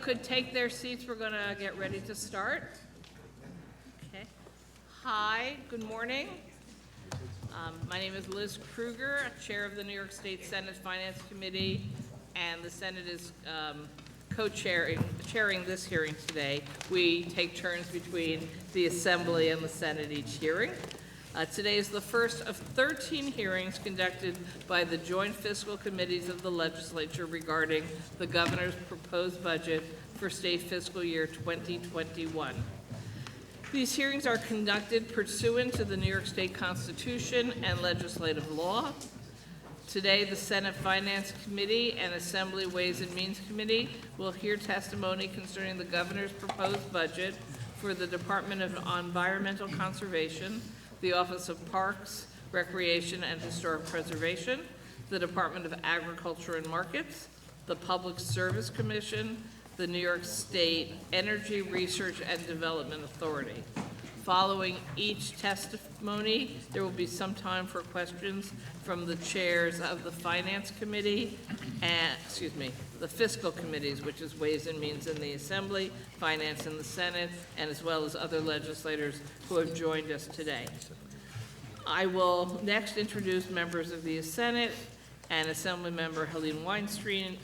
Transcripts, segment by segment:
could take their seats, we're going to get ready to start. Okay. Hi, good morning. My name is Liz Kruger, Chair of the New York State Senate Finance Committee, and the Senate is chairing this hearing today. We take turns between the Assembly and the Senate each hearing. Today is the first of 13 hearings conducted by the joint fiscal committees of the legislature regarding the governor's proposed budget for state fiscal year 2021. These hearings are conducted pursuant to the New York State Constitution and legislative law. Today, the Senate Finance Committee and Assembly Ways and Means Committee will hear testimony concerning the governor's proposed budget for the Department of Environmental Conservation, the Office of Parks, Recreation, and Historic Preservation, the Department of Agriculture and Markets, the Public Service Commission, the New York State Energy Research and Development Authority. Following each testimony, there will be some time for questions from the chairs of the Finance Committee and, the fiscal committees, which is Ways and Means in the Assembly, Finance in the Senate, and as well as other legislators who have joined us today. I will next introduce members of the Senate and Assembly Member Helene Weinstein,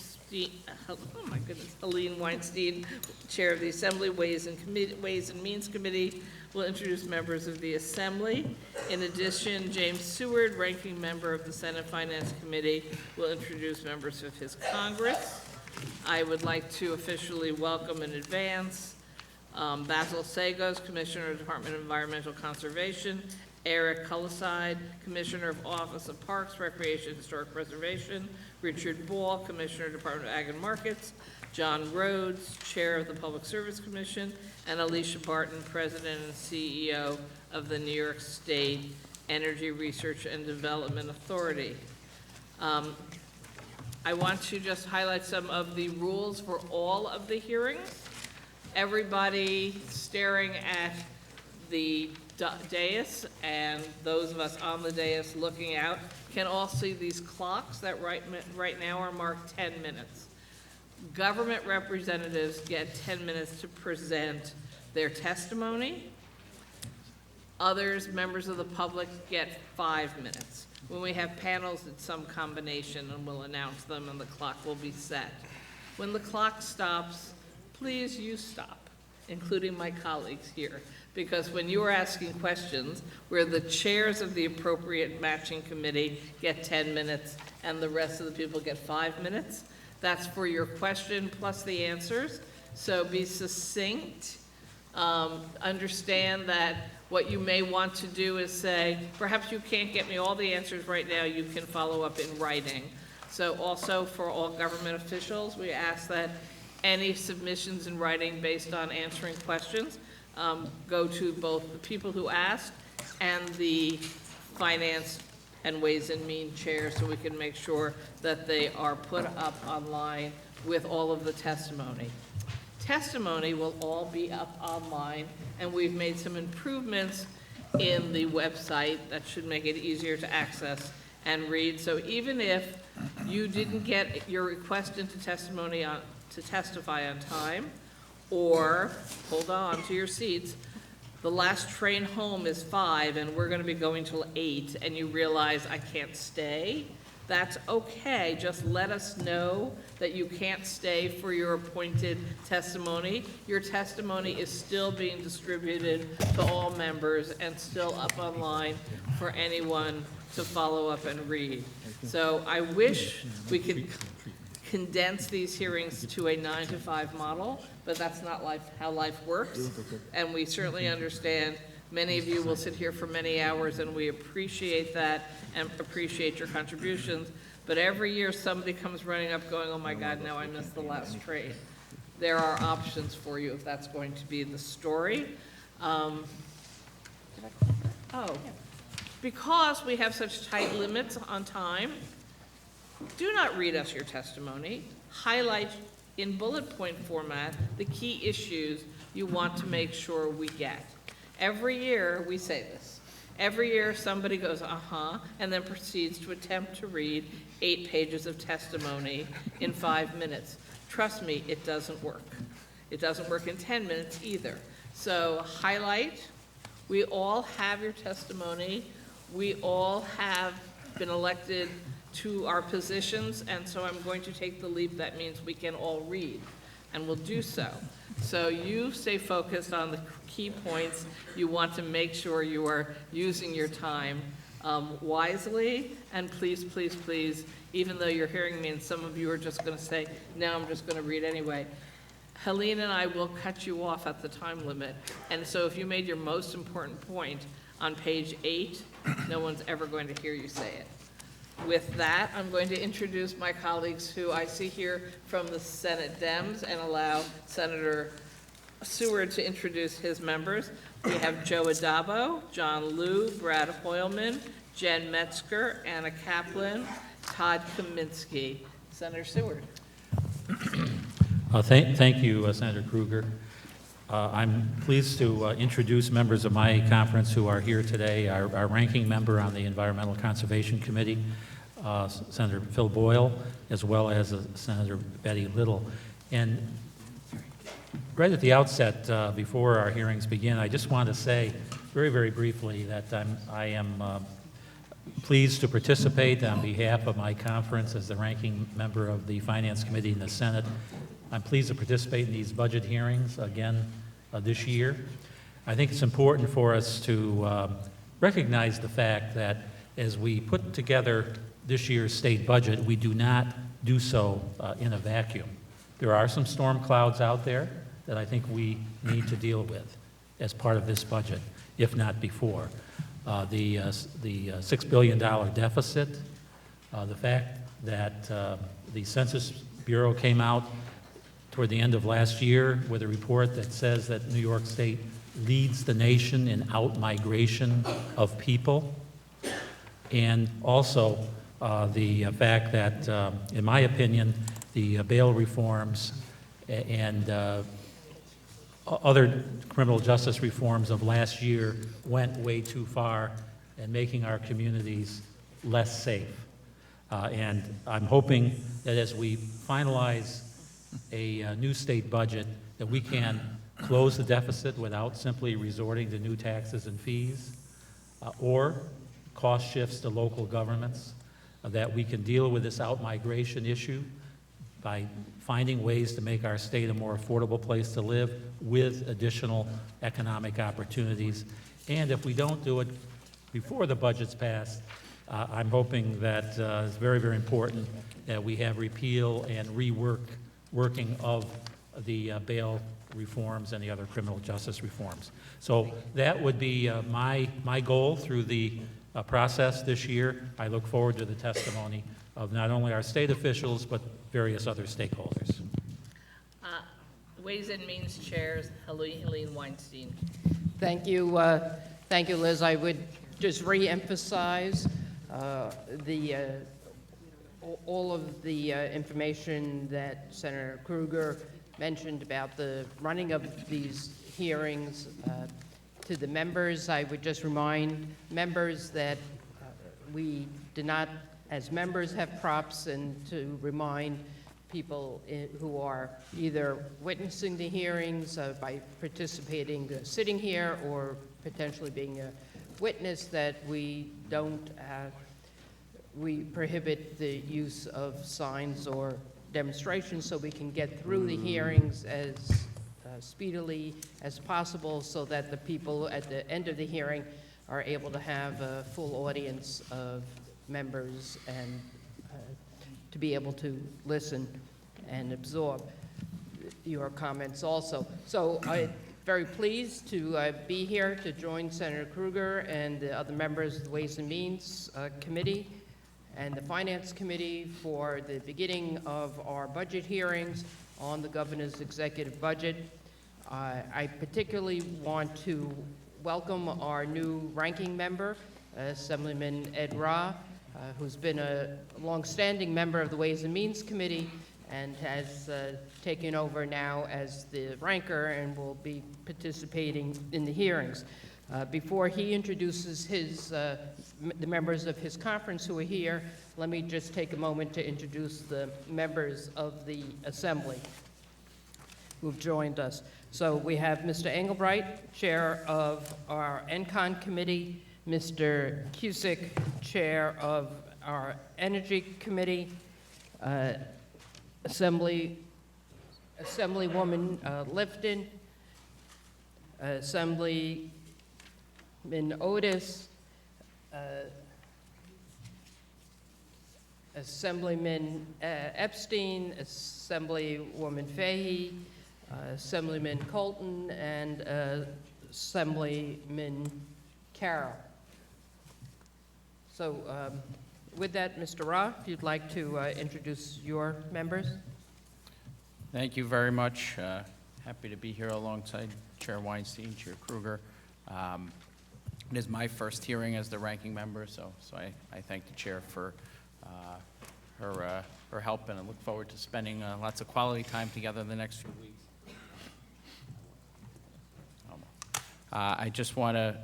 Helene Weinstein, Chair of the Assembly Ways and Means Committee, will introduce members of the Assembly. In addition, James Seward, Ranking Member of the Senate Finance Committee, will introduce members of his Congress. I would like to officially welcome in advance Basil Sagos, Commissioner of the Department of Environmental Conservation, Eric Culliside, Commissioner of Office of Parks, Recreation, and Historic Preservation, Richard Ball, Commissioner of the Department of Ag and Markets, John Rhodes, Chair of the Public Service Commission, and Alicia Barton, President and CEO of the New York State Energy Research and Development Authority. I want to just highlight some of the rules for all of the hearings. Everybody staring at the dais and those of us on the dais looking out can all see these clocks that right now are marked 10 minutes. Government representatives get 10 minutes to present their testimony. Others, members of the public, get 5 minutes. When we have panels, it's some combination, and we'll announce them and the clock will be set. When the clock stops, please you stop, including my colleagues here, because when you are asking questions where the chairs of the appropriate matching committee get 10 minutes and the rest of the people get 5 minutes, that's for your question plus the answers. So be succinct. Understand that what you may want to do is say, perhaps you can't get me all the answers right now, you can follow up in writing. So also for all government officials, we ask that any submissions in writing based on answering questions go to both the people who asked and the Finance and Ways and Means chair, so we can make sure that they are put up online with all of the testimony. Testimony will all be up online, and we've made some improvements in the website that should make it easier to access and read. So even if you didn't get your request into testimony to testify on time, or hold on to your seats, the last train home is 5 and we're going to be going till 8, and you realize I can't stay, that's okay. Just let us know that you can't stay for your appointed testimony. Your testimony is still being distributed to all members and still up online for anyone to follow up and read. So I wish we could condense these hearings to a 9-to-5 model, but that's not how life works. And we certainly understand many of you will sit here for many hours, and we appreciate that and appreciate your contributions. But every year somebody comes running up going, oh my God, now I missed the last train. There are options for you if that's going to be the story. Because we have such tight limits on time, do not read us your testimony. Highlight in bullet point format the key issues you want to make sure we get. Every year we say this. Every year somebody goes, and then proceeds to attempt to read 8 pages of testimony in 5 minutes. Trust me, it doesn't work. It doesn't work in 10 minutes either. So highlight, we all have your testimony. We all have been elected to our positions, and so I'm going to take the leap. That means we can all read, and we'll do so. So you stay focused on the key points. You want to make sure you are using your time wisely, and please, please, please, even though you're hearing me and some of you are just going to say, no, I'm just going to read anyway, Helene and I will cut you off at the time limit. And so if you made your most important point on page 8, no one's ever going to hear you say it. With that, I'm going to introduce my colleagues who I see here from the Senate Dems and allow Senator Seward to introduce his members. We have Joe Adabo, John Liu, Brad Hoylman, Jen Metzger, Anna Kaplan, Todd Kaminsky. Senator Seward. Thank you, Senator Krueger. I'm pleased to introduce members of my conference who are here today. Our ranking member on the Environmental Conservation Committee, Senator Phil Boyle, as well as Senator Betty Little. And right at the outset, before our hearings begin, I just want to say very, very briefly that I am pleased to participate on behalf of my conference as the ranking member of the Finance Committee in the Senate. I'm pleased to participate in these budget hearings again this year. I think it's important for us to recognize the fact that as we put together this year's state budget, we do not do so in a vacuum. There are some storm clouds out there that I think we need to deal with as part of this budget, if not before. The $6 billion deficit, the fact that the Census Bureau came out toward the end of last year with a report that says that New York State leads the nation in out-migration of people, and also the fact that, in my opinion, the bail reforms and other criminal justice reforms of last year went way too far in making our communities less safe. And I'm hoping that as we finalize a new state budget, that we can close the deficit without simply resorting to new taxes and fees or cost shifts to local governments, that we can deal with this out-migration issue by finding ways to make our state a more affordable place to live with additional economic opportunities. And if we don't do it before the budget's passed, I'm hoping that it's very, very important that we have repeal and working of the bail reforms and the other criminal justice reforms. So that would be my goal through the process this year. I look forward to the testimony of not only our state officials, but various other stakeholders. Ways and Means Chairs, Helene Weinstein. Thank you, Liz. I would just re-emphasize all of the information that Senator Krueger mentioned about the running of these hearings. To the members, I would just remind members that we did not, as members, have props, and to remind people who are either witnessing the hearings by participating, sitting here, or potentially being a witness, that we don't, we prohibit the use of signs or demonstrations so we can get through the hearings as speedily as possible, so that the people at the end of the hearing are able to have a full audience of members and to be able to listen and absorb your comments also. So I'm very pleased to be here to join Senator Krueger and the other members of the Ways and Means Committee and the Finance Committee for the beginning of our budget hearings on the governor's executive budget. I particularly want to welcome our new ranking member, Assemblyman Ed Rah, who's been a longstanding member of the Ways and Means Committee and has taken over now as the ranker and will be participating in the hearings. Before he introduces the members of his conference who are here, let me just take a moment to introduce the members of the Assembly. who've joined us. So we have Mr. Engelbright, Chair of our ENCON Committee, Mr. Cusick, Chair of our Energy Committee, Assemblywoman Lifton, Assemblyman Otis, Assemblyman Epstein, Assemblywoman Fahey, Assemblyman Colton, and Assemblyman Carroll. So with that, Mr. Ra, if you'd like to introduce your members. Thank you very much. Happy to be here alongside Chair Weinstein, Chair Kruger. It is my first hearing as the ranking member, so I thank the Chair for her help, and I look forward to spending lots of quality time together in the next few weeks. I just want to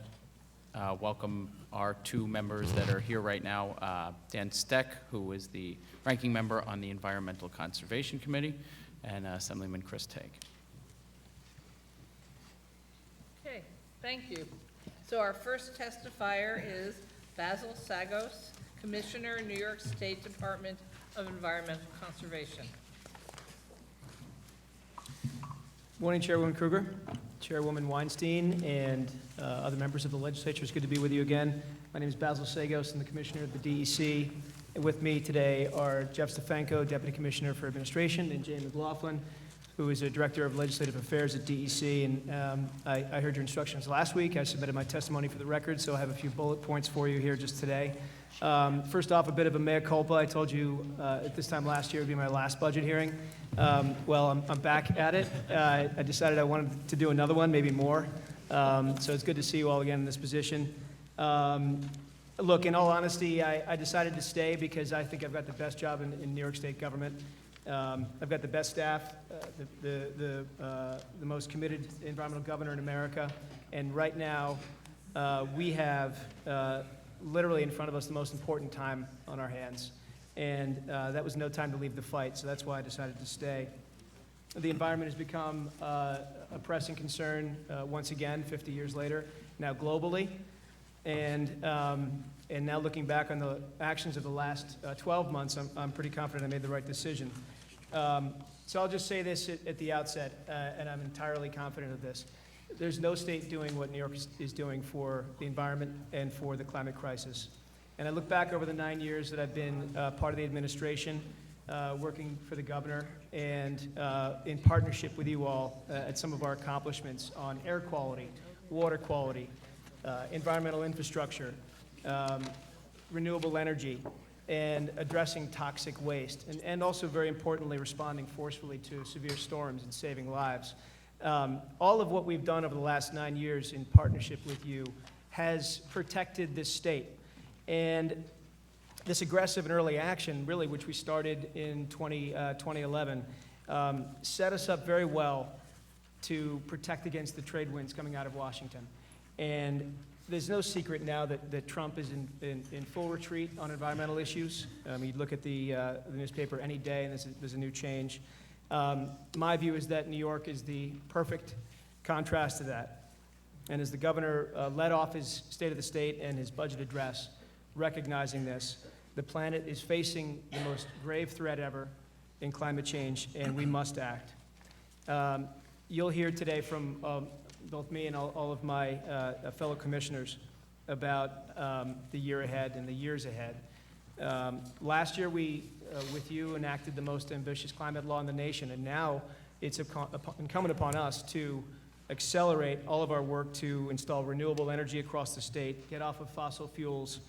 welcome our two members that are here right now, Dan Steck, who is the ranking member on the Environmental Conservation Committee, and Assemblyman Chris Tague. Okay, thank you. So our first testifier is Basil Sagos, Commissioner, New York State Department of Environmental Conservation. Morning, Chairwoman Kruger, Chairwoman Weinstein, and other members of the legislature. It's good to be with you again. My name is Basil Sagos. I'm the Commissioner of the DEC. And with me today are Jeff Stefanko, Deputy Commissioner for Administration, and Jay McLaughlin, who is a Director of Legislative Affairs at DEC. And I heard your instructions last week. I submitted my testimony for the record, so I have a few bullet points for you here just today. First off, a bit of a mea culpa. I told you at this time last year would be my last budget hearing. Well, I'm back at it. I decided I wanted to do another one, maybe more. So it's good to see you all again in this position. Look, in all honesty, I decided to stay because I think I've got the best job in New York State government. I've got the best staff, the most committed environmental governor in America, and right now we have literally in front of us the most important time on our hands, and that was no time to leave the fight, so that's why I decided to stay. The environment has become a pressing concern once again, 50 years later, now globally, and now looking back on the actions of the last 12 months, I'm pretty confident I made the right decision. So I'll just say this at the outset, and I'm entirely confident of this. There's no state doing what New York is doing for the environment and for the climate crisis. And I look back over the 9 years that I've been part of the administration, working for the governor, and in partnership with you all at some of our accomplishments on air quality, water quality, environmental infrastructure, renewable energy, and addressing toxic waste, and also, very importantly, responding forcefully to severe storms and saving lives. All of what we've done over the last 9 years in partnership with you has protected this state. And this aggressive and early action, really, which we started in 2011, set us up very well to protect against the trade winds coming out of Washington. And there's no secret now that Trump is in full retreat on environmental issues. You look at the newspaper any day, and there's a new change. My view is that New York is the perfect contrast to that. And as the governor led off his State of the State and his budget address, recognizing this, the planet is facing the most grave threat ever in climate change, and we must act. You'll hear today from both me and all of my fellow commissioners about the year ahead and the years ahead. Last year, we, with you, enacted the most ambitious climate law in the nation, and now it's incumbent upon us to accelerate all of our work to install renewable energy across the state, get off of fossil fuels,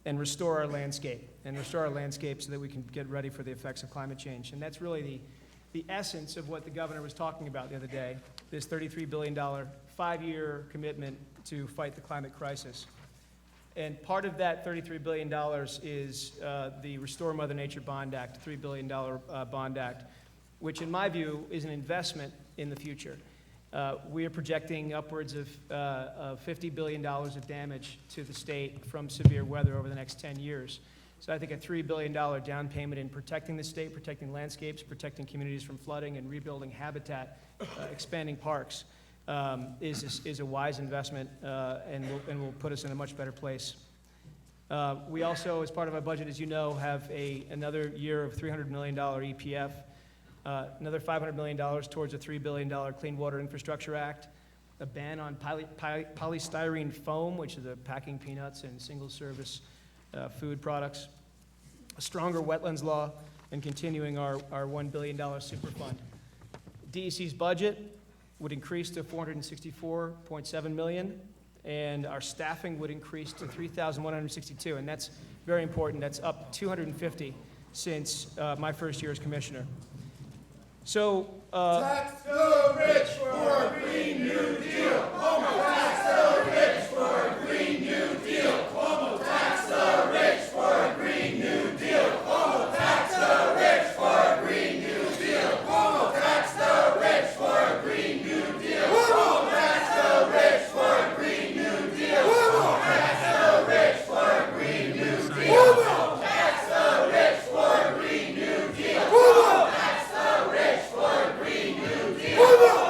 and restore our landscape, so that we can get ready for the effects of climate change. And that's really the essence of what the governor was talking about the other day, this $33 billion 5-year commitment to fight the climate crisis. And part of that $33 billion is the Restore Mother Nature Bond Act, $3 billion bond act, which in my view is an investment in the future. We are projecting upwards of $50 billion of damage to the state from severe weather over the next 10 years. So I think a $3 billion down payment in protecting the state, protecting landscapes, protecting communities from flooding, and rebuilding habitat, expanding parks, is a wise investment and will put us in a much better place. We also, as part of our budget, as you know, have another year of $300 million EPF, another $500 million towards a $3 billion Clean Water Infrastructure Act, a ban on polystyrene foam, which is the packing peanuts and single-service food products, a stronger wetlands law, and continuing our $1 billion super fund. DEC's budget would increase to $464.7 million, and our staffing would increase to 3,162, and that's very important. That's up 250 since my first year as commissioner. So, tax the rich for a Green New Deal. Cuomo, tax the rich for a Green New Deal. Cuomo, tax the rich for a Green New Deal. Cuomo, tax the rich for a Green New Deal. Cuomo, tax the rich for a Green New Deal. Cuomo, tax the rich for a Green New Deal. Cuomo, tax the rich for a Green New Deal. Cuomo, tax the rich for a Green New Deal. Cuomo, tax the rich for a Green New Deal.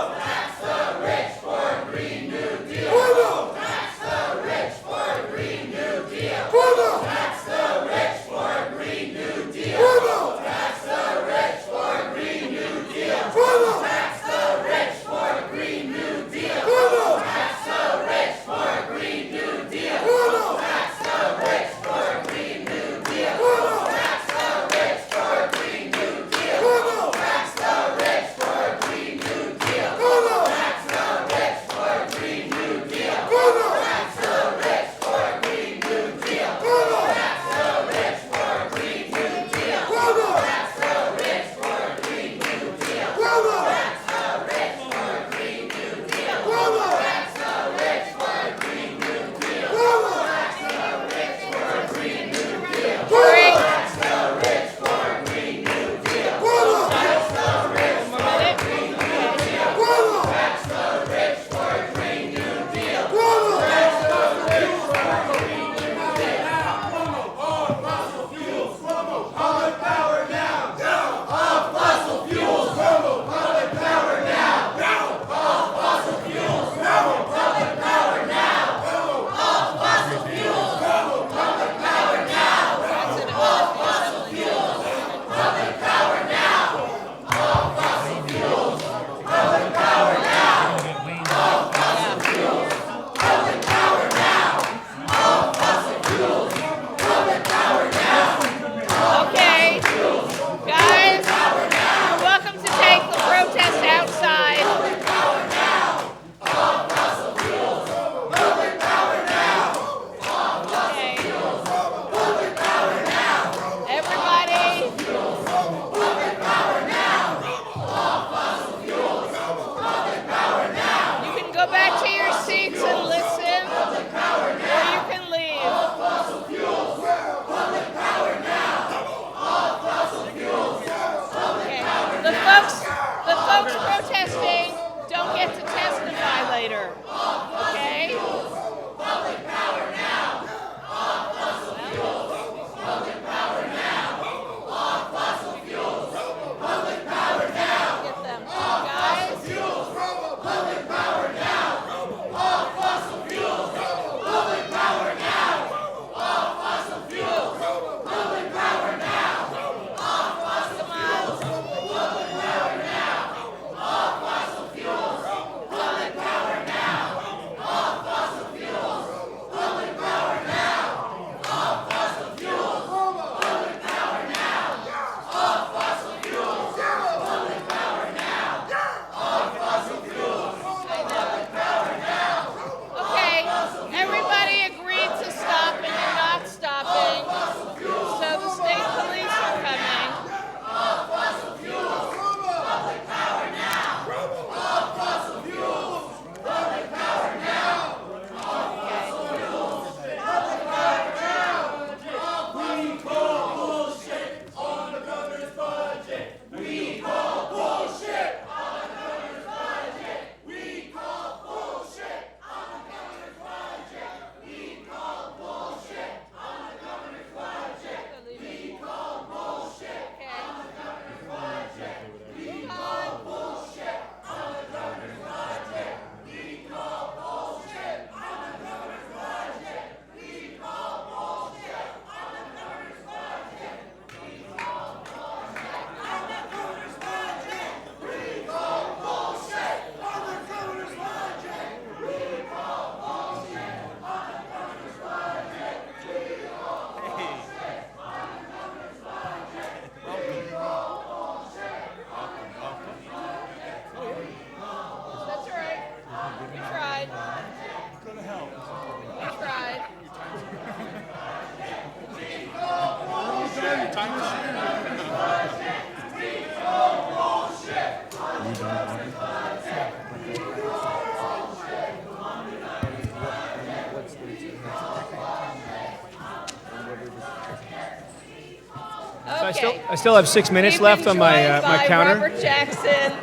Okay. I still have 6 minutes We've left been on my, joined my by counter. Robert Jackson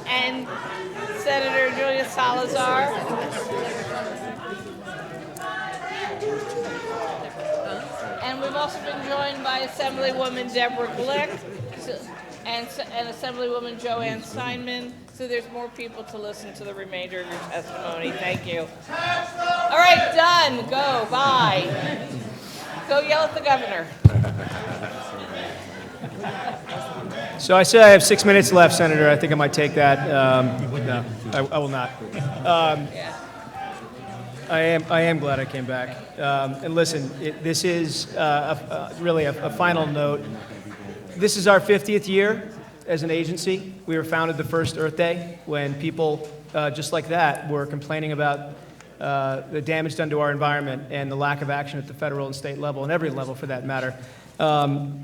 and Senator Julia Salazar. And we've also been joined by Assemblywoman Deborah Glick and Assemblywoman Joanne Steinman. So there's more people to listen to the remainder of your testimony. Thank you. All right, done. Go. Bye. Go yell at the governor. So I said I have 6 minutes left, Senator. I think I might take that. No, I will not. Yeah. I am glad I came back. And listen, this is really a final note. This is our 50th year as an agency. We were founded the first Earth Day when people just like that were complaining about the damage done to our environment and the lack of action at the federal and state level, and every level for that matter.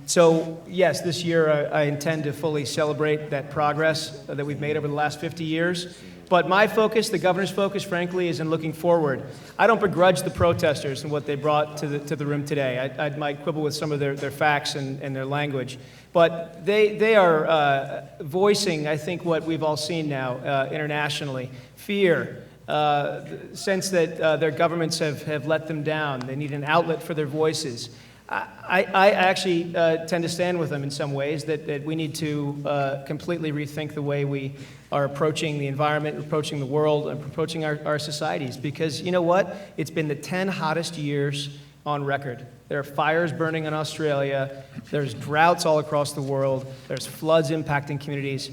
So yes, this year I intend to fully celebrate that progress that we've made over the last 50 years. But my focus, the governor's focus, frankly, is in looking forward. I don't begrudge the protesters and what they brought to the room today. I might quibble with some of their facts and their language. But they are voicing, I think, what we've all seen now internationally. Fear, the sense that their governments have let them down. They need an outlet for their voices. I actually tend to stand with them in some ways, that we need to completely rethink the way we are approaching the environment, approaching the world, and approaching our societies. Because you know what? It's been the 10 hottest years on record. There are fires burning in Australia. There's droughts all across the world. There's floods impacting communities.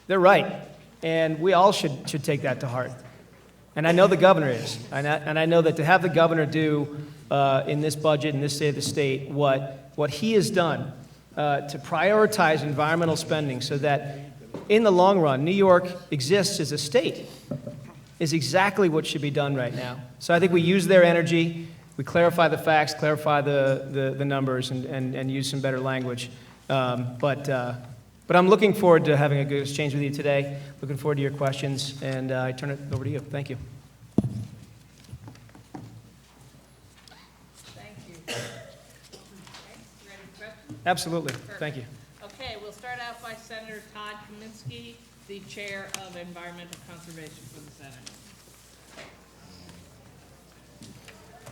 They're right. And we all should take that to heart. And I know the governor is. And I know that to have the governor do in this budget, in this state of the state, what he has done to prioritize environmental spending so that in the long run, New York exists as a state is exactly what should be done right now. So I think we use their energy, we clarify the facts, clarify the numbers, and use some better language. But I'm looking forward to having a good exchange with you today. Looking forward to your questions, and I turn it over to you. Thank you. Thank you. Okay, you ready for questions? Absolutely. Thank you. Okay, we'll start out by Senator Todd Kaminsky, the Chair of Environmental Conservation for the Senate.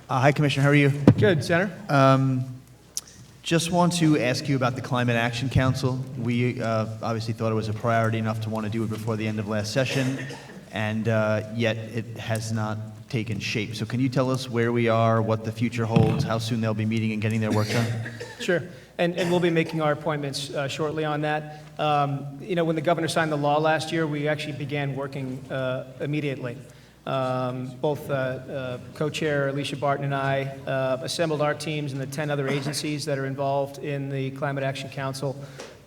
Hi, Commissioner. How are you? Good, Senator. Just want to ask you about the Climate Action Council. We obviously thought it was a priority enough to want to do it before the end of last session, and yet it has not taken shape. So can you tell us where we are, what the future holds, how soon they'll be meeting and getting their work done? Sure. And we'll be making our appointments shortly on that. You know, when the governor signed the law last year, we actually began working immediately. Both co-chair Alicia Barton and I assembled our teams and the 10 other agencies that are involved in the Climate Action Council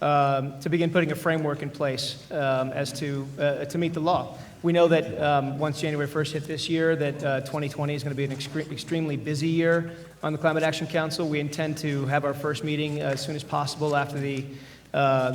to begin putting a framework in place as to meet the law. We know that once January 1st hit this year, that 2020 is going to be an extremely busy year on the Climate Action Council. We intend to have our first meeting as soon as possible after the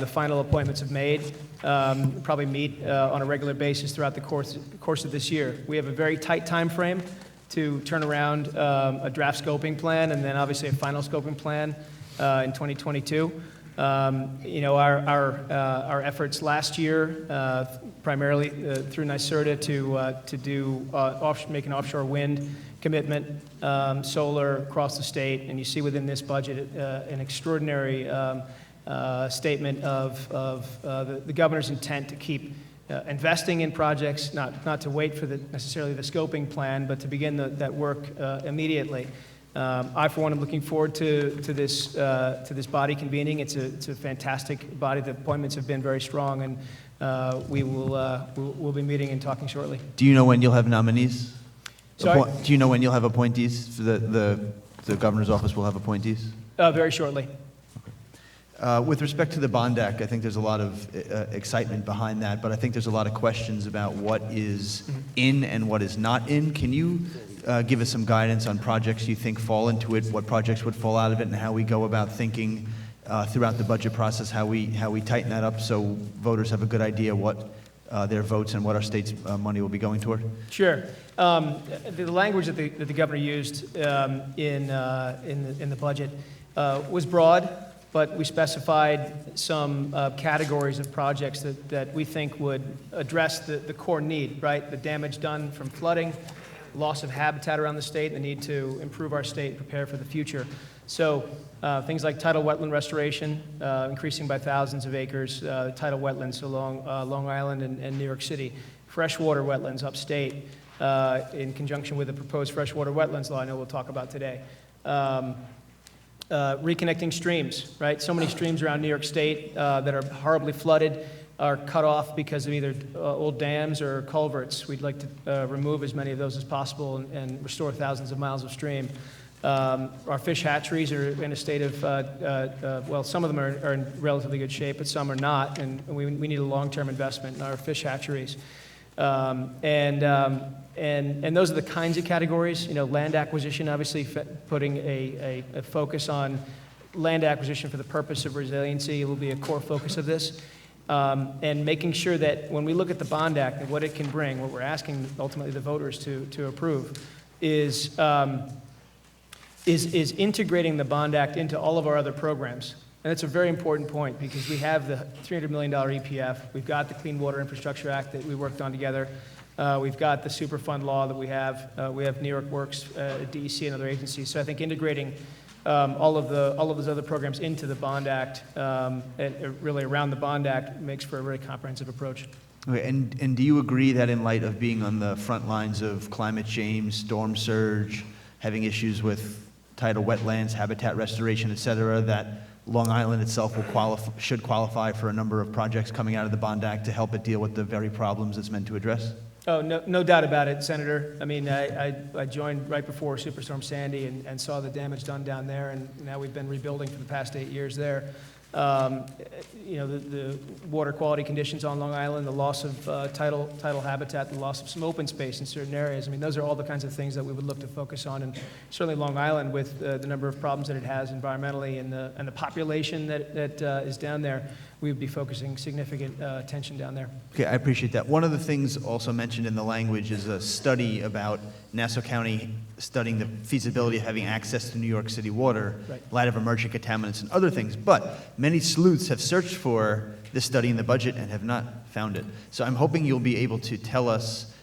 final appointments have made. Probably meet on a regular basis throughout the course of this year. We have a very tight time frame to turn around a draft scoping plan and then obviously a final scoping plan in 2022. You know, our efforts last year, primarily through NYSERDA to do make an offshore wind commitment, solar across the state, and you see within this budget an extraordinary statement of the governor's intent to keep investing in projects, not to wait for necessarily the scoping plan, but to begin that work immediately. I, for one, am looking forward to this body convening. It's a fantastic body. The appointments have been very strong, and we'll be meeting and talking shortly. Do you know when you'll have nominees? Sorry? Do you know when you'll have appointees? The governor's office will have appointees? Very shortly. With respect to the Bond Act, I think there's a lot of excitement behind that, but I think there's a lot of questions about what is in and what is not in. Can you give us some guidance on projects you think fall into it, what projects would fall out of it, and how we go about thinking throughout the budget process, how we tighten that up so voters have a good idea what their votes and what our state's money will be going toward? Sure. The language that the governor used in the budget was broad. but we specified some categories of projects that we think would address the core need, right? The damage done from flooding, loss of habitat around the state, and the need to improve our state and prepare for the future. So things like tidal wetland restoration, increasing by thousands of acres, tidal wetlands along Long Island and New York City, freshwater wetlands upstate, in conjunction with the proposed freshwater wetlands law I know we'll talk about today. Reconnecting streams, right? So many streams around New York State that are horribly flooded are cut off because of either old dams or culverts. We'd like to remove as many of those as possible and restore thousands of miles of stream. Our fish hatcheries are in a state of, well, some of them are in relatively good shape, but some are not, and we need a long-term investment in our fish hatcheries. And those are the kinds of categories, you know, land acquisition, obviously putting a focus on land acquisition for the purpose of resiliency will be a core focus of this. And making sure that when we look at the Bond Act and what it can bring, what we're asking ultimately the voters to approve is integrating the Bond Act into all of our other programs. And that's a very important point because we have the $300 million EPF. We've got the Clean Water Infrastructure Act that we worked on together. We've got the Superfund law that we have. We have New York Works, DEC, and other agencies. So I think integrating all of those other programs into the Bond Act, and really around the Bond Act, makes for a very comprehensive approach. Okay, and do you agree that in light of being on the front lines of climate change, storm surge, having issues with tidal wetlands, habitat restoration, et cetera, that Long Island itself should qualify for a number of projects coming out of the Bond Act to help it deal with the very problems it's meant to address? Oh, no doubt about it, Senator. I mean, I joined right before Superstorm Sandy and saw the damage done down there, and now we've been rebuilding for the past 8 years there. You know, the water quality conditions on Long Island, the loss of tidal habitat, the loss of some open space in certain areas. I mean, those are all the kinds of things that we would look to focus on, and certainly Long Island with the number of problems that it has environmentally and the population that is down there, we would be focusing significant attention down there. Okay, I appreciate that. One of the things also mentioned in the language is a study about Nassau County studying the feasibility of having access to New York City water, Right. in light of emerging contaminants and other things. But many sleuths have searched for this study in the budget and have not found it. So I'm hoping you'll be able to tell us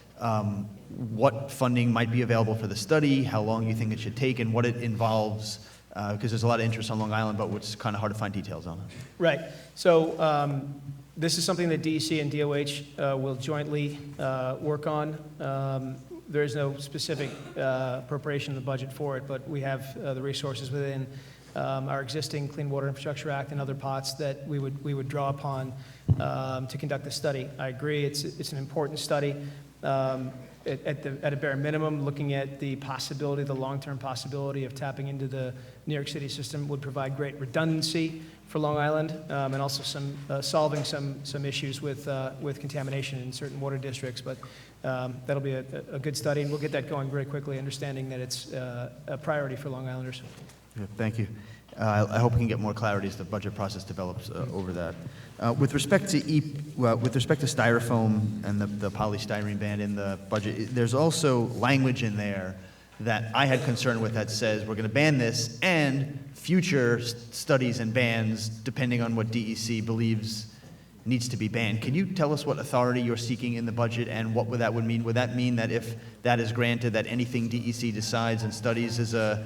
what funding might be available for the study, how long you think it should take, and what it involves, because there's a lot of interest on Long Island, but it's kind of hard to find details on it. Right. So this is something that DEC and DOH will jointly work on. There is no specific appropriation in the budget for it, but we have the resources within our existing Clean Water Infrastructure Act and other pots that we would draw upon to conduct the study. I agree, it's an important study. At a bare minimum, looking at the possibility, the long-term possibility of tapping into the New York City system would provide great redundancy for Long Island, and also solving some issues with contamination in certain water districts. But that'll be a good study, and we'll get that going very quickly, understanding that it's a priority for Long Islanders. Yeah, thank you. I hope we can get more clarity as the budget process develops over that. With respect to styrofoam and the polystyrene ban in the budget, there's also language in there that I had concern with that says we're going to ban this and future studies and bans depending on what DEC believes needs to be banned. Can you tell us what authority you're seeking in the budget and what that would mean? Would that mean that if that is granted, that anything DEC decides and studies is a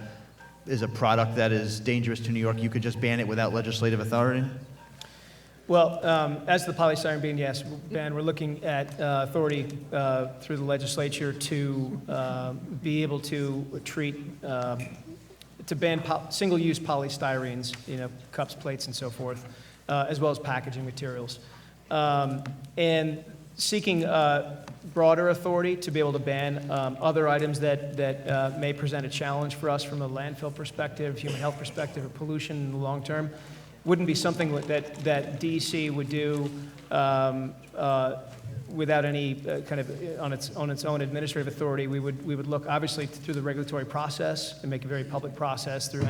product that is dangerous to New York, you could just ban it without legislative authority? Well, as the polystyrene ban, we're looking at authority through the legislature to be able to treat, to ban single-use polystyrenes, you know, cups, plates, and so forth, as well as packaging materials. And seeking broader authority to be able to ban other items that may present a challenge for us from a landfill perspective, human health perspective, or pollution in the long term, wouldn't be something that DEC would do without any kind of on its own administrative authority. We would look obviously through the regulatory process and make a very public process through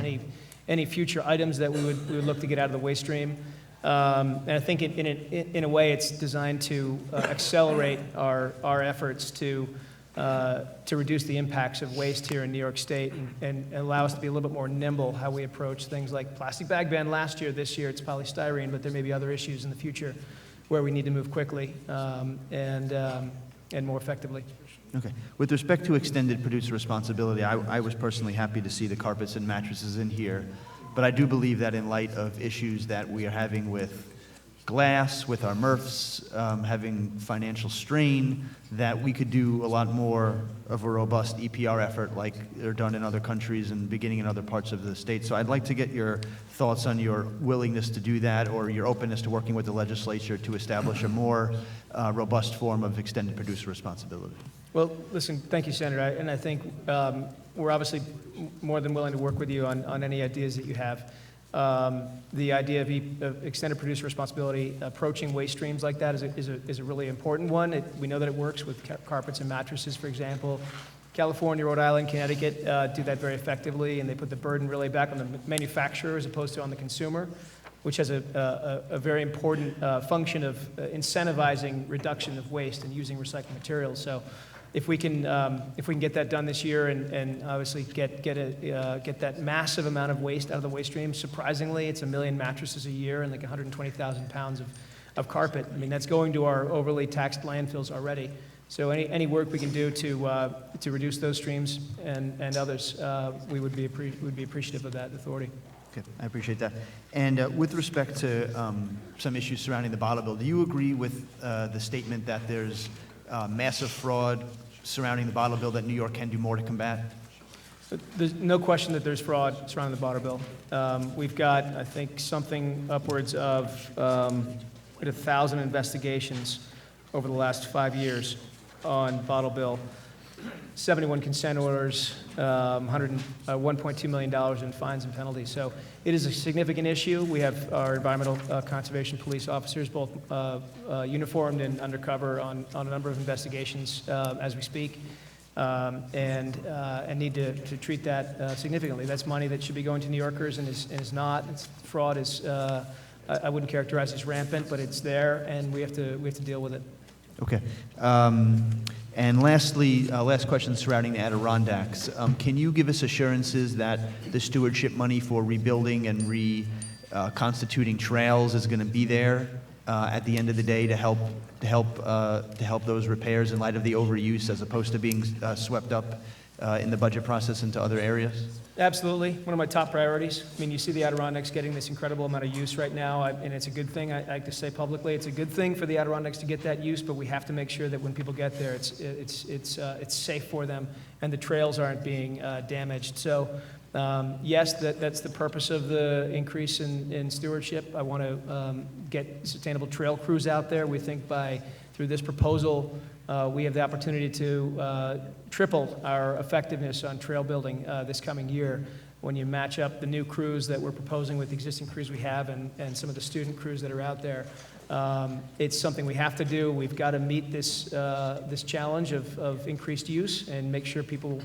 any future items that we would look to get out of the waste stream. And I think in a way it's designed to accelerate our efforts to to reduce the impacts of waste here in New York State and allow us to be a little bit more nimble how we approach things like plastic bag ban last year. This year it's polystyrene, but there may be other issues in the future where we need to move quickly and more effectively. Okay. With respect to extended producer responsibility, I was personally happy to see the carpets and mattresses in here, but I do believe that in light of issues that we are having with glass, with our MRFs having financial strain, that we could do a lot more of a robust EPR effort like they're done in other countries and beginning in other parts of the state. So I'd like to get your thoughts on your willingness to do that or your openness to working with the legislature to establish a more robust form of extended producer responsibility. Well, listen, thank you, Senator. And I think we're obviously more than willing to work with you on any ideas that you have. The idea of extended producer responsibility, approaching waste streams like that is a really important one. We know that it works with carpets and mattresses, for example. California, Rhode Island, Connecticut do that very effectively, and they put the burden really back on the manufacturer as opposed to on the consumer, which has a very important function of incentivizing reduction of waste and using recycled materials. So if we can get that done this year and obviously get that massive amount of waste out of the waste stream, surprisingly, it's 1 million mattresses a year and like 120,000 pounds of carpet. I mean, that's going to our overly taxed landfills already. So any work we can do to reduce those streams and others, we would be appreciative of that authority. Okay, I appreciate that. And with respect to some issues surrounding the bottle bill, do you agree with the statement that there's massive fraud surrounding the bottle bill that New York can do more to combat? There's no question that there's fraud surrounding the bottle bill. We've got, I think, something upwards of 1,000 investigations over the last 5 years on bottle bill, 71 consent orders, $1.2 million in fines and penalties. So it is a significant issue. We have our environmental conservation police officers, both uniformed and undercover, on a number of investigations as we speak, and need to treat that significantly. That's money that should be going to New Yorkers and is not. Fraud is, I wouldn't characterize as rampant, but it's there, and we have to deal with it. Okay. And lastly, last question surrounding the Adirondacks. Can you give us assurances that the stewardship money for rebuilding and reconstituting trails is going to be there at the end of the day to help those repairs in light of the overuse, as opposed to being swept up in the budget process into other areas? Absolutely. One of my top priorities. I mean, you see the Adirondacks getting this incredible amount of use right now, and it's a good thing. I like to say publicly, it's a good thing for the Adirondacks to get that use, but we have to make sure that when people get there, it's safe for them and the trails aren't being damaged. So, yes, that's the purpose of the increase in stewardship. I want to get sustainable trail crews out there. We think through this proposal, we have the opportunity to triple our effectiveness on trail building this coming year. When you match up the new crews that we're proposing with the existing crews we have and some of the student crews that are out there, it's something we have to do. We've got to meet this challenge of increased use and make sure people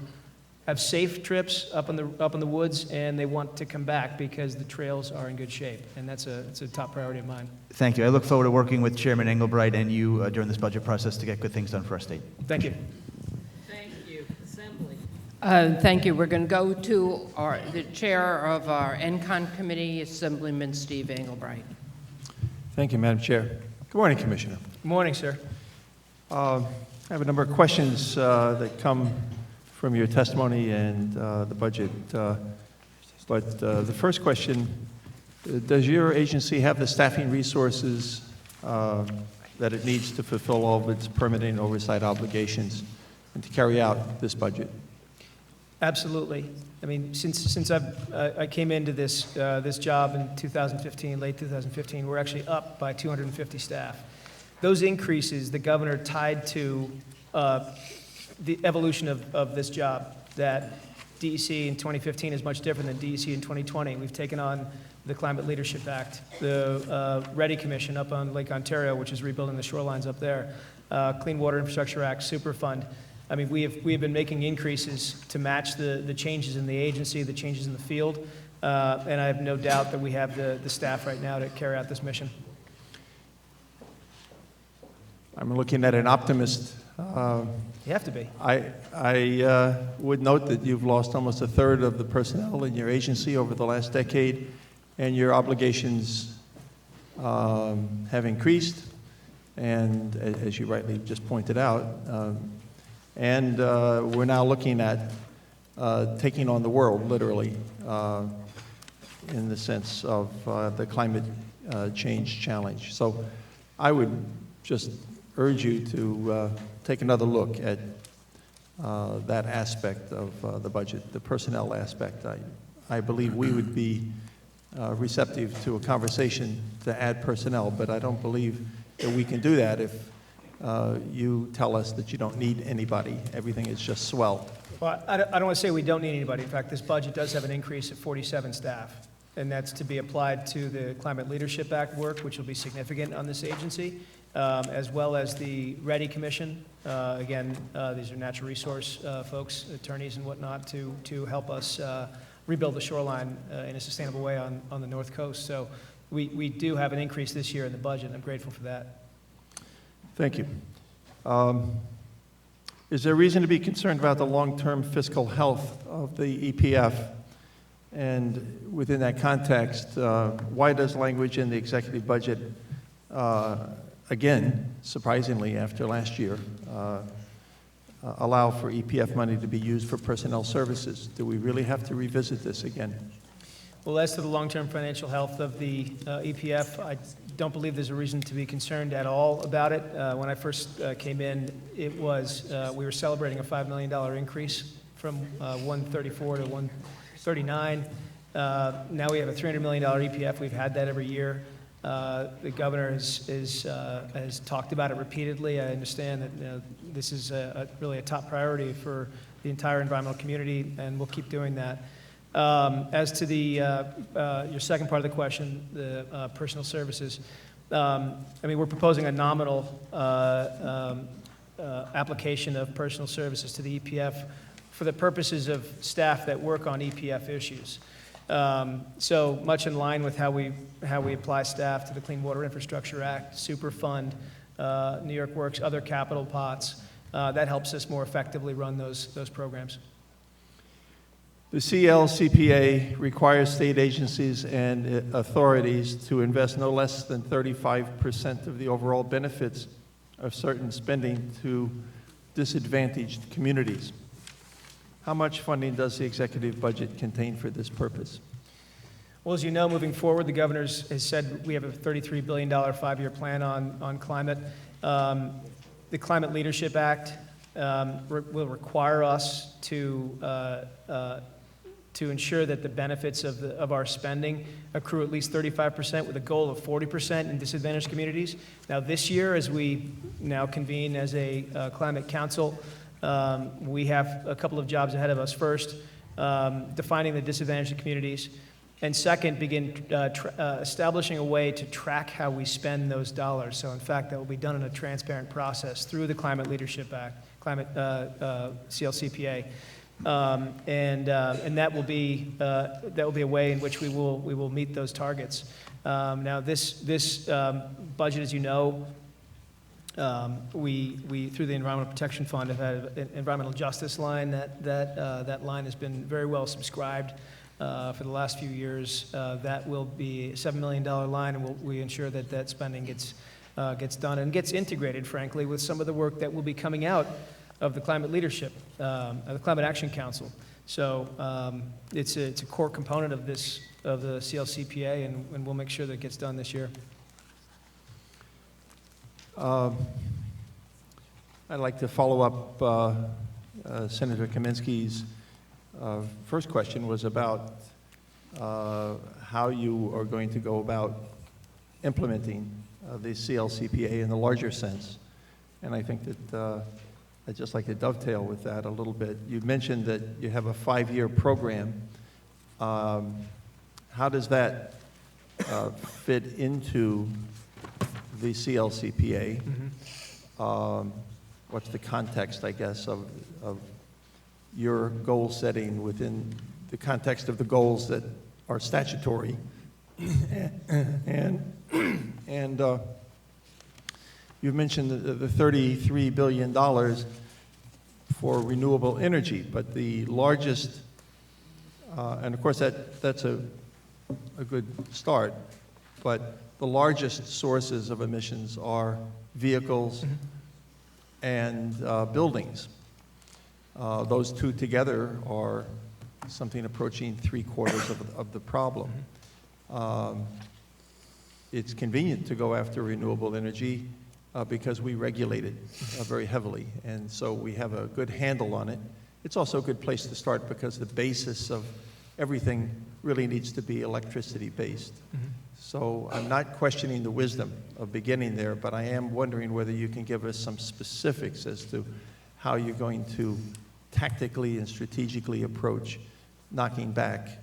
have safe trips up in the woods, and they want to come back because the trails are in good shape, and it's a top priority of mine. Thank you. I look forward to working with Chairman Engelbright and you during this budget process to get good things done for our state. Thank you. Thank you. Assembly. Thank you. We're going to go to the chair of our ENCON committee, Assemblyman Steve Engelbright. Thank you, Madam Chair. Good morning, Commissioner. Good morning, sir. I have a number of questions that come from your testimony and the budget. But the first question, does your agency have the staffing resources that it needs to fulfill all of its permitting and oversight obligations and to carry out this budget? Absolutely. I mean, since I came into this job in 2015, late 2015, we're actually up by 250 staff. Those increases, the governor tied to the evolution of this job, that DEC in 2015 is much different than DEC in 2020. We've taken on the Climate Leadership Act, the READY Commission up on Lake Ontario, which is rebuilding the shorelines up there, Clean Water Infrastructure Act, Superfund. I mean, we have been making increases to match the changes in the agency, the changes in the field, and I have no doubt that we have the staff right now to carry out this mission. I'm looking at an optimist You have to be. I would note that you've lost almost a third of the personnel in your agency over the last decade, and your obligations have increased, and as you rightly just pointed out, and we're now looking at taking on the world, literally, in the sense of the climate change challenge. So I would just urge you to take another look at that aspect of the budget, the personnel aspect. I believe we would be receptive to a conversation to add personnel, but I don't believe that we can do that if you tell us that you don't need anybody. Everything is just swell. Well, I don't want to say we don't need anybody. In fact, this budget does have an increase of 47 staff, and that's to be applied to the Climate Leadership Act work, which will be significant on this agency, as well as the READY Commission. Again, these are natural resource folks, attorneys and whatnot, to help us rebuild the shoreline in a sustainable way on the North Coast. So we do have an increase this year in the budget, and I'm grateful for that. Thank you. Is there reason to be concerned about the long-term fiscal health of the EPF? And within that context, why does language in the executive budget, again, surprisingly after last year, allow for EPF money to be used for personnel services? Do we really have to revisit this again? Well, as to the long-term financial health of the EPF, I don't believe there's a reason to be concerned at all about it. When I first came in, it was we were celebrating a $5 million increase from 134 to 139. Now we have a $300 million EPF. We've had that every year. The governor has talked about it repeatedly. I understand that this is really a top priority for the entire environmental community, and we'll keep doing that. As to your second part of the question, the personal services, I mean, we're proposing a nominal application of personal services to the EPF for the purposes of staff that work on EPF issues. So much in line with how we apply staff to the Clean Water Infrastructure Act, Superfund, New York Works, other capital pots. That helps us more effectively run those programs. The CLCPA requires state agencies and authorities to invest no less than 35% of the overall benefits of certain spending to disadvantaged communities. How much funding does the executive budget contain for this purpose? Well, as you know, moving forward, the governor has said we have a $33 billion five-year plan on climate. The Climate Leadership Act will require us to ensure that the benefits of our spending accrue at least 35% with a goal of 40% in disadvantaged communities. Now this year, as we now convene as a climate council, we have a couple of jobs ahead of us. First, defining the disadvantaged communities, and second, begin establishing a way to track how we spend those dollars. So in fact, that will be done in a transparent process through the Climate Leadership Act, CLCPA. And that will be a way in which we will meet those targets. Now, this budget, as you know, we through the Environmental Protection Fund have had an environmental justice line. That line has been very well subscribed for the last few years. That will be a $7 million line, and we ensure that spending gets done and gets integrated, frankly, with some of the work that will be coming out of the climate leadership, of the Climate Action Council. So it's a core component of the CLCPA, and we'll make sure that it gets done this year. I'd like to follow up Senator Kaminsky's first question was about how you are going to go about implementing the CLCPA in the larger sense. And I think that I'd just like to dovetail with that a little bit. You mentioned that you have a 5-year program. How does that fit into the CLCPA? Mm-hmm. What's the context, I guess, of your goal setting within the context of the goals that are statutory? And you've mentioned the $33 billion for renewable energy, but the largest, and of course that's a good start, but the largest sources of emissions are vehicles and buildings. Those two together are something approaching 3/4 of the problem. It's convenient to go after renewable energy because we regulate it very heavily, and so we have a good handle on it. It's also a good place to start because the basis of everything really needs to be electricity-based. So I'm not questioning the wisdom of beginning there, but I am wondering whether you can give us some specifics as to how you're going to tactically and strategically approach knocking back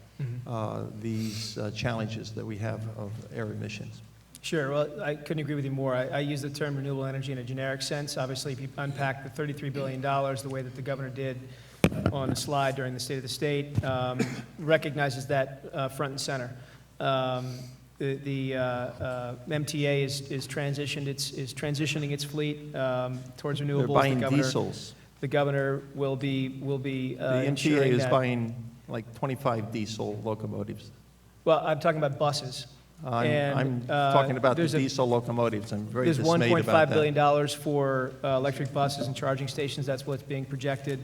these challenges that we have of air emissions. Sure. Well, I couldn't agree with you more. I use the term renewable energy in a generic sense. Obviously, if you unpack the $33 billion the way that the governor did on the slide during the State of the State, recognizes that front and center. The MTA is transitioning its fleet towards renewables. They're buying the governor, diesels. The governor will be The MTA ensuring is that. buying like 25 diesel locomotives. Well, I'm talking about buses. I'm talking about the there's a- diesel locomotives. I'm very There's dismayed about $1.5 that. billion for electric buses and charging stations. That's what's being projected.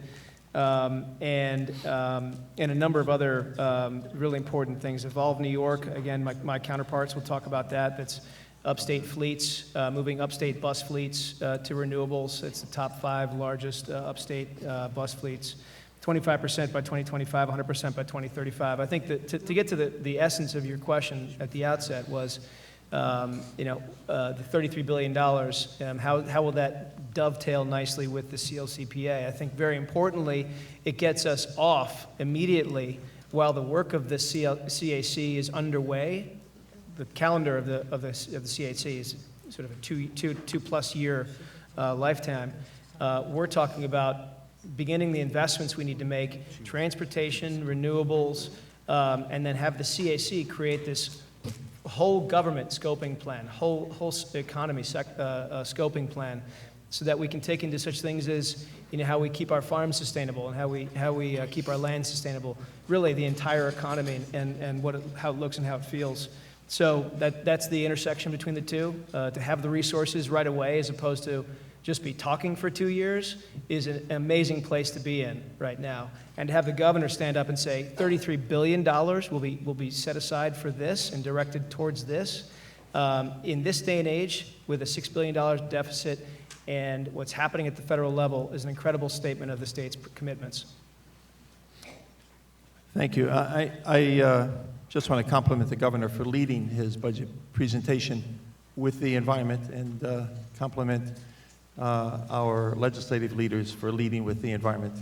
And a number of other really important things. Evolve New York, again, my counterparts will talk about that. That's upstate fleets, moving upstate bus fleets to renewables. It's the top 5 largest upstate bus fleets. 25% by 2025, 100% by 2035. I think that to get to the essence of your question at the outset was, the $33 billion, how will that dovetail nicely with the CLCPA? I think very importantly, it gets us off immediately while the work of the CAC is underway. The calendar of the CAC is sort of a two-plus year lifetime. We're talking about beginning the investments we need to make, transportation, renewables, and then have the CAC create this whole government scoping plan, whole economy scoping plan, so that we can take into such things as how we keep our farms sustainable and how we keep our land sustainable, really the entire economy and how it looks and how it feels. So that's the intersection between the two. To have the resources right away as opposed to just be talking for 2 years is an amazing place to be in right now. And to have the governor stand up and say $33 billion will be set aside for this and directed towards this in this day and age with a $6 billion deficit and what's happening at the federal level is an incredible statement of the state's commitments. Thank you. I just want to compliment the governor for leading his budget presentation with the environment and compliment our legislative leaders for leading with the environment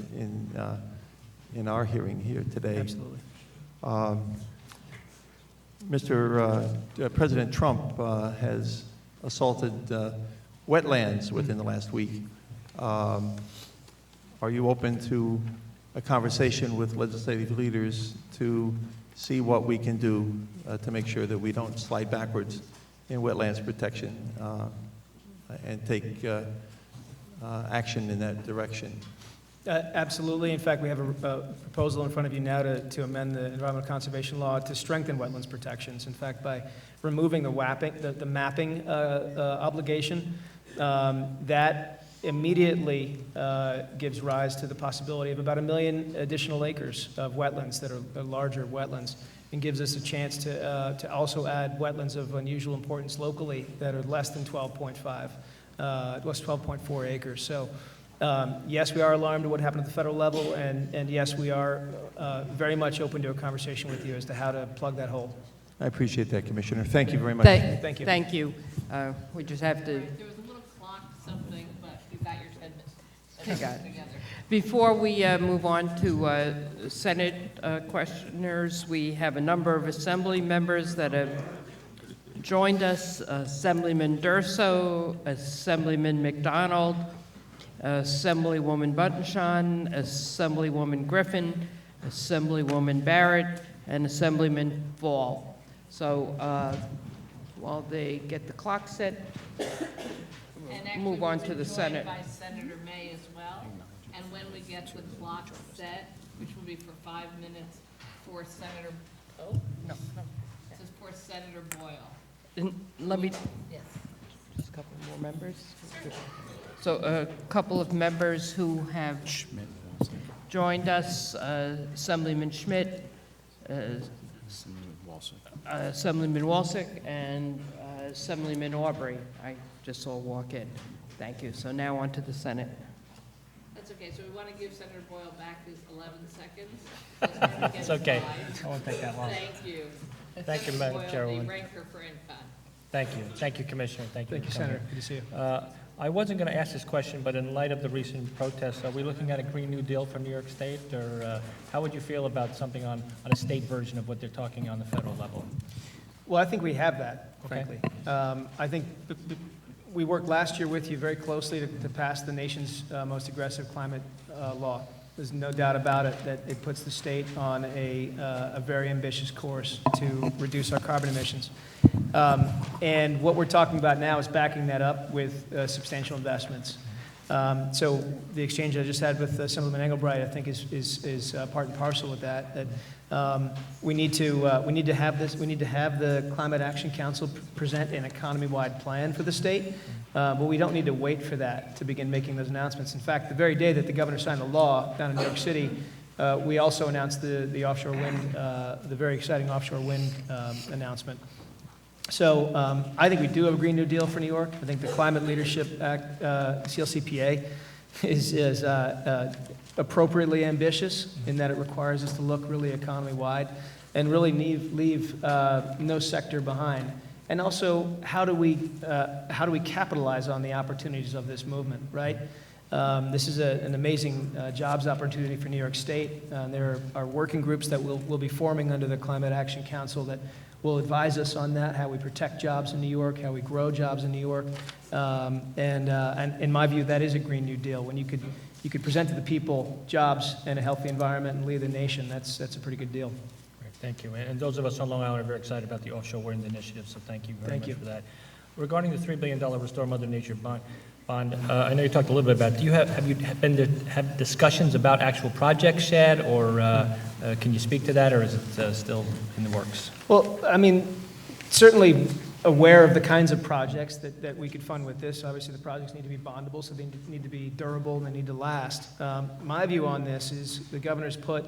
in our hearing here today. Absolutely. President Trump has assaulted wetlands within the last week. Are you open to a conversation with legislative leaders to see what we can do to make sure that we don't slide backwards in wetlands protection and take action in that direction? Absolutely. In fact, we have a proposal in front of you now to amend the Environmental Conservation Law to strengthen wetlands protections. In fact, by removing the mapping obligation, that immediately gives rise to the possibility of about 1 million additional acres of wetlands that are larger wetlands, and gives us a chance to also add wetlands of unusual importance locally that are less than 12.5. It was 12.4 acres. So yes, we are alarmed at what happened at the federal level, and yes, we are very much open to a conversation with you as to how to plug that hole. I appreciate that, Commissioner. Thank you very much. Thank you. Thank you. We just have to, There was a little clock something, but you got your 10 minutes. I got it. Together. Before we move on to Senate questioners, we have a number of Assembly members that have joined us: Assemblyman Durso, Assemblyman McDonald, Assemblywoman Buttonshaw, Assemblywoman Griffin, Assemblywoman Barrett, and Assemblyman Fall. So while they get the clock set, And move actually, on we've to been the joined Senate. by Senator May as well. And when we get the clock set, which will be for 5 minutes for Senator, oh, no, this is for Senator Boyle. And let me, Yes. just a couple more members. So a couple of members who have joined us, Assemblyman Schmidt, Assemblyman Walsick, and Assemblyman Aubrey. I just saw walk in. Thank you. So now on to the Senate. That's okay, so we want to give Senator Boyle back his 11 seconds. It's okay. I won't take that long. Thank you. Thank you, Senator Madam Boyle, Chairwoman. the ranker for Incon. Thank you. Thank you, Commissioner. Thank you. Thank you, for coming. Senator. Good to see you. I wasn't going to ask this question, but in light of the recent protests, are we looking at a Green New Deal for New York State? Or how would you feel about something on a state version of what they're talking on the federal level? Well, I think we have that, Okay. frankly. I think we worked last year with you very closely to pass the nation's most aggressive climate law. There's no doubt about it that it puts the state on a very ambitious course to reduce our carbon emissions. And what we're talking about now is backing that up with substantial investments. So the exchange I just had with Assemblyman Engelbright, I think, is part and parcel with that. That we need to have this. We need to have the Climate Action Council present an economy-wide plan for the state. But we don't need to wait for that to begin making those announcements. In fact, the very day that the governor signed the law down in New York City, we also announced the offshore wind, the very exciting offshore wind announcement. So I think we do have a Green New Deal for New York. I think the Climate Leadership Act, CLCPA, is appropriately ambitious in that it requires us to look really economy-wide and really leave no sector behind. And also, how do we capitalize on the opportunities of this movement, right? This is an amazing jobs opportunity for New York State. There are working groups that we'll be forming under the Climate Action Council that will advise us on that, how we protect jobs in New York, how we grow jobs in New York. And in my view, that is a Green New Deal. When you could present to the people jobs and a healthy environment and lead the nation, that's a pretty good deal. Great, thank you. And those of us on Long Island are very excited about the offshore wind initiative, so thank you very much for that. Regarding the $3 billion Restore Mother Nature bond, I know you talked a little bit about it. Have you been to have discussions about actual projects yet, or can you speak to that, or is it still in the works? Well, I mean, certainly aware of the kinds of projects that we could fund with this. Obviously, the projects need to be bondable, so they need to be durable and they need to last. My view on this is the governor's put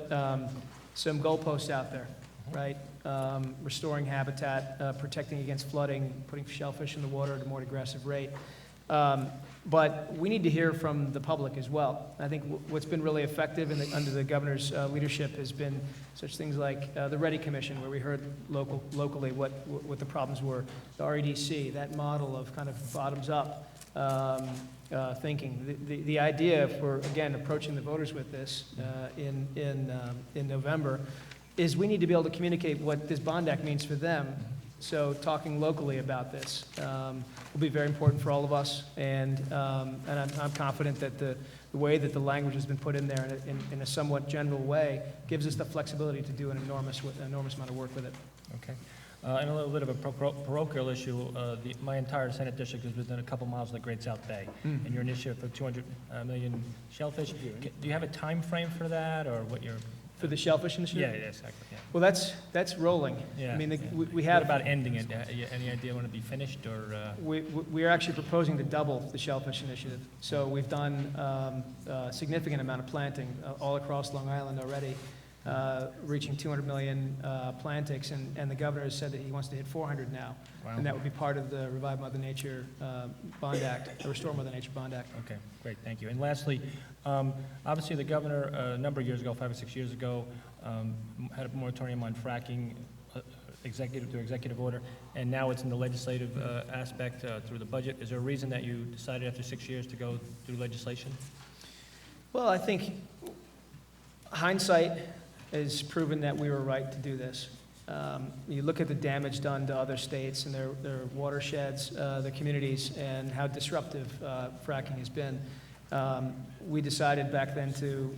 some goalposts out there, right? Restoring habitat, protecting against flooding, putting shellfish in the water at a more aggressive rate. But we need to hear from the public as well. I think what's been really effective under the governor's leadership has been such things like the READY Commission, where we heard locally what the problems were, the REDC, that model of kind of bottoms-up thinking. The idea, if we're, again, approaching the voters with this in November, is we need to be able to communicate what this bond act means for them. So talking locally about this will be very important for all of us, and I'm confident that the way that the language has been put in there in a somewhat general way gives us the flexibility to do an enormous amount of work with it. Okay. And a little bit of a parochial issue, my entire Senate district is within a couple miles of the Great South Bay, and your initiative for 200 million shellfish. Do you have a time frame for that, or what you're... For the shellfish initiative? Yeah, exactly. Yeah. Well, that's rolling. Yeah, I mean, yeah. we had What about ending it? Any idea when it'll be finished, or? We are actually proposing to double the shellfish initiative. So we've done a significant amount of planting all across Long Island already, reaching 200 million plantings, and the governor has said that he wants to hit 400 now. Wow. And that would be part of the Revive Mother Nature Bond Act, the Restore Mother Nature Bond Act. Okay, great, thank you. And lastly, obviously the governor, a number of years ago, 5 or 6 years ago, had a moratorium on fracking through executive order, and now it's in the legislative aspect through the budget. Is there a reason that you decided after 6 years to go through legislation? Well, I think hindsight has proven that we were right to do this. You look at the damage done to other states and their watersheds, their communities, and how disruptive fracking has been. We decided back then to,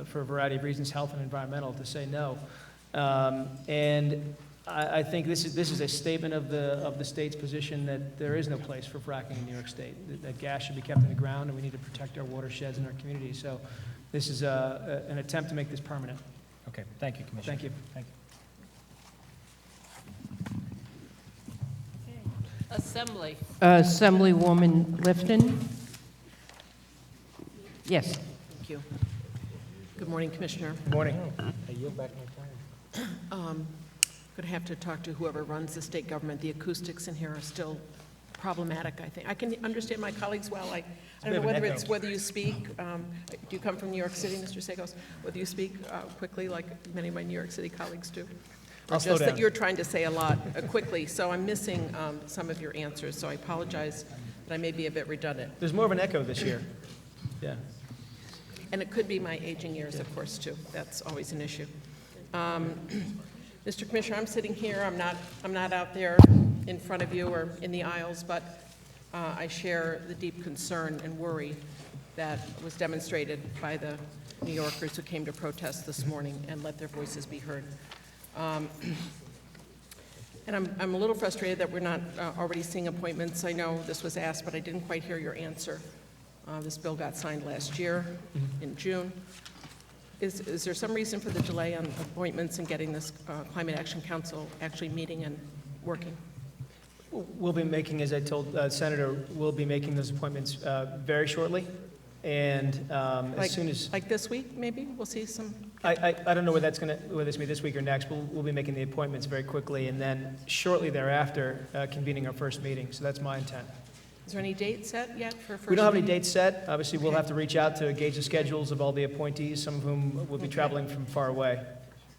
for a variety of reasons, health and environmental, to say no. And I think this is a statement of the state's position that there is no place for fracking in New York State, that gas should be kept in the ground, and we need to protect our watersheds and our communities. So this is an attempt to make this permanent. Okay, thank you, Commissioner. Thank you. Thank you. Assembly. Assemblywoman Lifton? Yes. Thank you. Good morning, Commissioner. Good morning. I yield back my time. Going to have to talk to whoever runs the state government. The acoustics in here are still problematic, I think. I can understand my colleagues well. I don't know bit of an whether echo. it's whether you speak, do you come from New York City, Mr. Sagos? Whether you speak quickly like many of my New York City colleagues do? I'll Or slow just down. that you're trying to say a lot quickly, so I'm missing some of your answers, so I apologize that I may be a bit redundant. There's more of an echo this year. Yeah. And it could be my aging years, of course, too. That's always an issue. Mr. Commissioner, I'm sitting here. I'm not out there in front of you or in the aisles, but I share the deep concern and worry that was demonstrated by the New Yorkers who came to protest this morning and let their voices be heard. And I'm a little frustrated that we're not already seeing appointments. I know this was asked, but I didn't quite hear your answer. This bill got signed last year in June. Is there some reason for the delay on appointments and getting this Climate Action Council actually meeting and working? We'll be making, as I told Senator, we'll be making those appointments very shortly. And as soon as, Like this week, maybe? We'll see some? I don't know whether it's going to be this week or next, but we'll be making the appointments very quickly. And then shortly thereafter, convening our first meeting. So that's my intent. Is there any date set yet for first? We don't have any meeting? dates set. Obviously, we'll Okay. have to reach out to gauge the schedules of all the appointees, some of whom will be traveling from far away.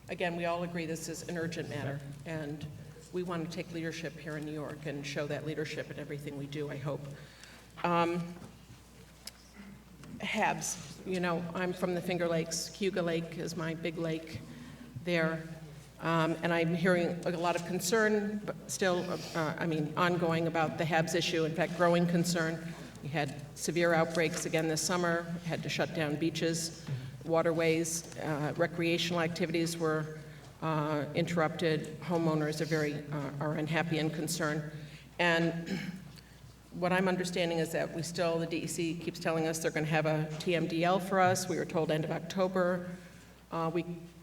Again, we all agree this is an urgent matter, and we want to take leadership here in New York and show that leadership in everything we do, I hope. HABs, you know, I'm from the Finger Lakes. Cayuga Lake is my big lake there. And I'm hearing a lot of concern, but still, ongoing about the HABs issue, in fact, growing concern. We had severe outbreaks again this summer, had to shut down beaches, waterways, recreational activities were interrupted. Homeowners are unhappy and concerned. And what I'm understanding is that the DEC keeps telling us they're going to have a TMDL for us. We were told end of October.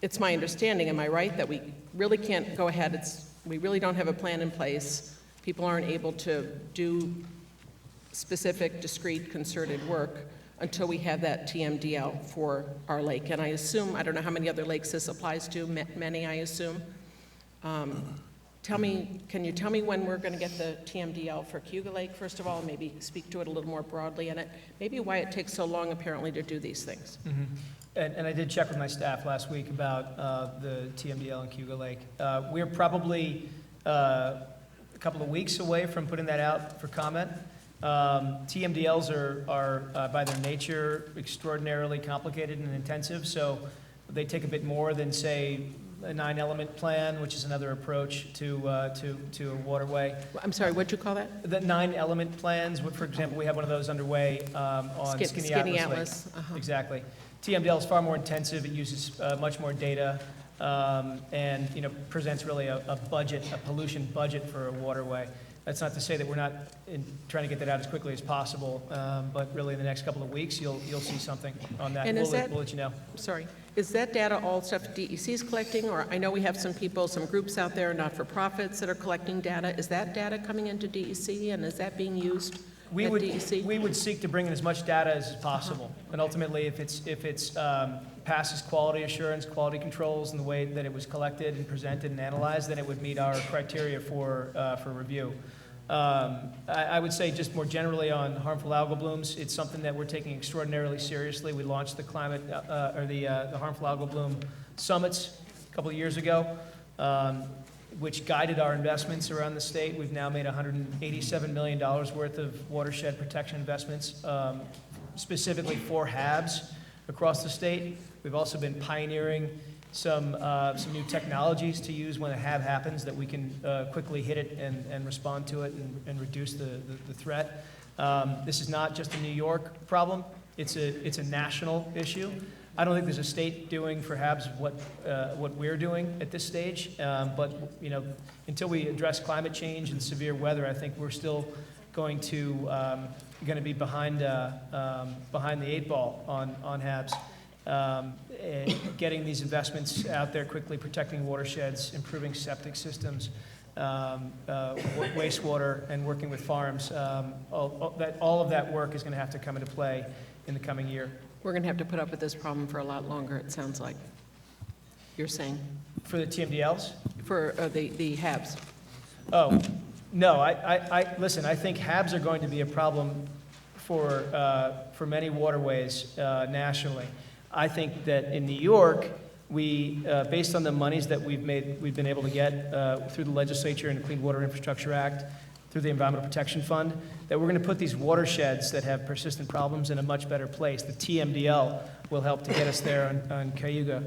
It's my understanding, am I right, that we really can't go ahead, we really don't have a plan in place. People aren't able to do specific, discrete, concerted work until we have that TMDL for our lake. And I assume, I don't know how many other lakes this applies to, many, I assume. Can you tell me when we're going to get the TMDL for Cayuga Lake, first of all, and maybe speak to it a little more broadly, and maybe why it takes so long, apparently, to do these things? And I did check with my staff last week about the TMDL in Cayuga Lake. We're probably a couple of weeks away from putting that out for comment. TMDLs are by their nature extraordinarily complicated and intensive, so they take a bit more than, say, a 9-element plan, which is another approach to a waterway. I'm sorry, what'd you call that? The 9-element plans, for example, we have one of those underway on Skinny Atlas Lake. Uh-huh. Exactly. TMDL is far more intensive. It uses much more data, and presents really a pollution budget for a waterway. That's not to say that we're not trying to get that out as quickly as possible, but really in the next couple of weeks, you'll see something on that. And We'll let you know. Sorry, is that data all stuff DEC is collecting, or I know we have some people, some groups out there, not-for-profits, that are collecting data. Is that data coming into DEC, and is that being used at DEC? We would seek to bring in as much data as possible, and ultimately, if it's passes quality assurance, quality controls, in the way that it was collected and presented and analyzed, then it would meet our criteria for review. I would say just more generally on harmful algal blooms, it's something that we're taking extraordinarily seriously. We launched the the harmful algal bloom summits a couple of years ago, which guided our investments around the state. We've now made $187 million worth of watershed protection investments, specifically for HABs across the state. We've also been pioneering some new technologies to use when a HAB happens, that we can quickly hit it and respond to it and reduce the threat. This is not just a New York problem. It's a national issue. I don't think there's a state doing for HABs what we're doing at this stage. But, you know, until we address climate change and severe weather, I think we're still going to be behind the 8 ball on HABs. Getting these investments out there quickly, protecting watersheds, improving septic systems, wastewater, and working with farms. All of that work is going to have to come into play in the coming year. We're going to have to put up with this problem for a lot longer, it sounds like. You're saying, For the TMDLs? for the HABs. Oh, no, listen, I think HABs are going to be a problem for many waterways nationally. I think that in New York, we, based on the monies that we've been able to get through the legislature and the Clean Water Infrastructure Act, through the Environmental Protection Fund, that we're going to put these watersheds that have persistent problems in a much better place. The TMDL will help to get us there on Cayuga.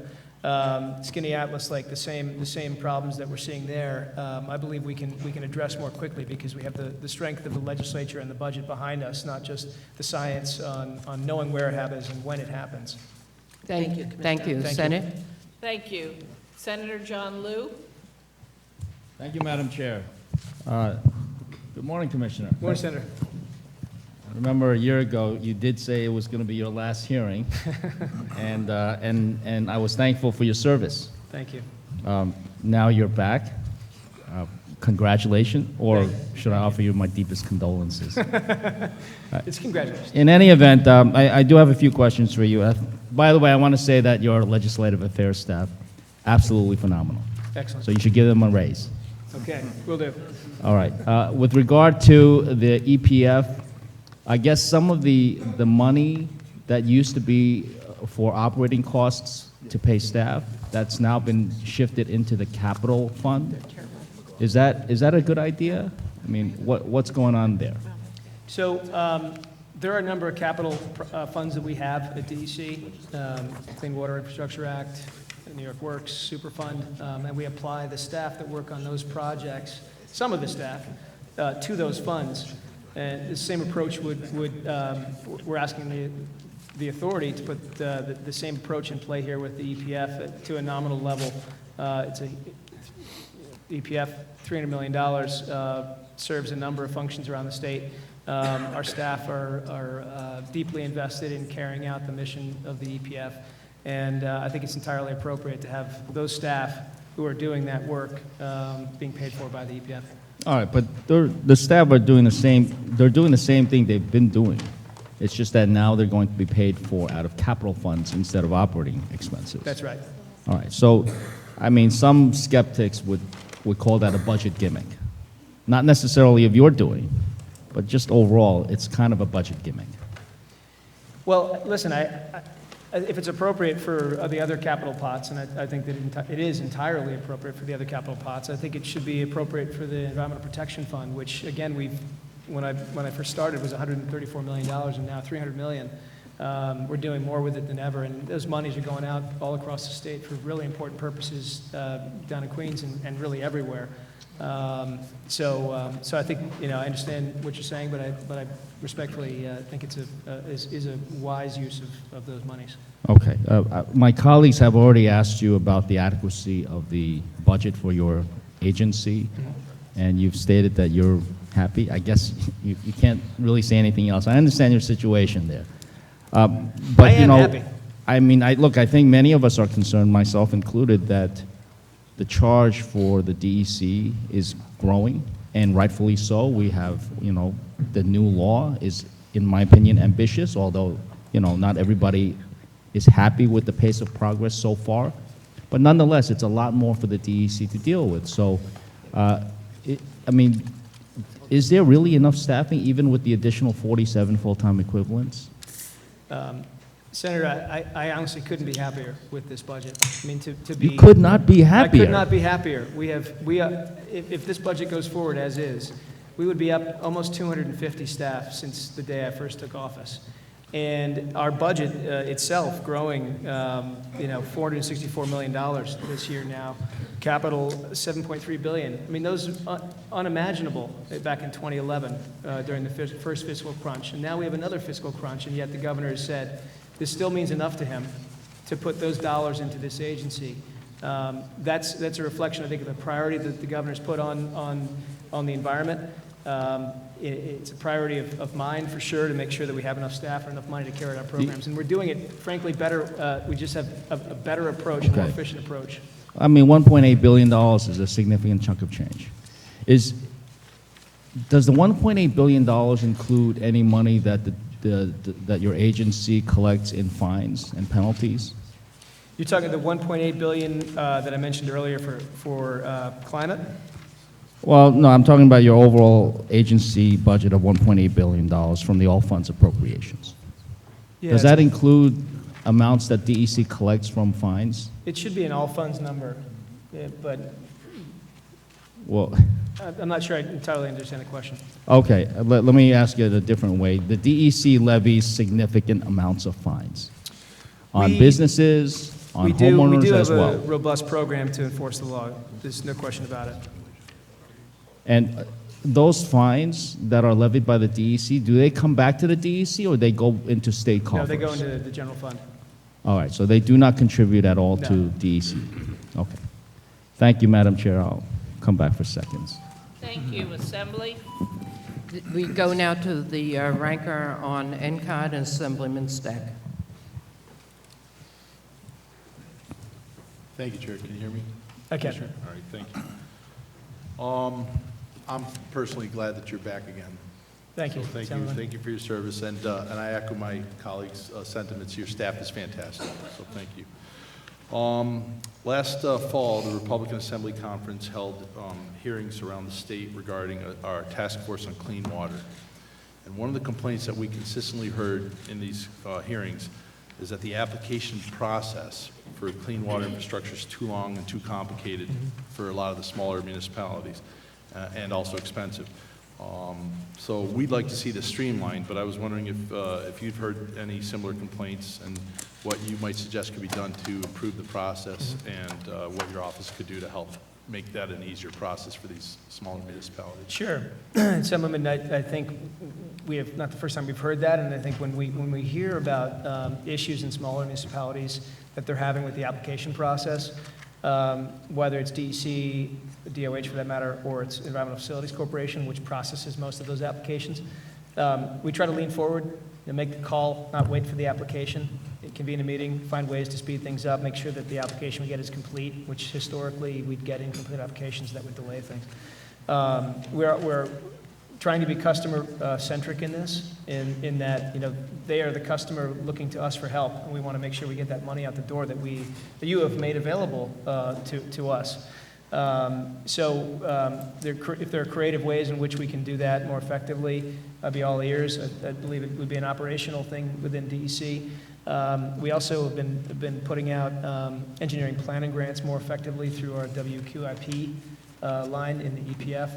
Skinny Atlas Lake, the same problems that we're seeing there. I believe we can address more quickly because we have the strength of the legislature and the budget behind us, not just the science on knowing where it happens and when it happens. Thank you, Thank you. Thank you. Senate? Thank you. Senator John Liu? Thank you, Madam Chair. Good morning, Commissioner. Morning, Senator. I remember a year ago, you did say it was going to be your last hearing, and I was thankful for your service. Thank you. Now you're back. Congratulations, or should I offer you my deepest condolences? It's congratulations. In any event, I do have a few questions for you. By the way, I want to say that your legislative affairs staff, absolutely phenomenal. Excellent. So you should give them a raise. Okay, will do. All right. With regard to the EPF, I guess some of the money that used to be for operating costs to pay staff, that's now been shifted into the capital fund. Is that a good idea? I mean, what's going on there? So there are a number of capital funds that we have at DEC, Clean Water Infrastructure Act, New York Works, Superfund, and we apply the staff that work on those projects, some of the staff, to those funds. And the same approach we're asking the authority to put the same approach in play here with the EPF to a nominal level. It's a EPF, $300 million, serves a number of functions around the state. Our staff are deeply invested in carrying out the mission of the EPF, and I think it's entirely appropriate to have those staff who are doing that work being paid for by the EPF. All right, but the staff are doing the same. They're doing the same thing they've been doing. It's just that now they're going to be paid for out of capital funds instead of operating expenses. That's right. All right. So, I mean, some skeptics would call that a budget gimmick. Not necessarily of your doing, but just overall, it's kind of a budget gimmick. Well, listen, if it's appropriate for the other capital pots, and I think that it is entirely appropriate for the other capital pots, I think it should be appropriate for the Environmental Protection Fund, which, again, when I first started was $134 million, and now $300 million. We're doing more with it than ever, and those monies are going out all across the state for really important purposes down in Queens and really everywhere. So I think, I understand what you're saying, but I respectfully think it's a wise use of those monies. Okay. My colleagues have already asked you about the adequacy of the budget for your agency, and you've stated that you're happy. I guess you can't really say anything else. I understand your situation there. But, I am happy. I mean, I think many of us are concerned, myself included, that the charge for the DEC is growing, and rightfully so. We have, the new law is, in my opinion, ambitious, although, not everybody is happy with the pace of progress so far. But nonetheless, it's a lot more for the DEC to deal with. So, is there really enough staffing, even with the additional 47 full-time equivalents? Senator, I honestly couldn't be happier with this budget. I mean, to be. You could not be happier. I could not be happier. If this budget goes forward as is, we would be up almost 250 staff since the day I first took office. And our budget itself growing, $464 million this year now. Capital, $7.3 billion. I mean, those are unimaginable back in 2011 during the first fiscal crunch. And now we have another fiscal crunch, and yet the governor has said this still means enough to him to put those dollars into this agency. That's a reflection, I think, of the priority that the governor's put on the environment. It's a priority of mine, for sure, to make sure that we have enough staff and enough money to carry out our programs. And we're doing it, frankly, better. We just have a better approach, a more Okay. efficient approach. I mean, $1.8 billion is a significant chunk of change. Does the $1.8 billion include any money that that your agency collects in fines and penalties? You're talking the $1.8 billion that I mentioned earlier for climate? Well, no, I'm talking about your overall agency budget of $1.8 billion from the all funds appropriations. Yeah, Does that include amounts that DEC collects from fines? It should be an all funds number, but Well, I'm not sure I entirely understand the question. okay, let me ask it a different way. The DEC levies significant amounts of fines on We- businesses, on We homeowners do as have well. a robust program to enforce the law. There's no question about it. And those fines that are levied by the DEC, do they come back to the DEC or they go into state No, coffers? they go into the general fund. All right, so they do not contribute at all to No. DEC? Okay. Thank you, Madam Chair. I'll come back for seconds. Thank you. Assembly? We go now to the ranker on NCOD and Assemblyman Steck. Thank you, Chair. Can you hear me? I can. All right, thank you. I'm personally glad that you're back again. Thank you. So thank you, Assemblyman. thank you for your service, and I echo my colleagues' sentiments. Your staff is fantastic, so thank you. Last fall, the Republican Assembly Conference held hearings around the state regarding our task force on clean water. And one of the complaints that we consistently heard in these hearings is that the application process for clean water infrastructure is too long and too complicated for a lot of the smaller municipalities, and also expensive. So we'd like to see this streamlined, but I was wondering if you've heard any similar complaints and what you might suggest could be done to improve the process and what your office could do to help make that an easier process for these smaller municipalities. Sure. Assemblyman, I think we have, not the first time we've heard that, and I think when we hear about issues in smaller municipalities that they're having with the application process, whether it's DEC, DOH for that matter, or it's Environmental Facilities Corporation, which processes most of those applications, we try to lean forward and make the call, not wait for the application, convene a meeting, find ways to speed things up, make sure that the application we get is complete, which historically we'd get incomplete applications that would delay things. We're trying to be customer-centric in this, in that, you know, they are the customer looking to us for help, and we want to make sure we get that money out the door that you have made available to us. If there are creative ways in which we can do that more effectively, I'd be all ears. I believe it would be an operational thing within DEC. We also have been putting out engineering planning grants more effectively through our WQIP line in the EPF.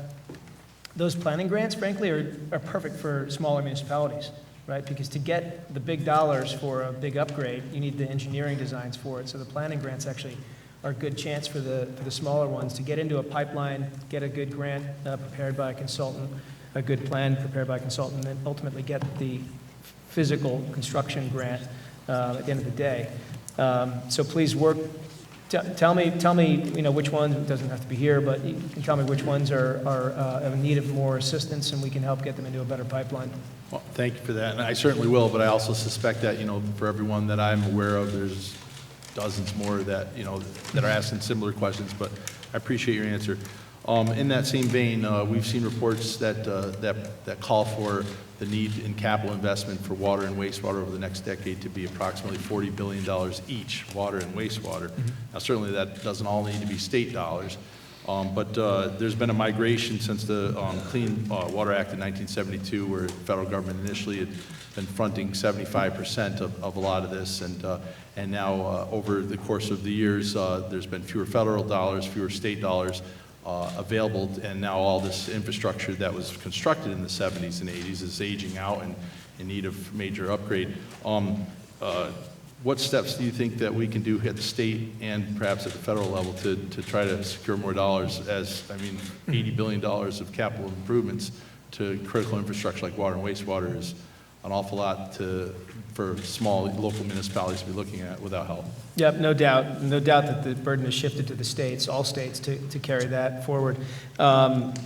Those planning grants, frankly, are perfect for smaller municipalities, right? Because to get the big dollars for a big upgrade, you need the engineering designs for it. So the planning grants actually are a good chance for the smaller ones to get into a pipeline, get a good grant prepared by a consultant, a good plan prepared by a consultant, and then ultimately get the physical construction grant at the end of the day. So please work. Tell me, you know, which ones, it doesn't have to be here, but you can tell me which ones are in need of more assistance, and we can help get them into a better pipeline. Well, thank you for that, and I certainly will, but I also suspect that, you know, for everyone that I'm aware of, there's dozens more that, you know, that are asking similar questions, but I appreciate your answer. In that same vein, we've seen reports that call for the need in capital investment for water and wastewater over the next decade to be approximately $40 billion each, water and wastewater. Now, certainly that doesn't all need to be state dollars, but there's been a migration since the Clean Water Act in 1972, where the federal government initially had been fronting 75% of a lot of this, and now over the course of the years, there's been fewer federal dollars, fewer state dollars available, and now all this infrastructure that was constructed in the 70s and 80s is aging out and in need of major upgrade. What steps do you think that we can do at the state and perhaps at the federal level to try to secure more dollars, as, I mean, $80 billion of capital improvements to critical infrastructure like water and wastewater is an awful lot for small local municipalities to be looking at without help. Yep, no doubt. No doubt that the burden is shifted to the states, all states, to carry that forward. But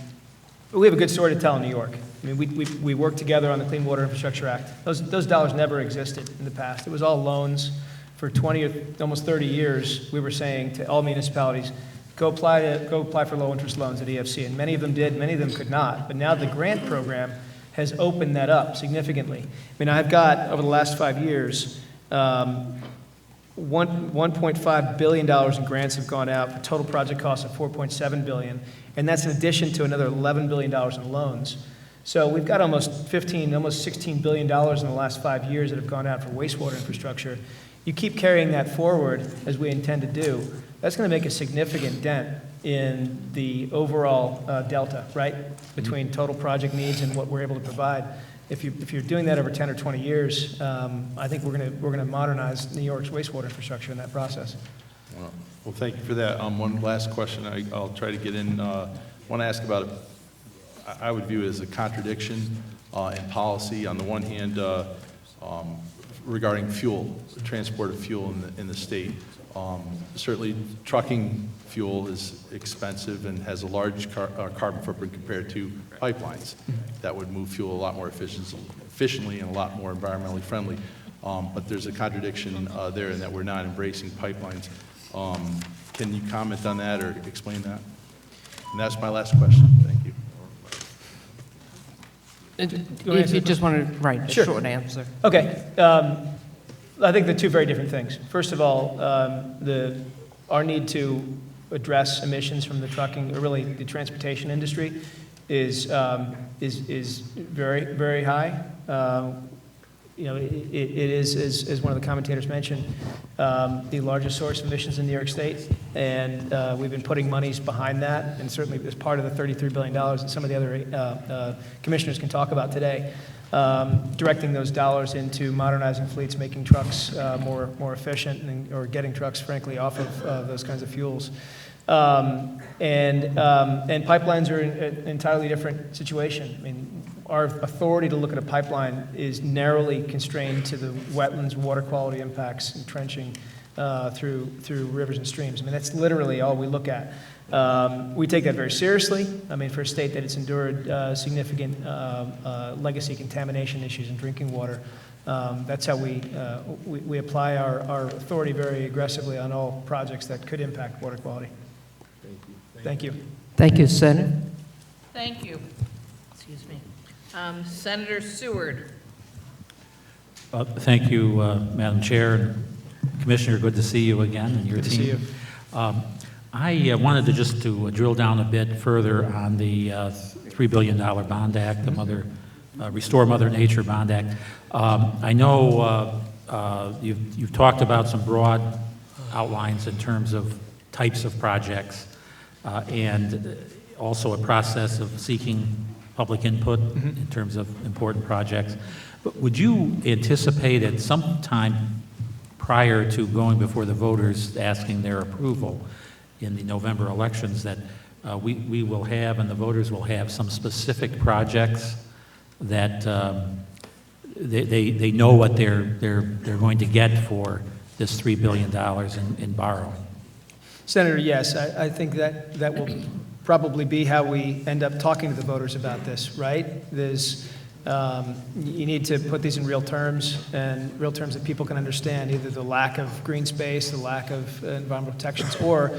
we have a good story to tell in New York. I mean, we worked together on the Clean Water Infrastructure Act. Those dollars never existed in the past. It was all loans. For 20 or almost 30 years, we were saying to all municipalities, go apply for low-interest loans at EFC. And many of them did, many of them could not. But now the grant program has opened that up significantly. I mean, I've got, over the last 5 years, $1.5 billion in grants have gone out for total project costs of $4.7 billion, and that's in addition to another $11 billion in loans. So we've got almost $16 billion in the last 5 years that have gone out for wastewater infrastructure. You keep carrying that forward, as we intend to do, that's going to make a significant dent in the overall delta, right, between total project needs and what we're able to provide. If you're doing that over 10 or 20 years, I think we're going to modernize New York's wastewater infrastructure in that process. Well, thank you for that. One last question I'll try to get in. I want to ask about, I would view it as a contradiction in policy. On the one hand, regarding fuel, the transport of fuel in the state. Certainly, trucking fuel is expensive and has a large carbon footprint compared to pipelines that would move fuel a lot more efficiently and a lot more environmentally friendly. But there's a contradiction there in that we're not embracing pipelines. Can you comment on that or explain that? And that's my last question. Thank you. If you just want to write a Sure. short answer. Okay. I think they're two very different things. First of all, our need to address emissions from the trucking, or really the transportation industry, is very, very high. You know, it is, as one of the commentators mentioned, the largest source of emissions in New York State, and we've been putting monies behind that, and certainly as part of the $33 billion that some of the other commissioners can talk about today, directing those dollars into modernizing fleets, making trucks more efficient, or getting trucks, frankly, off of those kinds of fuels. And pipelines are an entirely different situation. I mean, our authority to look at a pipeline is narrowly constrained to the wetlands, water quality impacts, and trenching through rivers and streams. I mean, that's literally all we look at. We take that very seriously. I mean, for a state that it's endured significant legacy contamination issues in drinking water, that's how we apply our authority very aggressively on all projects that could impact water quality. Thank you. Thank you, Senator. Thank you. Excuse me. Senator Seward. Thank you, Madam Chair. And Commissioner, good to see you again and your Good to team. see you. I wanted to just drill down a bit further on the $3 billion Bond Act, the Restore Mother Nature Bond Act. I know you've talked about some broad outlines in terms of types of projects and also a process of seeking public input in terms of important projects. But would you anticipate at some time prior to going before the voters asking their approval in the November elections that we will have and the voters will have some specific projects that they know what they're going to get for this $3 billion in borrowing? Senator, yes, I think that will probably be how we end up talking to the voters about this, right? You need to put these in real terms, and real terms that people can understand, either the lack of green space, the lack of environmental protections, or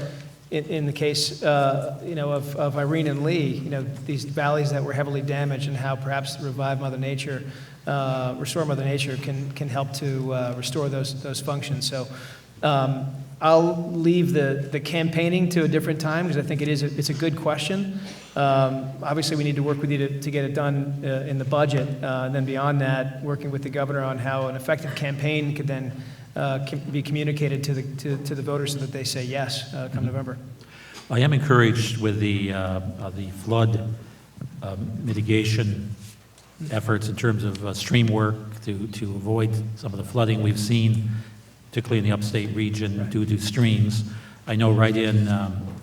in the case of Irene and Lee, these valleys that were heavily damaged, and how perhaps Revive Mother Nature, Restore Mother Nature can help to restore those functions. So I'll leave the campaigning to a different time, because I think it's a good question. Obviously, we need to work with you to get it done in the budget. And then beyond that, working with the governor on how an effective campaign could then be communicated to the voters so that they say yes come November. I am encouraged with the flood mitigation efforts in terms of stream work to avoid some of the flooding we've seen, particularly in the upstate region due to streams. I know right in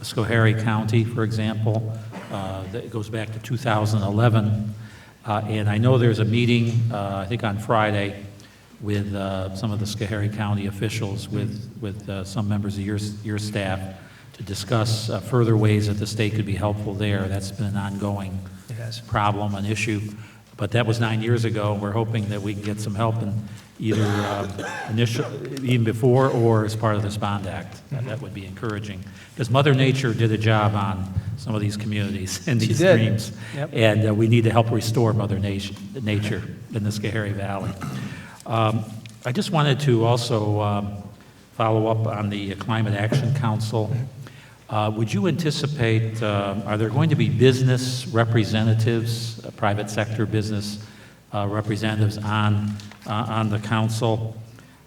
Schoharie County, for example, that goes back to 2011, And I know there's a meeting, I think on Friday, with some of the Schoharie County officials, with some members of your staff, to discuss further ways that the state could be helpful there. That's been an ongoing problem, an issue. But that was 9 years ago, and we're hoping that we can get some help in either even before or as part of this bond act. That would be encouraging. Because Mother Nature did a job on some of these communities and these streams. Yep. And we need to help restore Mother Nature in the Schoharie Valley. I just wanted to also follow up on the Climate Action Council. Would you anticipate, are there going to be business representatives, private sector business representatives on the council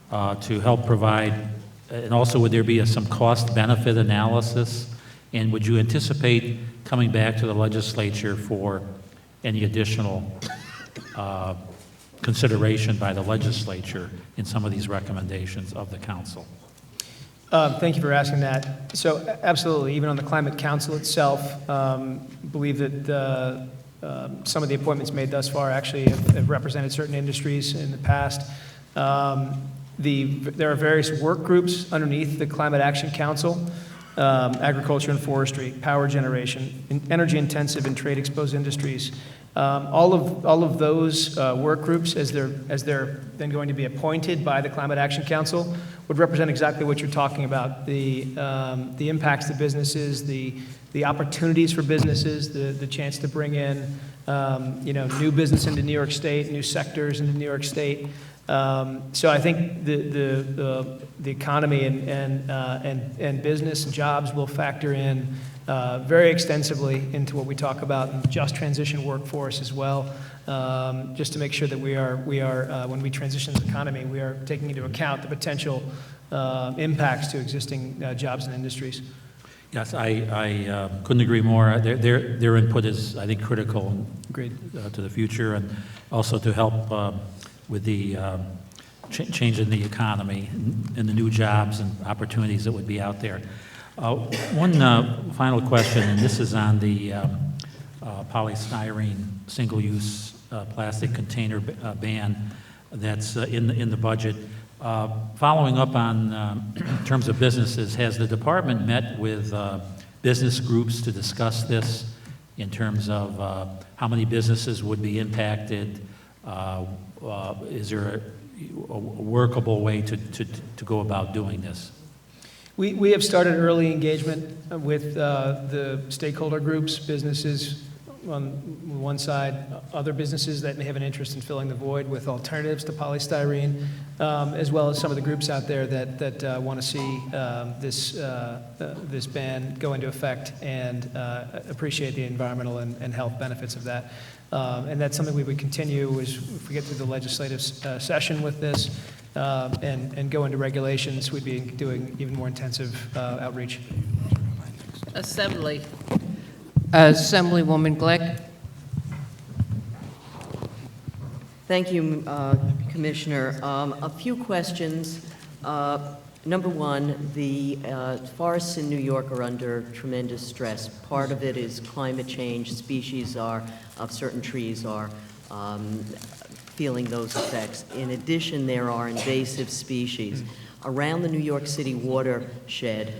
to help provide, and also would there be some cost-benefit analysis? And would you anticipate coming back to the legislature for any additional consideration by the legislature in some of these recommendations of the council? Thank you for asking that. So absolutely, even on the Climate Council itself, believe that some of the appointments made thus far actually have represented certain industries in the past. There are various work groups underneath the Climate Action Council: agriculture and forestry, power generation, energy-intensive and trade-exposed industries. All of those work groups, as they're then going to be appointed by the Climate Action Council, would represent exactly what you're talking about: the impacts to businesses, the opportunities for businesses, the chance to bring in new business into New York State, new sectors into New York State. So I think the economy and business and jobs will factor in very extensively into what we talk about, and just transition workforce as well, just to make sure that we are when we transition the economy, we are taking into account the potential impacts to existing jobs and industries. Yes, I couldn't agree more. Their input is, I think, critical. Agreed. To the future, and also to help with the change in the economy and the new jobs and opportunities that would be out there. One final question, and this is on the polystyrene single-use plastic container ban that's in the budget. Following up on in terms of businesses, has the department met with business groups to discuss this in terms of how many businesses would be impacted? Is there a workable way to go about doing this? We have started early engagement with the stakeholder groups, businesses on one side, other businesses that may have an interest in filling the void with alternatives to polystyrene, as well as some of the groups out there that want to see this ban go into effect and appreciate the environmental and health benefits of that. And that's something we would continue if we get through the legislative session with this and go into regulations. We'd be doing even more intensive outreach. Assembly. Assemblywoman Glick. Thank you, Commissioner. A few questions. Number one, the forests in New York are under tremendous stress. Part of it is climate change. Species of certain trees are feeling those effects. In addition, there are invasive species. Around the New York City watershed,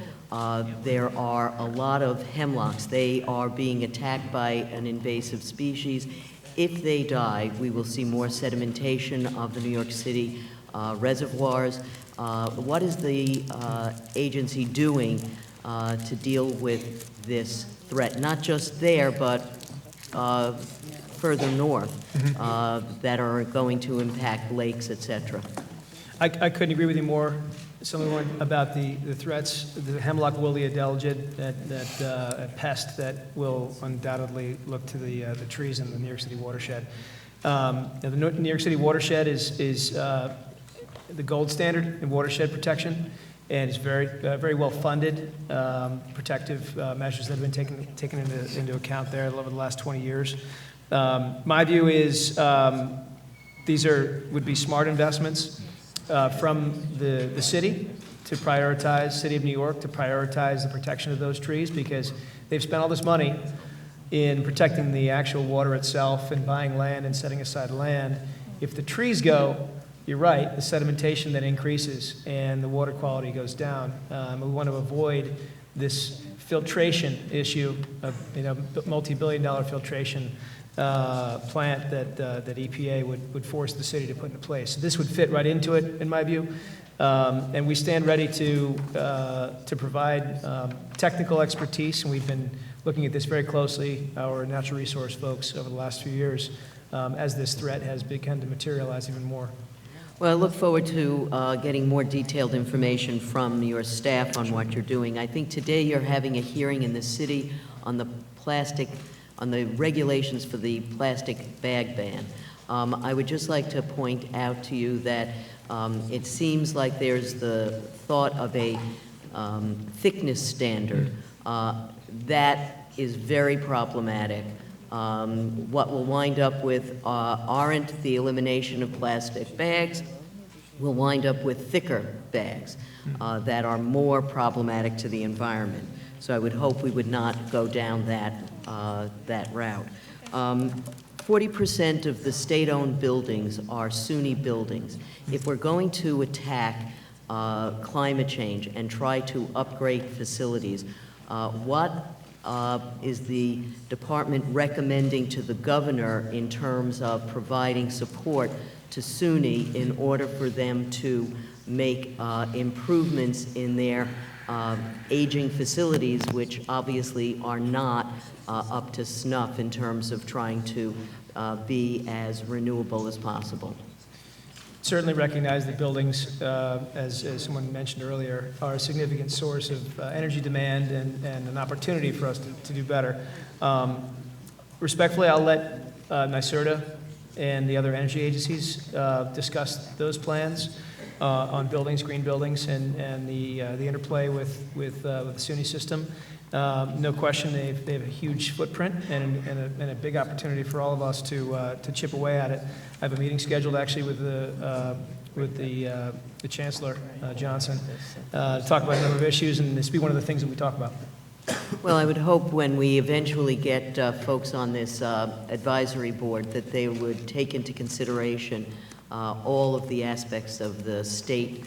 there are a lot of hemlocks. They are being attacked by an invasive species. If they die, we will see more sedimentation of the New York City reservoirs. What is the agency doing to deal with this threat? Not just there, but further north, that are going to impact lakes, et cetera. I couldn't agree with you more, Assemblywoman, about the threats, the hemlock woolly adelgid, that pest that will undoubtedly look to the trees in the New York City watershed. The New York City watershed is the gold standard in watershed protection, and it's very well funded. Protective measures that have been taken into account there over the last 20 years. My view is these would be smart investments from the city to prioritize, City of New York to prioritize the protection of those trees, because they've spent all this money in protecting the actual water itself and buying land and setting aside land. If the trees go, you're right, the sedimentation then increases and the water quality goes down. We want to avoid this filtration issue of, multi-billion-dollar filtration plant that EPA would force the city to put into place. So this would fit right into it, in my view. And we stand ready to provide technical expertise, and we've been looking at this very closely, our natural resource folks, over the last few years, as this threat has begun to materialize even more. Well, I look forward to getting more detailed information from your staff on what you're doing. I think today you're having a hearing in the city on the regulations for the plastic bag ban. I would just like to point out to you that it seems like there's the thought of a thickness standard. That is very problematic. What we'll wind up with aren't the elimination of plastic bags. We'll wind up with thicker bags that are more problematic to the environment. So I would hope we would not go down that route. 40% of the state-owned buildings are SUNY buildings. If we're going to attack climate change and try to upgrade facilities, what is the department recommending to the governor in terms of providing support to SUNY in order for them to make improvements in their aging facilities, which obviously are not up to snuff in terms of trying to be as renewable as possible? Certainly recognize that buildings, as someone mentioned earlier, are a significant source of energy demand and an opportunity for us to do better. Respectfully, I'll let NYSERDA and the other energy agencies discuss those plans on buildings, green buildings, and the interplay with the SUNY system. No question, they have a huge footprint and a big opportunity for all of us to chip away at it. I have a meeting scheduled actually with the Chancellor Johnson to talk about a number of issues, and this will be one of the things that we talk about. Well, I would hope when we eventually get folks on this advisory board that they would take into consideration all of the aspects of the state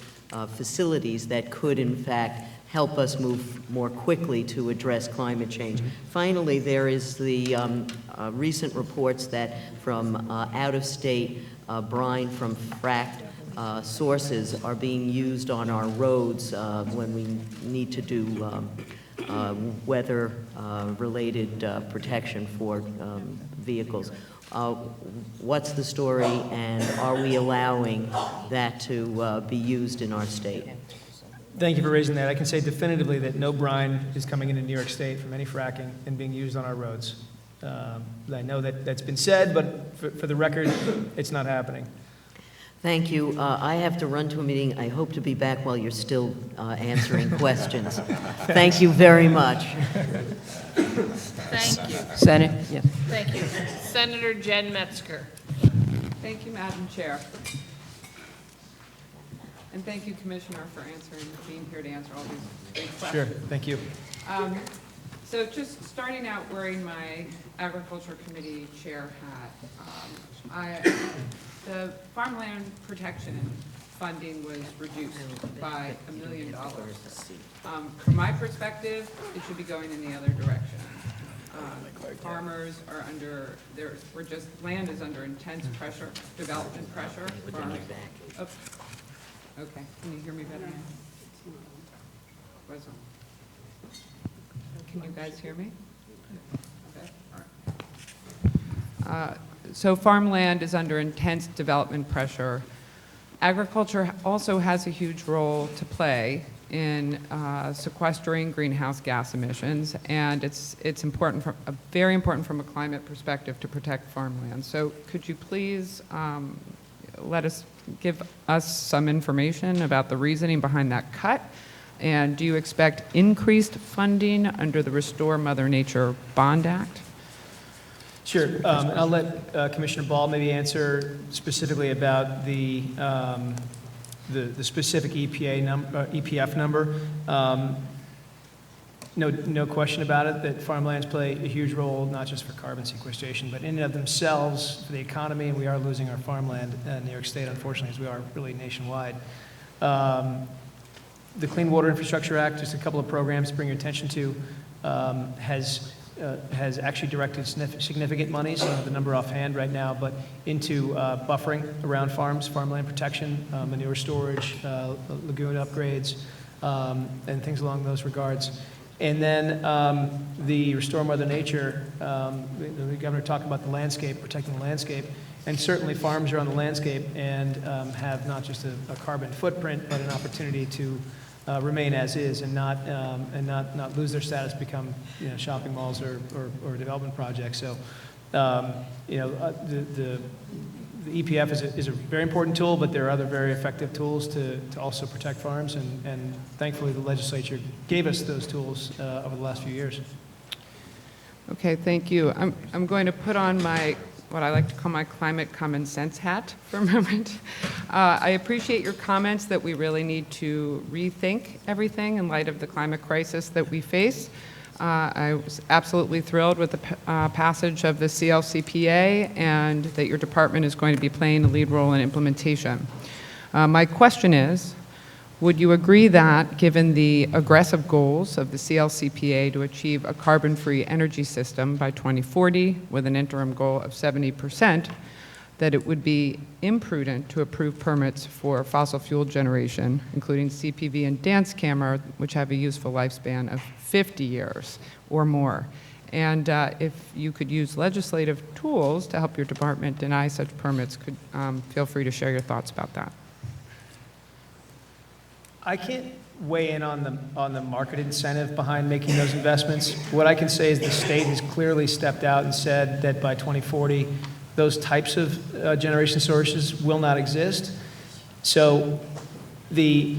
facilities that could, in fact, help us move more quickly to address climate change. Finally, there is the recent reports that from out-of-state brine from fracked sources are being used on our roads when we need to do weather-related protection for vehicles. What's the story, and are we allowing that to be used in our state? Thank you for raising that. I can say definitively that no brine is coming into New York State from any fracking and being used on our roads. I know that that's been said, but for the record, it's not happening. Thank you. I have to run to a meeting. I hope to be back while you're still answering questions. Thank you very much. Thank you. Senate? Yes. Thank you. Senator Jen Metzger. Thank you, Madam Chair. And thank you, Commissioner, for being here to answer all these great questions. Sure, thank you. So just starting out wearing my Agriculture Committee chair hat, the farmland protection funding was reduced by $1 million. From my perspective, it should be going in the other direction. Farmers are land is under intense pressure, development pressure. Okay, can you hear me better now? Can you guys hear me? Okay, all right. So farmland is under intense development pressure. Agriculture also has a huge role to play in sequestering greenhouse gas emissions, and it's important, very important from a climate perspective to protect farmland. So could you please give us some information about the reasoning behind that cut? And do you expect increased funding under the Restore Mother Nature Bond Act? Sure. I'll let Commissioner Ball maybe answer specifically about the specific EPF number. no question about it that farmlands play a huge role, not just for carbon sequestration, but in and of themselves for the economy, and we are losing our farmland in New York State, unfortunately, as we are really nationwide. The Clean Water Infrastructure Act, just a couple of programs to bring your attention to, has actually directed significant monies, I don't have the number offhand right now, but into buffering around farms, farmland protection, manure storage, lagoon upgrades, and things along those regards. And then the Restore Mother Nature, the governor talked about the landscape, protecting the landscape, and certainly farms are on the landscape and have not just a carbon footprint, but an opportunity to remain as is and not lose their status, become shopping malls or development projects. So the EPF is a very important tool, but there are other very effective tools to also protect farms, and thankfully the legislature gave us those tools over the last few years. Okay, thank you. I'm going to put on what I like to call my climate common sense hat for a moment. I appreciate your comments that we really need to rethink everything in light of the climate crisis that we face. I was absolutely thrilled with the passage of the CLCPA and that your department is going to be playing a lead role in implementation. My question is, would you agree that, given the aggressive goals of the CLCPA to achieve a carbon-free energy system by 2040 with an interim goal of 70%, that it would be imprudent to approve permits for fossil fuel generation, including CPV and dance camera, which have a useful lifespan of 50 years or more? And if you could use legislative tools to help your department deny such permits, feel free to share your thoughts about that. I can't weigh in on the market incentive behind making those investments. What I can say is the state has clearly stepped out and said that by 2040, those types of generation sources will not exist. So the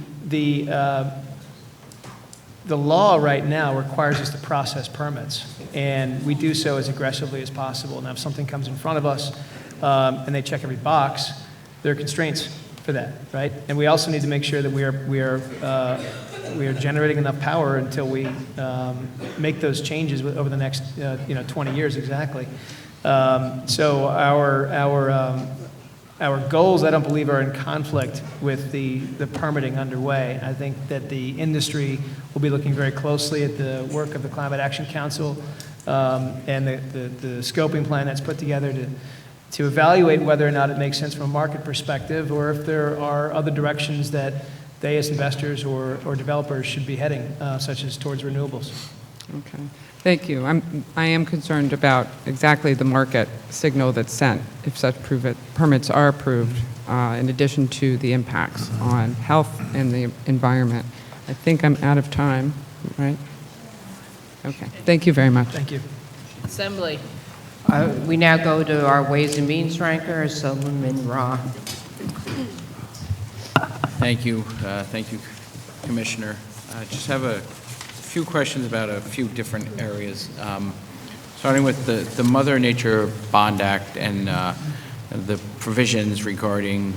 law right now requires us to process permits, and we do so as aggressively as possible. Now, if something comes in front of us and they check every box, there are constraints for that, right? And we also need to make sure that we are generating enough power until we make those changes over the next 20 years exactly. So our goals, I don't believe, are in conflict with the permitting underway. I think that the industry will be looking very closely at the work of the Climate Action Council and the scoping plan that's put together to evaluate whether or not it makes sense from a market perspective, or if there are other directions that they as investors or developers should be heading, such as towards renewables. Okay, thank you. I am concerned about exactly the market signal that's sent if such permits are approved, in addition to the impacts on health and the environment. I think I'm out of time, right? Okay, thank you very much. Thank you. Assembly. We now go to our Ways and Means ranker, Solomon Ra. Thank you, Commissioner. I just have a few questions about a few different areas. Starting with the Mother Nature Bond Act and the provisions regarding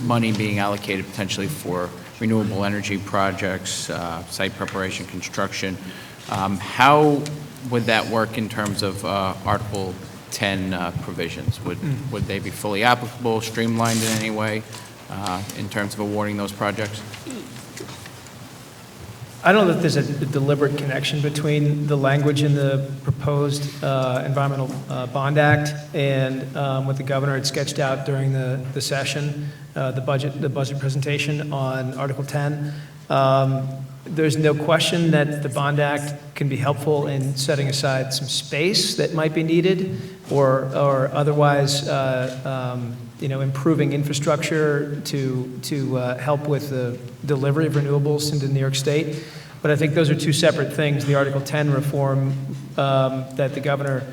money being allocated potentially for renewable energy projects, site preparation, construction. How would that work in terms of Article 10 provisions? Would they be fully applicable, streamlined in any way in terms of awarding those projects? I don't know that there's a deliberate connection between the language in the proposed Environmental Bond Act and what the governor had sketched out during the session, the budget presentation on Article 10. There's no question that the Bond Act can be helpful in setting aside some space that might be needed, or otherwise, improving infrastructure to help with the delivery of renewables into New York State. But I think those are two separate things. The Article 10 reform that the governor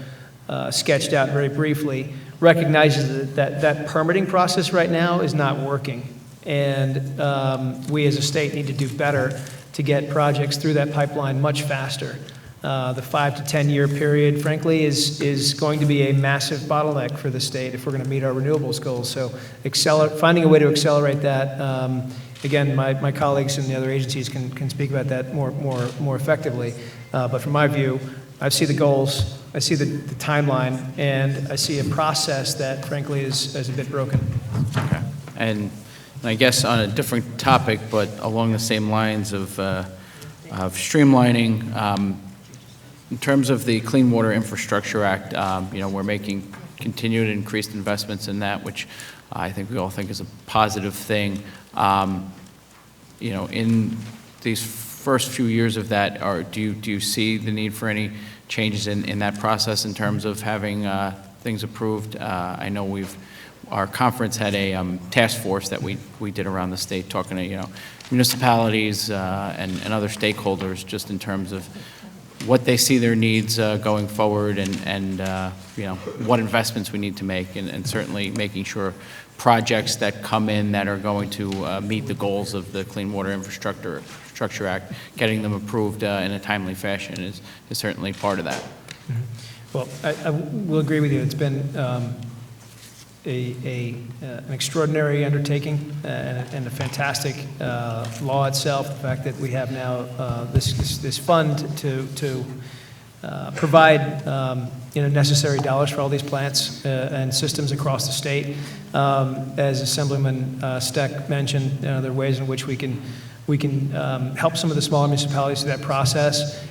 sketched out very briefly recognizes that permitting process right now is not working, and we as a state need to do better to get projects through that pipeline much faster. The 5 to 10 year period, frankly, is going to be a massive bottleneck for the state if we're going to meet our renewables goals. So finding a way to accelerate that again, my colleagues in the other agencies can speak about that more effectively. But from my view, I see the goals, I see the timeline, and I see a process that frankly is a bit broken. Okay. And I guess on a different topic, but along the same lines of streamlining, in terms of the Clean Water Infrastructure Act, we're making continued increased investments in that, which I think we all think is a positive thing. In these first few years of that, do you see the need for any changes in that process in terms of having things approved? I know our conference had a task force that we did around the state, talking to municipalities and other stakeholders, just in terms of what they see their needs going forward, and what investments we need to make, and certainly making sure projects that come in that are going to meet the goals of the Clean Water Infrastructure Act, getting them approved in a timely fashion is certainly part of that. Well, I will agree with you. It's been an extraordinary undertaking and a fantastic law itself. The fact that we have now this fund to provide necessary dollars for all these plants and systems across the state. As Assemblyman Steck mentioned, there are ways in which we can help some of the smaller municipalities through that process.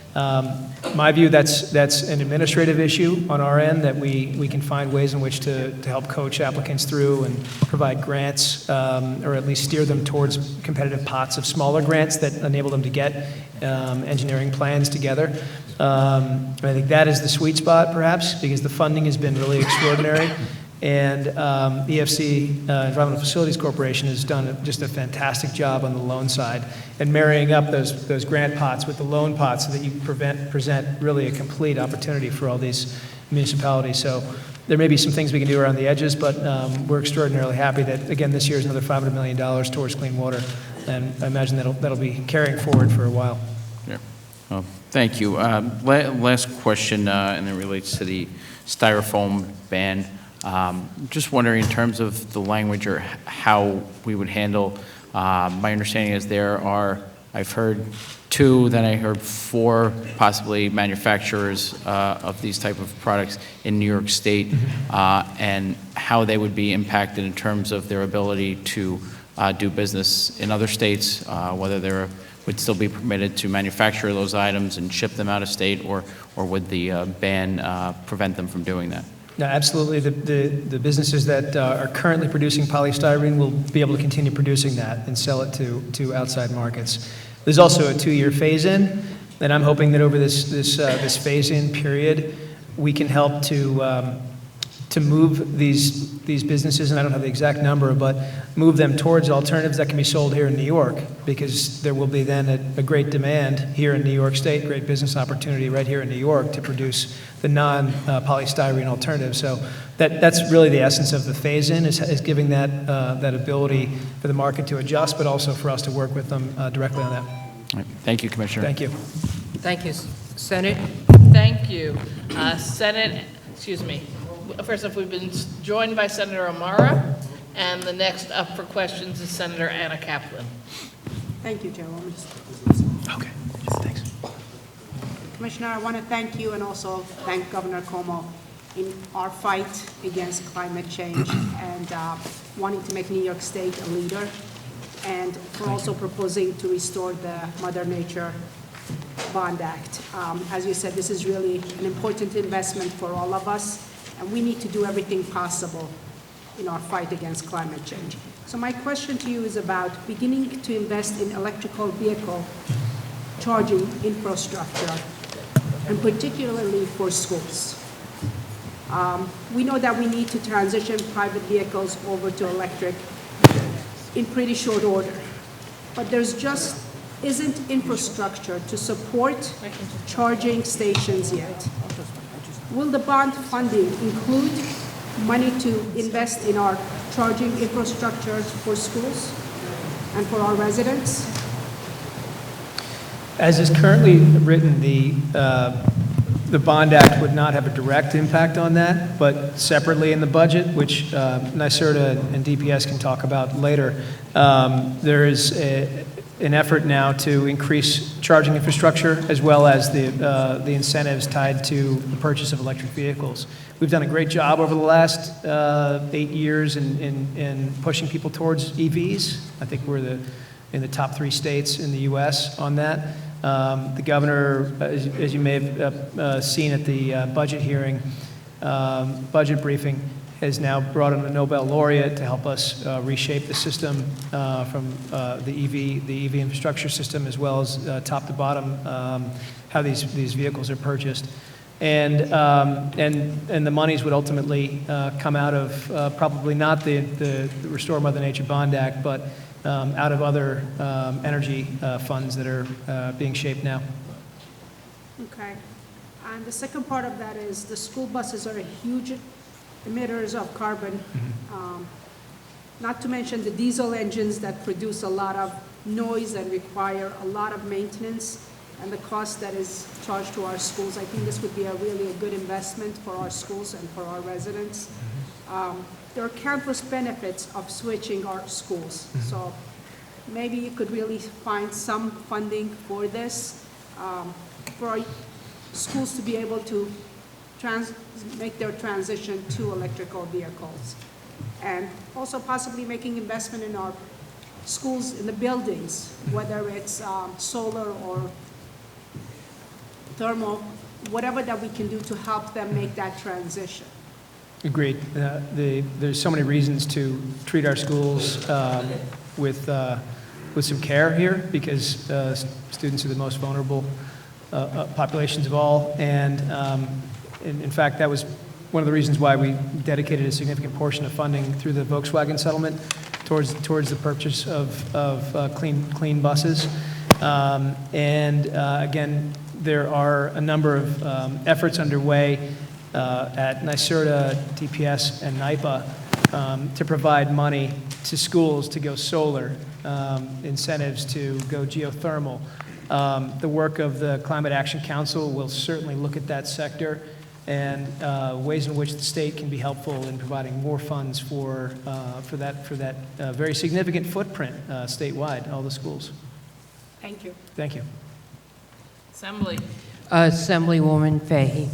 My view, that's an administrative issue on our end, that we can find ways in which to help coach applicants through and provide grants, or at least steer them towards competitive pots of smaller grants that enable them to get engineering plans together. I think that is the sweet spot, perhaps, because the funding has been really extraordinary. And EFC, Environmental Facilities Corporation, has done just a fantastic job on the loan side and marrying up those grant pots with the loan pots so that you present really a complete opportunity for all these municipalities. So there may be some things we can do around the edges, but we're extraordinarily happy that, again, this year is another $500 million towards clean water, and I imagine that'll be carrying forward for a while. Yeah. Well, thank you. Last question, and it relates to the styrofoam ban. Just wondering, in terms of the language or how we would handle, my understanding is I've heard 2, then I heard 4 possibly manufacturers of these type of products in New York State, and how they would be impacted in terms of their ability to do business in other states, whether they would still be permitted to manufacture those items and ship them out of state, or would the ban prevent them from doing that? No, absolutely. The businesses that are currently producing polystyrene will be able to continue producing that and sell it to outside markets. There's also a 2-year phase-in, and I'm hoping that over this phase-in period, we can help to move these businesses, and I don't have the exact number, but move them towards alternatives that can be sold here in New York, because there will be then a great demand here in New York State, great business opportunity right here in New York to produce the non-polystyrene alternative. So that's really the essence of the phase-in, is giving that ability for the market to adjust, but also for us to work with them directly on that. All right. Thank you, Commissioner. Thank you. Thank you. Senate? Thank you. Senate, excuse me. First off, we've been joined by Senator O'Mara, and the next up for questions is Senator Anna Kaplan. Thank you, Chairwoman. Okay, thanks. Commissioner, I want to thank you and also thank Governor Cuomo in our fight against climate change and wanting to make New York State a leader, and for also proposing to restore the Mother Nature Bond Act. As you said, this is really an important investment for all of us, and we need to do everything possible in our fight against climate change. So my question to you is about beginning to invest in electrical vehicle charging infrastructure, and particularly for schools. We know that we need to transition private vehicles over to electric in pretty short order, but there's just isn't infrastructure to support charging stations yet. Will the bond funding include money to invest in our charging infrastructure for schools and for our residents? As is currently written, the Bond Act would not have a direct impact on that, but separately in the budget, which NYSERDA and DPS can talk about later, There is an effort now to increase charging infrastructure as well as the incentives tied to the purchase of electric vehicles. We've done a great job over the last 8 years in pushing people towards EVs. I think we're in the top 3 states in the U.S. on that. The governor, as you may have seen at the budget hearing, budget briefing, has now brought in a Nobel laureate to help us reshape the system from the EV infrastructure system, as well as top to bottom how these vehicles are purchased. And the monies would ultimately come out of probably not the Restore Mother Nature Bond Act, but out of other energy funds that are being shaped now. Okay. And the second part of that is the school buses are huge emitters of carbon, not to mention the diesel engines that produce a lot of noise and require a lot of maintenance, and the cost that is charged to our schools. I think this would be really a good investment for our schools and for our residents. There are countless benefits of switching our schools. So maybe you could really find some funding for this, for our schools to be able to make their transition to electrical vehicles. And also possibly making investment in our schools, in the buildings, whether it's solar or thermal, whatever that we can do to help them make that transition. Agreed. There's so many reasons to treat our schools with some care here, because students are the most vulnerable populations of all. And in fact, that was one of the reasons why we dedicated a significant portion of funding through the Volkswagen settlement towards the purchase of clean buses. Again, there are a number of efforts underway at NYSERDA, DPS, and NYPA to provide money to schools to go solar, incentives to go geothermal. The work of the Climate Action Council will certainly look at that sector and ways in which the state can be helpful in providing more funds for that very significant footprint statewide, all the schools. Thank you. Thank you. Assembly. Assemblywoman Fahey.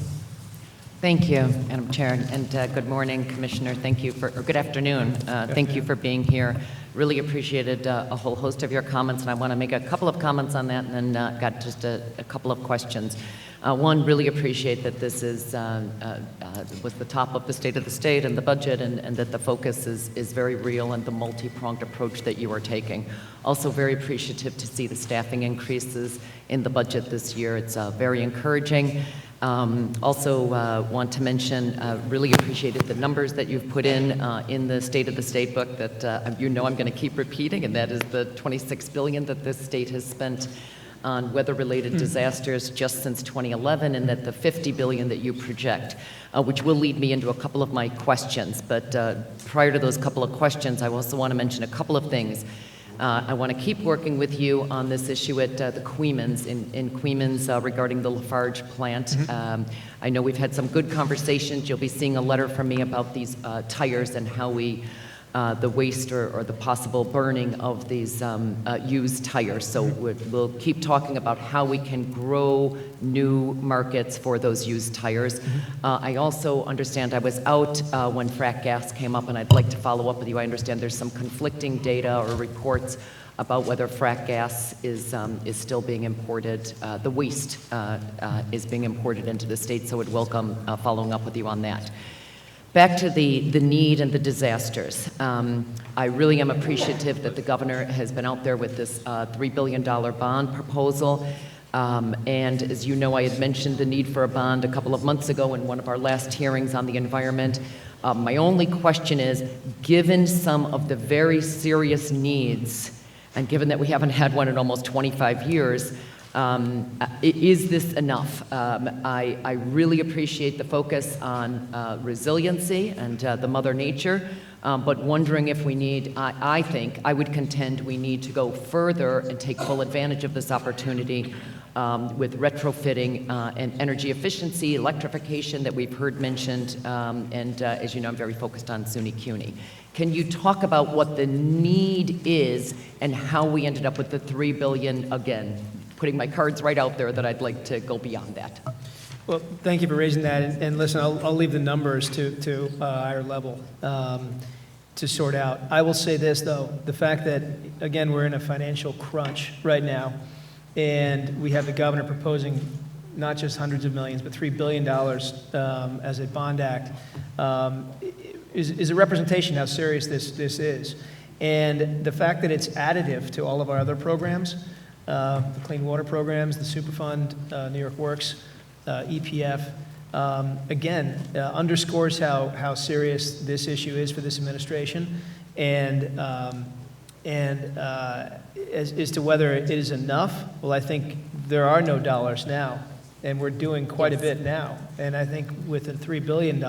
Thank you, Madam Chair, and good morning, Commissioner. Thank you for, or good afternoon. Thank you for being here. Really appreciated a whole host of your comments, and I want to make a couple of comments on that, and then got just a couple of questions. One, really appreciate that this is was the top of the state of the state and the budget, and that the focus is very real and the multi-pronged approach that you are taking. Also very appreciative to see the staffing increases in the budget this year. It's very encouraging. Also want to mention, really appreciated the numbers that you've put in the State of the State book that you know I'm going to keep repeating, and that is the $26 billion that this state has spent on weather-related disasters just since 2011, and that the $50 billion that you project, which will lead me into a couple of my questions. But prior to those couple of questions, I also want to mention a couple of things. I want to keep working with you on this issue at the Queemans, in Queemans regarding the Lafarge plant. I know we've had some good conversations. You'll be seeing a letter from me about these tires and how we, the waste or the possible burning of these used tires. So we'll keep talking about how we can grow new markets for those used tires. I also understand I was out when frack gas came up, and I'd like to follow up with you. I understand there's some conflicting data or reports about whether frack gas is still being imported. The waste is being imported into the state, so would welcome following up with you on that. Back to the need and the disasters. I really am appreciative that the governor has been out there with this $3 billion bond proposal. And as you know, I had mentioned the need for a bond a couple of months ago in one of our last hearings on the environment. My only question is, given some of the very serious needs, and given that we haven't had one in almost 25 years, is this enough? I really appreciate the focus on resiliency and the Mother Nature, but wondering if we need, I would contend we need to go further and take full advantage of this opportunity with retrofitting and energy efficiency, electrification that we've heard mentioned, and as you know, I'm very focused on SUNY CUNY. Can you talk about what the need is and how we ended up with the $3 billion, again, putting my cards right out there that I'd like to go beyond that? Well, thank you for raising that, and listen, I'll leave the numbers to a higher level to sort out. I will say this, though, the fact that, again, we're in a financial crunch right now, and we have the governor proposing not just hundreds of millions, but $3 billion as a bond act, is a representation how serious this is. And the fact that it's additive to all of our other programs, the clean water programs, the Superfund, New York Works, EPF, again, underscores how serious this issue is for this administration, and as to whether it is enough, well, I think there are no dollars now, and we're doing quite a bit now. And I think with the $3 billion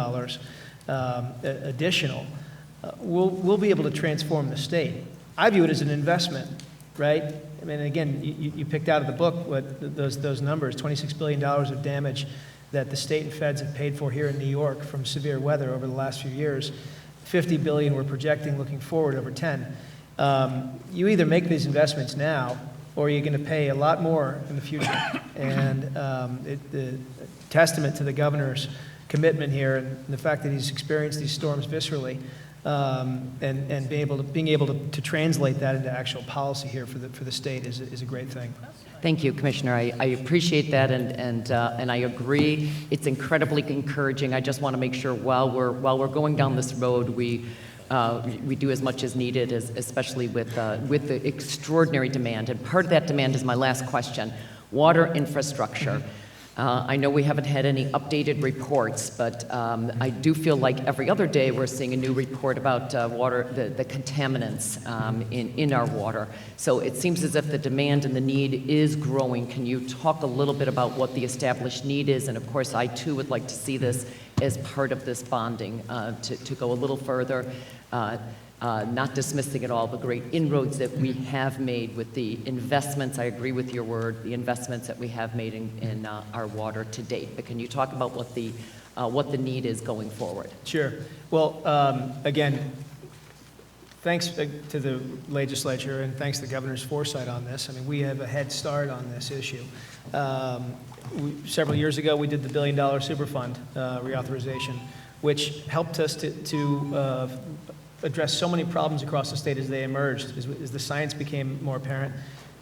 additional, we'll be able to transform the state. I view it as an investment, right? I mean, again, you picked out of the book what those numbers, $26 billion of damage that the state and feds have paid for here in New York from severe weather over the last few years. $50 billion we're projecting looking forward over 10. You either make these investments now, or you're going to pay a lot more in the future. And the testament to the governor's commitment here and the fact that he's experienced these storms viscerally, and being able to translate that into actual policy here for the state is a great thing. Thank you, Commissioner. I appreciate that, and I agree. It's incredibly encouraging. I just want to make sure while we're going down this road, we do as much as needed, especially with the extraordinary demand. And part of that demand is my last question: water infrastructure. I know we haven't had any updated reports, but I do feel like every other day we're seeing a new report about water, the contaminants in our water. So it seems as if the demand and the need is growing. Can you talk a little bit about what the established need is? And of course, I too would like to see this as part of this bonding to go a little further. Not dismissing at all the great inroads that we have made with the investments, I agree with your word, the investments that we have made in our water to date. But can you talk about what the need is going forward? Sure. Well, again, thanks to the legislature and thanks to the governor's foresight on this. I mean, we have a head start on this issue. Several years ago, we did the $1 billion Superfund reauthorization, which helped us to address so many problems across the state as they emerged. As the science became more apparent,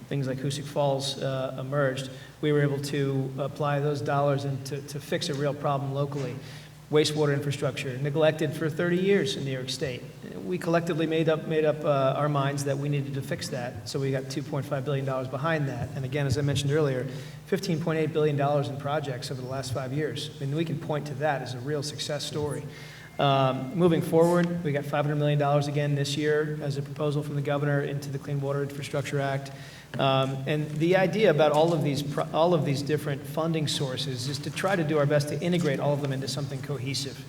things like Hoosick Falls emerged, we were able to apply those dollars and to fix a real problem locally. Wastewater infrastructure, neglected for 30 years in New York State. We collectively made up our minds that we needed to fix that, so we got $2.5 billion behind that. And again, as I mentioned earlier, $15.8 billion in projects over the last 5 years. I mean, we can point to that as a real success story. Moving forward, we got $500 million again this year as a proposal from the governor into the Clean Water Infrastructure Act. And the idea about all of these different funding sources is to try to do our best to integrate all of them into something cohesive,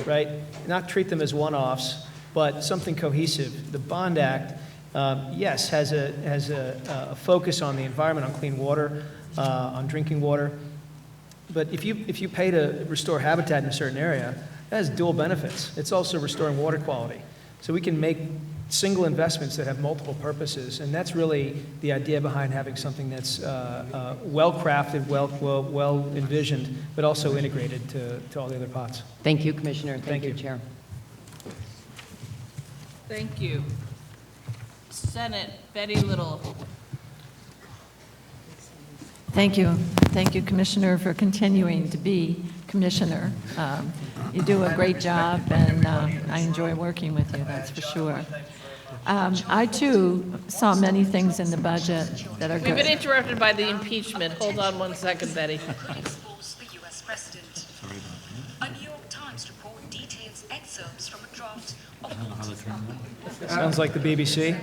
right? Not treat them as one-offs, but something cohesive. The Bond Act, yes, has a focus on the environment, on clean water, on drinking water. But if you pay to restore habitat in a certain area, that has dual benefits. It's also restoring water quality. So we can make single investments that have multiple purposes, and that's really the idea behind having something that's well-crafted, well envisioned, but also integrated to all the other pots. Thank you, Commissioner. Thank you, Chair. Thank you. Senate, Betty Little. Thank you. Thank you, Commissioner, for continuing to be Commissioner. You do a great job, and I enjoy working with you, that's for sure. I, too, saw many things in the budget that are good. We've been interrupted by the impeachment. Hold on one second, Betty. A New York Times report details excerpts from a draft of Sounds like the BBC.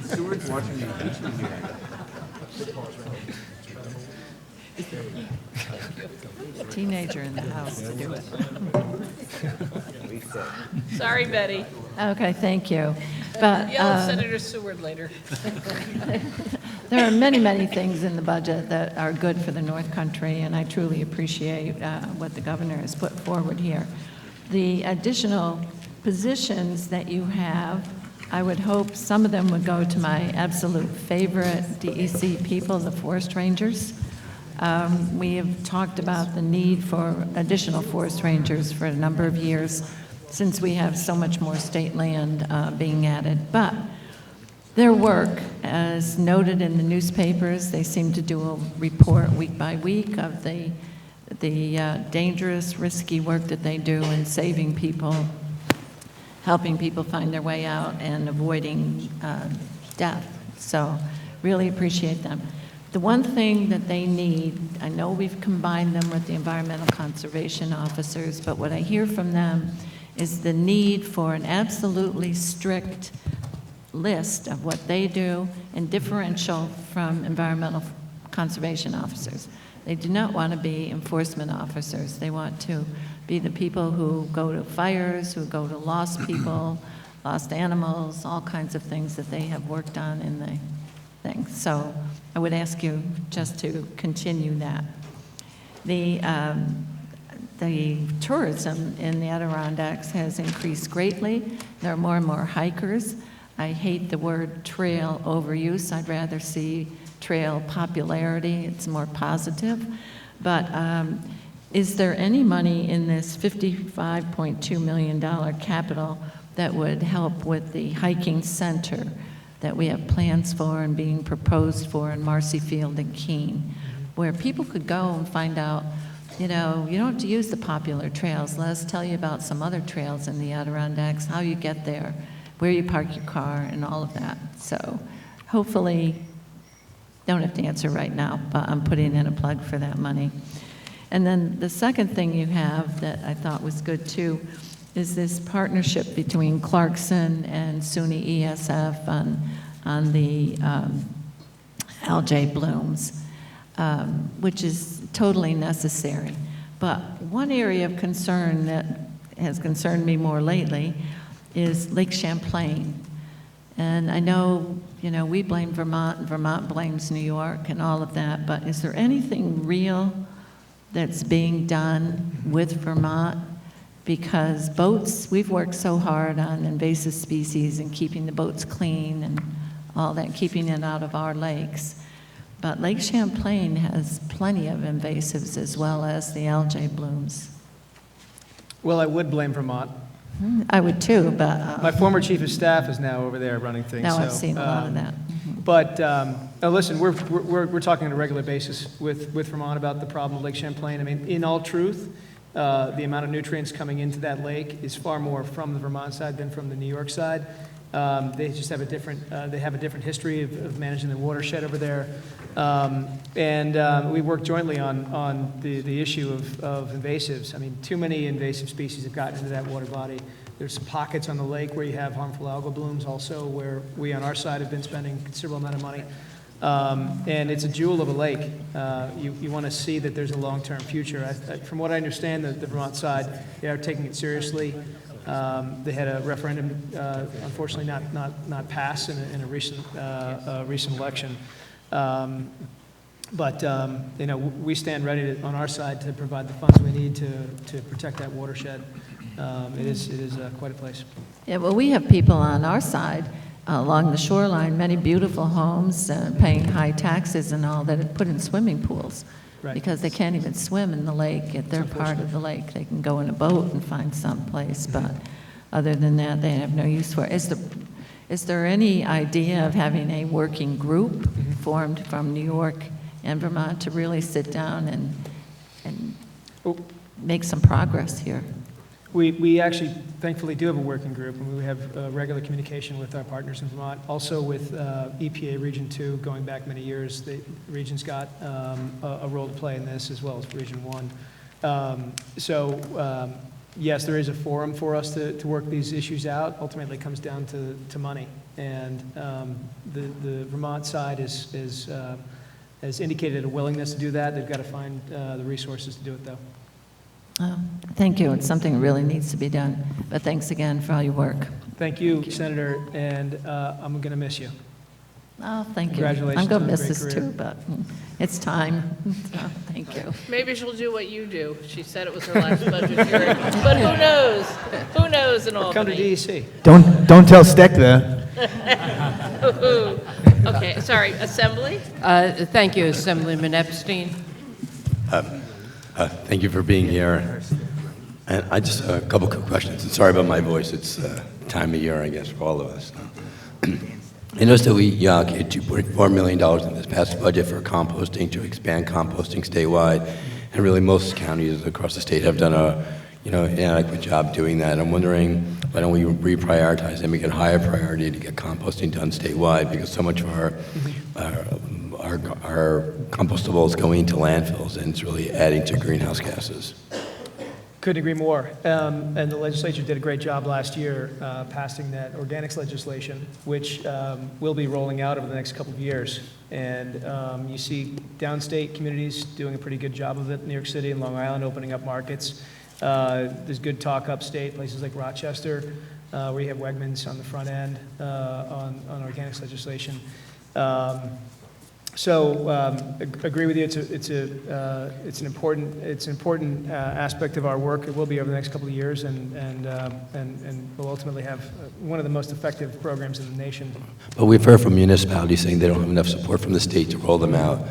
Seward's watching the impeachment hearing. A teenager in the house to do it. Sorry, Betty. Okay, thank you. But Yell at Senator Seward later. there are many, many things in the budget that are good for the North Country, and I truly appreciate what the governor has put forward here. The additional positions that you have, I would hope some of them would go to my absolute favorite DEC people, the forest rangers. We have talked about the need for additional forest rangers for a number of years since we have so much more state land being added. But their work, as noted in the newspapers, they seem to do a report week by week of the dangerous, risky work that they do in saving people, helping people find their way out, and avoiding death. So really appreciate them. The one thing that they need, I know we've combined them with the environmental conservation officers, but what I hear from them is the need for an absolutely strict list of what they do and differential from environmental conservation officers. They do not want to be enforcement officers. They want to be the people who go to fires, who go to lost people, lost animals, all kinds of things that they have worked on in the thing. So I would ask you just to continue that. The tourism in the Adirondacks has increased greatly. There are more and more hikers. I hate the word trail overuse. I'd rather see trail popularity. It's more positive. But is there any money in this $55.2 million capital that would help with the hiking center that we have plans for and being proposed for in Marcy Field and Keene, where people could go and find out, you know, you don't have to use the popular trails. Let us tell you about some other trails in the Adirondacks, how you get there, where you park your car, and all of that. So hopefully, don't have to answer right now, but I'm putting in a plug for that money. And then the second thing you have that I thought was good too is this partnership between Clarkson and SUNY ESF on the algae blooms, which is totally necessary. But one area of concern that has concerned me more lately is Lake Champlain. And I know, you know, we blame Vermont, and Vermont blames New York and all of that, but is there anything real that's being done with Vermont? Because boats, we've worked so hard on invasive species and keeping the boats clean and all that, keeping it out of our lakes. But Lake Champlain has plenty of invasives as well as the algae blooms. Well, I would blame Vermont. I would too, but... my former chief of staff is now over there running things. Now so, I've seen a lot of that. But listen, we're talking on a regular basis with Vermont about the problem of Lake Champlain. I mean, in all truth, the amount of nutrients coming into that lake is far more from the Vermont side than from the New York side. They just have a different history of managing the watershed over there. We work jointly on the issue of invasives. I mean, too many invasive species have gotten into that water body. There's some pockets on the lake where you have harmful algal blooms also, where we on our side have been spending a considerable amount of money. And it's a jewel of a lake. You want to see that there's a long-term future. From what I understand, the Vermont side, they are taking it seriously. They had a referendum, unfortunately not pass in a recent election. But you know, we stand ready on our side to provide the funds we need to protect that watershed. It is quite a place. Yeah, well, we have people on our side along the shoreline, many beautiful homes, paying high taxes and all, that have put in swimming pools. Right. Because they can't even swim in the lake at their part of the lake. They can go in a boat and find some place, but other than that, they have no use for it. Is there any idea of having a working group formed from New York and Vermont to really sit down and make some progress here? We actually, thankfully, do have a working group, and we have regular communication with our partners in Vermont, also with EPA Region 2, going back many years. The region's got a role to play in this, as well as Region 1. Yes, there is a forum for us to work these issues out. Ultimately, it comes down to money, and the Vermont side has indicated a willingness to do that. They've got to find the resources to do it, though. Thank you. It's something that really needs to be done. But thanks again for all your work. Thank you, Senator, and I'm going to miss you. Oh, thank you. Congratulations. I'm going to on a miss great this career. too, but It's time. So, thank you. Maybe she'll do what you do. She said it was her last budget hearing, but who knows? Who knows in Come to Albany? DEC. Don't tell Steck that. Okay, sorry, Assembly? Thank you, Assemblyman Epstein. Thank you for being here. And I just, a couple quick questions. And sorry about my voice. It's time of year, I guess, for all of us. I noticed that we allocated $2.4 million in this past budget for composting to expand composting statewide. And really most counties across the state have done a, inadequate job doing that. I'm wondering, why don't we reprioritize and make it a higher priority to get composting done statewide? Because so much of our compostable is going into landfills, and it's really adding to greenhouse gases. Couldn't agree more. And the legislature did a great job last year passing that organics legislation, which will be rolling out over the next couple of years. And you see downstate communities doing a pretty good job of it. New York City and Long Island opening up markets. There's good talk upstate, places like Rochester, where you have Wegmans on the front end on organics legislation. Agree with you. It's an important aspect of our work. It will be over the next couple of years, and we'll ultimately have one of the most effective programs in the nation. But we've heard from municipalities saying they don't have enough support from the state to roll them out.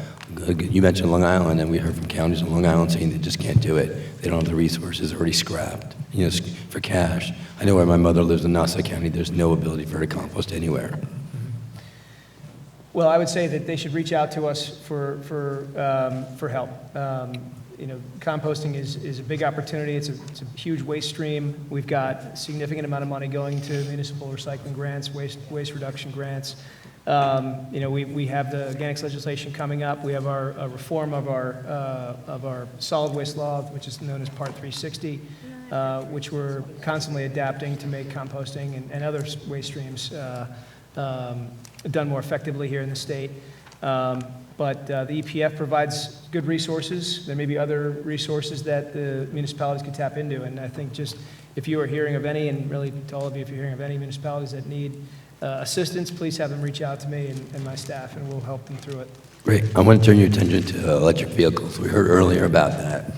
You mentioned Long Island, and we heard from counties in Long Island saying they just can't do it. They don't have the resources, already scrapped, for cash. I know where my mother lives in Nassau County. There's no ability for her to compost anywhere. Well, I would say that they should reach out to us for help. Composting is a big opportunity. It's a huge waste stream. We've got a significant amount of money going to municipal recycling grants, waste reduction grants. We have the organics legislation coming up. We have our reform of our solid waste law, which is known as Part 360, which we're constantly adapting to make composting and other waste streams done more effectively here in the state. But the EPF provides good resources. There may be other resources that the municipalities could tap into. And I think just if you are hearing of any, and really to all of you, if you're hearing of any municipalities that need assistance, please have them reach out to me and my staff, and we'll help them through it. Great. I want to turn your attention to electric vehicles. We heard earlier about that.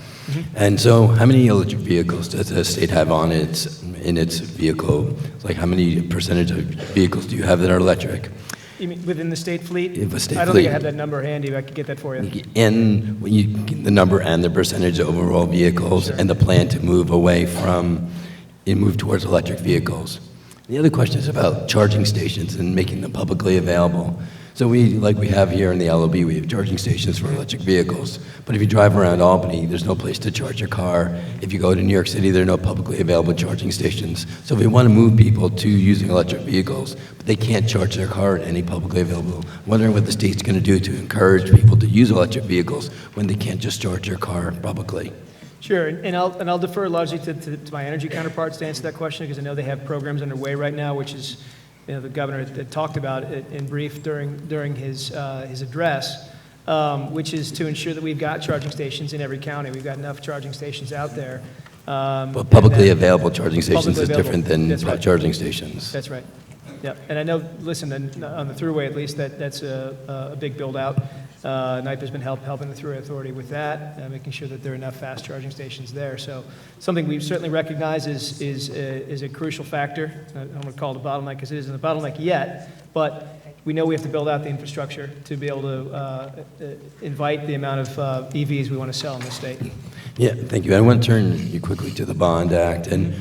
And so how many electric vehicles does the state have in its vehicle? Like how many percentage of vehicles do you have that are electric? You mean within the state fleet? In the state I don't fleet. think I have that number handy, but I could get that for you. And the number and the percentage of overall vehicles, Sure. and the plan to move towards electric vehicles. The other question is about charging stations and making them publicly available. So like we have here in the LOB, we have charging stations for electric vehicles. But if you drive around Albany, there's no place to charge your car. If you go to New York City, there are no publicly available charging stations. So if we want to move people to using electric vehicles, but they can't charge their car at any publicly available, I'm wondering what the state's going to do to encourage people to use electric vehicles when they can't just charge their car publicly. Sure, and I'll defer largely to my energy counterparts to answer that question, because I know they have programs underway right now, which is, the governor had talked about it in brief during his address, which is to ensure that we've got charging stations in every county. We've got enough charging stations out there. But publicly available charging stations Publicly is available. different than That's right. charging stations. That's right. Yep. And I know, listen, on the Thruway at least, that's a big build out. NYPA's been helping the Thruway Authority with that, making sure that there are enough fast charging stations there. So something we certainly recognize is a crucial factor. I don't want to call it a bottleneck because it isn't a bottleneck yet, but we know we have to build out the infrastructure to be able to invite the amount of EVs we want to sell in the state. Yeah, thank you. I want to turn you quickly to the Bond Act, and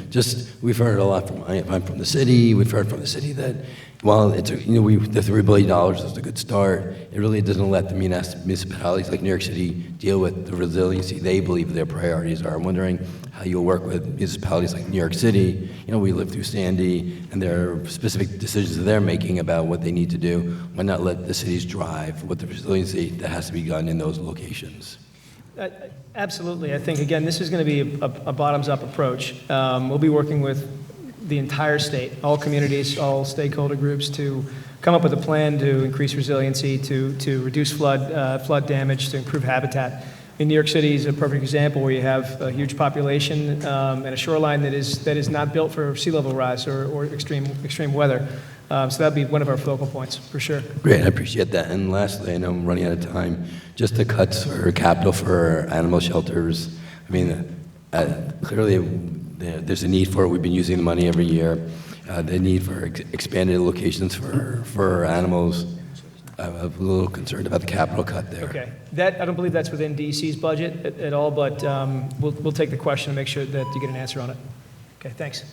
we've heard a lot from. I'm from the city. We've heard from the city that while it's the $3 billion is a good start, it really doesn't let the municipalities like New York City deal with the resiliency they believe their priorities are. I'm wondering how you'll work with municipalities like New York City. We lived through Sandy, and there are specific decisions that they're making about what they need to do. Why not let the cities drive with the resiliency that has to be done in those locations? Absolutely. I think, again, this is going to be a bottoms-up approach. We'll be working with the entire state, all communities, all stakeholder groups, to come up with a plan to increase resiliency, to reduce flood damage, to improve habitat. In New York City is a perfect example where you have a huge population and a shoreline that is not built for sea level rise or extreme weather. So that'd be one of our focal points, for sure. Great, I appreciate that. And lastly, I know I'm running out of time, just the cuts for capital for animal shelters. I mean, clearly there's a need for it. We've been using the money every year. The need for expanded locations for animals. I'm a little concerned about the capital cut there. Okay. That, I don't believe that's within DEC's budget at all, but we'll take the question and make sure that you get an answer on it. Okay, thanks.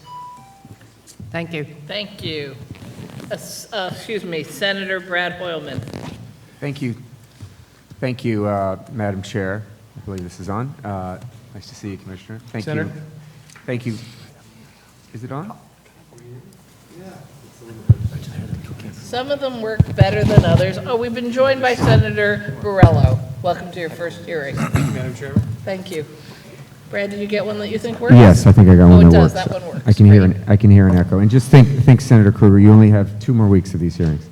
Thank you. Thank you. Excuse me, Senator Brad Hoylman. Thank you. Thank you, Madam Chair. I believe this is on. Nice to see you, Commissioner. Thank Senator. you. Thank you. Is it on? Some of them work better than others. Oh, we've been joined by Senator Borrello. Welcome to your first hearing. Madam Chairman. Thank you. Brad, did you get one that you think works? Yes, I think I got one it that does. works. That one works. I can hear an echo. And just think, Senator Krueger, you only have 2 more weeks of these hearings.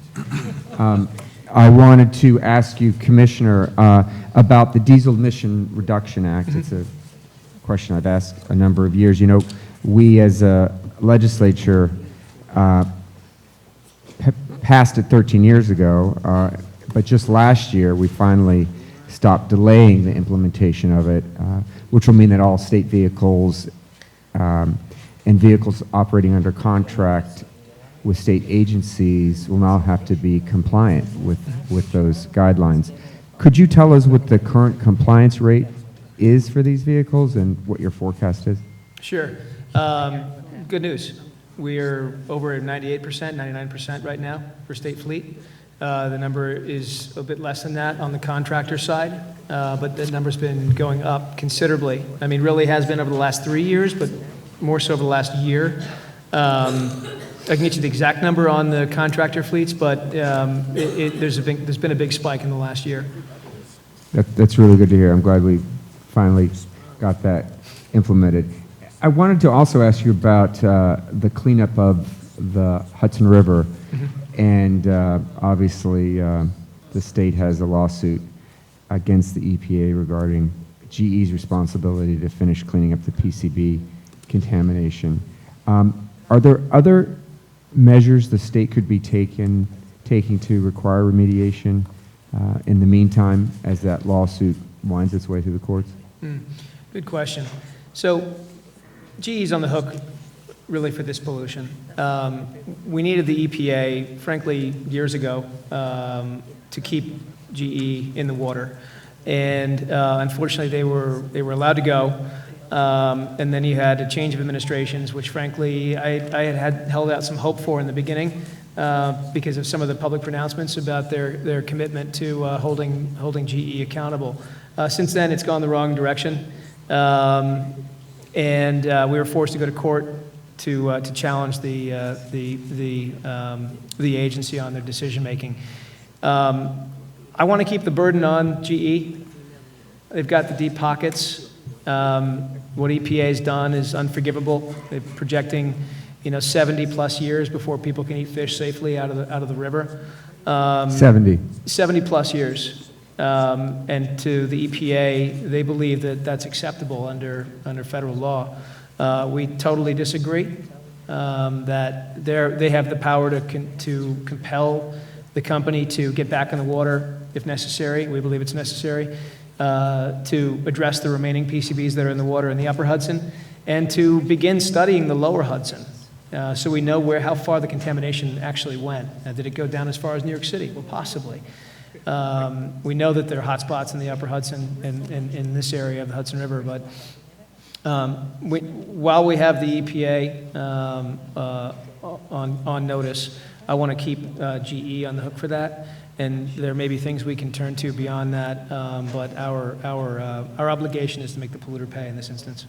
I wanted to ask you, Commissioner, about the Diesel Emission Reduction Act. It's a question I've asked a number of years. You know, we as a legislature passed it 13 years ago, but just last year we finally stopped delaying the implementation of it, which will mean that all state vehicles and vehicles operating under contract with state agencies will now have to be compliant with those guidelines. Could you tell us what the current compliance rate is for these vehicles and what your forecast is? Sure. Good news. We're over 98%, 99% right now for state fleet. The number is a bit less than that on the contractor side, but the number's been going up considerably. I mean, really has been over the last 3 years, but more so over the last year. I can get you the exact number on the contractor fleets, but there's been a big spike in the last year. That's really good to hear. I'm glad we finally got that implemented. I wanted to also ask you about the cleanup of the Hudson River. And obviously, the state has a lawsuit against the EPA regarding GE's responsibility to finish cleaning up the PCB contamination. Are there other measures the state could be taking to require remediation in the meantime as that lawsuit winds its way through the courts? Good question. So GE's on the hook really for this pollution. We needed the EPA, frankly, years ago to keep GE in the water. And unfortunately, they were allowed to go. And then you had a change of administrations, which frankly, I had held out some hope for in the beginning because of some of the public pronouncements about their commitment to holding GE accountable. Since then, it's gone the wrong direction. And we were forced to go to court to challenge the agency on their decision-making. I want to keep the burden on GE. They've got the deep pockets. What EPA has done is unforgivable. They're projecting, 70-plus years before people can eat fish safely out of the river. 70. 70-plus years. And to the EPA, they believe that that's acceptable under federal law. We totally disagree. That they have the power to compel the company to get back in the water if necessary. We believe it's necessary. To address the remaining PCBs that are in the water in the upper Hudson, and to begin studying the lower Hudson, so we know how far the contamination actually went. Did it go down as far as New York City? Well, possibly. We know that there are hot spots in the upper Hudson in this area of the Hudson River, but while we have the EPA on notice, I want to keep GE on the hook for that. And there may be things we can turn to beyond that, but our obligation is to make the polluter pay in this instance.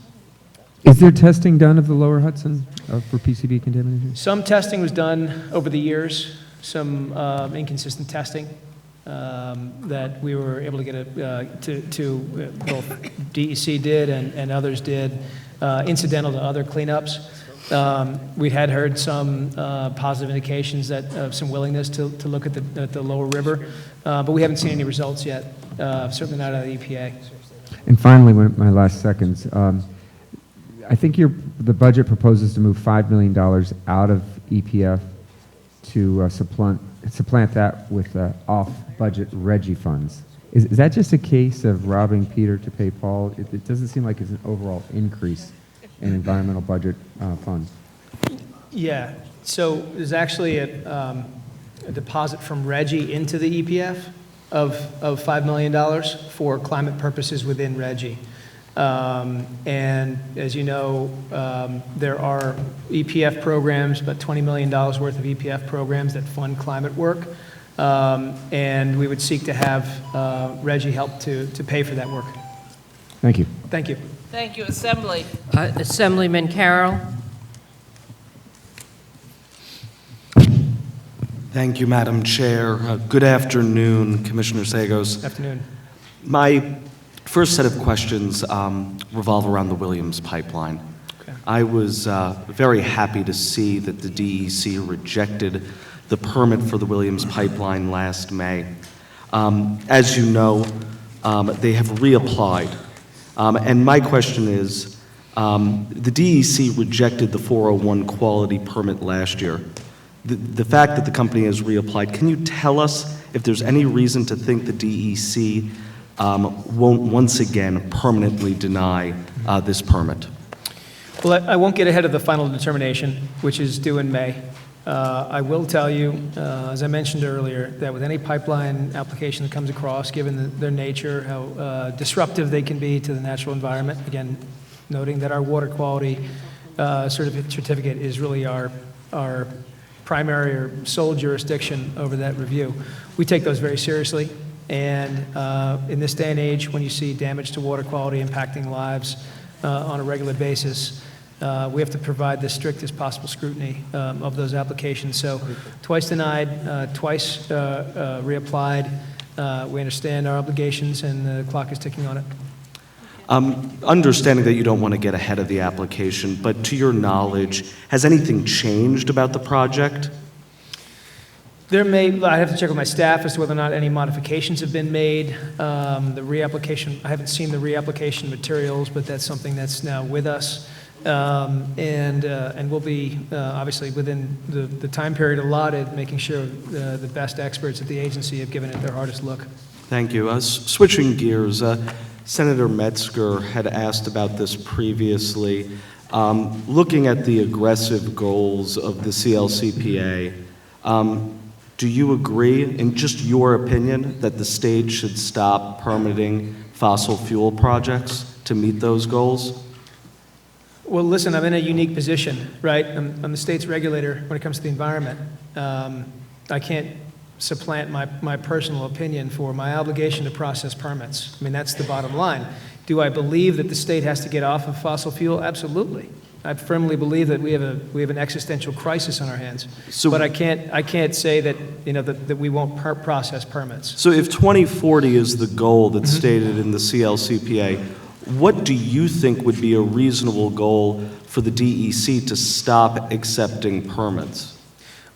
Is there testing done of the lower Hudson for PCB contamination? Some testing was done over the years, some inconsistent testing that we were able to get both DEC did and others did, incidental to other cleanups. We had heard some positive indications that some willingness to look at the lower river, but we haven't seen any results yet, certainly not out of the EPA. And finally, my last seconds, I think the budget proposes to move $5 million out of EPF to supplant that with off-budget Reggie funds. Is that just a case of robbing Peter to pay Paul? It doesn't seem like it's an overall increase in environmental budget funds. Yeah, so there's actually a deposit from Reggie into the EPF of $5 million for climate purposes within Reggie. And as you know, there are EPF programs, about $20 million worth of EPF programs that fund climate work. And we would seek to have Reggie help to pay for that work. Thank you. Thank you. Thank you. Assembly. Assemblyman Carroll. Thank you, Madam Chair. Good afternoon, Commissioner Sagos. Afternoon. My first set of questions revolve around the Williams pipeline. Okay. I was very happy to see that the DEC rejected the permit for the Williams pipeline last May. As you know, they have reapplied. And my question is, the DEC rejected the 401 quality permit last year. The fact that the company has reapplied, can you tell us if there's any reason to think the DEC won't once again permanently deny this permit? Well, I won't get ahead of the final determination, which is due in May. I will tell you, as I mentioned earlier, that with any pipeline application that comes across, given their nature, how disruptive they can be to the natural environment, again, noting that our water quality certificate is really our primary or sole jurisdiction over that review. We take those very seriously, and in this day and age, when you see damage to water quality impacting lives on a regular basis, we have to provide the strictest possible scrutiny of those applications. So twice denied, twice reapplied. We understand our obligations, and the clock is ticking on it. Understanding that you don't want to get ahead of the application, but to your knowledge, has anything changed about the project? I have to check with my staff as to whether or not any modifications have been made. The reapplication, I haven't seen the reapplication materials, but that's something that's now with us. And we'll be, obviously, within the time period allotted, making sure the best experts at the agency have given it their hardest look. Thank you. Switching gears, Senator Metzger had asked about this previously. Looking at the aggressive goals of the CLCPA, do you agree, in just your opinion, that the state should stop permitting fossil fuel projects to meet those goals? Well, listen, I'm in a unique position, right? I'm the state's regulator when it comes to the environment. I can't supplant my personal opinion for my obligation to process permits. I mean, that's the bottom line. Do I believe that the state has to get off of fossil fuel? Absolutely. I firmly believe that we have an existential crisis on our hands. But I can't say that that we won't process permits. So if 2040 is the goal that's stated in the CLCPA, what do you think would be a reasonable goal for the DEC to stop accepting permits?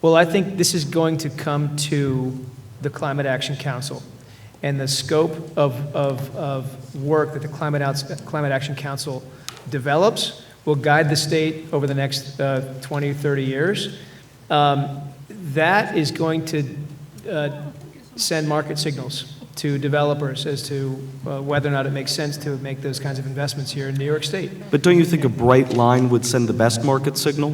Well, I think this is going to come to the Climate Action Council, and the scope of work that the Climate Action Council develops will guide the state over the next 20, 30 years. That is going to send market signals to developers as to whether or not it makes sense to make those kinds of investments here in New York State. But don't you think a bright line would send the best market signal?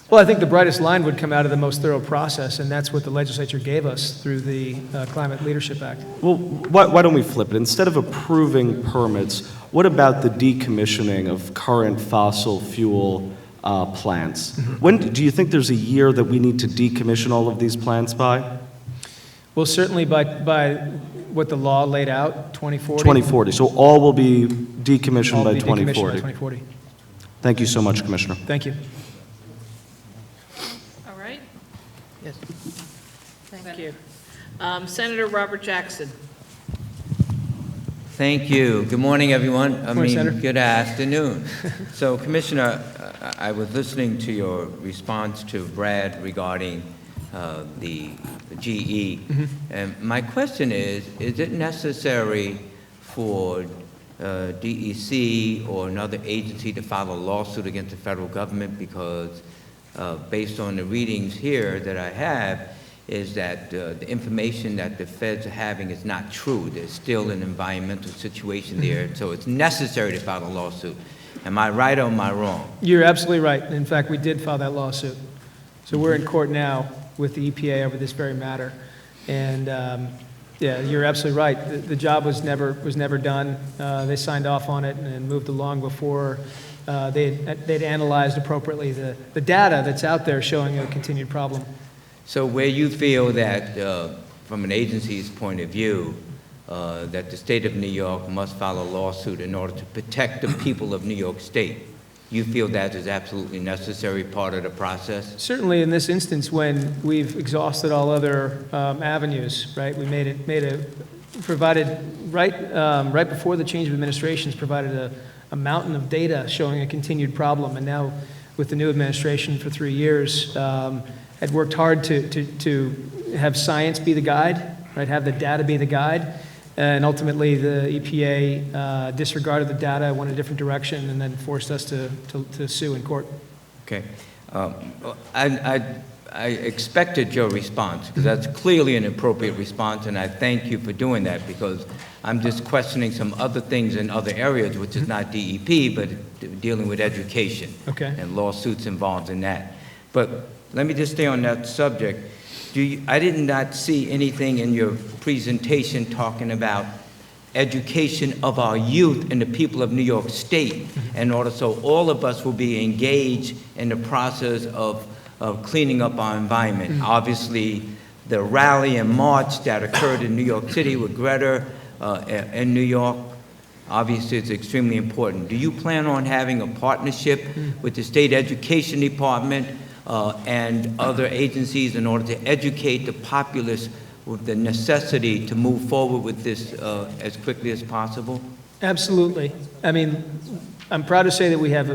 Well, I think the brightest line would come out of the most thorough process, and that's what the legislature gave us through the Climate Leadership Act. Well, why don't we flip it? Instead of approving permits, what about the decommissioning of current fossil fuel plants? When do you think there's a year that we need to decommission all of these plants by? Well, certainly by what the law laid out, 2040. 2040. So all will be decommissioned by 2040. Decommissioned by 2040. Thank you so much, Commissioner. Thank you. All right. Yes. Thank you. Senator Robert Jackson. Thank you. Good morning, everyone. Senator. Good afternoon. So, Commissioner, I was listening to your response to Brad regarding the GE. And my question is it necessary for DEC or another agency to file a lawsuit against the federal government because based on the readings here that I have, is that the information that the feds are having is not true. There's still an environmental situation there, so it's necessary to file a lawsuit. Am I right or am I wrong? You're absolutely right. In fact, we did file that lawsuit. So we're in court now with the EPA over this very matter. And yeah, you're absolutely right. The job was never done. They signed off on it and moved along before they'd analyzed appropriately the data that's out there showing a continued problem. So where you feel that, from an agency's point of view, that the state of New York must file a lawsuit in order to protect the people of New York State, you feel that is absolutely necessary part of the process? Certainly in this instance, when we've exhausted all other avenues, right? We provided right before the change of administrations, provided a mountain of data showing a continued problem, and now with the new administration for 3 years, had worked hard to have science be the guide, right? Have the data be the guide. And ultimately, the EPA disregarded the data, went a different direction, and then forced us to sue in court. Okay. I expected your response, because that's clearly an appropriate response, and I thank you for doing that, because I'm just questioning some other things in other areas, which is not DEP, but dealing with education. Okay. And lawsuits involved in that. But let me just stay on that subject. I did not see anything in your presentation talking about education of our youth and the people of New York State, in order so all of us will be engaged in the process of cleaning up our environment. Obviously, the rally and march that occurred in New York City with Greta in New York, obviously it's extremely important. Do you plan on having a partnership with the State Education Department and other agencies in order to educate the populace with the necessity to move forward with this as quickly as possible? Absolutely. I mean, I'm proud to say that we have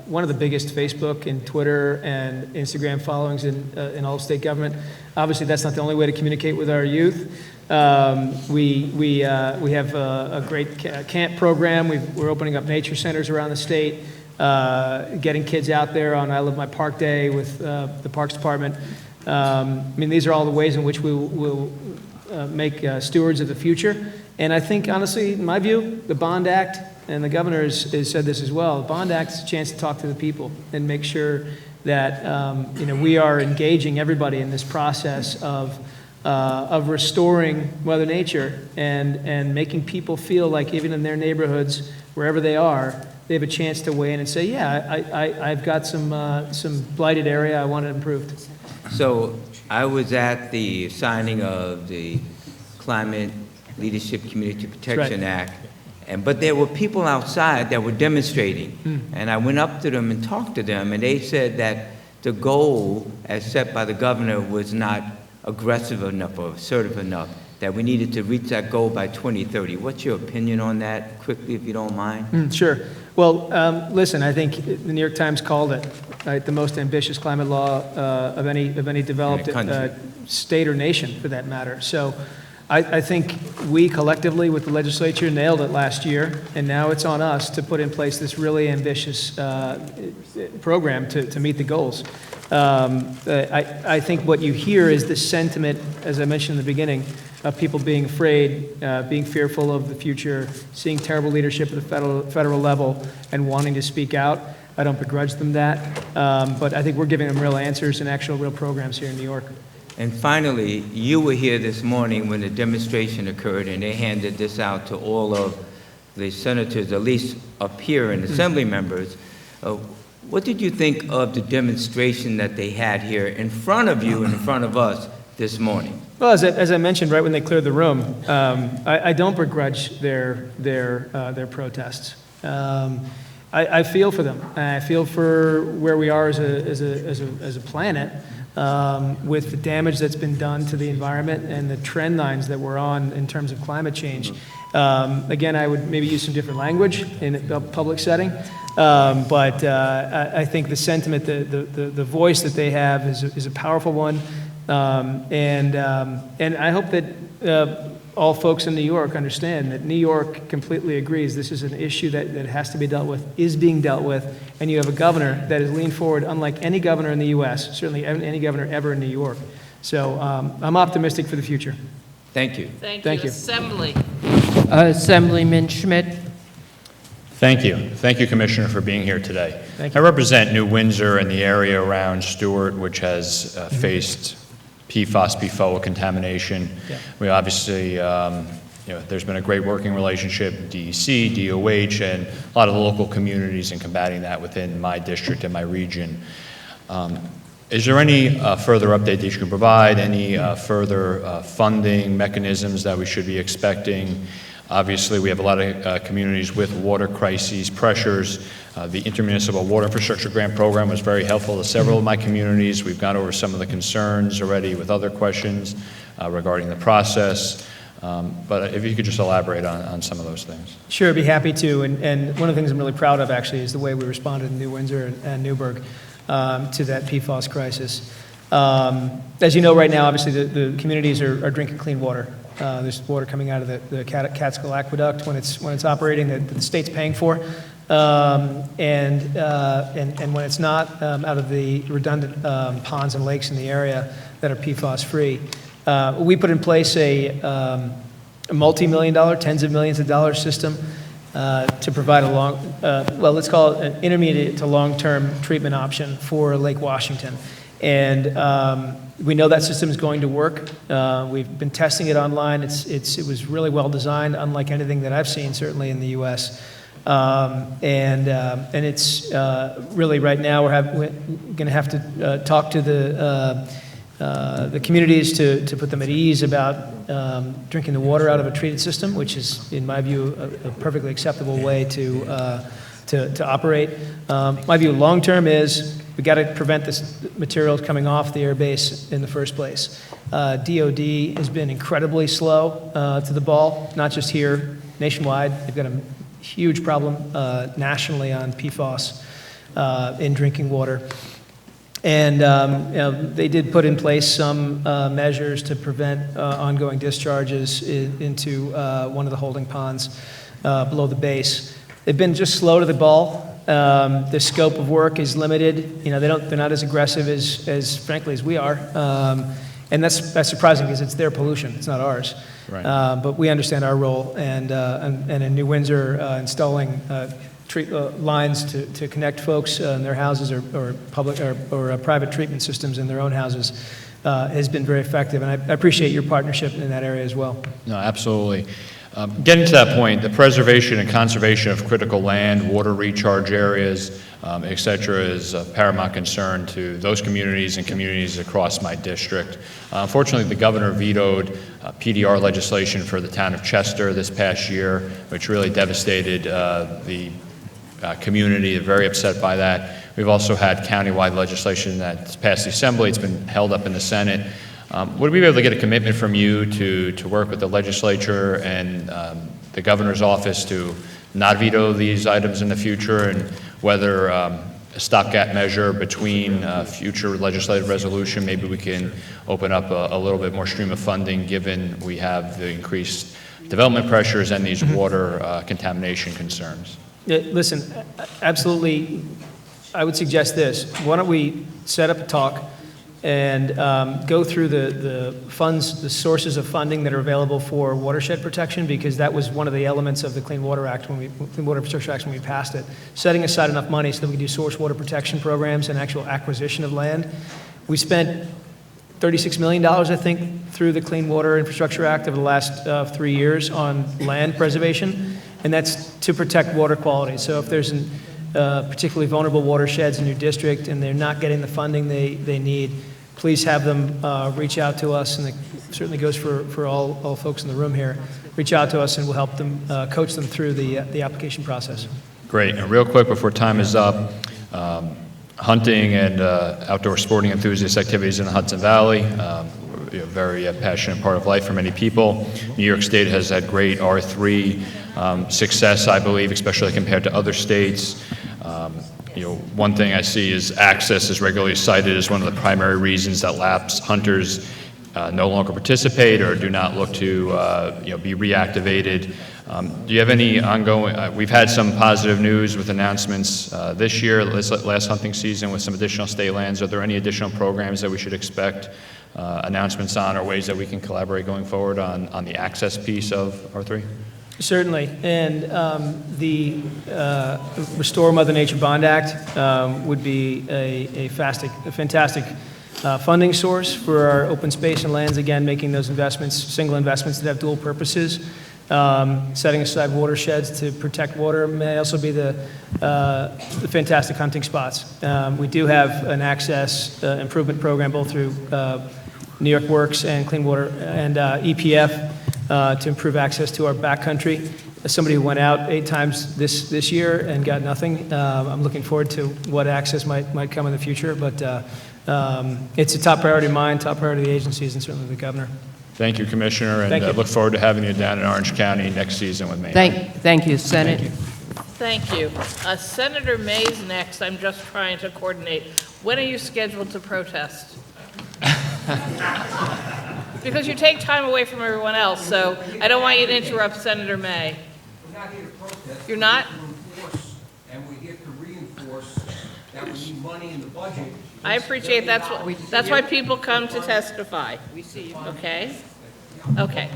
one of the biggest Facebook and Twitter and Instagram followings in all of state government. Obviously, that's not the only way to communicate with our youth. We have a great camp program. We're opening up nature centers around the state, getting kids out there on I Love My Park Day with the Parks Department. I mean, these are all the ways in which we will make stewards of the future. And I think, honestly, in my view, the Bond Act, and the governor has said this as well, the Bond Act is a chance to talk to the people and make sure that we are engaging everybody in this process of restoring Mother Nature and making people feel like even in their neighborhoods, wherever they are, they have a chance to weigh in and say, yeah, I've got some blighted area I want it improved. So I was at the signing of the Climate Leadership Community Protection Act, but there were people outside that were demonstrating, and I went up to them and talked to them, and they said that the goal as set by the governor was not aggressive enough or assertive enough, that we needed to reach that goal by 2030. What's your opinion on that, quickly, if you don't mind? Sure. Well, listen, I think the New York Times called it the most ambitious climate law of any developed state or nation, for that matter. So I think we collectively with the legislature nailed it last year, and now it's on us to put in place this really ambitious program to meet the goals. I think what you hear is the sentiment, as I mentioned in the beginning, of people being afraid, being fearful of the future, seeing terrible leadership at the federal level, and wanting to speak out. I don't begrudge them that, but I think we're giving them real answers and actual real programs here in New York. And finally, you were here this morning when the demonstration occurred, and they handed this out to all of the senators, at least up here, and assembly members. What did you think of the demonstration that they had here in front of you and in front of us this morning? Well, as I mentioned right when they cleared the room, I don't begrudge their protests. I feel for them. I feel for where we are as a planet with the damage that's been done to the environment and the trend lines that we're on in terms of climate change. Again, I would maybe use some different language in a public setting, but I think the sentiment, the voice that they have is a powerful one. And I hope that all folks in New York understand that New York completely agrees this is an issue that has to be dealt with, is being dealt with, and you have a governor that has leaned forward unlike any governor in the U.S., certainly any governor ever in New York. So I'm optimistic for the future. Thank you. Thank you. Assembly. Assemblyman Schmidt. Thank you. Thank you, Commissioner, for being here today. Thank you. I represent New Windsor and the area around Stewart, which has faced PFAS, PFOA contamination. Yeah. We obviously, there's been a great working relationship, DEC, DOH, and a lot of the local communities in combating that within my district and my region. Is there any further update that you can provide, any further funding mechanisms that we should be expecting? Obviously, we have a lot of communities with water crises, pressures. The Intermunicipal Water Infrastructure Grant Program was very helpful to several of my communities. We've gone over some of the concerns already with other questions regarding the process. But if you could just elaborate on some of those things. Sure, I'd be happy to. And one of the things I'm really proud of, actually, is the way we responded in New Windsor and Newburgh to that PFAS crisis. As you know, right now, obviously, the communities are drinking clean water. There's water coming out of the Catskill Aqueduct when it's operating that the state's paying for, and when it's not, out of the redundant ponds and lakes in the area that are PFAS free. We put in place a multi-million-dollar, tens of millions of dollars system to provide a let's call it an intermediate to long-term treatment option for Lake Washington. And we know that system is going to work. We've been testing it online. It was really well designed, unlike anything that I've seen, certainly in the U.S. And it's really right now we're going to have to talk to the communities to put them at ease about drinking the water out of a treated system, which is, in my view, a perfectly acceptable way to operate. My view long term is we got to prevent this materials coming off the air base in the first place. DOD has been incredibly slow to the ball, not just here, nationwide. They've got a huge problem nationally on PFAS in drinking water. And they did put in place some measures to prevent ongoing discharges into one of the holding ponds below the base. They've been just slow to the ball. The scope of work is limited. They're not as aggressive as frankly as we are, and that's surprising because it's their pollution. It's not ours. Right. But we understand our role, and in New Windsor, installing lines to connect folks in their houses or public or private treatment systems in their own houses has been very effective, and I appreciate your partnership in that area as well. No, absolutely. Getting to that point, the preservation and conservation of critical land, water recharge areas, et cetera, is a paramount concern to those communities and communities across my district. Unfortunately, the governor vetoed PDR legislation for the town of Chester this past year, which really devastated the community. They're very upset by that. We've also had countywide legislation that's passed the Assembly. It's been held up in the Senate. Would we be able to get a commitment from you to work with the legislature and the governor's office to not veto these items in the future, and whether a stopgap measure between future legislative resolution, maybe we can open up a little bit more stream of funding given we have the increased development pressures and these water contamination concerns? Yeah, listen, absolutely. I would suggest this. Why don't we set up a talk and go through the funds, the sources of funding that are available for watershed protection, because that was one of the elements of the Clean Water Act, Clean Water Infrastructure Act when we passed it, setting aside enough money so that we can do source water protection programs and actual acquisition of land. We spent $36 million, I think, through the Clean Water Infrastructure Act over the last 3 years on land preservation, and that's to protect water quality. So if there's particularly vulnerable watersheds in your district and they're not getting the funding they need, please have them reach out to us, and it certainly goes for all folks in the room here. Reach out to us and we'll help them, coach them through the application process. Great. And real quick before time is up, hunting and outdoor sporting enthusiast activities in the Hudson Valley, a very passionate part of life for many people. New York State has had great R3 success, I believe, especially compared to other states. One thing I see is access is regularly cited as one of the primary reasons that lapsed hunters no longer participate or do not look to be reactivated. Do you have any ongoing, we've had some positive news with announcements this year, last hunting season with some additional state lands. Are there any additional programs that we should expect announcements on or ways that we can collaborate going forward on the access piece of R3? Certainly, and the Restore Mother Nature Bond Act would be a fantastic funding source for our open space and lands, again, making those investments, single investments that have dual purposes. Setting aside watersheds to protect water may also be the fantastic hunting spots. We do have an access improvement program both through New York Works and Clean Water and EPF to improve access to our backcountry. As somebody who went out 8 times this year and got nothing, I'm looking forward to what access might come in the future. But it's a top priority of mine, top priority of the agencies, and certainly the governor. Thank you, Commissioner, and Thank you. look forward to having you down in Orange County next season with me. Thank you, Senate. Thank you. Senator May's next. I'm just trying to coordinate. When are you scheduled to protest? Because you take time away from everyone else, so I don't want you to interrupt Senator May. We're not here to protest. You're not? We're here to enforce, and we're here to reinforce that we need money in the budget. I appreciate that's why people come to testify. We see you. Okay? Okay.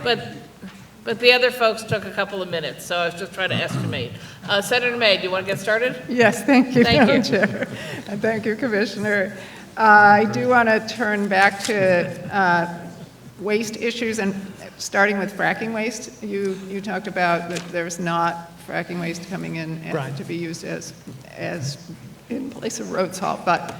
But the other folks took a couple of minutes, so I was just trying to estimate. Senator May, do you want to get started? Yes, thank you, Thank Madam you. Chair. And thank you, Commissioner. I do want to turn back to waste issues, and starting with fracking waste. You talked about that there's not fracking waste coming in and Right. to be used as in place of road salt, but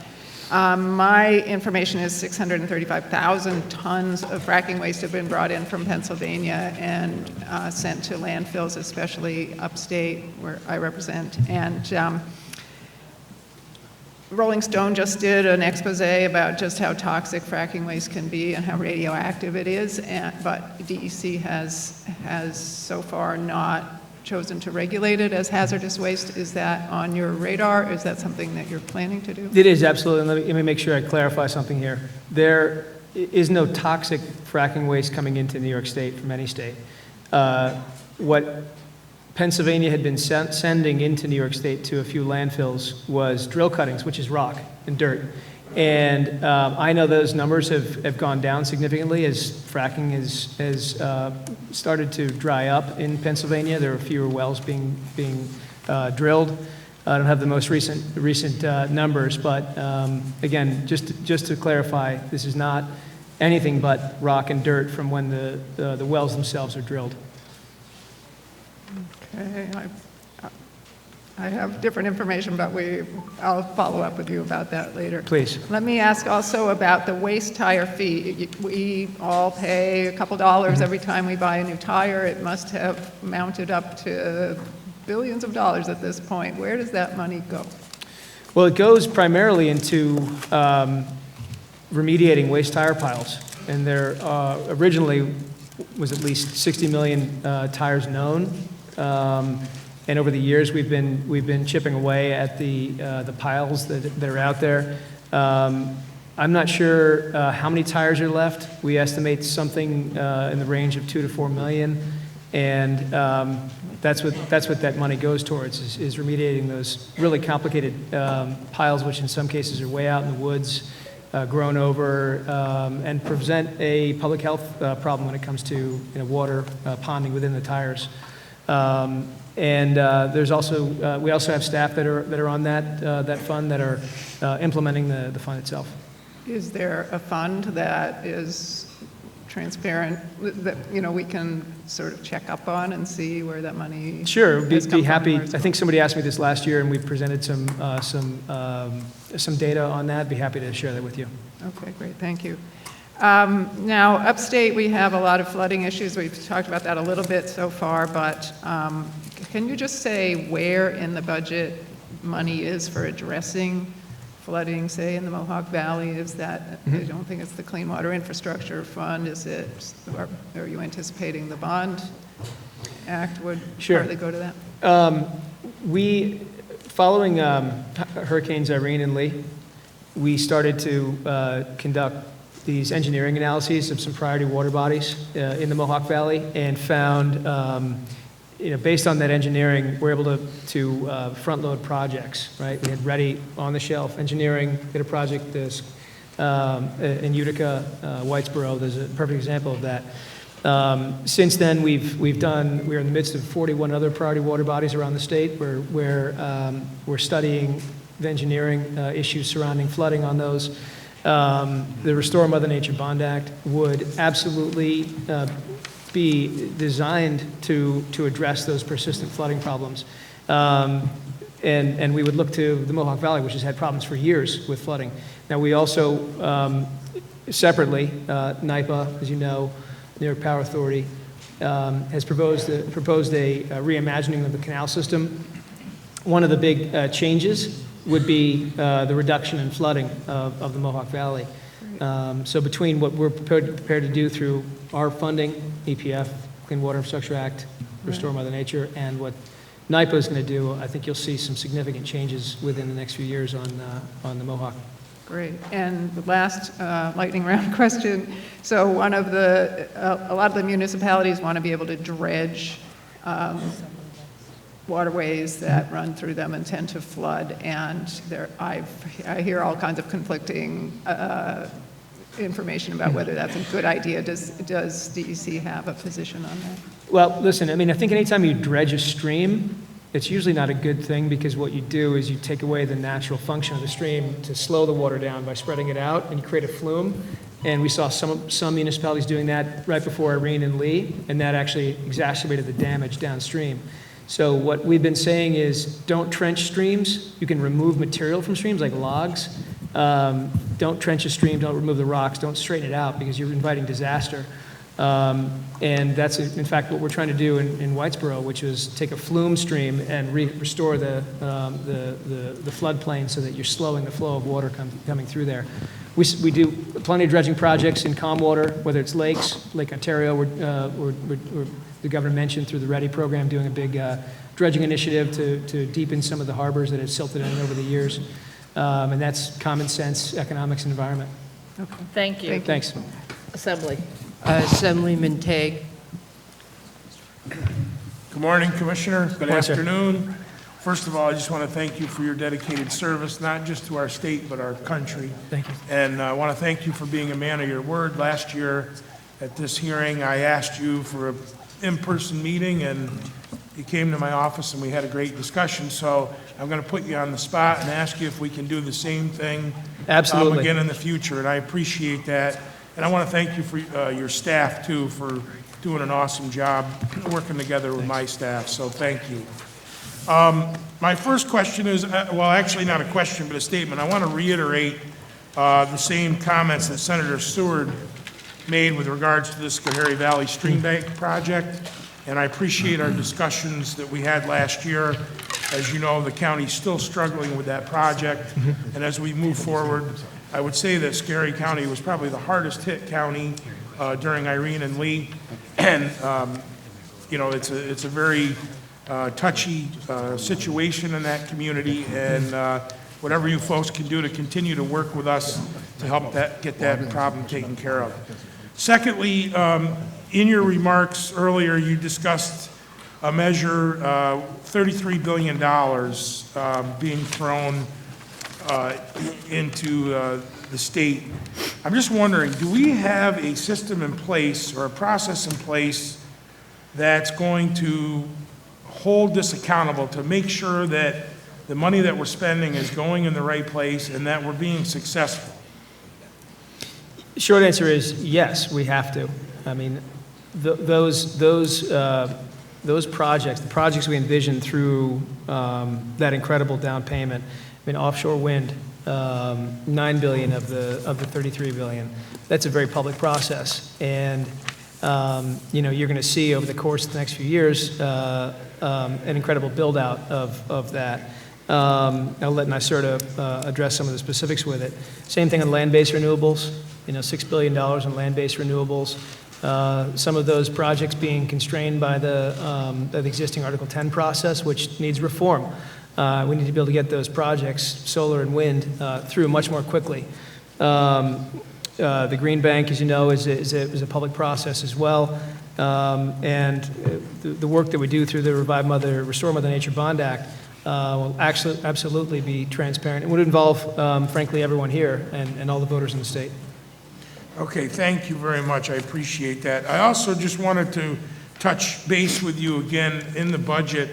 my information is 635,000 tons of fracking waste have been brought in from Pennsylvania and sent to landfills, especially upstate where I represent. And Rolling Stone just did an expose about just how toxic fracking waste can be and how radioactive it is, but DEC has so far not chosen to regulate it as hazardous waste. Is that on your radar? Is that something that you're planning to do? It is, absolutely. Let me make sure I clarify something here. There is no toxic fracking waste coming into New York State from any state. What Pennsylvania had been sending into New York State to a few landfills was drill cuttings, which is rock and dirt. And I know those numbers have gone down significantly as fracking has started to dry up in Pennsylvania. There are fewer wells being drilled. I don't have the most recent numbers, but again, just to clarify, this is not anything but rock and dirt from when the wells themselves are drilled. Okay, I have different information, but I'll follow up with you about that later. Please. Let me ask also about the waste tire fee. We all pay a couple dollars every time we buy a new tire. It must have mounted up to billions of dollars at this point. Where does that money go? Well, it goes primarily into remediating waste tire piles. And there originally was at least 60 million tires known. And over the years, we've been chipping away at the piles that are out there. I'm not sure how many tires are left. We estimate something in the range of 2 to 4 million, and that's what that money goes towards is remediating those really complicated piles, which in some cases are way out in the woods, grown over, and present a public health problem when it comes to water ponding within the tires. And there's also we also have staff that are on that fund that are implementing the fund itself. Is there a fund that is transparent that we can sort of check up on and see where that money? Sure, has come be from happy. and where I think somebody asked me this last year, and we presented some data on that. Be happy to share that with you. Okay, great, thank you. Now, upstate, we have a lot of flooding issues. We've talked about that a little bit so far, but can you just say where in the budget money is for addressing flooding, say, in the Mohawk Valley? Is that, I don't think it's the Clean Water Infrastructure Fund, is it, are you anticipating the Bond Act would partly go to that? Following Hurricanes Irene and Lee, we started to conduct these engineering analyses of some priority water bodies in the Mohawk Valley and found, based on that engineering, we're able to front-load projects, right? We had ready on-the-shelf engineering, did a project in Utica, Whitesboro. There's a perfect example of that. Since then, we're in the midst of 41 other priority water bodies around the state where we're studying the engineering issues surrounding flooding on those. The Restore Mother Nature Bond Act would absolutely be designed to address those persistent flooding problems. And we would look to the Mohawk Valley, which has had problems for years with flooding. Now, we also, separately, NYPA, as you know, New York Power Authority, has proposed a reimagining of the canal system. One of the big changes would be the reduction in flooding of the Mohawk Valley. So between what we're prepared to do through our funding, EPF, Clean Water Infrastructure Act, Restore Mother Nature, and what NYPA is going to do, I think you'll see some significant changes within the next few years on the Mohawk. Great. And the last lightning round question. So a lot of the municipalities want to be able to dredge waterways that run through them and tend to flood. And I hear all kinds of conflicting information about whether that's a good idea. Does DEC have a position on that? Well, listen, I mean, I think anytime you dredge a stream, it's usually not a good thing, because what you do is you take away the natural function of the stream to slow the water down by spreading it out, and you create a flume. And we saw some municipalities doing that right before Irene and Lee, and that actually exacerbated the damage downstream. So what we've been saying is, don't trench streams. You can remove material from streams like logs. Don't trench a stream, don't remove the rocks, don't straighten it out, because you're inviting disaster. And that's, in fact, what we're trying to do in Whitesboro, which is take a flume stream and restore the floodplain so that you're slowing the flow of water coming through there. We do plenty of dredging projects in calm water, whether it's lakes, Lake Ontario, or the governor mentioned through the READY program, doing a big dredging initiative to deepen some of the harbors that have silted in over the years. And that's common sense, economics, and environment. Okay. Thank you. Thanks. Assembly. Assemblyman Tague. Good morning, Commissioner. Good afternoon. First of all, I just want to thank you for your dedicated service, not just to our state, but our country. Thank you. And I want to thank you for being a man of your word. Last year at this hearing, I asked you for an in-person meeting, and you came to my office and we had a great discussion. So I'm going to put you on the spot and ask you if we can do the same thing Absolutely. again in the future, and I appreciate that. And I want to thank you for your staff, too, for doing an awesome job working together with my staff, so thank you. My first question is, well, actually not a question, but a statement. I want to reiterate the same comments that Senator Seward made with regards to the Schoharie Valley Stream Bank project, and I appreciate our discussions that we had last year. As you know, the county's still struggling with that project, and as we move forward, I would say that Schoharie County was probably the hardest hit county during Irene and Lee, and it's a very touchy situation in that community, and whatever you folks can do to continue to work with us to help get that problem taken care of. Secondly, in your remarks earlier, you discussed a measure, $33 billion being thrown into the state. I'm just wondering, do we have a system in place or a process in place that's going to hold this accountable to make sure that the money that we're spending is going in the right place and that we're being successful? Short answer is yes, we have to. I mean, those projects, the projects we envisioned through that incredible down payment, I mean, offshore wind, $9 billion of the $33 billion. That's a very public process, and you're going to see over the course of the next few years an incredible build out of that. I'll let NYSERDA address some of the specifics with it. Same thing on land-based renewables. $6 billion on land-based renewables. Some of those projects being constrained by the existing Article 10 process, which needs reform. We need to be able to get those projects, solar and wind, through much more quickly. The Green Bank, as you know, is a public process as well. And the work that we do through the Restore Mother Nature Bond Act will actually absolutely be transparent. It would involve, frankly, everyone here and all the voters in the state. Okay, thank you very much. I appreciate that. I also just wanted to touch base with you again in the budget.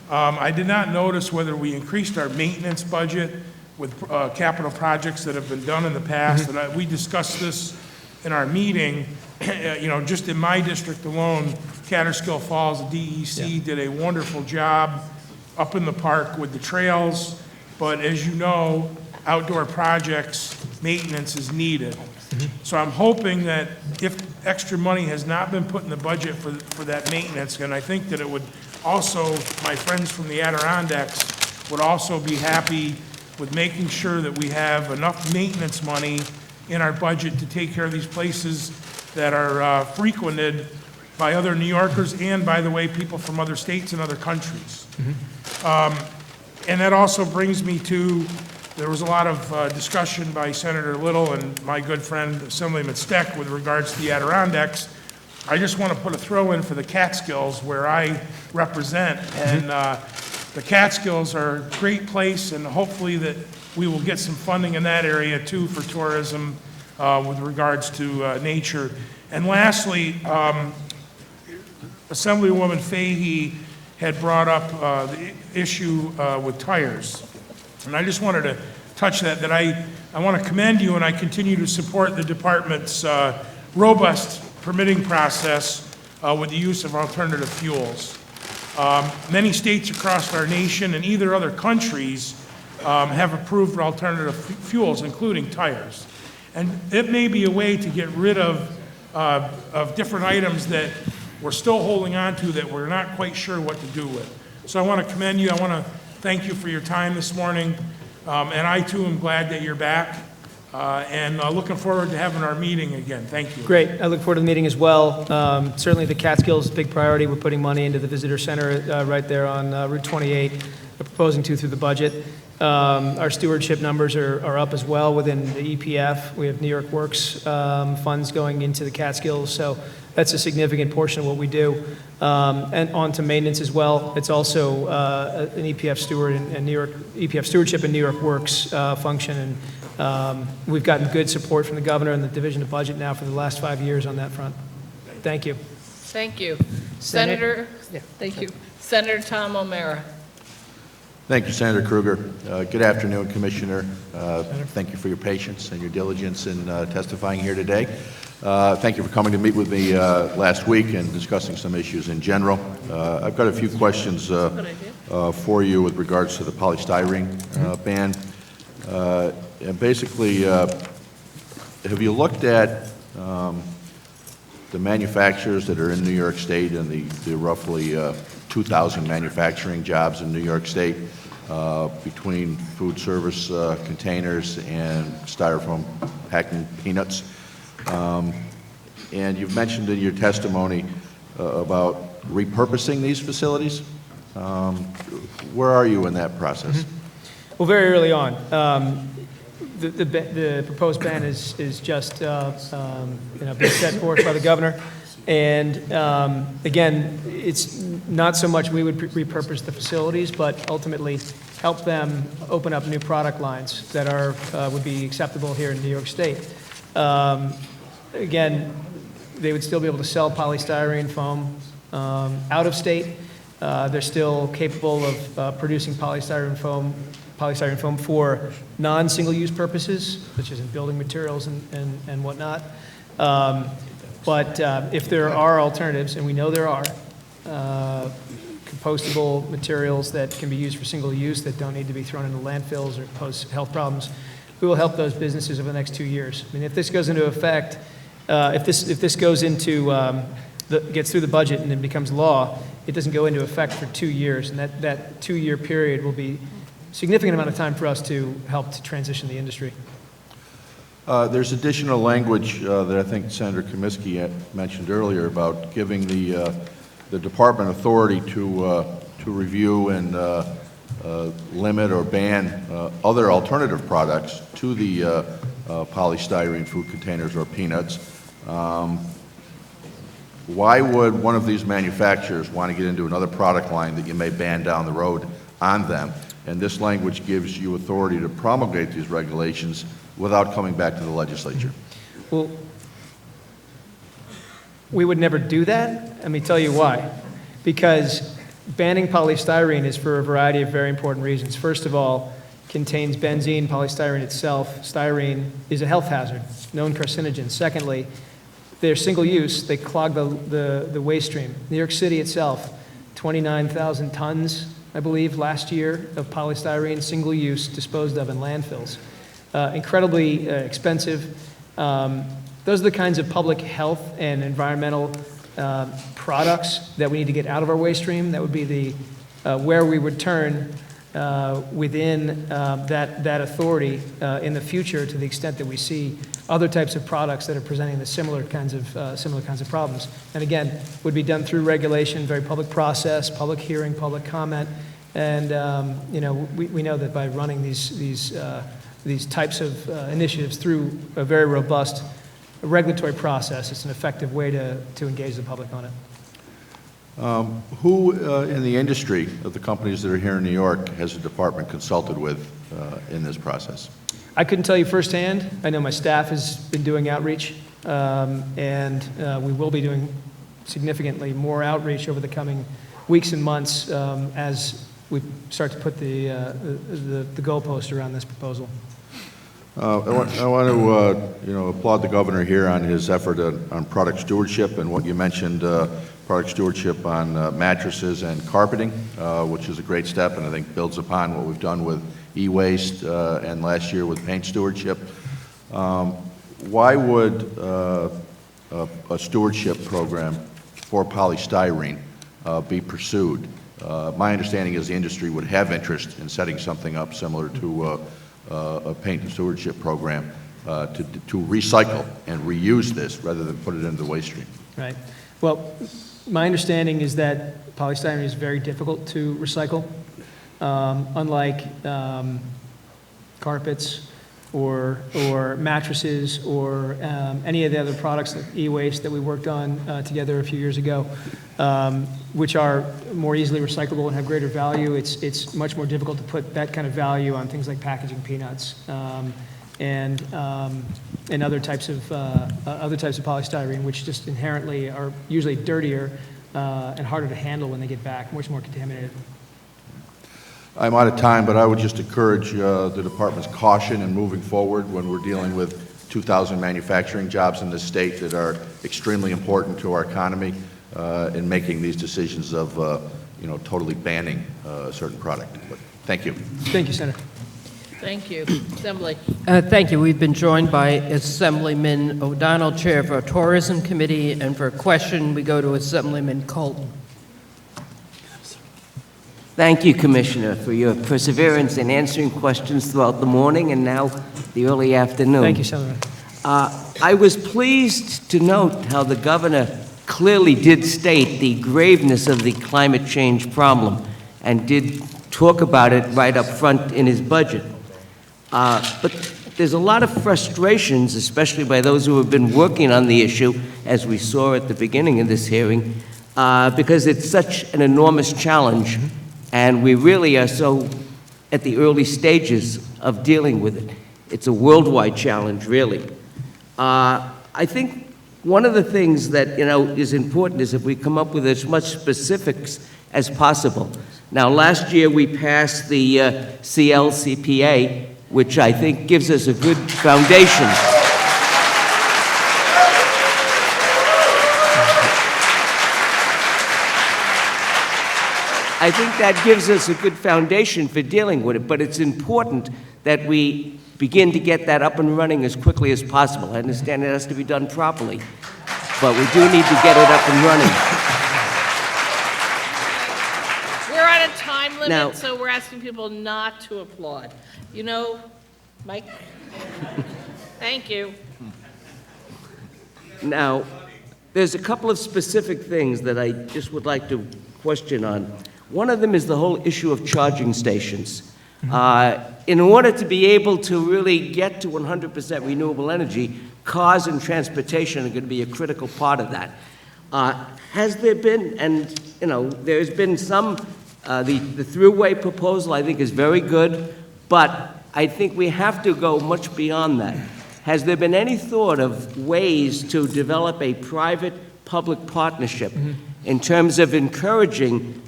I did not notice whether we increased our maintenance budget with capital projects that have been done in the past. And we discussed this in our meeting. You know, just in my district alone, Catterskill Falls, the DEC did a wonderful job up in the park with the trails. But as you know, outdoor projects, maintenance is needed. So I'm hoping that if extra money has not been put in the budget for that maintenance, and I think that it would also, my friends from the Adirondacks would also be happy with making sure that we have enough maintenance money in our budget to take care of these places that are frequented by other New Yorkers and, by the way, people from other states and other countries. And that also brings me to, there was a lot of discussion by Senator Little and my good friend Assemblyman Steck with regards to the Adirondacks. I just want to put a throw in for the Catskills where I represent. And the Catskills are a great place, and hopefully that we will get some funding in that area too for tourism with regards to nature. And lastly, Assemblywoman Fahey had brought up the issue with tires. And I just wanted to touch that I want to commend you, and I continue to support the department's robust permitting process with the use of alternative fuels. Many states across our nation and either other countries have approved alternative fuels, including tires. And it may be a way to get rid of different items that we're still holding on to that we're not quite sure what to do with. So I want to commend you. I want to thank you for your time this morning. And I, too, am glad that you're back. And looking forward to having our meeting again. Thank you. Great. I look forward to the meeting as well. Certainly the Catskills, big priority. We're putting money into the visitor center right there on Route 28. We're proposing to through the budget. Our stewardship numbers are up as well within the EPF. We have New York Works funds going into the Catskills. So that's a significant portion of what we do. And on to maintenance as well. It's also an EPF steward and New York EPF stewardship and New York Works function. And we've gotten good support from the governor and the Division of Budget now for the last 5 years on that front. Thank you. Thank you. Senator, thank you. Senator Tom O'Mara. Thank you, Senator Krueger. Good afternoon, Commissioner. Thank you for your patience and your diligence in testifying here today. Thank you for coming to meet with me last week and discussing some issues in general. I've got a few questions for you with regards to the polystyrene ban. And basically, have you looked at the manufacturers that are in New York State and the roughly 2,000 manufacturing jobs in New York State between food service containers and styrofoam packing peanuts? And you've mentioned in your testimony about repurposing these facilities. Where are you in that process? Well, very early on. The proposed ban is just been set forth by the governor. And again, it's not so much we would repurpose the facilities, but ultimately help them open up new product lines that would be acceptable here in New York State. Again, they would still be able to sell polystyrene foam out of state. They're still capable of producing polystyrene foam for non-single-use purposes, such as in building materials and whatnot. But if there are alternatives, and we know there are, compostable materials that can be used for single use that don't need to be thrown into landfills or pose health problems, we will help those businesses over the next 2 years. I mean, if this goes into effect, if this goes into, gets through the budget and then becomes law, it doesn't go into effect for 2 years. And that 2-year period will be a significant amount of time for us to help to transition the industry. There's additional language that I think Senator Comiskey mentioned earlier about giving the department authority to review and limit or ban other alternative products to the polystyrene food containers or peanuts. Why would one of these manufacturers want to get into another product line that you may ban down the road on them? And this language gives you authority to promulgate these regulations without coming back to the legislature. Well, we would never do that. Let me tell you why. Because banning polystyrene is for a variety of very important reasons. First of all, contains benzene, polystyrene itself. Styrene is a health hazard, known carcinogen. Secondly, they're single use. They clog the waste stream. New York City itself, 29,000 tons, I believe, last year of polystyrene, single use, disposed of in landfills. Incredibly expensive. Those are the kinds of public health and environmental products that we need to get out of our waste stream. That would be the where we would turn within that authority in the future, to the extent that we see other types of products that are presenting the similar kinds of problems. And again, would be done through regulation, very public process, public hearing, public comment, and we know that by running these types of initiatives through a very robust regulatory process, it's an effective way to engage the public on it. Who in the industry of the companies that are here in New York has the department consulted with in this process? I couldn't tell you firsthand. I know my staff has been doing outreach, and we will be doing significantly more outreach over the coming weeks and months as we start to put the goalpost around this proposal. I want to applaud the governor here on his effort on product stewardship and what you mentioned, product stewardship on mattresses and carpeting, which is a great step and I think builds upon what we've done with e-waste and last year with paint stewardship. Why would a stewardship program for polystyrene be pursued? My understanding is the industry would have interest in setting something up similar to a paint and stewardship program to recycle and reuse this rather than put it into the waste stream. Right. Well, my understanding is that polystyrene is very difficult to recycle, unlike carpets or mattresses or any of the other products like e-waste that we worked on together a few years ago, which are more easily recyclable and have greater value. It's much more difficult to put that kind of value on things like packaging peanuts and other types of polystyrene, which just inherently are usually dirtier and harder to handle when they get back, much more contaminated. I'm out of time, but I would just encourage the department's caution in moving forward when we're dealing with 2,000 manufacturing jobs in this state that are extremely important to our economy in making these decisions of, totally banning a certain product. But thank you. Thank you, Senator. Thank you. Assembly. Thank you. We've been joined by Assemblyman O'Donnell, Chair of our Tourism Committee, and for a question, we go to Assemblyman Colton. Thank you, Commissioner, for your perseverance in answering questions throughout the morning and now the early afternoon. Thank you, Senator. I was pleased to note how the governor clearly did state the graveness of the climate change problem and did talk about it right up front in his budget. But there's a lot of frustrations, especially by those who have been working on the issue, as we saw at the beginning of this hearing, because it's such an enormous challenge, and we really are so at the early stages of dealing with it. It's a worldwide challenge, really. I think one of the things that, is important is if we come up with as much specifics as possible. Now, last year we passed the CLCPA, which I think gives us a good foundation. I think that gives us a good foundation for dealing with it, but it's important that we begin to get that up and running as quickly as possible. I understand it has to be done properly, but we do need to get it up and running. We're at a time limit, Now- so we're asking people not to applaud. Mike? Thank you. Now, there's a couple of specific things that I just would like to question on. One of them is the whole issue of charging stations. In order to be able to really get to 100% renewable energy, cars and transportation are going to be a critical part of that. Has there been, and there's been some, the throughway proposal I think is very good, but I think we have to go much beyond that. Has there been any thought of ways to develop a private-public partnership in terms of encouraging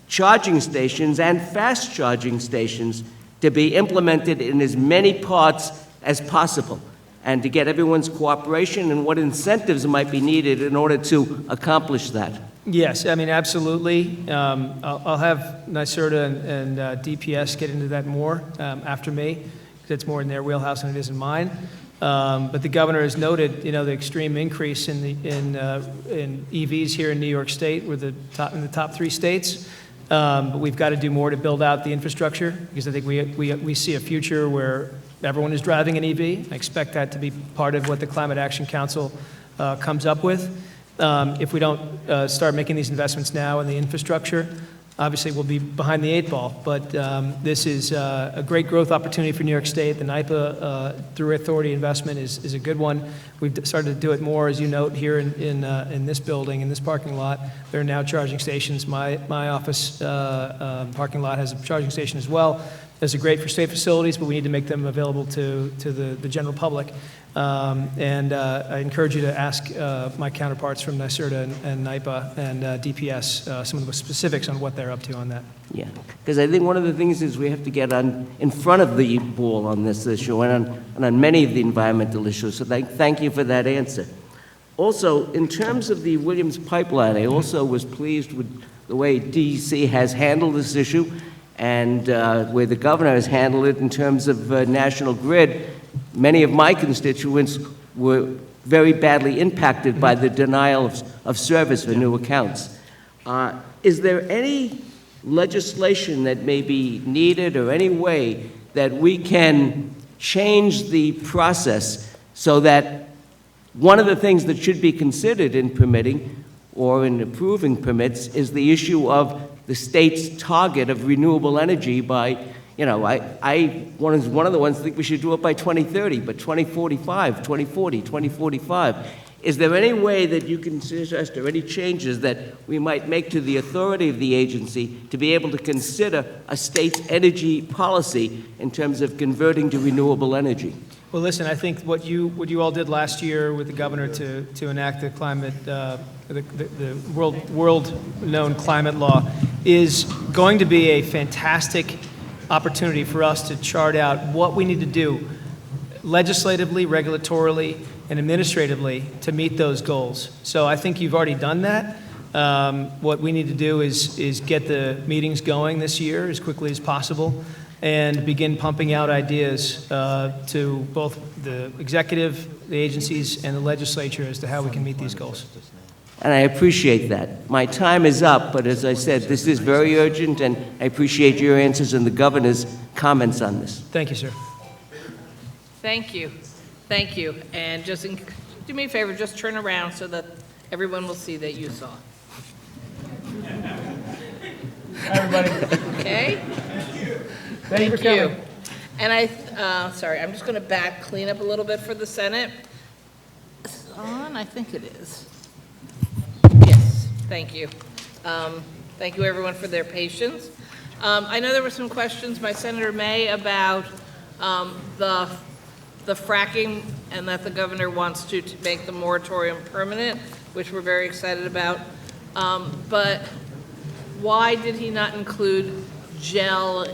charging stations and fast charging stations to be implemented in as many parts as possible, and to get everyone's cooperation, and what incentives might be needed in order to accomplish that? Yes, I mean, absolutely. I'll have NYSERDA and DPS get into that more after me, because it's more in their wheelhouse than it is in mine. But the governor has noted, the extreme increase in EVs here in New York State. We're in the top 3 states. But we've got to do more to build out the infrastructure, because I think we see a future where everyone is driving an EV. I expect that to be part of what the Climate Action Council comes up with. If we don't start making these investments now in the infrastructure, obviously we'll be behind the 8 ball. But this is a great growth opportunity for New York State. The NYPA Through Authority investment is a good one. We've started to do it more, as you note, here in this building, in this parking lot. There are now charging stations. My office parking lot has a charging station as well. Those are great for state facilities, but we need to make them available to the general public. And I encourage you to ask my counterparts from NYSERDA and NYPA and DPS some of the specifics on what they're up to on that. Yeah, because I think one of the things is we have to get in front of the ball on this issue and on many of the environmental issues. So thank you for that answer. Also, in terms of the Williams Pipeline, I also was pleased with the way DEC has handled this issue, and where the governor has handled it in terms of National Grid. Many of my constituents were very badly impacted by the denial of service for new accounts. Is there any legislation that may be needed, or any way that we can change the process so that one of the things that should be considered in permitting or in approving permits is the issue of the state's target of renewable energy by, I was one of the ones that think we should do it by 2030, but 2045, 2040, 2045. Is there any way that you can suggest, or any changes that we might make to the authority of the agency to be able to consider a state's energy policy in terms of converting to renewable energy? Well, listen, I think what you all did last year with the governor to enact the climate, the world-known climate law is going to be a fantastic opportunity for us to chart out what we need to do legislatively, regulatorily, and administratively to meet those goals. So I think you've already done that. What we need to do is get the meetings going this year as quickly as possible and begin pumping out ideas to both the executive, the agencies, and the legislature as to how we can meet these goals. And I appreciate that. My time is up, but as I said, this is very urgent, and I appreciate your answers and the governor's comments on this. Thank you, sir. Thank you. Thank you. And just do me a favor, just turn around so that everyone will see that you saw. Everybody. Okay? Thank you for coming. And sorry, I'm just going to clean up a little bit for the Senate. Is it on? I think it is. Yes, thank you. Thank you, everyone, for their patience. I know there were some questions by Senator May about the fracking, and that the governor wants to make the moratorium permanent, which we're very excited about. But why did he not include gel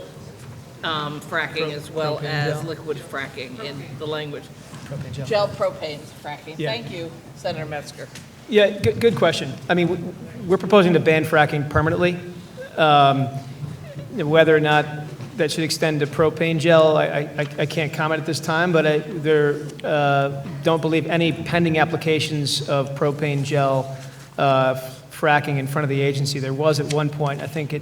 fracking as well as liquid fracking in the language? Propane Gel propane fracking. Yeah. Thank you, Senator Metzger. Yeah, good question. I mean, we're proposing to ban fracking permanently. Whether or not that should extend to propane gel, I can't comment at this time, but I don't believe any pending applications of propane gel fracking in front of the agency. There was at one point. I think I'd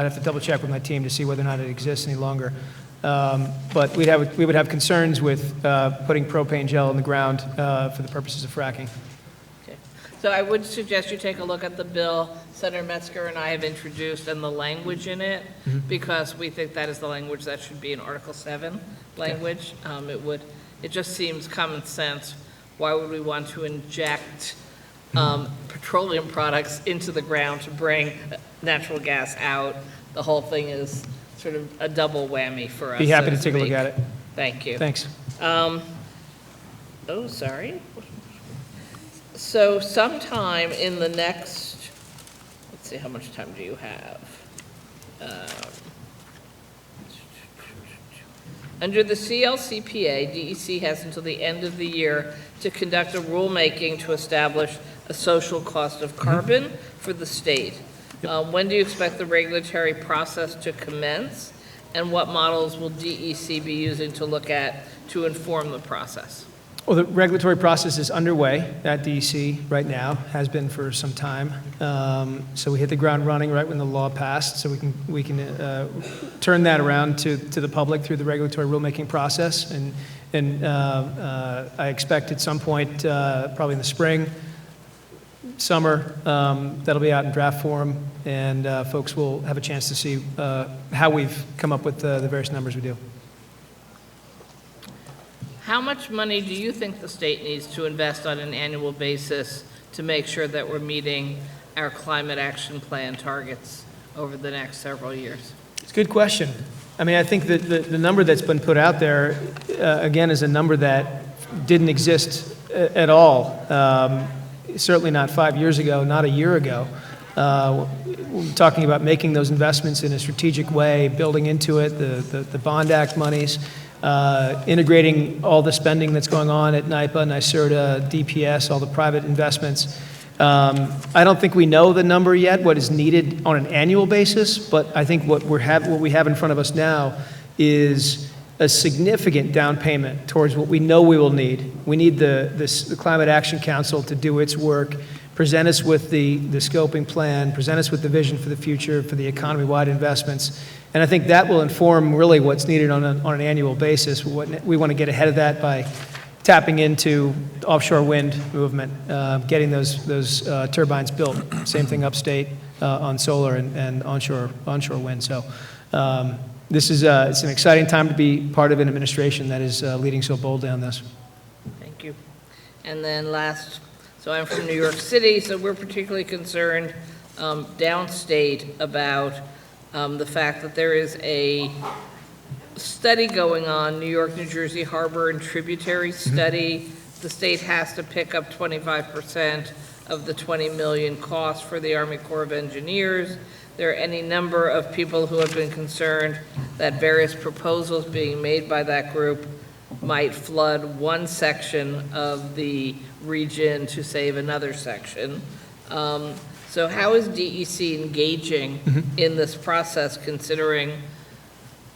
have to double check with my team to see whether or not it exists any longer. But we would have concerns with putting propane gel in the ground for the purposes of fracking. Okay. So I would suggest you take a look at the bill Senator Metzger and I have introduced and the language in it, because we think that is the language that should be in Article 7 language. It just seems common sense. Why would we want to inject petroleum products into the ground to bring natural gas out? The whole thing is sort of a double whammy for us. Be happy so to take a look speak. at it. Thank you. Thanks. Oh, sorry. So sometime in the next, let's see, how much time do you have? Under the CLCPA, DEC has until the end of the year to conduct a rulemaking to establish a social cost of carbon for the state. When do you expect the regulatory process to commence? And what models will DEC be using to look at to inform the process? Well, the regulatory process is underway at DEC right now, has been for some time. So we hit the ground running right when the law passed, so we can turn that around to the public through the regulatory rulemaking process. And I expect at some point, probably in the spring, summer, that'll be out in draft form, and folks will have a chance to see how we've come up with the various numbers we do. How much money do you think the state needs to invest on an annual basis to make sure that we're meeting our climate action plan targets over the next several years? It's a good question. I mean, I think that the number that's been put out there, again, is a number that didn't exist at all. Certainly not 5 years ago, not a year ago. We're talking about making those investments in a strategic way, building into it, the Bond Act monies, integrating all the spending that's going on at NYPA, NYSERDA, DPS, all the private investments. I don't think we know the number yet, what is needed on an annual basis, but I think what we have in front of us now is a significant down payment towards what we know we will need. We need the Climate Action Council to do its work, present us with the scoping plan, present us with the vision for the future, for the economy-wide investments. And I think that will inform really what's needed on an annual basis. We want to get ahead of that by tapping into offshore wind movement, getting those turbines built. Same thing upstate on solar and onshore wind. So it's an exciting time to be part of an administration that is leading so boldly on this. Thank you. And then last, so I'm from New York City, so we're particularly concerned downstate about the fact that there is a study going on, New York, New Jersey harbor and tributary study. The state has to pick up 25% of the $20 million cost for the Army Corps of Engineers. There are any number of people who have been concerned that various proposals being made by that group might flood one section of the region to save another section. So how is DEC engaging in this process, considering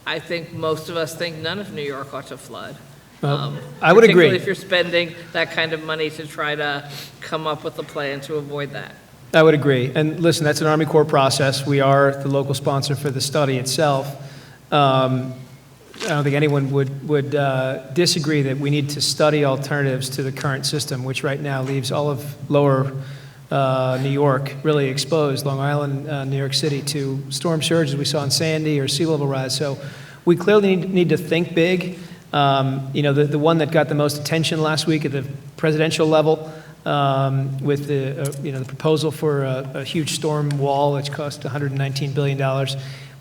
I think most of us think none of New York ought to flood? I would agree. Particularly if you're spending that kind of money to try to come up with a plan to avoid that. I would agree. And listen, that's an Army Corps process. We are the local sponsor for the study itself. I don't think anyone would disagree that we need to study alternatives to the current system, which right now leaves all of lower New York really exposed, Long Island, New York City, to storm surges we saw in Sandy or sea level rise. So we clearly need to think big. The one that got the most attention last week at the presidential level with the proposal for a huge storm wall which cost $119 billion.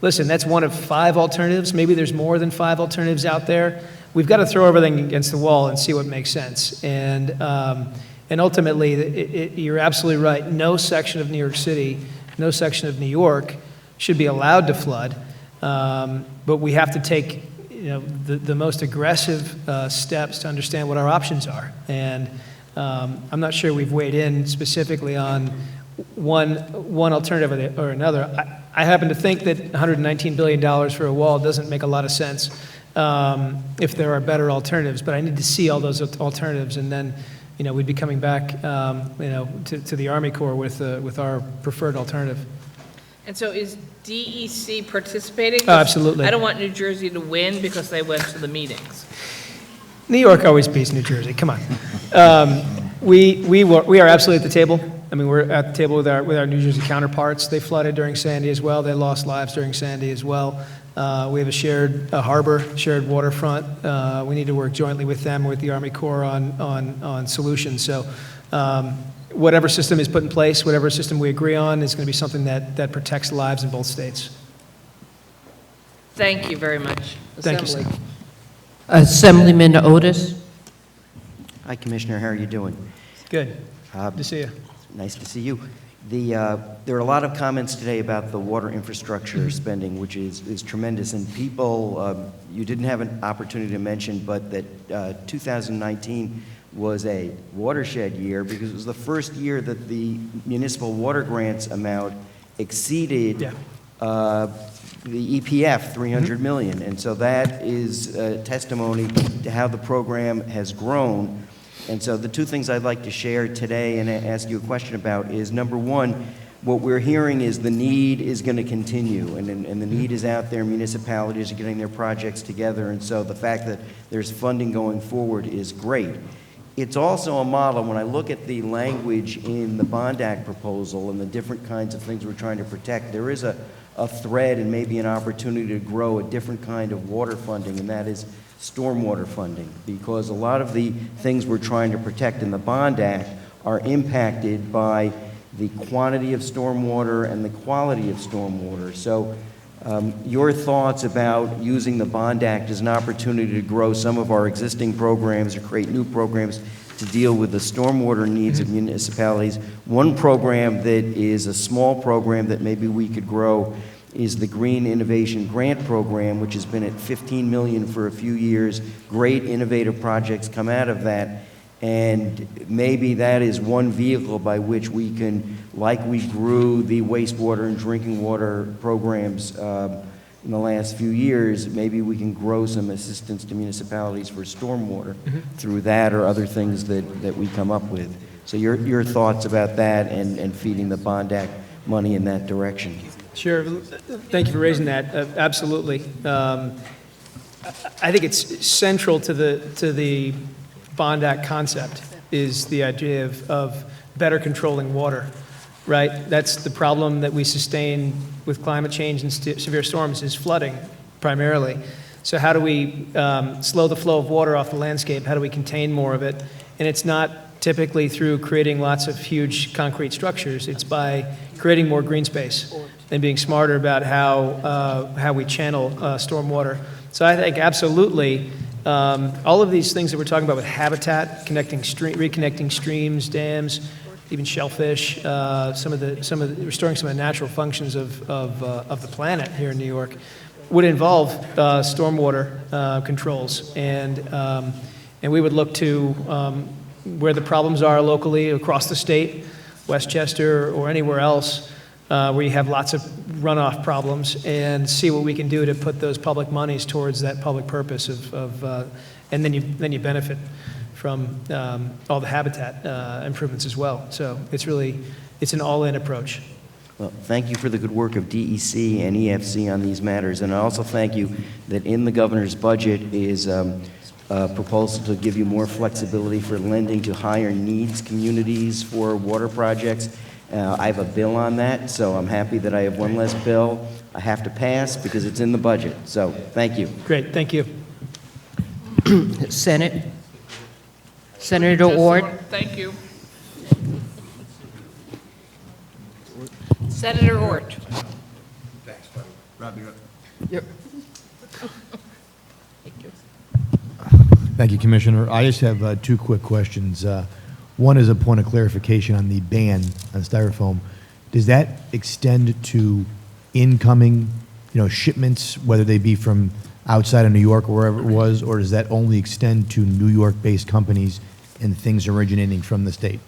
Listen, that's one of 5 alternatives. Maybe there's more than 5 alternatives out there. We've got to throw everything against the wall and see what makes sense. And ultimately, you're absolutely right. No section of New York City, no section of New York should be allowed to flood. But we have to take the most aggressive steps to understand what our options are. And I'm not sure we've weighed in specifically on one alternative or another. I happen to think that $119 billion for a wall doesn't make a lot of sense if there are better alternatives. But I need to see all those alternatives, and then we'd be coming back to the Army Corps with our preferred alternative. And so is DEC participating? Oh, absolutely. I don't want New Jersey to win because they went to the meetings. New York always beats New Jersey. Come on. We are absolutely at the table. I mean, we're at the table with our New Jersey counterparts. They flooded during Sandy as well. They lost lives during Sandy as well. We have a shared harbor, shared waterfront. We need to work jointly with them, with the Army Corps on solutions. So whatever system is put in place, whatever system we agree on, is going to be something that protects lives in both states. Thank you very much. Thank you, Assembly. Assemblyman Otis? Hi, Commissioner. How are you doing? Good. Good to see you. Nice to see you. There are a lot of comments today about the water infrastructure spending, which is tremendous. And people, you didn't have an opportunity to mention, but that 2019 was a watershed year because it was the first year that the municipal water grants amount exceeded the EPF, $300 million. And so that is a testimony to how the program has grown. And so the two things I'd like to share today and ask you a question about is, number one, what we're hearing is the need is going to continue, and the need is out there. Municipalities are getting their projects together, and so the fact that there's funding going forward is great. It's also a model, when I look at the language in the Bond Act proposal and the different kinds of things we're trying to protect, there is a thread and maybe an opportunity to grow a different kind of water funding, and that is stormwater funding, because a lot of the things we're trying to protect in the Bond Act are impacted by the quantity of stormwater and the quality of stormwater. So your thoughts about using the Bond Act as an opportunity to grow some of our existing programs or create new programs to deal with the stormwater needs of municipalities. One program that is a small program that maybe we could grow is the Green Innovation Grant Program, which has been at $15 million for a few years. Great innovative projects come out of that. And maybe that is one vehicle by which we can, like we grew the wastewater and drinking water programs in the last few years, maybe we can grow some assistance to municipalities for stormwater through that or other things that we come up with. So your thoughts about that and feeding the Bond Act money in that direction. Sure. Thank you for raising that. Absolutely. I think it's central to the Bond Act concept is the idea of better controlling water, right? That's the problem that we sustain with climate change and severe storms is flooding primarily. So how do we slow the flow of water off the landscape? How do we contain more of it? And it's not typically through creating lots of huge concrete structures. It's by creating more green space and being smarter about how we channel stormwater. So I think absolutely all of these things that we're talking about with habitat, reconnecting streams, dams, even shellfish, restoring some of the natural functions of the planet here in New York, would involve stormwater controls, and we would look to where the problems are locally across the state, Westchester or anywhere else, where you have lots of runoff problems, and see what we can do to put those public monies towards that public purpose and then you benefit from all the habitat improvements as well. So it's an all-in approach. Well, thank you for the good work of DEC and EFC on these matters, and I also thank you that in the governor's budget is a proposal to give you more flexibility for lending to higher needs communities for water projects. I have a bill on that, so I'm happy that I have one less bill I have to pass because it's in the budget. So thank you. Great, thank you. Senate. Senator Ord. Thank you. Senator Ort. Thanks, buddy. Rob, you're up. Yep. Thank you, Commissioner. I just have two quick questions. One is a point of clarification on the ban on styrofoam. Does that extend to incoming, shipments, whether they be from outside of New York or wherever it was, or does that only extend to New York-based companies and things originating from the state?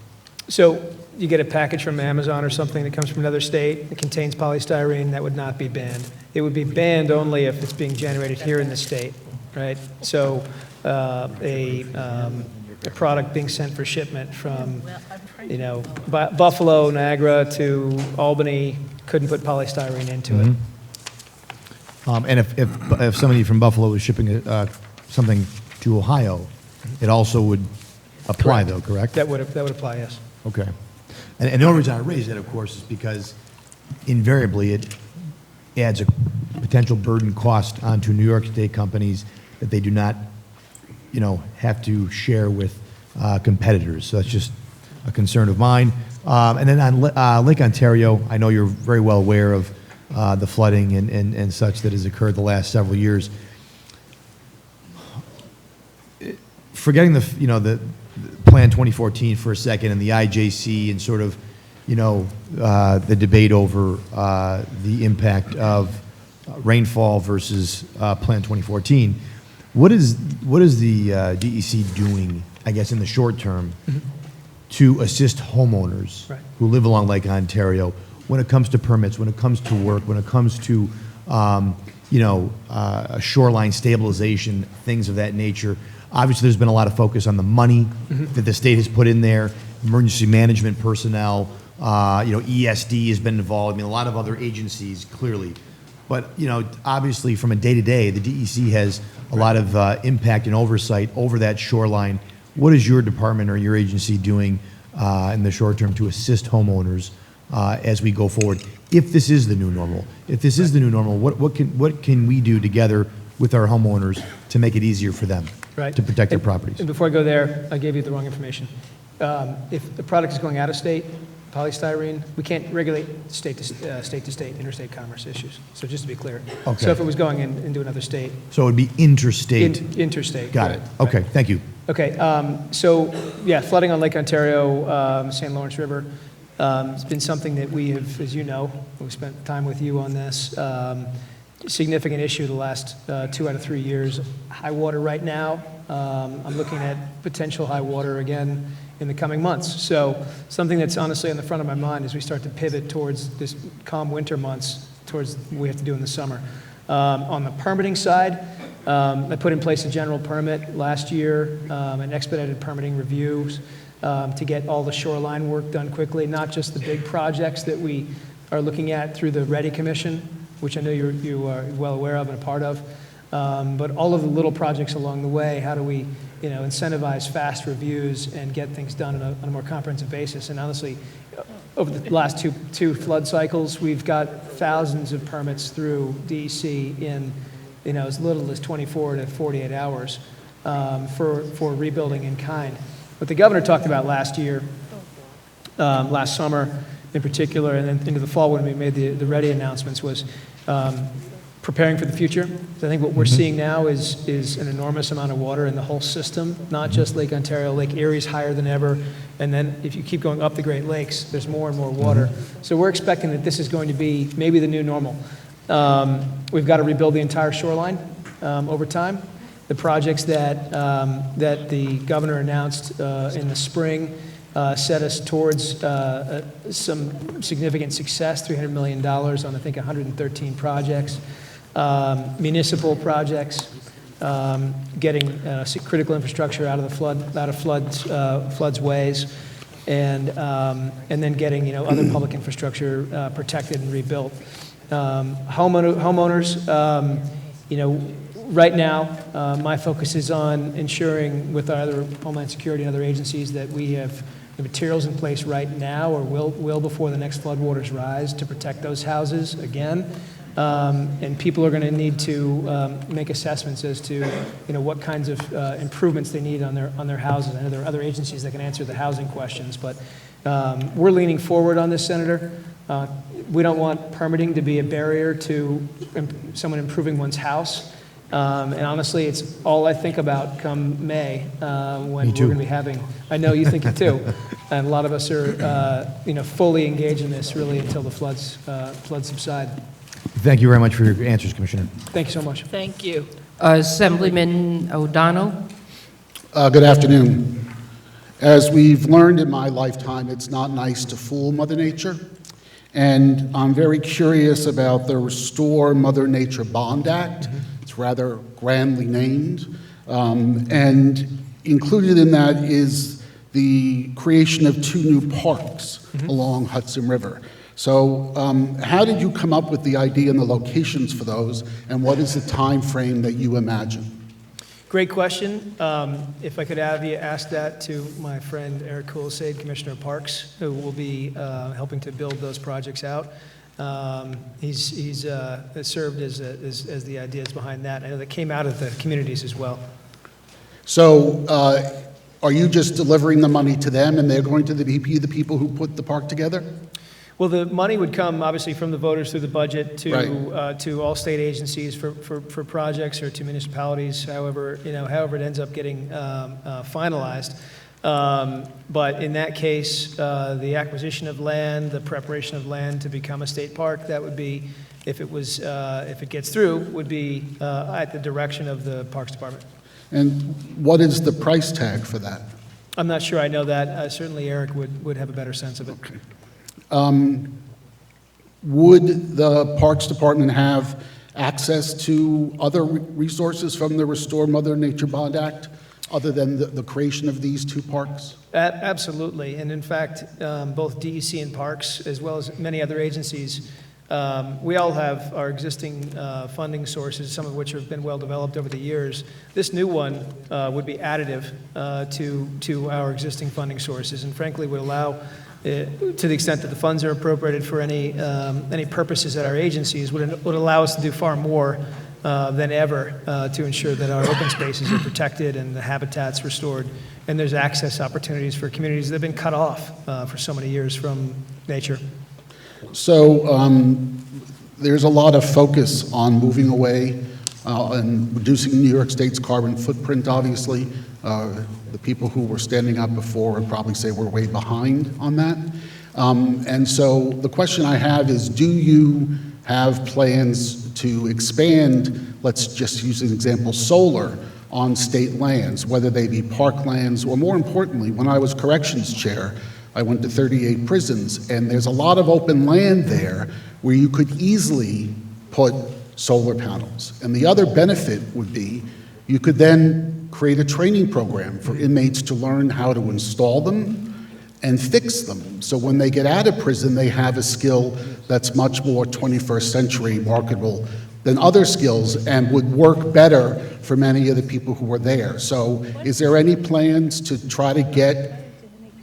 So you get a package from Amazon or something that comes from another state that contains polystyrene, that would not be banned. It would be banned only if it's being generated here in the state, right? So a product being sent for shipment from, Buffalo, Niagara to Albany couldn't put polystyrene into it. And if somebody from Buffalo is shipping something to Ohio, it also would apply, though, correct? That would apply, yes. Okay. And the only reason I raise that, of course, is because invariably it adds a potential burden cost onto New York State companies that they do not, have to share with competitors. So that's just a concern of mine. And then on Lake Ontario, I know you're very well aware of the flooding and such that has occurred the last several years. Forgetting the Plan 2014 for a second and the IJC and sort of, the debate over the impact of rainfall versus Plan 2014, what is the DEC doing, I guess, in the short term to assist homeowners who live along Lake Ontario when it comes to permits, when it comes to work, when it comes to shoreline stabilization, things of that nature? Obviously, there's been a lot of focus on the money that the state has put in there, emergency management personnel, ESD has been involved, I mean, a lot of other agencies, clearly. But, obviously, from a day-to-day, the DEC has a lot of impact and oversight over that shoreline. What is your department or your agency doing in the short term to assist homeowners as we go forward? If this is the new normal, what can we do together with our homeowners to make it easier for them to protect their properties? And before I go there, I gave you the wrong information. If the product is going out of state, polystyrene, we can't regulate state to state, interstate commerce issues. So just to be clear. Okay. So if it was going into another state. So it would be interstate? Interstate. Got it. Okay, thank you. Okay, so yeah, flooding on Lake Ontario, St. Lawrence River, it's been something that we have, as you know, we've spent time with you on this, significant issue the last 2 out of 3 years. High water right now, I'm looking at potential high water again in the coming months. So something that's honestly on the front of my mind as we start to pivot towards this calm winter months, towards what we have to do in the summer. On the permitting side, I put in place a general permit last year, and expedited permitting reviews to get all the shoreline work done quickly, not just the big projects that we are looking at through the READY Commission, which I know you are well aware of and a part of, but all of the little projects along the way. How do we incentivize fast reviews and get things done on a more comprehensive basis? And honestly, over the last two flood cycles, we've got thousands of permits through DEC in as little as 24 to 48 hours for rebuilding in kind. What the governor talked about last year, last summer in particular, and then into the fall when we made the READY announcements, was preparing for the future. So I think what we're seeing now is an enormous amount of water in the whole system, not just Lake Ontario. Lake Erie's higher than ever, and then if you keep going up the Great Lakes, there's more and more water. So we're expecting that this is going to be maybe the new normal. We've got to rebuild the entire shoreline over time. The projects that the governor announced in the spring set us towards some significant success, $300 million on, I think, 113 projects. Municipal projects, getting critical infrastructure out of the floods ways, and then getting other public infrastructure protected and rebuilt. Homeowners, right now, my focus is on ensuring with our other Homeland Security and other agencies that we have the materials in place right now, or will before the next floodwaters rise, to protect those houses again. And people are going to need to make assessments as to what kinds of improvements they need on their houses. I know there are other agencies that can answer the housing questions, but we're leaning forward on this, Senator. We don't want permitting to be a barrier to someone improving one's house. And honestly, it's all I think about come May when we're going to be having. I know you think it too, and a lot of us are fully engaged in this really until the floods subside. Thank you very much for your answers, Commissioner. Thank you so much. Thank you. Assemblyman O'Donnell. Good afternoon. As we've learned in my lifetime, it's not nice to fool Mother Nature. And I'm very curious about the Restore Mother Nature Bond Act. It's rather grandly named. And included in that is the creation of 2 new parks along Hudson River. So how did you come up with the idea and the locations for those, and what is the time frame that you imagine? Great question. If I could have you ask that to my friend Eric Kulisade, Commissioner of Parks, who will be helping to build those projects out. He's served as the ideas behind that. I know that came out of the communities as well. So are you just delivering the money to them and they're going to be the people who put the park together? Well, the money would come obviously from the voters through the budget to Right. To all state agencies for projects, or to municipalities, however it ends up getting finalized. But in that case, the acquisition of land, the preparation of land to become a state park, that would be, if it gets through, would be at the direction of the Parks Department. And what is the price tag for that? I'm not sure I know that. Certainly Eric would have a better sense of it. Okay. Would the Parks Department have access to other resources from the Restore Mother Nature Bond Act, other than the creation of these two parks? Absolutely. And in fact, both DEC and Parks, as well as many other agencies, we all have our existing funding sources, some of which have been well developed over the years. This new one would be additive to our existing funding sources, and frankly would allow, to the extent that the funds are appropriated for any purposes at our agencies, would allow us to do far more than ever to ensure that our open spaces are protected and the habitats restored, and there's access opportunities for communities that have been cut off for so many years from nature. So there's a lot of focus on moving away and reducing New York State's carbon footprint, obviously. The people who were standing up before would probably say we're way behind on that. And so the question I have is, do you have plans to expand, let's just use an example, solar on state lands, whether they be park lands, or more importantly, when I was corrections chair, I went to 38 prisons, and there's a lot of open land there where you could easily put solar panels. And the other benefit would be you could then create a training program for inmates to learn how to install them and fix them. So when they get out of prison, they have a skill that's much more 21st century marketable than other skills and would work better for many of the people who were there. So is there any plans to try to get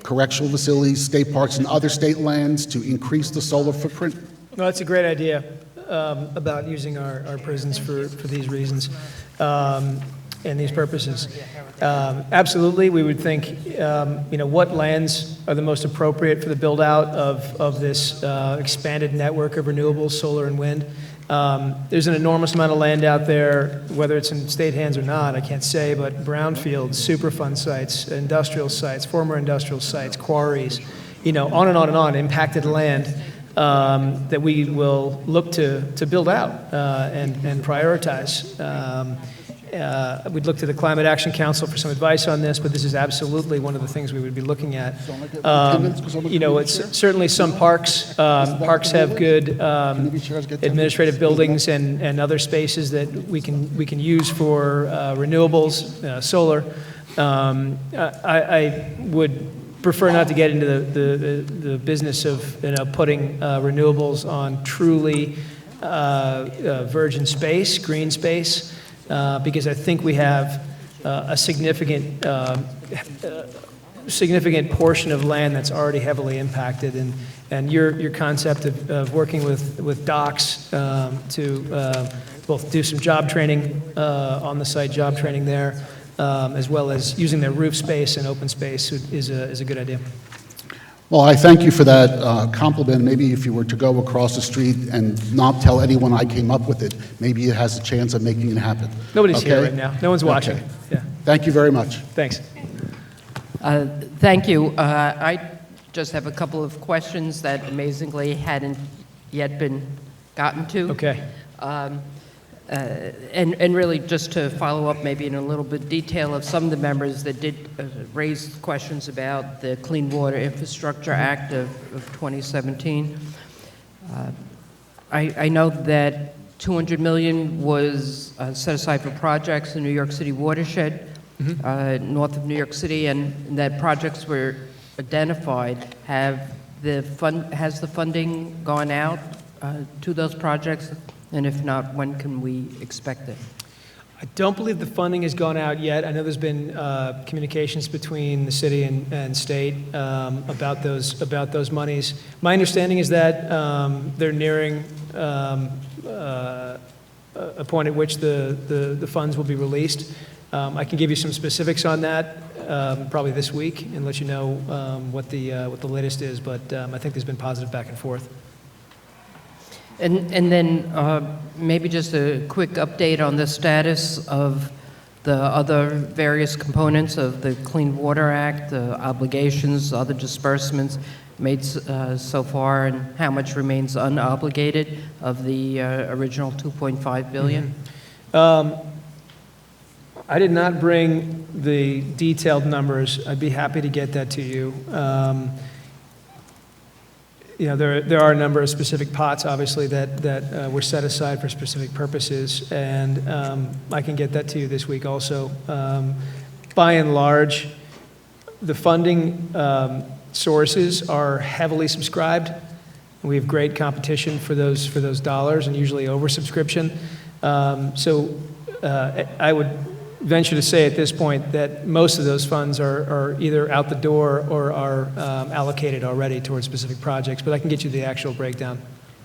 correctional facilities, state parks, and other state lands to increase the solar footprint? No, that's a great idea about using our prisons for these reasons and these purposes. Absolutely, we would think, what lands are the most appropriate for the build out of this expanded network of renewables, solar and wind. There's an enormous amount of land out there, whether it's in state hands or not, I can't say, but brownfields, Superfund sites, industrial sites, former industrial sites, quarries, on and on and on, impacted land that we will look to build out and prioritize. We'd look to the Climate Action Council for some advice on this, but this is absolutely one of the things we would be looking at. It's certainly some parks. Parks have good administrative buildings and other spaces that we can use for renewables, solar. I would prefer not to get into the business of putting renewables on truly virgin space, green space. Because I think we have a significant portion of land that's already heavily impacted, and your concept of working with docks to both do some job training on the site, job training there, as well as using their roof space and open space is a good idea. Well, I thank you for that compliment. Maybe if you were to go across the street and not tell anyone I came up with it, maybe it has a chance of making it happen. Nobody's here right now. No one's watching. Okay. Yeah. Thank you very much. Thanks. Thank you. I just have a couple of questions that amazingly hadn't yet been gotten to. Okay. And really just to follow up maybe in a little bit detail of some of the members that did raise questions about the Clean Water Infrastructure Act of 2017. I know that $200 million was set aside for projects in the New York City watershed, north of New York City, and that projects were identified. Has the funding gone out to those projects? And if not, when can we expect it? I don't believe the funding has gone out yet. I know there's been communications between the city and state about those monies. My understanding is that they're nearing a point at which the funds will be released. I can give you some specifics on that probably this week and let you know what the latest is, but I think there's been positive back and forth. And then maybe just a quick update on the status of the other various components of the Clean Water Act, the obligations, other disbursements made so far, and how much remains unobligated of the original $2.5 billion? I did not bring the detailed numbers. I'd be happy to get that to you. There are a number of specific pots, obviously, that were set aside for specific purposes, and I can get that to you this week also. By and large, the funding sources are heavily subscribed. We have great competition for those dollars, and usually oversubscription. So I would venture to say at this point that most of those funds are either out the door or are allocated already towards specific projects, but I can get you the actual breakdown.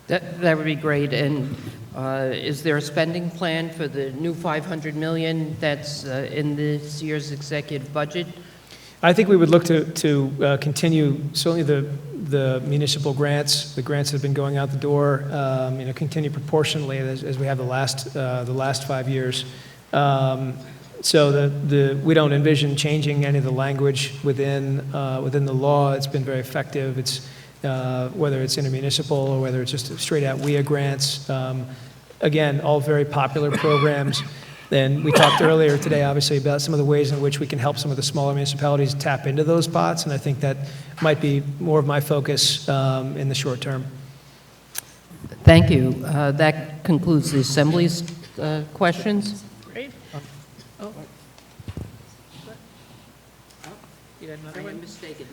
That would be great. And is there a spending plan for the new $500 million that's in this year's executive budget? I think we would look to continue, certainly the municipal grants, the grants that have been going out the door, continue proportionally as we have the last 5 years. So we don't envision changing any of the language within the law. It's been very effective. It's whether it's intermunicipal or whether it's just straight out WIA grants. Again, all very popular programs. And we talked earlier today, obviously, about some of the ways in which we can help some of the smaller municipalities tap into those pots, and I think that might be more of my focus in the short term. Thank you. That concludes the Assembly's questions. Great. Oh. You had another I one? am mistaken.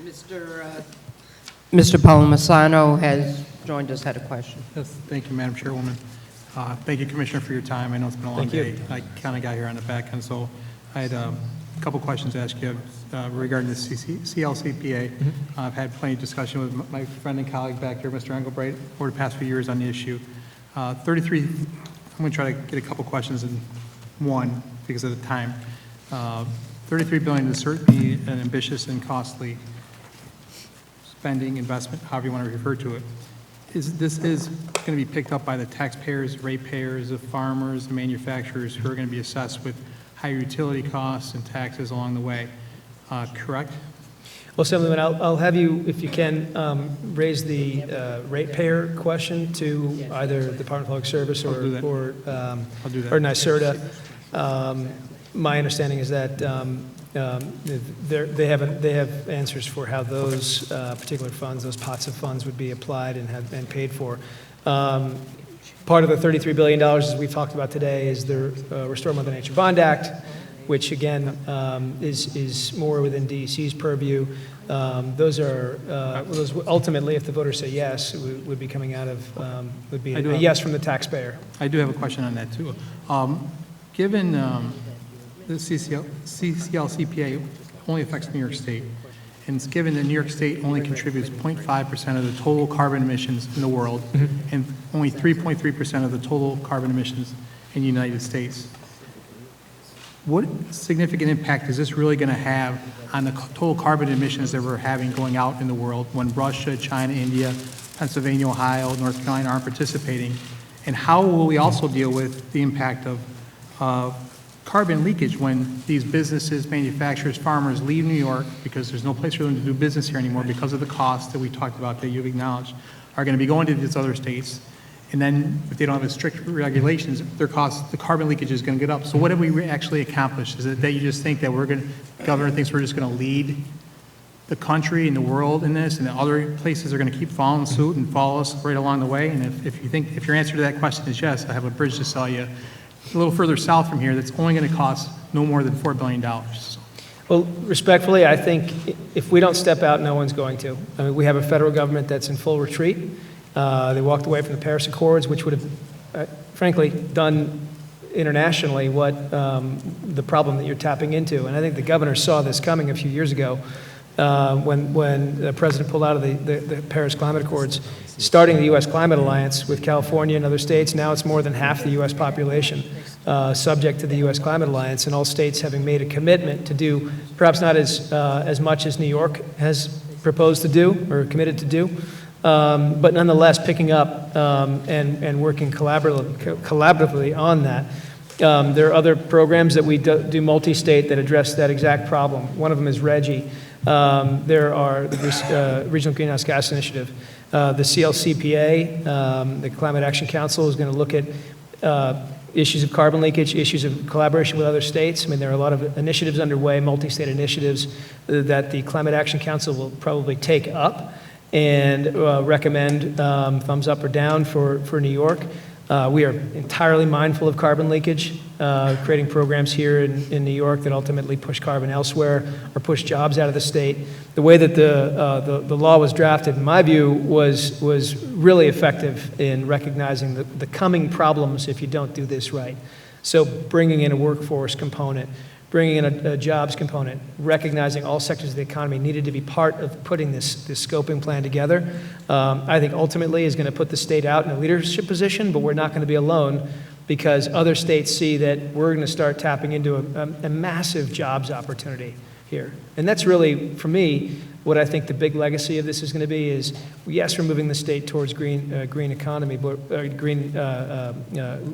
Mr. Palmisano has joined us, had a question. Yes, thank you, Madam Chairwoman. Thank you, Commissioner, for your time. I know it's been a long day. I kind of got here on the back end, so I had a couple questions to ask you regarding the CLCPA. I've had plenty of discussion with my friend and colleague back here, Mr. Engelbright, over the past few years on the issue. I'm going to try to get a couple questions in one because of the time. $33 billion is certainly an ambitious and costly spending, investment, however you want to refer to it. This is going to be picked up by the taxpayers, ratepayers, the farmers, the manufacturers who are going to be assessed with higher utility costs and taxes along the way, correct? Well, Assemblyman, I'll have you, if you can, raise the ratepayer question to either the Department of Public Service or NYSERDA. My understanding is that they have answers for how those particular funds, those pots of funds, would be applied and have been paid for. Part of the $33 billion, as we've talked about today, is the Restore Mother Nature Bond Act, which again is more within DEC's purview. Those ultimately, if the voters say yes, would be coming out of would be a yes from the taxpayer. I do have a question on that too. Given the CLCPA only affects New York State, and it's given that New York State only contributes 0.5% of the total carbon emissions in the world, and only 3.3% of the total carbon emissions in the United States. What significant impact is this really going to have on the total carbon emissions that we're having going out in the world when Russia, China, India, Pennsylvania, Ohio, North Carolina aren't participating? And how will we also deal with the impact of carbon leakage when these businesses, manufacturers, farmers leave New York because there's no place for them to do business here anymore because of the costs that we talked about that you've acknowledged, are going to be going to these other states? And then if they don't have strict regulations, their costs, the carbon leakage is going to get up. So what have we actually accomplished? Is it that you just think that the governor thinks we're just going to lead the country and the world in this, and that other places are going to keep following suit and follow us right along the way? And if your answer to that question is yes, I have a bridge to sell you a little further south from here that's only going to cost no more than $4 billion. Well, respectfully, I think if we don't step out, no one's going to. I mean, we have a federal government that's in full retreat. They walked away from the Paris Accords, which would have, frankly, done internationally what the problem that you're tapping into. And I think the governor saw this coming a few years ago when the president pulled out of the Paris Climate Accords, starting the U.S. Climate Alliance with California and other states. Now it's more than half the U.S. population subject to the U.S. Climate Alliance, and all states having made a commitment to do perhaps not as much as New York has proposed to do or committed to do, but nonetheless picking up and working collaboratively on that. There are other programs that we do multi-state that address that exact problem. One of them is RGGI. There are the Regional Greenhouse Gas Initiative. The CLCPA, the Climate Action Council, is going to look at issues of carbon leakage, issues of collaboration with other states. I mean, there are a lot of initiatives underway, multi-state initiatives, that the Climate Action Council will probably take up and recommend thumbs up or down for New York. We are entirely mindful of carbon leakage, creating programs here in New York that ultimately push carbon elsewhere or push jobs out of the state. The way that the law was drafted, in my view, was really effective in recognizing the coming problems if you don't do this right. So bringing in a workforce component, bringing in a jobs component, recognizing all sectors of the economy needed to be part of putting this scoping plan together, I think ultimately is going to put the state out in a leadership position, but we're not going to be alone because other states see that we're going to start tapping into a massive jobs opportunity here. And that's really, for me, what I think the big legacy of this is going to be is, yes, we're moving the state towards green economy, but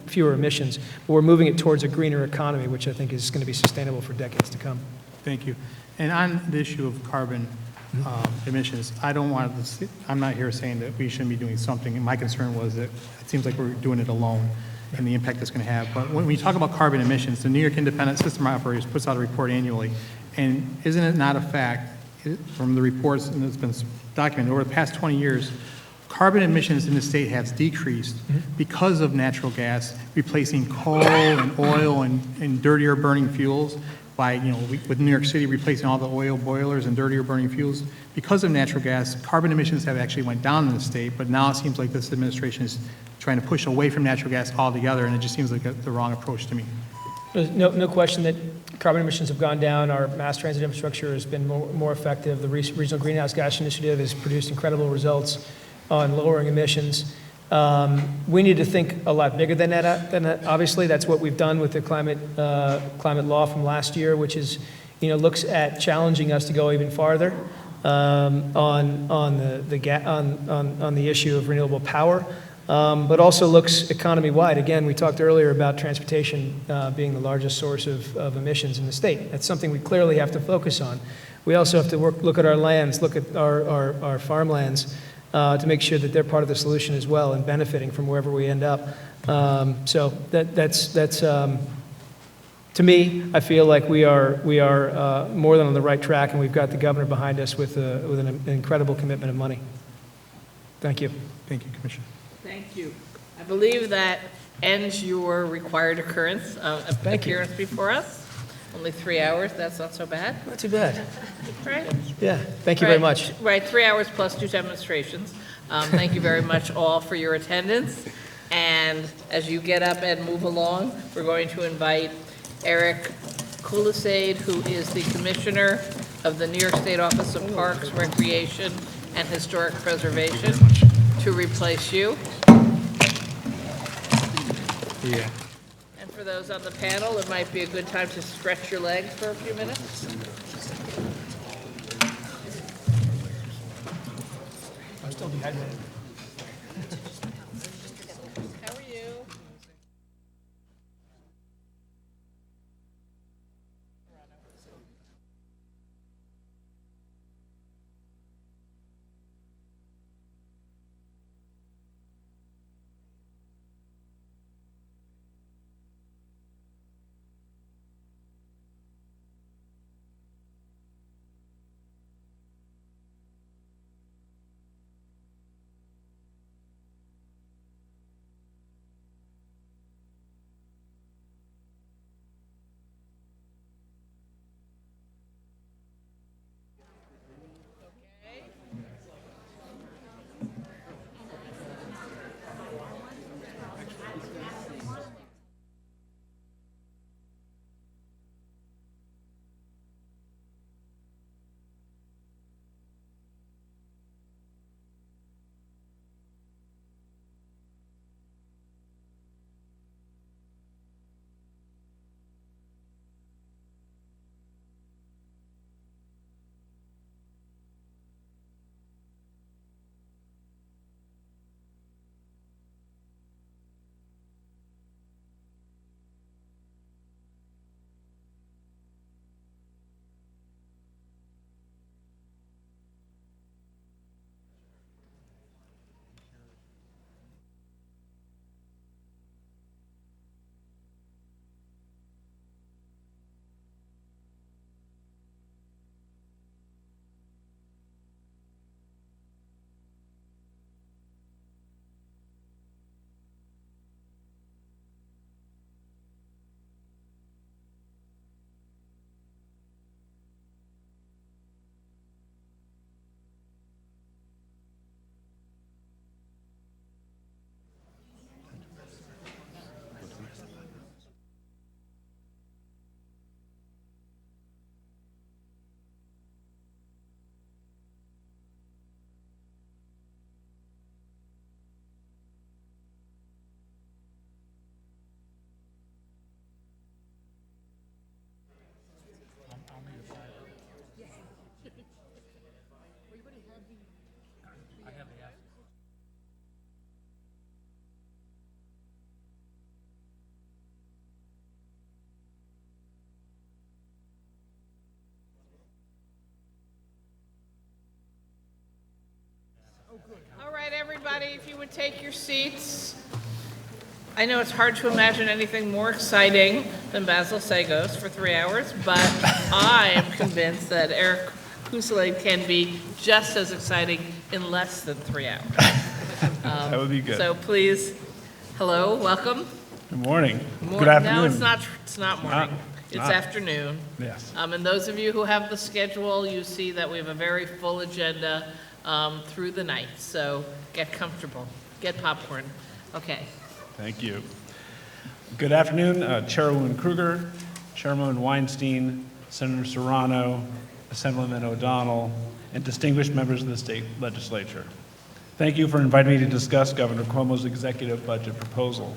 fewer emissions, but we're moving it towards a greener economy, which I think is going to be sustainable for decades to come. Thank you. And on the issue of carbon emissions, I'm not here saying that we shouldn't be doing something. And my concern was that it seems like we're doing it alone and the impact it's going to have. But when we talk about carbon emissions, the New York Independent System Operators puts out a report annually. And isn't it not a fact from the reports, and it's been documented over the past 20 years, carbon emissions in the state has decreased because of natural gas replacing coal and oil and dirtier burning fuels by, with New York City replacing all the oil boilers and dirtier burning fuels. Because of natural gas, carbon emissions have actually went down in the state, but now it seems like this administration is trying to push away from natural gas altogether, and it just seems like the wrong approach to me. There's no question that carbon emissions have gone down. Our mass transit infrastructure has been more effective. The Regional Greenhouse Gas Initiative has produced incredible results on lowering emissions. We need to think a lot bigger than that. Obviously, that's what we've done with the climate law from last year, which is, looks at challenging us to go even farther on the issue of renewable power. But also looks economy-wide. Again, we talked earlier about transportation being the largest source of emissions in the state. That's something we clearly have to focus on. We also have to look at our lands, look at our farmlands to make sure that they're part of the solution as well and benefiting from wherever we end up. So that's to me, I feel like we are more than on the right track, and we've got the governor behind us with an incredible commitment of money. Thank you. Thank you, Commissioner. Thank you. I believe that ends your required occurrence before us. Only 3 hours, that's not so bad. Not too bad. Right? Yeah, thank you very much. Right, 3 hours plus 2 demonstrations. Thank you very much all for your attendance. And as you get up and move along, we're going to invite Eric Kulisade, who is the Commissioner of the New York State Office of Parks, Recreation, and Historic Preservation, to replace you. Yeah. And for those on the panel, it might be a good time to stretch your legs for a few minutes. I'm still dehydrated. everybody, if you would take your seats. I know it's hard to imagine anything more exciting than Basil Sagos for 3 hours, but I am convinced that Eric Kuslade can be just as exciting in less than 3 hours. That would be good. So please, hello, welcome. Good morning. Mor- Good afternoon. No, it's not morning. It's not. afternoon. Yes. And those of you who have the schedule, you see that we have a very full agenda through the night. So get comfortable, get popcorn. Okay. Thank you. Good afternoon, Chairwoman Kruger, Chairwoman Weinstein, Senator Serrano, Assemblyman O'Donnell, and distinguished members of the state legislature. Thank you for inviting me to discuss Governor Cuomo's executive budget proposal.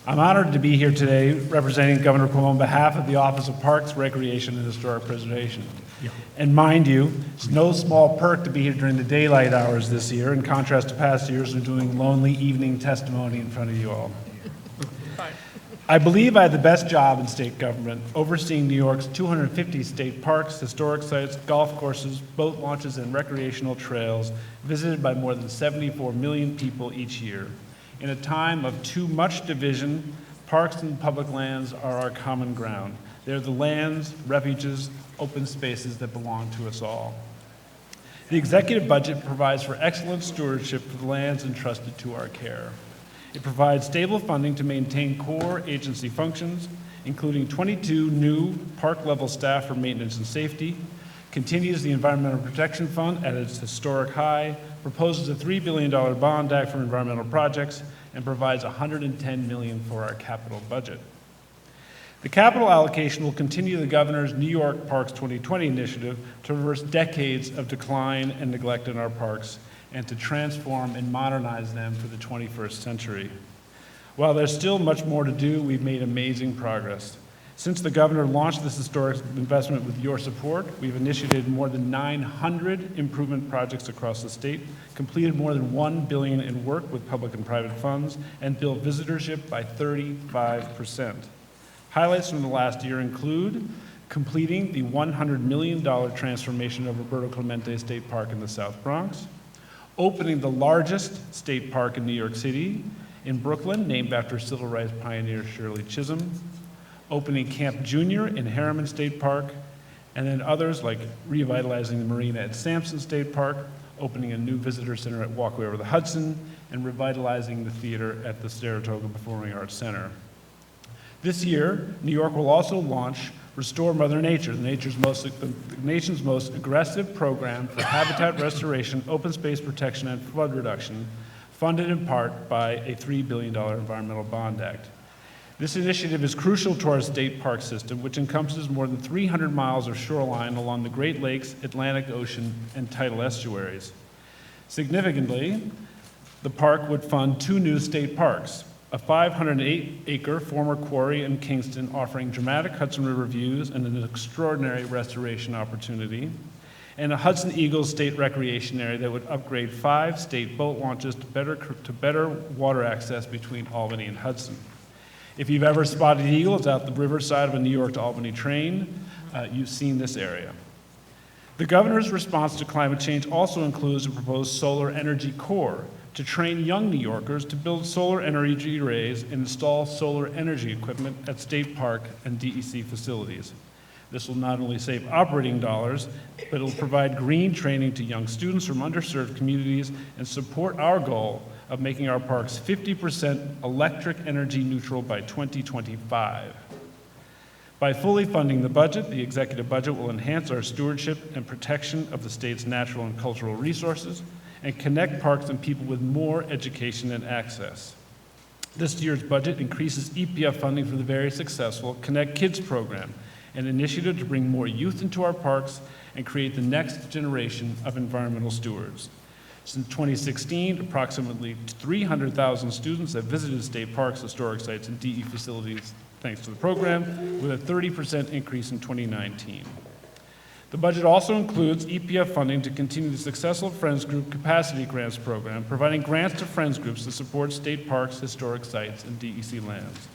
I'm honored to be here today representing Governor Cuomo on behalf of the Office of Parks, Recreation, and Historic Preservation. And mind you, it's no small perk to be here during the daylight hours this year, in contrast to past years of doing lonely evening testimony in front of you all. I believe I have the best job in state government, overseeing New York's 250 state parks, historic sites, golf courses, boat launches, and recreational trails, visited by more than 74 million people each year. In a time of too much division, parks and public lands are our common ground. They're the lands, refuges, open spaces that belong to us all. The executive budget provides for excellent stewardship for the lands entrusted to our care. It provides stable funding to maintain core agency functions, including 22 new park-level staff for maintenance and safety, continues the Environmental Protection Fund at its historic high, proposes a $3 billion bond act for environmental projects, and provides $110 million for our capital budget. The capital allocation will continue the governor's New York Parks 2020 initiative to reverse decades of decline and neglect in our parks and to transform and modernize them for the 21st century. While there's still much more to do, we've made amazing progress. Since the governor launched this historic investment with your support, we've initiated more than 900 improvement projects across the state, completed more than $1 billion in work with public and private funds, and built visitorship by 35%. Highlights from the last year include completing the $100 million transformation of Roberto Clemente State Park in the South Bronx, opening the largest state park in New York City, in Brooklyn, named after civil rights pioneer Shirley Chisholm, opening Camp Junior in Harriman State Park, and then others like revitalizing the marina at Sampson State Park, opening a new visitor center at Walkway over the Hudson, and revitalizing the theater at the Saratoga Performing Arts Center. This year, New York will also launch Restore Mother Nature, the nation's most aggressive program for habitat restoration, open space protection, and flood reduction, funded in part by a $3 billion Environmental Bond Act. This initiative is crucial to our state park system, which encompasses more than 300 miles of shoreline along the Great Lakes, Atlantic Ocean, and tidal estuaries. Significantly, the park would fund 2 new state parks, a 508-acre former quarry in Kingston offering dramatic Hudson River views and an extraordinary restoration opportunity, and a Hudson Eagles State Recreation Area that would upgrade 5 state boat launches to better water access between Albany and Hudson. If you've ever spotted eagles out the riverside of a New York to Albany train, you've seen this area. The governor's response to climate change also includes a proposed solar energy corps to train young New Yorkers to build solar energy arrays and install solar energy equipment at state park and DEC facilities. This will not only save operating dollars, but it will provide green training to young students from underserved communities and support our goal of making our parks 50% electric energy neutral by 2025. By fully funding the budget, the executive budget will enhance our stewardship and protection of the state's natural and cultural resources and connect parks and people with more education and access. This year's budget increases EPF funding for the very successful Connect Kids program, an initiative to bring more youth into our parks and create the next generation of environmental stewards. Since 2016, approximately 300,000 students have visited state parks, historic sites, and DE facilities thanks to the program, with a 30% increase in 2019. The budget also includes EPF funding to continue the successful Friends Group Capacity Grants program, providing grants to Friends Groups to support state parks, historic sites, and DEC lands.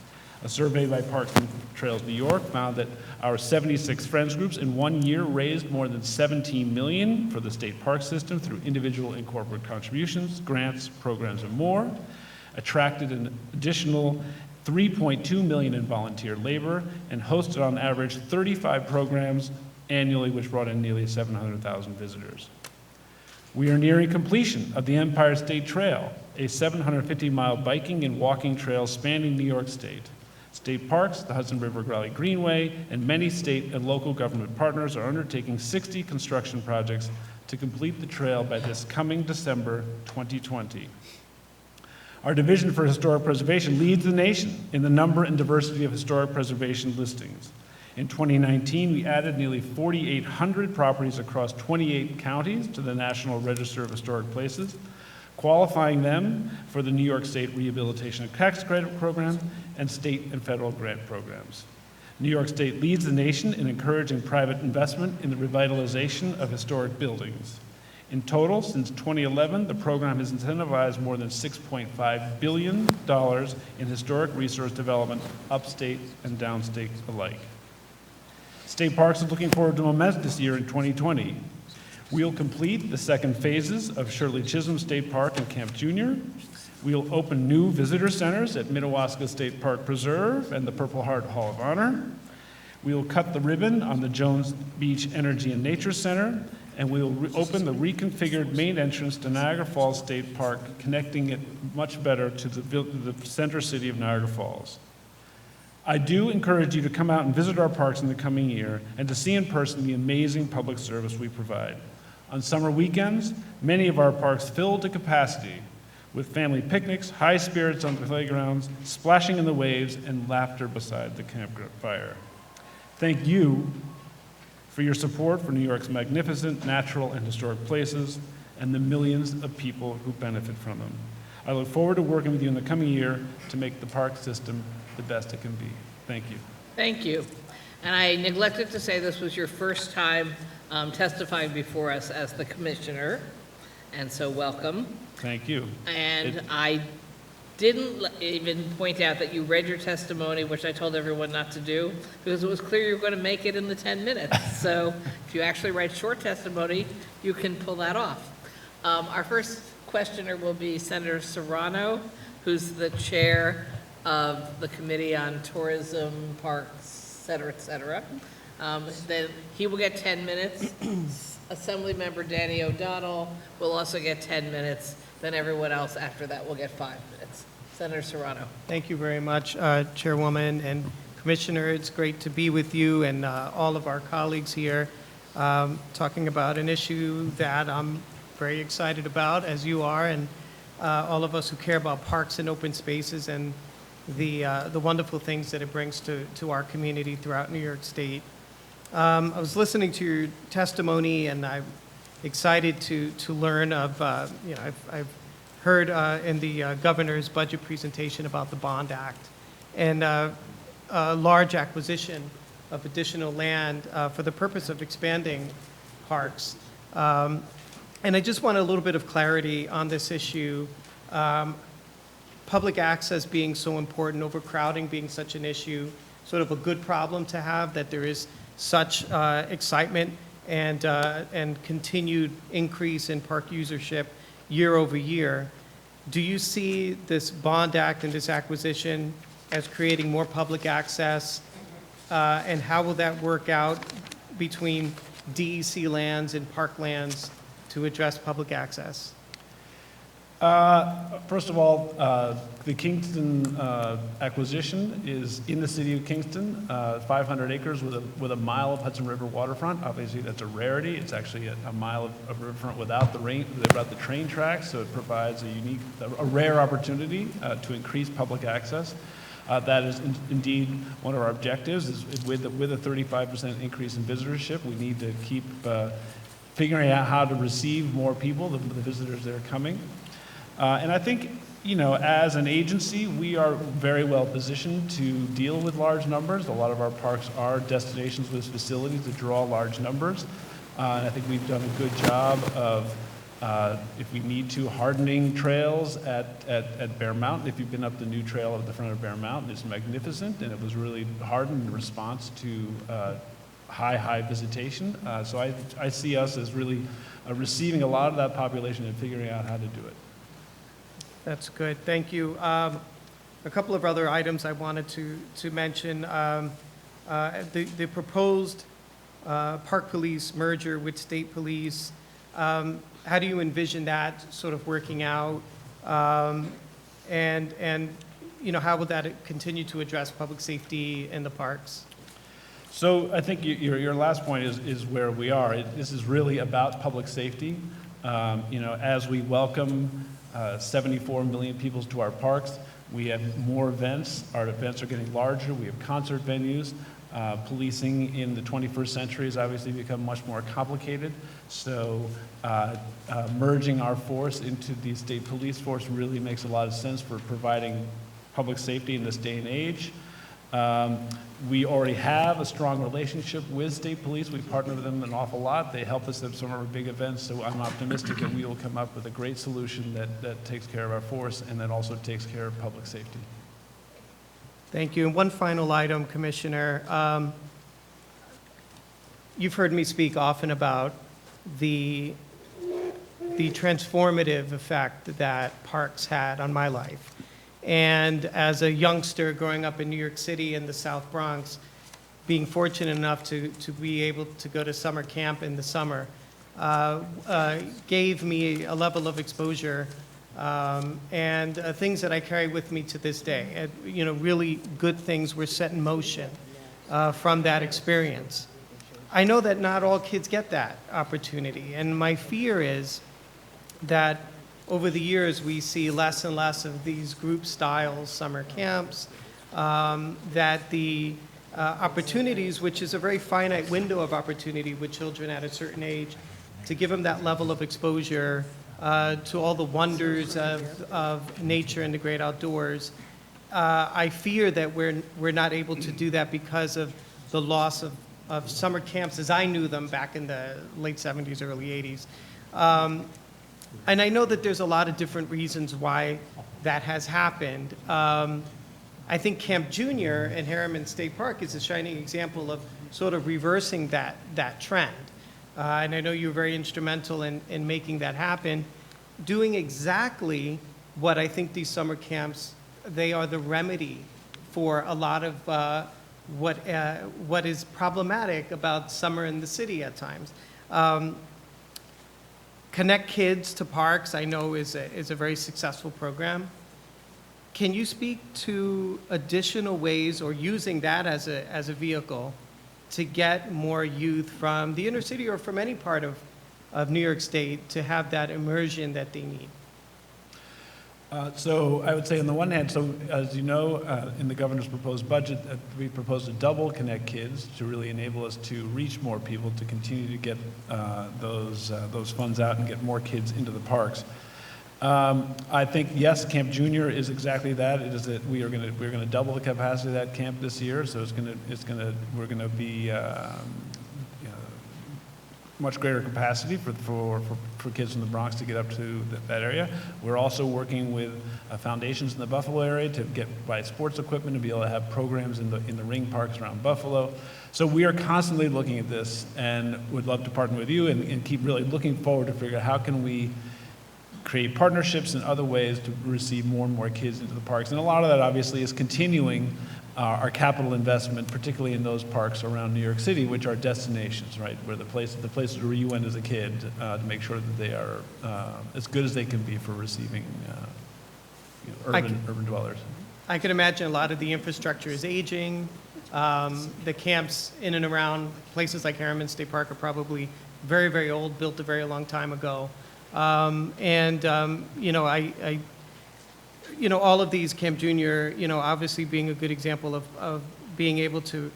A survey by Parks and Trails New York found that our 76 Friends groups in 1 year raised more than $17 million for the state park system through individual and corporate contributions, grants, programs, and more, attracted an additional $3.2 million in volunteer labor, and hosted on average 35 programs annually, which brought in nearly 700,000 visitors. We are nearing completion of the Empire State Trail, a 750-mile biking and walking trail spanning New York State. State parks, the Hudson River Valley Greenway, and many state and local government partners are undertaking 60 construction projects to complete the trail by this coming December 2020. Our Division for Historic Preservation leads the nation in the number and diversity of historic preservation listings. In 2019, we added nearly 4,800 properties across 28 counties to the National Register of Historic Places, qualifying them for the New York State Rehabilitation and Tax Credit Program and state and federal grant programs. New York State leads the nation in encouraging private investment in the revitalization of historic buildings. In total, since 2011, the program has incentivized more than $6.5 billion in historic resource development, upstate and downstate alike. State Parks is looking forward to momentum this year in 2020. We'll complete the second phases of Shirley Chisholm State Park and Camp Junior. We'll open new visitor centers at Minnewaska State Park Preserve and the Purple Heart Hall of Honor. We'll cut the ribbon on the Jones Beach Energy and Nature Center, and we'll open the reconfigured main entrance to Niagara Falls State Park, connecting it much better to the center city of Niagara Falls. I do encourage you to come out and visit our parks in the coming year and to see in person the amazing public service we provide. On summer weekends, many of our parks fill to capacity with family picnics, high spirits on the playgrounds, splashing in the waves, and laughter beside the campfire. Thank you for your support for New York's magnificent natural and historic places and the millions of people who benefit from them. I look forward to working with you in the coming year to make the park system the best it can be. Thank you. Thank you. And I neglected to say this was your first time testifying before us as the commissioner, and so welcome. Thank you. And I didn't even point out that you read your testimony, which I told everyone not to do, because it was clear you were going to make it in the 10 minutes. So if you actually write short testimony, you can pull that off. Our first questioner will be Senator Serrano, who's the chair of the Committee on Tourism, Parks, et cetera. Then he will get 10 minutes. Assemblymember Danny O'Donnell will also get 10 minutes. Then everyone else after that will get 5 minutes. Senator Serrano. Thank you very much, Chairwoman and Commissioner. It's great to be with you and all of our colleagues here talking about an issue that I'm very excited about, as you are, and all of us who care about parks and open spaces and the wonderful things that it brings to our community throughout New York State. I was listening to your testimony, and I'm excited to learn of, I've heard in the governor's budget presentation about the Bond Act and a large acquisition of additional land for the purpose of expanding parks. And I just want a little bit of clarity on this issue. Public access being so important, overcrowding being such an issue, sort of a good problem to have, that there is such excitement and continued increase in park usership year over year. Do you see this Bond Act and this acquisition as creating more public access? And how will that work out between DEC lands and park lands to address public access? First of all, the Kingston acquisition is in the city of Kingston, 500 acres with a mile of Hudson River waterfront. Obviously, that's a rarity. It's actually a mile of riverfront without the train tracks, so it provides a rare opportunity to increase public access. That is indeed one of our objectives. Is with a 35% increase in visitorship, we need to keep figuring out how to receive more people, the visitors that are coming. And I think, as an agency, we are very well positioned to deal with large numbers. A lot of our parks are destinations with facilities that draw large numbers. And I think we've done a good job of If we need to, hardening trails at Bear Mountain. If you've been up the new trail at the front of Bear Mountain, it's magnificent, and it was really hardened in response to high visitation. So I see us as really receiving a lot of that population and figuring out how to do it. That's good, thank you. A couple of other items I wanted to mention. The proposed park police merger with state police, how do you envision that sort of working out? And you know, how will that continue to address public safety in the parks? So I think your last point is where we are. This is really about public safety. You know, as we welcome 74 million people to our parks, we have more events. Our events are getting larger. We have concert venues. Policing in the 21st century has obviously become much more complicated. So merging our force into the state police force really makes a lot of sense for providing public safety in this day and age. We already have a strong relationship with state police. We partner with them an awful lot. They help us at some of our big events, so I'm optimistic that we will come up with a great solution that takes care of our force and that also takes care of public safety. Thank you. And one final item, Commissioner. You've heard me speak often about the transformative effect that parks had on my life. And as a youngster growing up in New York City in the South Bronx, being fortunate enough to be able to go to summer camp in the summer gave me a level of exposure and things that I carry with me to this day. And, you know, really good things were set in motion from that experience. I know that not all kids get that opportunity, and my fear is that over the years, we see less and less of these group-style summer camps, that the opportunities, which is a very finite window of opportunity with children at a certain age, to give them that level of exposure to all the wonders of nature and the great outdoors. I fear that we're not able to do that because of the loss of summer camps as I knew them back in the late 70s, early 80s. And I know that there's a lot of different reasons why that has happened. I think Camp Junior and Harriman State Park is a shining example of sort of reversing that trend. And I know you were very instrumental in making that happen, doing exactly what I think these summer camps, they are the remedy for a lot of what is problematic about summer in the city at times. Connect Kids to Parks, I know, is a very successful program. Can you speak to additional ways, or using that as a vehicle, to get more youth from the inner city or from any part of New York State to have that immersion that they need? So I would say on the one hand, so as you know, in the governor's proposed budget, we proposed to double Connect Kids to really enable us to reach more people, to continue to get those funds out and get more kids into the parks. I think, yes, Camp Junior is exactly that. It is that we're going to double the capacity of that camp this year, so we're going to be much greater capacity for kids in the Bronx to get up to that area. We're also working with foundations in the Buffalo area to buy sports equipment and be able to have programs in the ring parks around Buffalo. So we are constantly looking at this and would love to partner with you and keep really looking forward to figure out how can we create partnerships and other ways to receive more and more kids into the parks. And a lot of that obviously is continuing our capital investment, particularly in those parks around New York City, which are destinations, right? Where the places where you went as a kid, to make sure that they are as good as they can be for receiving urban dwellers. I can imagine a lot of the infrastructure is aging. The camps in and around places like Harriman State Park are probably very, very old, built a very long time ago. You know, all of these, Camp Junior, you know, obviously being a good example of being able to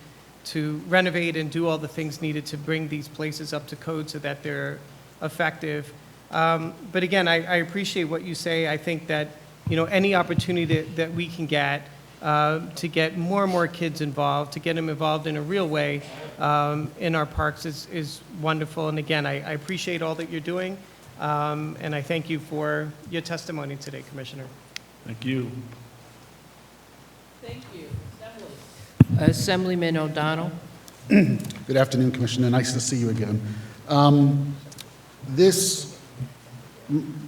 renovate and do all the things needed to bring these places up to code so that they're effective. But again, I appreciate what you say. I think that, you know, any opportunity that we can get to get more and more kids involved, to get them involved in a real way in our parks is wonderful. And again, I appreciate all that you're doing. And I thank you for your testimony today, Commissioner. Thank you. Thank you. Assemblyman O'Donnell? Good afternoon, Commissioner. Nice to see you again. This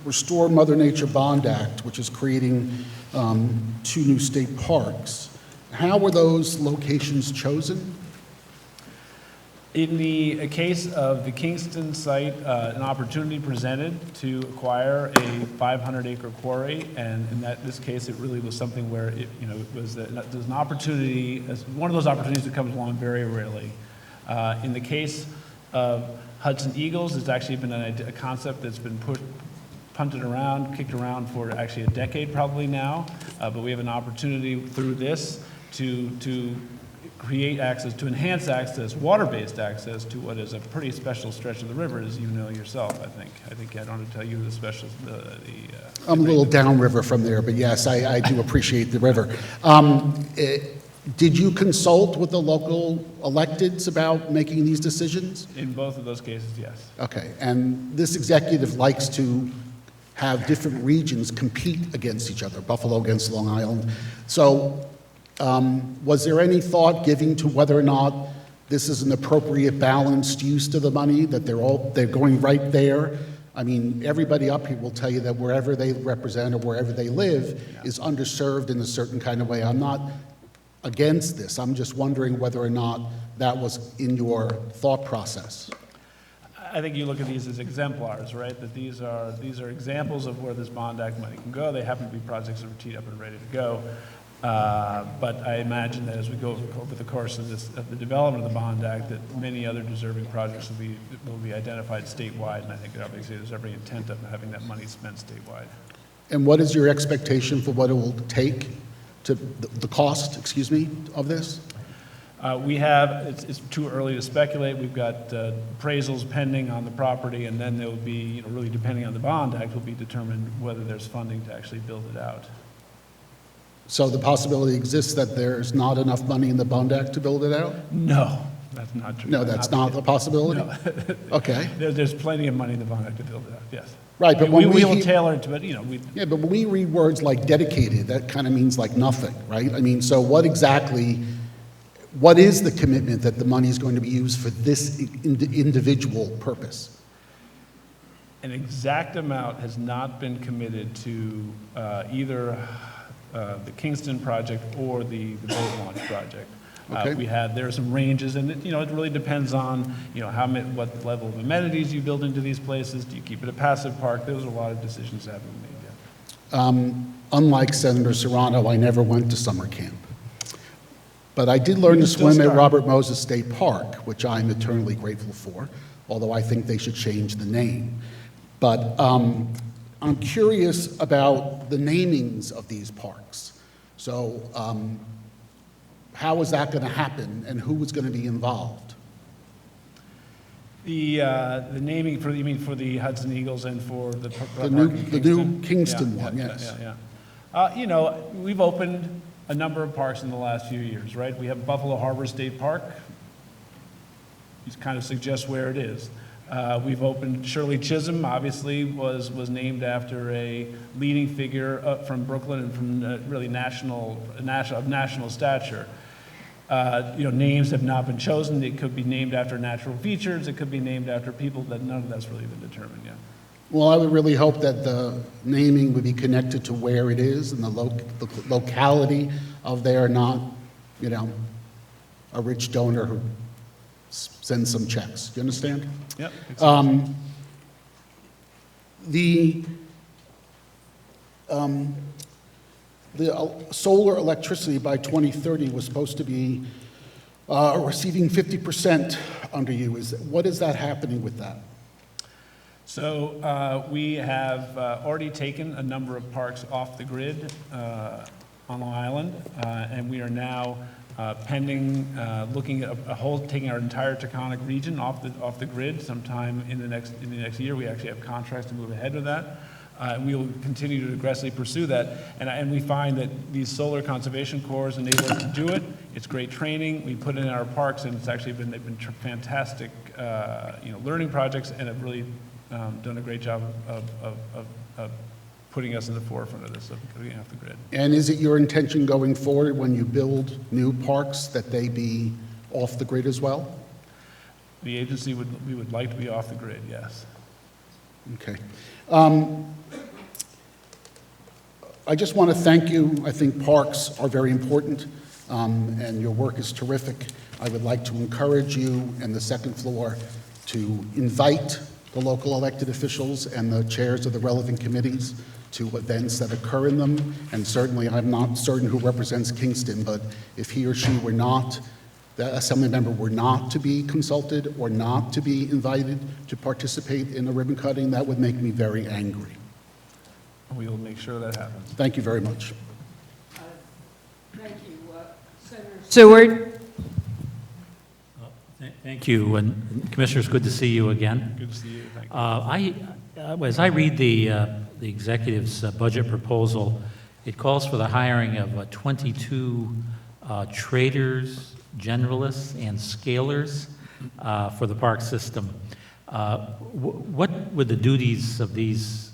Restore Mother Nature Bond Act, which is creating 2 new state parks, how were those locations chosen? In the case of the Kingston site, an opportunity presented to acquire a 500-acre quarry, and in this case, it really was something where it was there's an opportunity, one of those opportunities that comes along very rarely. In the case of Hudson Eagles, it's actually been a concept that's been punted around, kicked around for actually a decade probably now, but we have an opportunity through this to create access, to enhance access, water-based access to what is a pretty special stretch of the river, as you know yourself, I think. I don't have to tell you the special, I'm a little downriver from there, but yes, I do appreciate the river. Did you consult with the local electeds about making these decisions? In both of those cases, yes. Okay, and this executive likes to have different regions compete against each other, Buffalo against Long Island. So was there any thought given to whether or not this is an appropriate balanced use to the money, that they're going right there? I mean, everybody up here will tell you that wherever they represent or wherever they live is underserved in a certain kind of way. I'm not against this. I'm just wondering whether or not that was in your thought process. I think you look at these as exemplars, right? That these are examples of where this Bond Act money can go. They happen to be projects that are teed up and ready to go. But I imagine that as we go over the course of the development of the Bond Act, that many other deserving projects will be identified statewide, and I think obviously there's every intent of having that money spent statewide. And what is your expectation for what it will take to, the cost, excuse me, of this? It's too early to speculate. We've got appraisals pending on the property, and then there will be, really depending on the Bond Act, will be determined whether there's funding to actually build it out. So the possibility exists that there's not enough money in the Bond Act to build it out? No, that's not true. No, that's not a possibility? No. Okay. There's plenty of money in the Bond Act to build it out, yes. Right, but we when will tailor it to, but Yeah, but when we read words like dedicated, that kind of means like nothing, right? I mean, so what is the commitment that the money is going to be used for this individual purpose? An exact amount has not been committed to either the Kingston project or the boat launch project. Okay. There are some ranges, and it really depends on what level of amenities you build into these places. Do you keep it a passive park? Those are a lot of decisions that have been made yet. Unlike Senator Serrano, I never went to summer camp. But I did learn to swim at Robert Moses State Park, which I'm eternally grateful for, although I think they should change the name. But I'm curious about the namings of these parks. So how is that going to happen, and who is going to be involved? The naming for, you mean for the Hudson Eagles and for the new Kingston one, yes. Yeah. We've opened a number of parks in the last few years, right? We have Buffalo Harbor State Park. It kind of suggests where it is. We've opened Shirley Chisholm, obviously, was named after a leading figure from Brooklyn and from really national stature. Names have not been chosen. It could be named after natural features. It could be named after people. That none of that's really been determined yet. Well, I would really hope that the naming would be connected to where it is and the locality of there, not, a rich donor who sends some checks. Do you understand? Yep. The solar electricity by 2030 was supposed to be receiving 50% under you. What is that happening with that? So we have already taken a number of parks off the grid on Long Island, and we are now pending looking at taking our entire Taconic region off the grid sometime in the next year. We actually have contracts to move ahead with that. We will continue to aggressively pursue that, and we find that these solar conservation corps enable us to do it. It's great training. We put it in our parks, and they've been fantastic, learning projects, and have really done a great job of putting us in the forefront of this, of being off the grid. And is it your intention going forward, when you build new parks, that they be off the grid as well? The agency we would like to be off the grid, yes. Okay. I just want to thank you. I think parks are very important, and your work is terrific. I would like to encourage you and the second floor to invite the local elected officials and the chairs of the relevant committees to events that occur in them. And certainly, I'm not certain who represents Kingston, but if he or she were not, the assembly member were not to be consulted or not to be invited to participate in a ribbon cutting, that would make me very angry. We will make sure that happens. Thank you very much. Thank you. Senator Seward. Thank you, and Commissioners, good to see you again. Good to see you. Thank you. As I read the executive's budget proposal, it calls for the hiring of 22 traders, generalists, and scalers for the park system. What would the duties of these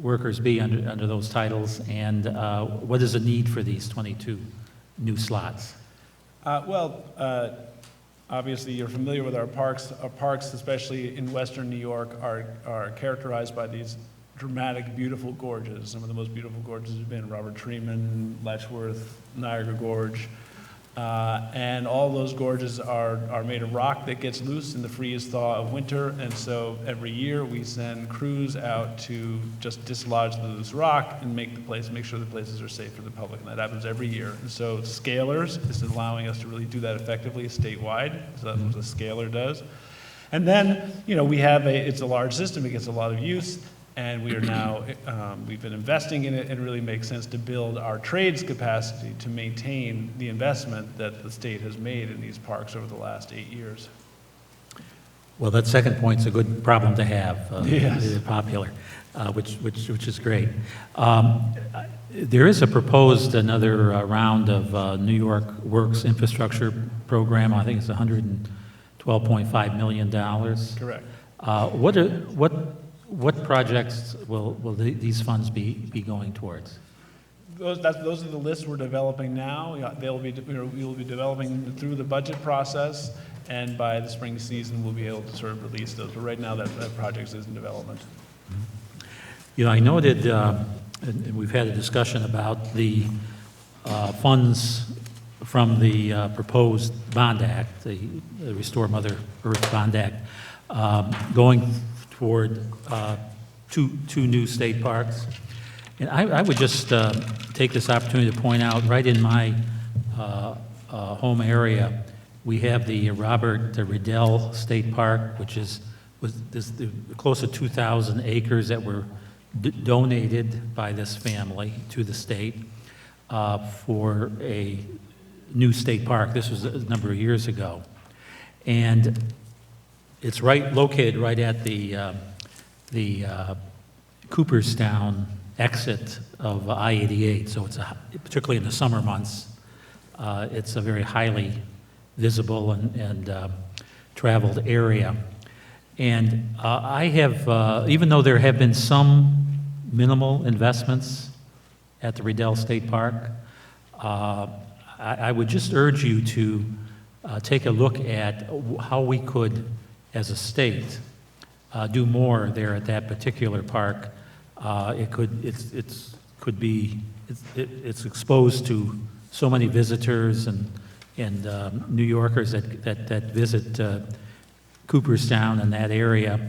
workers be under those titles, and what is the need for these 22 new slots? Obviously, you're familiar with our parks. Our parks, especially in western New York, are characterized by these dramatic, beautiful gorges. Some of the most beautiful gorges have been Robert Treman, Letchworth, Niagara Gorge. And all those gorges are made of rock that gets loose in the freeze-thaw of winter. And so every year we send crews out to just dislodge the loose rock and make sure the places are safe for the public. And that happens every year. And so Scalers is allowing us to really do that effectively statewide. So that's what the Scaler does. And then, we have it's a large system. It gets a lot of use. And we are now, we've been investing in it, and it really makes sense to build our trades capacity to maintain the investment that the state has made in these parks over the last 8 years. Well, that second point's a good problem to have. Yes. Popular, which is great. There is a proposed another round of New York Works infrastructure program. I think it's $112.5 million. Correct. What projects will these funds be going towards? Those are the lists we're developing now. We will be developing through the budget process, and by the spring season, we'll be able to sort of release those. But right now, that project is in development. I noted, and we've had a discussion about the funds from the proposed Bond Act, the Restore Mother Earth Bond Act, going toward two new state parks. And I would just take this opportunity to point out, right in my home area, we have the Robert Riddell State Park, which is close to 2,000 acres that were donated by this family to the state for a new state park. This was a number of years ago. And it's located right at the Cooperstown exit of I-88, so it's particularly in the summer months, it's a very highly visible and traveled area. And I have, even though there have been some minimal investments at the Riddell State Park, I would just urge you to take a look at how we could, as a state, do more there at that particular park. It's exposed to so many visitors and New Yorkers that visit Cooperstown and that area.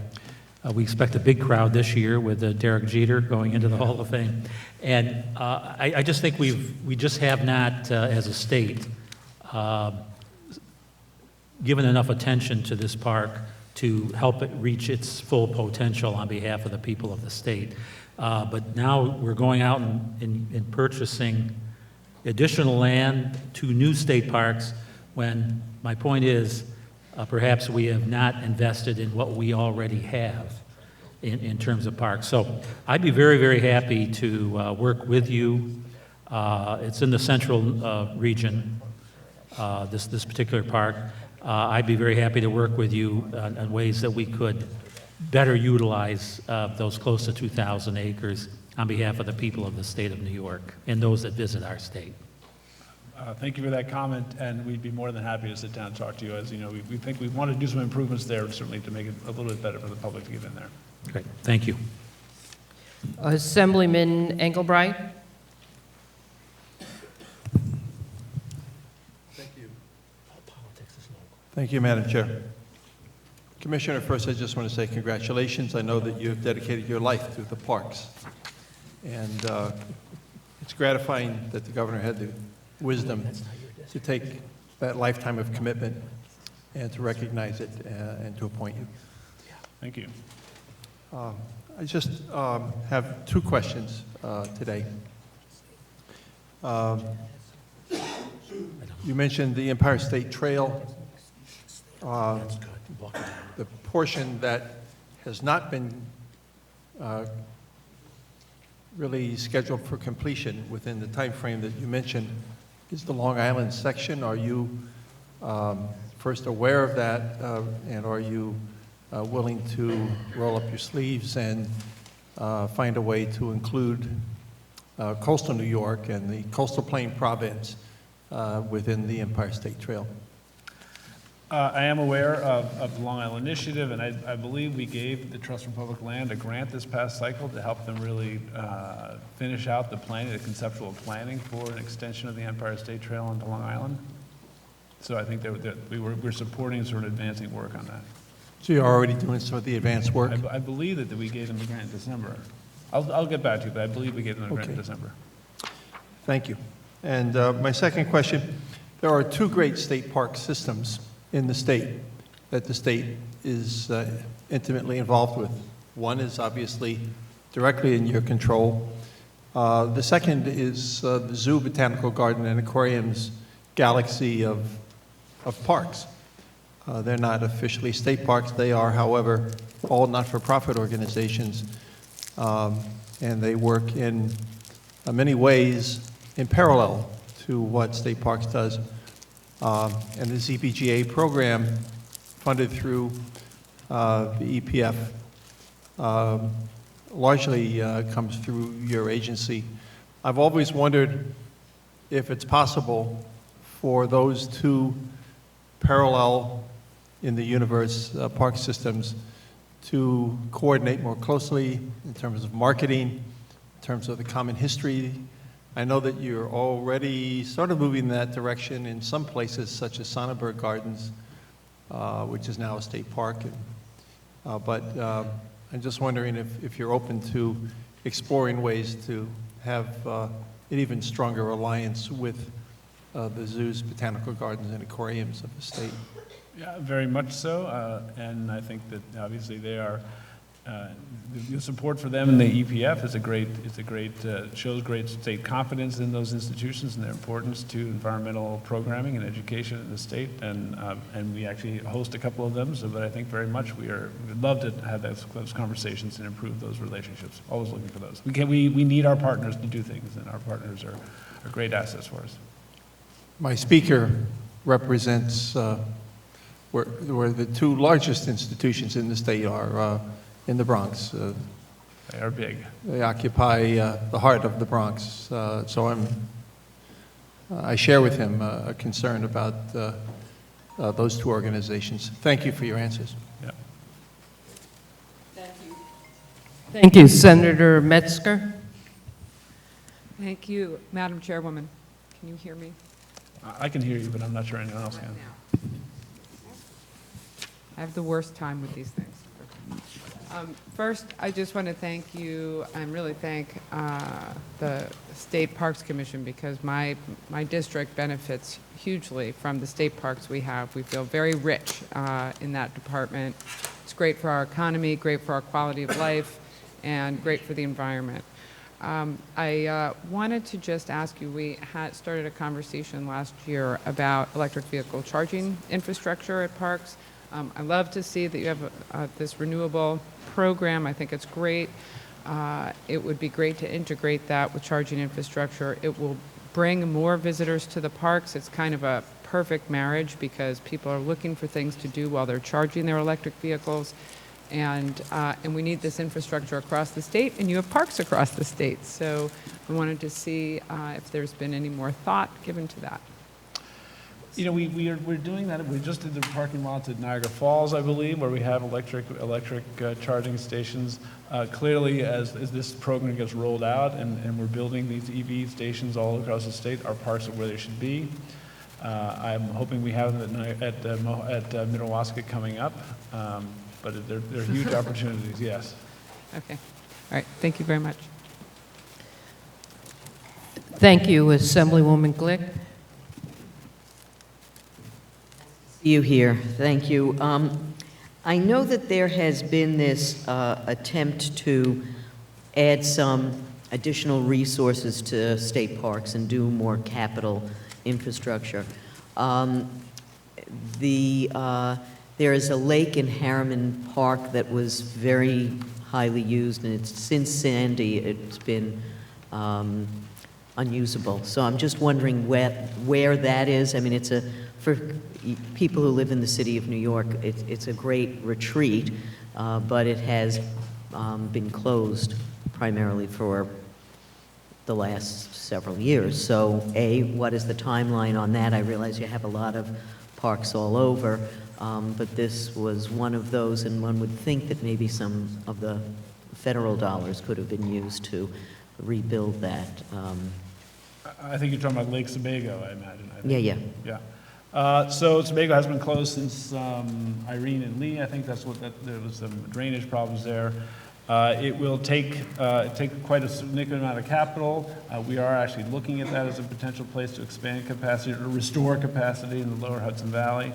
We expect a big crowd this year with Derek Jeter going into the Hall of Fame. And I just think we just have not, as a state, given enough attention to this park to help it reach its full potential on behalf of the people of the state. But now we're going out and purchasing additional land to new state parks when my point is perhaps we have not invested in what we already have in terms of parks. So I'd be very, very happy to work with you. It's in the central region, this particular park. I'd be very happy to work with you on ways that we could better utilize those close to 2,000 acres on behalf of the people of the state of New York and those that visit our state. Thank you for that comment, and we'd be more than happy to sit down and talk to you. As you know, we think we want to do some improvements there, certainly to make it a little bit better for the public to get in there. Great, thank you. Assemblyman Engelbright? Thank you, Madam Chair. Commissioner, first I just want to say congratulations. I know that you have dedicated your life to the parks. And it's gratifying that the governor had the wisdom to take that lifetime of commitment and to recognize it and to appoint you. Thank you. I just have two questions today. You mentioned the Empire State Trail. The portion that has not been really scheduled for completion within the time frame that you mentioned is the Long Island section. Are you first aware of that, and are you willing to roll up your sleeves and find a way to include coastal New York and the coastal plain province within the Empire State Trail? I am aware of the Long Island Initiative, and I believe we gave the Trust for Public Land a grant this past cycle to help them really finish out the planning, the conceptual planning for an extension of the Empire State Trail into Long Island. So I think we're supporting sort of advancing work on that. So you're already doing some of the advanced work? I believe that we gave them the grant in December. I'll get back to you, but I believe we gave them the grant in December. Thank you. And my second question, there are two great state park systems in the state that the state is intimately involved with. One is obviously directly in your control. The second is the Zoo, Botanical Garden, and Aquarium's galaxy of parks. They're not officially state parks. They are, however, all not-for-profit organizations, and they work in many ways in parallel to what State Parks does. And the ZBGA program, funded through the EPF, largely comes through your agency. I've always wondered if it's possible for those two parallel in the universe park systems to coordinate more closely in terms of marketing, in terms of the common history. I know that you're already sort of moving in that direction in some places, such as Sonnenberg Gardens, which is now a state park. But I'm just wondering if you're open to exploring ways to have an even stronger alliance with the zoos, botanical gardens, and aquariums of the state. Yeah, very much so, and I think that obviously they are, the support for them in the EPF shows great state confidence in those institutions and their importance to environmental programming and education in the state, and we actually host a couple of them, but I think very much we'd love to have those conversations and improve those relationships, always looking for those. We need our partners to do things, and our partners are great assets for us. My speaker represents where the two largest institutions in the state are in the Bronx. They are big. They occupy the heart of the Bronx. So I share with him a concern about those two organizations. Thank you for your answers. Yeah. Thank you. Senator Metzger? Thank you, Madam Chairwoman. Can you hear me? I can hear you, but I'm not sure anyone else can. I have the worst time with these things. First, I just want to thank you and really thank the State Parks Commission, because my district benefits hugely from the state parks we have. We feel very rich in that department. It's great for our economy, great for our quality of life, and great for the environment. I wanted to just ask you, we had started a conversation last year about electric vehicle charging infrastructure at parks. I love to see that you have this renewable program. I think it's great. It would be great to integrate that with charging infrastructure. It will bring more visitors to the parks. It's kind of a perfect marriage because people are looking for things to do while they're charging their electric vehicles. And we need this infrastructure across the state, and you have parks across the state. So we wanted to see if there's been any more thought given to that. You know, we're doing that. We just did the parking lots at Niagara Falls, I believe, where we have electric charging stations. Clearly, as this program gets rolled out and we're building these EV stations all across the state, our parks are where they should be. I'm hoping we have them at Madawaska coming up, but they're huge opportunities, yes. Okay. All right. Thank you very much. Thank you, Assemblywoman Glick. You here. Thank you. I know that there has been this attempt to add some additional resources to state parks and do more capital infrastructure. There is a lake in Harriman Park that was very highly used, and it's since Sandy, it's been unusable. So I'm just wondering where that is. I mean, for people who live in the city of New York, it's a great retreat, but it has been closed primarily for the last several years. So, what is the timeline on that? I realize you have a lot of parks all over, but this was one of those, and one would think that maybe some of the federal dollars could have been used to rebuild that. I think you're talking about Lake Sebago, I imagine. Yeah. So Sebago has been closed since Irene and Lee. I think that's there was some drainage problems there. It will take quite a significant amount of capital. We are actually looking at that as a potential place to expand capacity or restore capacity in the lower Hudson Valley.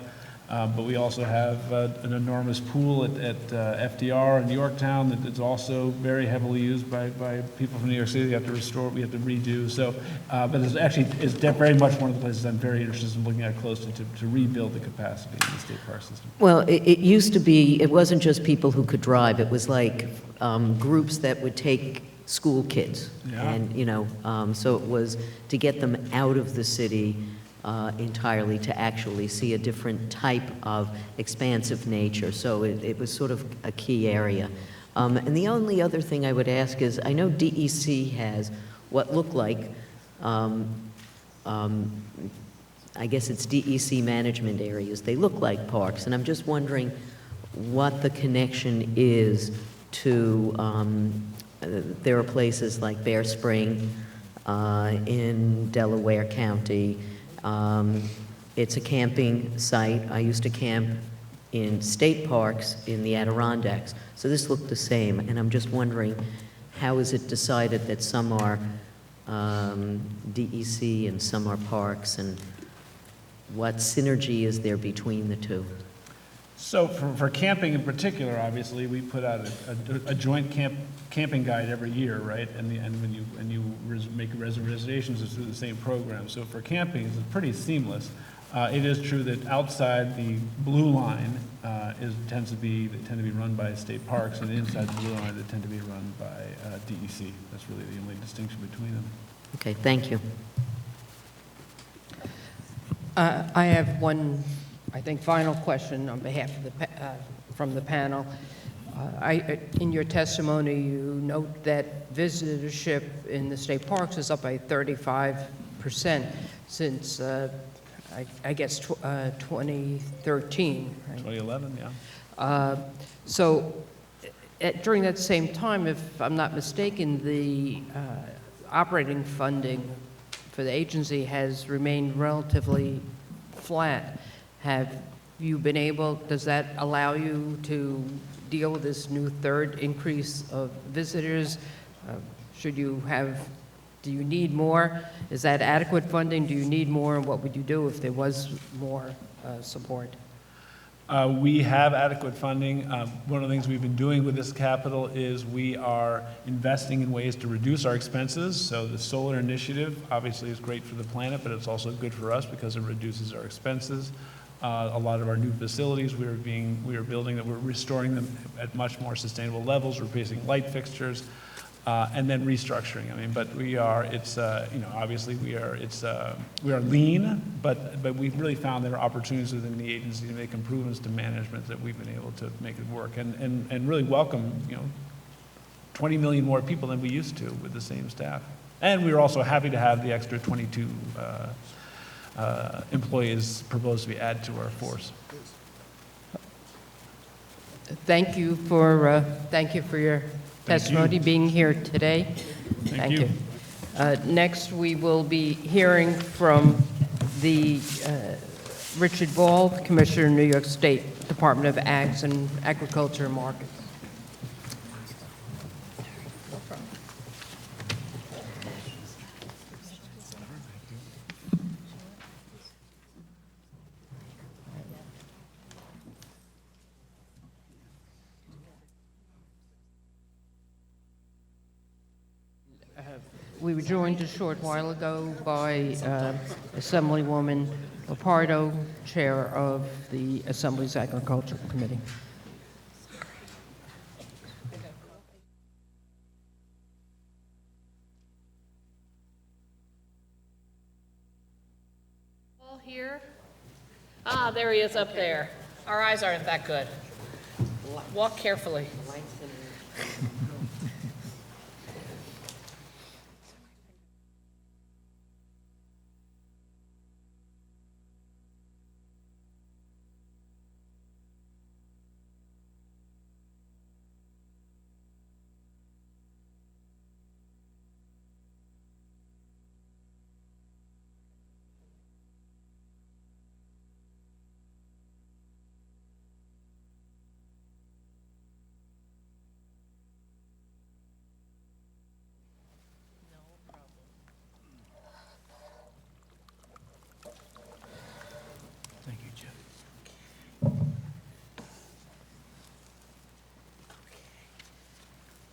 But we also have an enormous pool at FDR in Yorktown that is also very heavily used by people from New York City. We have to restore, we have to redo. So, but it's very much one of the places I'm very interested in looking at closely to rebuild the capacity in the state park system. Well, it used to be, it wasn't just people who could drive. It was like groups that would take school kids. Yeah. And, so it was to get them out of the city entirely, to actually see a different type of expansive nature. So it was sort of a key area. And the only other thing I would ask is, I know DEC has what look like, I guess it's DEC management areas. They look like parks, and I'm just wondering what the connection is to, there are places like Bear Spring in Delaware County. It's a camping site. I used to camp in state parks in the Adirondacks. So this looked the same, and I'm just wondering, how is it decided that some are DEC and some are parks, and what synergy is there between the two? So for camping in particular, obviously, we put out a joint camping guide every year, right? And when you make reservations, it's through the same program. So for camping, it's pretty seamless. It is true that outside the blue line tend to be run by state parks, and inside the blue line, they tend to be run by DEC. That's really the only distinction between them. Okay, thank you. I have one, I think, final question on behalf of from the panel. In your testimony, you note that visitorship in the state parks is up by 35% since, I guess, 2013. Right? 2011, yeah. So during that same time, if I'm not mistaken, the operating funding for the agency has remained relatively flat. Have you been able, does that allow you to deal with this new third increase of visitors? Do you need more? Is that adequate funding? Do you need more? And what would you do if there was more support? We have adequate funding. One of the things we've been doing with this capital is we are investing in ways to reduce our expenses. So the solar initiative obviously is great for the planet, but it's also good for us because it reduces our expenses. A lot of our new facilities we are building, that we're restoring them at much more sustainable levels, replacing light fixtures. and then restructuring. I mean, but we are, obviously we are lean, but we've really found there are opportunities within the agency to make improvements to management that we've been able to make it work and really welcome, 20 million more people than we used to with the same staff. And we were also happy to have the extra 22 employees proposed to be added to our force. Thank you for your testimony, being here today. Thank you. Next, we will be hearing from the Richard Ball, Commissioner, New York State Department of Ags and Agriculture and Markets. We were joined a short while ago by Assemblywoman Lepardo, Chair of the Assembly's Agricultural Committee. All here? Ah, there he is up there. Our eyes aren't that good. Walk carefully.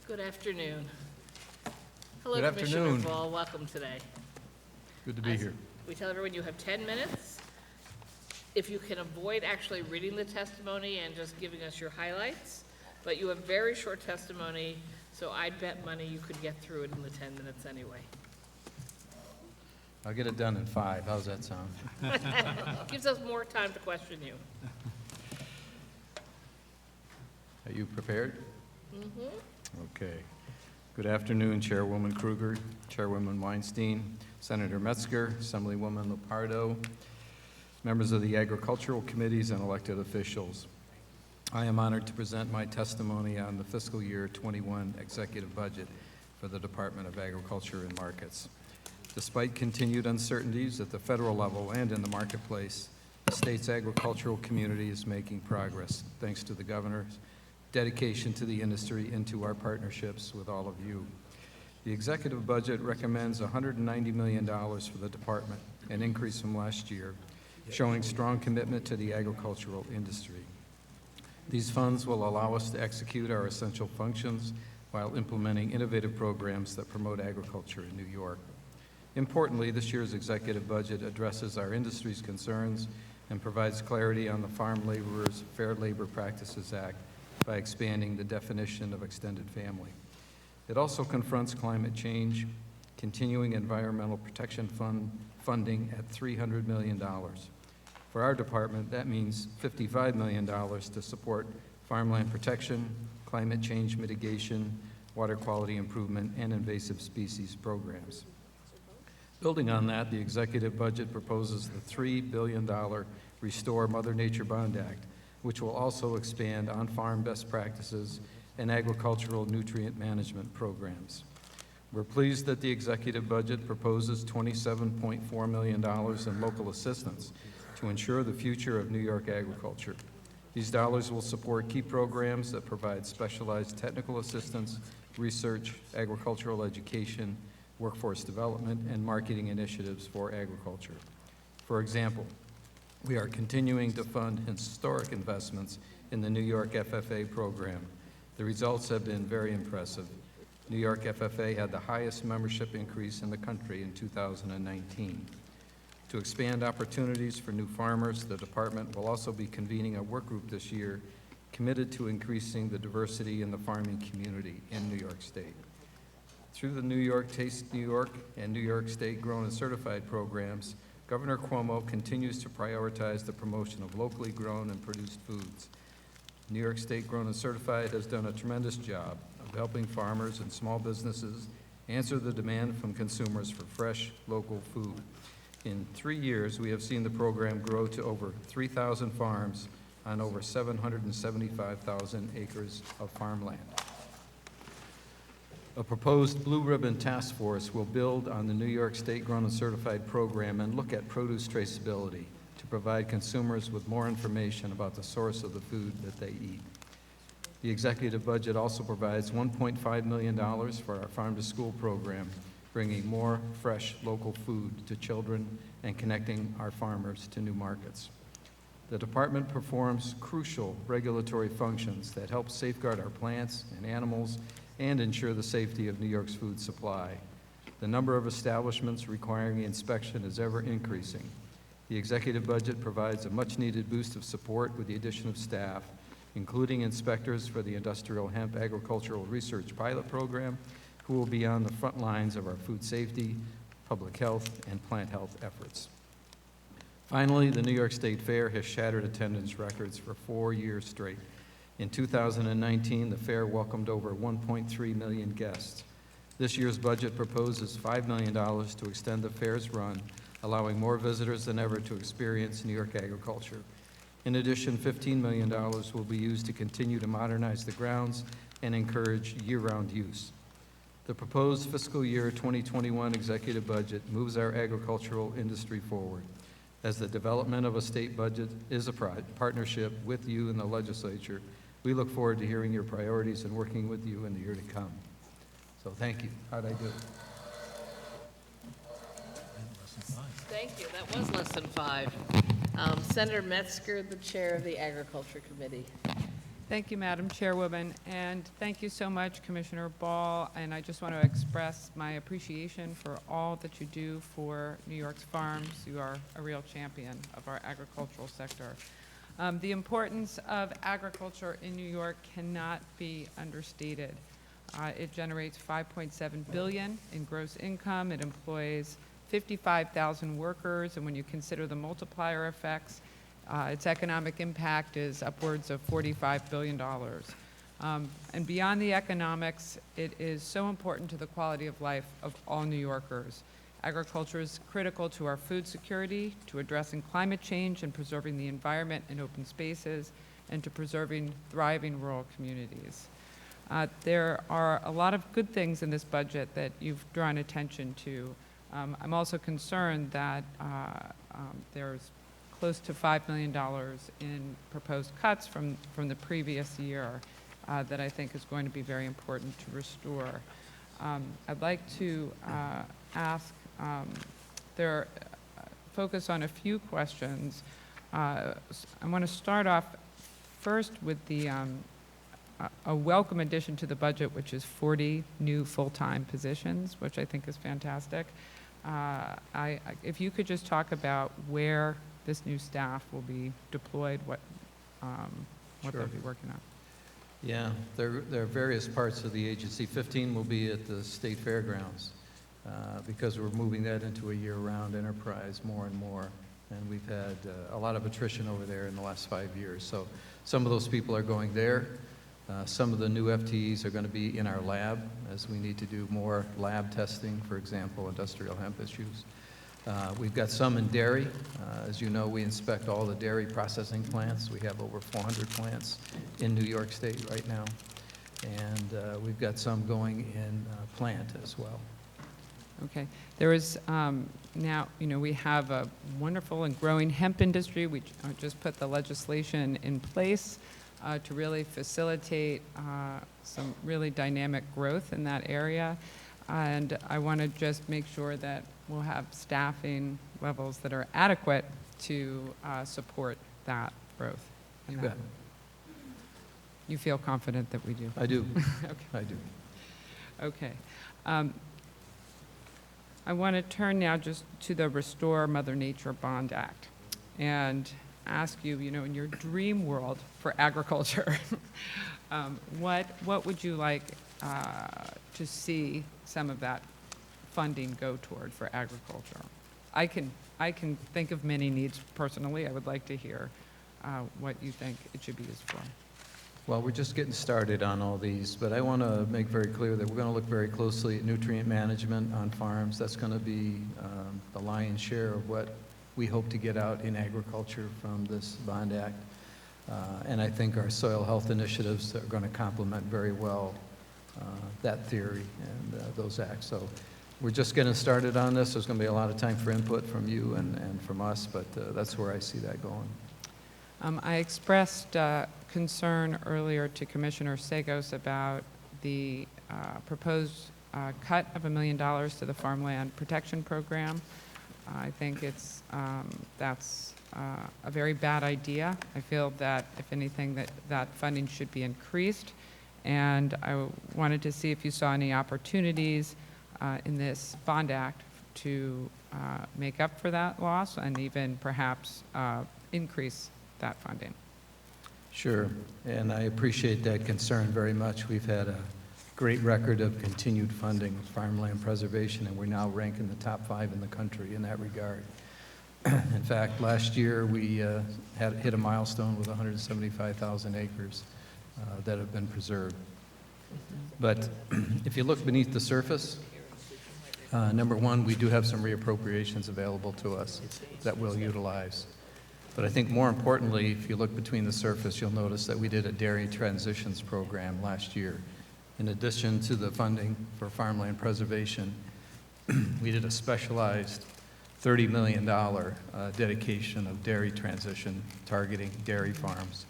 Good afternoon. Hello, Good Commissioner afternoon. Ball. Welcome today. Good to be here. We tell everyone you have 10 minutes. If you can avoid actually reading the testimony and just giving us your highlights, but you have very short testimony, so I'd bet money you could get through it in the 10 minutes anyway. I'll get it done in 5. How's that sound? Gives us more time to question you. Are you prepared? Mm-hmm. Okay. Good afternoon, Chairwoman Kruger, Chairwoman Weinstein, Senator Metzger, Assemblywoman Lepardo, members of the agricultural committees, and elected officials. I am honored to present my testimony on the fiscal year 21 executive budget for the Department of Agriculture and Markets. Despite continued uncertainties at the federal level and in the marketplace, the state's agricultural community is making progress, thanks to the governor's dedication to the industry and to our partnerships with all of you. The executive budget recommends $190 million for the department, an increase from last year, showing strong commitment to the agricultural industry. These funds will allow us to execute our essential functions while implementing innovative programs that promote agriculture in New York. Importantly, this year's executive budget addresses our industry's concerns and provides clarity on the Farm Laborers Fair Labor Practices Act by expanding the definition of extended family. It also confronts climate change, continuing environmental protection funding at $300 million. For our department, that means $55 million to support farmland protection, climate change mitigation, water quality improvement, and invasive species programs. Building on that, the executive budget proposes the $3 billion Restore Mother Nature Bond Act, which will also expand on-farm best practices and agricultural nutrient management programs. We're pleased that the executive budget proposes $27.4 million in local assistance to ensure the future of New York agriculture. These dollars will support key programs that provide specialized technical assistance, research, agricultural education, workforce development, and marketing initiatives for agriculture. For example, we are continuing to fund historic investments in the New York FFA program. The results have been very impressive. New York FFA had the highest membership increase in the country in 2019. To expand opportunities for new farmers, the department will also be convening a work group this year committed to increasing the diversity in the farming community in New York State. Through the New York Taste New York and New York State Grown and Certified programs, Governor Cuomo continues to prioritize the promotion of locally grown and produced foods. New York State Grown and Certified has done a tremendous job of helping farmers and small businesses answer the demand from consumers for fresh, local food. In 3 years, we have seen the program grow to over 3,000 farms on over 775,000 acres of farmland. A proposed Blue Ribbon Task Force will build on the New York State Grown and Certified program and look at produce traceability to provide consumers with more information about the source of the food that they eat. The executive budget also provides $1.5 million for our Farm to School program, bringing more fresh local food to children and connecting our farmers to new markets. The department performs crucial regulatory functions that help safeguard our plants and animals and ensure the safety of New York's food supply. The number of establishments requiring inspection is ever increasing. The executive budget provides a much-needed boost of support with the addition of staff, including inspectors for the Industrial Hemp Agricultural Research Pilot Program, who will be on the front lines of our food safety, public health, and plant health efforts. Finally, the New York State Fair has shattered attendance records for 4 years straight. In 2019, the fair welcomed over 1.3 million guests. This year's budget proposes $5 million to extend the fair's run, allowing more visitors than ever to experience New York agriculture. In addition, $15 million will be used to continue to modernize the grounds and encourage year-round use. The proposed fiscal year 2021 executive budget moves our agricultural industry forward. As the development of a state budget is a partnership with you and the legislature, we look forward to hearing your priorities and working with you in the year to come. So thank you. How'd I do? Thank you. That was less than 5. Senator Metzger, the chair of the Agriculture Committee. Thank you, Madam Chairwoman, and thank you so much, Commissioner Ball. And I just want to express my appreciation for all that you do for New York's farms. You are a real champion of our agricultural sector. The importance of agriculture in New York cannot be understated. It generates $5.7 billion in gross income. It employs 55,000 workers, and when you consider the multiplier effects, its economic impact is upwards of $45 billion. And beyond the economics, it is so important to the quality of life of all New Yorkers. Agriculture is critical to our food security, to addressing climate change and preserving the environment and open spaces, and to preserving thriving rural communities. There are a lot of good things in this budget that you've drawn attention to. I'm also concerned that there's close to $5 million in proposed cuts from the previous year that I think is going to be very important to restore. I'd like to ask, focus on a few questions. I want to start off first with a welcome addition to the budget, which is 40 new full-time positions, which I think is fantastic. If you could just talk about where this new staff will be deployed, what they'll be working on. Yeah, there are various parts of the agency. 15 will be at the state fairgrounds because we're moving that into a year-round enterprise more and more. And we've had a lot of attrition over there in the last 5 years. So some of those people are going there. Some of the new FTEs are going to be in our lab as we need to do more lab testing, for example, industrial hemp issues. We've got some in dairy. As you know, we inspect all the dairy processing plants. We have over 400 plants in New York State right now. And we've got some going in plant as well. Okay. There is now, we have a wonderful and growing hemp industry. We just put the legislation in place to really facilitate some really dynamic growth in that area. And I want to just make sure that we'll have staffing levels that are adequate to support that growth. You bet. You feel confident that we do? I do. Okay. I do. Okay. I want to turn now just to the Restore Mother Nature Bond Act and ask you, in your dream world for agriculture, what would you like to see some of that funding go toward for agriculture. I can think of many needs personally. I would like to hear what you think it should be used for. Well, we're just getting started on all these, but I want to make very clear that we're going to look very closely at nutrient management on farms. That's going to be the lion's share of what we hope to get out in agriculture from this bond act. And I think our soil health initiatives are going to complement very well that theory and those acts. So we're just getting started on this. There's going to be a lot of time for input from you and from us, but that's where I see that going. I expressed concern earlier to Commissioner Sagos about the proposed cut of $1 million to the Farmland Protection Program. I think that's a very bad idea. I feel that, if anything, that funding should be increased. And I wanted to see if you saw any opportunities in this bond act to make up for that loss and even perhaps increase that funding. Sure, and I appreciate that concern very much. We've had a great record of continued funding of farmland preservation, and we're now ranking the top 5 in the country in that regard. In fact, last year we hit a milestone with 175,000 acres that have been preserved. But if you look beneath the surface, number one, we do have some reappropriations available to us that we'll utilize. But I think more importantly, if you look between the surface, you'll notice that we did a dairy transitions program last year. In addition to the funding for farmland preservation, we did a specialized $30 million dedication of dairy transition targeting dairy farms.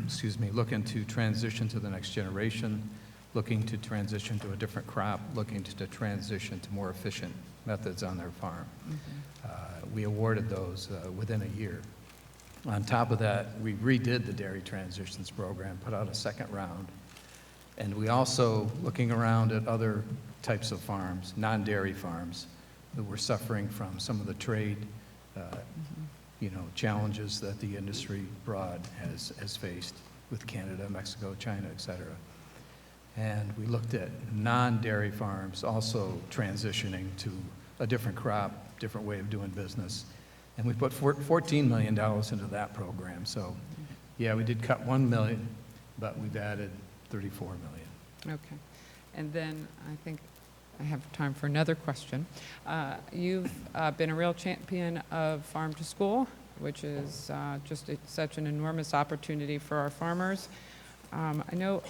Excuse me, looking to transition to the next generation, looking to transition to a different crop, looking to transition to more efficient methods on their farm. We awarded those within a year. On top of that, we redid the dairy transitions program, put out a second round. And we also, looking around at other types of farms, non-dairy farms, that were suffering from some of the trade challenges that the industry abroad has faced with Canada, Mexico, China, et cetera. And we looked at non-dairy farms also transitioning to a different crop, different way of doing business. And we put $14 million into that program. So, yeah, we did cut $1 million, but we've added $34 million. Okay. And then I think I have time for another question. You've been a real champion of farm to school, which is such an enormous opportunity for our farmers. I know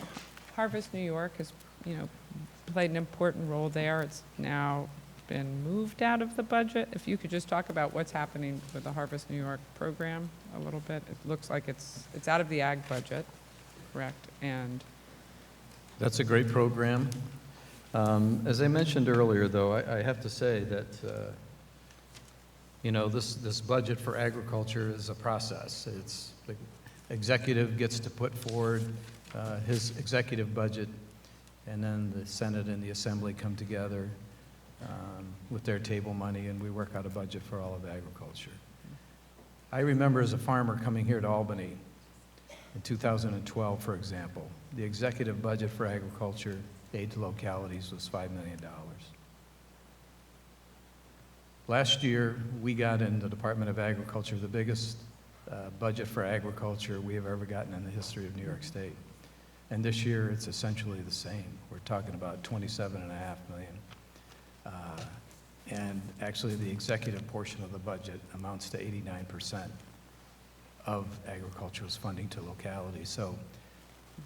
Harvest New York has, played an important role there. It's now been moved out of the budget. If you could just talk about what's happening with the Harvest New York program a little bit. It looks like it's out of the ag budget, correct? And that's a great program. As I mentioned earlier, though, I have to say that this budget for agriculture is a process. It's the executive gets to put forward his executive budget, and then the Senate and the Assembly come together with their table money, and we work out a budget for all of agriculture. I remember as a farmer coming here to Albany in 2012, for example, the executive budget for agriculture, aid to localities, was $5 million. Last year, we got in the Department of Agriculture the biggest budget for agriculture we have ever gotten in the history of New York State. And this year, it's essentially the same. We're talking about $27.5 million. And actually, the executive portion of the budget amounts to 89% of agriculture's funding to localities. So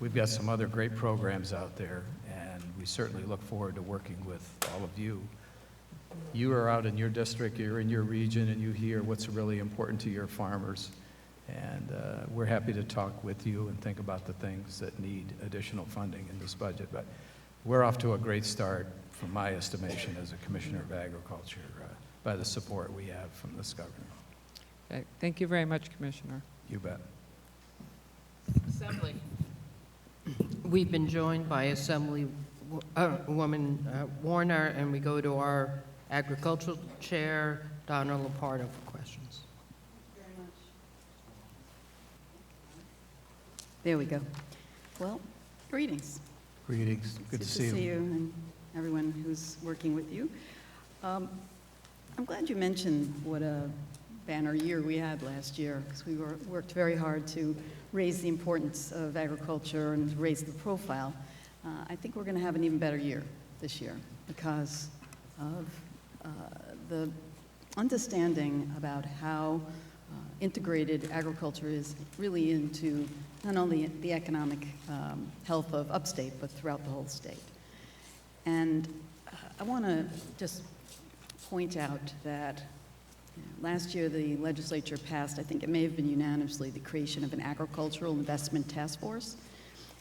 we've got some other great programs out there, and we certainly look forward to working with all of you. You are out in your district, you're in your region, and you hear what's really important to your farmers. And we're happy to talk with you and think about the things that need additional funding in this budget. But we're off to a great start, from my estimation as a Commissioner of Agriculture, by the support we have from this governor. okay, thank you very much, Commissioner. You bet. Assembly. We've been joined by Assemblywoman Warner, and we go to our Agricultural Chair, Donna Lupardo, for questions. There we go. Well, greetings. Greetings. Good to see you. and everyone who's working with you. I'm glad you mentioned what a banner year we had last year, because we worked very hard to raise the importance of agriculture and raise the profile. I think we're going to have an even better year this year because of the understanding about how integrated agriculture is really into not only the economic health of upstate, but throughout the whole state. And I want to just point out that last year the legislature passed, I think it may have been unanimously, the creation of an agricultural investment task force.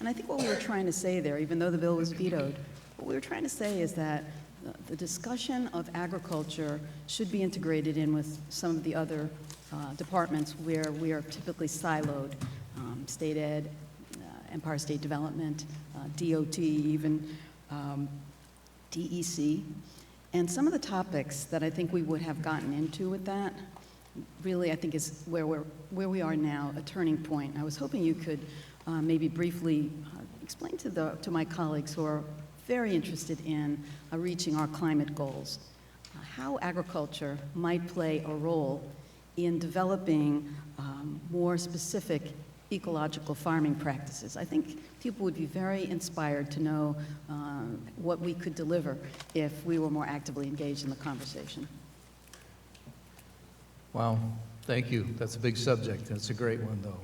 And I think what we were trying to say there, even though the bill was vetoed, what we were trying to say is that the discussion of agriculture should be integrated in with some of the other departments where we are typically siloed, state ed, Empire State Development, DOT, even DEC. And some of the topics that I think we would have gotten into with that really, I think, is where we are now, a turning point. I was hoping you could maybe briefly explain to my colleagues who are very interested in reaching our climate goals, how agriculture might play a role in developing more specific ecological farming practices. I think people would be very inspired to know what we could deliver if we were more actively engaged in the conversation. Wow, thank you. That's a big subject. That's a great one, though.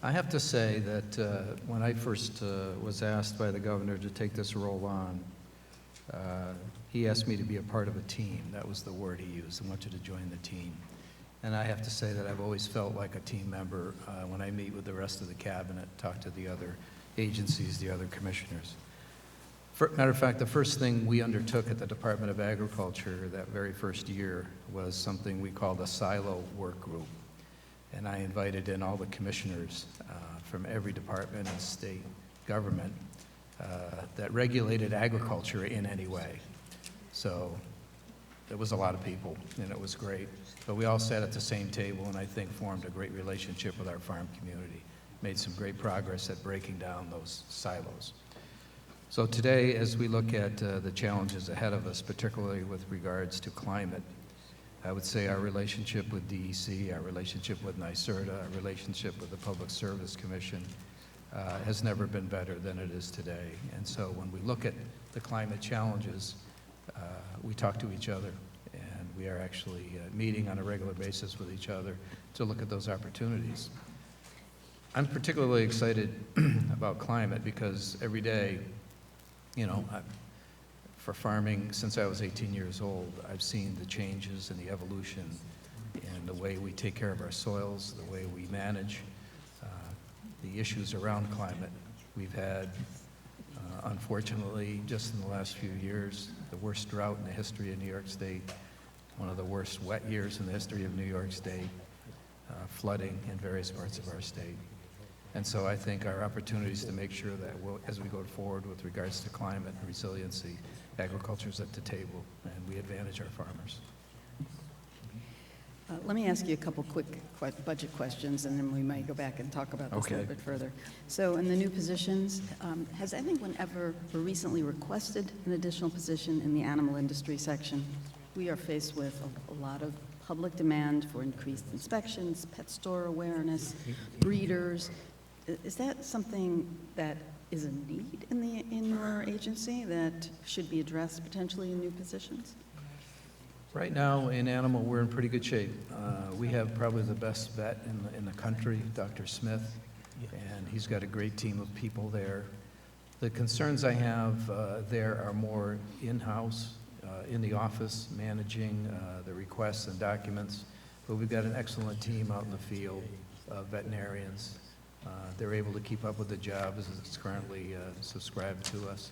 I have to say that when I first was asked by the governor to take this role on, he asked me to be a part of a team. That was the word he used. I want you to join the team. And I have to say that I've always felt like a team member when I meet with the rest of the cabinet, talk to the other agencies, the other commissioners. Matter of fact, the first thing we undertook at the Department of Agriculture that very first year was something we called a silo work group. And I invited in all the commissioners from every department and state government that regulated agriculture in any way. So it was a lot of people, and it was great. But we all sat at the same table and I think formed a great relationship with our farm community, made some great progress at breaking down those silos. So today, as we look at the challenges ahead of us, particularly with regards to climate, I would say our relationship with DEC, our relationship with NYSERDA, our relationship with the Public Service Commission has never been better than it is today. And so when we look at the climate challenges, we talk to each other, and we are actually meeting on a regular basis with each other to look at those opportunities. I'm particularly excited about climate because every day, you know, for farming, since I was 18 years old, I've seen the changes and the evolution in the way we take care of our soils, the way we manage the issues around climate. We've had, unfortunately, just in the last few years, the worst drought in the history of New York State, one of the worst wet years in the history of New York State, flooding in various parts of our state. And so I think our opportunities to make sure that as we go forward with regards to climate and resiliency, agriculture is at the table, and we advantage our farmers. Let me ask you a couple quick budget questions, and then we might go back and talk about this a little bit further. So in the new positions, has anyone ever recently requested an additional position in the animal industry section? We are faced with a lot of public demand for increased inspections, pet store awareness, breeders. Is that something that is a need in your agency that should be addressed potentially in new positions? Right now, in animal, we're in pretty good shape. We have probably the best vet in the country, Dr. Smith, and he's got a great team of people there. The concerns I have there are more in-house, in the office, managing the requests and documents, but we've got an excellent team out in the field of veterinarians. They're able to keep up with the job as it's currently subscribed to us.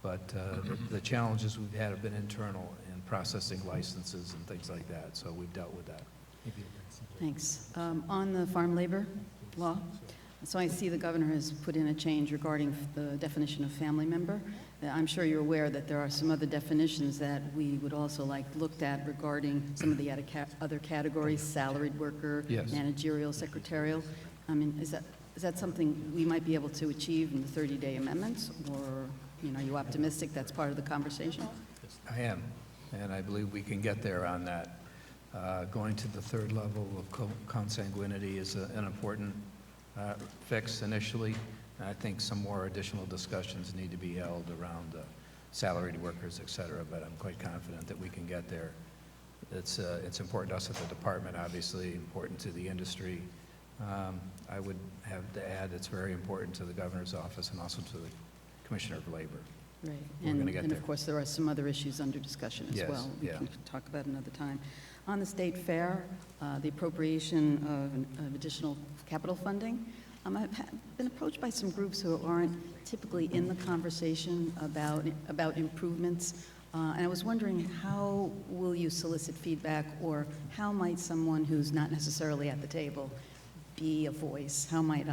But the challenges we've had have been internal in processing licenses and things like that, so we've dealt with that. Thanks. On the farm labor law, so I see the governor has put in a change regarding the definition of family member. I'm sure you're aware that there are some other definitions that we would also like looked at regarding some of the other categories, salaried worker, Yes. managerial, secretarial. I mean, is that something we might be able to achieve in the 30-day amendments, or, are you optimistic that's part of the conversation? I am, and I believe we can get there on that. Going to the third level of consanguinity is an important fix initially. And I think some more additional discussions need to be held around salaried workers, et cetera, but I'm quite confident that we can get there. It's important to us at the department, obviously, important to the industry. I would have to add it's very important to the governor's office and also to the Commissioner of Labor. Right, We're going to get and there. of course, there are some other issues under discussion as Yes, well. We yeah. can talk about another time. On the state fair, the appropriation of additional capital funding, I've been approached by some groups who aren't typically in the conversation about improvements, and I was wondering, how will you solicit feedback, or how might someone who's not necessarily at the table be a voice? How might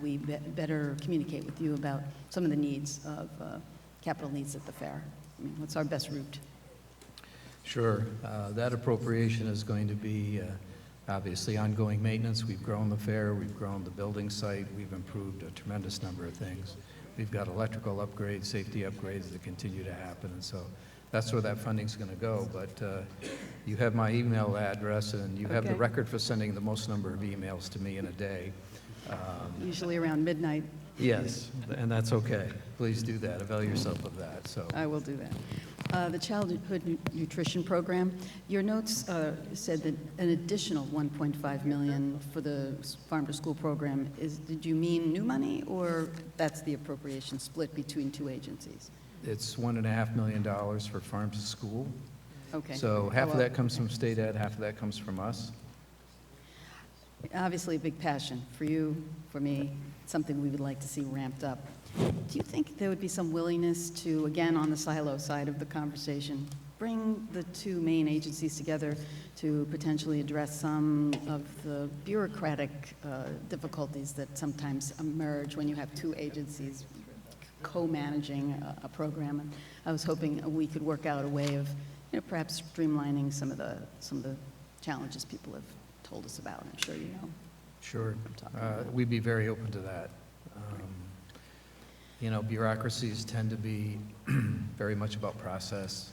we better communicate with you about some of the needs of capital needs at the fair? I mean, what's our best route? Sure. That appropriation is going to be obviously ongoing maintenance. We've grown the fair, we've grown the building site, we've improved a tremendous number of things. We've got electrical upgrades, safety upgrades that continue to happen, and so that's where that funding's going to go. But you have my email address, and you have the Okay. record for sending the most number of emails to me in a day. Usually around midnight. Yes, and that's okay. Please do that. Avail yourself of that. So I will do that. The Childhood Nutrition Program, your notes said that an additional $1.5 million for the Farm to School program did you mean new money, or that's the appropriation split between two agencies? it's $1.5 million for Farm to School. Okay. So half of Well, that comes from state ed, half of that comes from us. Obviously, a big passion for you, for me, something we would like to see ramped up. Do you think there would be some willingness to, again, on the silo side of the conversation, bring the two main agencies together to potentially address some of the bureaucratic difficulties that sometimes emerge when you have two agencies co-managing a program? And I was hoping we could work out a way of, perhaps streamlining some of the challenges people have told us about. I'm sure you know. Sure. We'd be very open to that. Bureaucracies tend to be very much about process,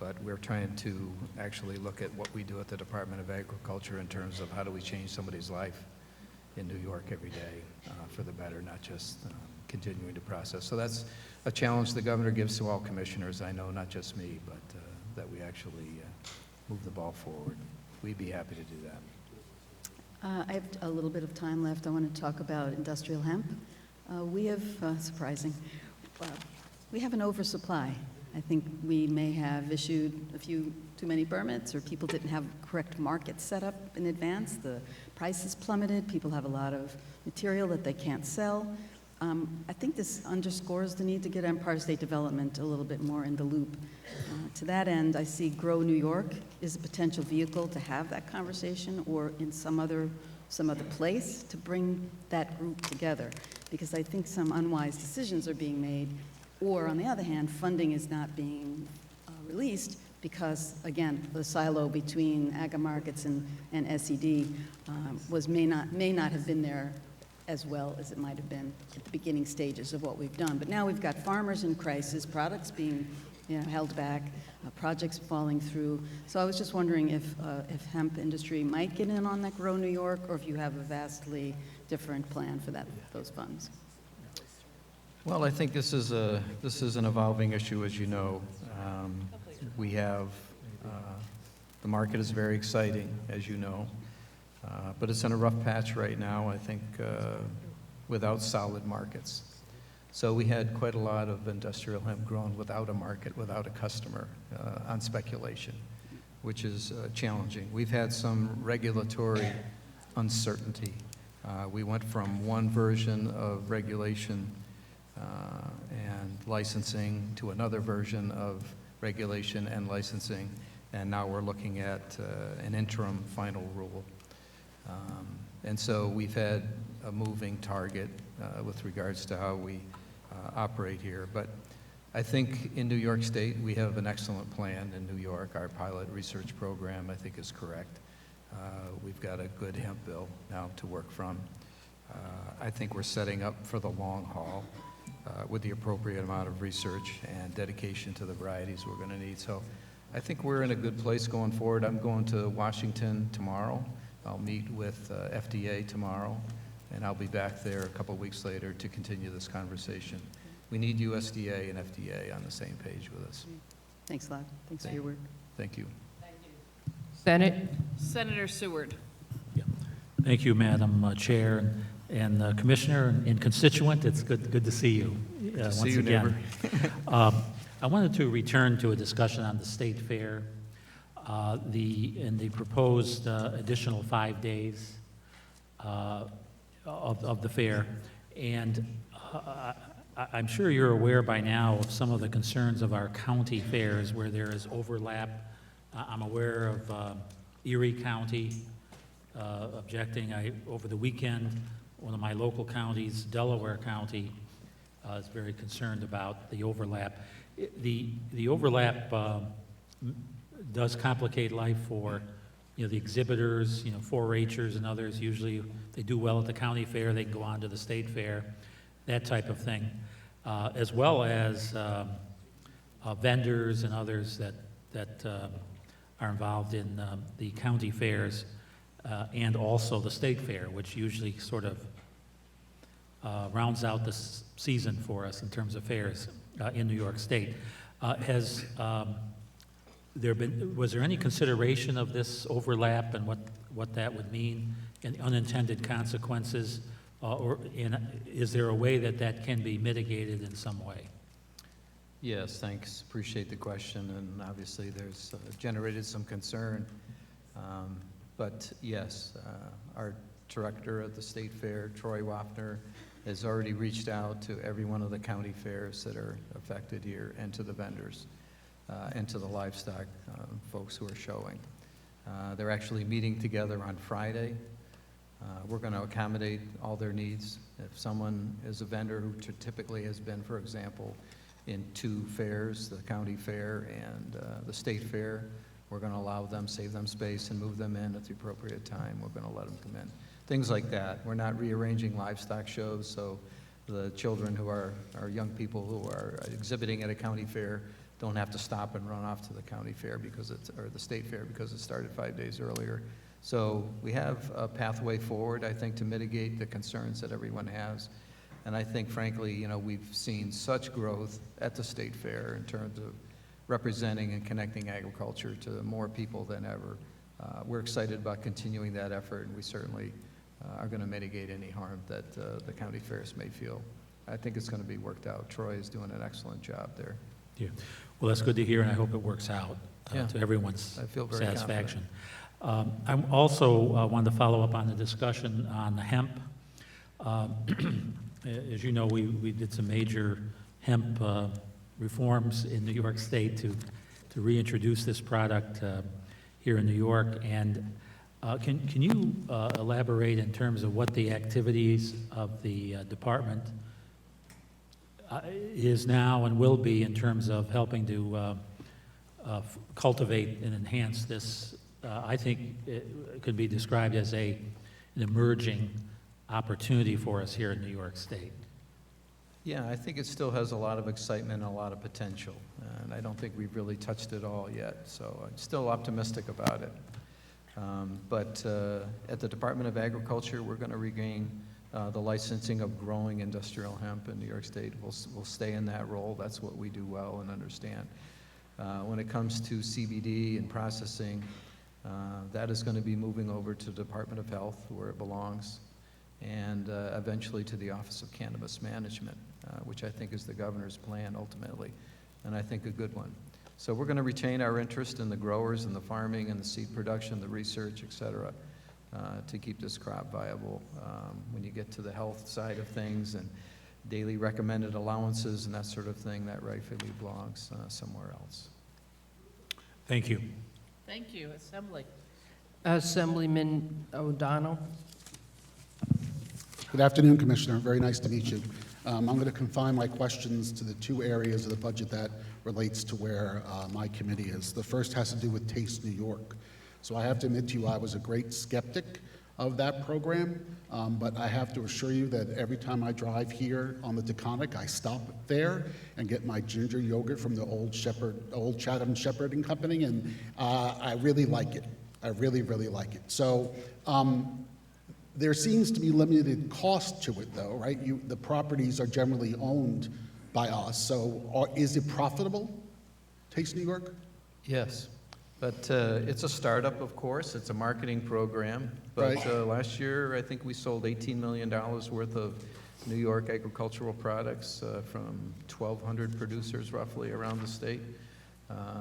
but we're trying to actually look at what we do at the Department of Agriculture in terms of how do we change somebody's life in New York every day for the better, not just continuing to process. So that's a challenge the governor gives to all commissioners, I know, not just me, but that we actually move the ball forward. We'd be happy to do that. I have a little bit of time left. I want to talk about industrial hemp. We have, surprising, we have an oversupply. I think we may have issued a few too many permits, or people didn't have correct markets set up in advance. The prices plummeted. People have a lot of material that they can't sell. I think this underscores the need to get Empire State Development a little bit more in the loop. To that end, I see Grow New York is a potential vehicle to have that conversation, or in some other place to bring that group together, because I think some unwise decisions are being made, or on the other hand, funding is not being released because, again, the silo between Aga Markets and SED may not have been there as well as it might have been at the beginning stages of what we've done. But now we've got farmers in crisis, products being held back, projects falling through. So I was just wondering if hemp industry might get in on that Grow New York, or if you have a vastly different plan for those funds. Well, I think this is an evolving issue, as you know. We have, the market is very exciting, as you know. But it's in a rough patch right now, I think, without solid markets. So we had quite a lot of industrial hemp grown without a market, without a customer, on speculation, which is challenging. We've had some regulatory uncertainty. We went from one version of regulation and licensing to another version of regulation and licensing, and now we're looking at an interim final rule. And so we've had a moving target with regards to how we operate here. But I think in New York State, we have an excellent plan in New York. Our pilot research program, I think, is correct. We've got a good hemp bill now to work from. I think we're setting up for the long haul with the appropriate amount of research and dedication to the varieties we're going to need. So I think we're in a good place going forward. I'm going to Washington tomorrow. I'll meet with FDA tomorrow, and I'll be back there a couple weeks later to continue this conversation. We need USDA and FDA on the same page with us. Thanks a lot. Thanks for your work. Thank you. Senate? Senator Seward. Thank you, Madam Chair and Commissioner and constituent. It's good to see you once see you, again. I wanted to return to a discussion on the state fair, and the proposed additional 5 days of the fair. And I'm sure you're aware by now of some of the concerns of our county fairs where there is overlap. I'm aware of Erie County objecting. Over the weekend, one of my local counties, Delaware County, is very concerned about the overlap. The overlap does complicate life for the exhibitors, 4-H'ers and others. Usually they do well at the county fair, they can go on to the state fair, that type of thing, as well as vendors and others that are involved in the county fairs and also the state fair, which usually sort of rounds out the season for us in terms of fairs in New York State. Was there any consideration of this overlap and what that would mean and unintended consequences, or is there a way that can be mitigated in some way? Yes, thanks. Appreciate the question, and obviously there's generated some concern. But yes, our director at the State Fair, Troy Waffner, has already reached out to every one of the county fairs that are affected here and to the vendors and to the livestock folks who are showing. They're actually meeting together on Friday. We're going to accommodate all their needs. If someone is a vendor who typically has been, for example, in 2 fairs, the county fair and the state fair, we're going to allow them, save them space, and move them in at the appropriate time. We're going to let them come in. Things like that. We're not rearranging livestock shows, so the children who are young people who are exhibiting at a county fair don't have to stop and run off to the county fair or the state fair because it started 5 days earlier. So we have a pathway forward, I think, to mitigate the concerns that everyone has. And I think, frankly, we've seen such growth at the state fair in terms of representing and connecting agriculture to more people than ever. We're excited about continuing that effort, and we certainly are going to mitigate any harm that the county fairs may feel. I think it's going to be worked out. Troy is doing an excellent job there. Yeah. Well, that's good to hear, and I hope it works out Yeah. to everyone's I feel very satisfaction. I also wanted to follow up on the discussion on the hemp. As you know, we did some major hemp reforms in New York State to reintroduce this product here in New York. And can you elaborate in terms of what the activities of the department is now and will be in terms of helping to cultivate and enhance this? I think it could be described as an emerging opportunity for us here in New York State. Yeah, I think it still has a lot of excitement and a lot of potential, and I don't think we've really touched it all yet, so I'm still optimistic about it. But at the Department of Agriculture, we're going to regain the licensing of growing industrial hemp in New York State. We'll stay in that role. That's what we do well and understand. When it comes to CBD and processing, that is going to be moving over to the Department of Health, where it belongs, and eventually to the Office of Cannabis Management, which I think is the governor's plan ultimately, and I think a good one. So we're going to retain our interest in the growers and the farming and the seed production, the research, et cetera, to keep this crop viable. When you get to the health side of things and daily recommended allowances and that sort of thing, that rightfully belongs somewhere else. Thank you. Thank you. Assembly. Assemblyman O'Donnell. Good afternoon, Commissioner. Very nice to meet you. I'm going to confine my questions to the 2 areas of the budget that relates to where my committee is. The first has to do with Taste New York. So I have to admit to you, I was a great skeptic of that program, but I have to assure you that every time I drive here on the Taconic, I stop there and get my ginger yogurt from the Old Chatham Shepherding Company, and I really like it. I really, really like it. So there seems to be limited cost to it, though, right? The properties are generally owned by us, so is it profitable, Taste New York? Yes, but it's a startup, of course. It's a marketing program. But Right. Last year, I think we sold $18 million worth of New York agricultural products from 1,200 producers roughly around the state.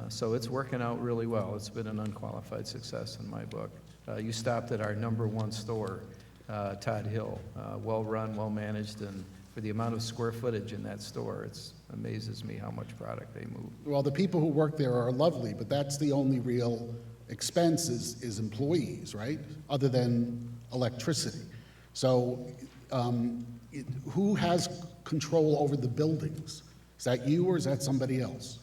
So it's working out really well. It's been an unqualified success in my book. You stopped at our #1 store, Todd Hill, well-run, well-managed, and for the amount of square footage in that store, it amazes me how much product they move. Well, the people who work there are lovely, but that's the only real expense is employees, right? Other than electricity. So who has control over the buildings? Is that you or is that somebody else?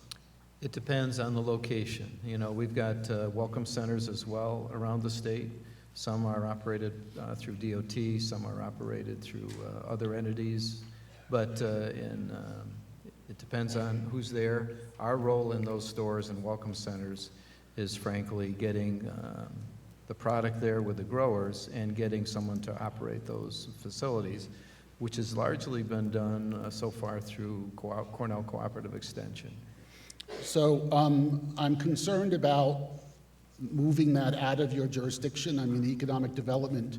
It depends on the location. You know, we've got welcome centers as well around the state. Some are operated through DOT, some are operated through other entities, but it depends on who's there. Our role in those stores and welcome centers is frankly getting the product there with the growers and getting someone to operate those facilities, which has largely been done so far through Cornell Cooperative Extension. So I'm concerned about moving that out of your jurisdiction. I mean, the economic development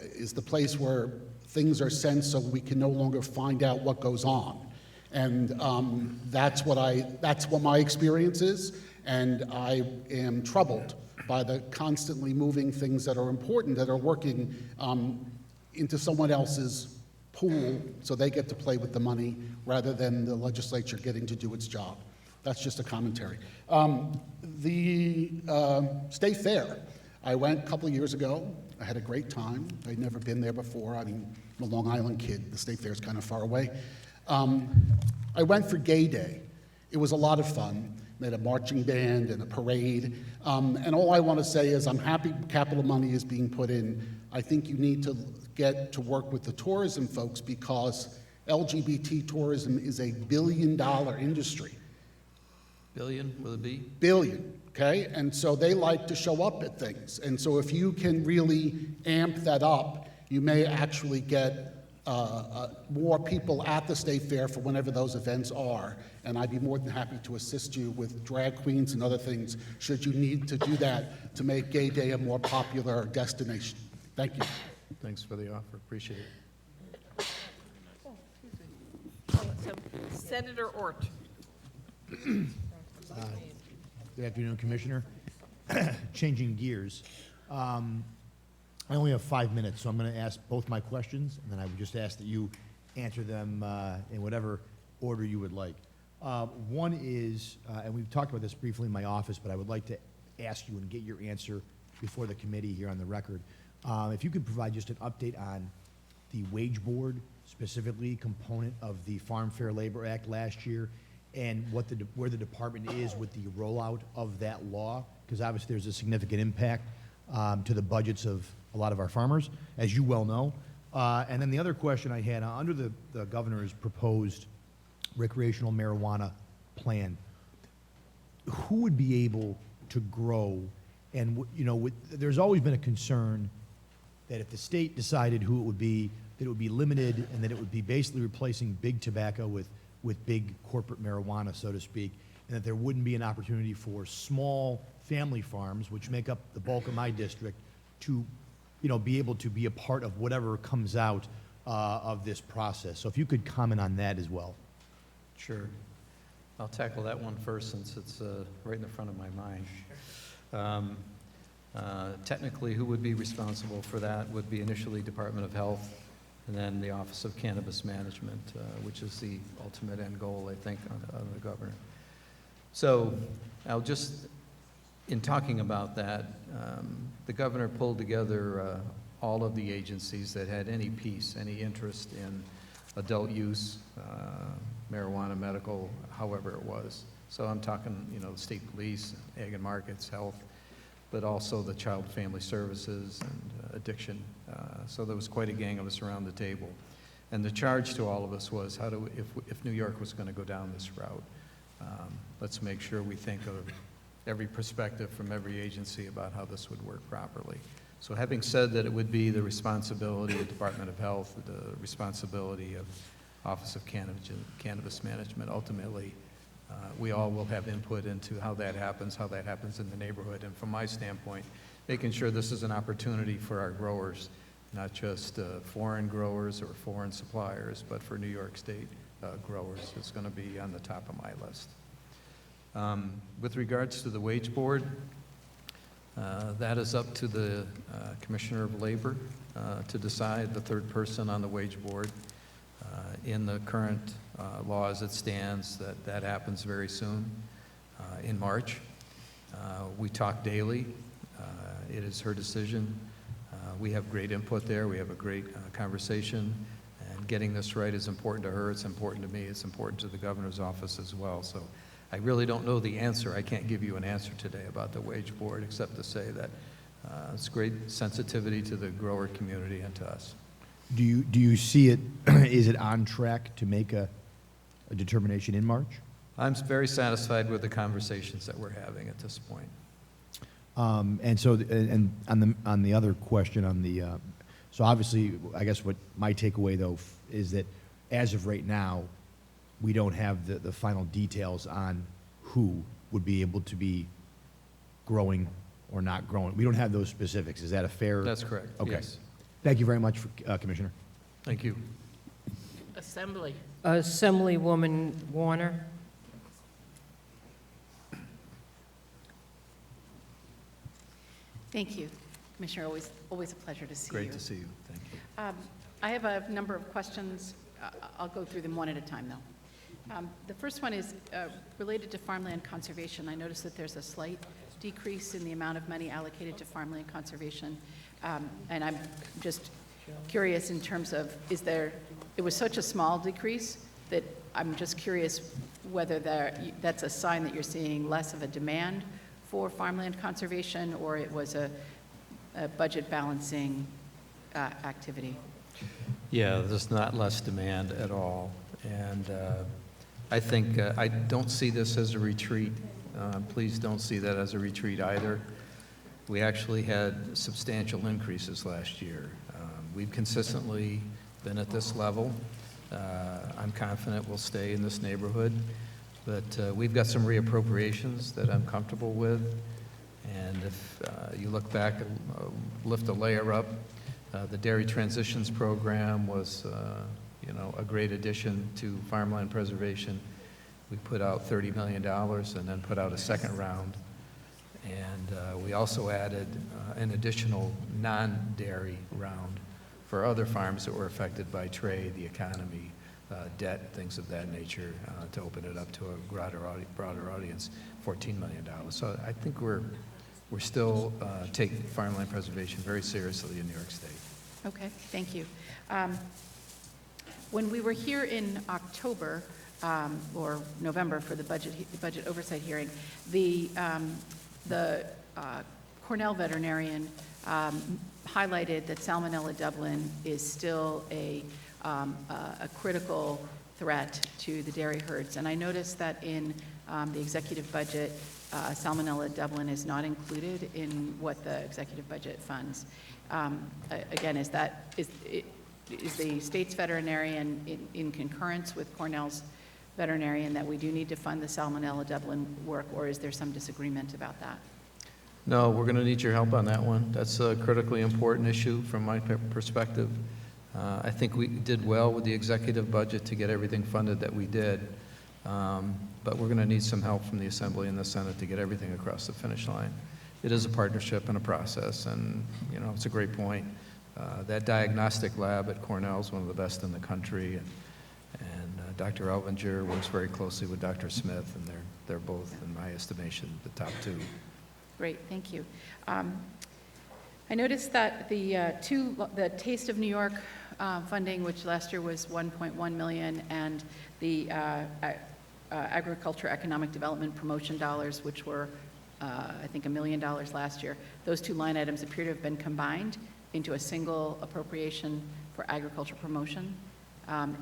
is the place where things are sent so we can no longer find out what goes on. And that's what my experience is, and I am troubled by the constantly moving things that are important, that are working into someone else's pool so they get to play with the money rather than the legislature getting to do its job. That's just a commentary. The State Fair, I went a couple of years ago. I had a great time. I'd never been there before. I mean, I'm a Long Island kid. The State Fair is kind of far away. I went for Gay Day. It was a lot of fun. They had a marching band and a parade. And all I want to say is I'm happy capital money is being put in. I think you need to get to work with the tourism folks because LGBT tourism is a billion-dollar industry. Billion with a B? Billion, okay? And so they like to show up at things. And so if you can really amp that up, you may actually get more people at the State Fair for whenever those events are. And I'd be more than happy to assist you with drag queens and other things should you need to do that to make Gay Day a more popular destination. Thank you. Thanks for the offer. Appreciate it. Senator Ort. Good afternoon, Commissioner. Changing gears. I only have 5 minutes, so I'm going to ask both my questions, and then I would just ask that you answer them in whatever order you would like. One is, and we've talked about this briefly in my office, but I would like to ask you and get your answer before the committee here on the record. If you could provide just an update on the wage board, specifically component of the Farm Fair Labor Act last year, and where the department is with the rollout of that law, because obviously there's a significant impact to the budgets of a lot of our farmers, as you well know. And then the other question I had, under the governor's proposed recreational marijuana plan, who would be able to grow? And, you know, there's always been a concern that if the state decided who it would be, that it would be limited and that it would be basically replacing big tobacco with big corporate marijuana, so to speak, and that there wouldn't be an opportunity for small family farms, which make up the bulk of my district, to, you know, be able to be a part of whatever comes out of this process. So if you could comment on that as well. Sure. I'll tackle that one first since it's right in the front of my mind. Technically, who would be responsible for that would be initially Department of Health, and then the Office of Cannabis Management, which is the ultimate end goal, I think, of the governor. So I'll just, in talking about that, the governor pulled together all of the agencies that had any piece, any interest in adult use, marijuana, medical, however it was. So I'm talking, you know, state police, ag and markets, health, but also the Child and Family Services and addiction. So there was quite a gang of us around the table. And the charge to all of us was, if New York was going to go down this route, let's make sure we think of every perspective from every agency about how this would work properly. So having said that, it would be the responsibility of Department of Health, the responsibility of Office of Cannabis Management. Ultimately, we all will have input into how that happens in the neighborhood. And from my standpoint, making sure this is an opportunity for our growers, not just foreign growers or foreign suppliers, but for New York State growers is going to be on the top of my list. With regards to the wage board, that is up to the Commissioner of Labor to decide, the third person on the wage board. In the current law as it stands, that happens very soon, in March. We talk daily. It is her decision. We have great input there. We have a great conversation. And getting this right is important to her. It's important to me. It's important to the governor's office as well. So I really don't know the answer. I can't give you an answer today about the wage board, except to say that it's great sensitivity to the grower community and to us. Do you see it, is it on track to make a determination in March? I'm very satisfied with the conversations that we're having at this point. And so, and on the other question, so obviously, I guess what my takeaway though is that as of right now, we don't have the final details on who would be able to be growing or not growing. We don't have those specifics. Is that a fair? That's correct. Okay. Yes. Thank you very much, Commissioner. Thank you. Assembly. Assemblywoman Warner. Thank you, Commissioner. Always a pleasure to see you. Great to see you. Thank you. I have a number of questions. I'll go through them one at a time, though. The first one is related to farmland conservation. I noticed that there's a slight decrease in the amount of money allocated to farmland conservation. And I'm just curious in terms of, it was such a small decrease that I'm just curious whether that's a sign that you're seeing less of a demand for farmland conservation, or it was a budget balancing activity. Yeah, there's not less demand at all. And I think, I don't see this as a retreat. Please don't see that as a retreat either. We actually had substantial increases last year. We've consistently been at this level. I'm confident we'll stay in this neighborhood, but we've got some reappropriations that I'm comfortable with. And if you look back, lift a layer up, the Dairy Transitions Program was a great addition to farmland preservation. We put out $30 million and then put out a second round. And we also added an additional non-dairy round for other farms that were affected by trade, the economy, debt, things of that nature, to open it up to a broader audience, $14 million. So I think we're still taking farmland preservation very seriously in New York State. Okay, thank you. When we were here in October, or November for the budget oversight hearing, the Cornell veterinarian highlighted that Salmonella Dublin is still a critical threat to the dairy herds. And I noticed that in the executive budget, Salmonella Dublin is not included in what the executive budget funds. Again, is the state's veterinarian in concurrence with Cornell's veterinarian that we do need to fund the Salmonella Dublin work, or is there some disagreement about that? No, we're going to need your help on that one. That's a critically important issue from my perspective. I think we did well with the executive budget to get everything funded that we did, but we're going to need some help from the Assembly and the Senate to get everything across the finish line. It is a partnership and a process, and it's a great point. That diagnostic lab at Cornell is one of the best in the country, and Dr. Elvinger works very closely with Dr. Smith, and they're both, in my estimation, the top two. Great, thank you. I noticed that the Taste of New York funding, which last year was $1.1 million, and the Agriculture Economic Development Promotion dollars, which were I think $1 million last year. Those two line items appear to have been combined into a single appropriation for agriculture promotion. Am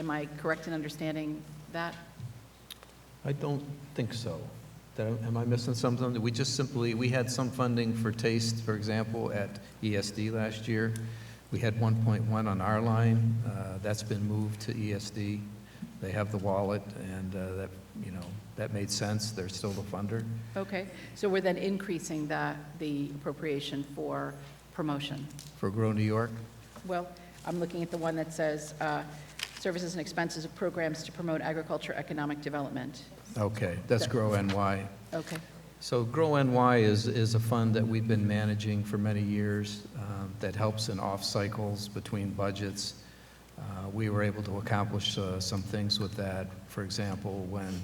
I correct in understanding that? I don't think so. Am I missing something? We had some funding for TASTE, for example, at ESD last year. We had 1.1 on our line. That's been moved to ESD. They have the wallet, and that made sense. They're still the funder. Okay, so we're then increasing the appropriation for promotion. For Grow New York? Well, I'm looking at the one that says services and expenses of programs to promote agriculture economic development. Okay, that's Grow NY. Okay. So Grow NY is a fund that we've been managing for many years that helps in off cycles between budgets. We were able to accomplish some things with that. For example, when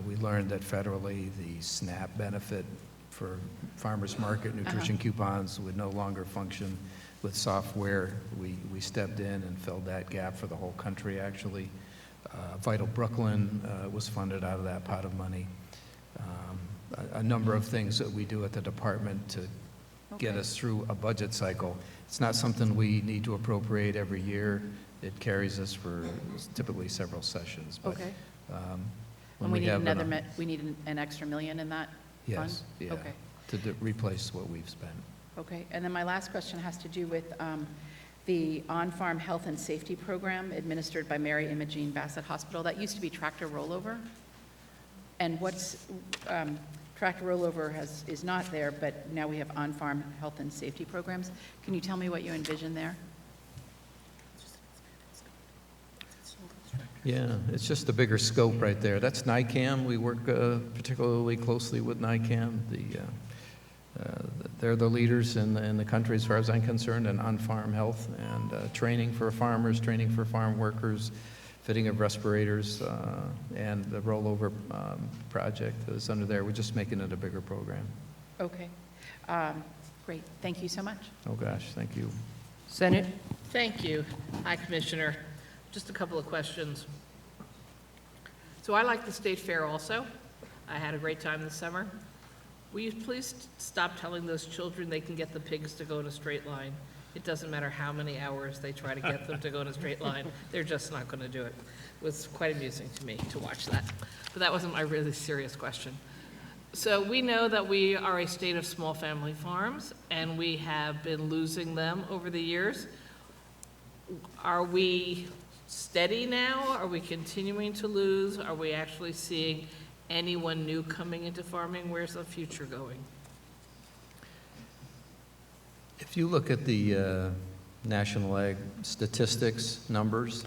we learned that federally the SNAP benefit for farmers market nutrition coupons would no longer function with software, we stepped in and filled that gap for the whole country, actually. Vital Brooklyn was funded out of that pot of money. A number of things that we do at the department to get us through a budget cycle. It's not something we need to appropriate every year. It carries us for typically several sessions. But, okay. When we need have we need an extra $1 million in that fund? Yes, yeah, Okay. to replace what we've spent. Okay, and then my last question has to do with the on-farm health and safety program administered by Mary Imogene Bassett Hospital. That used to be Tractor Rollover. And Tractor Rollover is not there, but now we have on-farm health and safety programs. Can you tell me what you envision there? Yeah, it's just a bigger scope right there. That's NICAM. We work particularly closely with NICAM. They're the leaders in the country, as far as I'm concerned, in on-farm health and training for farmers, training for farm workers, fitting of respirators, and the rollover project is under there. We're just making it a bigger program. Okay, great. Thank you so much. Oh, gosh, thank you. Senate? Thank you. Hi, Commissioner. Just a couple of questions. So I like the State Fair also. I had a great time this summer. Will you please stop telling those children they can get the pigs to go in a straight line? It doesn't matter how many hours they try to get them to go in a straight line. They're just not going to do it. It was quite amusing to me to watch that. But that wasn't my really serious question. So we know that we are a state of small family farms, and we have been losing them over the years. Are we steady now? Are we continuing to lose? Are we actually seeing anyone new coming into farming? Where's the future going? If you look at the National Ag statistics numbers,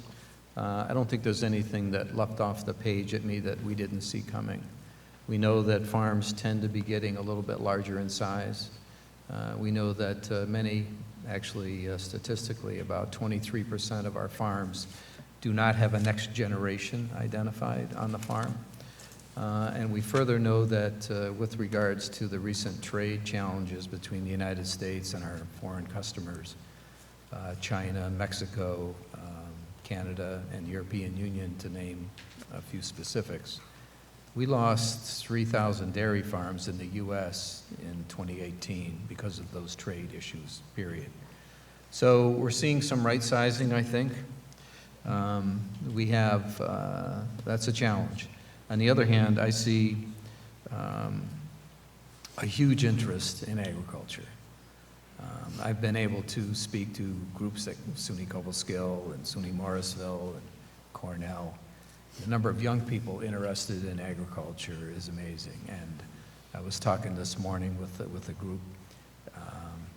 I don't think there's anything that leapt off the page at me that we didn't see coming. We know that farms tend to be getting a little bit larger in size. We know that many, actually statistically, about 23% of our farms do not have a next generation identified on the farm. And we further know that with regards to the recent trade challenges between the United States and our foreign customers, China, Mexico, Canada, and European Union, to name a few specifics, we lost 3,000 dairy farms in the U.S. in 2018 because of those trade issues, period. So we're seeing some right sizing, I think. That's a challenge. On the other hand, I see a huge interest in agriculture. I've been able to speak to groups like SUNY Cobleskill and SUNY Morrisville and Cornell. The number of young people interested in agriculture is amazing. And I was talking this morning with a group.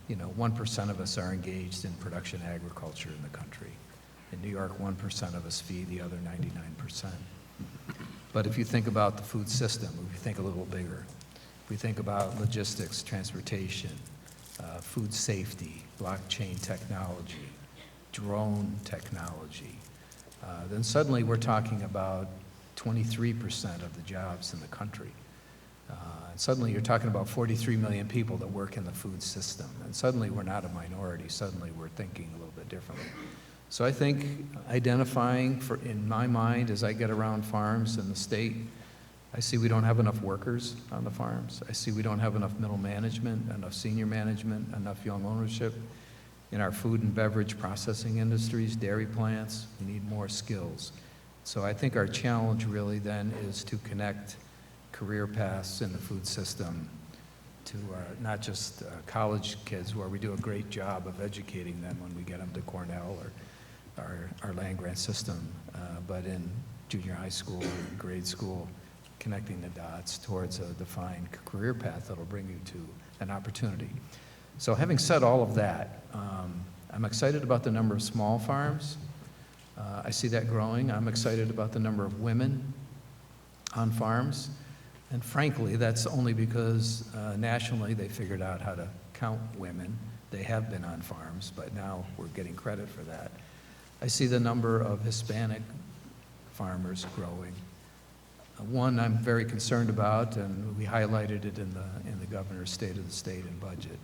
1% of us are engaged in production agriculture in the country. In New York, 1% of us feed the other 99%. But if you think about the food system, if you think a little bigger, if we think about logistics, transportation, food safety, blockchain technology, drone technology, then suddenly we're talking about 23% of the jobs in the country. And suddenly you're talking about 43 million people that work in the food system. And suddenly we're not a minority. Suddenly we're thinking a little bit differently. So I think identifying, in my mind, as I get around farms in the state, I see we don't have enough workers on the farms. I see we don't have enough middle management, enough senior management, enough young ownership. In our food and beverage processing industries, dairy plants, we need more skills. So I think our challenge really then is to connect career paths in the food system to not just college kids, where we do a great job of educating them when we get them to Cornell or our land-grant system, but in junior high school and grade school, connecting the dots towards a defined career path that'll bring you to an opportunity. So having said all of that, I'm excited about the number of small farms. I see that growing. I'm excited about the number of women on farms. And frankly, that's only because nationally they figured out how to count women. They have been on farms, but now we're getting credit for that. I see the number of Hispanic farmers growing. One I'm very concerned about, and we highlighted it in the governor's State of the State and budget,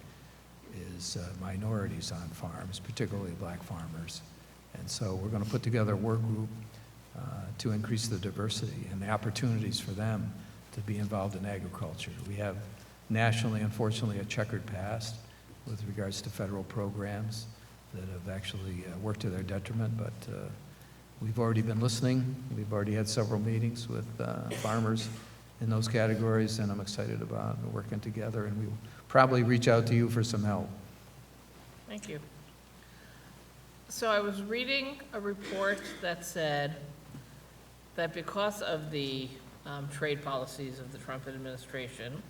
is minorities on farms, particularly black farmers. And so we're going to put together a work group to increase the diversity and the opportunities for them to be involved in agriculture. We have nationally, unfortunately, a checkered past with regards to federal programs that have actually worked to their detriment, but we've already been listening. We've already had several meetings with farmers in those categories, and I'm excited about working together, and we'll probably reach out to you for some help. Thank you. So I was reading a report that said that because of the trade policies of the Trump administration,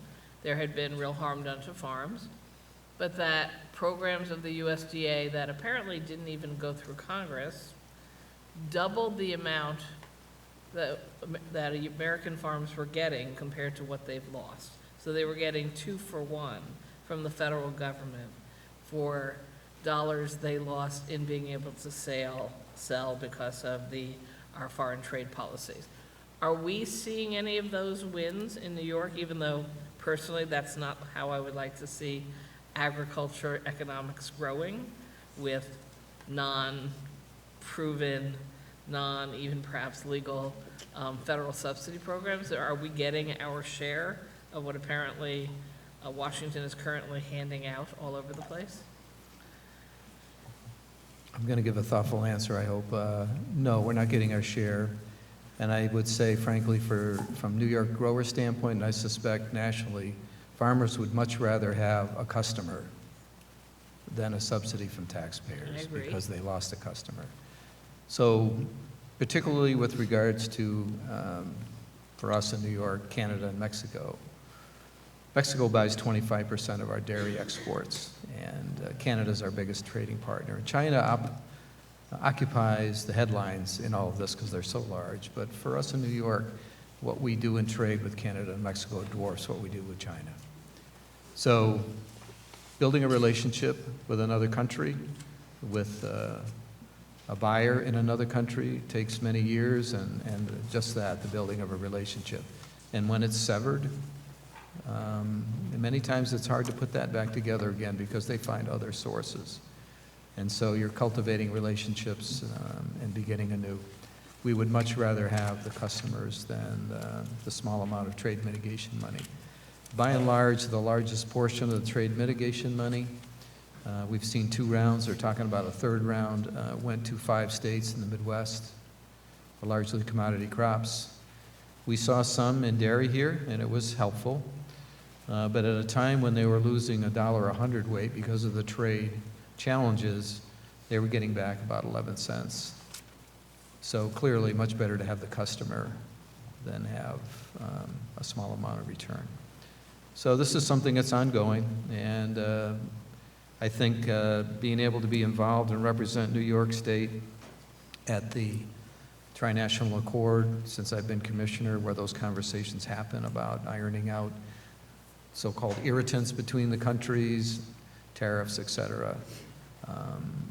there had been real harm done to farms, but that programs of the USDA that apparently didn't even go through Congress doubled the amount that American farms were getting compared to what they've lost. So they were getting 2 for 1 from the federal government for dollars they lost in being able to sell because of our foreign trade policies. Are we seeing any of those wins in New York, even though personally that's not how I would like to see agriculture economics growing, with non-proven, non-even perhaps legal federal subsidy programs? Are we getting our share of what apparently Washington is currently handing out all over the place? I'm going to give a thoughtful answer, I hope. No, we're not getting our share. And I would say, frankly, from New York grower standpoint, and I suspect nationally, farmers would much rather have a customer than a subsidy from taxpayers because they lost a customer. So particularly with regards to, for us in New York, Canada and Mexico, Mexico buys 25% of our dairy exports, and Canada's our biggest trading partner. And China occupies the headlines in all of this because they're so large. But for us in New York, what we do in trade with Canada and Mexico dwarfs what we do with China. So building a relationship with another country, with a buyer in another country, takes many years, and just that, the building of a relationship. And when it's severed, many times it's hard to put that back together again because they find other sources. And so you're cultivating relationships and beginning anew. We would much rather have the customers than the small amount of trade mitigation money. By and large, the largest portion of the trade mitigation money, we've seen 2 rounds. They're talking about a 3rd round, went to 5 states in the Midwest, largely commodity crops. We saw some in dairy here, and it was helpful. But at a time when they were losing $1 a hundredweight because of the trade challenges, they were getting back about 11 cents. So clearly, much better to have the customer than have a small amount of return. So this is something that's ongoing, and I think being able to be involved and represent New York State at the Tri-National Accord, since I've been commissioner, where those conversations happen about ironing out so-called irritants between the countries, tariffs, et cetera.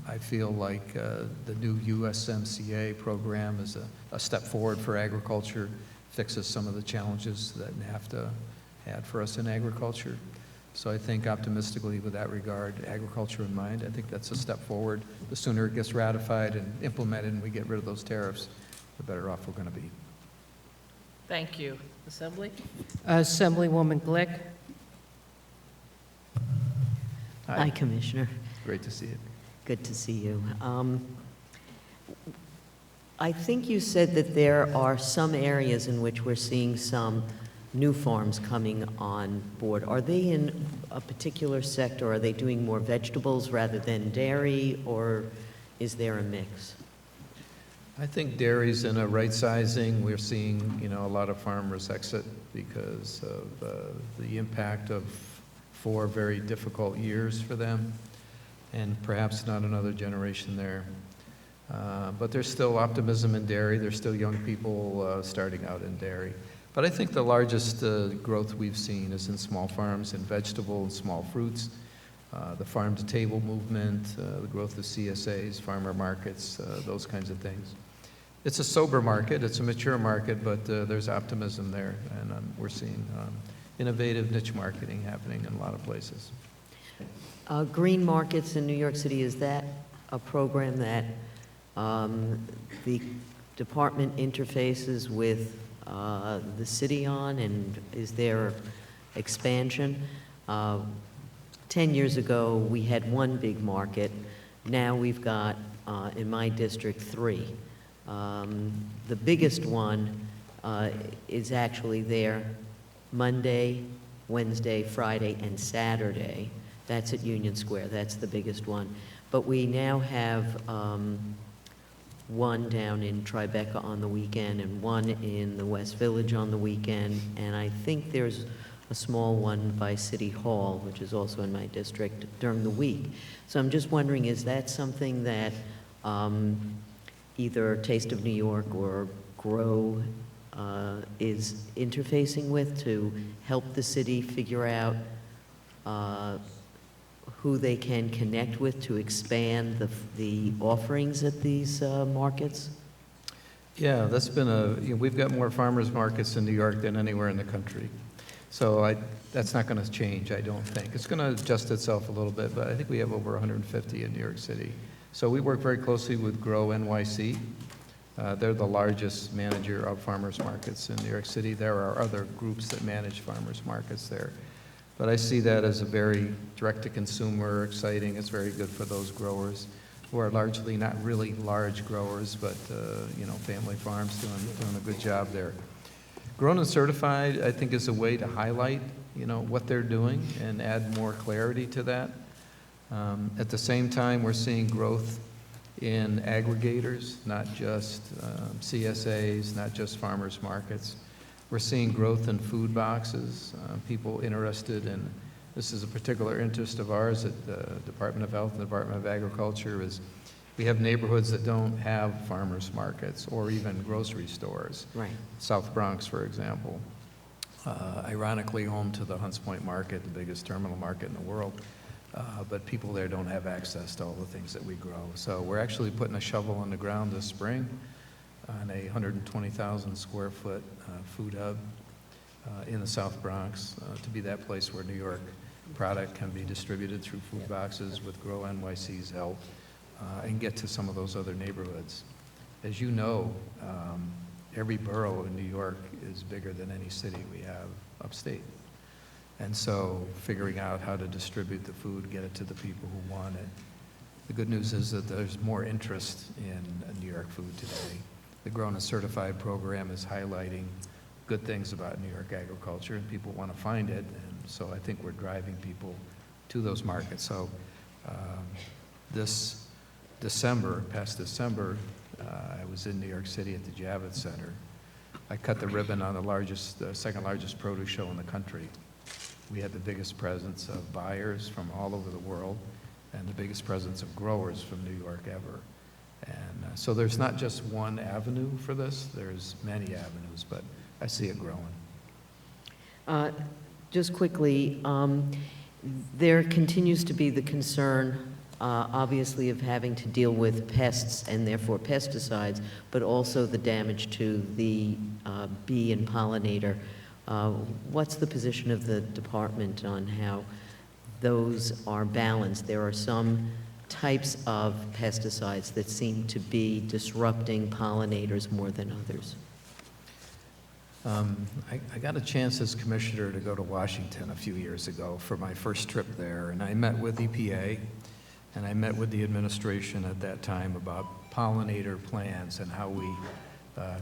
I feel like the new USMCA program is a step forward for agriculture, fixes some of the challenges that NAFTA had for us in agriculture. So I think optimistically with that regard, agriculture in mind, I think that's a step forward. The sooner it gets ratified and implemented and we get rid of those tariffs, the better off we're going to be. Thank you. Assembly? Assemblywoman Glick. Hi, Commissioner. Great to see you. Good to see you. I think you said that there are some areas in which we're seeing some new farms coming on board. Are they in a particular sector? Are they doing more vegetables rather than dairy, or is there a mix? I think dairy's in a right sizing. We're seeing, you know, a lot of farmers exit because of the impact of 4 very difficult years for them, and perhaps not another generation there. But there's still optimism in dairy. There's still young people starting out in dairy. But I think the largest growth we've seen is in small farms, in vegetable and small fruits, the farm-to-table movement, the growth of CSAs, farmer markets, those kinds of things. It's a sober market. It's a mature market, but there's optimism there, and we're seeing innovative niche marketing happening in a lot of places. Green markets in New York City, is that a program that the department interfaces with the city on, and is there expansion? 10 years ago, we had 1 big market. Now we've got, in my district, 3. The biggest one is actually there Monday, Wednesday, Friday, and Saturday. That's at Union Square. That's the biggest one. But we now have one down in Tribeca on the weekend and one in the West Village on the weekend, and I think there's a small one by City Hall, which is also in my district, during the week. So I'm just wondering, is that something that either Taste of New York or GROW is interfacing with to help the city figure out who they can connect with to expand the offerings at these markets? Yeah, that's been we've got more farmers markets in New York than anywhere in the country. So that's not going to change, I don't think. It's going to adjust itself a little bit, but I think we have over 150 in New York City. So we work very closely with GROW NYC. They're the largest manager of farmers markets in New York City. There are other groups that manage farmers markets there. But I see that as a very direct-to-consumer, exciting. It's very good for those growers who are largely not really large growers, but you know, family farms doing a good job there. Grown and Certified, I think, is a way to highlight, you know, what they're doing and add more clarity to that. At the same time, we're seeing growth in aggregators, not just CSAs, not just farmers markets. We're seeing growth in food boxes, people interested in, this is a particular interest of ours at the Department of Health and the Department of Agriculture, is we have neighborhoods that don't have farmers markets or even grocery stores. Right. South Bronx, for example. Ironically, home to the Hunts Point Market, the biggest terminal market in the world. But people there don't have access to all the things that we grow. So we're actually putting a shovel in the ground this spring on a 120,000 square foot food hub in the South Bronx to be that place where New York product can be distributed through food boxes with GROW NYC's help and get to some of those other neighborhoods. As you know, every borough in New York is bigger than any city we have upstate. And so figuring out how to distribute the food, get it to the people who want it. The good news is that there's more interest in New York food today. The Grown and Certified program is highlighting good things about New York agriculture, and people want to find it. And so I think we're driving people to those markets. So this December, past December, I was in New York City at the Javits Center. I cut the ribbon on the second largest produce show in the country. We had the biggest presence of buyers from all over the world and the biggest presence of growers from New York ever. And so there's not just one avenue for this, there's many avenues, but I see it growing. Just quickly, there continues to be the concern, obviously, of having to deal with pests and therefore pesticides, but also the damage to the bee and pollinator. What's the position of the department on how those are balanced? There are some types of pesticides that seem to be disrupting pollinators more than others. I got a chance as commissioner to go to Washington a few years ago for my first trip there, and I met with EPA, and I met with the administration at that time about pollinator plans and how we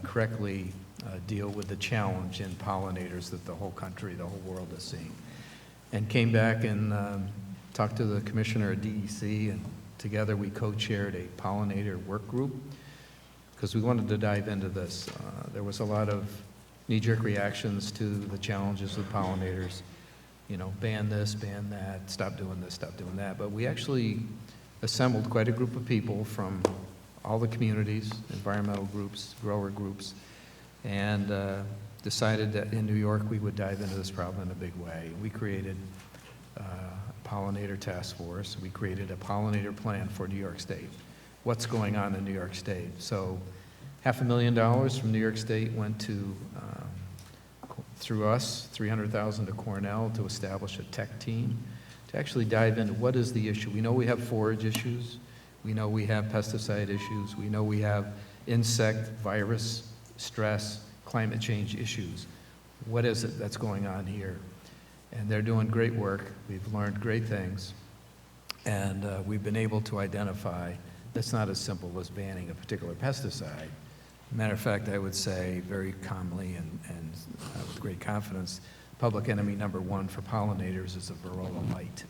correctly deal with the challenge in pollinators that the whole country, the whole world is seeing. And came back and talked to the commissioner at DEC, and together we co-chaired a pollinator work group because we wanted to dive into this. There was a lot of knee-jerk reactions to the challenges with pollinators. You know, ban this, ban that, stop doing this, stop doing that. But we actually assembled quite a group of people from all the communities, environmental groups, grower groups, and decided that in New York we would dive into this problem in a big way. We created a pollinator task force. We created a pollinator plan for New York State. What's going on in New York State? So $500,000 from New York State went to, through us, $300,000 to Cornell to establish a tech team to actually dive into what is the issue. We know we have forage issues. We know we have pesticide issues. We know we have insect, virus, stress, climate change issues. What is it that's going on here? And they're doing great work. We've learned great things. And we've been able to identify that's not as simple as banning a particular pesticide. Matter of fact, I would say very calmly and with great confidence, public enemy number one for pollinators is a varroa mite,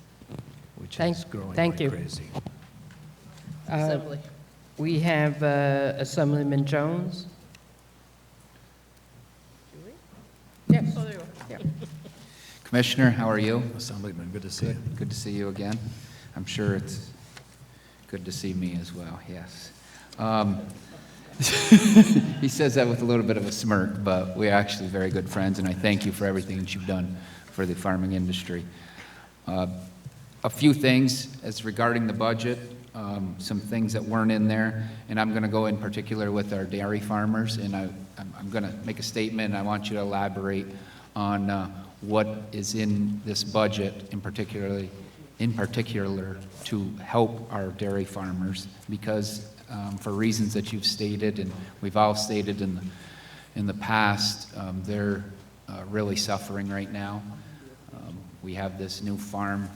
which is growing like crazy. Assembly. We have Assemblyman Jones. Yes. Oh, there you are. Yeah. Commissioner, how are you? Assemblyman, good to see you. Good to see you again. I'm sure it's good to see me as well, yes. He says that with a little bit of a smirk, but we're actually very good friends, and I thank you for everything that you've done for the farming industry. A few things as regarding the budget, some things that weren't in there, and I'm going to go in particular with our dairy farmers, and I'm going to make a statement, and I want you to elaborate on what is in this budget, in particular to help our dairy farmers, because for reasons that you've stated and we've all stated in the past, they're really suffering right now. We have this new farm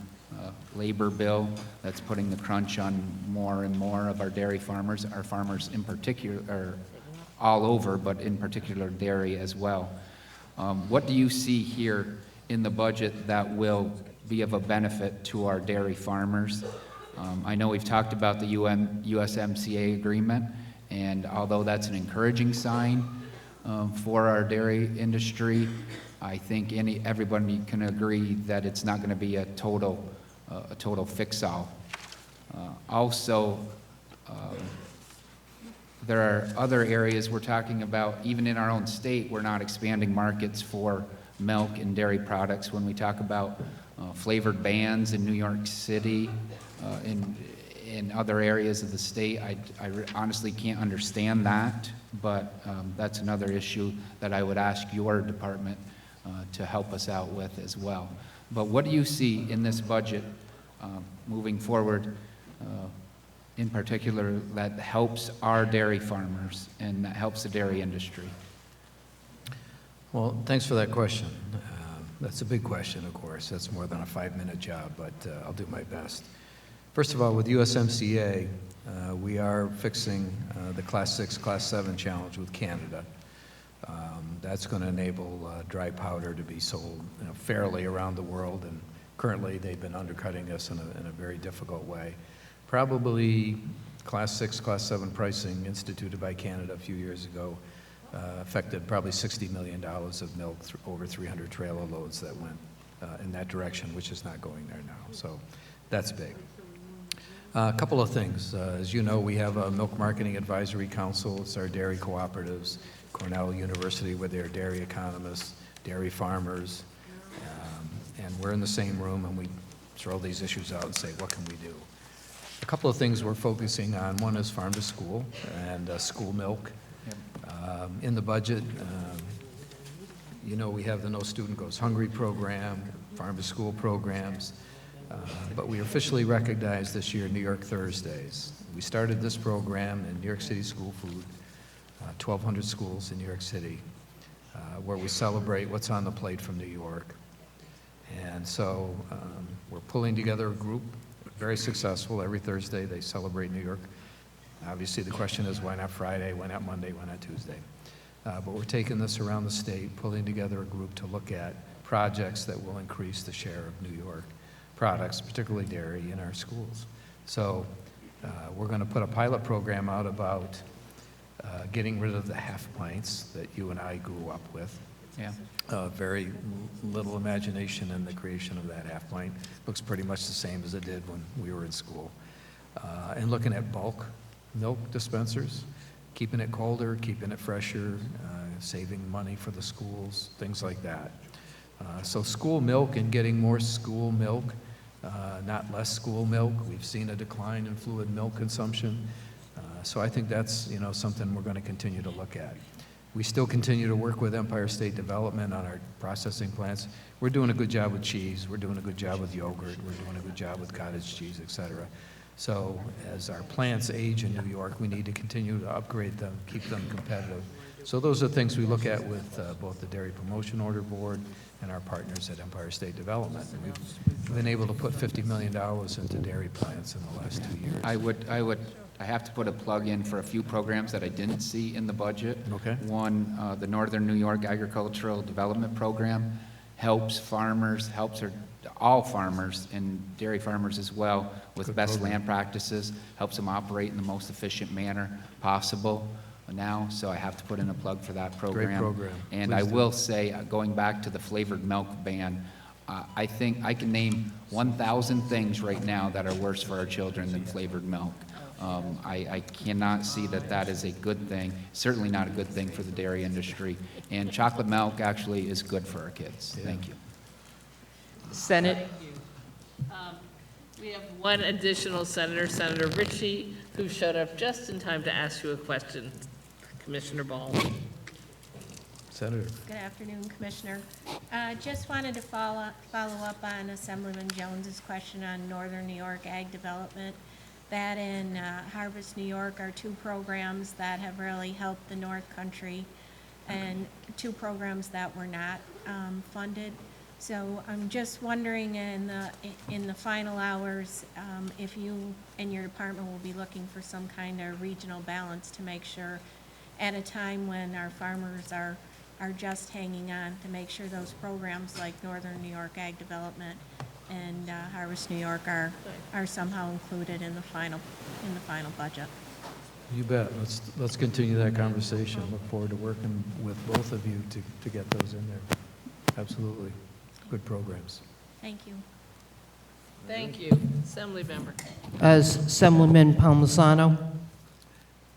labor bill that's putting the crunch on more and more of our dairy farmers, our farmers in particular, or all over, but in particular dairy as well. What do you see here in the budget that will be of a benefit to our dairy farmers? I know we've talked about the USMCA agreement, and although that's an encouraging sign for our dairy industry, I think everybody can agree that it's not going to be a total fix-all. Also, there are other areas we're talking about, even in our own state, we're not expanding markets for milk and dairy products. When we talk about flavored bans in New York City, in other areas of the state, I honestly can't understand that, but that's another issue that I would ask your department to help us out with as well. But what do you see in this budget moving forward, in particular, that helps our dairy farmers and that helps the dairy industry? Well, thanks for that question. That's a big question, of course. That's more than a 5-minute job, but I'll do my best. First of all, with USMCA, we are fixing the Class 6, Class 7 challenge with Canada. That's going to enable dry powder to be sold fairly around the world, and currently they've been undercutting us in a very difficult way. Probably Class 6, Class 7 pricing instituted by Canada a few years ago affected probably $60 million of milk, over 300 trailer loads that went in that direction, which is not going there now. So that's big. A couple of things. As you know, we have a Milk Marketing Advisory Council. It's our dairy cooperatives, Cornell University with their dairy economists, dairy farmers, and we're in the same room and we throw these issues out and say, what can we do? A couple of things we're focusing on. One is farm to school and school milk. In the budget, you know, we have the No Student Goes Hungry program, farm to school programs, but we officially recognized this year New York Thursdays. We started this program in New York City School Food, 1,200 schools in New York City. where we celebrate what's on the plate from New York. And so we're pulling together a group, very successful. Every Thursday they celebrate New York. Obviously the question is, why not Friday, why not Monday, why not Tuesday? But we're taking this around the state, pulling together a group to look at projects that will increase the share of New York products, particularly dairy, in our schools. So we're going to put a pilot program out about getting rid of the half pints that you and I grew up with. Yeah. Very little imagination in the creation of that half pint. Looks pretty much the same as it did when we were in school. And looking at bulk milk dispensers, keeping it colder, keeping it fresher, saving money for the schools, things like that. So school milk and getting more school milk, not less school milk. We've seen a decline in fluid milk consumption. So I think that's, you know, something we're going to continue to look at. We still continue to work with Empire State Development on our processing plants. We're doing a good job with cheese. We're doing a good job with yogurt. We're doing a good job with cottage cheese, et cetera. So as our plants age in New York, we need to continue to upgrade them, keep them competitive. So those are things we look at with both the Dairy Promotion Order Board and our partners at Empire State Development. And we've been able to put $50 million into dairy plants in the last 2 years. I have to put a plug in for a few programs that I didn't see in the budget. Okay. One, the Northern New York Agricultural Development Program helps farmers, all farmers and dairy farmers as well with Good best program. land practices, helps them operate in the most efficient manner possible now, so I have to put in a plug for that program. Great program. And Please I do. will say, going back to the flavored milk ban, I think I can name 1,000 things right now that are worse for our children than flavored milk. I cannot see that that is a good thing, certainly not a good thing for the dairy industry. And chocolate milk actually is good for our kids. Thank you. Senate. We have one additional senator, Senator Ritchie, who showed up just in time to ask you a question. Commissioner Ball. Senator. Good afternoon, Commissioner. Just wanted to follow up on Assemblyman Jones's question on Northern New York Ag Development. That and Harvest New York are two programs that have really helped the North Country, and two programs that were not funded. So I'm just wondering in the final hours if you and your department will be looking for some kind of regional balance to make sure at a time when our farmers are just hanging on, to make sure those programs like Northern New York Ag Development and Harvest New York are somehow included in the final budget. You bet. Let's continue that conversation. Look forward to working with both of you to get those in there. Absolutely. Good programs. Thank you. Thank you. Assembly member. Assemblyman Palmisano.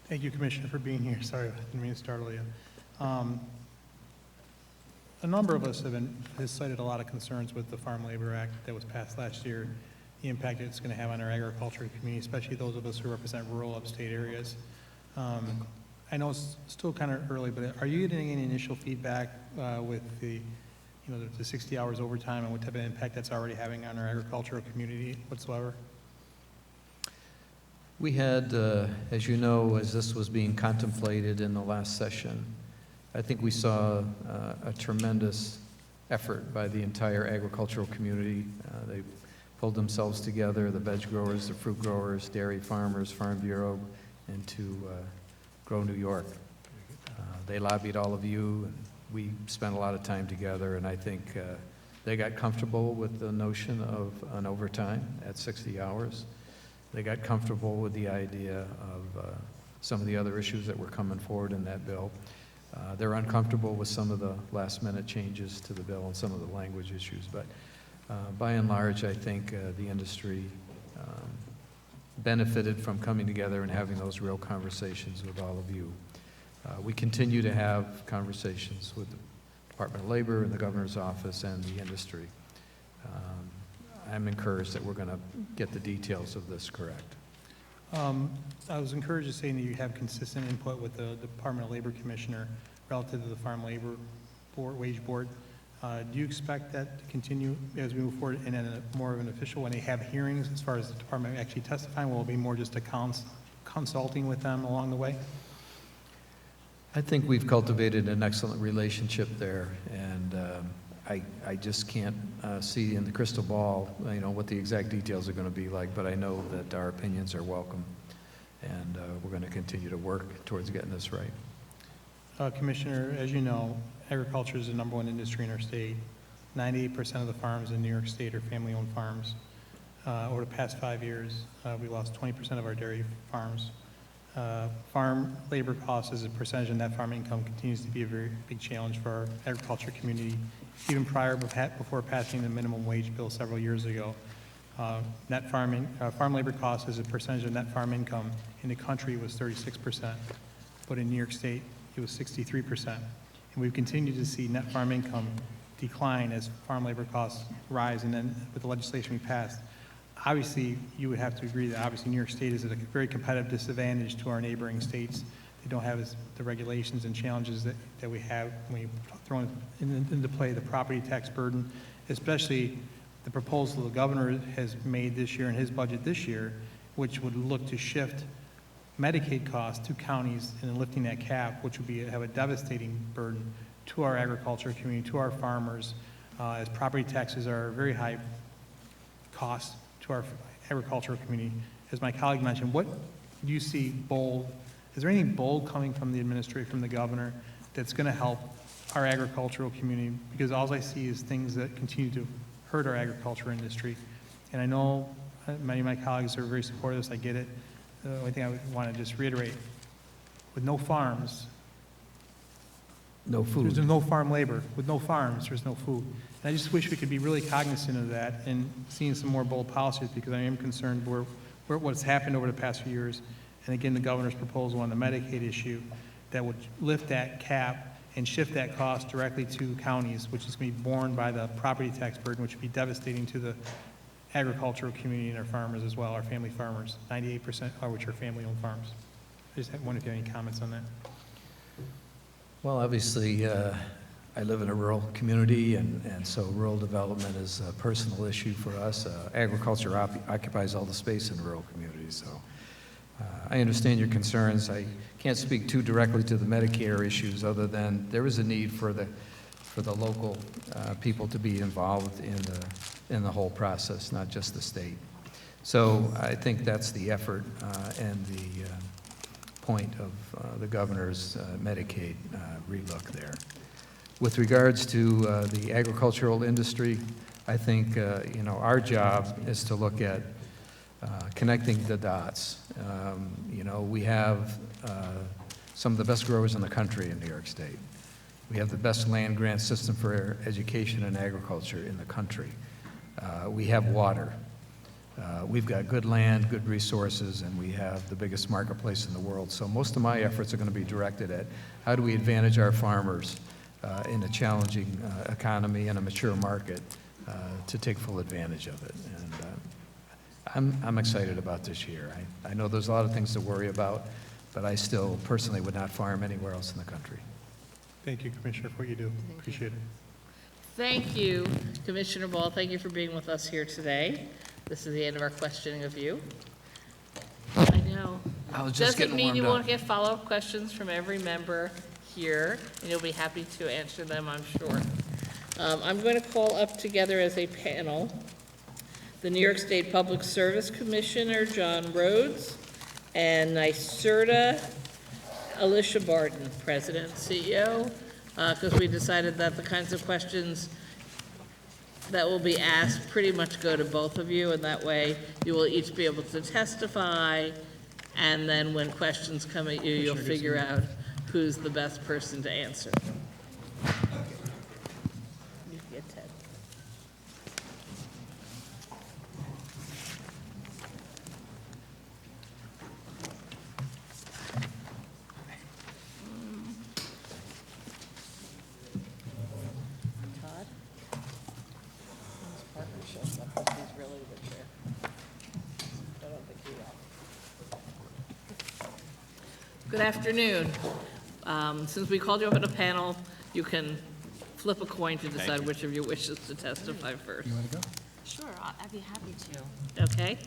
Thank you, Commissioner, for being here. Sorry, I didn't mean to startle you. A number of us has cited a lot of concerns with the Farm Labor Act that was passed last year, the impact it's going to have on our agriculture community, especially those of us who represent rural upstate areas. I know it's still kind of early, but are you getting any initial feedback with the 60 hours overtime and what type of impact that's already having on our agricultural community whatsoever? We had, as you know, as this was being contemplated in the last session, I think we saw a tremendous effort by the entire agricultural community. They pulled themselves together, the veg growers, the fruit growers, dairy farmers, Farm Bureau, and to Grow New York. They lobbied all of you, and we spent a lot of time together, and I think they got comfortable with the notion of an overtime at 60 hours. They got comfortable with the idea of some of the other issues that were coming forward in that bill. They're uncomfortable with some of the last-minute changes to the bill and some of the language issues, but by and large, I think the industry benefited from coming together and having those real conversations with all of you. We continue to have conversations with the Department of Labor and the Governor's Office and the industry. I'm encouraged that we're going to get the details of this correct. I was encouraged to say that you have consistent input with the Department of Labor Commissioner relative to the Farm Labor Board, Wage Board. Do you expect that to continue as we move forward in a more of an official, when they have hearings as far as the department actually testifying? Will it be more just a consulting with them along the way? I think we've cultivated an excellent relationship there, and I just can't see in the crystal ball, what the exact details are going to be like, but I know that our opinions are welcome, and we're going to continue to work towards getting this right. Commissioner, as you know, agriculture is the #1 industry in our state. 98% of the farms in New York State are family-owned farms. Over the past 5 years, we lost 20% of our dairy farms. Farm labor costs as a percentage of net farm income continues to be a very big challenge for our agriculture community. Even before passing the minimum wage bill several years ago, farm labor costs as a percentage of net farm income in the country was 36%, but in New York State, it was 63%. And we've continued to see net farm income decline as farm labor costs rise, and then with the legislation we passed, obviously, you would have to agree that obviously New York State is at a very competitive disadvantage to our neighboring states. They don't have the regulations and challenges that we have when you throw into play the property tax burden, especially the proposal the governor has made this year in his budget this year, which would look to shift Medicaid costs to counties and then lifting that cap, which would have a devastating burden to our agriculture community, to our farmers, as property taxes are a very high cost to our agricultural community. As my colleague mentioned, what do you see bold? Is there anything bold coming from the administration, from the governor, that's going to help our agricultural community? Because all I see is things that continue to hurt our agriculture industry. And I know many of my colleagues are very supportive of this. I get it. The only thing I would want to just reiterate, with no farms, no food. There's no farm labor. With no farms, there's no food. And I just wish we could be really cognizant of that and seeing some more bold policies, because I am concerned what's happened over the past few years. And again, the governor's proposal on the Medicaid issue that would lift that cap and shift that cost directly to counties, which is going to be borne by the property tax burden, which would be devastating to the agricultural community and our farmers as well, our family farmers, 98% of which are family-owned farms. I just wonder if you have any comments on that. Well, obviously, I live in a rural community, and so rural development is a personal issue for us. Agriculture occupies all the space in rural communities, so I understand your concerns. I can't speak too directly to the Medicare issues, other than there is a need for the local people to be involved in the whole process, not just the state. So I think that's the effort and the point of the governor's Medicaid relook there. With regards to the agricultural industry, I think our job is to look at connecting the dots. We have some of the best growers in the country in New York State. We have the best land grant system for education and agriculture in the country. We have water. We've got good land, good resources, and we have the biggest marketplace in the world. So most of my efforts are going to be directed at how do we advantage our farmers in a challenging economy and a mature market to take full advantage of it. And I'm excited about this year. I know there's a lot of things to worry about, but I still personally would not farm anywhere else in the country. Thank you, Commissioner, for what you do. Appreciate it. Thank you, Commissioner Ball. Thank you for being with us here today. This is the end of our questioning of you. I know. I was just getting Doesn't mean you warmed won't up. get follow-up questions from every member here, and you'll be happy to answer them, I'm sure. I'm going to call up together as a panel the New York State Public Service Commissioner, John Rhodes, and NYSERDA, Alicia Barton, President and CEO, because we decided that the kinds of questions that will be asked pretty much go to both of you, and that way you will each be able to testify, and then when questions come at you, you'll figure out who's the best person to answer. You can get Ted. Todd? His partner shows up, but he's really the chair. I don't think he will. Good afternoon. Since we called you up at a panel, you can flip a coin to decide which of you wishes to testify first. You want to go? Sure, I'd be happy to. Okay?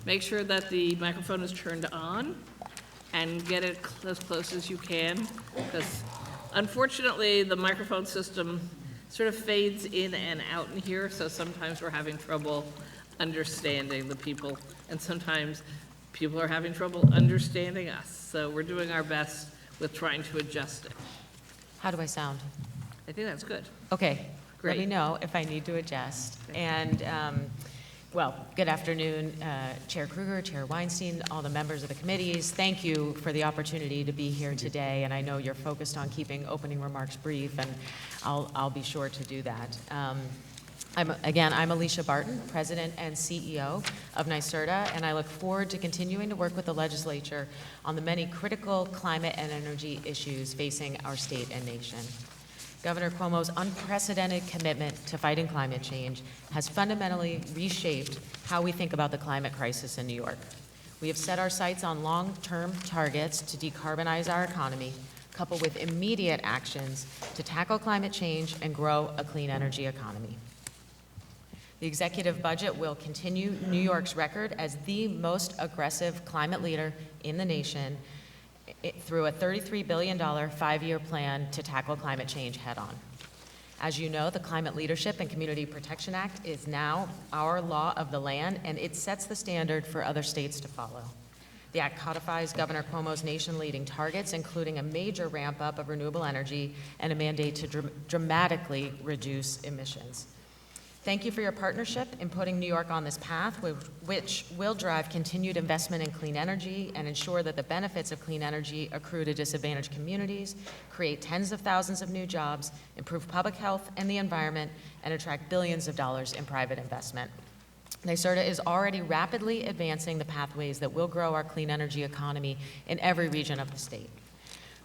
Make sure that the microphone is turned on, and get it as close as you can, because unfortunately, the microphone system sort of fades in and out in here, so sometimes we're having trouble understanding the people, and sometimes people are having trouble understanding us. So we're doing our best with trying to adjust it. How do I sound? I think that's good. Okay. Let me Great. know if I need to adjust. And, well, good afternoon, Chair Kruger, Chair Weinstein, all the members of the committees. Thank you for the opportunity to be here today, and I know you're focused on keeping opening remarks brief, and I'll be sure to do that. I'm Alicia Barton, President and CEO of NYSERDA, and I look forward to continuing to work with the legislature on the many critical climate and energy issues facing our state and nation. Governor Cuomo's unprecedented commitment to fighting climate change has fundamentally reshaped how we think about the climate crisis in New York. We have set our sights on long-term targets to decarbonize our economy, coupled with immediate actions to tackle climate change and grow a clean energy economy. The executive budget will continue New York's record as the most aggressive climate leader in the nation through a $33 billion five-year plan to tackle climate change head-on. As you know, the Climate Leadership and Community Protection Act is now our law of the land, and it sets the standard for other states to follow. The act codifies Governor Cuomo's nation-leading targets, including a major ramp-up of renewable energy and a mandate to dramatically reduce emissions. Thank you for your partnership in putting New York on this path, which will drive continued investment in clean energy and ensure that the benefits of clean energy accrue to disadvantaged communities, create tens of thousands of new jobs, improve public health and the environment, and attract billions of dollars in private investment. NYSERDA is already rapidly advancing the pathways that will grow our clean energy economy in every region of the state.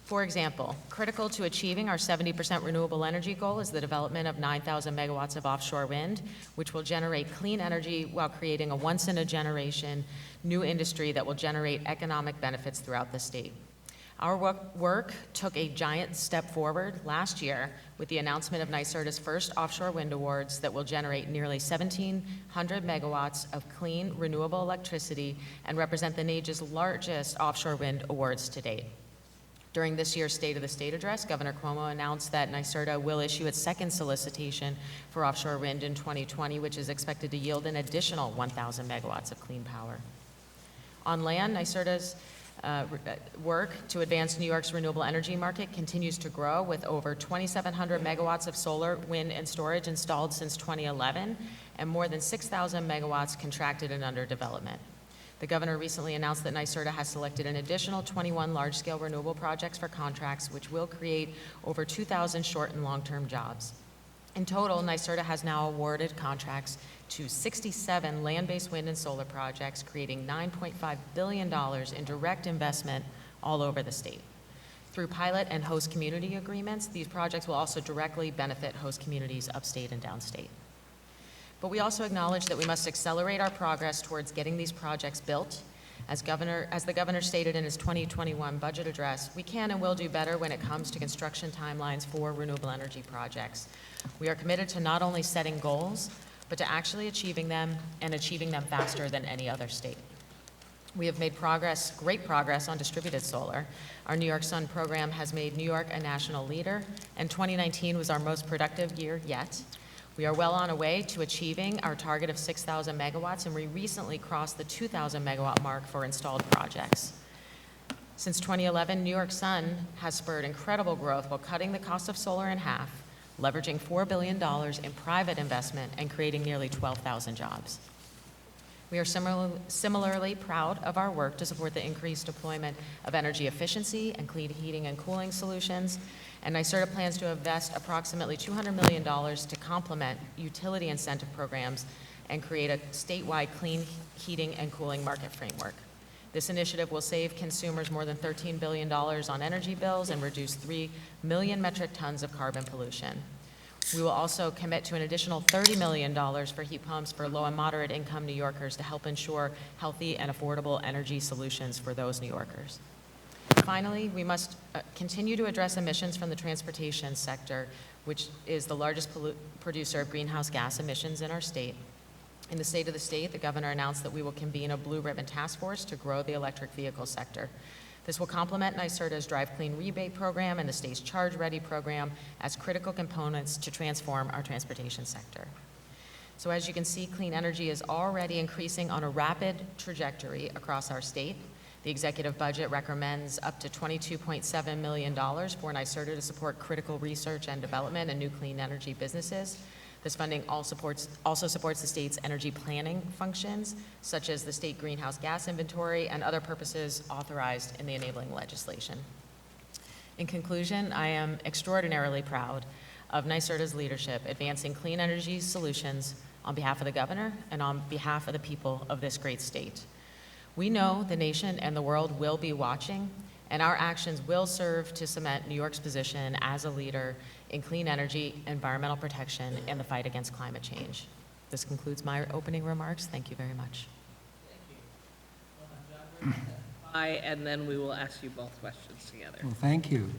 For example, critical to achieving our 70% renewable energy goal is the development of 9,000 megawatts of offshore wind, which will generate clean energy while creating a once-in-a-generation new industry that will generate economic benefits throughout the state. Our work took a giant step forward last year with the announcement of NYSERDA's first offshore wind awards that will generate nearly 1,700 megawatts of clean, renewable electricity and represent the nation's largest offshore wind awards to date. During this year's State of the State address, Governor Cuomo announced that NYSERDA will issue its second solicitation for offshore wind in 2020, which is expected to yield an additional 1,000 megawatts of clean power. On land, NYSERDA's work to advance New York's renewable energy market continues to grow, with over 2,700 megawatts of solar, wind, and storage installed since 2011, and more than 6,000 megawatts contracted and under development. The governor recently announced that NYSERDA has selected an additional 21 large-scale renewable projects for contracts, which will create over 2,000 short and long-term jobs. In total, NYSERDA has now awarded contracts to 67 land-based wind and solar projects, creating $9.5 billion in direct investment all over the state. Through pilot and host community agreements, these projects will also directly benefit host communities upstate and downstate. But we also acknowledge that we must accelerate our progress towards getting these projects built. As the governor stated in his 2021 budget address, we can and will do better when it comes to construction timelines for renewable energy projects. We are committed to not only setting goals, but to actually achieving them and achieving them faster than any other state. We have made progress, great progress, on distributed solar. Our New York Sun program has made New York a national leader, and 2019 was our most productive year yet. We are well on our way to achieving our target of 6,000 megawatts, and we recently crossed the 2,000 megawatt mark for installed projects. Since 2011, New York Sun has spurred incredible growth while cutting the cost of solar in half, leveraging $4 billion in private investment, and creating nearly 12,000 jobs. We are similarly proud of our work to support the increased deployment of energy efficiency and clean heating and cooling solutions, and NYSERDA plans to invest approximately $200 million to complement utility incentive programs and create a statewide clean heating and cooling market framework. This initiative will save consumers more than $13 billion on energy bills and reduce 3 million metric tons of carbon pollution. We will also commit to an additional $30 million for heat pumps for low and moderate income New Yorkers to help ensure healthy and affordable energy solutions for those New Yorkers. Finally, we must continue to address emissions from the transportation sector, which is the largest producer of greenhouse gas emissions in our state. In the State of the State, the governor announced that we will convene a Blue Ribbon Task Force to grow the electric vehicle sector. This will complement NYSERDA's Drive Clean rebate program and the state's Charge Ready program as critical components to transform our transportation sector. So as you can see, clean energy is already increasing on a rapid trajectory across our state. The executive budget recommends up to $22.7 million for NYSERDA to support critical research and development and new clean energy businesses. This funding also supports the state's energy planning functions, such as the state greenhouse gas inventory and other purposes authorized in the enabling legislation. In conclusion, I am extraordinarily proud of NYSERDA's leadership advancing clean energy solutions on behalf of the governor and on behalf of the people of this great state. We know the nation and the world will be watching, and our actions will serve to cement New York's position as a leader in clean energy, environmental protection, and the fight against climate change. This concludes my opening remarks. Thank you very much. And then we will ask you both questions together. Well, thank you.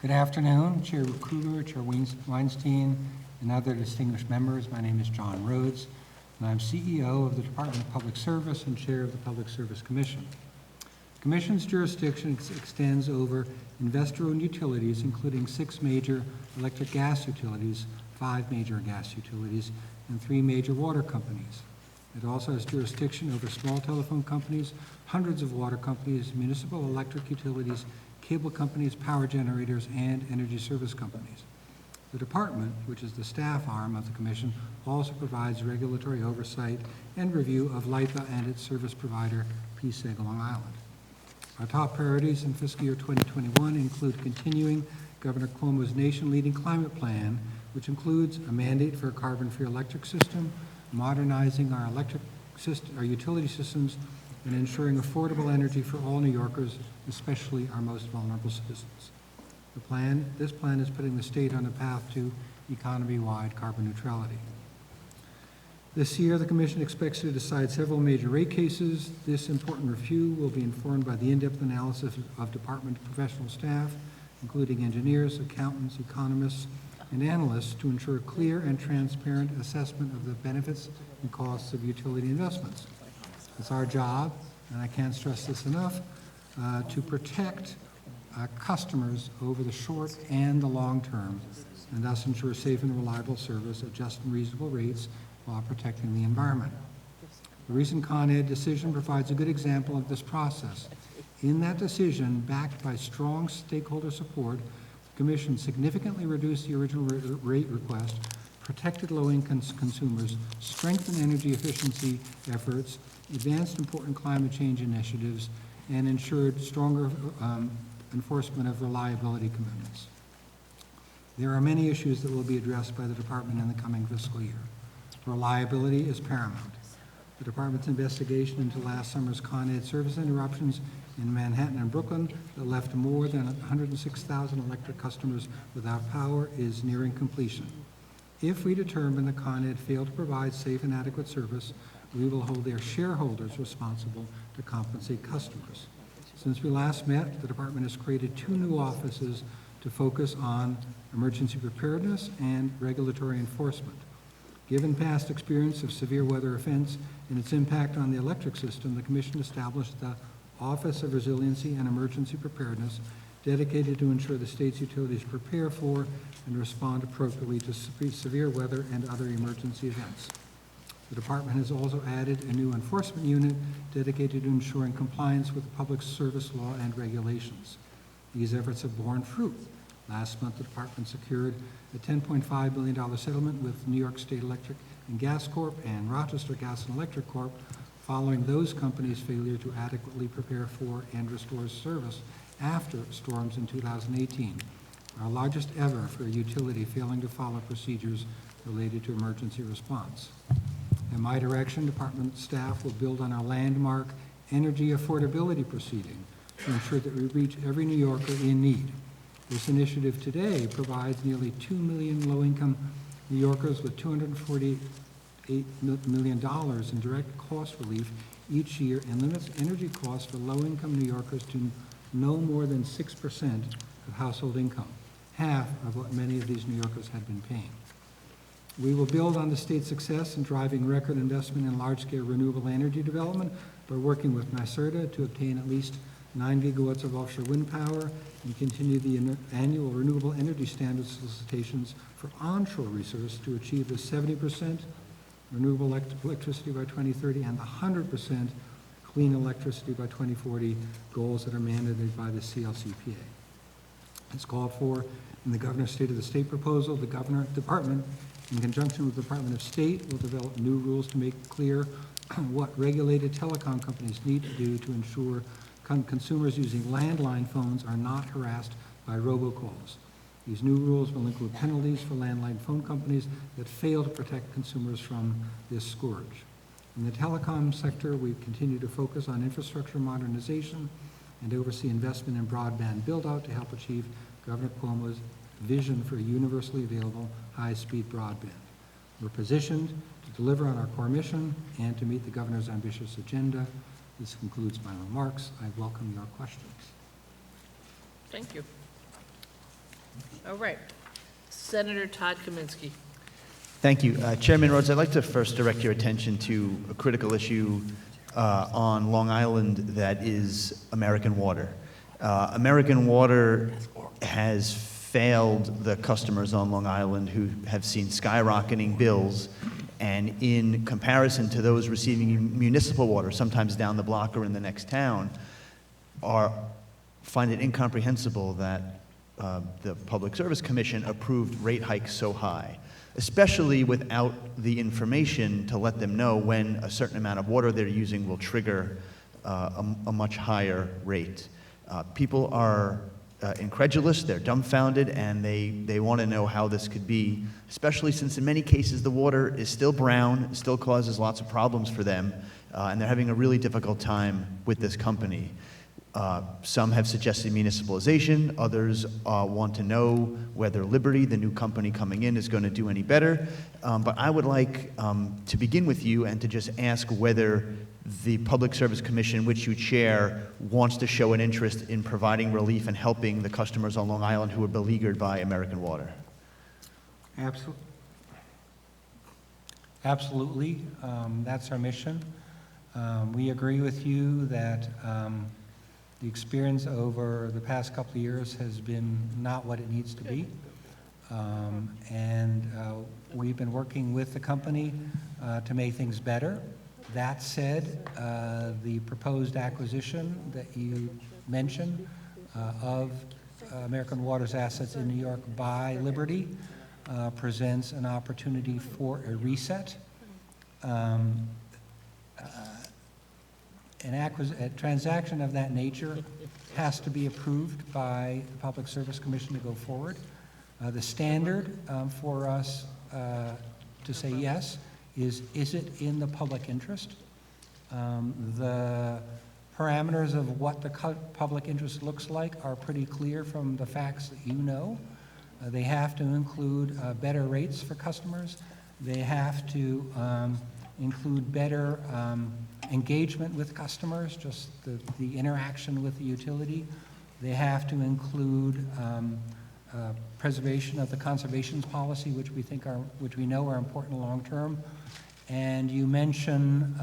Good afternoon, Chair Kruger, Chair Weinstein, and other distinguished members. My name is John Rhodes, and I'm CEO of the Department of Public Service and Chair of the Public Service Commission. The Commission's jurisdiction extends over investor-owned utilities, including 6 major electric gas utilities, 5 major gas utilities, and 3 major water companies. It also has jurisdiction over small telephone companies, hundreds of water companies, municipal electric utilities, cable companies, power generators, and energy service companies. The department, which is the staff arm of the Commission, also provides regulatory oversight and review of LIPA and its service provider, PSEG Long Island. Our top priorities in fiscal year 2021 include continuing Governor Cuomo's nation-leading climate plan, which includes a mandate for a carbon-free electric system, modernizing our utility systems, and ensuring affordable energy for all New Yorkers, especially our most vulnerable citizens. This plan is putting the state on a path to economy-wide carbon neutrality. This year, the Commission expects to decide several major rate cases. This important review will be informed by the in-depth analysis of department professional staff, including engineers, accountants, economists, and analysts, to ensure clear and transparent assessment of the benefits and costs of utility investments. It's our job, and I can't stress this enough, to protect customers over the short and the long term, and thus ensure safe and reliable service at just and reasonable rates while protecting the environment. The recent Con Ed decision provides a good example of this process. In that decision, backed by strong stakeholder support, the Commission significantly reduced the original rate request, protected low-income consumers, strengthened energy efficiency efforts, advanced important climate change initiatives, and ensured stronger enforcement of reliability commitments. There are many issues that will be addressed by the department in the coming fiscal year. Reliability is paramount. The department's investigation into last summer's Con Ed service interruptions in Manhattan and Brooklyn that left more than 106,000 electric customers without power is nearing completion. If we determine that Con Ed failed to provide safe and adequate service, we will hold their shareholders responsible to compensate customers. Since we last met, the department has created 2 new offices to focus on emergency preparedness and regulatory enforcement. Given past experience of severe weather events and its impact on the electric system, the Commission established the Office of Resiliency and Emergency Preparedness, dedicated to ensure the state's utilities prepare for and respond appropriately to severe weather and other emergency events. The department has also added a new enforcement unit dedicated to ensuring compliance with public service law and regulations. These efforts have borne fruit. Last month, the department secured a $10.5 million settlement with New York State Electric and Gas Corp. And Rochester Gas and Electric Corp. Following those companies' failure to adequately prepare for and restore service after storms in 2018, our largest ever for a utility failing to follow procedures related to emergency response. In my direction, department staff will build on our landmark energy affordability proceeding to ensure that we reach every New Yorker in need. This initiative today provides nearly 2 million low-income New Yorkers with $248 million in direct cost relief each year and limits energy costs for low-income New Yorkers to no more than 6% of household income, half of what many of these New Yorkers had been paying. We will build on the state's success in driving record investment in large-scale renewable energy development by working with NYSERDA to obtain at least 9 gigawatts of offshore wind power, and continue the annual renewable energy standard solicitations for onshore resource to achieve the 70% renewable electricity by 2030 and the 100% clean electricity by 2040 goals that are mandated by the CLCPA. It's called for in the Governor's State of the State proposal. The Department, in conjunction with the Department of State, will develop new rules to make clear what regulated telecom companies need to do to ensure consumers using landline phones are not harassed by robocalls. These new rules will include penalties for landline phone companies that fail to protect consumers from this scourge. In the telecom sector, we continue to focus on infrastructure modernization and oversee investment in broadband build-out to help achieve Governor Cuomo's vision for universally available high-speed broadband. We're positioned to deliver on our core mission and to meet the Governor's ambitious agenda. This concludes my remarks. I welcome your questions. Thank you. All right. Senator Todd Kaminsky. Thank you. Chairman Rhodes, I'd like to first direct your attention to a critical issue on Long Island that is American Water. American Water has failed the customers on Long Island who have seen skyrocketing bills, and in comparison to those receiving municipal water, sometimes down the block or in the next town, find it incomprehensible that the Public Service Commission approved rate hikes so high, especially without the information to let them know when a certain amount of water they're using will trigger a much higher rate. People are incredulous, they're dumbfounded, and they want to know how this could be, especially since in many cases the water is still brown, still causes lots of problems for them, and they're having a really difficult time with this company. Some have suggested municipalization, others want to know whether Liberty, the new company coming in, is going to do any better. But I would like to begin with you and to just ask whether the Public Service Commission, which you chair, wants to show an interest in providing relief and helping the customers on Long Island who are beleaguered by American Water. Absolutely. That's our mission. We agree with you that the experience over the past couple of years has been not what it needs to be. We've been working with the company to make things better. That said, the proposed acquisition that you mentioned of American Water's assets in New York by Liberty presents an opportunity for a reset. A transaction of that nature has to be approved by the Public Service Commission to go forward. The standard for us to say yes is it in the public interest? The parameters of what the public interest looks like are pretty clear from the facts that you know. They have to include better rates for customers. They have to include better engagement with customers, just the interaction with the utility. They have to include preservation of the conservation policy, which we know are important long-term. And you mention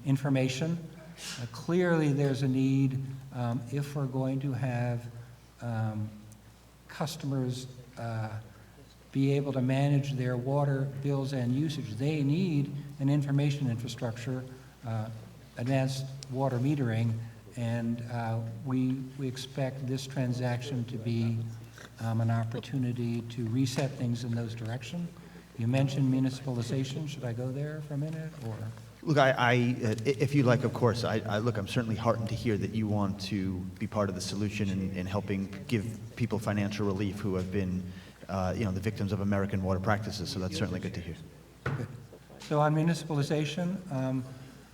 information. Clearly, there's a need if we're going to have customers be able to manage their water bills and usage. They need an information infrastructure, advanced water metering, and we expect this transaction to be an opportunity to reset things in those directions. You mentioned municipalization. Should I go there for a minute, or? Look, if you like, of course. Look, I'm certainly heartened to hear that you want to be part of the solution in helping give people financial relief who have been, the victims of American water practices. So that's certainly good to hear. Good. So on municipalization,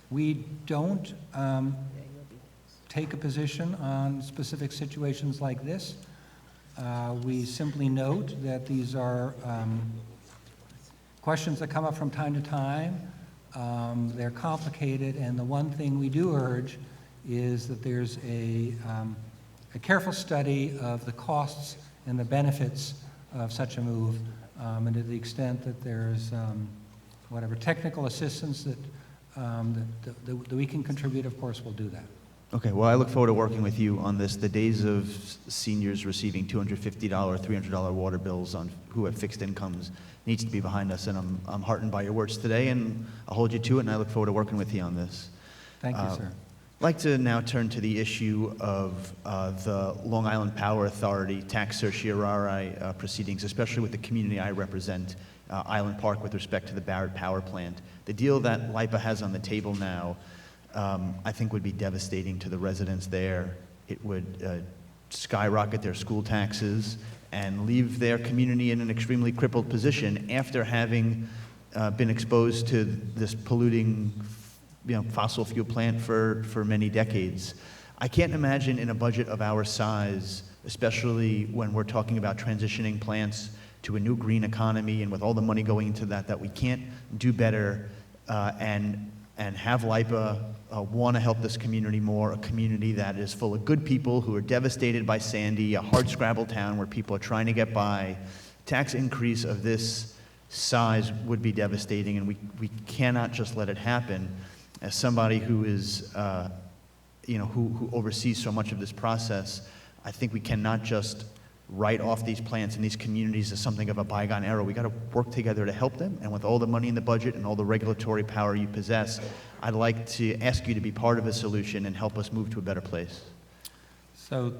we don't take a position on specific situations like this. We simply note that these are questions that come up from time to time. They're complicated, and the one thing we do urge is that there's a careful study of the costs and the benefits of such a move, and to the extent that there's whatever technical assistance that we can contribute, of course, we'll do that. Okay, well, I look forward to working with you on this. The days of seniors receiving $250, $300 water bills on who have fixed incomes needs to be behind us, and I'm heartened by your words today, and I'll hold you to it, and I look forward to working with you on this. Thank you, sir. I'd like to now turn to the issue of the Long Island Power Authority tax certiorari proceedings, especially with the community I represent, Island Park, with respect to the Barrett Power Plant. The deal that LIPA has on the table now, I think would be devastating to the residents there. It would skyrocket their school taxes and leave their community in an extremely crippled position after having been exposed to this polluting fossil fuel plant for many decades. I can't imagine in a budget of our size, especially when we're talking about transitioning plants to a new green economy and with all the money going into that, that we can't do better and have LIPA want to help this community more, a community that is full of good people who are devastated by Sandy, a hardscrabble town where people are trying to get by. Tax increase of this size would be devastating, and we cannot just let it happen. As somebody who is, who oversees so much of this process, I think we cannot just write off these plants and these communities as something of a bygone era. We got to work together to help them, and with all the money in the budget and all the regulatory power you possess, I'd like to ask you to be part of a solution and help us move to a better place. So,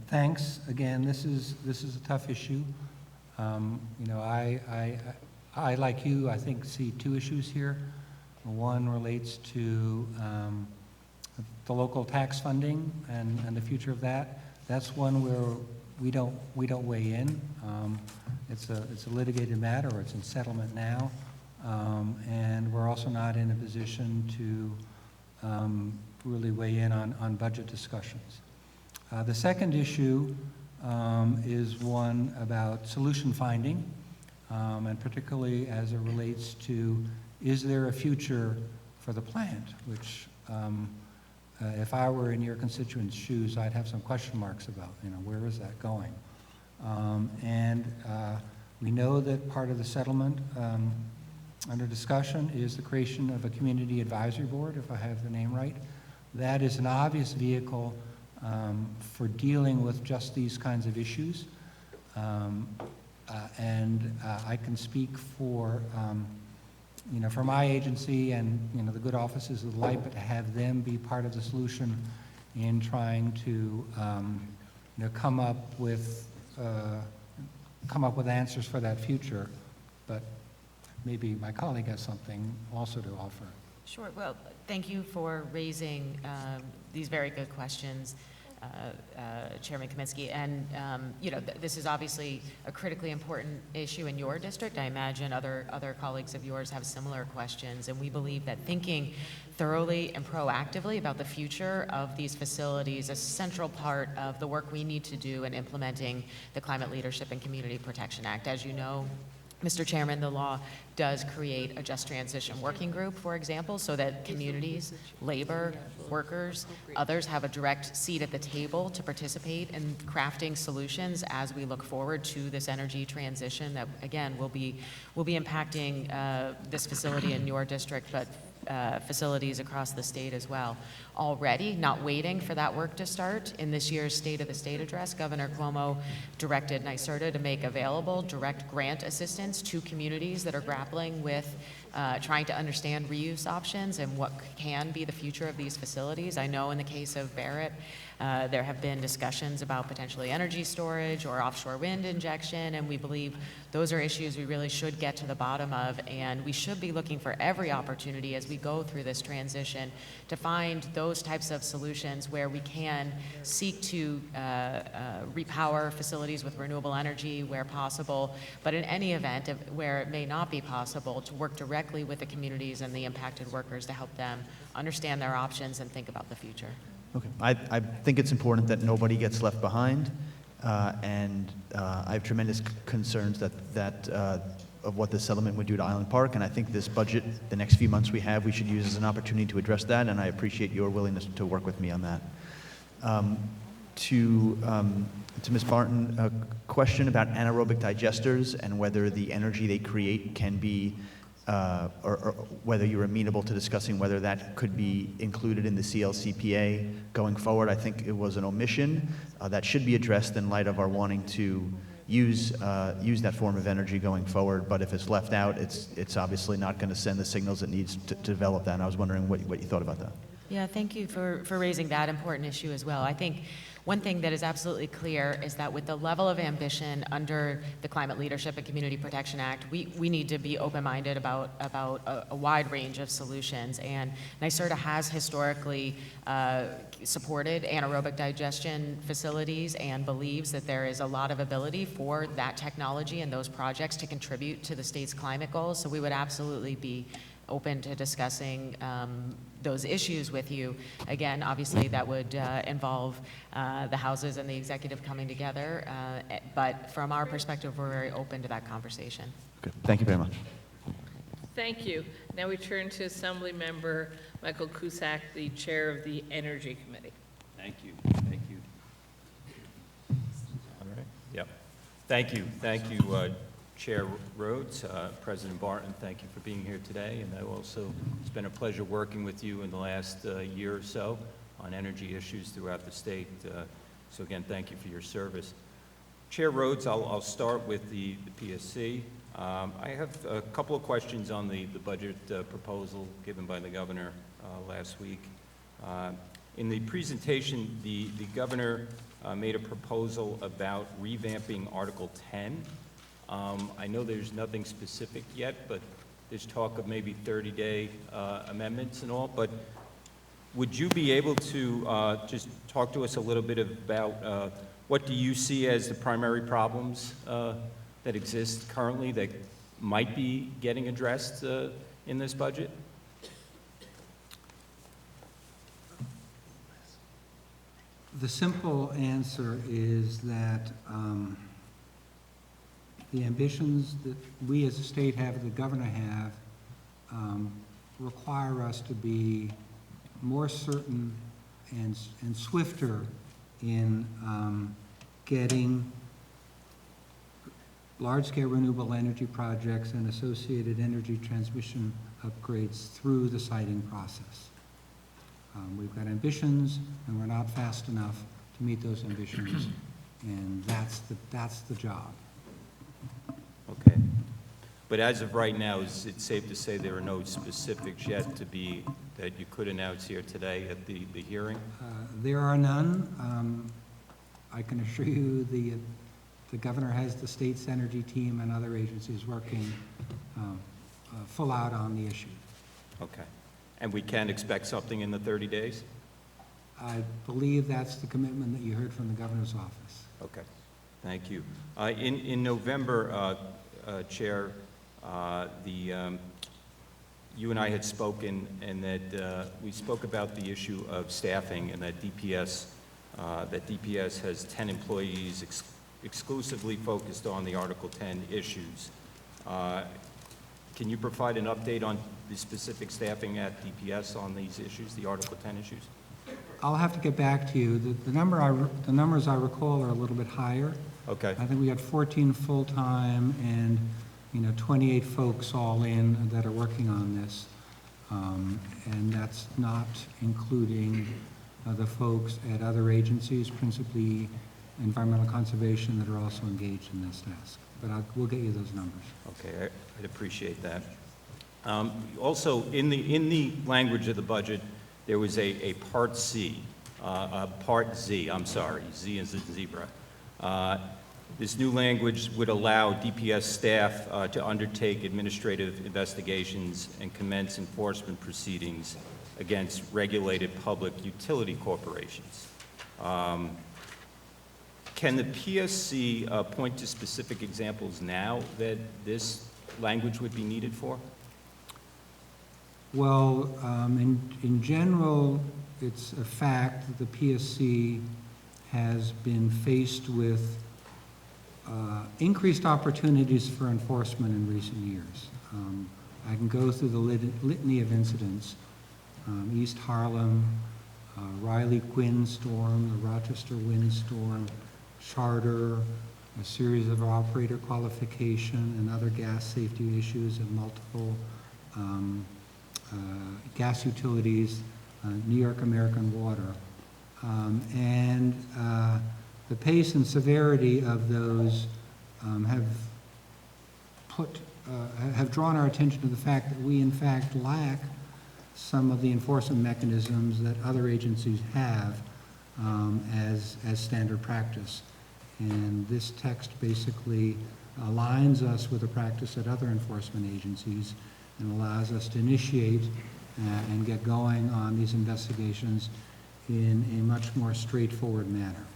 thanks again. This is a tough issue. I like you, I think, see two issues here. One relates to the local tax funding and the future of that. That's one where we don't weigh in. It's a litigated matter, or it's in settlement now, and we're also not in a position to really weigh in on budget discussions. The second issue is one about solution finding, and particularly as it relates to, is there a future for the plant, which if I were in your constituents' shoes, I'd have some question marks about, where is that going? We know that part of the settlement under discussion is the creation of a community advisory board, if I have the name right. That is an obvious vehicle for dealing with just these kinds of issues. I can speak for my agency and, the good offices of LIPA to have them be part of the solution in trying to, come up with answers for that future. But maybe my colleague has something also to offer. Sure. Well, thank you for raising these very good questions, Chairman Kaminsky. And, this is obviously a critically important issue in your district. I imagine other colleagues of yours have similar questions. And we believe that thinking thoroughly and proactively about the future of these facilities is a central part of the work we need to do in implementing the Climate Leadership and Community Protection Act. As you know, Mr. Chairman, the law does create a just transition working group, for example, so that communities, labor, workers, others have a direct seat at the table to participate in crafting solutions as we look forward to this energy transition that, again, will be impacting this facility in your district, but facilities across the state as well. Already, not waiting for that work to start, in this year's State of the State address, Governor Cuomo directed NYSERDA to make available direct grant assistance to communities that are grappling with trying to understand reuse options and what can be the future of these facilities. I know in the case of Barrett, there have been discussions about potentially energy storage or offshore wind injection, and we believe those are issues we really should get to the bottom of, and we should be looking for every opportunity as we go through this transition to find those types of solutions where we can seek to repower facilities with renewable energy where possible, but in any event where it may not be possible, to work directly with the communities and the impacted workers to help them understand their options and think about the future. Okay. I think it's important that nobody gets left behind, and I have tremendous concerns of what the settlement would do to Island Park, and I think this budget, the next few months we should use as an opportunity to address that, and I appreciate your willingness to work with me on that. To Ms. Barton, a question about anaerobic digesters and whether the energy they create can be or whether you're amenable to discussing whether that could be included in the CLCPA going forward. I think it was an omission that should be addressed in light of our wanting to use that form of energy going forward. But if it's left out, it's obviously not going to send the signals it needs to develop that. And I was wondering what you thought about that. Yeah, thank you for raising that important issue as well. I think one thing that is absolutely clear is that with the level of ambition under the Climate Leadership and Community Protection Act, we need to be open-minded about a wide range of solutions. And NYSERDA has historically supported anaerobic digestion facilities and believes that there is a lot of ability for that technology and those projects to contribute to the state's climate goals. So we would absolutely be open to discussing those issues with you. Again, obviously that would involve the houses and the executive coming together, but from our perspective, we're very open to that conversation. Good. Thank you very much. Thank you. Now we turn to Assembly Member Michael Cusack, the Chair of the Energy Committee. Thank you. Thank you. All right. Yep. Thank you. Thank you, Chair Rhodes, President Barton, thank you for being here today. And it's been a pleasure working with you in the last year or so on energy issues throughout the state. So again, thank you for your service. Chair Rhodes, I'll start with the PSC. I have a couple of questions on the budget proposal given by the governor last week. In the presentation, the governor made a proposal about revamping Article 10. I know there's nothing specific yet, but there's talk of maybe 30-day amendments and all, but would you be able to just talk to us a little bit about what do you see as the primary problems that exist currently that might be getting addressed in this budget? The simple answer is that the ambitions that we as a state have, the governor have, require us to be more certain and swifter in getting large-scale renewable energy projects and associated energy transmission upgrades through the siting process. We've got ambitions, and we're not fast enough to meet those ambitions, and that's the job. Okay. But as of right now, is it safe to say there are no specifics yet that you could announce here today at the hearing? There are none. I can assure you the governor has the state's energy team and other agencies working full out on the issue. Okay. And we can expect something in the 30 days? I believe that's the commitment that you heard from the governor's office. Okay. Thank you. In November, Chair, you and I had spoken, and that we spoke about the issue of staffing, and that DPS has 10 employees exclusively focused on the Article 10 issues. Can you provide an update on the specific staffing at DPS on these issues, the Article 10 issues? I'll have to get back to you. The numbers I recall are a little bit higher. Okay. I think we had 14 full-time and 28 folks all in that are working on this. And that's not including the folks at other agencies, principally environmental conservation, that are also engaged in this task. But we'll get you those numbers. Okay, I'd appreciate that. Also, in the language of the budget, there was a Part C, Part Z, I'm sorry, Z is in zebra. This new language would allow DPS staff to undertake administrative investigations and commence enforcement proceedings against regulated public utility corporations. Can the PSC point to specific examples now that this language would be needed for? Well, in general, it's a fact that the PSC has been faced with increased opportunities for enforcement in recent years. I can go through the litany of incidents. East Harlem, Riley Quinn storm, the Rochester windstorm, Charter, a series of operator qualification and other gas safety issues in multiple gas utilities, New York American Water. And the pace and severity of those have drawn our attention to the fact that we in fact lack some of the enforcement mechanisms that other agencies have as standard practice. And this text basically aligns us with the practice at other enforcement agencies and allows us to initiate and get going on these investigations in a much more straightforward manner.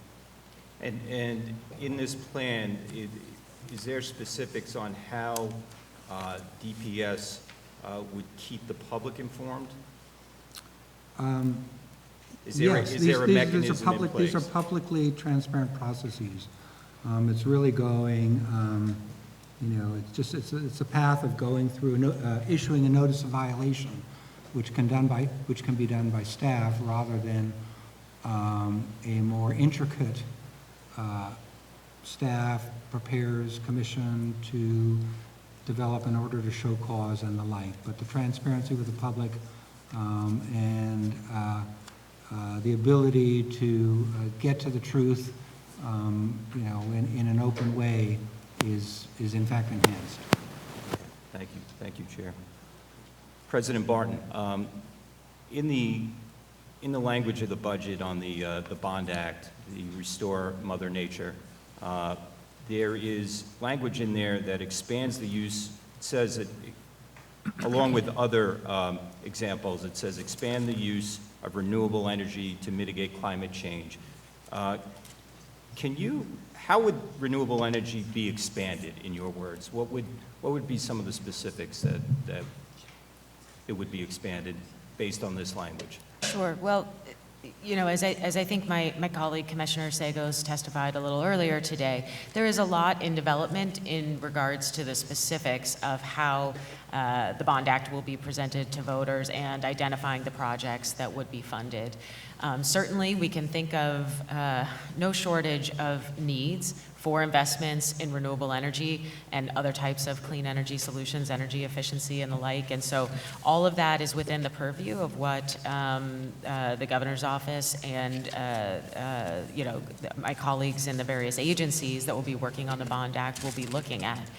And in this plan, is there specifics on how DPS would keep the public informed? Is there a mechanism in place? These are publicly transparent processes. It's really going, it's a path of going through, issuing a notice of violation, which can be done by staff rather than a more intricate staff prepares commission to develop an order to show cause and the like. But the transparency with the public and the ability to get to the truth, in an open way is in fact enhanced. Thank you, Chair. President Barton, in the language of the budget on the Bond Act, the Restore Mother Nature, there is language in there that expands the use. It says that, along with other examples, it says expand the use of renewable energy to mitigate climate change. How would renewable energy be expanded, in your words? What would be some of the specifics that it would be expanded based on this language? Sure. Well, as I think my colleague Commissioner Sagos testified a little earlier today, there is a lot in development in regards to the specifics of how the Bond Act will be presented to voters and identifying the projects that would be funded. Certainly, we can think of no shortage of needs for investments in renewable energy and other types of clean energy solutions, energy efficiency and the like. And so all of that is within the purview of what the governor's office and my colleagues in the various agencies that will be working on the Bond Act will be looking at.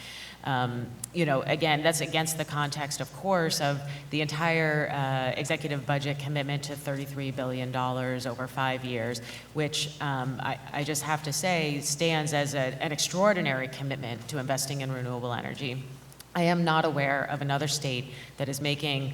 Again, that's against the context, of course, of the entire executive budget commitment to $33 billion over 5 years, which I just have to say stands as an extraordinary commitment to investing in renewable energy. I am not aware of another state that is making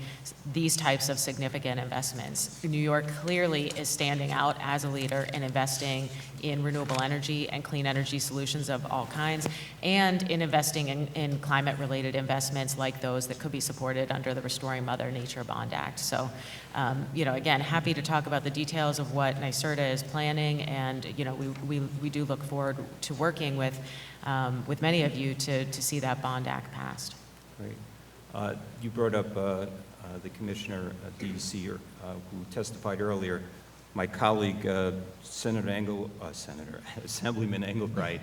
these types of significant investments. New York clearly is standing out as a leader in investing in renewable energy and clean energy solutions of all kinds, and in investing in climate-related investments like those that could be supported under the Restoring Mother Nature Bond Act. So, again, happy to talk about the details of what NYSERDA is planning, and we do look forward to working with many of you to see that Bond Act passed. Great. You brought up the Commissioner DeSier, who testified earlier. My colleague, Assemblyman Engelbright,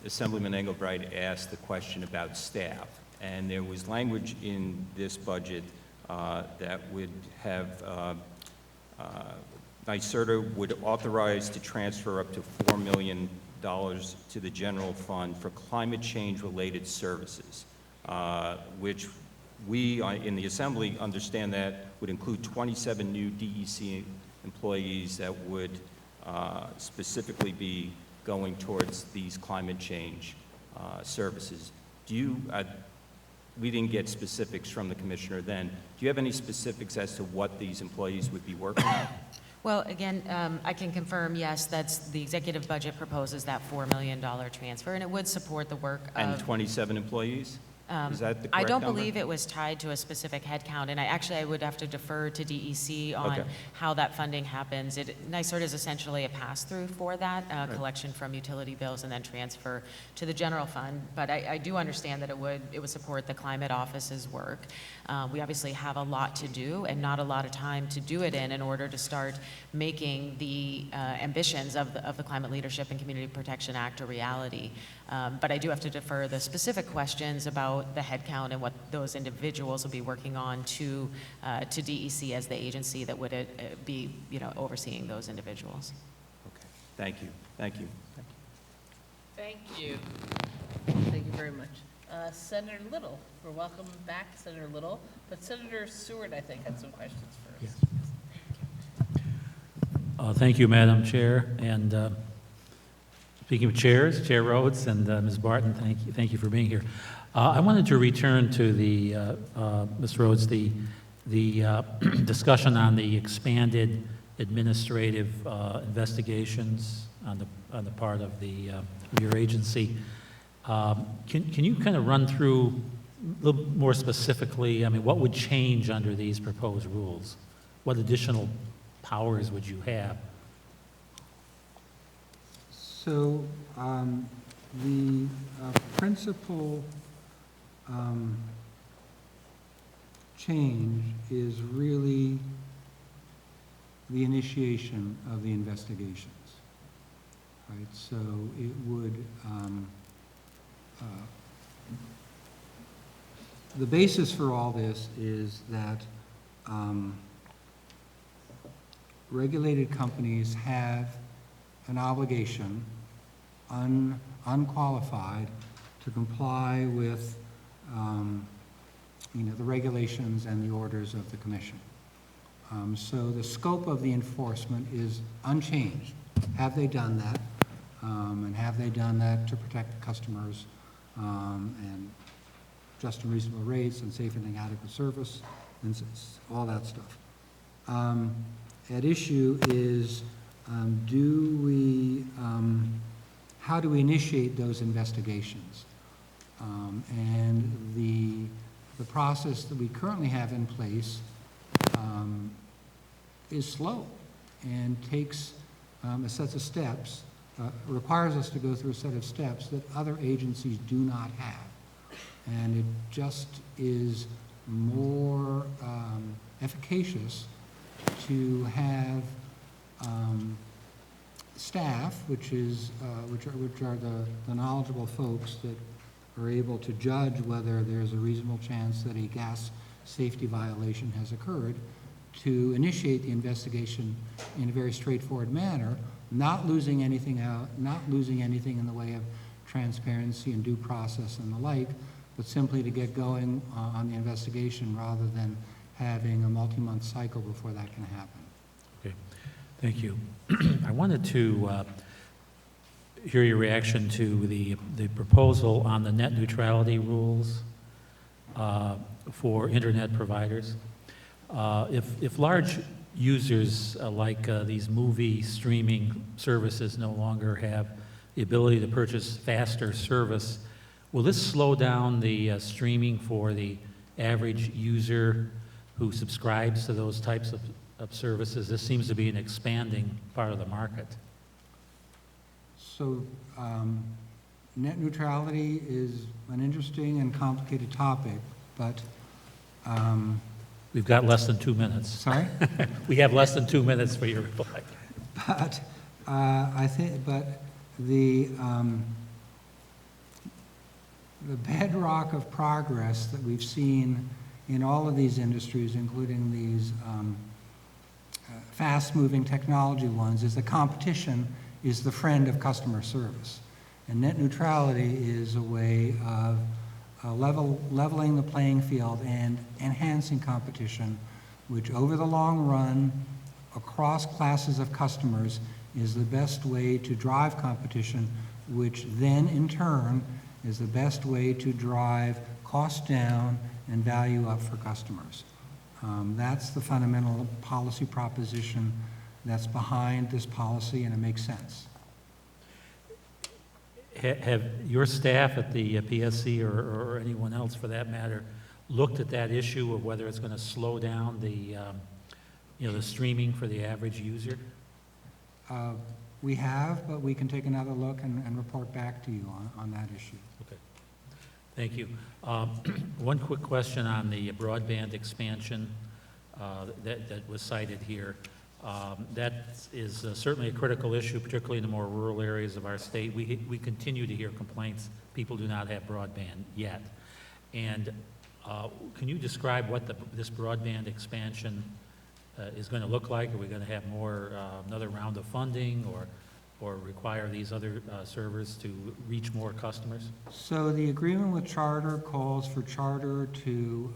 Assemblyman Engelbright asked the question about staff, and there was language in this budget that would have NYSERDA would authorize to transfer up to $4 million to the general fund for climate change-related services, which we in the Assembly understand that would include 27 new DEC employees that would specifically be going towards these climate change services. We didn't get specifics from the Commissioner then. Do you have any specifics as to what these employees would be working on? Well, again, I can confirm, yes, that's the executive budget proposes that $4 million transfer, and it would support the work of... And 27 employees? Is that the correct I don't number? believe it was tied to a specific headcount, and I would have to defer to DEC on Okay. how that funding happens. NYSERD is essentially a pass-through for that, collection from utility bills and then transfer to the general fund. But I do understand that it would support the climate office's work. We obviously have a lot to do and not a lot of time to do it in order to start making the ambitions of the Climate Leadership and Community Protection Act a reality. But I do have to defer the specific questions about the headcount and what those individuals will be working on to DEC as the agency that would be, overseeing those individuals. Okay, thank you, thank you. Thank you. Thank you very much. Senator Little, we're welcome back, Senator Little, but Senator Seward, I think, had some questions first. Yes. Thank you, Madam Chair. And speaking of chairs, Chair Rhodes and Ms. Barton, thank you for being here. I wanted to return to the, Ms. Rhodes, the discussion on the expanded administrative investigations on the part of your agency. Can you kind of run through a little more specifically, what would change under these proposed rules? What additional powers would you have? So the principal change is really the initiation of the investigations, right? So it would, the basis for all this is that regulated companies have an obligation, unqualified, to comply with the regulations and the orders of the Commission. So the scope of the enforcement is unchanged. Have they done that? And have they done that to protect customers and just and reasonable rates and safe and adequate service and all that stuff. At issue is how do we initiate those investigations? And the process that we currently have in place is slow and takes a set of steps, requires us to go through a set of steps that other agencies do not have. And it just is more efficacious to have staff, which are the knowledgeable folks that are able to judge whether there's a reasonable chance that a gas safety violation has occurred, to initiate the investigation in a very straightforward manner, not losing anything out, not losing anything in the way of transparency and due process and the like, but simply to get going on the investigation rather than having a multi-month cycle before that can happen. Okay, thank you. I wanted to hear your reaction to the proposal on the net neutrality rules for internet providers. If large users like these movie streaming services no longer have the ability to purchase faster service, will this slow down the streaming for the average user who subscribes to those types of services? This seems to be an expanding part of the market. So net neutrality is an interesting and complicated topic, but we've got less than 2 minutes. Sorry? We have less than 2 minutes for your reply. But I think, the bedrock of progress that we've seen in all of these industries, including these fast-moving technology ones, is that competition is the friend of customer service. And net neutrality is a way of leveling the playing field and enhancing competition, which over the long run, across classes of customers, is the best way to drive competition, which then in turn is the best way to drive cost down and value up for customers. That's the fundamental policy proposition that's behind this policy, and it makes sense. Have your staff at the PSC or anyone else for that matter looked at that issue of whether it's going to slow down the, the streaming for the average user? We have, but we can take another look and report back to you on that issue. Okay. Thank you. One quick question on the broadband expansion that was cited here. That is certainly a critical issue, particularly in the more rural areas of our state. We continue to hear complaints. People do not have broadband yet. And can you describe what this broadband expansion is going to look like? Are we going to have more, another round of funding, or require these other servers to reach more customers? So the agreement with Charter calls for Charter to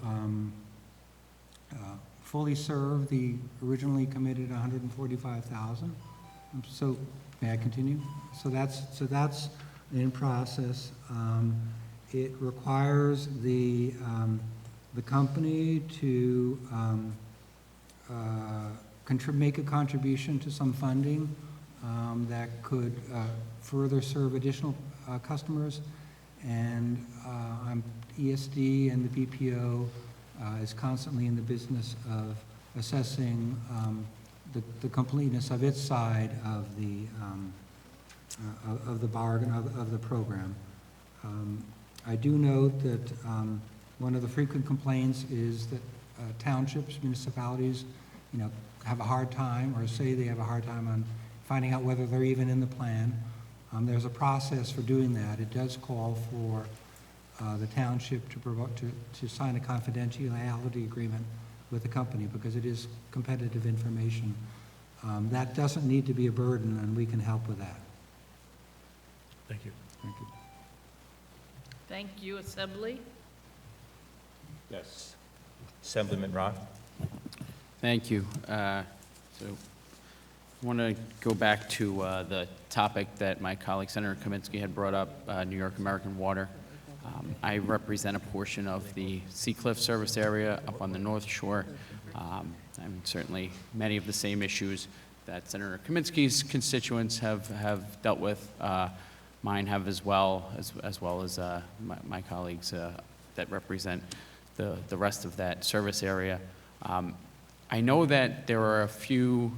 fully serve the originally committed 145,000. So may I continue? So that's in process. It requires the company to make a contribution to some funding that could further serve additional customers. And ESD and the BPO is constantly in the business of assessing the completeness of its side of the bargain, of the program. I do note that one of the frequent complaints is that townships, municipalities, have a hard time, or say they have a hard time on finding out whether they're even in the plan. There's a process for doing that. It does call for the township to sign a confidentiality agreement with the company, because it is competitive information. That doesn't need to be a burden, and we can help with that. Thank you. Thank you. Thank you, Assembly. Yes. Assemblyman Roth. Thank you. So I want to go back to the topic that my colleague Senator Kaminsky had brought up, New York American Water. I represent a portion of the Seacliff service area up on the North Shore. And certainly many of the same issues that Senator Kaminsky's constituents have dealt with, mine have as well as my colleagues that represent the rest of that service area. I know that there are a few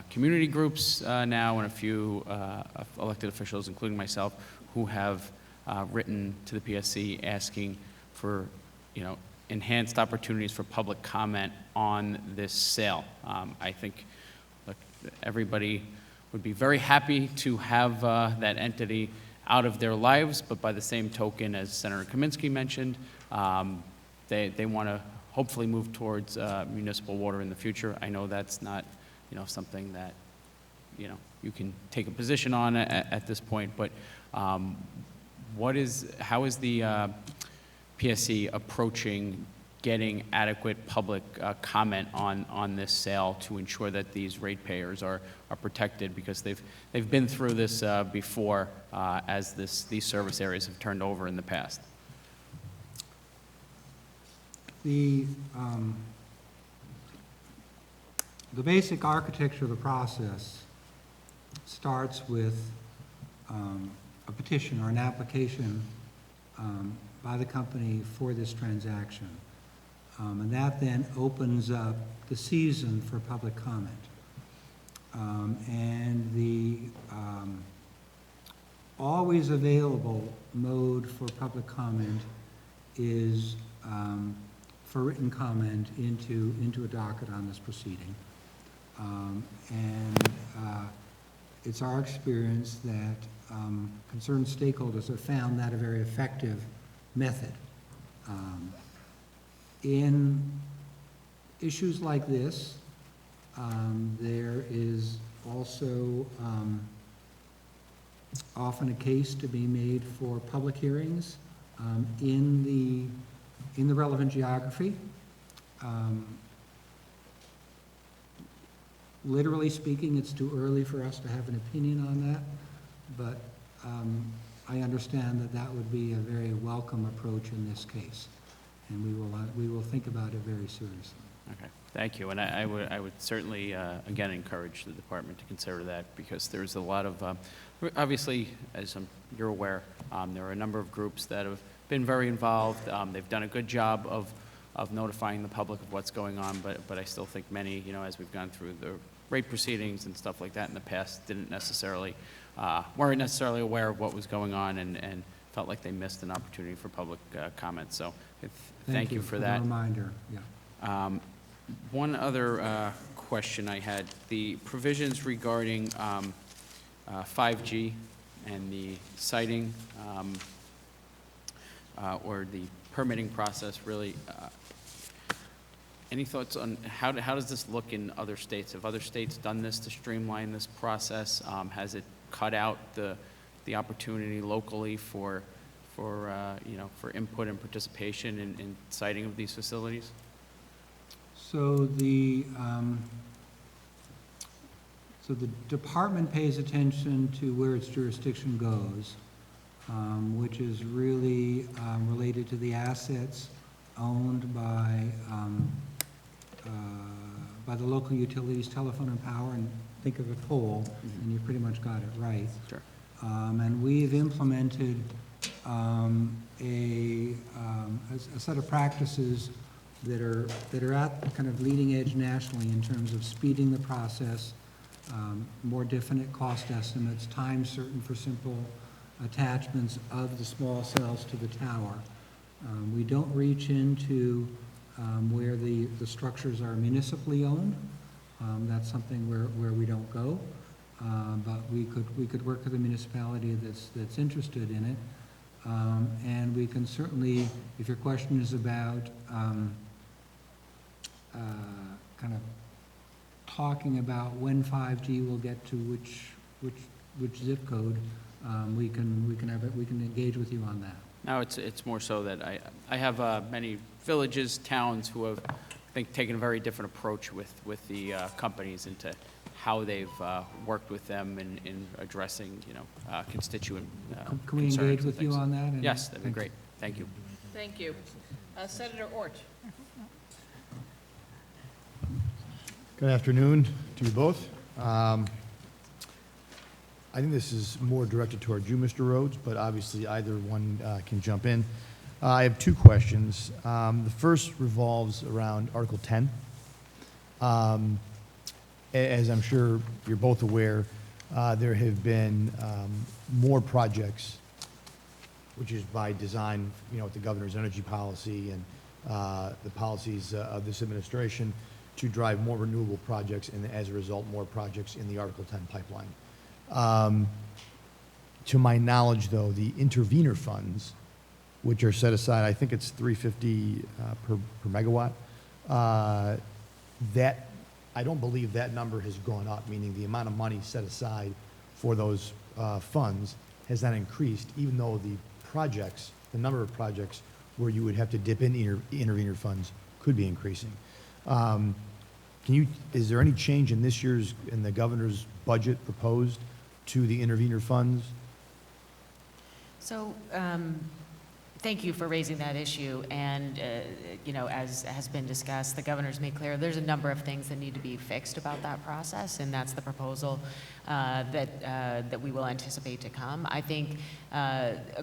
community groups now and a few elected officials, including myself, who have written to the PSC asking for, enhanced opportunities for public comment on this sale. I think everybody would be very happy to have that entity out of their lives, but by the same token, as Senator Kaminsky mentioned, they want to hopefully move towards municipal water in the future. I know that's not, something that, you can take a position on at this point, but how is the PSC approaching getting adequate public comment on this sale to ensure that these ratepayers are protected, because they've been through this before as these service areas have turned over in the past? The basic architecture of the process starts with a petition or an application by the company for this transaction. And that then opens up the season for public comment. And the always available mode for public comment is for written comment into a docket on this proceeding. It's our experience that concerned stakeholders have found that a very effective method. In issues like this, there is also often a case to be made for public hearings in the relevant geography. Literally speaking, it's too early for us to have an opinion on that, but I understand that that would be a very welcome approach in this case, and we will think about it very seriously. Okay, thank you. And I would certainly, again, encourage the department to consider that, because there's a lot of, obviously, as you're aware, there are a number of groups that have been very involved. They've done a good job of notifying the public of what's going on, but I still think many, as we've gone through the rate proceedings and stuff like that in the past, weren't necessarily aware of what was going on and felt like they missed an opportunity for public comment. So thank you for that. the reminder, yeah. One other question I had, the provisions regarding 5G and the siting or the permitting process, really, any thoughts on how does this look in other states? Have other states done this to streamline this process? Has it cut out the opportunity locally for input and participation in siting of these facilities? So the department pays attention to where its jurisdiction goes, which is really related to the assets owned by the local utilities, telephone and power, and think of a pole, and you pretty much got it right. Sure. And we've implemented a set of practices that are at kind of leading edge nationally in terms of speeding the process, more definite cost estimates, time certain for simple attachments of the small cells to the tower. We don't reach into where the structures are municipally owned. That's something where we don't go. But we could work with a municipality that's interested in it. And we can certainly, if your question is about kind of talking about when 5G will get to which zip code, we can engage with you on that. No, it's more so that I have many villages, towns who have, I think, taken a very different approach with the companies into how they've worked with them in addressing, constituent Can we concerns engage and with you things. on that? And- Yes, that'd be great. Thank you. Thank you. Senator Orch. Good afternoon to you both. I think this is more directed toward you, Mr. Rhodes, but obviously either one can jump in. I have two questions. The first revolves around Article 10. As I'm sure you're both aware, there have been more projects, which is by design, with the governor's energy policy and the policies of this administration to drive more renewable projects and as a result, more projects in the Article 10 pipeline. To my knowledge, though, the intervenor funds, which are set aside, I think it's $350 per megawatt, that I don't believe that number has gone up, meaning the amount of money set aside for those funds has not increased, even though the number of projects where you would have to dip in intervenor funds could be increasing. Is there any change in this year's, in the governor's budget proposed to the intervenor funds? So, thank you for raising that issue. And, as has been discussed, the governor's made clear there's a number of things that need to be fixed about that process, and that's the proposal that we will anticipate to come. I think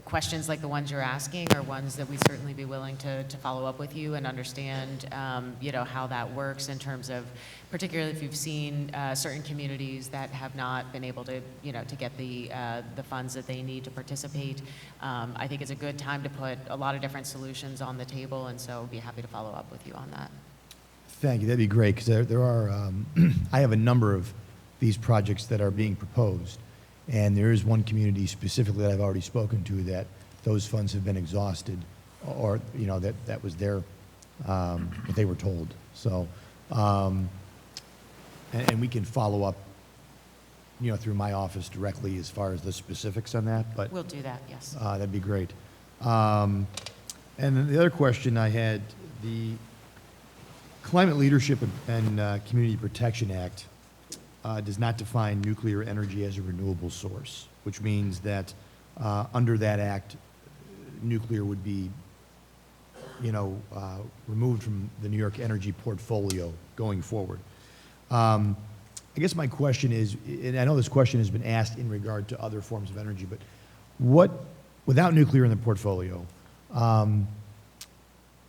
questions like the ones you're asking are ones that we'd certainly be willing to follow up with you and understand, how that works in terms of, particularly if you've seen certain communities that have not been able to, to get the funds that they need to participate. I think it's a good time to put a lot of different solutions on the table, and so be happy to follow up with you on that. Thank you, that'd be great, because there are, I have a number of these projects that are being proposed, and there is one community specifically that I've already spoken to that those funds have been exhausted, or, that was their, what they were told. So, and we can follow up, through my office directly as far as the specifics on that, but. We'll do that, yes. That'd be great. And then the other question I had, the Climate Leadership and Community Protection Act does not define nuclear energy as a renewable source, which means that under that act, nuclear would be removed from the New York Energy portfolio going forward. I guess my question is, and I know this question has been asked in regard to other forms of energy, but without nuclear in the portfolio,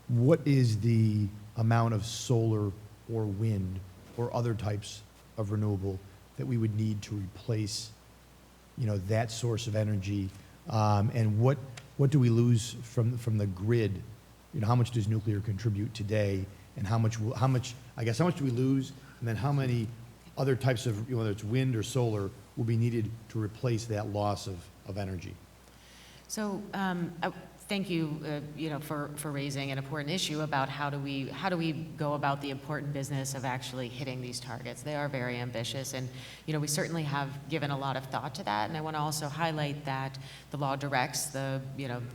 what is the amount of solar or wind or other types of renewable that we would need to replace, that source of energy? And what do we lose from the grid? How much does nuclear contribute today, and how much do we lose, and then how many other types of, whether it's wind or solar, will be needed to replace that loss of energy? So thank you, for raising an important issue about how do we go about the important business of actually hitting these targets. They are very ambitious, and we certainly have given a lot of thought to that. And I want to also highlight that the law directs the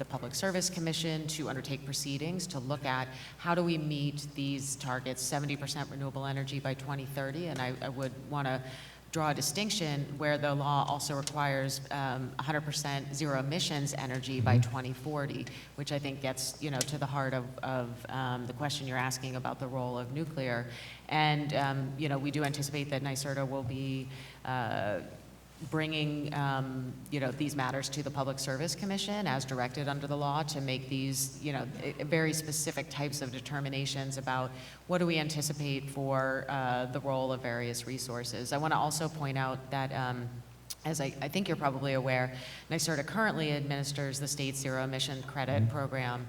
Public Service Commission to undertake proceedings to look at how do we meet these targets, 70% renewable energy by 2030. And I would want to draw a distinction where the law also requires 100% zero emissions energy by 2040, which I think gets to the heart of the question you're asking about the role of nuclear. And we do anticipate that NYSERDA will be bringing these matters to the Public Service Commission as directed under the law to make these very specific types of determinations about what do we anticipate for the role of various resources. I want to also point out that as I think you're probably aware, NYSERDA currently administers the state zero emission credit program,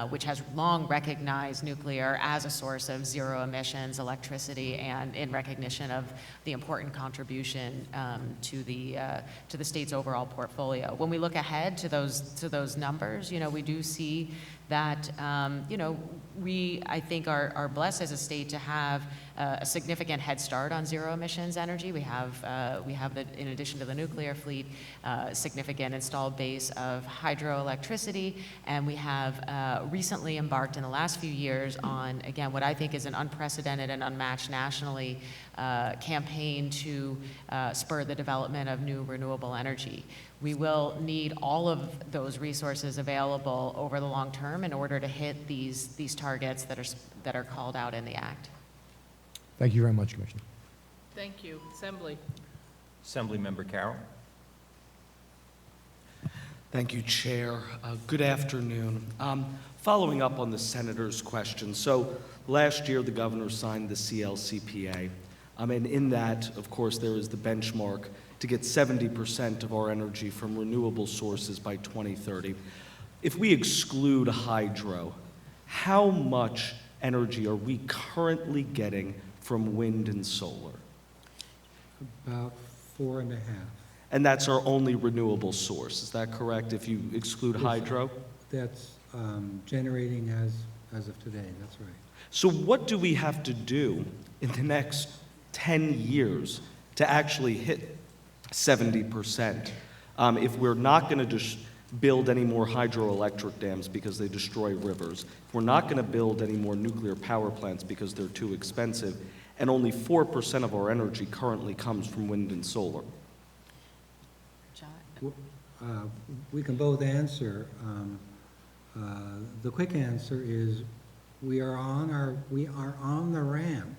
which has long recognized nuclear as a source of zero emissions electricity, and in recognition of the important contribution to the state's overall portfolio. When we look ahead to those numbers, we do see that we, I think, are blessed as a state to have a significant head start on zero emissions energy. We have in addition to the nuclear fleet, significant installed base of hydroelectricity, and we have recently embarked in the last few years on, again, what I think is an unprecedented and unmatched nationally campaign to spur the development of new renewable energy. We will need all of those resources available over the long term in order to hit these targets that are called out in the Act. Thank you very much, Commissioner. Thank you. Assembly. Assemblymember Carroll. Thank you, Chair. Good afternoon. Following up on the Senator's question, so last year the Governor signed the CLCPA, and in that, of course, there is the benchmark to get 70% of our energy from renewable sources by 2030. If we exclude hydro, how much energy are we currently getting from wind and solar? About 4.5. And that's our only renewable source, is that correct, if you exclude hydro? That's generating as of today, that's right. So what do we have to do in the next 10 years to actually hit 70%? If we're not going to build any more hydroelectric dams because they destroy rivers, if we're not going to build any more nuclear power plants because they're too expensive, and only 4% of our energy currently comes from wind and solar. We can both answer. The quick answer is we are on the ramp.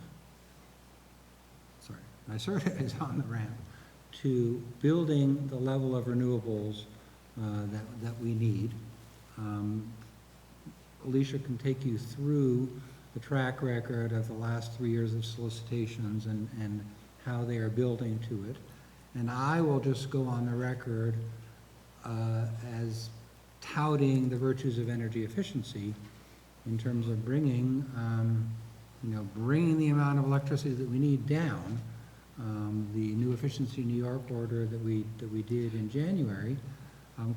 Sorry, NYSERDA is on the ramp to building the level of renewables that we need. Alicia can take you through the track record of the last 3 years of solicitations and how they are building to it. And I will just go on the record as touting the virtues of energy efficiency in terms of bringing the amount of electricity that we need down. The new Efficiency New York order that we did in January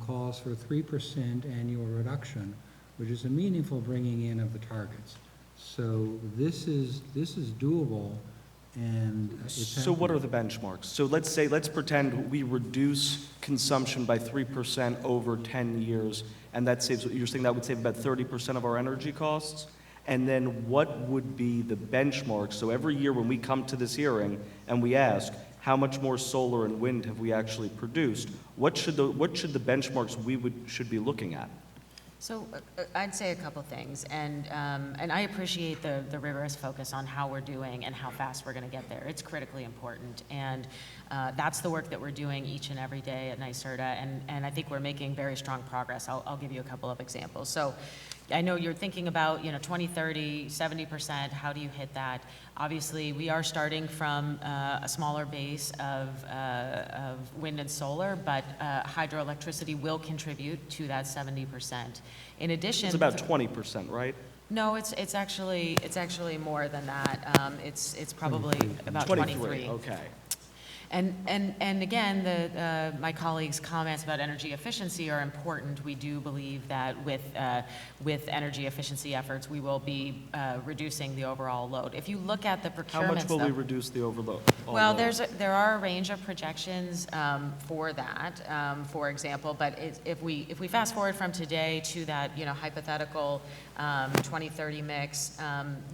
calls for a 3% annual reduction, which is a meaningful bringing in of the targets. So this is doable, and it's So what are the benchmarks? So let's pretend we reduce consumption by 3% over 10 years, and that saves, you're saying that would save about 30% of our energy costs? And then what would be the benchmark? So every year when we come to this hearing and we ask, how much more solar and wind have we actually produced? What should the benchmarks we should be looking at? So I'd say a couple things, and I appreciate the rigorous focus on how we're doing and how fast we're going to get there. It's critically important, and that's the work that we're doing each and every day at NYSERDA, and I think we're making very strong progress. I'll give you a couple of examples. So I know you're thinking about 2030, 70%, how do you hit that? Obviously, we are starting from a smaller base of wind and solar, but hydroelectricity will contribute to that 70%. In addition, It's about 20%, right? no, it's actually more than that. It's probably about 23. Okay. And again, my colleagues' comments about energy efficiency are important. We do believe that with energy efficiency efforts, we will be reducing the overall load. If you look at the procurements, How much will we though- reduce the overload? Well, there are a range of projections for that, for example, but if we fast forward from today to that hypothetical 2030 mix,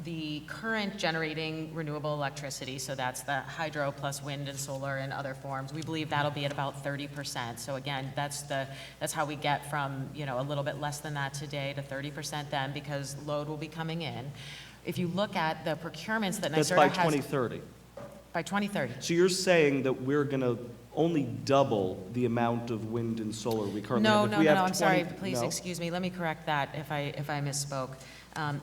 the current generating renewable electricity, so that's the hydro plus wind and solar and other forms, we believe that'll be at about 30%. So again, that's how we get from a little bit less than that today to 30% then, because load will be coming in. If you look at the procurements that That's NYSERDA by has 2030. by 2030. So you're saying that we're going to only double the amount of wind and solar we currently No, have? no, If we no, have no, I'm sorry, 20 please no? excuse me, let me correct that if I misspoke.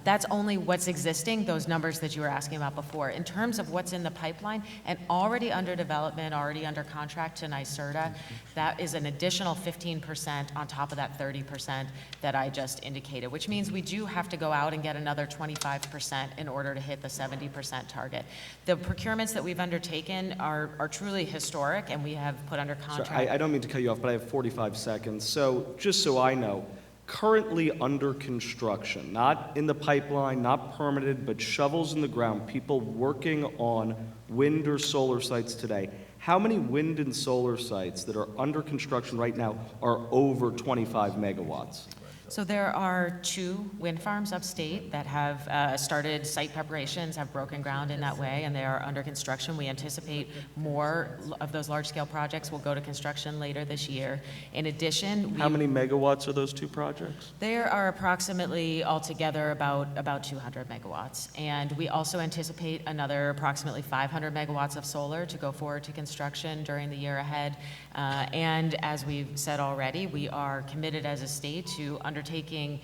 That's only what's existing, those numbers that you were asking about before. In terms of what's in the pipeline and already under development, already under contract to NYSERDA, that is an additional 15% on top of that 30% that I just indicated, which means we do have to go out and get another 25% in order to hit the 70% target. The procurements that we've undertaken are truly historic, and we have put under contract. Sorry, I don't mean to cut you off, but I have 45 seconds. So just so I know, currently under construction, not in the pipeline, not permitted, but shovels in the ground, people working on wind or solar sites today. How many wind and solar sites that are under construction right now are over 25 megawatts? So there are 2 wind farms upstate that have started site preparations, have broken ground in that way, and they are under construction. We anticipate more of those large-scale projects will go to construction later this year. In addition, How many megawatts are those 2 projects? there are approximately altogether about 200 megawatts. And we also anticipate another approximately 500 megawatts of solar to go forward to construction during the year ahead. And as we've said already, we are committed as a state to undertaking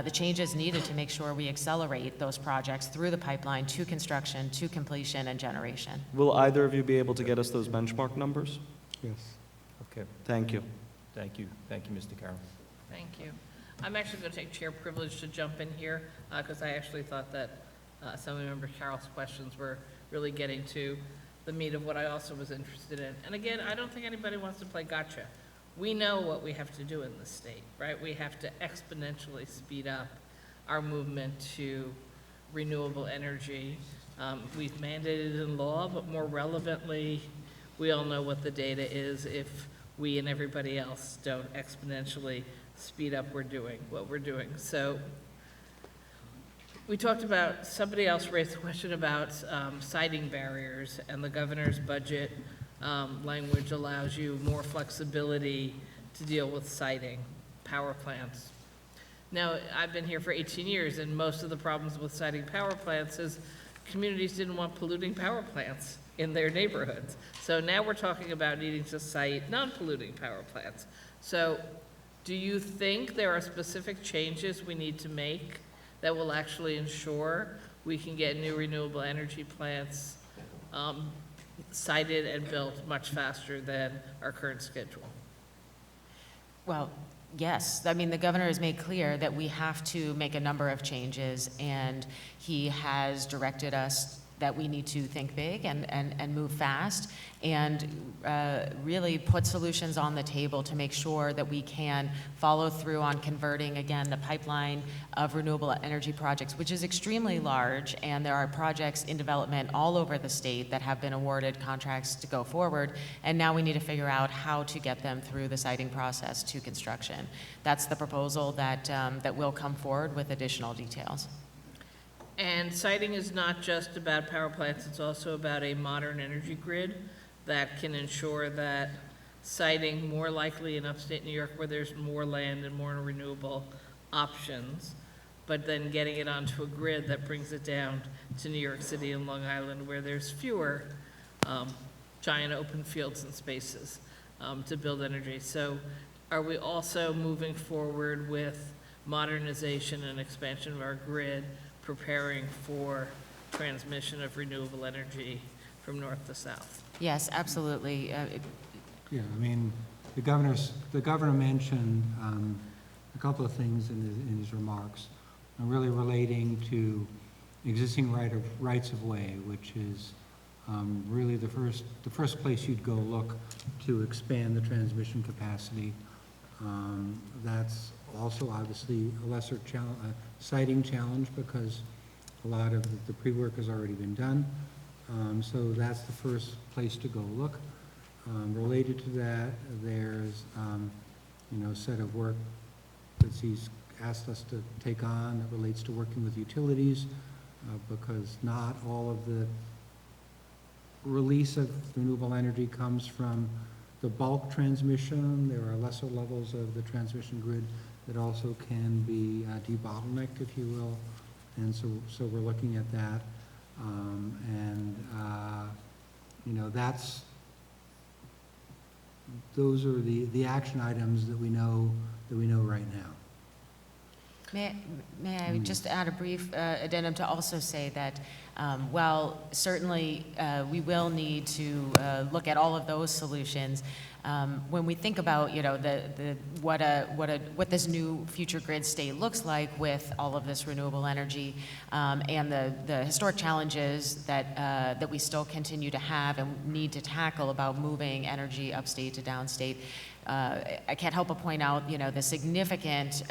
the changes needed to make sure we accelerate those projects through the pipeline to construction, to completion, and generation. Will either of you be able to get us those benchmark numbers? Yes. Okay. Thank you. Thank you, Mr. Carroll. Thank you. I'm actually going to take chair privilege to jump in here, because I actually thought that some of Member Carroll's questions were really getting to the meat of what I also was interested in. And again, I don't think anybody wants to play gotcha. We know what we have to do in the state, right? We have to exponentially speed up our movement to renewable energy. We've mandated in law, but more relevantly, we all know what the data is if we and everybody else don't exponentially speed up what we're doing. So we talked about, somebody else raised a question about siting barriers, and the governor's budget language allows you more flexibility to deal with siting power plants. Now, I've been here for 18 years, and most of the problems with siting power plants is communities didn't want polluting power plants in their neighborhoods. So now we're talking about needing to site non-polluting power plants. So do you think there are specific changes we need to make that will actually ensure we can get new renewable energy plants sited and built much faster than our current schedule? Well, yes. I mean, the governor has made clear that we have to make a number of changes, and he has directed us that we need to think big and move fast and really put solutions on the table to make sure that we can follow through on converting, again, the pipeline of renewable energy projects, which is extremely large, and there are projects in development all over the state that have been awarded contracts to go forward, and now we need to figure out how to get them through the siting process to construction. That's the proposal that will come forward with additional details. And siting is not just about power plants, it's also about a modern energy grid that can ensure that siting more likely in upstate New York, where there's more land and more renewable options, but then getting it onto a grid that brings it down to New York City and Long Island, where there's fewer giant open fields and spaces to build energy. So are we also moving forward with modernization and expansion of our grid, preparing for transmission of renewable energy from north to south? Yes, absolutely. Yeah, I mean, the governor mentioned a couple of things in his remarks, really relating to existing rights of way, which is really the first place you'd go look to expand the transmission capacity. That's also obviously a lesser siting challenge because a lot of the pre-work has already been done. So that's the first place to go look. Related to that, there's a set of work that he's asked us to take on that relates to working with utilities because not all of the release of renewable energy comes from the bulk transmission. There are lesser levels of the transmission grid that also can be debottlenecked, if you will. And so we're looking at that. Those are the action items that we know right now. May I just add a brief addendum to also say that while certainly we will need to look at all of those solutions, when we think about what this new future grid state looks like with all of this renewable energy and the historic challenges that we still continue to have and need to tackle about moving energy upstate to downstate, I can't help but point out, the significant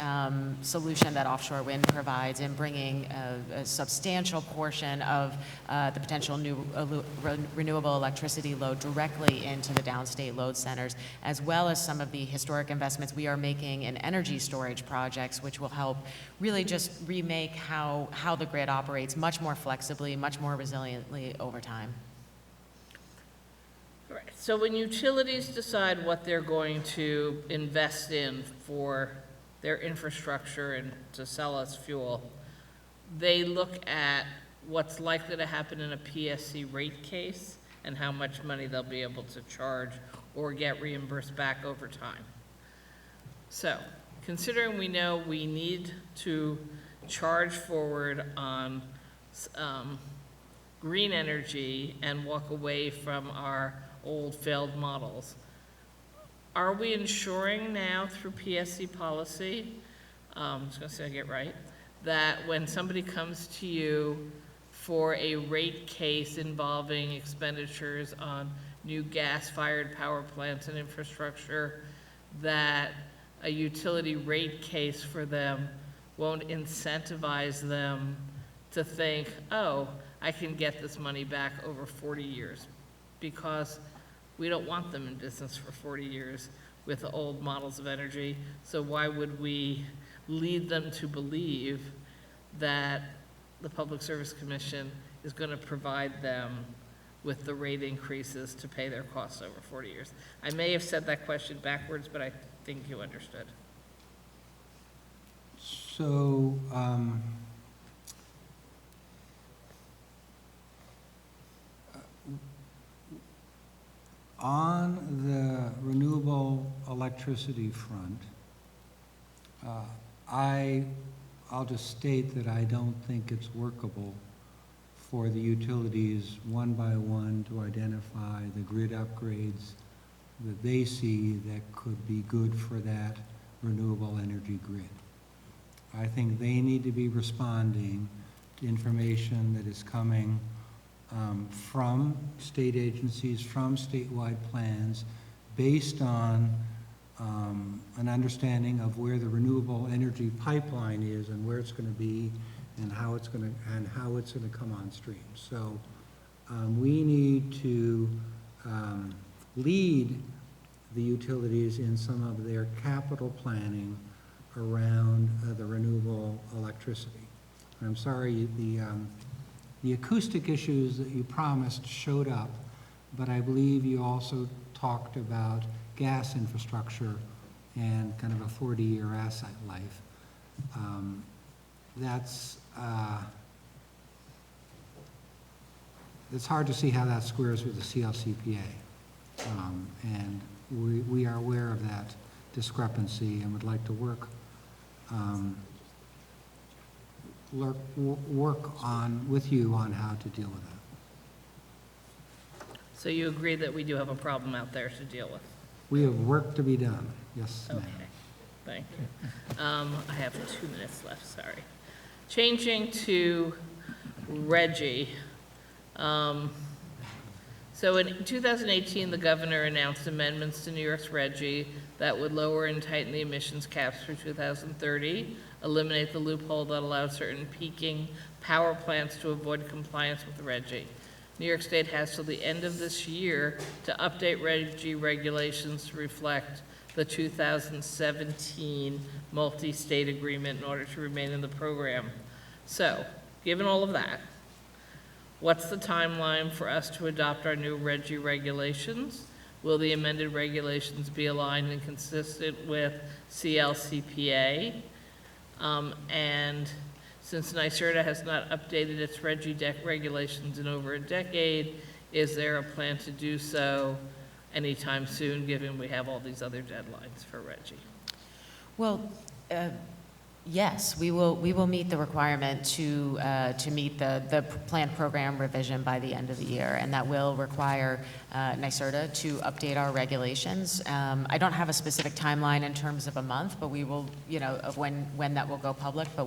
solution that offshore wind provides in bringing a substantial portion of the potential new renewable electricity load directly into the downstate load centers, as well as some of the historic investments we are making in energy storage projects, which will help really just remake how the grid operates much more flexibly, much more resiliently over time. Right. So when utilities decide what they're going to invest in for their infrastructure and to sell us fuel, they look at what's likely to happen in a PSC rate case and how much money they'll be able to charge or get reimbursed back over time. So considering we know we need to charge forward on green energy and walk away from our old failed models, are we ensuring now through PSC policy, I'm just gonna say I get right, that when somebody comes to you for a rate case involving expenditures on new gas-fired power plants and infrastructure, that a utility rate case for them won't incentivize them to think, oh, I can get this money back over 40 years, because we don't want them in business for 40 years with the old models of energy. So why would we lead them to believe that the Public Service Commission is going to provide them with the rate increases to pay their costs over 40 years? I may have said that question backwards, but I think you understood. So, on the renewable electricity front, I'll just state that I don't think it's workable for the utilities one by one to identify the grid upgrades that they see that could be good for that renewable energy grid. I think they need to be responding to information that is coming from state agencies, from statewide plans, based on an understanding of where the renewable energy pipeline is and where it's going to be and how it's going to come on stream. So we need to lead the utilities in some of their capital planning around the renewable electricity. I'm sorry, the acoustic issues that you promised showed up, but I believe you also talked about gas infrastructure and kind of a 40-year asset life. That's, it's hard to see how that squares with the CLCPA. And we are aware of that discrepancy and would like to work with you on how to deal with that. So you agree that we do have a problem out there to deal with? We have work to be done, yes, ma'am. Okay, thank you. I have 2 minutes left, sorry. Changing to Reggie. So in 2018, the governor announced amendments to New York's Reggie that would lower and tighten the emissions caps for 2030, eliminate the loophole that allowed certain peaking power plants to avoid compliance with the Reggie. New York State has till the end of this year to update Reggie regulations to reflect the 2017 multi-state agreement in order to remain in the program. So, given all of that, what's the timeline for us to adopt our new Reggie regulations? Will the amended regulations be aligned and consistent with CLCPA? And since NYSERDA has not updated its Reggie regulations in over a decade, is there a plan to do so anytime soon, given we have all these other deadlines for Reggie? Well, yes, we will meet the requirement to meet the planned program revision by the end of the year, and that will require NYSERDA to update our regulations. I don't have a specific timeline in terms of a month, but we will, of when that will go public, but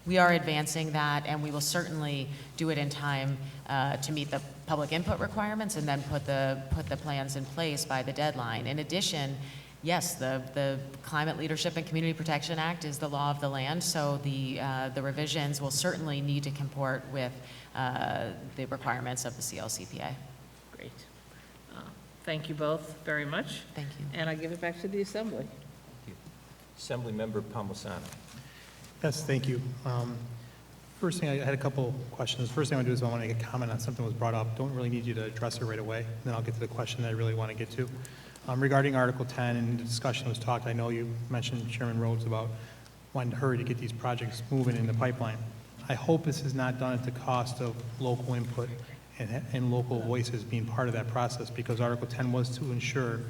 we are advancing that, and we will certainly do it in time to meet the public input requirements and then put the plans in place by the deadline. In addition, yes, the Climate Leadership and Community Protection Act is the law of the land, so the revisions will certainly need to comport with the requirements of the CLCPA. Great. Thank you both very much. Thank you. And I give it back to the Assembly. Assemblymember Palmisano. Yes, thank you. First thing, I had a couple questions. First thing I want to do is I want to make a comment on something that was brought up. Don't really need you to address it right away. Then I'll get to the question that I really want to get to. Regarding Article 10 and the discussion that was talked, I know you mentioned, Chairman Rhodes, about wanting to hurry to get these projects moving in the pipeline. I hope this is not done at the cost of local input and local voices being part of that process, because Article 10 was to ensure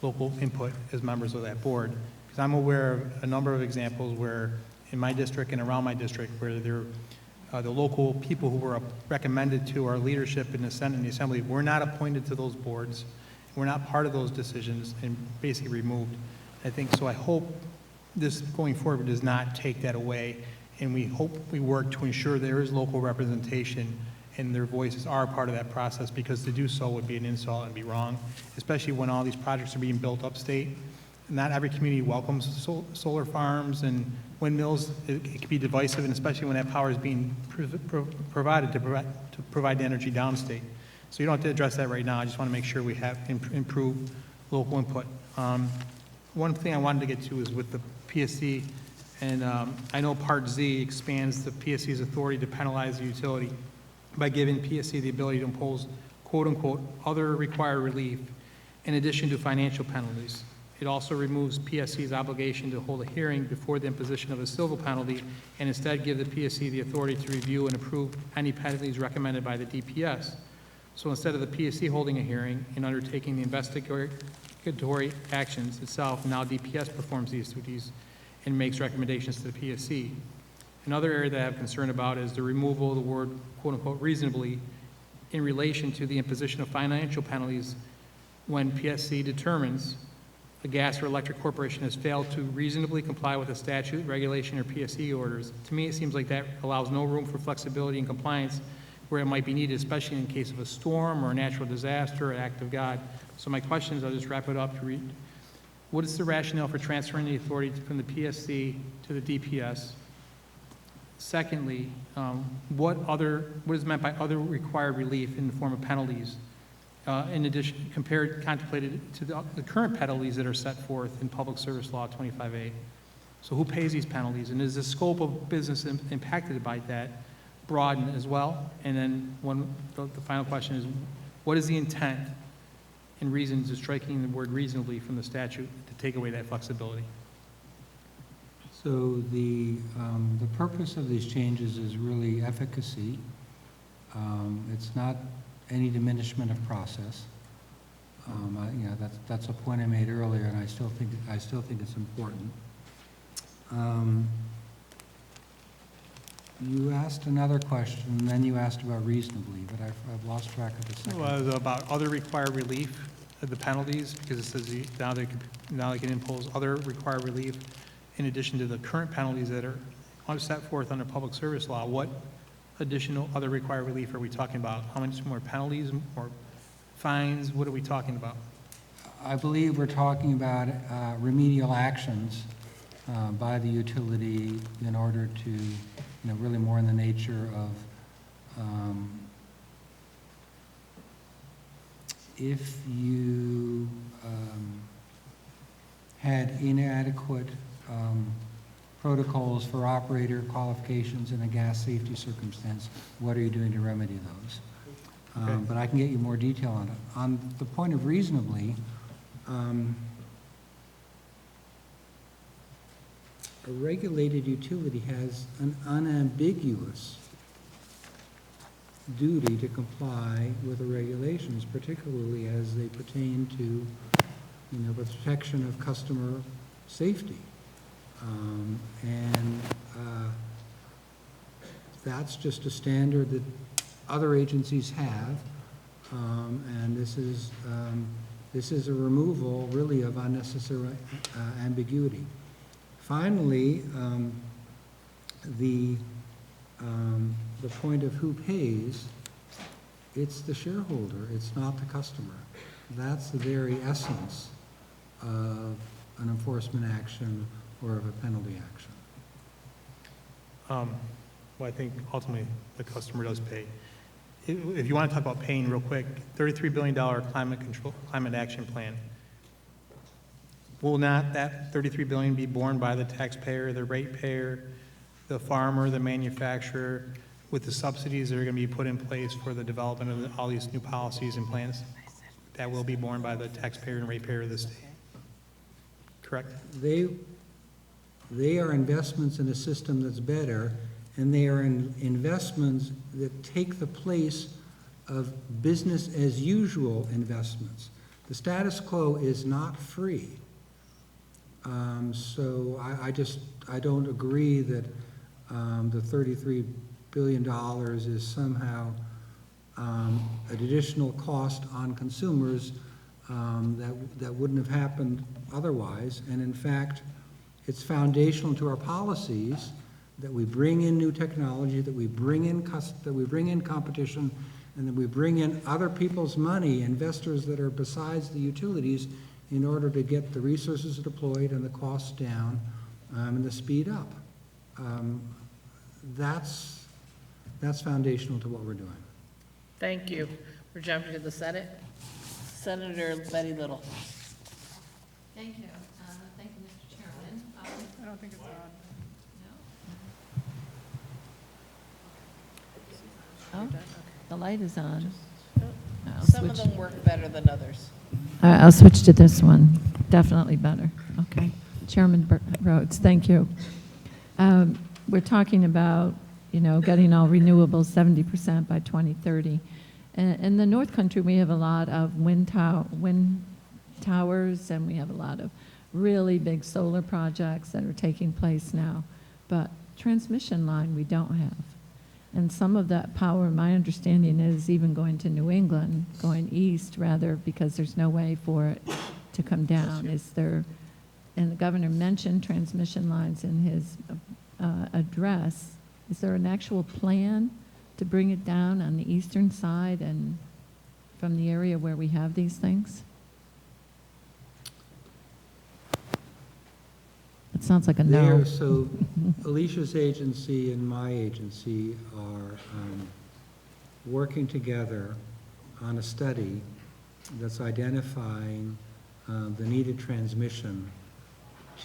local input as members of that board. Because I'm aware of a number of examples where in my district and around my district where the local people who were recommended to our leadership in the Senate and the Assembly were not appointed to those boards. We're not part of those decisions and basically removed. I hope this going forward does not take that away, and we hope we work to ensure there is local representation and their voices are part of that process, because to do so would be an insult and be wrong, especially when all these projects are being built upstate. Not every community welcomes solar farms and windmills. It can be divisive, and especially when that power is being provided to provide the energy downstate. So you don't have to address that right now. I just want to make sure we have improved local input. One thing I wanted to get to is with the PSC, and I know Part Z expands the PSC's authority to penalize the utility by giving PSC the ability to impose quote-unquote other required relief in addition to financial penalties. It also removes PSC's obligation to hold a hearing before the imposition of a civil penalty, and instead give the PSC the authority to review and approve any penalties recommended by the DPS. So instead of the PSC holding a hearing and undertaking the investigatory actions itself, now DPS performs these duties and makes recommendations to the PSC. Another area that I have concern about is the removal of the word quote-unquote reasonably in relation to the imposition of financial penalties when PSC determines a gas or electric corporation has failed to reasonably comply with a statute, regulation, or PSC orders. To me, it seems like that allows no room for flexibility and compliance where it might be needed, especially in case of a storm or a natural disaster or act of God. So my question is, I'll just wrap it up to read. What is the rationale for transferring the authority from the PSC to the DPS? Secondly, what is meant by other required relief in the form of penalties? In addition, contemplated to the current penalties that are set forth in Public Service Law 25A. So who pays these penalties? And is the scope of business impacted by that broadened as well? And then the final question is, what is the intent and reasons of striking the word reasonably from the statute to take away that flexibility? So the purpose of these changes is really efficacy. It's not any diminishment of process. You know, that's a point I made earlier, and I still think it's important. You asked another question, and then you asked about reasonably, but I've lost track of the second. Was about other required relief, the penalties, because it says now they can impose other required relief in addition to the current penalties that are set forth under public service law. What additional other required relief are we talking about? How much more penalties, more fines? What are we talking about? I believe we're talking about remedial actions by the utility in order to, really more in the nature of if you had inadequate protocols for operator qualifications in a gas safety circumstance, what are you doing to remedy those? Okay. But I can get you more detail on it. On the point of reasonably, a regulated utility has an unambiguous duty to comply with the regulations, particularly as they pertain to, the protection of customer safety. That's just a standard that other agencies have, and this is a removal, really, of unnecessary ambiguity. Finally, the point of who pays, it's the shareholder, it's not the customer. That's the very essence of an enforcement action or of a penalty action. Well, I think ultimately the customer does pay. If you want to talk about paying real quick, $33 billion climate action plan. Will not that $33 billion be borne by the taxpayer, the ratepayer, the farmer, the manufacturer, with the subsidies that are going to be put in place for the development of all these new policies and plans? That will be borne by the taxpayer and ratepayer of the state. Correct? They are investments in a system that's better, and they are investments that take the place of business as usual investments. The status quo is not free. So I don't agree that the $33 billion is somehow an additional cost on consumers that wouldn't have happened otherwise. And in fact, it's foundational to our policies that we bring in new technology, that we bring in competition, and that we bring in other people's money, investors that are besides the utilities, in order to get the resources deployed and the costs down and the speed up. That's foundational to what we're doing. Thank you. We're jumping to the Senate. Senator Betty Little. Thank you. Thank you, Mr. Chairman. I don't think it's on. Oh, the light is on. Some of them work better than others. I'll switch to this one. Definitely better. Okay. Chairman Rhodes, thank you. We're talking about, getting all renewables 70% by 2030. In the North Country, we have a lot of wind towers, and we have a lot of really big solar projects that are taking place now. But transmission line we don't have. And some of that power, my understanding, is even going to New England, going east rather, because there's no way for it to come down. Is there, and the governor mentioned transmission lines in his address, is there an actual plan to bring it down on the eastern side and from the area where we have these things? It sounds like a no. So Alicia's agency and my agency are working together on a study that's identifying the needed transmission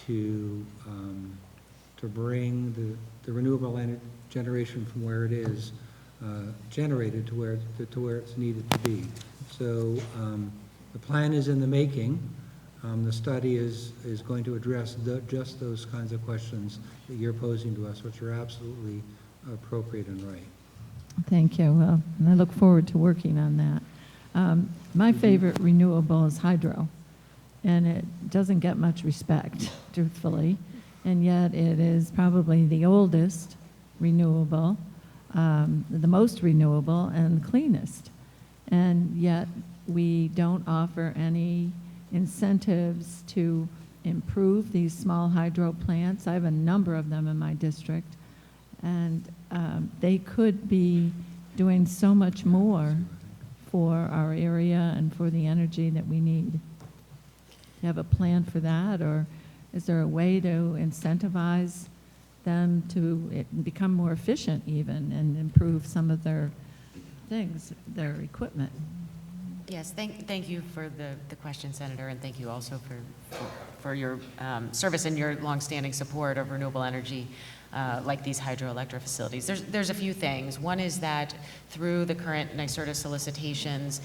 to bring the renewable energy generation from where it is generated to where it's needed to be. So the plan is in the making. The study is going to address just those kinds of questions that you're posing to us, which are absolutely appropriate and right. Thank you. Well, and I look forward to working on that. My favorite renewable is hydro, and it doesn't get much respect, truthfully, and yet it is probably the oldest renewable, the most renewable, and the cleanest. And yet we don't offer any incentives to improve these small hydro plants. I have a number of them in my district, and they could be doing so much more for our area and for the energy that we need. Do you have a plan for that, or is there a way to incentivize them to become more efficient even and improve some of their things, their equipment? Yes, thank you for the question, Senator, and thank you also for your service and your longstanding support of renewable energy like these hydroelectric facilities. There's a few things. One is that through the current NYSERDA solicitations,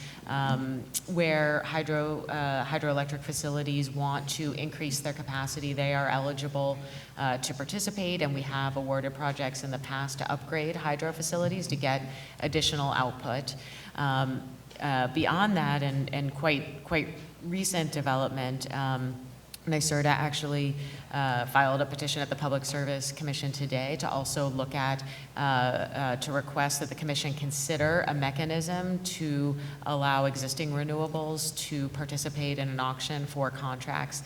where hydroelectric facilities want to increase their capacity, they are eligible to participate, and we have awarded projects in the past to upgrade hydro facilities to get additional output. Beyond that, and quite recent development, NYSERDA actually filed a petition at the Public Service Commission today to also look at, to request that the Commission consider a mechanism to allow existing renewables to participate in an auction for contracts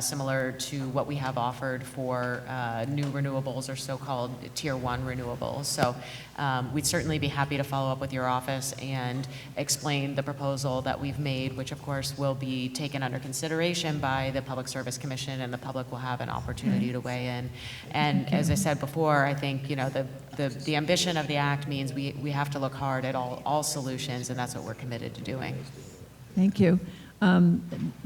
similar to what we have offered for new renewables or so-called Tier 1 renewables. So we'd certainly be happy to follow up with your office and explain the proposal that we've made, which of course will be taken under consideration by the Public Service Commission, and the public will have an opportunity to weigh in. And as I said before, I think, you know, the ambition of the act means we have to look hard at all solutions, and that's what we're committed to doing. Thank you.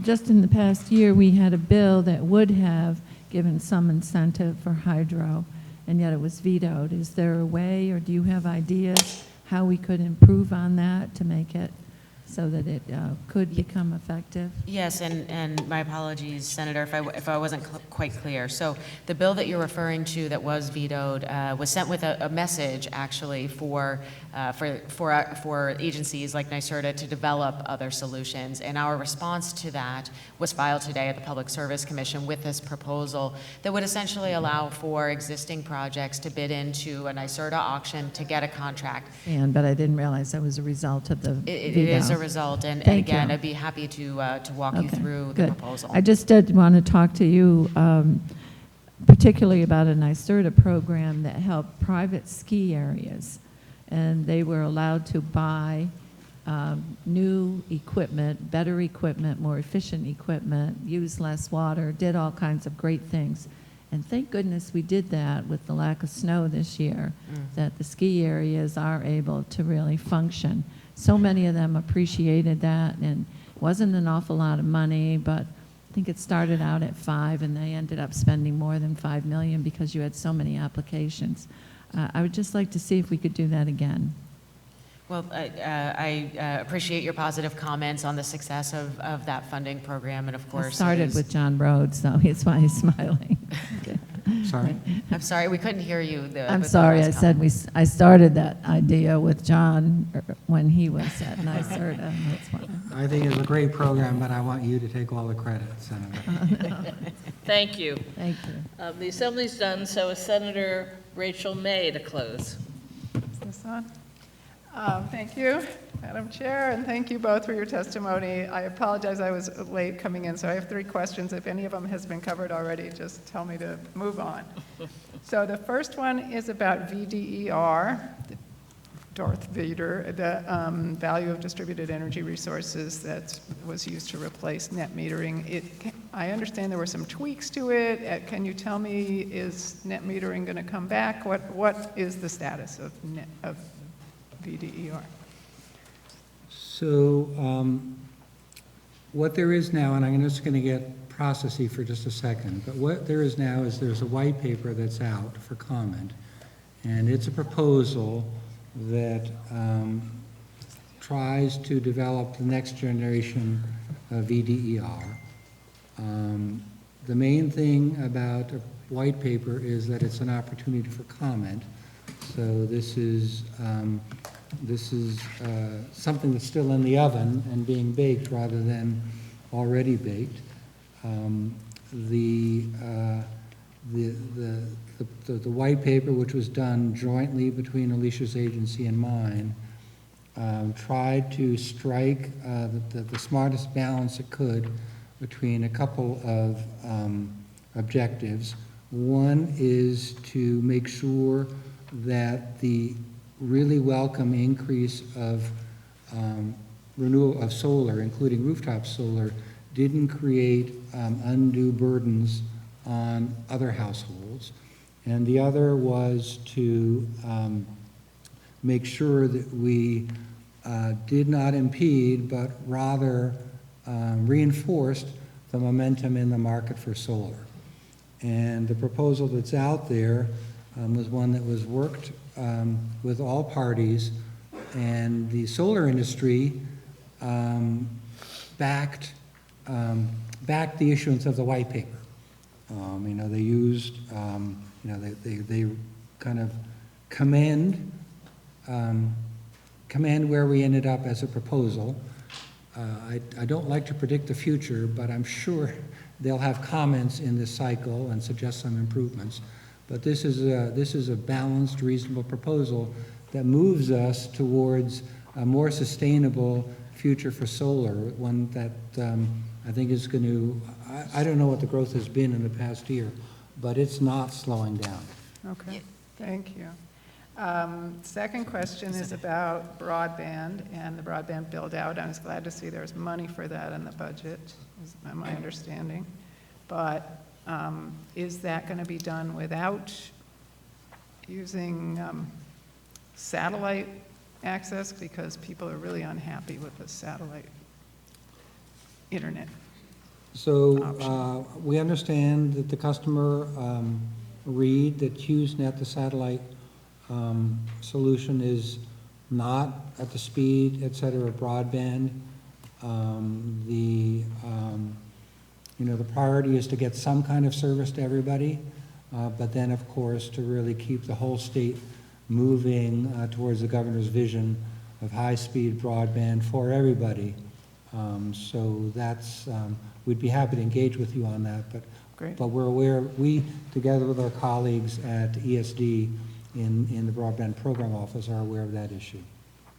Just in the past year, we had a bill that would have given some incentive for hydro, and yet it was vetoed. Is there a way, or do you have ideas how we could improve on that to make it so that it could become effective? Yes, and my apologies, Senator, if I wasn't quite clear. So the bill that you're referring to that was vetoed was sent with a message, actually, for agencies like NYSERDA to develop other solutions. And our response to that was filed today at the Public Service Commission with this proposal that would essentially allow for existing projects to bid into a NYSERDA auction to get a contract. But I didn't realize that was a result of the It veto. is a result, and Thank again, you. I'd be happy to walk you through the Good. proposal. I just did want to talk to you particularly about a NYSERDA program that helped private ski areas, and they were allowed to buy new equipment, better equipment, more efficient equipment, use less water, did all kinds of great things. And thank goodness we did that with the lack of snow this year, that the ski areas are able to really function. So many of them appreciated that, and it wasn't an awful lot of money, but I think it started out at $5 million, and they ended up spending more than $5 million because you had so many applications. I would just like to see if we could do that again. Well, I appreciate your positive comments on the success of that funding program, and of course, It started with John Rhodes, so that's why he's smiling. Okay. Sorry? I'm sorry, we couldn't hear you. I'm sorry, I said I started that idea with John when he was at NYSERDA. That's why. I think it's a great program, but I want you to take all the credit, Senator. Thank you. Thank you. The Assembly's done, so is Senator Rachel May to close. Is this on? Thank you, Madam Chair, and thank you both for your testimony. I apologize, I was late coming in, so I have 3 questions. If any of them has been covered already, just tell me to move on. So the first one is about VDER, Darth Vader, the value of distributed energy resources that was used to replace net metering. I understand there were some tweaks to it. Can you tell me, is net metering going to come back? What is the status of VDER? So what there is now, and I'm just going to get processy for just a second, but what there is now is there's a white paper that's out for comment, and it's a proposal that tries to develop the next generation of VDER. The main thing about a white paper is that it's an opportunity for comment. So this is something that's still in the oven and being baked rather than already baked. The white paper, which was done jointly between Alicia's agency and mine, tried to strike the smartest balance it could between a couple of objectives. One is to make sure that the really welcome increase of renewal of solar, including rooftop solar, didn't create undue burdens on other households. And the other was to make sure that we did not impede, but rather reinforced the momentum in the market for solar. And the proposal that's out there was one that was worked with all parties, and the solar industry backed the issuance of the white paper. They used, they kind of commend where we ended up as a proposal. I don't like to predict the future, but I'm sure they'll have comments in this cycle and suggest some improvements. But this is a balanced, reasonable proposal that moves us towards a more sustainable future for solar, one that I think is going to, I don't know what the growth has been in the past year, but it's not slowing down. Okay, thank you. Second question is about broadband and the broadband build-out. I was glad to see there's money for that in the budget, is my understanding. But is that going to be done without using satellite access? Because people are really unhappy with the satellite internet. So we understand that the customer read that HughesNet, the satellite solution, is not at the speed, et cetera, of broadband. The priority is to get some kind of service to everybody, but then, of course, to really keep the whole state moving towards the governor's vision of high-speed broadband for everybody. So that's, we'd be happy to engage with you on that, but we're aware, we, together with our colleagues at ESD in the Broadband Program Office, are aware of that issue.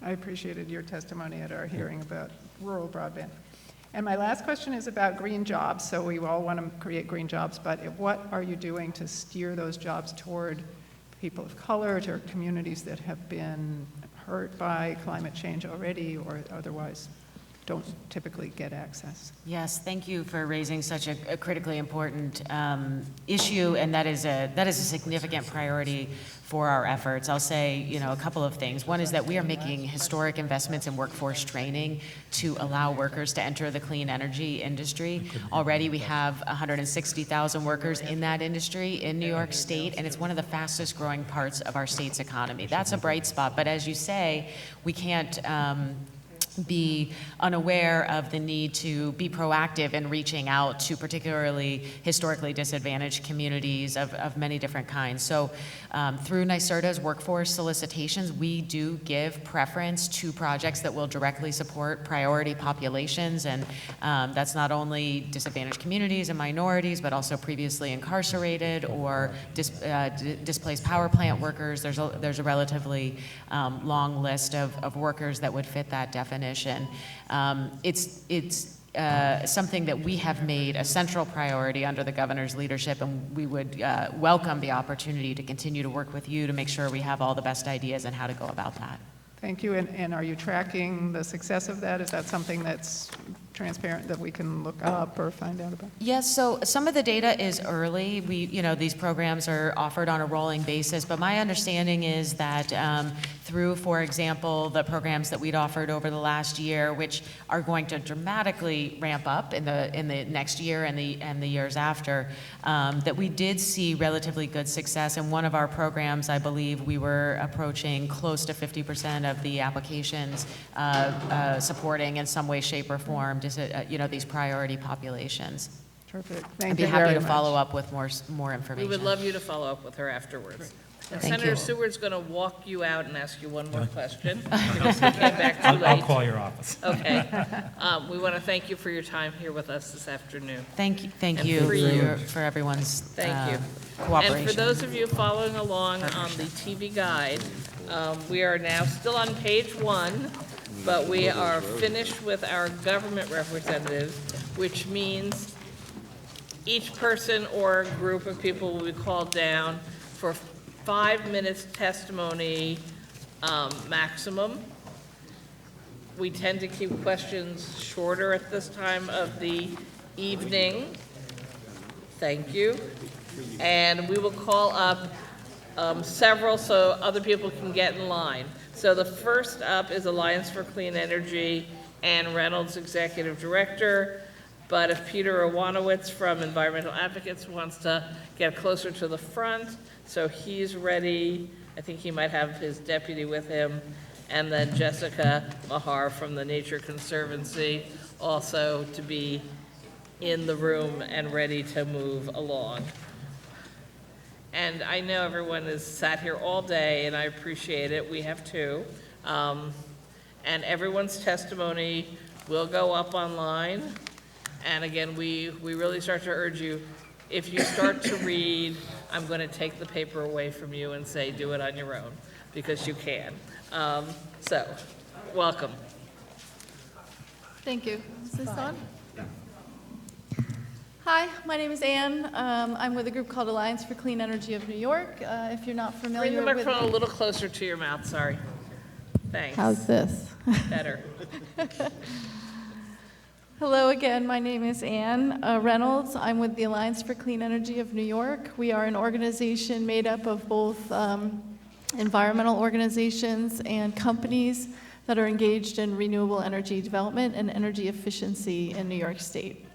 I appreciated your testimony at our hearing about rural broadband. And my last question is about green jobs. So we all want to create green jobs, but what are you doing to steer those jobs toward people of color, to communities that have been hurt by climate change already or otherwise don't typically get access? Yes, thank you for raising such a critically important issue, and that is a significant priority for our efforts. I'll say, a couple of things. One is that we are making historic investments in workforce training to allow workers to enter the clean energy industry. Already we have 160,000 workers in that industry in New York State, and it's one of the fastest growing parts of our state's economy. That's a bright spot, but as you say, we can't be unaware of the need to be proactive in reaching out to particularly historically disadvantaged communities of many different kinds. So through NYSERDA's workforce solicitations, we do give preference to projects that will directly support priority populations, and that's not only disadvantaged communities and minorities, but also previously incarcerated or displaced power plant workers. There's a relatively long list of workers that would fit that definition. It's something that we have made a central priority under the governor's leadership, and we would welcome the opportunity to continue to work with you to make sure we have all the best ideas on how to go about that. Thank you. And are you tracking the success of that? Is that something that's transparent that we can look up or find out about? Yes, so some of the data is early. These programs are offered on a rolling basis, but my understanding is that through, for example, the programs that we'd offered over the last year, which are going to dramatically ramp up in the next year and the years after, that we did see relatively good success. In one of our programs, I believe we were approaching close to 50% of the applications supporting in some way, shape, or form these priority populations. Perfect. I'd Thank be you happy very to much. follow up with more We information. would love you to follow up with her afterwards. And Thank Senator you. Seward's going to walk you out and ask you one more question. Because he came back too late. I'll call your office. Okay. We want to thank you for your time here with us this afternoon. Thank And you for you. for everyone's Thank you. cooperation. And for those of you following along on the TV guide, we are now still on page 1, but we are finished with our government representatives, which means each person or group of people will be called down for 5 minutes testimony maximum. We tend to keep questions shorter at this time of the evening. Thank you. And we will call up several so other people can get in line. So the first up is Alliance for Clean Energy, Ann Reynolds, Executive Director. But if Peter Iwanowitz from Environmental Advocates wants to get closer to the front, so he's ready. I think he might have his deputy with him. And then Jessica Mahar from the Nature Conservancy also to be in the room and ready to move along. And I know everyone has sat here all day, and I appreciate it. We have too. And everyone's testimony will go up online. And again, we really start to urge you, if you start to read, I'm going to take the paper away from you and say, do it on your own, because you can. So, welcome. Thank you. Is this on? Hi, my name is Ann. I'm with a group called Alliance for Clean Energy of New York. If you're not familiar Bring the with microphone a little closer to your mouth, sorry. Thanks. How's this? Better. Hello again, my name is Ann Reynolds. I'm with the Alliance for Clean Energy of New York. We are an organization made up of both environmental organizations and companies that are engaged in renewable energy development and energy efficiency in New York State.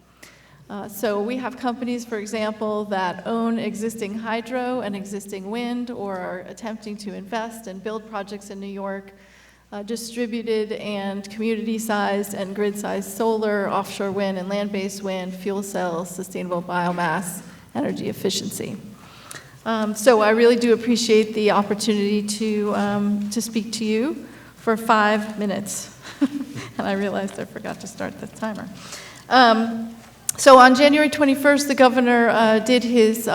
So we have companies, for example, that own existing hydro and existing wind or are attempting to invest and build projects in New York, distributed and community-sized and grid-sized solar, offshore wind and land-based wind, fuel cells, sustainable biomass, energy efficiency. So I really do appreciate the opportunity to speak to you for 5 minutes. And I realized I forgot to start the timer. So on January 21st, the governor did his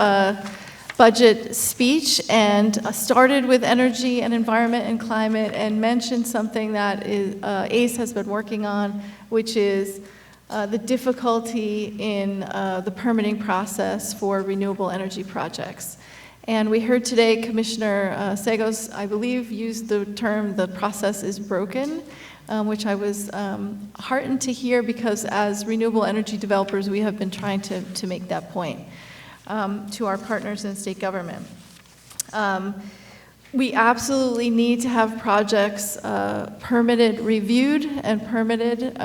budget speech and started with energy and environment and climate and mentioned something that ACE has been working on, which is the difficulty in the permitting process for renewable energy projects. And we heard today Commissioner Sagos, I believe, used the term the process is broken, which I was heartened to hear because as renewable energy developers, we have been trying to make that point to our partners in state government. We absolutely need to have projects permitted, reviewed, and permitted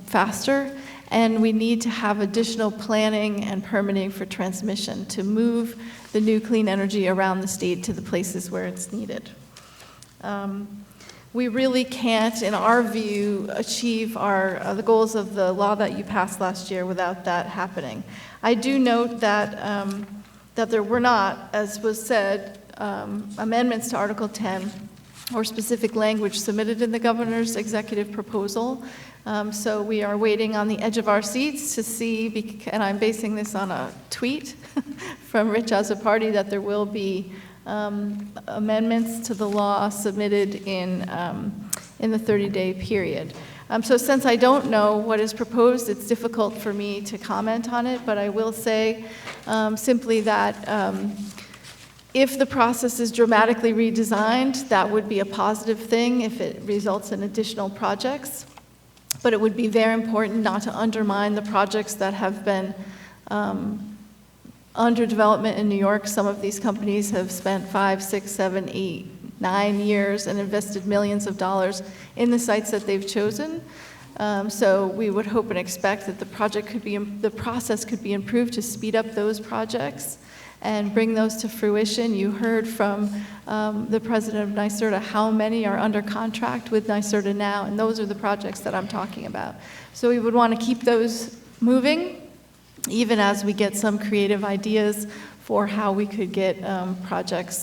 faster, and we need to have additional planning and permitting for transmission to move the new clean energy around the state to the places where it's needed. We really can't, in our view, achieve the goals of the law that you passed last year without that happening. I do note that, that there were not, as was said, amendments to Article 10 or specific language submitted in the governor's executive proposal. So we are waiting on the edge of our seats to see, and I'm basing this on a tweet from Rich Azzopardi, that there will be amendments to the law submitted in the 30-day period. So since I don't know what is proposed, it's difficult for me to comment on it, but I will say simply that if the process is dramatically redesigned, that would be a positive thing if it results in additional projects. But it would be very important not to undermine the projects that have been under development in New York. Some of these companies have spent 5, 6, 7, 8, 9 years and invested millions of dollars in the sites that they've chosen. So we would hope and expect that the process could be improved to speed up those projects and bring those to fruition. You heard from the president of NYSERDA how many are under contract with NYSERDA now, and those are the projects that I'm talking about. So we would want to keep those moving even as we get some creative ideas for how we could get projects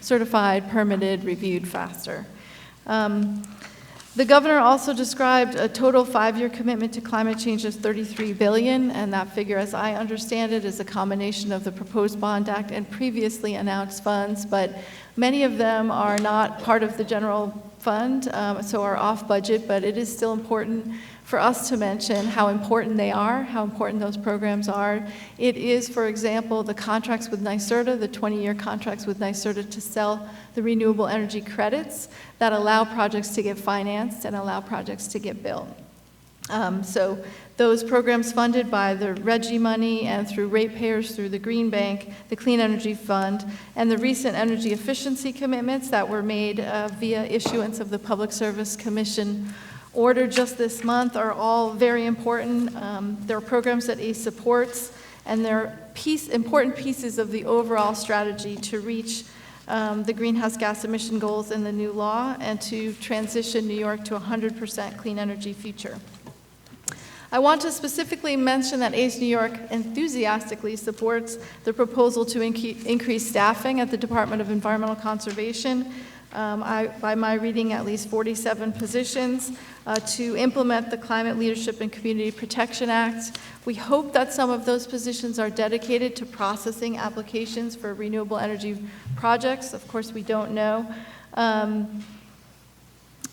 certified, permitted, reviewed faster. The governor also described a total 5-year commitment to climate change as $33 billion, and that figure, as I understand it, is a combination of the proposed bond act and previously announced funds, but many of them are not part of the general fund, so are off budget, but it is still important for us to mention how important they are, how important those programs are. It is, for example, the contracts with NYSERDA, the 20-year contracts with NYSERDA to sell the renewable energy credits that allow projects to get financed and allow projects to get built. So those programs funded by the RGGI money and through ratepayers through the Green Bank, the Clean Energy Fund, and the recent energy efficiency commitments that were made via issuance of the Public Service Commission order just this month are all very important. They're programs that ACE supports, and they're important pieces of the overall strategy to reach the greenhouse gas emission goals in the new law and to transition New York to a 100% clean energy future. I want to specifically mention that ACE New York enthusiastically supports the proposal to increase staffing at the Department of Environmental Conservation. By my reading, at least 47 positions to implement the Climate Leadership and Community Protection Act. We hope that some of those positions are dedicated to processing applications for renewable energy projects. Of course, we don't know.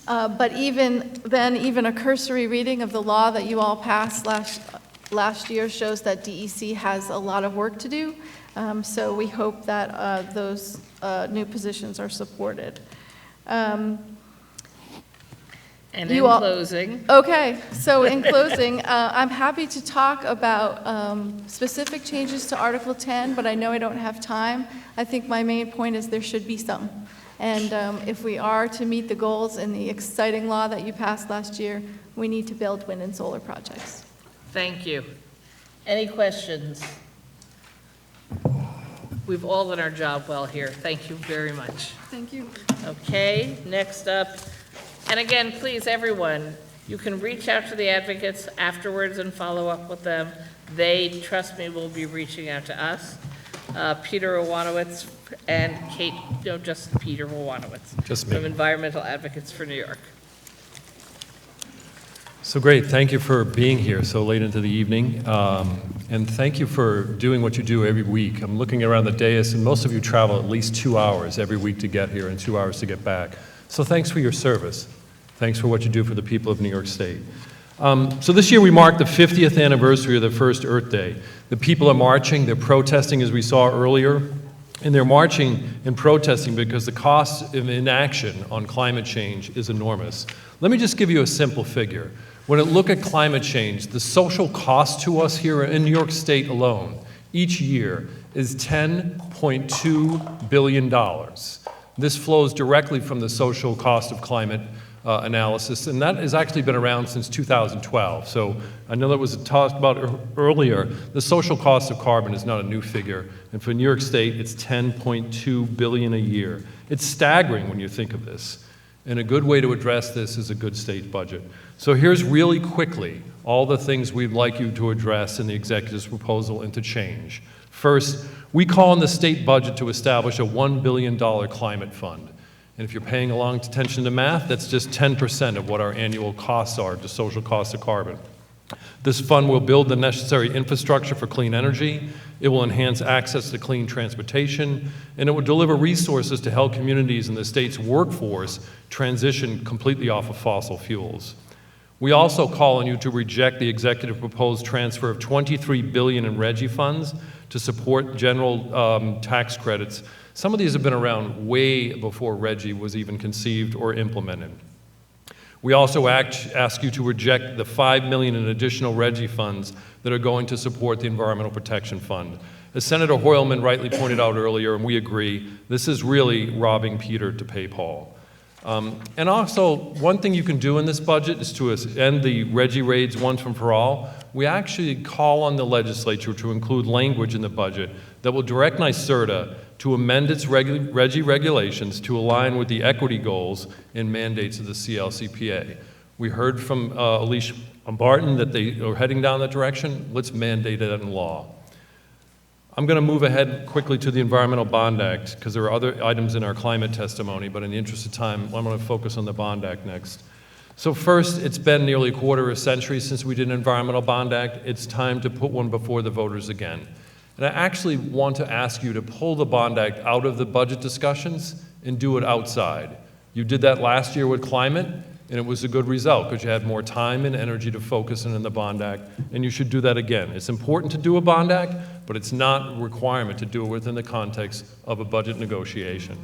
But even then, even a cursory reading of the law that you all passed last year shows that DEC has a lot of work to do. So we hope that those new positions are supported. And in closing. Okay, so in closing, I'm happy to talk about specific changes to Article 10, but I know I don't have time. I think my main point is there should be some. And if we are to meet the goals in the exciting law that you passed last year, we need to build wind and solar projects. Thank you. Any questions? We've all done our job well here. Thank you very much. Thank you. Okay, next up, and again, please, everyone, you can reach out to the advocates afterwards and follow up with them. They, trust me, will be reaching out to us. Peter Wowanowitz and Kate, no, just Peter Wowanowitz. Just me. From Environmental Advocates for New York. So great, thank you for being here so late into the evening. And thank you for doing what you do every week. I'm looking around the dais, and most of you travel at least 2 hours every week to get here and 2 hours to get back. So thanks for your service. Thanks for what you do for the people of New York State. So this year we mark the 50th anniversary of the first Earth Day. The people are marching, they're protesting as we saw earlier, and they're marching and protesting because the cost of inaction on climate change is enormous. Let me just give you a simple figure. When I look at climate change, the social cost to us here in New York State alone each year is $10.2 billion. This flows directly from the social cost of climate analysis, and that has actually been around since 2012. So I know that was talked about earlier. The social cost of carbon is not a new figure, and for New York State, it's $10.2 billion a year. It's staggering when you think of this, and a good way to address this is a good state budget. So here's really quickly all the things we'd like you to address in the executive's proposal and to change. First, we call on the state budget to establish a $1 billion climate fund. And if you're paying attention to math, that's just 10% of what our annual costs are to social costs of carbon. This fund will build the necessary infrastructure for clean energy, it will enhance access to clean transportation, and it will deliver resources to help communities in the state's workforce transition completely off of fossil fuels. We also call on you to reject the executive proposed transfer of $23 billion in RGGI funds to support general tax credits. Some of these have been around way before RGGI was even conceived or implemented. We also ask you to reject the $5 million in additional RGGI funds that are going to support the Environmental Protection Fund. As Senator Hoylman rightly pointed out earlier, and we agree, this is really robbing Peter to pay Paul. And also, one thing you can do in this budget is to end the RGGI raids once and for all. We actually call on the legislature to include language in the budget that will direct NYSERDA to amend its RGGI regulations to align with the equity goals and mandates of the CLCPA. We heard from Alicia Barton that they are heading down that direction, let's mandate it in law. I'm going to move ahead quickly to the Environmental Bond Act because there are other items in our climate testimony, but in the interest of time, I'm going to focus on the Bond Act next. So first, it's been nearly a quarter of a century since we did an Environmental Bond Act. It's time to put one before the voters again. And I actually want to ask you to pull the Bond Act out of the budget discussions and do it outside. You did that last year with climate, and it was a good result because you had more time and energy to focus in the Bond Act, and you should do that again. It's important to do a Bond Act, but it's not a requirement to do it within the context of a budget negotiation.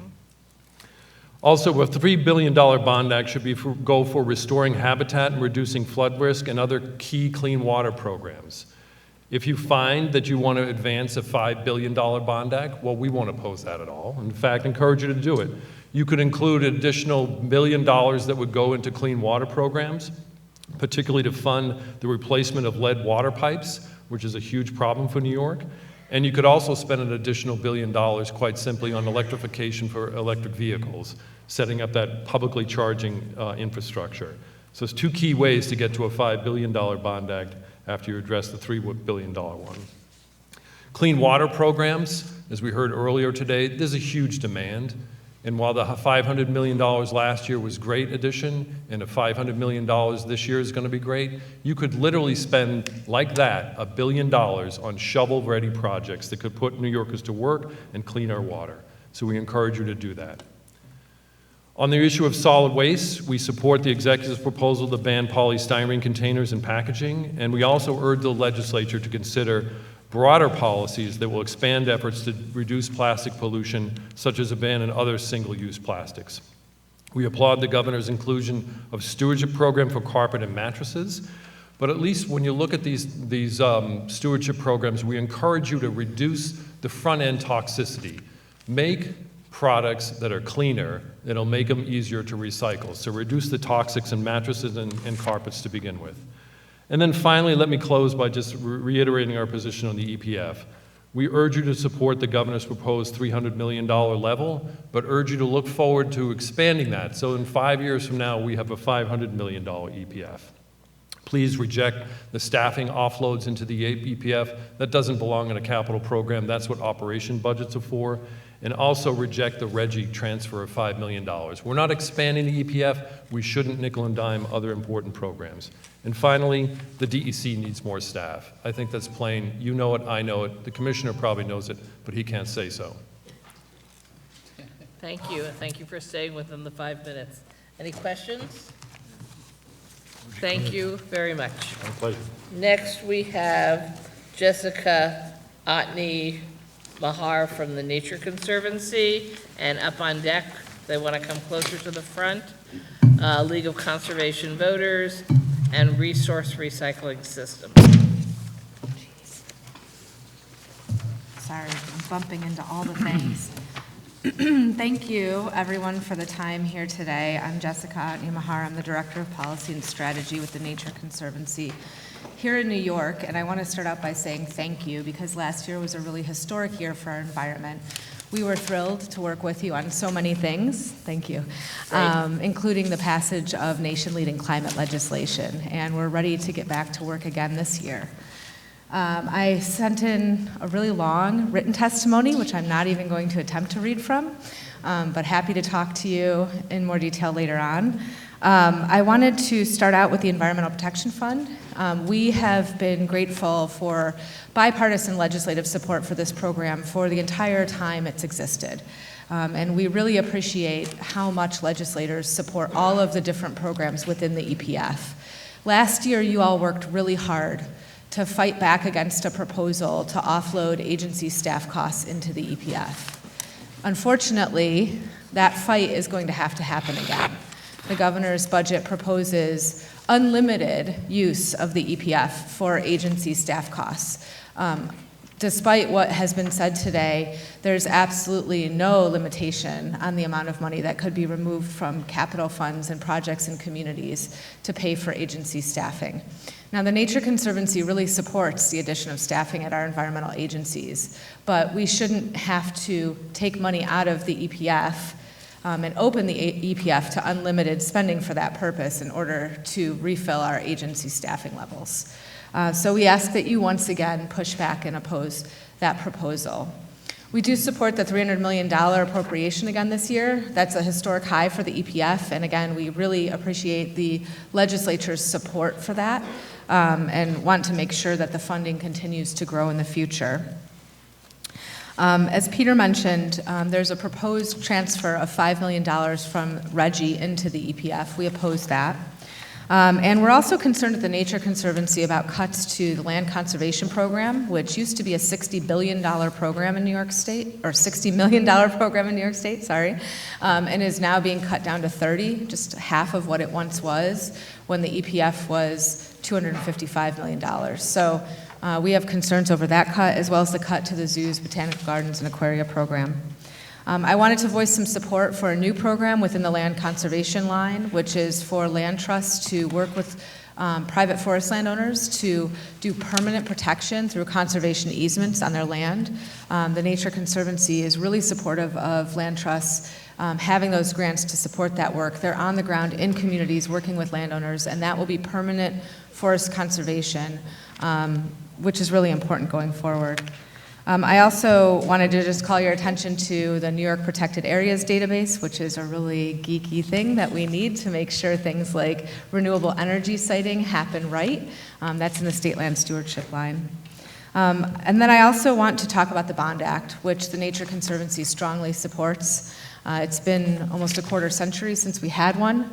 Also, a $3 billion Bond Act should go for restoring habitat and reducing flood risk and other key clean water programs. If you find that you want to advance a $5 billion Bond Act, well, we won't oppose that at all. In fact, encourage you to do it. You could include an additional $1 billion that would go into clean water programs, particularly to fund the replacement of lead water pipes, which is a huge problem for New York. And you could also spend an additional $1 billion, quite simply, on electrification for electric vehicles, setting up that publicly charging infrastructure. So it's two key ways to get to a $5 billion Bond Act after you address the $3 billion one. Clean water programs, as we heard earlier today, there's a huge demand. And while the $500 million last year was a great addition, and the $500 million this year is going to be great, you could literally spend, like that, $1 billion on shovel-ready projects that could put New Yorkers to work and clean our water. So we encourage you to do that. On the issue of solid waste, we support the executive's proposal to ban polystyrene containers and packaging, and we also urge the legislature to consider broader policies that will expand efforts to reduce plastic pollution, such as a ban on other single-use plastics. We applaud the governor's inclusion of stewardship program for carpet and mattresses, but at least when you look at these stewardship programs, we encourage you to reduce the front-end toxicity. Make products that are cleaner, that'll make them easier to recycle. So reduce the toxics in mattresses and carpets to begin with. And then finally, let me close by just reiterating our position on the EPF. We urge you to support the governor's proposed $300 million level, but urge you to look forward to expanding that. So in 5 years from now, we have a $500 million EPF. Please reject the staffing offloads into the EPF. That doesn't belong in a capital program. That's what operation budgets are for. And also reject the RGGI transfer of $5 million. We're not expanding the EPF. We shouldn't nickel and dime other important programs. And finally, the DEC needs more staff. I think that's plain. You know it, I know it. The commissioner probably knows it, but he can't say so. Thank you, and thank you for staying within the 5 minutes. Any questions? Thank you very much. My pleasure. Next, we have Jessica Otney Mahar from the Nature Conservancy, and up on deck, they want to come closer to the front, League of Conservation Voters, and Resource Recycling Systems. Sorry, I'm bumping into all the things. Thank you, everyone, for the time here today. I'm Jessica Otney Mahar. I'm the Director of Policy and Strategy with the Nature Conservancy here in New York, and I want to start out by saying thank you, because last year was a really historic year for our environment. We were thrilled to work with you on so many things, thank you, including the passage of nation-leading climate legislation, and we're ready to get back to work again this year. I sent in a really long written testimony, which I'm not even going to attempt to read from, but happy to talk to you in more detail later on. I wanted to start out with the Environmental Protection Fund. We have been grateful for bipartisan legislative support for this program for the entire time it's existed. And we really appreciate how much legislators support all of the different programs within the EPF. Last year, you all worked really hard to fight back against a proposal to offload agency staff costs into the EPF. Unfortunately, that fight is going to have to happen again. The governor's budget proposes unlimited use of the EPF for agency staff costs. Despite what has been said today, there's absolutely no limitation on the amount of money that could be removed from capital funds and projects and communities to pay for agency staffing. Now, the Nature Conservancy really supports the addition of staffing at our environmental agencies, but we shouldn't have to take money out of the EPF and open the EPF to unlimited spending for that purpose in order to refill our agency staffing levels. So we ask that you once again push back and oppose that proposal. We do support the $300 million appropriation again this year. That's a historic high for the EPF, and again, we really appreciate the legislature's support for that, and want to make sure that the funding continues to grow in the future. As Peter mentioned, there's a proposed transfer of $5 million from RGGI into the EPF. We oppose that. And we're also concerned at the Nature Conservancy about cuts to the Land Conservation Program, which used to be a $60 billion program in New York State, or $60 million program in New York State, sorry, and is now being cut down to 30, just half of what it once was, when the EPF was $255 million. So we have concerns over that cut, as well as the cut to the zoos, botanical gardens, and aquaria program. I wanted to voice some support for a new program within the land conservation line, which is for land trusts to work with private forest landowners to do permanent protection through conservation easements on their land. The Nature Conservancy is really supportive of land trusts having those grants to support that work. They're on the ground in communities working with landowners, and that will be permanent forest conservation, which is really important going forward. I also wanted to just call your attention to the New York Protected Areas Database, which is a really geeky thing that we need to make sure things like renewable energy siting happen right. That's in the state land stewardship line. And then I also want to talk about the Bond Act, which the Nature Conservancy strongly supports. It's been almost a quarter century since we had one.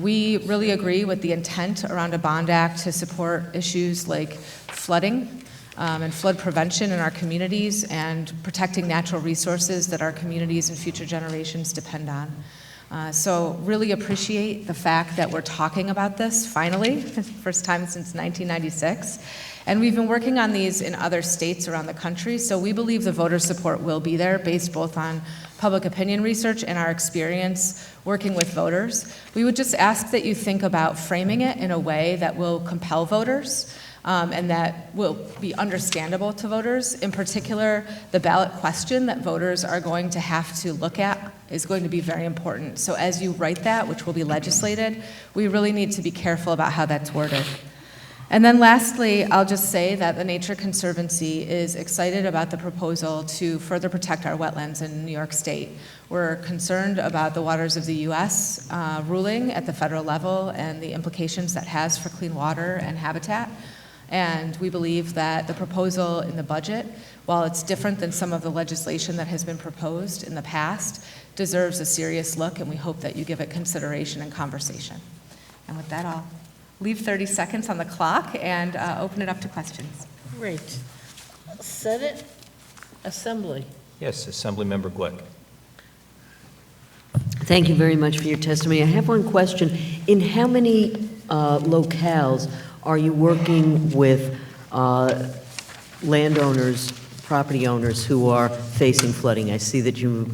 We really agree with the intent around a Bond Act to support issues like flooding, and flood prevention in our communities, and protecting natural resources that our communities and future generations depend on. So really appreciate the fact that we're talking about this finally, first time since 1996. And we've been working on these in other states around the country, so we believe the voter support will be there based both on public opinion research and our experience working with voters. We would just ask that you think about framing it in a way that will compel voters, and that will be understandable to voters. In particular, the ballot question that voters are going to have to look at is going to be very important. So as you write that, which will be legislated, we really need to be careful about how that's worded. And then lastly, I'll just say that the Nature Conservancy is excited about the proposal to further protect our wetlands in New York State. We're concerned about the Waters of the U.S. Ruling at the federal level and the implications that has for clean water and habitat. And we believe that the proposal in the budget, while it's different than some of the legislation that has been proposed in the past, deserves a serious look, and we hope that you give it consideration and conversation. And with that, I'll leave 30 seconds on the clock and open it up to questions. Great. Senate Assembly. Yes, Assemblymember Glick. Thank you very much for your testimony. I have one question. In how many locales are you working with landowners, property owners who are facing flooding? I see that you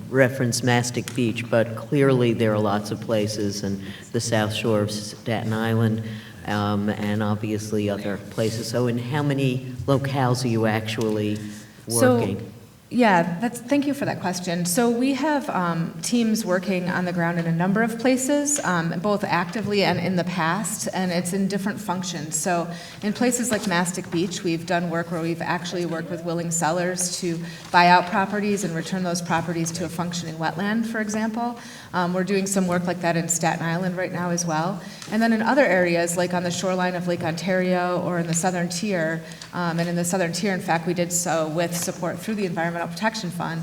referenced Mastic Beach, but clearly there are lots of places, and the South Shore of Staten Island, and obviously other places. So in how many locales are you actually working? Thank you for that question. So we have teams working on the ground in a number of places, both actively and in the past, and it's in different functions. So in places like Mastic Beach, we've done work where we've actually worked with willing sellers to buy out properties and return those properties to a functioning wetland, for example. We're doing some work like that in Staten Island right now as well. And then in other areas, like on the shoreline of Lake Ontario or in the Southern Tier, and in the Southern Tier, in fact, we did so with support through the Environmental Protection Fund.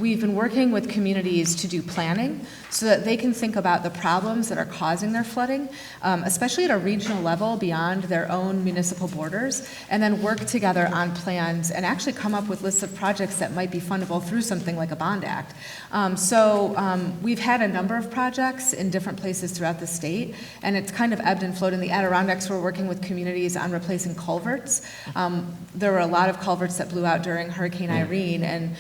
We've been working with communities to do planning so that they can think about the problems that are causing their flooding, especially at a regional level beyond their own municipal borders, and then work together on plans and actually come up with lists of projects that might be fundable through something like a bond act. We've had a number of projects in different places throughout the state, and it's kind of ebbed and flowed. In the Adirondacks, we're working with communities on replacing culverts. There were a lot of culverts that blew out during Hurricane Irene, and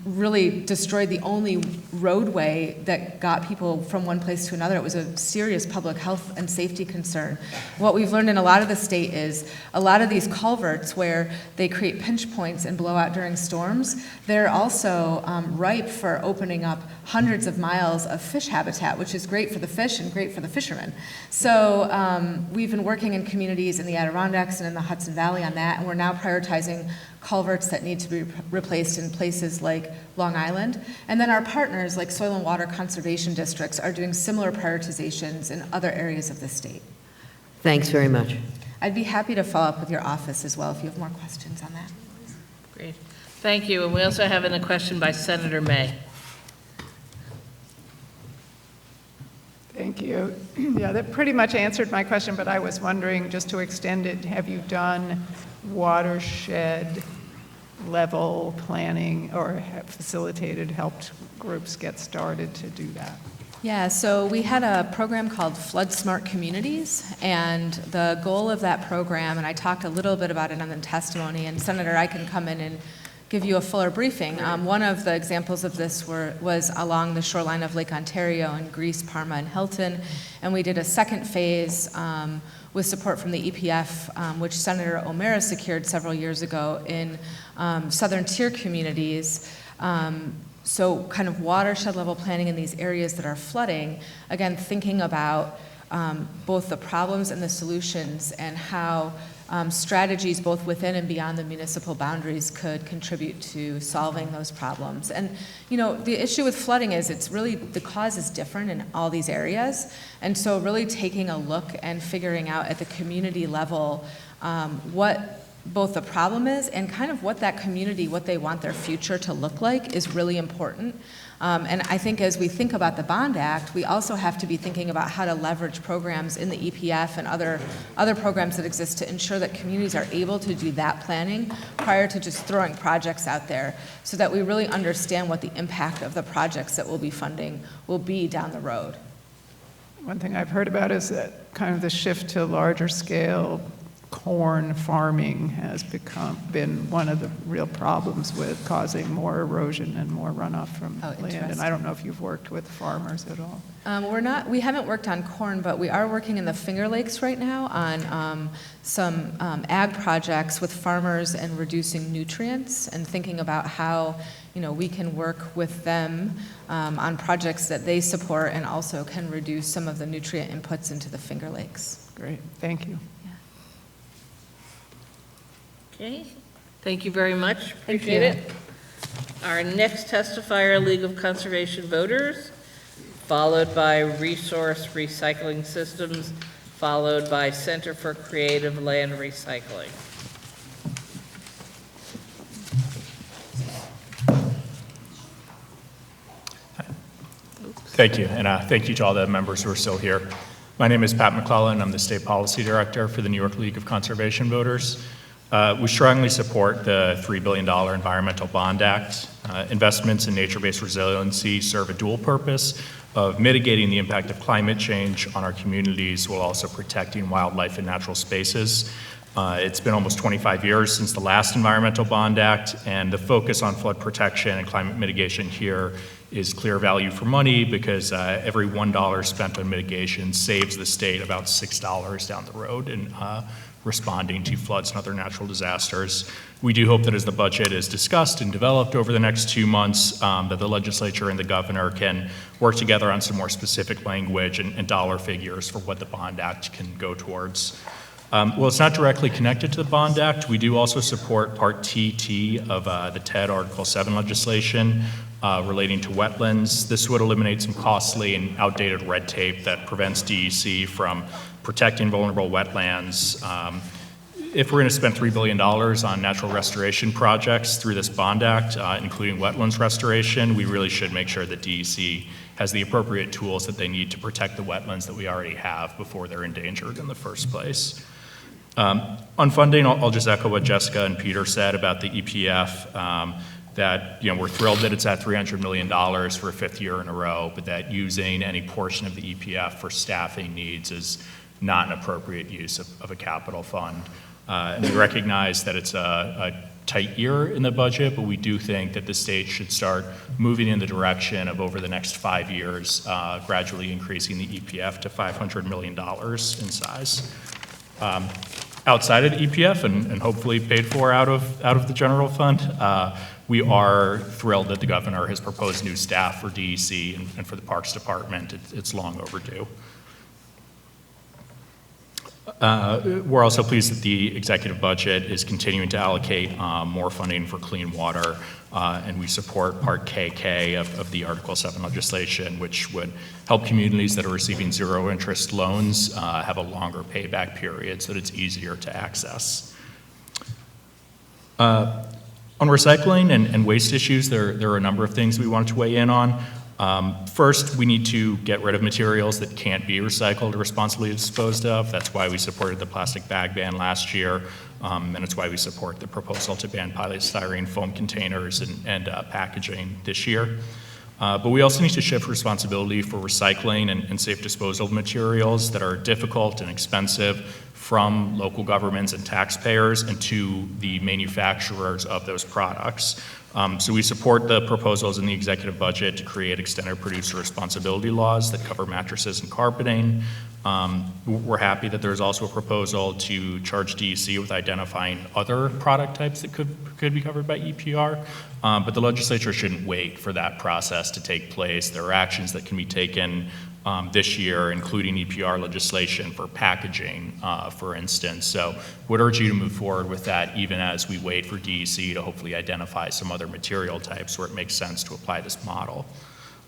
really destroyed the only roadway that got people from one place to another. It was a serious public health and safety concern. What we've learned in a lot of the state is a lot of these culverts where they create pinch points and blow out during storms, they're also ripe for opening up hundreds of miles of fish habitat, which is great for the fish and great for the fishermen. So we've been working in communities in the Adirondacks and in the Hudson Valley on that, and we're now prioritizing culverts that need to be replaced in places like Long Island. And then our partners, like soil and water conservation districts, are doing similar prioritizations in other areas of the state. Thanks very much. I'd be happy to follow up with your office as well if you have more questions on that. Great. Thank you. And we also have a question by Senator May. Thank you. Yeah, that pretty much answered my question, but I was wondering, just to extend it, have you done watershed level planning or have facilitated, helped groups get started to do that? Yeah, so we had a program called Flood Smart Communities, and the goal of that program, and I talked a little bit about it on the testimony, and Senator, I can come in and give you a fuller briefing. One of the examples of this was along the shoreline of Lake Ontario in Greece, Parma, and Hilton, and we did a second phase with support from the EPF, which Senator O'Meara secured several years ago in southern tier communities. So kind of watershed level planning in these areas that are flooding, again, thinking about both the problems and the solutions and how strategies both within and beyond the municipal boundaries could contribute to solving those problems. And, you know, the issue with flooding is it's really, the cause is different in all these areas. And so really taking a look and figuring out at the community level what both the problem is and kind of what that community, what they want their future to look like is really important. And I think as we think about the Bond Act, we also have to be thinking about how to leverage programs in the EPF and other programs that exist to ensure that communities are able to do that planning prior to just throwing projects out there so that we really understand what the impact of the projects that we'll be funding will be down the road. One thing I've heard about is that kind of the shift to larger scale corn farming has been one of the real problems with causing more erosion and more runoff from land. And I don't know if you've worked with farmers at all. We haven't worked on corn, but we are working in the Finger Lakes right now on some ag projects with farmers and reducing nutrients and thinking about how, you know, we can work with them on projects that they support and also can reduce some of the nutrient inputs into the Finger Lakes. Great, thank you. Okay, thank you very much. Appreciate it. Our next testifier, League of Conservation Voters, followed by Resource Recycling Systems, followed by Center for Creative Land Recycling. Thank you, and thank you to all the members who are still here. My name is Pat McClellan. I'm the State Policy Director for the New York League of Conservation Voters. We strongly support the $3 billion Environmental Bond Act. Investments in nature-based resiliency serve a dual purpose of mitigating the impact of climate change on our communities while also protecting wildlife and natural spaces. It's been almost 25 years since the last Environmental Bond Act, and the focus on flood protection and climate mitigation here is clear value for money because every $1 spent on mitigation saves the state about $6 down the road in responding to floods and other natural disasters. We do hope that as the budget is discussed and developed over the next 2 months, that the legislature and the governor can work together on some more specific language and dollar figures for what the Bond Act can go towards. Well, it's not directly connected to the Bond Act. We do also support Part TT of the TED Article 7 legislation relating to wetlands. This would eliminate some costly and outdated red tape that prevents DEC from protecting vulnerable wetlands. If we're going to spend $3 billion on natural restoration projects through this Bond Act, including wetlands restoration, we really should make sure that DEC has the appropriate tools that they need to protect the wetlands that we already have before they're endangered in the first place. On funding, I'll just echo what Jessica and Peter said about the EPF, that, you know, we're thrilled that it's at $300 million for a 5th year in a row, but that using any portion of the EPF for staffing needs is not an appropriate use of a capital fund. And we recognize that it's a tight year in the budget, but we do think that the state should start moving in the direction of, over the next 5 years, gradually increasing the EPF to $500 million in size. Outside of the EPF, and hopefully paid for out of the general fund, we are thrilled that the governor has proposed new staff for DEC and for the Parks Department. It's long overdue. We're also pleased that the executive budget is continuing to allocate more funding for clean water, and we support Part KK of the Article 7 legislation, which would help communities that are receiving zero-interest loans have a longer payback period so that it's easier to access. On recycling and waste issues, there are a number of things we wanted to weigh in on. First, we need to get rid of materials that can't be recycled or responsibly disposed of. That's why we supported the plastic bag ban last year, and it's why we support the proposal to ban polystyrene foam containers and packaging this year. But we also need to shift responsibility for recycling and safe disposal of materials that are difficult and expensive from local governments and taxpayers and to the manufacturers of those products. So we support the proposals in the executive budget to create extended producer responsibility laws that cover mattresses and carpeting. We're happy that there's also a proposal to charge DEC with identifying other product types that could be covered by EPR, but the legislature shouldn't wait for that process to take place. There are actions that can be taken this year, including EPR legislation for packaging, for instance. So would urge you to move forward with that even as we wait for DEC to hopefully identify some other material types where it makes sense to apply this model.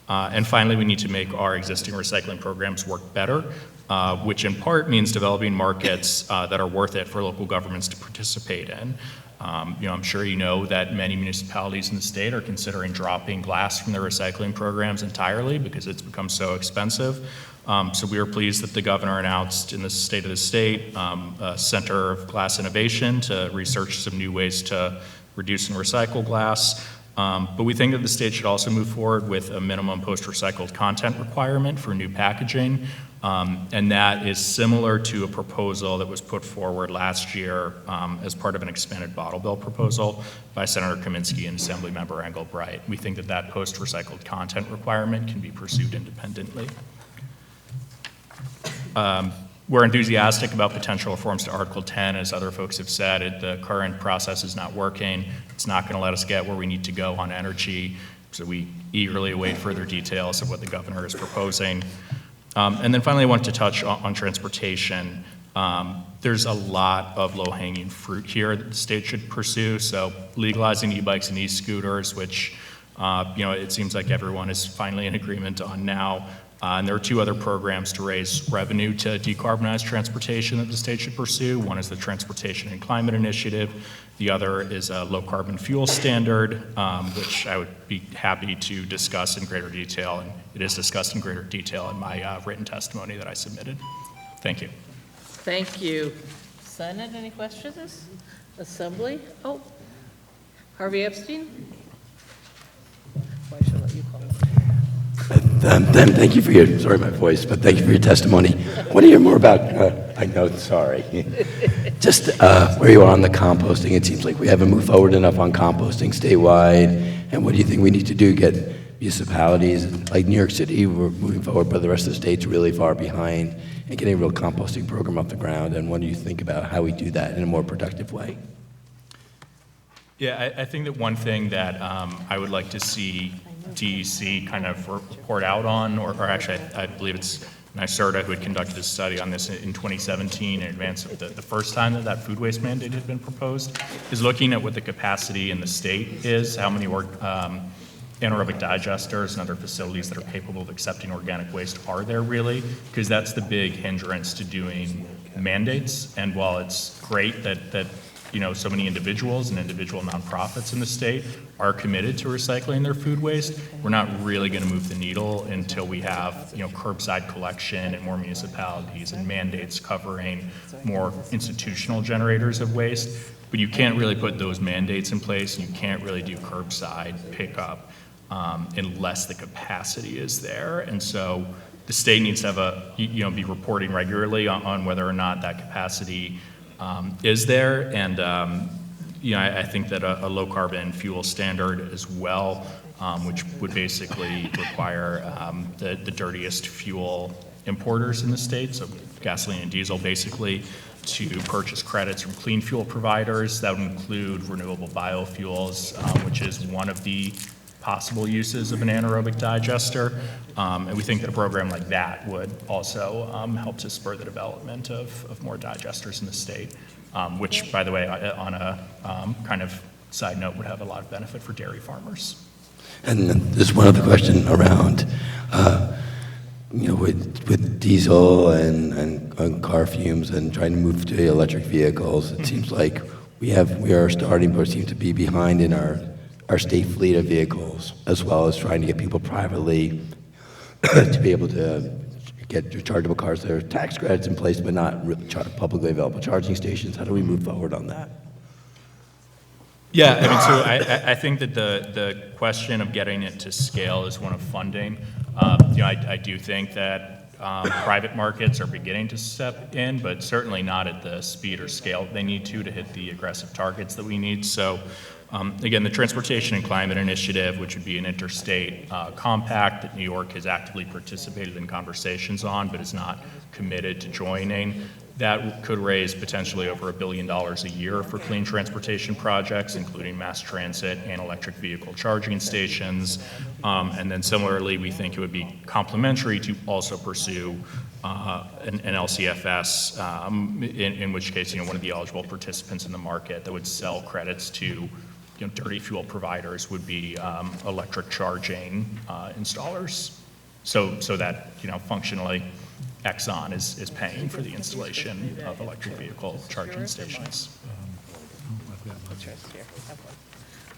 And finally, we need to make our existing recycling programs work better, which in part means developing markets that are worth it for local governments to participate in. I'm sure you know that many municipalities in the state are considering dropping glass from their recycling programs entirely because it's become so expensive. So we are pleased that the governor announced in the State of the State a Center of Glass Innovation to research some new ways to reduce and recycle glass. But we think that the state should also move forward with a minimum post-recycled content requirement for new packaging. And that is similar to a proposal that was put forward last year as part of an expanded bottle bill proposal by Senator Kaminsky and Assemblymember Engelbright. We think that that post-recycled content requirement can be pursued independently. We're enthusiastic about potential reforms to Article 10. As other folks have said, the current process is not working. It's not going to let us get where we need to go on energy, so we eagerly await further details of what the governor is proposing. And then finally, I want to touch on transportation. There's a lot of low-hanging fruit here that the state should pursue. So legalizing e-bikes and e-scooters, which it seems like everyone is finally in agreement on now. And there are two other programs to raise revenue to decarbonize transportation that the state should pursue. One is the Transportation and Climate Initiative. The other is a low-carbon fuel standard, which I would be happy to discuss in greater detail, and it is discussed in greater detail in my written testimony that I submitted. Thank you. Thank you. Senate, any questions? Assembly? Oh, Harvey Epstein? Why should I let you call him? Thank you for your, sorry my voice, but thank you for your testimony. I want to hear more about, I know, sorry. Just where you are on the composting. It seems like we haven't moved forward enough on composting statewide. And what do you think we need to do to get municipalities, like New York City, we're moving forward, but the rest of the state's really far behind, and getting a real composting program off the ground? And what do you think about how we do that in a more productive way? Yeah, I think that one thing that I would like to see DEC kind of report out on, or actually I believe it's NYSERDA who had conducted a study on this in 2017 in advance of the first time that food waste mandate had been proposed, is looking at what the capacity in the state is, how many anaerobic digesters and other facilities that are capable of accepting organic waste are there really, because that's the big hindrance to doing mandates. And while it's great that so many individuals and individual nonprofits in the state are committed to recycling their food waste, we're not really going to move the needle until we have curbside collection and more municipalities and mandates covering more institutional generators of waste. But you can't really put those mandates in place, and you can't really do curbside pickup unless the capacity is there. And so the state needs to have be reporting regularly on whether or not that capacity is there. And I think that a low carbon fuel standard as well, which would basically require the dirtiest fuel importers in the state, so gasoline and diesel basically, to purchase credits from clean fuel providers. That would include renewable biofuels, which is one of the possible uses of an anaerobic digester. And we think that a program like that would also help to spur the development of more digesters in the state, which, by the way, on a kind of side note, would have a lot of benefit for dairy farmers. And then there's one other question around, with diesel and car fumes and trying to move to electric vehicles. It seems like we are starting, but seem to be behind in our state fleet of vehicles, as well as trying to get people privately to be able to get rechargeable cars. There are tax credits in place, but not publicly available charging stations. How do we move forward on that? Yeah, I mean, so I think that the question of getting it to scale is one of funding. I do think that private markets are beginning to step in, but certainly not at the speed or scale they need to hit the aggressive targets that we need. So again, the Transportation and Climate Initiative, which would be an interstate compact that New York has actively participated in conversations on, but is not committed to joining, that could raise potentially over $1 billion a year for clean transportation projects, including mass transit and electric vehicle charging stations. And then similarly, we think it would be complementary to also pursue an LCFS, in which case, one of the eligible participants in the market that would sell credits to dirty fuel providers would be electric charging installers. So that, functionally, Exxon is paying for the installation of electric vehicle charging stations.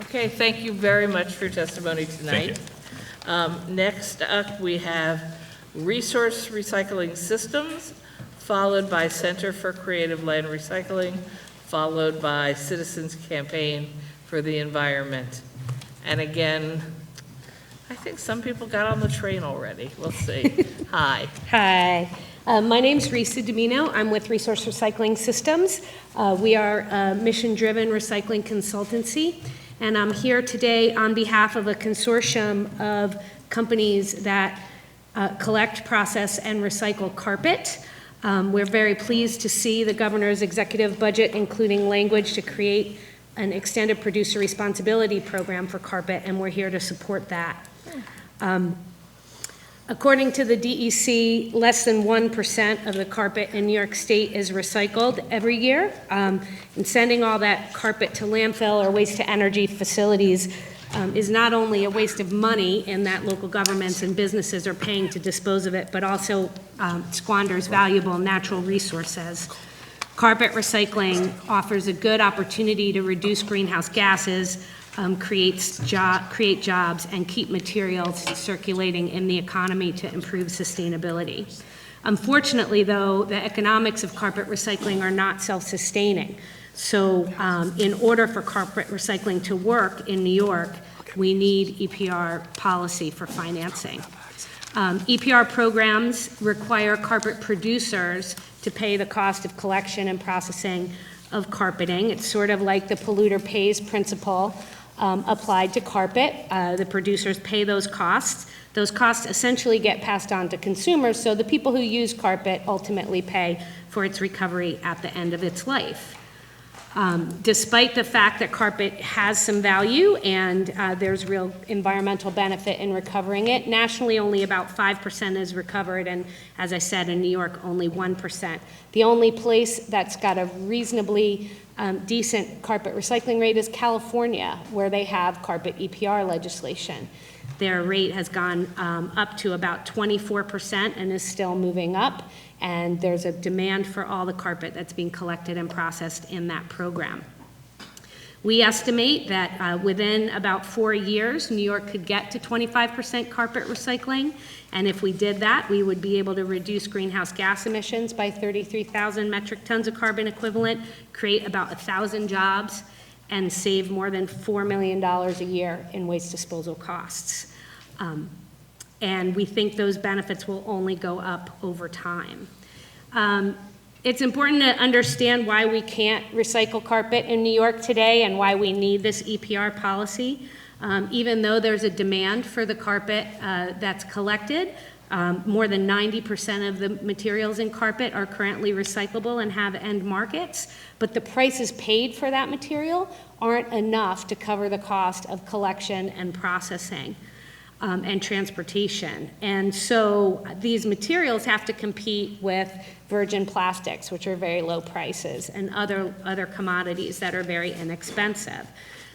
Okay, thank you very much for your testimony tonight. Next up, we have Resource Recycling Systems, followed by Center for Creative Land Recycling, followed by Citizens Campaign for the Environment. And again, I think some people got on the train already. We'll see. Hi. Hi. My name's Risa Domino. I'm with Resource Recycling Systems. We are a mission-driven recycling consultancy, and I'm here today on behalf of a consortium of companies that collect, process, and recycle carpet. We're very pleased to see the governor's executive budget including language to create an extended producer responsibility program for carpet, and we're here to support that. According to the DEC, less than 1% of the carpet in New York State is recycled every year. And sending all that carpet to landfill or waste-to-energy facilities is not only a waste of money in that local governments and businesses are paying to dispose of it, but also squanders valuable natural resources. Carpet recycling offers a good opportunity to reduce greenhouse gases, create jobs, and keep materials circulating in the economy to improve sustainability. Unfortunately, though, the economics of carpet recycling are not self-sustaining. So in order for carpet recycling to work in New York, we need EPR policy for financing. EPR programs require carpet producers to pay the cost of collection and processing of carpeting. It's sort of like the polluter pays principle applied to carpet. The producers pay those costs. Those costs essentially get passed on to consumers, so the people who use carpet ultimately pay for its recovery at the end of its life. Despite the fact that carpet has some value and there's real environmental benefit in recovering it, nationally only about 5% is recovered, and as I said, in New York, only 1%. The only place that's got a reasonably decent carpet recycling rate is California, where they have carpet EPR legislation. Their rate has gone up to about 24% and is still moving up, and there's a demand for all the carpet that's being collected and processed in that program. We estimate that within about 4 years, New York could get to 25% carpet recycling, and if we did that, we would be able to reduce greenhouse gas emissions by 33,000 metric tons of carbon equivalent, create about 1,000 jobs, and save more than $4 million a year in waste disposal costs. And we think those benefits will only go up over time. It's important to understand why we can't recycle carpet in New York today and why we need this EPR policy. Even though there's a demand for the carpet that's collected, more than 90% of the materials in carpet are currently recyclable and have end markets, but the prices paid for that material aren't enough to cover the cost of collection and processing and transportation. And so these materials have to compete with virgin plastics, which are very low prices, and other commodities that are very inexpensive.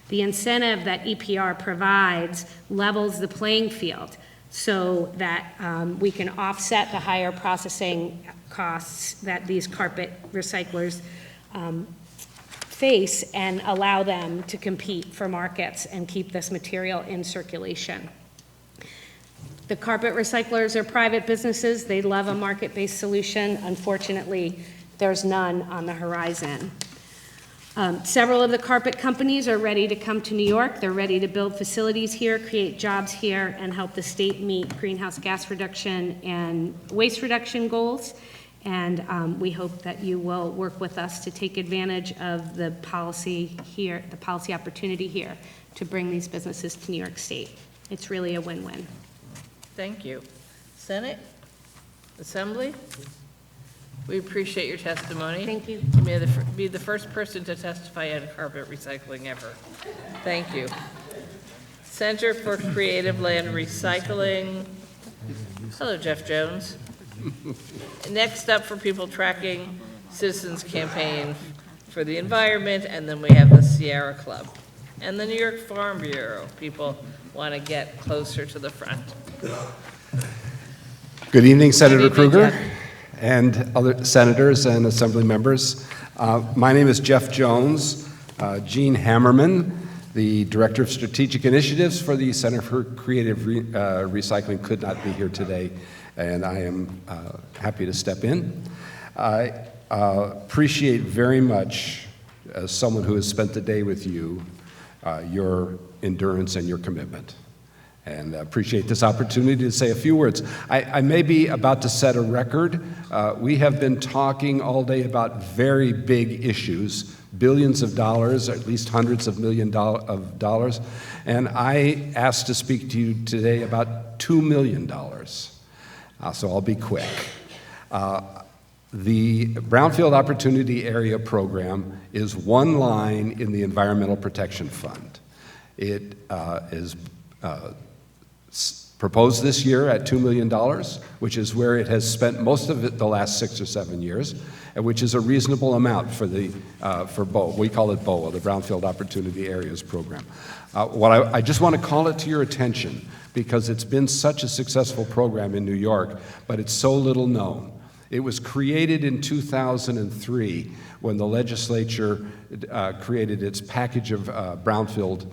The incentive that EPR provides levels the playing field so that we can offset the higher processing costs that these carpet recyclers face and allow them to compete for markets and keep this material in circulation. The carpet recyclers are private businesses. They love a market-based solution. Unfortunately, there's none on the horizon. Several of the carpet companies are ready to come to New York. They're ready to build facilities here, create jobs here, and help the state meet greenhouse gas reduction and waste reduction goals. And we hope that you will work with us to take advantage of the policy here, the policy opportunity here to bring these businesses to New York State. It's really a win-win. Thank you. Senate? Assembly? We appreciate your testimony. Thank you. You may be the first person to testify on carpet recycling ever. Thank you. Center for Creative Land Recycling. Hello, Jeff Jones. Next up for people tracking Citizens Campaign for the Environment, and then we have the Sierra Club. And the New York Farm Bureau. People want to get closer to the front. Good evening, Senator Good evening, Krueger, Jeff. and other senators and assembly members. My name is Jeff Jones. Gene Hammerman, the Director of Strategic Initiatives for the Center for Creative Recycling, could not be here today, and I am happy to step in. I appreciate very much, as someone who has spent the day with you, your endurance and your commitment. And appreciate this opportunity to say a few words. I may be about to set a record. We have been talking all day about very big issues, billions of dollars, or at least hundreds of millions of dollars. And I asked to speak to you today about $2 million. So I'll be quick. The Brownfield Opportunity Area Program is one line in the Environmental Protection Fund. It is proposed this year at $2 million, which is where it has spent most of it the last 6 or 7 years, and which is a reasonable amount for the for BOA. We call it BOA, the Brownfield Opportunity Areas Program. I just want to call it to your attention because it's been such a successful program in New York, but it's so little known. It was created in 2003 when the legislature created its package of brownfield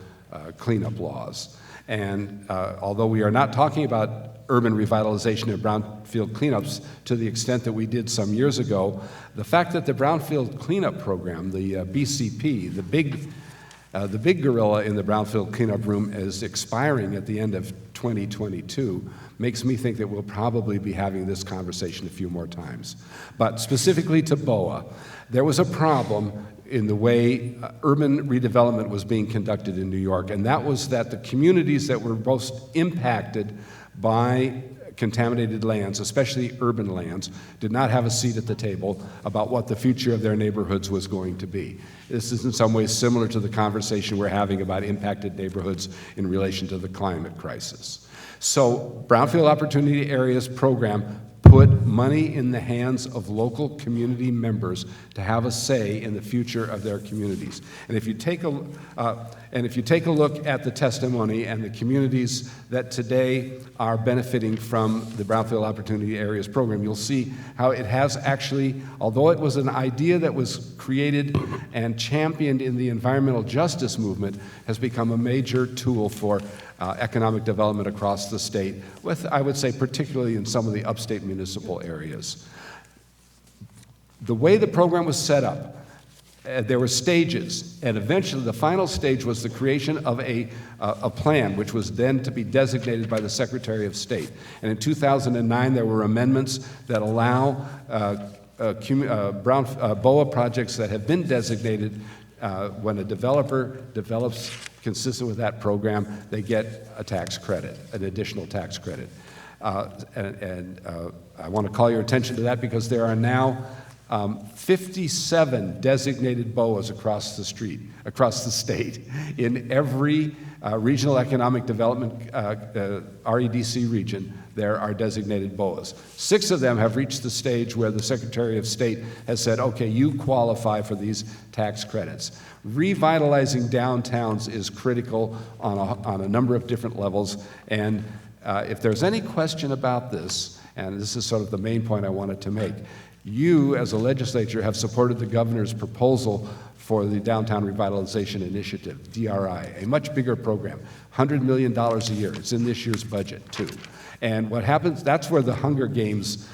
cleanup laws. And although we are not talking about urban revitalization and brownfield cleanups to the extent that we did some years ago, the fact that the Brownfield Cleanup Program, the BCP, the big gorilla in the brownfield cleanup room, is expiring at the end of 2022, makes me think that we'll probably be having this conversation a few more times. But specifically to BOA, there was a problem in the way urban redevelopment was being conducted in New York, and that was that the communities that were most impacted by contaminated lands, especially urban lands, did not have a seat at the table about what the future of their neighborhoods was going to be. This is in some ways similar to the conversation we're having about impacted neighborhoods in relation to the climate crisis. So Brownfield Opportunity Areas Program put money in the hands of local community members to have a say in the future of their communities. And if you take a look at the testimony and the communities that today are benefiting from the Brownfield Opportunity Areas Program, you'll see how it has actually, although it was an idea that was created and championed in the environmental justice movement, has become a major tool for economic development across the state, with, I would say, particularly in some of the upstate municipal areas. The way the program was set up, there were stages, and eventually the final stage was the creation of a plan, which was then to be designated by the Secretary of State. And in 2009, there were amendments that allow BOA projects that have been designated. When a developer develops consistent with that program, they get a tax credit, an additional tax credit. And I want to call your attention to that because there are now 57 designated BOAs across the state, in every regional economic development REDC region. There are designated BOAs. 6 of them have reached the stage where the Secretary of State has said, okay, you qualify for these tax credits. Revitalizing downtowns is critical on a number of different levels, and if there's any question about this, and this is sort of the main point I wanted to make, you as a legislature have supported the governor's proposal for the Downtown Revitalization Initiative, DRI, a much bigger program, $100 million a year. It's in this year's budget, too. And what happens, that's where the Hunger Games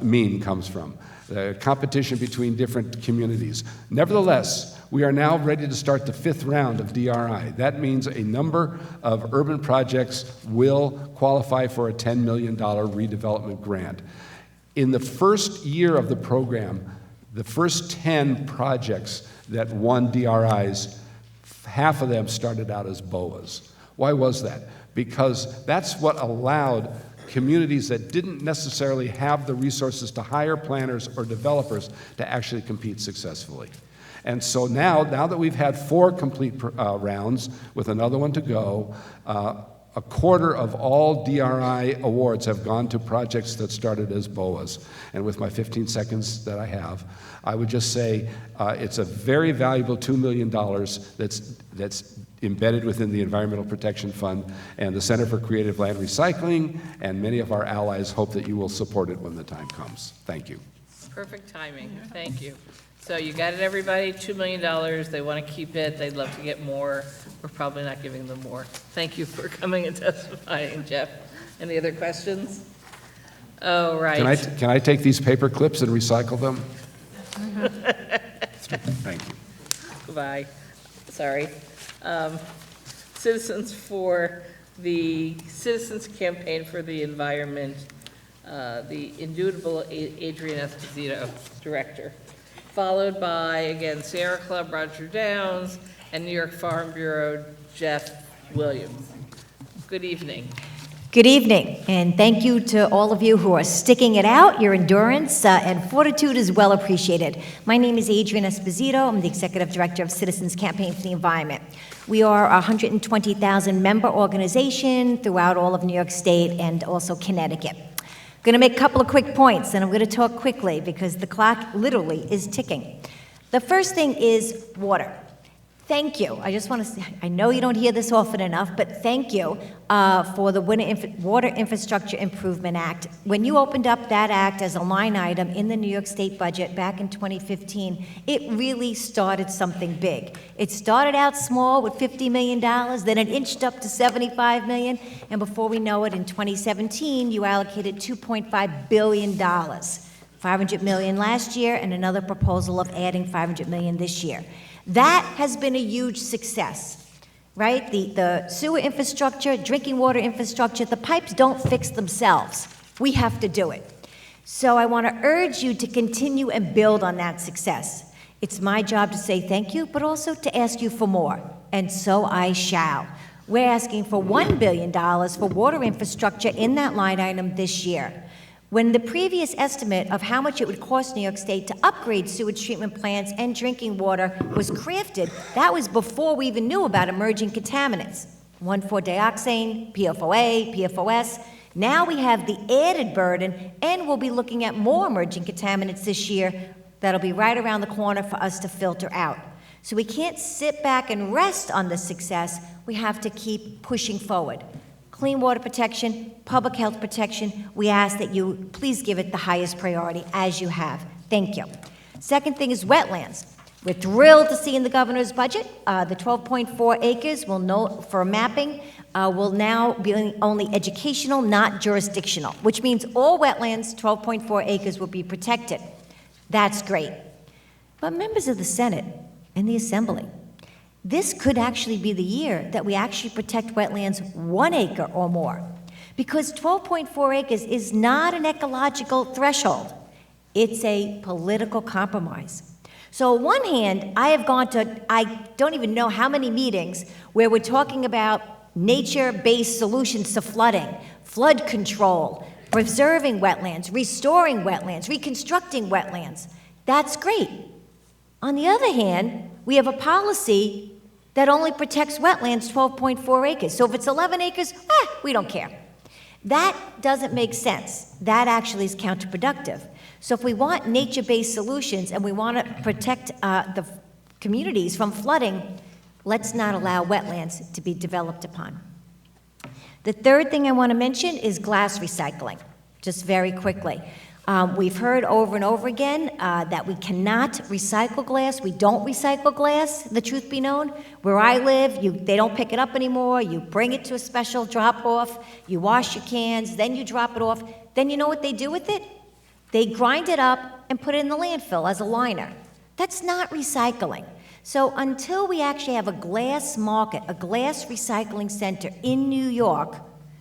meme comes from, the competition between different communities. Nevertheless, we are now ready to start the 5th round of DRI. That means a number of urban projects will qualify for a $10 million redevelopment grant. In the first year of the program, the first 10 projects that won DRIs, half of them started out as BOAs. Why was that? Because that's what allowed communities that didn't necessarily have the resources to hire planners or developers to actually compete successfully. And so now that we've had 4 complete rounds with another one to go, a quarter of all DRI awards have gone to projects that started as BOAs. And with my 15 seconds that I have, I would just say it's a very valuable $2 million that's embedded within the Environmental Protection Fund, and the Center for Creative Land Recycling, and many of our allies hope that you will support it when the time comes. Thank you. Perfect timing. Thank you. So you got it, everybody, $2 million. They want to keep it. They'd love to get more. We're probably not giving them more. Thank you for coming and testifying, Jeff. Any other questions? Oh, right. Can I take these paper clips and recycle them? Thank you. Goodbye. Sorry. Citizens for the Citizens Campaign for the Environment, the indubitable Adrian Esposito, Director, followed by, again, Sierra Club, Roger Downs, and New York Farm Bureau, Jeff Williams. Good evening. Good evening, and thank you to all of you who are sticking it out. Your endurance and fortitude is well appreciated. My name is Adrian Esposito. I'm the Executive Director of Citizens Campaign for the Environment. We are a 120,000 member organization throughout all of New York State and also Connecticut. I'm going to make a couple of quick points, and I'm going to talk quickly because the clock literally is ticking. The first thing is water. Thank you. I just want to say, I know you don't hear this often enough, but thank you for the Water Infrastructure Improvement Act. When you opened up that act as a line item in the New York State budget back in 2015, it really started something big. It started out small with $50 million, then it inched up to $75 million, and before we know it, in 2017, you allocated $2.5 billion. $500 million last year, and another proposal of adding $500 million this year. That has been a huge success, right? The sewer infrastructure, drinking water infrastructure, the pipes don't fix themselves. We have to do it. So I want to urge you to continue and build on that success. It's my job to say thank you, but also to ask you for more, and so I shall. We're asking for $1 billion for water infrastructure in that line item this year. When the previous estimate of how much it would cost New York State to upgrade sewage treatment plants and drinking water was crafted, that was before we even knew about emerging contaminants. 1,4-dioxane, PFOA, PFOS. Now we have the added burden, and we'll be looking at more emerging contaminants this year that'll be right around the corner for us to filter out. So we can't sit back and rest on the success. We have to keep pushing forward. Clean water protection, public health protection, we ask that you please give it the highest priority, as you have. Thank you. Second thing is wetlands. We're thrilled to see in the governor's budget, the 12.4 acres for mapping will now be only educational, not jurisdictional, which means all wetlands, 12.4 acres, will be protected. That's great. But members of the Senate and the Assembly, this could actually be the year that we actually protect wetlands 1 acre or more, because 12.4 acres is not an ecological threshold. It's a political compromise. So on one hand, I have gone to, I don't even know how many meetings where we're talking about nature-based solutions to flooding, flood control, preserving wetlands, restoring wetlands, reconstructing wetlands. That's great. On the other hand, we have a policy that only protects wetlands 12.4 acres. So if it's 11 acres, we don't care. That doesn't make sense. That actually is counterproductive. So if we want nature-based solutions and we want to protect the communities from flooding, let's not allow wetlands to be developed upon. The third thing I want to mention is glass recycling, just very quickly. We've heard over and over again that we cannot recycle glass. We don't recycle glass, the truth be known. Where I live, they don't pick it up anymore. You bring it to a special drop-off, you wash your cans, then you drop it off. Then you know what they do with it? They grind it up and put it in the landfill as a liner. That's not recycling. So until we actually have a glass market, a glass recycling center in New York,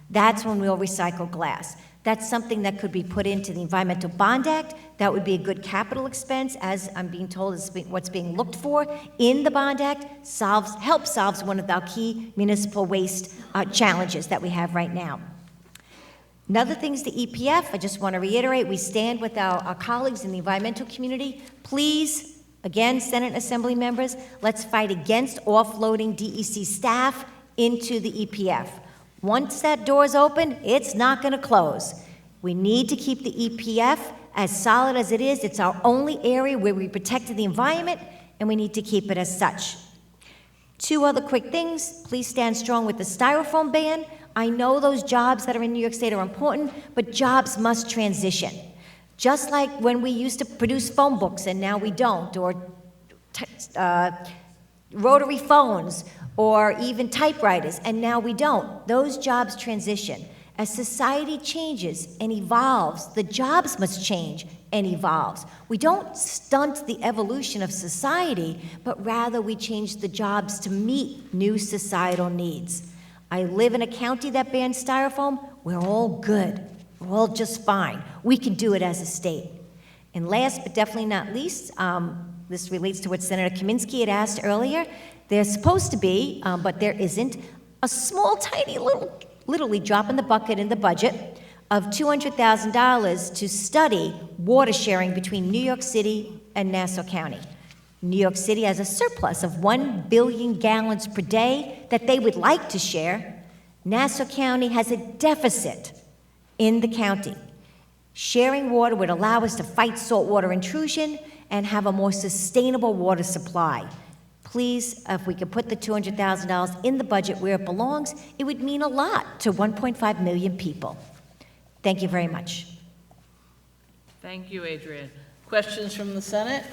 that's when we'll recycle glass. That's something that could be put into the Environmental Bond Act. That would be a good capital expense, as I'm being told is what's being looked for in the Bond Act, helps solve one of our key municipal waste challenges that we have right now. Another thing is the EPF. I just want to reiterate, we stand with our colleagues in the environmental community. Please, again, Senate and Assembly members, let's fight against offloading DEC staff into the EPF. Once that door is open, it's not going to close. We need to keep the EPF as solid as it is. It's our only area where we protect the environment, and we need to keep it as such. Two other quick things. Please stand strong with the styrofoam ban. I know those jobs that are in New York State are important, but jobs must transition. Just like when we used to produce phone books and now we don't, or rotary phones, or even typewriters, and now we don't. Those jobs transition. As society changes and evolves, the jobs must change and evolve. We don't stunt the evolution of society, but rather we change the jobs to meet new societal needs. I live in a county that bans styrofoam. We're all good. We're all just fine. We can do it as a state. And last but definitely not least, this relates to what Senator Kaminsky had asked earlier. There's supposed to be, but there isn't, a small, tiny, literally drop in the bucket in the budget of $200,000 to study water sharing between New York City and Nassau County. New York City has a surplus of 1 billion gallons per day that they would like to share. Nassau County has a deficit in the county. Sharing water would allow us to fight saltwater intrusion and have a more sustainable water supply. Please, if we could put the $200,000 in the budget where it belongs, it would mean a lot to 1.5 million people. Thank you very much. Thank you, Adrian. Questions from the Senate?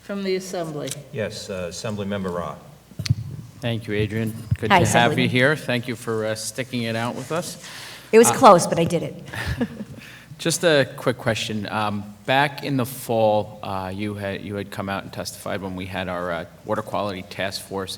From the Assembly? Yes, Assemblymember Rah. Thank you, Adrian. Good Hi, to have Assemblyman. you here. Thank you for sticking it out with us. It was close, but I did it. Just a quick question. Back in the fall, you had come out and testified when we had our water quality task force.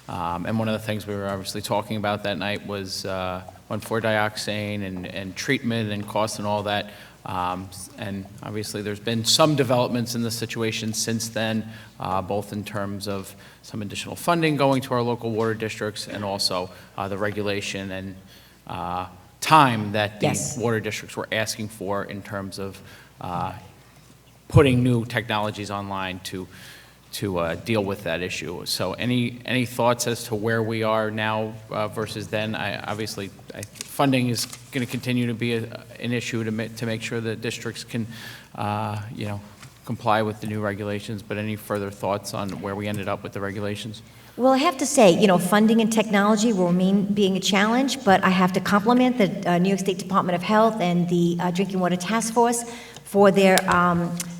And one of the things we were obviously talking about that night was 1,4-dioxane and treatment and cost and all that. And obviously there's been some developments in the situation since then, both in terms of some additional funding going to our local water districts and also the regulation and time that the Yes. water districts were asking for in terms of putting new technologies online to deal with that issue. So any thoughts as to where we are now versus then? Obviously, funding is going to continue to be an issue to make sure that districts can, comply with the new regulations, but any further thoughts on where we ended up with the regulations? Well, I have to say, funding and technology will remain being a challenge, but I have to compliment the New York State Department of Health and the Drinking Water Task Force for their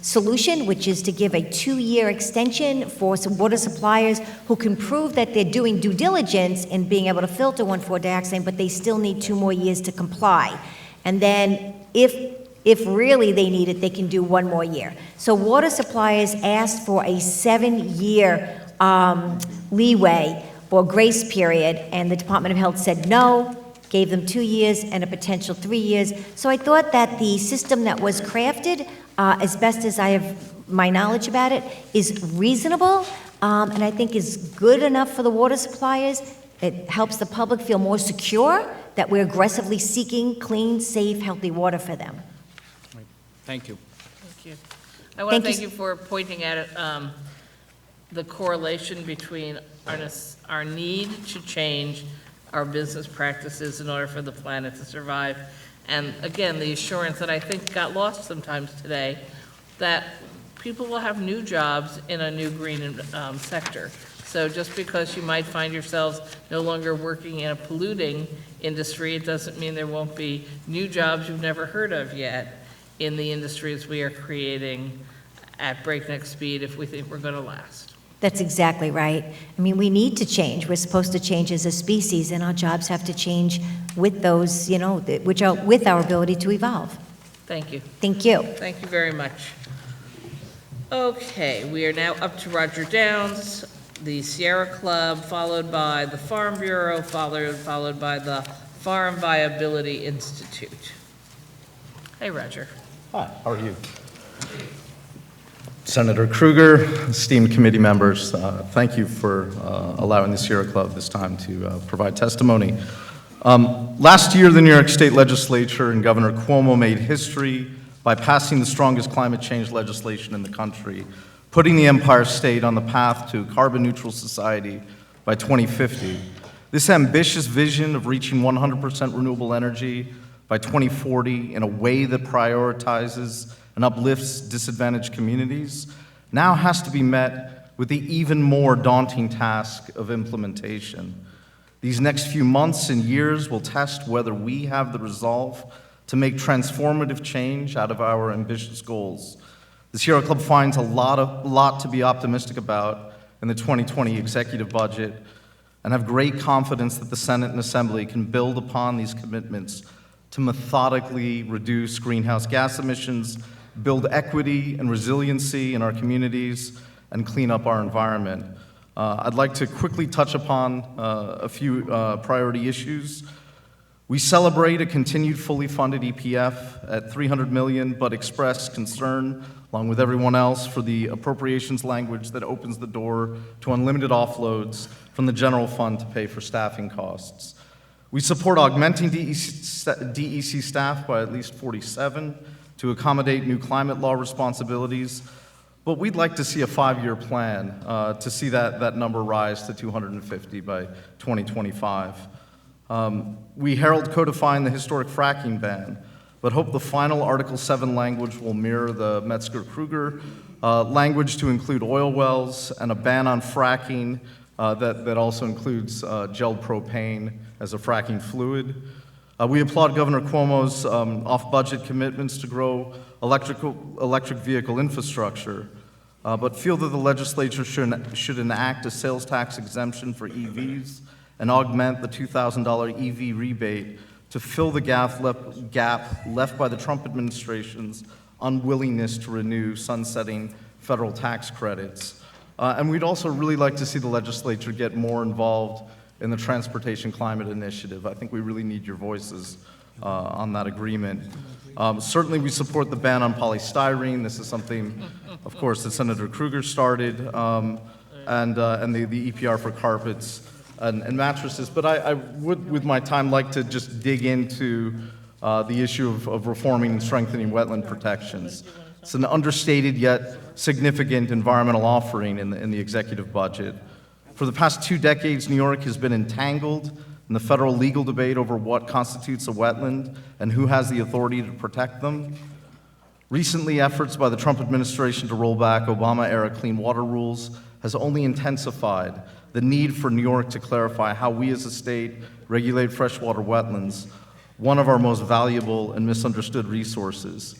solution, which is to give a 2-year extension for some water suppliers who can prove that they're doing due diligence in being able to filter 1,4-dioxane, but they still need 2 more years to comply. And then if really they need it, they can do 1 more year. So water suppliers asked for a 7-year leeway or grace period, and the Department of Health said no, gave them 2 years and a potential 3 years. So I thought that the system that was crafted as best as I have my knowledge about it, is reasonable, and I think is good enough for the water suppliers. It helps the public feel more secure that we're aggressively seeking clean, safe, healthy water for them. Thank you. Thank you. I want to Thank thank you. you for pointing out the correlation between our need to change our business practices in order for the planet to survive. And again, the assurance that I think got lost sometimes today, that people will have new jobs in a new green sector. So just because you might find yourselves no longer working in a polluting industry, it doesn't mean there won't be new jobs you've never heard of yet in the industries we are creating at breakneck speed if we think we're going to last. That's exactly right. I mean, we need to change. We're supposed to change as a species, and our jobs have to change with those, which are with our ability to evolve. Thank you. Thank you. Thank you very much. Okay, we are now up to Roger Downs, the Sierra Club, followed by the Farm Bureau, followed by the Farm Viability Institute. Hey, Roger. Hi, how are you? Senator Krueger, esteemed committee members, thank you for allowing the Sierra Club this time to provide testimony. Last year, the New York State Legislature and Governor Cuomo made history by passing the strongest climate change legislation in the country, putting the Empire State on the path to a carbon-neutral society by 2050. This ambitious vision of reaching 100% renewable energy by 2040 in a way that prioritizes and uplifts disadvantaged communities now has to be met with the even more daunting task of implementation. These next few months and years will test whether we have the resolve to make transformative change out of our ambitious goals. The Sierra Club finds a lot to be optimistic about in the 2020 executive budget and have great confidence that the Senate and Assembly can build upon these commitments to methodically reduce greenhouse gas emissions, build equity and resiliency in our communities, and clean up our environment. I'd like to quickly touch upon a few priority issues. We celebrate a continued fully funded EPF at $300 million, but express concern, along with everyone else, for the appropriations language that opens the door to unlimited offloads from the general fund to pay for staffing costs. We support augmenting DEC staff by at least 47 to accommodate new climate law responsibilities, but we'd like to see a 5-year plan to see that number rise to 250 by 2025. We herald codifying the historic fracking ban, but hope the final Article 7 language will mirror the Metzger-Kruger language to include oil wells and a ban on fracking that also includes gelled propane as a fracking fluid. We applaud Governor Cuomo's off-budget commitments to grow electric vehicle infrastructure, but feel that the legislature should enact a sales tax exemption for EVs and augment the $2,000 EV rebate to fill the gap left by the Trump administration's unwillingness to renew sunsetting federal tax credits. And we'd also really like to see the legislature get more involved in the Transportation Climate Initiative. I think we really need your voices on that agreement. Certainly we support the ban on polystyrene. This is something, of course, that Senator Krueger started, and the EPR for carpets and mattresses. But I would, with my time, like to just dig into the issue of reforming and strengthening wetland protections. It's an understated yet significant environmental offering in the executive budget. For the past 2 decades, New York has been entangled in the federal legal debate over what constitutes a wetland and who has the authority to protect them. Recently, efforts by the Trump administration to roll back Obama-era clean water rules has only intensified the need for New York to clarify how we as a state regulate freshwater wetlands, one of our most valuable and misunderstood resources.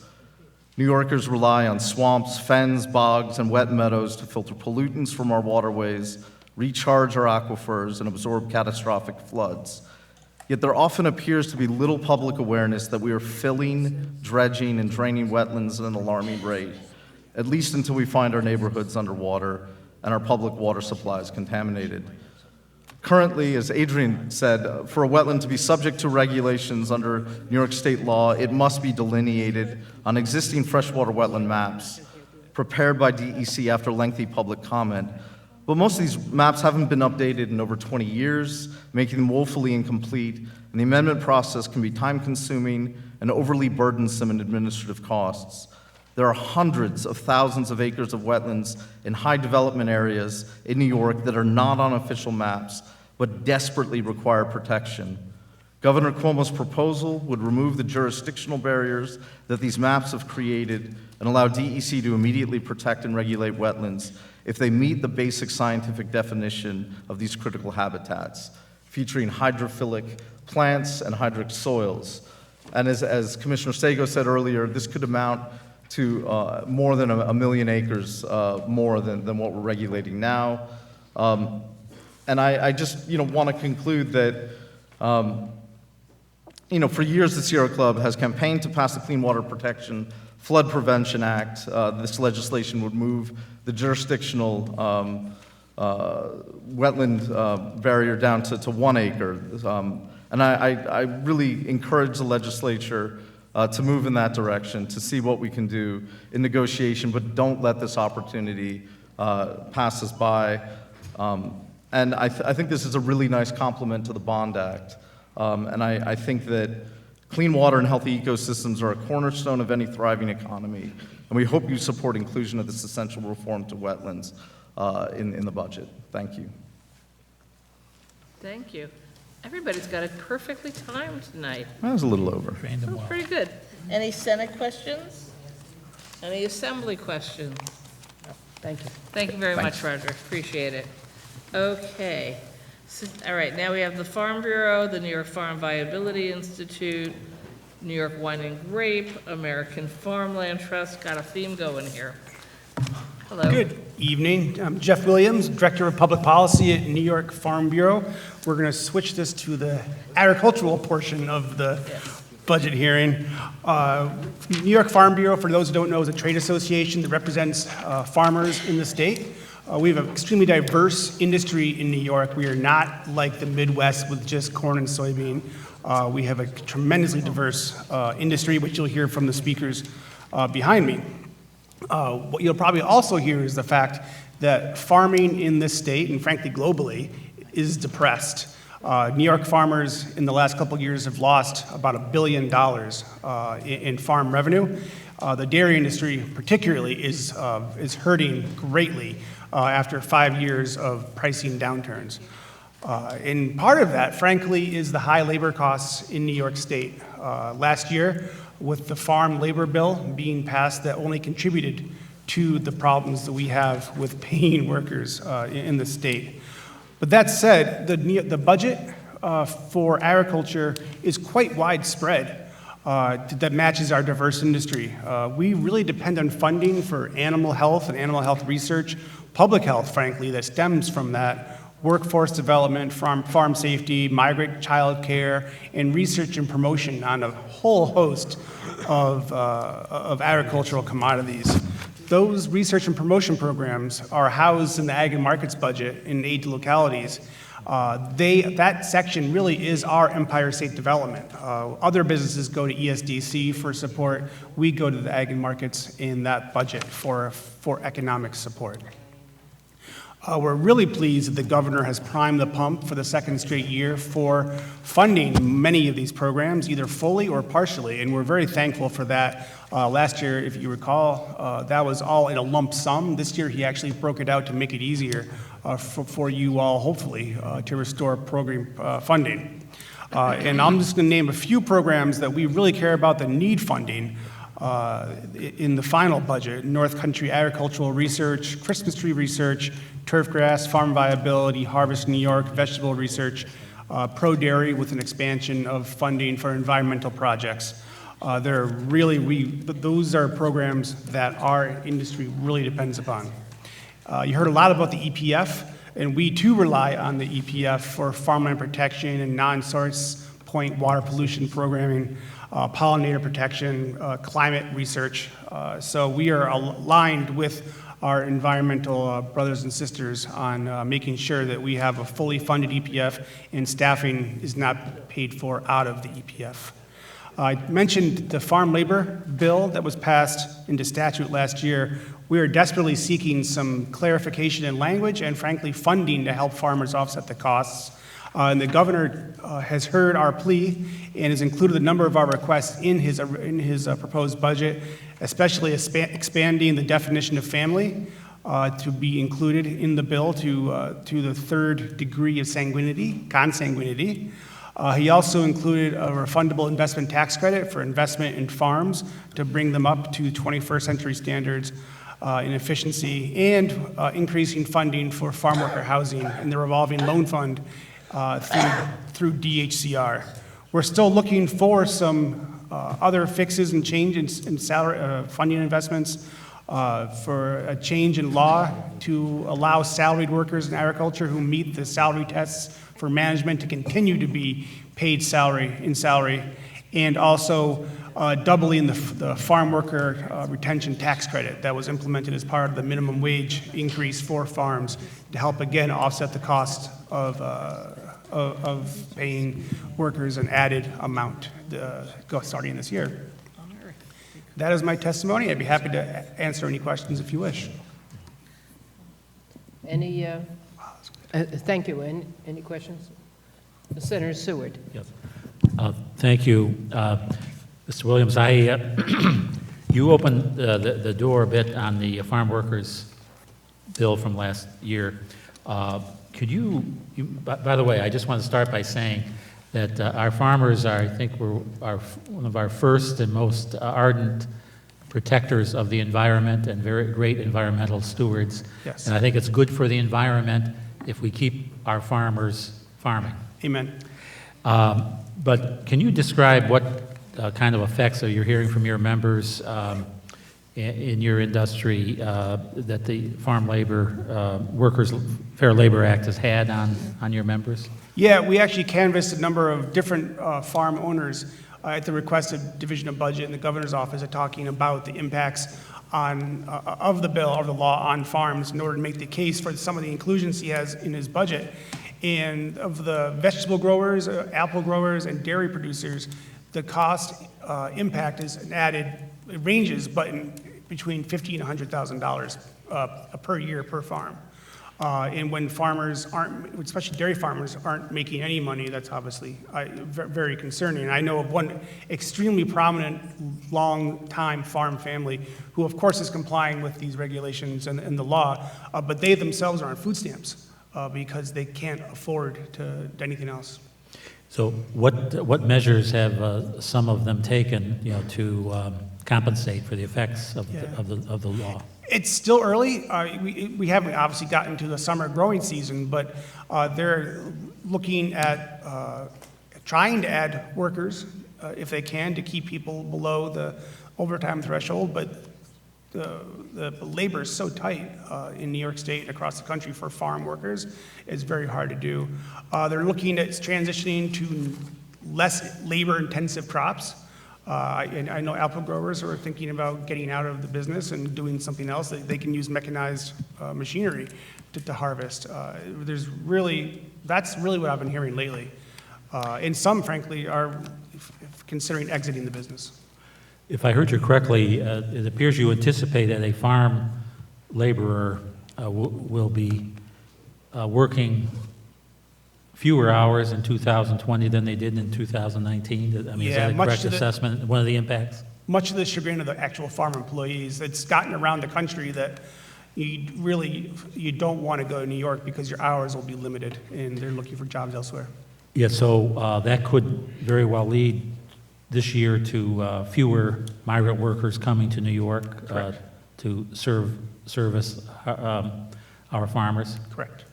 New Yorkers rely on swamps, fens, bogs, and wet meadows to filter pollutants from our waterways, recharge our aquifers, and absorb catastrophic floods. Yet there often appears to be little public awareness that we are filling, dredging, and draining wetlands at an alarming rate, at least until we find our neighborhoods underwater and our public water supplies contaminated. Currently, as Adrian said, for a wetland to be subject to regulations under New York State law, it must be delineated on existing freshwater wetland maps prepared by DEC after lengthy public comment. But most of these maps haven't been updated in over 20 years, making them woefully incomplete, and the amendment process can be time-consuming and overly burdensome in administrative costs. There are hundreds of thousands of acres of wetlands in high development areas in New York that are not on official maps, but desperately require protection. Governor Cuomo's proposal would remove the jurisdictional barriers that these maps have created and allow DEC to immediately protect and regulate wetlands if they meet the basic scientific definition of these critical habitats, featuring hydrophilic plants and hydric soils. And as Commissioner Sago said earlier, this could amount to more than a million acres more than what we're regulating now. And I just want to conclude that for years the Sierra Club has campaigned to pass the Clean Water Protection Flood Prevention Act. This legislation would move the jurisdictional wetland barrier down to 1 acre. And I really encourage the legislature to move in that direction, to see what we can do in negotiation, but don't let this opportunity pass us by. And I think this is a really nice complement to the Bond Act. And I think that clean water and healthy ecosystems are a cornerstone of any thriving economy. And we hope you support inclusion of this essential reform to wetlands in the budget. Thank you. Thank you. Everybody's got it perfectly timed tonight. That was a little over. That was pretty good. Any Senate questions? Any Assembly questions? Thank you. Thank you very Thanks. much, Roger. Appreciate it. Okay. So, all right, now we have the Farm Bureau, the New York Farm Viability Institute, New York Wine and Grape, American Farmland Trust. Got a theme going here. Hello. Good evening. I'm Jeff Williams, Director of Public Policy at New York Farm Bureau. We're going to switch this to the agricultural portion of the budget hearing. New York Farm Bureau, for those who don't know, is a trade association that represents farmers in the state. We have an extremely diverse industry in New York. We are not like the Midwest with just corn and soybean. We have a tremendously diverse industry, which you'll hear from the speakers behind me. What you'll probably also hear is the fact that farming in this state, and frankly globally, is depressed. New York farmers in the last couple of years have lost about $1 billion in farm revenue. The dairy industry particularly is hurting greatly after 5 years of pricing downturns. And part of that, frankly, is the high labor costs in New York State. Last year, with the farm labor bill being passed, that only contributed to the problems that we have with paying workers in the state. But that said, the budget for agriculture is quite widespread that matches our diverse industry. We really depend on funding for animal health and animal health research, public health, frankly, that stems from that, workforce development, farm safety, migrant child care, and research and promotion on a whole host of agricultural commodities. Those research and promotion programs are housed in the Ag and Markets budget in aid to localities. That section really is our Empire State Development. Other businesses go to ESDC for support. We go to the Ag and Markets in that budget for economic support. We're really pleased that the governor has primed the pump for the second straight year for funding many of these programs, either fully or partially, and we're very thankful for that. Last year, if you recall, that was all in a lump sum. This year, he actually broke it out to make it easier for you all, hopefully, to restore program funding. And I'm just going to name a few programs that we really care about that need funding in the final budget: North Country Agricultural Research, Christmas Tree Research, Turfgrass, Farm Viability, Harvest New York, Vegetable Research, Pro Dairy with an expansion of funding for environmental projects. Those are programs that our industry really depends upon. You heard a lot about the EPF, and we too rely on the EPF for farmland protection and non-source point water pollution programming, pollinator protection, climate research. So we are aligned with our environmental brothers and sisters on making sure that we have a fully funded EPF and staffing is not paid for out of the EPF. I mentioned the farm labor bill that was passed into statute last year. We are desperately seeking some clarification in language and frankly funding to help farmers offset the costs. And the governor has heard our plea and has included a number of our requests in his proposed budget, especially expanding the definition of family to be included in the bill to the third degree of consanguinity. He also included a refundable investment tax credit for investment in farms to bring them up to 21st century standards in efficiency, and increasing funding for farm worker housing in the revolving loan fund through DHCR. We're still looking for some other fixes and changes in salary funding investments, for a change in law to allow salaried workers in agriculture who meet the salary tests for management to continue to be paid salary, and also doubling the farm worker retention tax credit that was implemented as part of the minimum wage increase for farms to help again offset the cost of paying workers an added amount starting this year. That is my testimony. I'd be happy to answer any questions if you wish. Any, thank you. Any questions? Senator Seward. Yes. Thank you. Mr. Williams, you opened the door a bit on the farm workers bill from last year. Could you, by the way, I just want to start by saying that our farmers are, I think, are one of our first and most ardent protectors of the environment and very great environmental stewards. Yes. And I think it's good for the environment if we keep our farmers farming. Amen. But can you describe what kind of effects are you hearing from your members in your industry that the Farm Labor Workers Fair Labor Act has had on your members? Yeah, we actually canvassed a number of different farm owners at the request of Division of Budget and the Governor's Office are talking about the impacts of the bill or the law on farms in order to make the case for some of the inclusions he has in his budget. And of the vegetable growers, apple growers, and dairy producers, the cost impact is an added, it ranges, but between $50,000 and $100,000 per year per farm. And when farmers aren't, especially dairy farmers, aren't making any money, that's obviously very concerning. And I know of one extremely prominent, long-time farm family who, of course, is complying with these regulations and the law, but they themselves are on food stamps because they can't afford to anything else. So what measures have some of them taken, to compensate for the effects of the law? It's still early. We haven't obviously gotten to the summer growing season, but they're looking at trying to add workers if they can to keep people below the overtime threshold. But the labor is so tight in New York State and across the country for farm workers, it's very hard to do. They're looking at transitioning to less labor-intensive crops. And I know apple growers are thinking about getting out of the business and doing something else. They can use mechanized machinery to harvest. That's really what I've been hearing lately. And some, frankly, are considering exiting the business. If I heard you correctly, it appears you anticipate that a farm laborer will be working fewer hours in 2020 than they did in 2019? I mean, is that a correct assessment, one of the impacts? Much to the chagrin of the actual farm employees. It's gotten around the country that you don't want to go to New York because your hours will be limited and they're looking for jobs elsewhere. Yeah, so that could very well lead this year to fewer migrant workers coming to New York to service our farmers? Correct.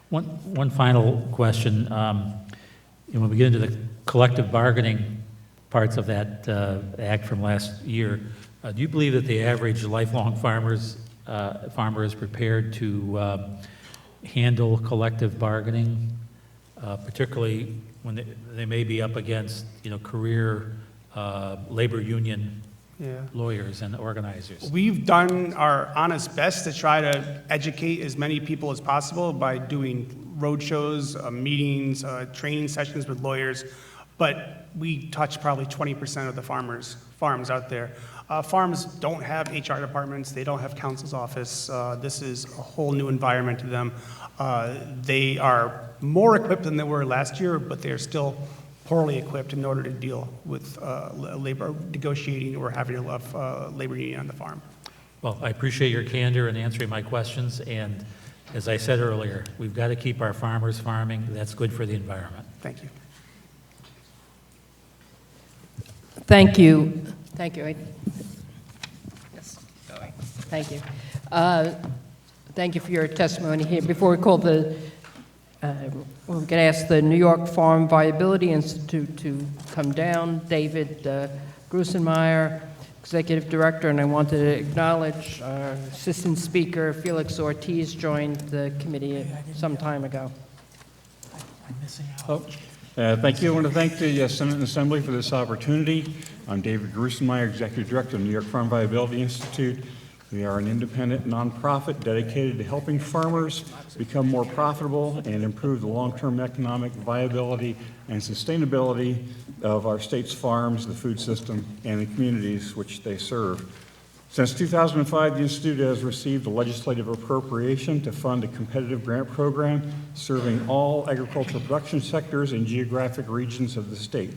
One final question. When we get into the collective bargaining parts of that act from last year, do you believe that the average lifelong farmer is prepared to handle collective bargaining, particularly when they may be up against, career labor union lawyers and organizers? We've done our honest best to try to educate as many people as possible by doing roadshows, meetings, training sessions with lawyers, but we touch probably 20% of the farms out there. Farms don't have HR departments, they don't have counsel's office. This is a whole new environment to them. They are more equipped than they were last year, but they're still poorly equipped in order to deal with labor negotiating or having a labor union on the farm. Well, I appreciate your candor in answering my questions, and as I said earlier, we've got to keep our farmers farming. That's good for the environment. Thank you. Thank you. Thank you. Yes, going. Thank you. Thank you for your testimony here. Before we call we're going to ask the New York Farm Viability Institute to come down. David Grusenmeyer, Executive Director, and I wanted to acknowledge our Assistant Speaker, Felix Ortiz, joined the committee some time ago. Thank you. I want to thank the Senate and Assembly for this opportunity. I'm David Grusenmeyer, Executive Director of the New York Farm Viability Institute. We are an independent nonprofit dedicated to helping farmers become more profitable and improve the long-term economic viability and sustainability of our state's farms, the food system, and the communities which they serve. Since 2005, the Institute has received a legislative appropriation to fund a competitive grant program serving all agricultural production sectors and geographic regions of the state.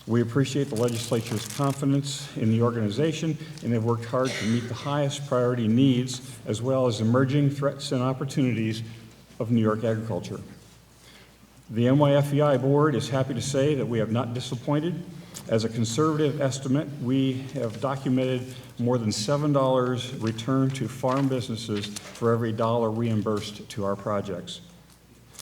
We appreciate the legislature's confidence in the organization and have worked hard to meet the highest priority needs as well as emerging threats and opportunities of New York agriculture. The NYFEI board is happy to say that we have not disappointed. As a conservative estimate, we have documented more than $7 returned to farm businesses for every dollar reimbursed to our projects.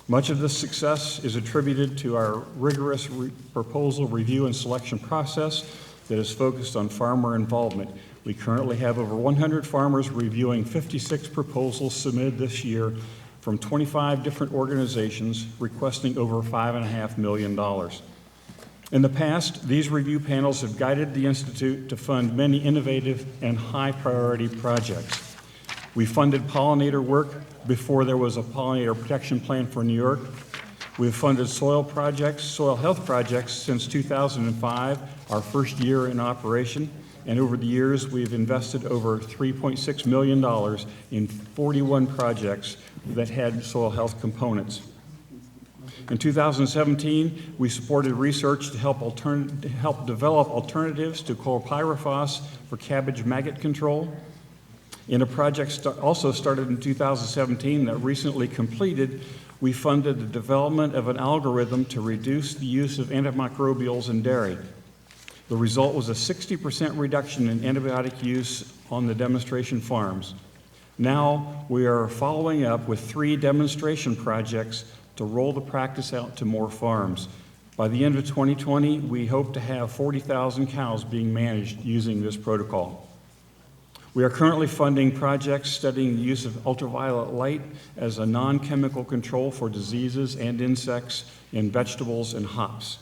Much of this success is attributed to our rigorous proposal review and selection process that is focused on farmer involvement. We currently have over 100 farmers reviewing 56 proposals submitted this year from 25 different organizations requesting over $5.5 million. In the past, these review panels have guided the Institute to fund many innovative and high-priority projects. We funded pollinator work before there was a pollinator protection plan for New York. We've funded soil health projects since 2005, our first year in operation. And over the years, we've invested over $3.6 million in 41 projects that had soil health components. In 2017, we supported research to help develop alternatives to chlorpyrifos for cabbage maggot control. In a project also started in 2017 that recently completed, we funded the development of an algorithm to reduce the use of antimicrobials in dairy. The result was a 60% reduction in antibiotic use on the demonstration farms. Now we are following up with 3 demonstration projects to roll the practice out to more farms. By the end of 2020, we hope to have 40,000 cows being managed using this protocol. We are currently funding projects studying the use of ultraviolet light as a non-chemical control for diseases and insects in vegetables and hops.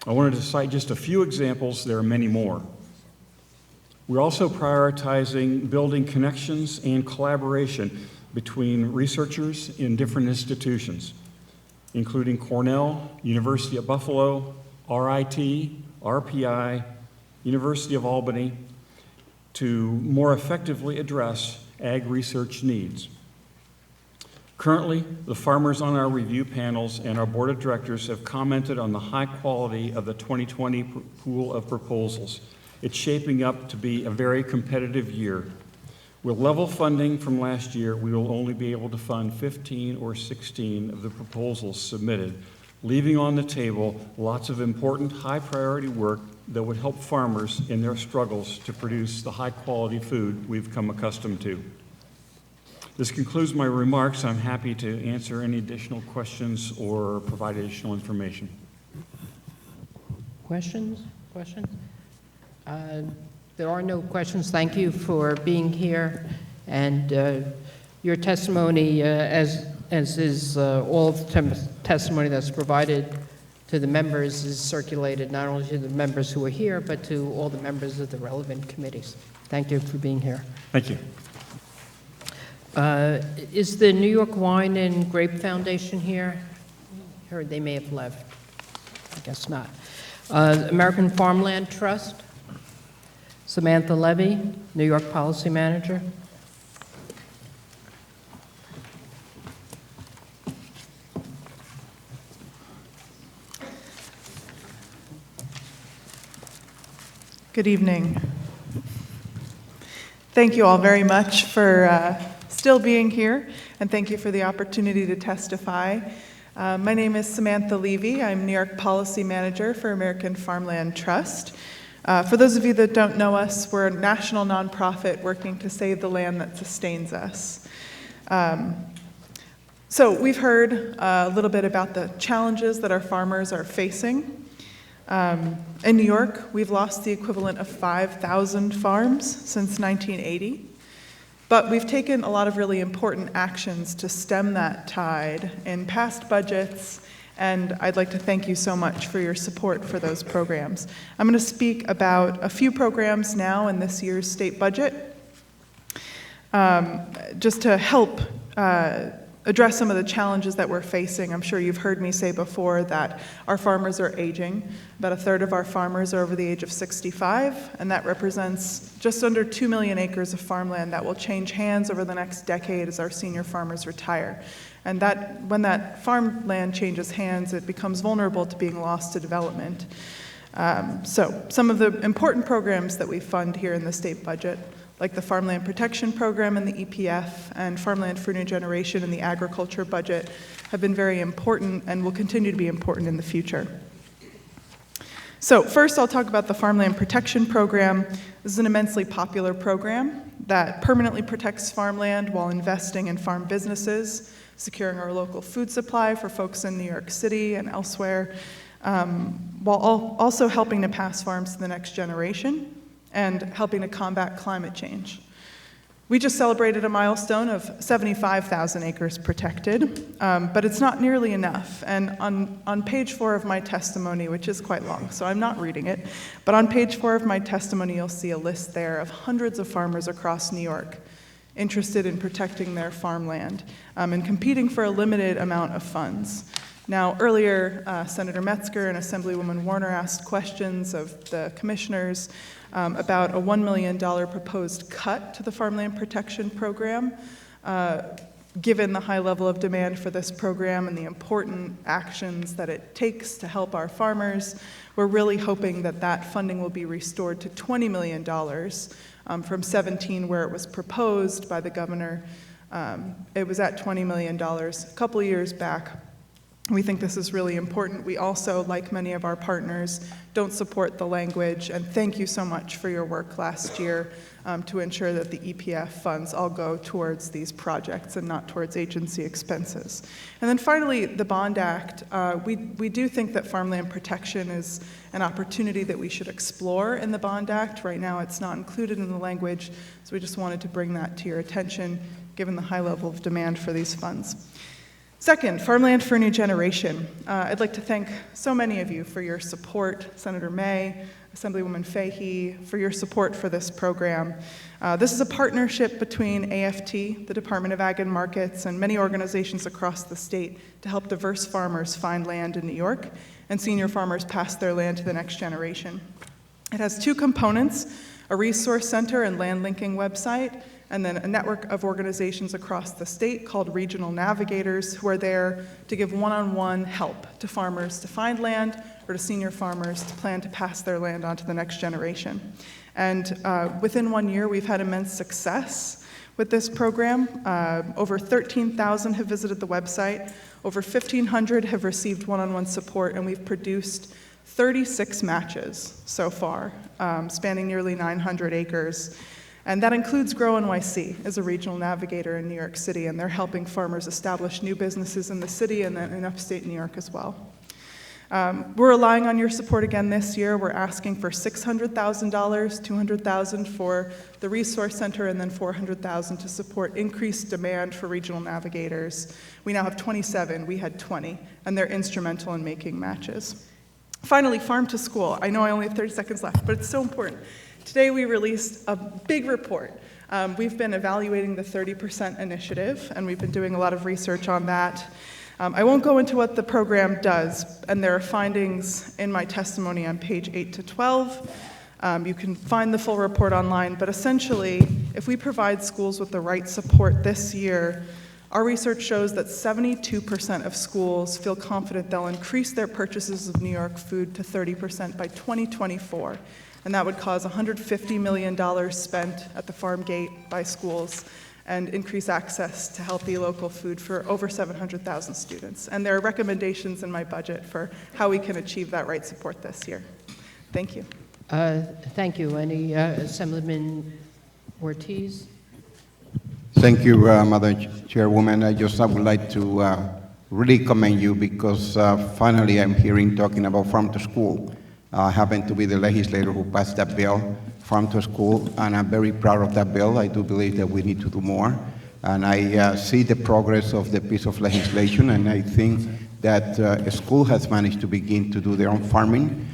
I wanted to cite just a few examples. There are many more. We're also prioritizing building connections and collaboration between researchers in different institutions, including Cornell, University of Buffalo, RIT, RPI, University of Albany, to more effectively address ag research needs. Currently, the farmers on our review panels and our board of directors have commented on the high quality of the 2020 pool of proposals. It's shaping up to be a very competitive year. With level funding from last year, we will only be able to fund 15 or 16 of the proposals submitted, leaving on the table lots of important high-priority work that would help farmers in their struggles to produce the high-quality food we've come accustomed to. This concludes my remarks. I'm happy to answer any additional questions or provide additional information. Questions? There are no questions. Thank you for being here, and your testimony, as is all of the testimony that's provided to the members is circulated not only to the members who are here, but to all the members of the relevant committees. Thank you for being here. Thank you. Is the New York Wine and Grape Foundation here? I heard they may have left. I guess not. American Farmland Trust? Samantha Levy, New York Policy Manager. Good evening. Thank you all very much for still being here, and thank you for the opportunity to testify. My name is Samantha Levy. I'm New York Policy Manager for American Farmland Trust. For those of you that don't know us, we're a national nonprofit working to save the land that sustains us. So we've heard a little bit about the challenges that our farmers are facing. In New York, we've lost the equivalent of 5,000 farms since 1980, but we've taken a lot of really important actions to stem that tide in past budgets, and I'd like to thank you so much for your support for those programs. I'm going to speak about a few programs now in this year's state budget, just to help address some of the challenges that we're facing. I'm sure you've heard me say before that our farmers are aging. About a third of our farmers are over the age of 65, and that represents just under 2 million acres of farmland that will change hands over the next decade as our senior farmers retire. And when that farmland changes hands, it becomes vulnerable to being lost to development. So some of the important programs that we fund here in the state budget, like the Farmland Protection Program in the EPF and Farmland for New Generation in the agriculture budget, have been very important and will continue to be important in the future. So first, I'll talk about the Farmland Protection Program. This is an immensely popular program that permanently protects farmland while investing in farm businesses, securing our local food supply for folks in New York City and elsewhere, while also helping to pass farms to the next generation and helping to combat climate change. We just celebrated a milestone of 75,000 acres protected, but it's not nearly enough. And on page 4 of my testimony, which is quite long, so I'm not reading it, but on page 4 of my testimony, you'll see a list there of hundreds of farmers across New York interested in protecting their farmland and competing for a limited amount of funds. Now, earlier, Senator Metzger and Assemblywoman Warner asked questions of the commissioners about a $1 million proposed cut to the Farmland Protection Program. Given the high level of demand for this program and the important actions that it takes to help our farmers, we're really hoping that that funding will be restored to $20 million from 17, where it was proposed by the governor. It was at $20 million a couple of years back. We think this is really important. We also, like many of our partners, don't support the language, and thank you so much for your work last year to ensure that the EPF funds all go towards these projects and not towards agency expenses. And then finally, the Bond Act. We do think that farmland protection is an opportunity that we should explore in the Bond Act. Right now, it's not included in the language, so we just wanted to bring that to your attention, given the high level of demand for these funds. Second, Farmland for New Generation. I'd like to thank so many of you for your support, Senator May, Assemblywoman Fahey, for your support for this program. This is a partnership between AFT, the Department of Ag and Markets, and many organizations across the state to help diverse farmers find land in New York and senior farmers pass their land to the next generation. It has two components, a resource center and land linking website, and then a network of organizations across the state called Regional Navigators, who are there to give one-on-one help to farmers to find land or to senior farmers to plan to pass their land on to the next generation. And within 1 year, we've had immense success with this program. Over 13,000 have visited the website, over 1,500 have received one-on-one support, and we've produced 36 matches so far, spanning nearly 900 acres. And that includes Grow NYC as a regional navigator in New York City, and they're helping farmers establish new businesses in the city and then in upstate New York as well. We're relying on your support again this year. We're asking for $600,000, $200,000 for the Resource Center, and then $400,000 to support increased demand for regional navigators. We now have 27, we had 20, and they're instrumental in making matches. Finally, Farm to School. I know I only have 30 seconds left, but it's so important. Today we released a big report. We've been evaluating the 30% initiative, and we've been doing a lot of research on that. I won't go into what the program does, and there are findings in my testimony on page 8 to 12. You can find the full report online, but essentially, if we provide schools with the right support this year, our research shows that 72% of schools feel confident they'll increase their purchases of New York food to 30% by 2024, and that would cause $150 million spent at the farm gate by schools and increase access to healthy local food for over 700,000 students. And there are recommendations in my budget for how we can achieve that right support this year. Thank you. Thank you. Any, Assemblyman Ortiz? Thank you, Madam Chairwoman. I would like to really commend you because finally I'm hearing talking about Farm to School. I happen to be the legislator who passed that bill, Farm to School, and I'm very proud of that bill. I do believe that we need to do more. And I see the progress of the piece of legislation, and I think that a school has managed to begin to do their own farming,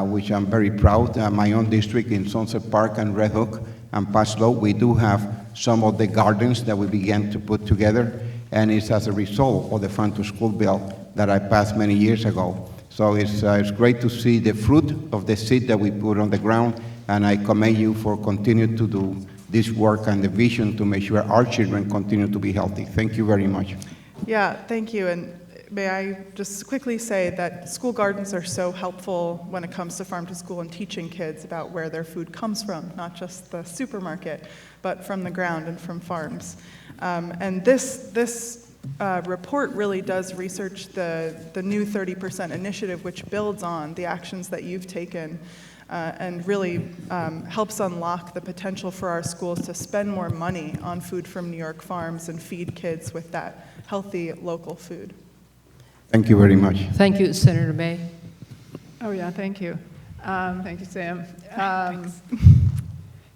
which I'm very proud. My own district in Sunset Park and Red Hook and Paslо, we do have some of the gardens that we began to put together, and it's as a result of the Farm to School bill that I passed many years ago. So it's great to see the fruit of the seed that we put on the ground, and I commend you for continuing to do this work and the vision to make sure our children continue to be healthy. Thank you very much. Yeah, thank you. And may I just quickly say that school gardens are so helpful when it comes to Farm to School and teaching kids about where their food comes from, not just the supermarket, but from the ground and from farms. And this report really does research the new 30% initiative, which builds on the actions that you've taken and really helps unlock the potential for our schools to spend more money on food from New York farms and feed kids with that healthy local food. Thank you very much. Thank you, Senator May. Oh, yeah, thank you. Thank you, Sam.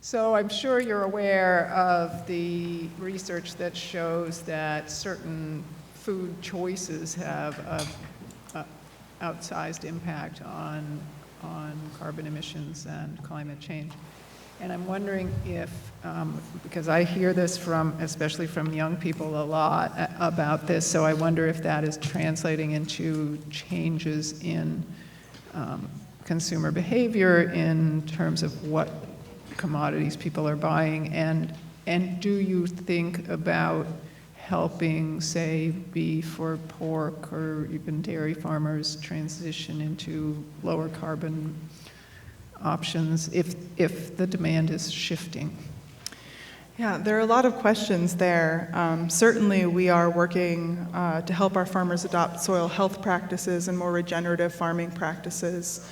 So I'm sure you're aware of the research that shows that certain food choices have an outsized impact on carbon emissions and climate change. And I'm wondering if, because I hear this from, especially from young people a lot about this, so I wonder if that is translating into changes in consumer behavior in terms of what commodities people are buying, and do you think about helping, say, beef or pork or even dairy farmers transition into lower carbon options if the demand is shifting? Yeah, there are a lot of questions there. Certainly, we are working to help our farmers adopt soil health practices and more regenerative farming practices,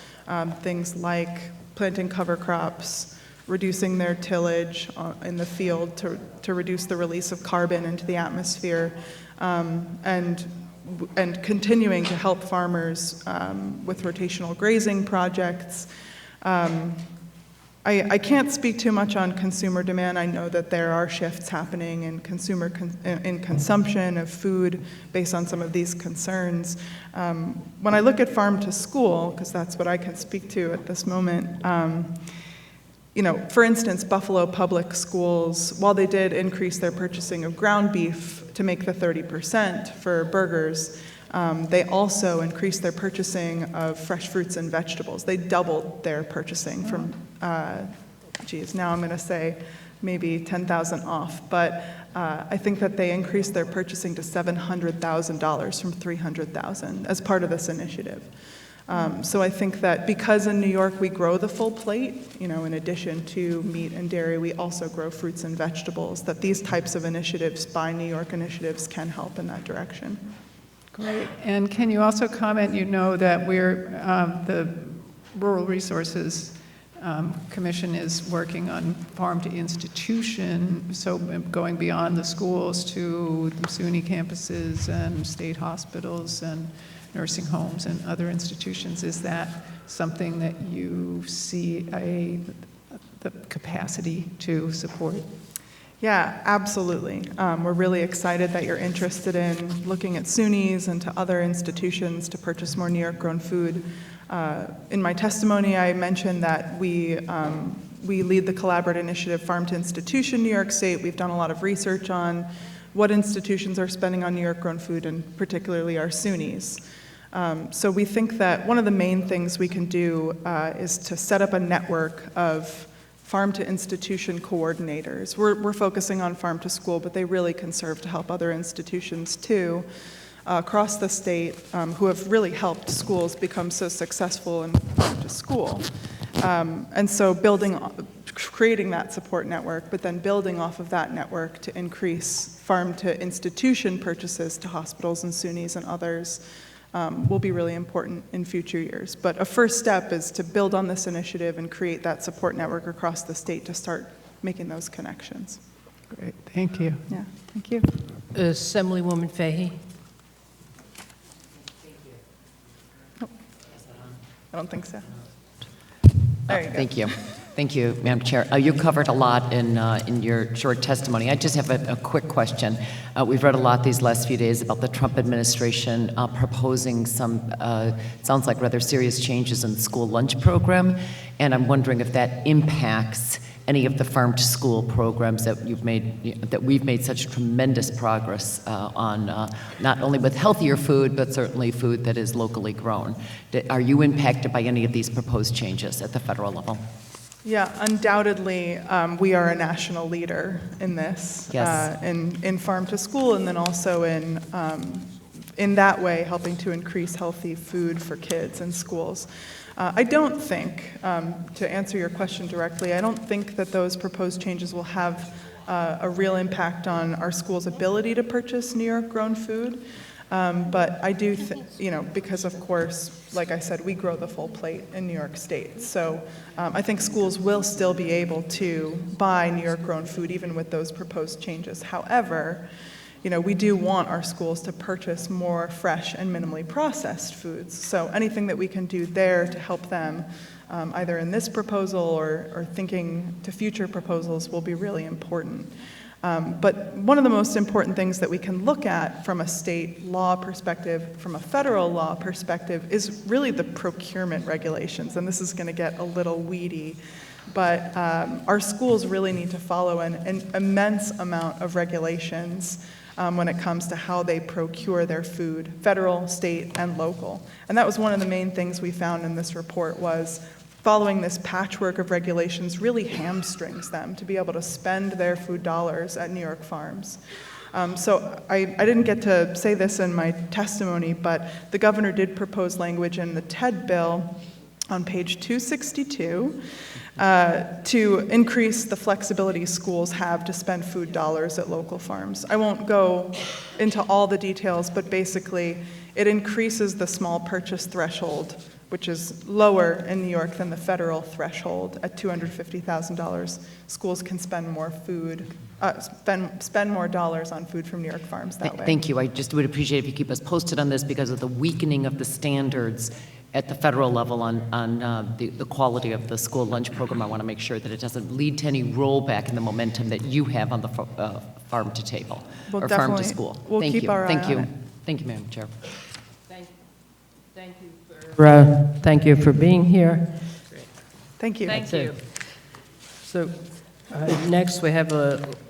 things like planting cover crops, reducing their tillage in the field to reduce the release of carbon into the atmosphere, and continuing to help farmers with rotational grazing projects. I can't speak too much on consumer demand. I know that there are shifts happening in in consumption of food based on some of these concerns. When I look at Farm to School, because that's what I can speak to at this moment, you know, for instance, Buffalo Public Schools, while they did increase their purchasing of ground beef to make the 30% for burgers, they also increased their purchasing of fresh fruits and vegetables. They doubled their purchasing from, now I'm going to say maybe 10,000 off, but I think that they increased their purchasing to $700,000 from $300,000 as part of this initiative. So I think that because in New York we grow the full plate, you know, in addition to meat and dairy, we also grow fruits and vegetables, that these types of initiatives, Buy New York initiatives, can help in that direction. Great. And can you also comment, you know that we're, the Rural Resources Commission is working on farm to institution, so going beyond the schools to the SUNY campuses and state hospitals and nursing homes and other institutions. Is that something that you see the capacity to support? Yeah, absolutely. We're really excited that you're interested in looking at SUNYs and to other institutions to purchase more New York-grown food. In my testimony, I mentioned that we lead the collaborative initiative Farm to Institution New York State. We've done a lot of research on what institutions are spending on New York-grown food, and particularly our SUNYs. So we think that one of the main things we can do is to set up a network of farm to institution coordinators. We're focusing on farm to school, but they really can serve to help other institutions too across the state who have really helped schools become so successful in farm to school. And so creating that support network, but then building off of that network to increase farm to institution purchases to hospitals and SUNYs and others will be really important in future years. But a first step is to build on this initiative and create that support network across the state to start making those connections. Great, thank you. Yeah, thank you. Assemblywoman Fahey. I don't think so. There you go. Thank you. Thank you, Madam Chair. You covered a lot in your short testimony. I just have a quick question. We've read a lot these last few days about the Trump administration proposing some, sounds like rather serious changes in the school lunch program, and I'm wondering if that impacts any of the farm-to-school programs that we've made such tremendous progress on, not only with healthier food, but certainly food that is locally grown. Are you impacted by any of these proposed changes at the federal level? Yeah, undoubtedly, we are a national leader in this, Yes. in farm to school, and then also in that way, helping to increase healthy food for kids in schools. I don't think, to answer your question directly, I don't think that those proposed changes will have a real impact on our schools' ability to purchase New York-grown food. But I do, because of course, like I said, we grow the full plate in New York State. So I think schools will still be able to buy New York-grown food even with those proposed changes. However, we do want our schools to purchase more fresh and minimally processed foods. So anything that we can do there to help them, either in this proposal or thinking to future proposals, will be really important. But one of the most important things that we can look at from a state law perspective, from a federal law perspective, is really the procurement regulations. And this is going to get a little weedy, but our schools really need to follow an immense amount of regulations when it comes to how they procure their food, federal, state, and local. And that was one of the main things we found in this report was following this patchwork of regulations really hamstrings them to be able to spend their food dollars at New York farms. So I didn't get to say this in my testimony, but the governor did propose language in the TED bill on page 262 to increase the flexibility schools have to spend food dollars at local farms. I won't go into all the details, but basically it increases the small purchase threshold, which is lower in New York than the federal threshold at $250,000. Schools can spend more spend more dollars on food from New York farms that way. Thank you. I just would appreciate if you keep us posted on this because of the weakening of the standards at the federal level on the quality of the school lunch program. I want to make sure that it doesn't lead to any rollback in the momentum that you have on the farm to table Well, or farm to definitely. school. We'll Thank keep you. our eye Thank on you. it. Thank you, Madam Chair. Thank you for being here. Thank you. Thank you. So next we have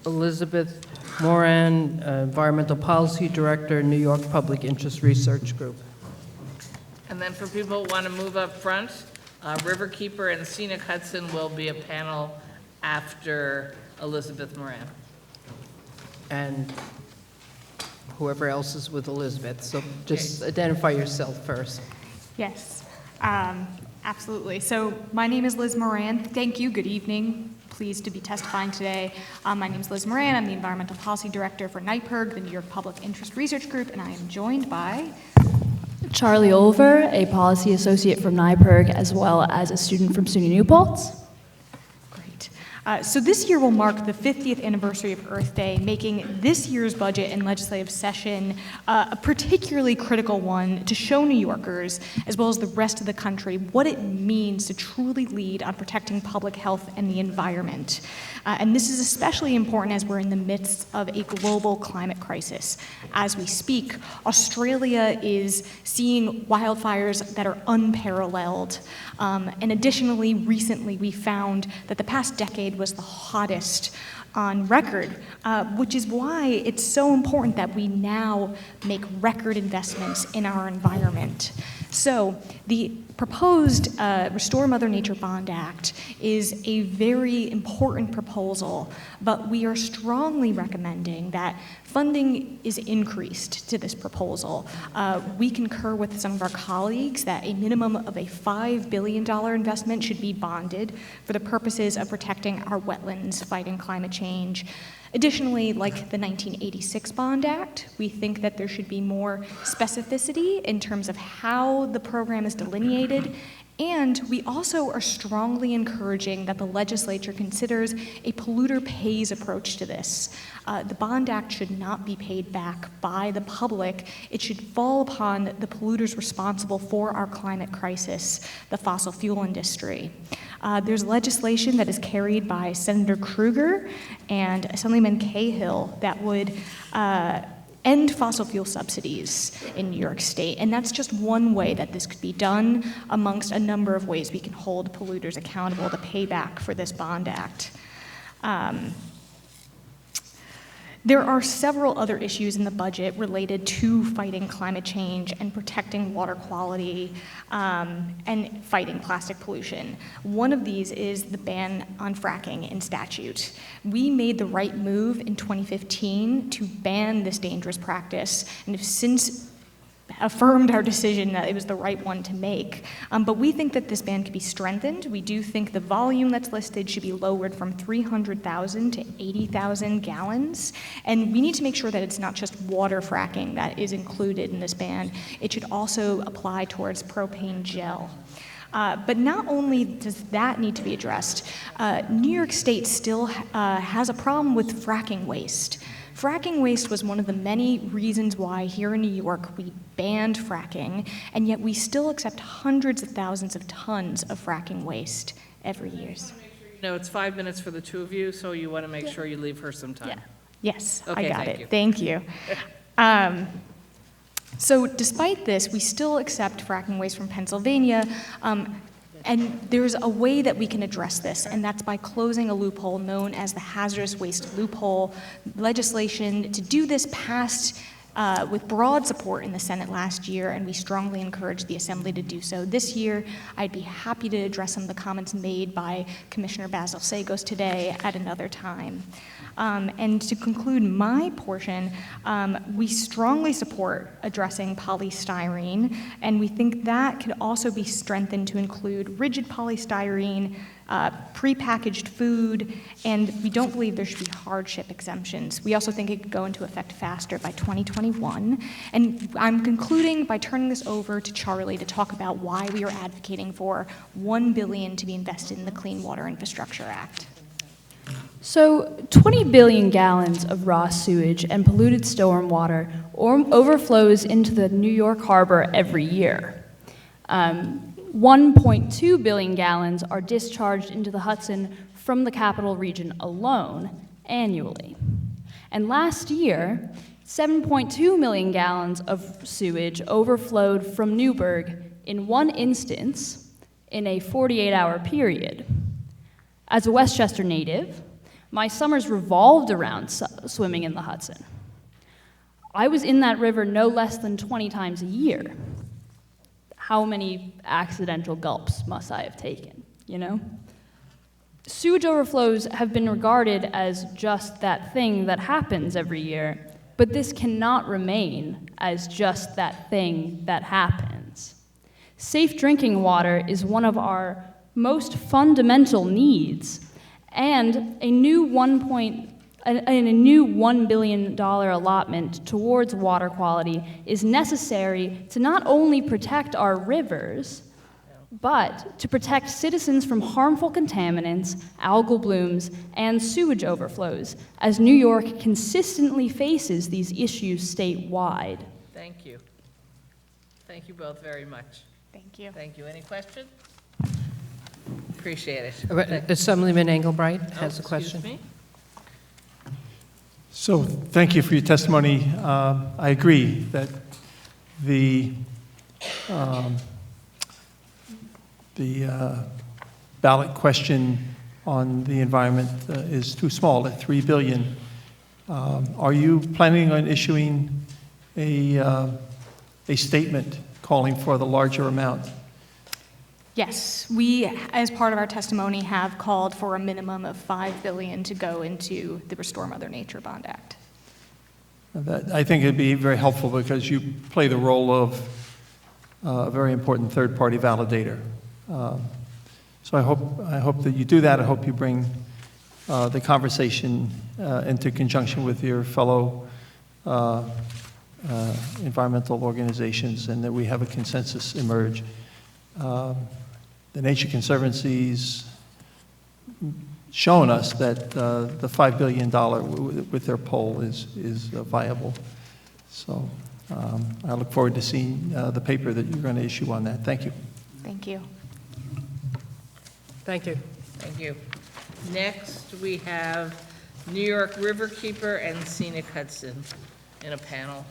Elizabeth Moran, Environmental Policy Director, New York Public Interest Research Group. And then for people who want to move up front, Riverkeeper and Scenic Hudson will be a panel after Elizabeth Moran. And whoever else is with Elizabeth. So just identify yourself first. Yes, absolutely. So my name is Liz Moran. Thank you. Good evening. Pleased to be testifying today. My name is Liz Moran. I'm the Environmental Policy Director for NYPIRG, the New York Public Interest Research Group, and I am joined by Charlie Oliver, a policy associate from NYPIRG, as well as a student from SUNY New Paltz. Great. So this year will mark the 50th anniversary of Earth Day, making this year's budget and legislative session a particularly critical one to show New Yorkers, as well as the rest of the country, what it means to truly lead on protecting public health and the environment. And this is especially important as we're in the midst of a global climate crisis. As we speak, Australia is seeing wildfires that are unparalleled. And additionally, recently we found that the past decade was the hottest on record, which is why it's so important that we now make record investments in our environment. So the proposed Restore Mother Nature Bond Act is a very important proposal, but we are strongly recommending that funding is increased to this proposal. We concur with some of our colleagues that a minimum of a $5 billion investment should be bonded for the purposes of protecting our wetlands, fighting climate change. Additionally, like the 1986 Bond Act, we think that there should be more specificity in terms of how the program is delineated, and we also are strongly encouraging that the legislature considers a polluter pays approach to this. The Bond Act should not be paid back by the public. It should fall upon the polluters responsible for our climate crisis, the fossil fuel industry. There's legislation that is carried by Senator Krueger and Assemblyman Cahill that would end fossil fuel subsidies in New York State. And that's just one way that this could be done amongst a number of ways we can hold polluters accountable to pay back for this Bond Act. There are several other issues in the budget related to fighting climate change and protecting water quality and fighting plastic pollution. One of these is the ban on fracking in statute. We made the right move in 2015 to ban this dangerous practice and have since affirmed our decision that it was the right one to make. But we think that this ban could be strengthened. We do think the volume that's listed should be lowered from 300,000 to 80,000 gallons. And we need to make sure that it's not just water fracking that is included in this ban. It should also apply towards propane gel. But not only does that need to be addressed, New York State still has a problem with fracking waste. Fracking waste was one of the many reasons why here in New York we banned fracking, and yet we still accept hundreds of thousands of tons of fracking waste every year. No, it's 5 minutes for the two of you, so you want to make sure you leave her some time. Yes, Okay, I got thank it. you. Thank you. So despite this, we still accept fracking waste from Pennsylvania, and there's a way that we can address this, and that's by closing a loophole known as the hazardous waste loophole. Legislation to do this passed with broad support in the Senate last year, and we strongly encourage the Assembly to do so this year. I'd be happy to address some of the comments made by Commissioner Basil Sagos today at another time. And to conclude my portion, we strongly support addressing polystyrene, and we think that could also be strengthened to include rigid polystyrene, prepackaged food, and we don't believe there should be hardship exemptions. We also think it could go into effect faster by 2021. And I'm concluding by turning this over to Charlie to talk about why we are advocating for $1 billion to be invested in the Clean Water Infrastructure Act. So 20 billion gallons of raw sewage and polluted storm water overflows into the New York Harbor every year. 1.2 billion gallons are discharged into the Hudson from the capital region alone annually. And last year, 7.2 million gallons of sewage overflowed from Newburgh in one instance in a 48-hour period. As a Westchester native, my summers revolved around swimming in the Hudson. I was in that river no less than 20 times a year. How many accidental gulps must I have taken, you know? Sewage overflows have been regarded as just that thing that happens every year, but this cannot remain as just that thing that happens. Safe drinking water is one of our most fundamental needs, and a new $1 billion allotment towards water quality is necessary to not only protect our rivers, but to protect citizens from harmful contaminants, algal blooms, and sewage overflows, as New York consistently faces these issues statewide. Thank you. Thank you both very much. Thank you. Thank you. Any question? Appreciate it. Assemblyman Engelbright Oh, has a question. Excuse me? So thank you for your testimony. I agree that the ballot question on the environment is too small at $3 billion. Are you planning on issuing a statement calling for the larger amount? Yes, we, as part of our testimony, have called for a minimum of $5 billion to go into the Restore Mother Nature Bond Act. I think it'd be very helpful because you play the role of a very important third-party validator. So I hope that you do that. I hope you bring the conversation into conjunction with your fellow environmental organizations, and that we have a consensus emerge. The Nature Conservancy's shown us that the $5 billion with their poll is viable. So I look forward to seeing the paper that you're going to issue on that. Thank you. Thank you. Thank you. Thank you. Next, we have New York Riverkeeper and Scenic Hudson in a panel.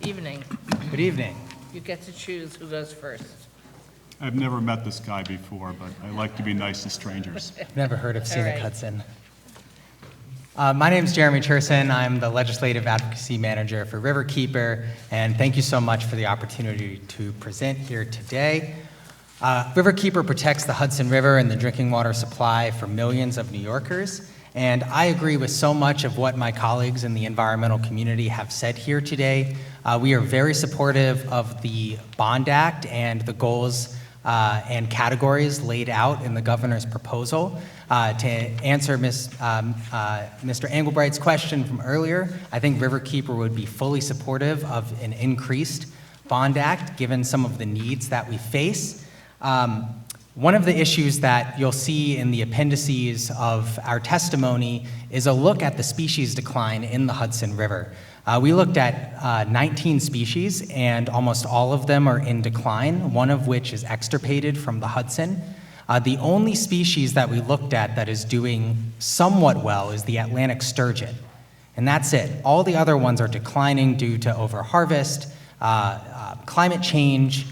Evening. Good evening. You get to choose who goes first. I've never met this guy before, but I like to be nice to strangers. I've never heard of Scenic right. Hudson. My name is Jeremy Cherson. I'm the Legislative Advocacy Manager for Riverkeeper, and thank you so much for the opportunity to present here today. Riverkeeper protects the Hudson River and the drinking water supply for millions of New Yorkers, and I agree with so much of what my colleagues in the environmental community have said here today. We are very supportive of the Bond Act and the goals and categories laid out in the governor's proposal. To answer Mr. Engelbright's question from earlier, I think Riverkeeper would be fully supportive of an increased Bond Act, given some of the needs that we face. One of the issues that you'll see in the appendices of our testimony is a look at the species decline in the Hudson River. We looked at 19 species, and almost all of them are in decline, one of which is extirpated from the Hudson. The only species that we looked at that is doing somewhat well is the Atlantic sturgeon, and that's it. All the other ones are declining due to overharvest, climate change,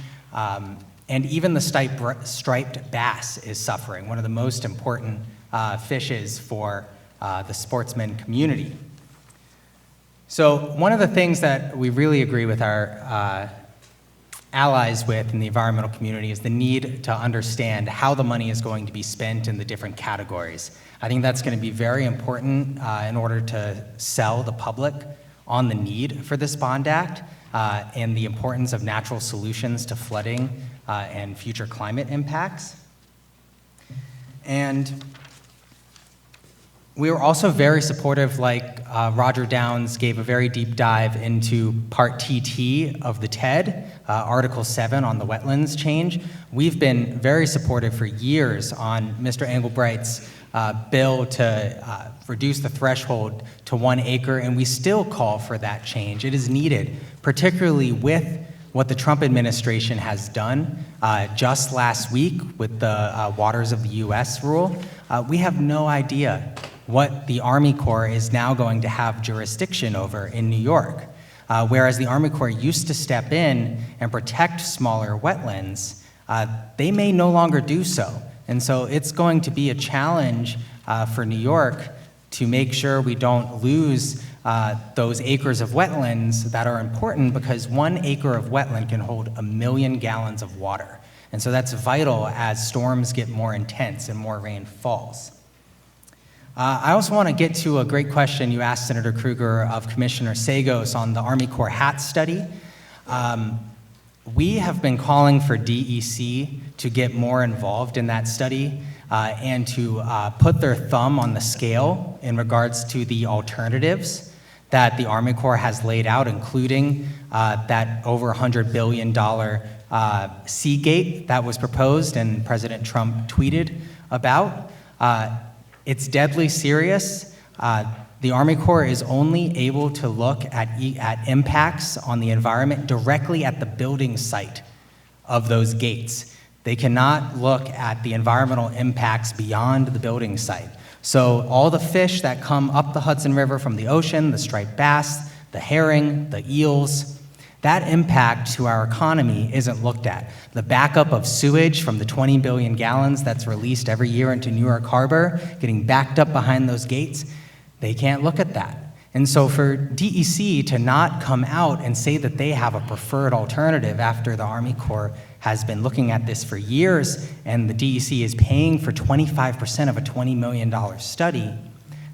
and even the striped bass is suffering, one of the most important fishes for the sportsman community. So one of the things that we really agree with our allies with in the environmental community is the need to understand how the money is going to be spent in the different categories. I think that's going to be very important in order to sell the public on the need for this Bond Act and the importance of natural solutions to flooding and future climate impacts. And we were also very supportive, like Roger Downs gave a very deep dive into Part TT of the TED, Article 7 on the wetlands change. We've been very supportive for years on Mr. Engelbright's bill to reduce the threshold to 1 acre, and we still call for that change. It is needed, particularly with what the Trump administration has done just last week with the Waters of the U.S. rule. We have no idea what the Army Corps is now going to have jurisdiction over in New York. Whereas the Army Corps used to step in and protect smaller wetlands, they may no longer do so. And so it's going to be a challenge for New York to make sure we don't lose those acres of wetlands that are important, because 1 acre of wetland can hold 1 million gallons of water. And so that's vital as storms get more intense and more rain falls. I also want to get to a great question you asked Senator Krueger of Commissioner Sagos on the Army Corps HAT study. we have been calling for DEC to get more involved in that study and to put their thumb on the scale in regards to the alternatives that the Army Corps has laid out, including that over $100 billion Seagate that was proposed and President Trump tweeted about. It's deadly serious. The Army Corps is only able to look at impacts on the environment directly at the building site of those gates. They cannot look at the environmental impacts beyond the building site. So all the fish that come up the Hudson River from the ocean, the striped bass, the herring, the eels, that impact to our economy isn't looked at. The backup of sewage from the 20 billion gallons that's released every year into New York Harbor, getting backed up behind those gates, they can't look at that. And so for DEC to not come out and say that they have a preferred alternative after the Army Corps has been looking at this for years and the DEC is paying for 25% of a $20 million study,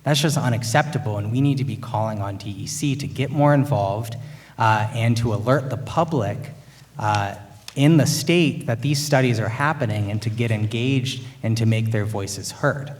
that's just unacceptable, and we need to be calling on DEC to get more involved and to alert the public in the state that these studies are happening and to get engaged and to make their voices heard.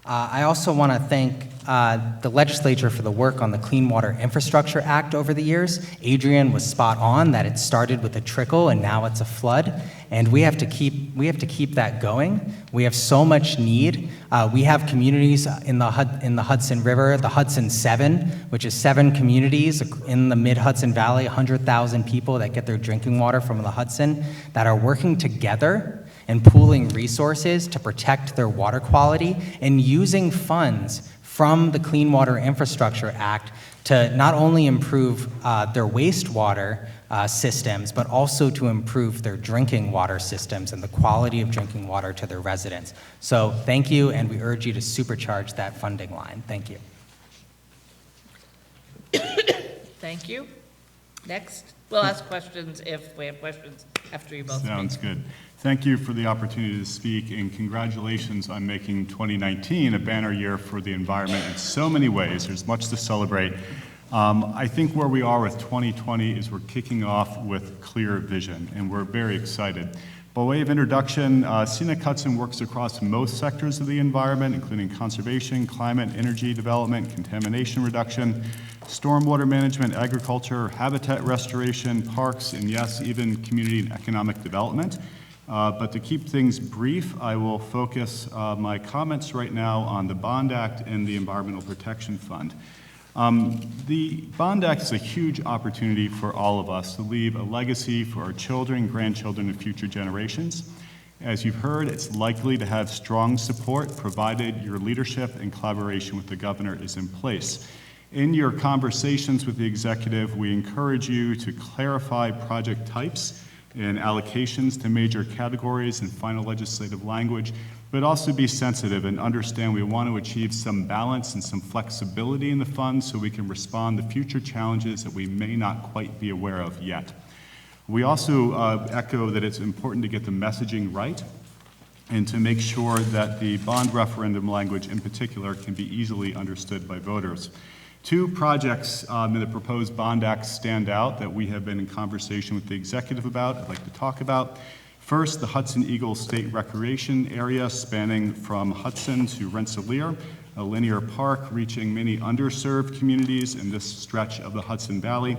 I also want to thank the legislature for the work on the Clean Water Infrastructure Act over the years. Adrian was spot on that it started with a trickle and now it's a flood, and we have to keep that going. We have so much need. We have communities in the Hudson River, the Hudson 7, which is 7 communities in the mid-Hudson Valley, 100,000 people that get their drinking water from the Hudson, that are working together and pooling resources to protect their water quality and using funds from the Clean Water Infrastructure Act to not only improve their wastewater systems, but also to improve their drinking water systems and the quality of drinking water to their residents. So thank you, and we urge you to supercharge that funding line. Thank you. Thank you. Next, we'll ask questions if we have questions after you both speak. Sounds good. Thank you for the opportunity to speak, and congratulations on making 2019 a banner year for the environment in so many ways. There's much to celebrate. I think where we are with 2020 is we're kicking off with clear vision, and we're very excited. By way of introduction, CNEC Hudson works across most sectors of the environment, including conservation, climate, energy development, contamination reduction, stormwater management, agriculture, habitat restoration, parks, and yes, even community and economic development. But to keep things brief, I will focus my comments right now on the Bond Act and the Environmental Protection Fund. The Bond Act is a huge opportunity for all of us to leave a legacy for our children, grandchildren, and future generations. As you've heard, it's likely to have strong support provided your leadership and collaboration with the governor is in place. In your conversations with the executive, we encourage you to clarify project types and allocations to major categories and final legislative language, but also be sensitive and understand we want to achieve some balance and some flexibility in the fund so we can respond to future challenges that we may not quite be aware of yet. We also echo that it's important to get the messaging right and to make sure that the bond referendum language in particular can be easily understood by voters. 2 projects in the proposed Bond Act stand out that we have been in conversation with the executive about, I'd like to talk about. First, the Hudson Eagle State Recreation Area spanning from Hudson to Rensselaer, a linear park reaching many underserved communities in this stretch of the Hudson Valley,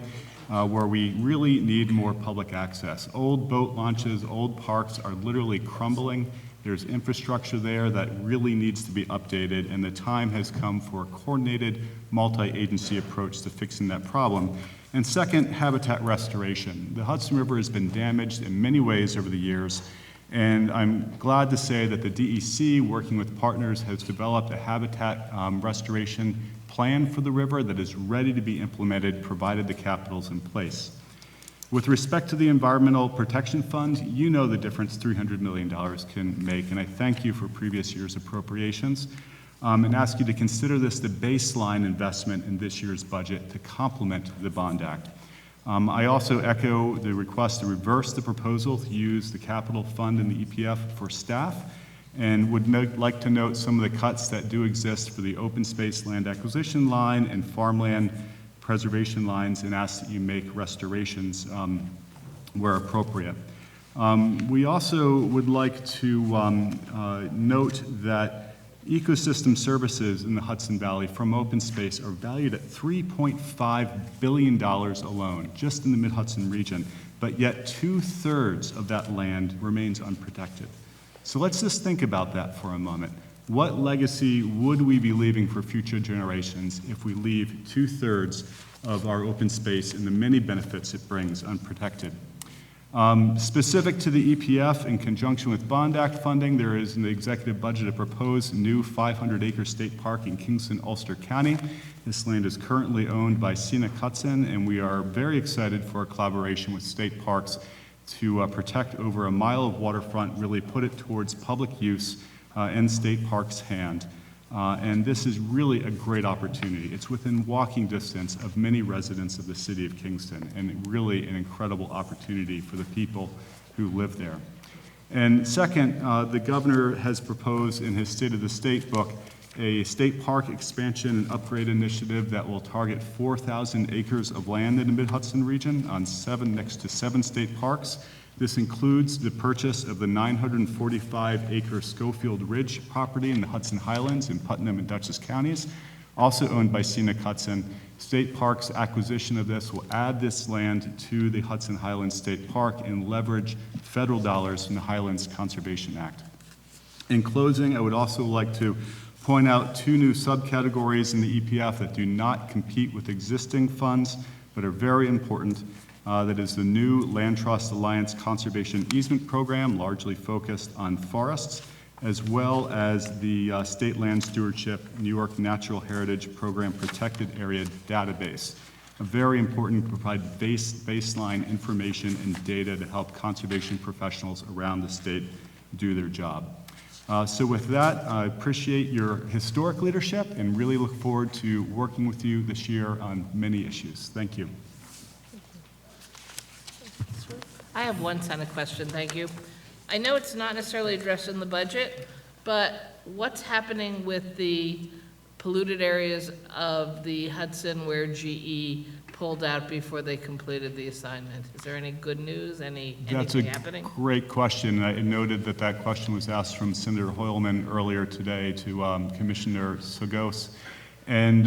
where we really need more public access. Old boat launches, old parks are literally crumbling. There's infrastructure there that really needs to be updated, and the time has come for a coordinated, multi-agency approach to fixing that problem. And second, habitat restoration. The Hudson River has been damaged in many ways over the years, and I'm glad to say that the DEC, working with partners, has developed a habitat restoration plan for the river that is ready to be implemented, provided the capital's in place. With respect to the Environmental Protection Fund, you know the difference $300 million can make, and I thank you for previous year's appropriations and ask you to consider this the baseline investment in this year's budget to complement the Bond Act. I also echo the request to reverse the proposal to use the capital fund in the EPF for staff, and would like to note some of the cuts that do exist for the open space land acquisition line and farmland preservation lines, and ask that you make restorations where appropriate. We also would like to note that ecosystem services in the Hudson Valley from open space are valued at $3.5 billion alone, just in the Mid-Hudson region, but yet 2/3 of that land remains unprotected. So let's just think about that for a moment. What legacy would we be leaving for future generations if we leave 2/3 of our open space and the many benefits it brings unprotected? Specific to the EPF, in conjunction with Bond Act funding, there is in the executive budget a proposed new 500-acre state park in Kingston, Ulster County. This land is currently owned by Scenic Hudson, and we are very excited for a collaboration with state parks to protect over a mile of waterfront, really put it towards public use in state parks' hand. And this is really a great opportunity. It's within walking distance of many residents of the city of Kingston, and really an incredible opportunity for the people who live there. And second, the governor has proposed in his State of the State book a state park expansion and upgrade initiative that will target 4,000 acres of land in the Mid-Hudson region on next to seven state parks. This includes the purchase of the 945-acre Schofield Ridge property in the Hudson Highlands in Putnam and Dutchess counties, also owned by Scenic Hudson. State Parks' acquisition of this will add this land to the Hudson Highlands State Park and leverage federal dollars from the Highlands Conservation Act. In closing, I would also like to point out two new subcategories in the EPF that do not compete with existing funds, but are very important. That is the new Land Trust Alliance Conservation Easement Program, largely focused on forests, as well as the State Land Stewardship New York Natural Heritage Program Protected Area Database. Very important to provide baseline information and data to help conservation professionals around the state do their job. So with that, I appreciate your historic leadership and really look forward to working with you this year on many issues. Thank you. I have one Senate question, thank you. I know it's not necessarily addressed in the budget, but what's happening with the polluted areas of the Hudson where GE pulled out before they completed the assignment? Is there any good news, anything happening? That's a great question. I noted that that question was asked from Senator Hoylman earlier today to Commissioner Sogos. And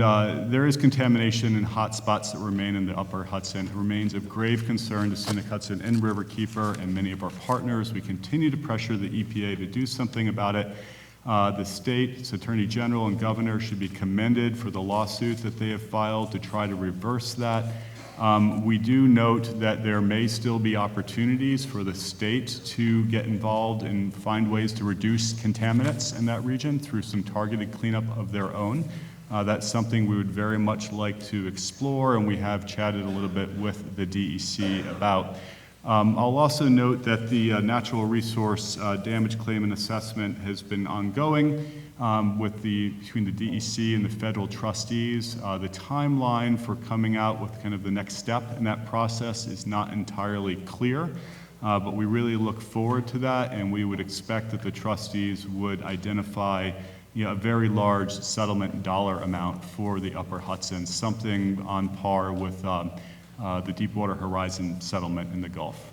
there is contamination in hot spots that remain in the upper Hudson. It remains of grave concern to Scenic Hudson and Riverkeeper and many of our partners. We continue to pressure the EPA to do something about it. The state's Attorney General and Governor should be commended for the lawsuit that they have filed to try to reverse that. We do note that there may still be opportunities for the state to get involved and find ways to reduce contaminants in that region through some targeted cleanup of their own. That's something we would very much like to explore, and we have chatted a little bit with the DEC about. I'll also note that the natural resource damage claim and assessment has been ongoing between the DEC and the federal trustees. The timeline for coming out with kind of the next step in that process is not entirely clear, but we really look forward to that, and we would expect that the trustees would identify a very large settlement dollar amount for the Upper Hudson, something on par with the Deepwater Horizon settlement in the Gulf.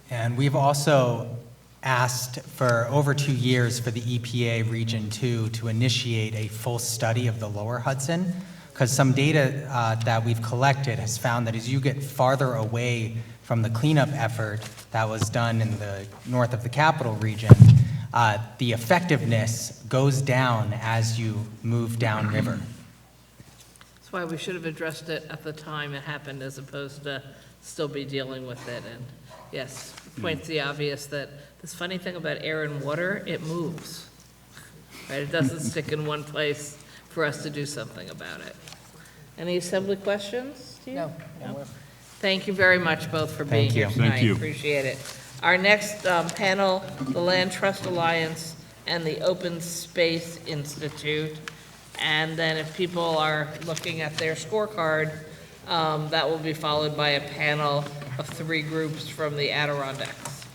And we've also asked for over 2 years for the EPA Region 2 to initiate a full study of the Lower Hudson, because some data that we've collected has found that as you get farther away from the cleanup effort that was done in the north of the Capital Region, the effectiveness goes down as you move downriver. That's why we should have addressed it at the time it happened as opposed to still be dealing with it. And yes, points the obvious that this funny thing about air and water, it moves. Right? It doesn't stick in one place for us to do something about it. Any assembly questions, Steve? No. Thank you very much both for being here tonight. Thank you. Appreciate it. Our next panel, the Land Trust Alliance and the Open Space Institute. And then if people are looking at their scorecard, that will be followed by a panel of 3 groups from the Adirondacks.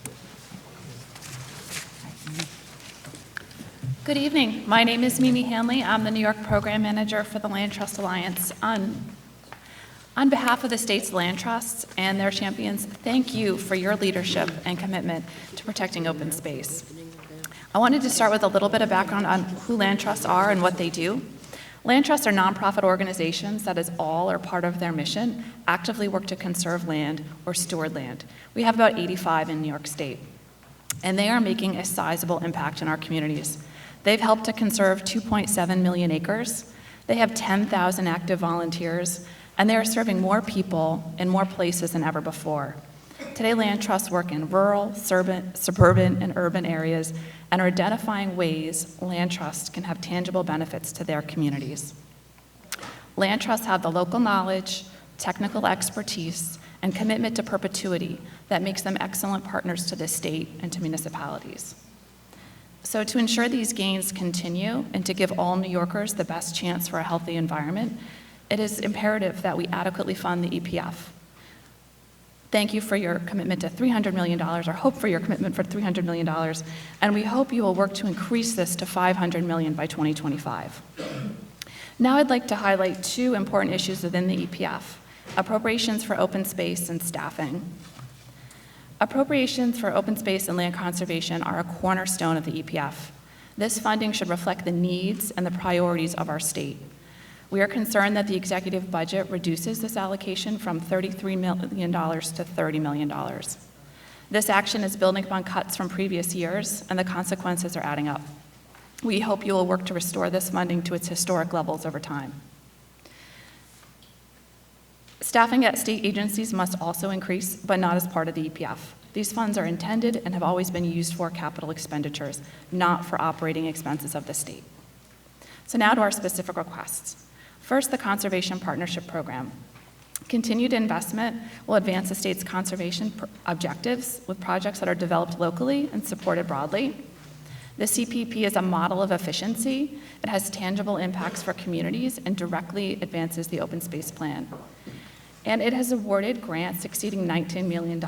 Good evening. My name is Mimi Hanley. I'm the New York Program Manager for the Land Trust Alliance. On behalf of the state's land trusts and their champions, thank you for your leadership and commitment to protecting open space. I wanted to start with a little bit of background on who land trusts are and what they do. Land trusts are nonprofit organizations that, as all or part of their mission, actively work to conserve land or steward land. We have about 85 in New York State, and they are making a sizable impact in our communities. They've helped to conserve 2.7 million acres. They have 10,000 active volunteers, and they are serving more people in more places than ever before. Today, land trusts work in rural, suburban, and urban areas and are identifying ways land trusts can have tangible benefits to their communities. Land trusts have the local knowledge, technical expertise, and commitment to perpetuity that makes them excellent partners to the state and to municipalities. So to ensure these gains continue and to give all New Yorkers the best chance for a healthy environment, it is imperative that we adequately fund the EPF. Thank you for your commitment to $300 million, or hope for your commitment for $300 million, and we hope you will work to increase this to $500 million by 2025. Now I'd like to highlight two important issues within the EPF: appropriations for open space and staffing. Appropriations for open space and land conservation are a cornerstone of the EPF. This funding should reflect the needs and the priorities of our state. We are concerned that the executive budget reduces this allocation from $33 million to $30 million. This action is building upon cuts from previous years, and the consequences are adding up. We hope you will work to restore this funding to its historic levels over time. Staffing at state agencies must also increase, but not as part of the EPF. These funds are intended and have always been used for capital expenditures, not for operating expenses of the state. So now to our specific requests. First, the Conservation Partnership Program. Continued investment will advance the state's conservation objectives with projects that are developed locally and supported broadly. The CPP is a model of efficiency. It has tangible impacts for communities and directly advances the open space plan. And it has awarded grants exceeding $19 million,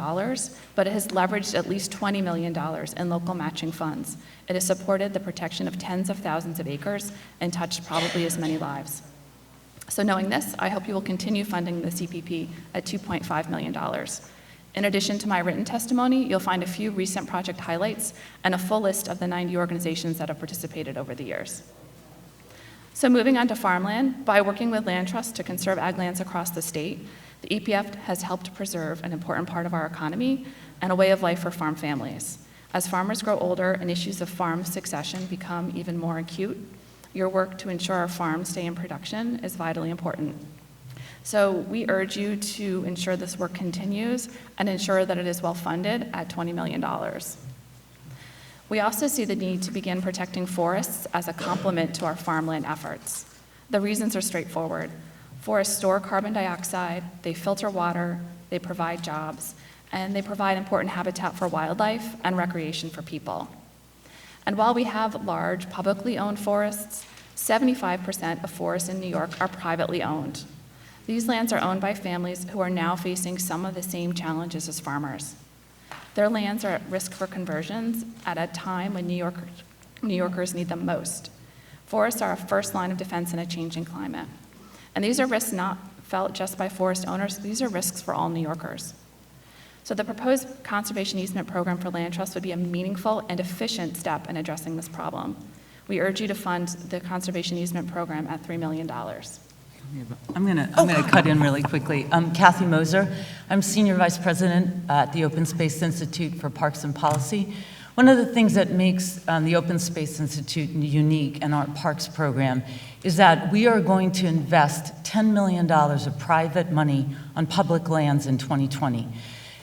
but it has leveraged at least $20 million in local matching funds. It has supported the protection of tens of thousands of acres and touched probably as many lives. So knowing this, I hope you will continue funding the CPP at $2.5 million. In addition to my written testimony, you'll find a few recent project highlights and a full list of the 90 organizations that have participated over the years. So moving on to farmland, by working with land trusts to conserve ag lands across the state, the EPF has helped preserve an important part of our economy and a way of life for farm families. As farmers grow older and issues of farm succession become even more acute, your work to ensure our farms stay in production is vitally important. So we urge you to ensure this work continues and ensure that it is well funded at $20 million. We also see the need to begin protecting forests as a complement to our farmland efforts. The reasons are straightforward. Forests store carbon dioxide, they filter water, they provide jobs, and they provide important habitat for wildlife and recreation for people. And while we have large publicly owned forests, 75% of forests in New York are privately owned. These lands are owned by families who are now facing some of the same challenges as farmers. Their lands are at risk for conversions at a time when New Yorkers need them most. Forests are a first line of defense in a changing climate. And these are risks not felt just by forest owners, these are risks for all New Yorkers. So the proposed conservation easement program for land trusts would be a meaningful and efficient step in addressing this problem. We urge you to fund the conservation easement program at $3 million. I'm going to cut in really quickly. I'm Kathy Moser. I'm Senior Vice President at the Open Space Institute for Parks and Policy. One of the things that makes the Open Space Institute unique and our parks program is that we are going to invest $10 million of private money on public lands in 2020.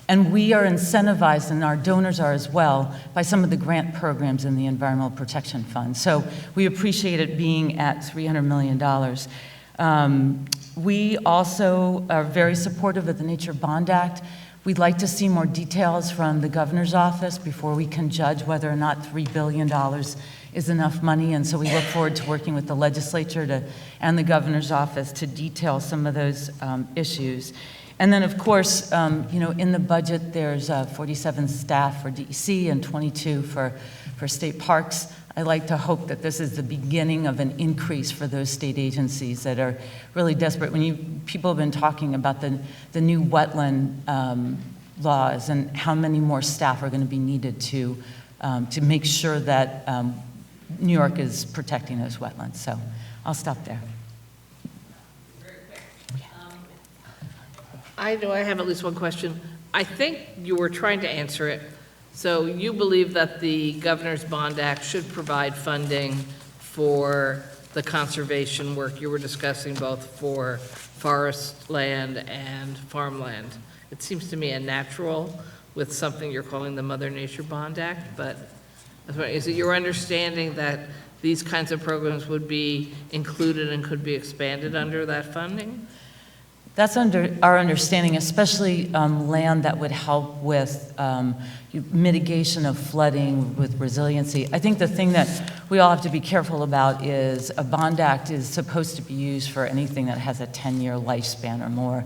And we are incentivized, and our donors are as well, by some of the grant programs in the Environmental Protection Fund. So we appreciate it being at $300 million. We also are very supportive of the Nature Bond Act. We'd like to see more details from the governor's office before we can judge whether or not $3 billion is enough money. And so we look forward to working with the legislature and the governor's office to detail some of those issues. And then, of course, in the budget, there's 47 staff for DEC and 22 for state parks. I like to hope that this is the beginning of an increase for those state agencies that are really desperate. People have been talking about the new wetland laws and how many more staff are going to be needed to make sure that New York is protecting those wetlands. So I'll stop there. I know I have at least one question. I think you were trying to answer it. So you believe that the Governor's Bond Act should provide funding for the conservation work you were discussing, both for forest land and farmland. It seems to me a natural with something you're calling the Mother Nature Bond Act, but is it your understanding that these kinds of programs would be included and could be expanded under that funding? That's under our understanding, especially land that would help with mitigation of flooding, with resiliency. I think the thing that we all have to be careful about is a bond act is supposed to be used for anything that has a 10-year lifespan or more.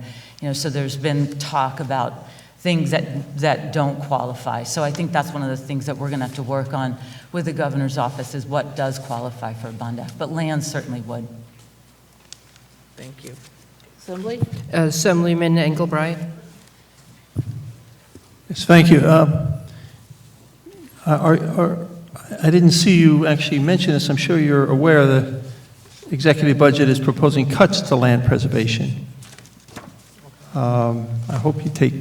So there's been talk about things that don't qualify. So I think that's one of the things that we're going to have to work on with the governor's office is what does qualify for a bond act. But land certainly would. Thank you. Assembly? Assemblyman Engelbright. Yes, thank you. I didn't see you actually mention this. I'm sure you're aware the executive budget is proposing cuts to land preservation. I hope you take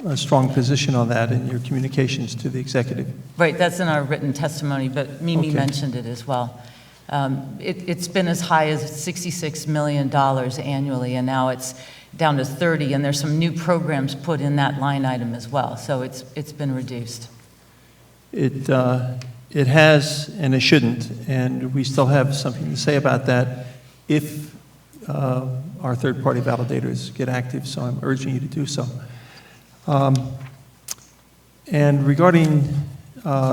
a strong position on that in your communications to the executive. Right, that's in our written testimony, but Mimi mentioned it as well. It's been as high as $66 million annually, and now it's down to 30, and there's some new programs put in that line item as well, so it's been reduced. It has, and it shouldn't, and we still have something to say about that if our third-party validators get active, so I'm urging you to do so. And regarding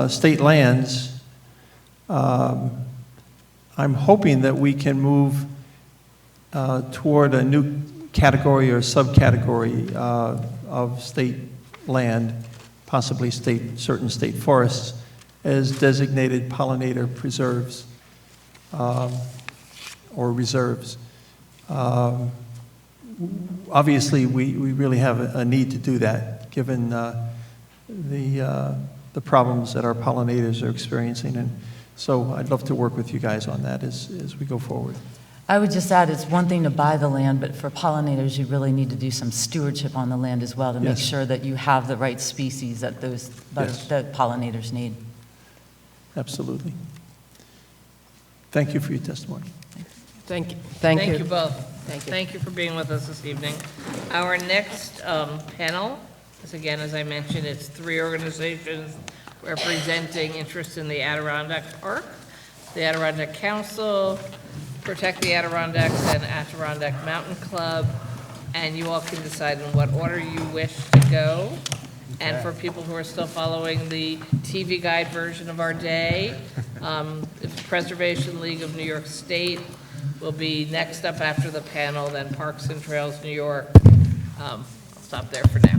state lands, I'm hoping that we can move toward a new category or subcategory of state land, possibly certain state forests, as designated pollinator preserves or reserves. Obviously, we really have a need to do that, given the problems that our pollinators are experiencing. And so I'd love to work with you guys on that as we go forward. I would just add, it's one thing to buy the land, but for pollinators, you really need to do some stewardship on the land as well to make sure that you have the right species that the pollinators need. Absolutely. Thank you for your testimony. Thank you. Thank you both. Thank you for being with us this evening. Our next panel is, again, as I mentioned, it's 3 organizations representing interest in the Adirondack Park, the Adirondack Council, Protect the Adirondacks, and Adirondack Mountain Club, and you all can decide in what order you wish to go. And for people who are still following the TV guide version of our day, it's Preservation League of New York State will be next up after the panel, then Parks and Trails New York. I'll stop there for now.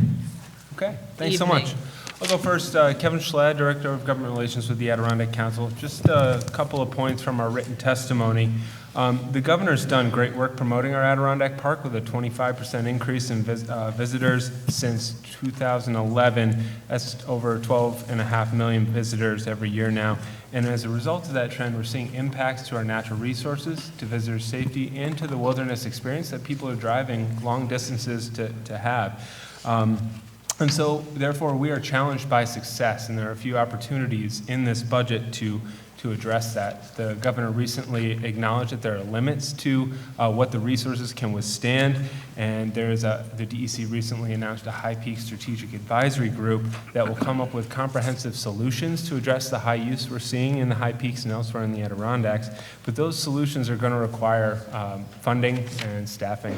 Okay, thanks so much. I'll go first. Kevin Schlad, Director of Government Relations with the Adirondack Council. Just a couple of points from our written testimony. The governor's done great work promoting our Adirondack Park with a 25% increase in visitors since 2011. That's over 12.5 million visitors every year now. And as a result of that trend, we're seeing impacts to our natural resources, to visitor safety, and to the wilderness experience that people are driving long distances to have. And so, therefore, we are challenged by success, and there are a few opportunities in this budget to address that. The governor recently acknowledged that there are limits to what the resources can withstand, and the DEC recently announced a High Peak Strategic Advisory Group that will come up with comprehensive solutions to address the high use we're seeing in the high peaks and elsewhere in the Adirondacks. But those solutions are going to require funding and staffing.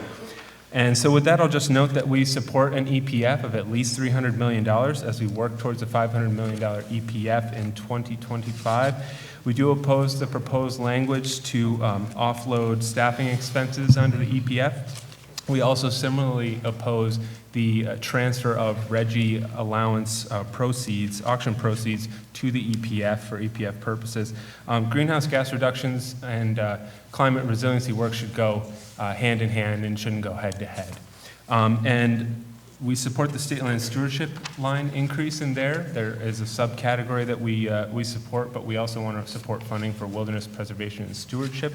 And so with that, I'll just note that we support an EPF of at least $300 million as we work towards a $500 million EPF in 2025. We do oppose the proposed language to offload staffing expenses under the EPF. We also similarly oppose the transfer of RGGI allowance proceeds, auction proceeds, to the EPF for EPF purposes. Greenhouse gas reductions and climate resiliency work should go hand in hand and shouldn't go head to head. And we support the state land stewardship line increase in there. There is a subcategory that we support, but we also want to support funding for wilderness preservation and stewardship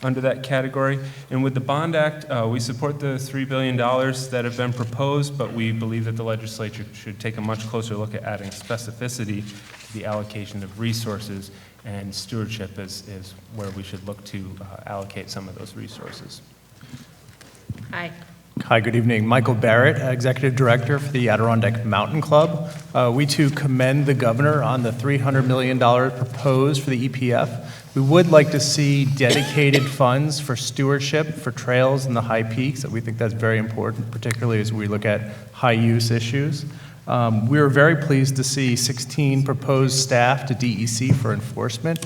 under that category. And with the Bond Act, we support the $3 billion that have been proposed, but we believe that the legislature should take a much closer look at adding specificity to the allocation of resources, and stewardship is where we should look to allocate some of those resources. Hi. Hi, good evening. Michael Barrett, Executive Director for the Adirondack Mountain Club. We too commend the governor on the $300 million proposed for the EPF. We would like to see dedicated funds for stewardship for trails in the high peaks. We think that's very important, particularly as we look at high use issues. We were very pleased to see 16 proposed staff to DEC for enforcement.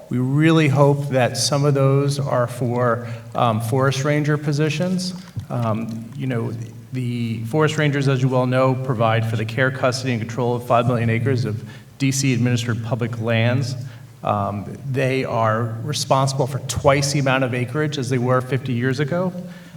We really hope that some of those are for forest ranger positions. You know, the forest rangers, as you well know, provide for the care, custody, and control of 5 million acres of DC-administered public lands. They are responsible for twice the amount of acreage as they were 50 years ago.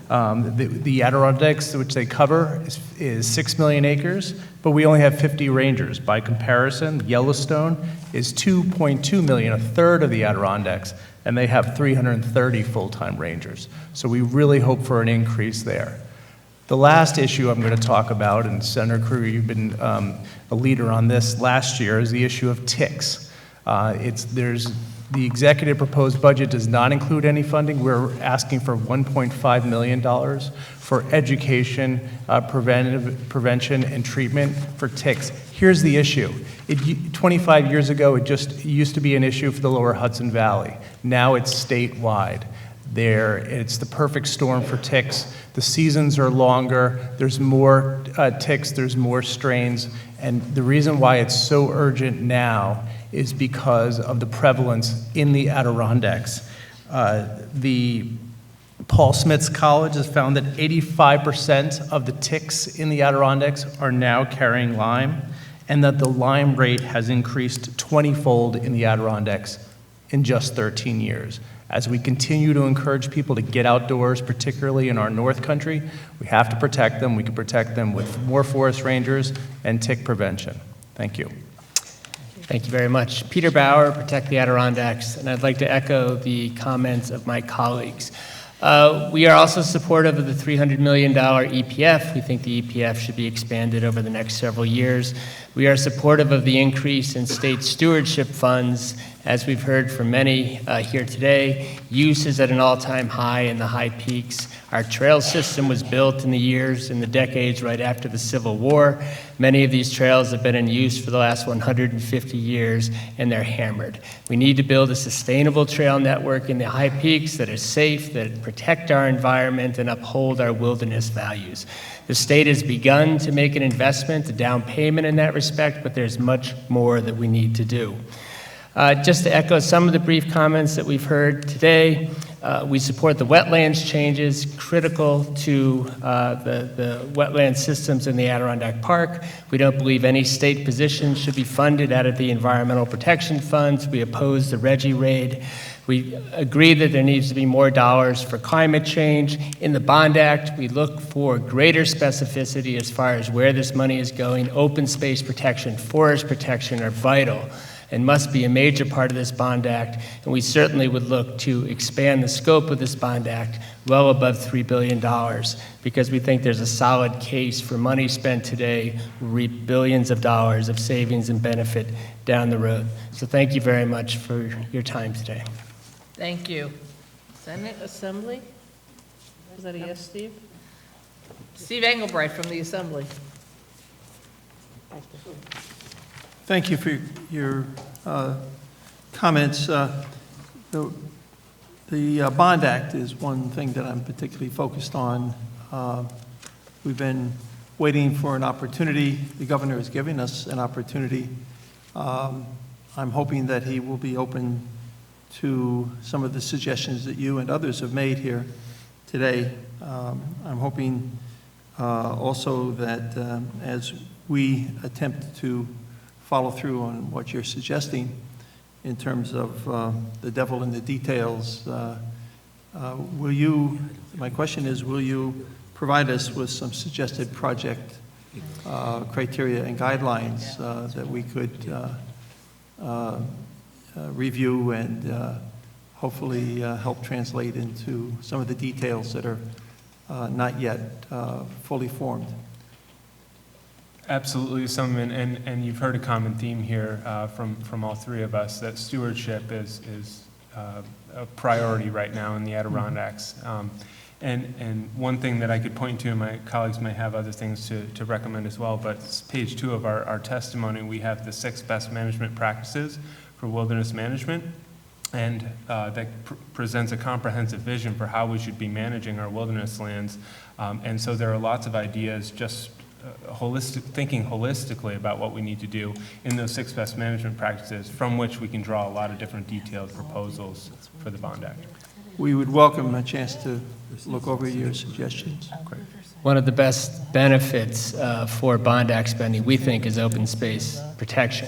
The Adirondacks, which they cover, is 6 million acres, but we only have 50 rangers. By comparison, Yellowstone is 2.2 million, a third of the Adirondacks, and they have 330 full-time rangers. So we really hope for an increase there. The last issue I'm going to talk about, and Senator Krueger, you've been a leader on this last year, is the issue of ticks. The executive proposed budget does not include any funding. We're asking for $1.5 million for education, prevention, and treatment for ticks. Here's the issue. 25 years ago, it used to be an issue for the lower Hudson Valley. Now it's statewide. It's the perfect storm for ticks. The seasons are longer, there's more ticks, there's more strains, and the reason why it's so urgent now is because of the prevalence in the Adirondacks. The Paul Smith's College has found that 85% of the ticks in the Adirondacks are now carrying Lyme, and that the Lyme rate has increased 20-fold in the Adirondacks in just 13 years. As we continue to encourage people to get outdoors, particularly in our North Country, we have to protect them. We can protect them with more forest rangers and tick prevention. Thank you. Thank you very much. Peter Bauer, Protect the Adirondacks, and I'd like to echo the comments of my colleagues. We are also supportive of the $300 million EPF. We think the EPF should be expanded over the next several years. We are supportive of the increase in state stewardship funds. As we've heard from many here today, use is at an all-time high in the high peaks. Our trail system was built in the decades right after the Civil War. Many of these trails have been in use for the last 150 years, and they're hammered. We need to build a sustainable trail network in the high peaks that are safe, that protect our environment, and uphold our wilderness values. The state has begun to make an investment, a down payment in that respect, but there's much more that we need to do. Just to echo some of the brief comments that we've heard today, we support the wetlands changes critical to the wetland systems in the Adirondack Park. We don't believe any state position should be funded out of the Environmental Protection Funds. We oppose the RGGI raid. We agree that there needs to be more dollars for climate change. In the Bond Act, we look for greater specificity as far as where this money is going. Open space protection, forest protection are vital and must be a major part of this Bond Act, and we certainly would look to expand the scope of this Bond Act well above $3 billion, because we think there's a solid case for money spent today will reap billions of dollars of savings and benefit down the road. So thank you very much for your time today. Thank you. Senate Assembly? Is that a yes, Steve? Steve Engelbright from the Assembly. Thank you for your comments. The Bond Act is one thing that I'm particularly focused on. We've been waiting for an opportunity. The governor is giving us an opportunity. I'm hoping that he will be open to some of the suggestions that you and others have made here. today. I'm hoping also that as we attempt to follow through on what you're suggesting in terms of the devil in the details, will you, my question is, will you provide us with some suggested project criteria and guidelines that we could review and hopefully help translate into some of the details that are not yet fully formed? Absolutely, and you've heard a common theme here from all three of us, that stewardship is a priority right now in the Adirondacks. And one thing that I could point to, and my colleagues may have other things to recommend as well, but it's page 2 of our testimony, we have the 6 best management practices for wilderness management, and that presents a comprehensive vision for how we should be managing our wilderness lands. And so there are lots of ideas, just thinking holistically about what we need to do in those 6 best management practices, from which we can draw a lot of different detailed proposals for the Bond Act. We would welcome a chance to look over your suggestions. Great. One of the best benefits for Bond Act spending, we think, is open space protection.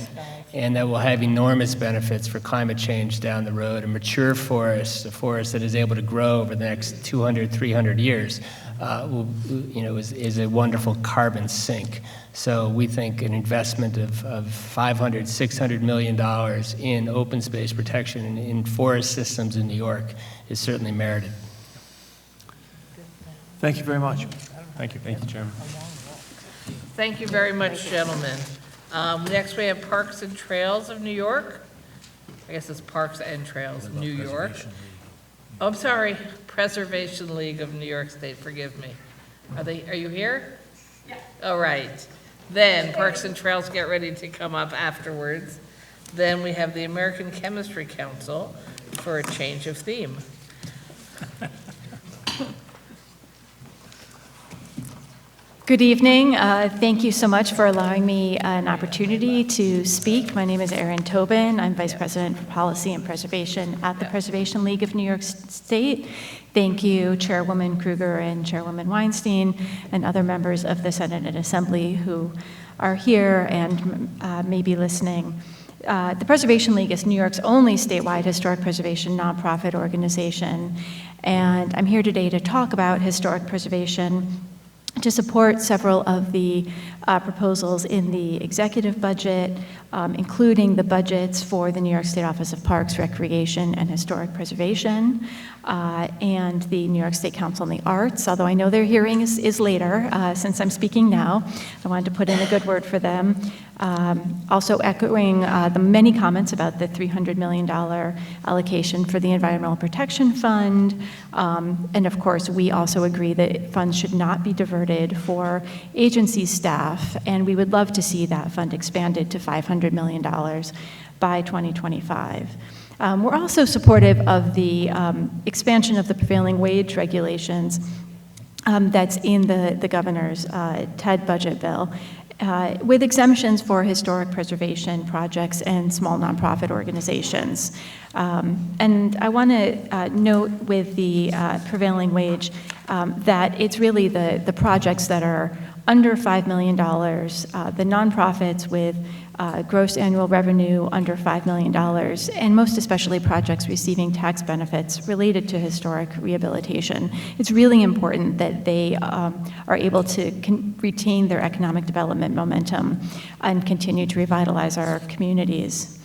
And that will have enormous benefits for climate change down the road. A mature forest, a forest that is able to grow over the next 200, 300 years, is a wonderful carbon sink. So we think an investment of $500, $600 million in open space protection in forest systems in New York is certainly merited. Thank you very much. Thank you, Chairman. Thank you very much, gentlemen. Next, we have Parks and Trails of New York. I guess it's Parks and Trails of New York. Oh, I'm sorry, Preservation League of New York State, forgive me. Are you here? Yeah. All right. Then Parks and Trails, get ready to come up afterwards. Then we have the American Chemistry Council for a change of theme. Good evening. Thank you so much for allowing me an opportunity to speak. My name is Erin Tobin. I'm Vice President for Policy and Preservation at the Preservation League of New York State. Thank you, Chairwoman Kruger and Chairwoman Weinstein, and other members of the Senate and Assembly who are here and may be listening. The Preservation League is New York's only statewide historic preservation nonprofit organization, and I'm here today to talk about historic preservation, to support several of the proposals in the executive budget, including the budgets for the New York State Office of Parks, Recreation, and Historic Preservation, and the New York State Council on the Arts, although I know their hearing is later. Since I'm speaking now, I wanted to put in a good word for them. Also echoing the many comments about the $300 million allocation for the Environmental Protection Fund. And of course, we also agree that funds should not be diverted for agency staff, and we would love to see that fund expanded to $500 million by 2025. We're also supportive of the expansion of the prevailing wage regulations that's in the governor's TED budget bill, with exemptions for historic preservation projects and small nonprofit organizations. And I want to note with the prevailing wage that it's really the projects that are under $5 million, the nonprofits with gross annual revenue under $5 million, and most especially projects receiving tax benefits related to historic rehabilitation. It's really important that they are able to retain their economic development momentum and continue to revitalize our communities.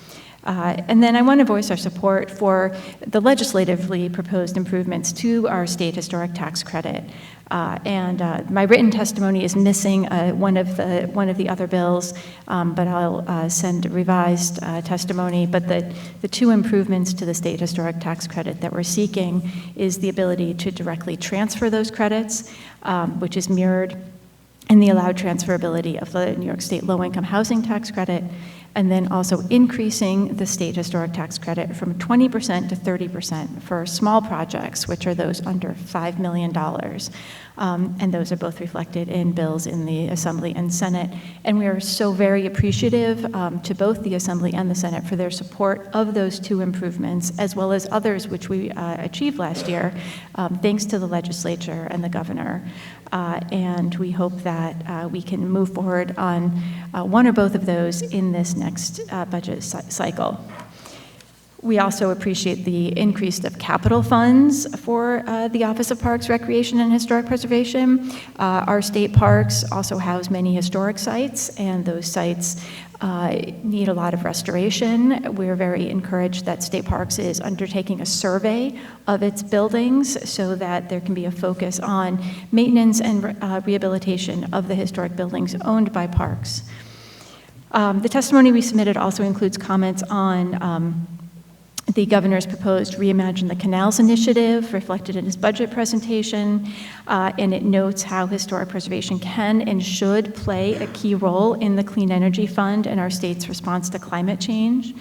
And then I want to voice our support for the legislatively proposed improvements to our state historic tax credit. My written testimony is missing one of the other bills, but I'll send revised testimony. But the 2 improvements to the state historic tax credit that we're seeking is the ability to directly transfer those credits, which is mirrored in the allowed transferability of the New York State low-income housing tax credit, and then also increasing the state historic tax credit from 20% to 30% for small projects, which are those under $5 million. And those are both reflected in bills in the Assembly and Senate. And we are so very appreciative to both the Assembly and the Senate for their support of those two improvements, as well as others which we achieved last year, thanks to the legislature and the governor. And we hope that we can move forward on one or both of those in this next budget cycle. We also appreciate the increase of capital funds for the Office of Parks, Recreation, and Historic Preservation. Our state parks also house many historic sites, and those sites need a lot of restoration. We're very encouraged that State Parks is undertaking a survey of its buildings so that there can be a focus on maintenance and rehabilitation of the historic buildings owned by parks. The testimony we submitted also includes comments on the governor's proposed Reimagine the Canals initiative reflected in his budget presentation, and it notes how historic preservation can and should play a key role in the Clean Energy Fund and our state's response to climate change.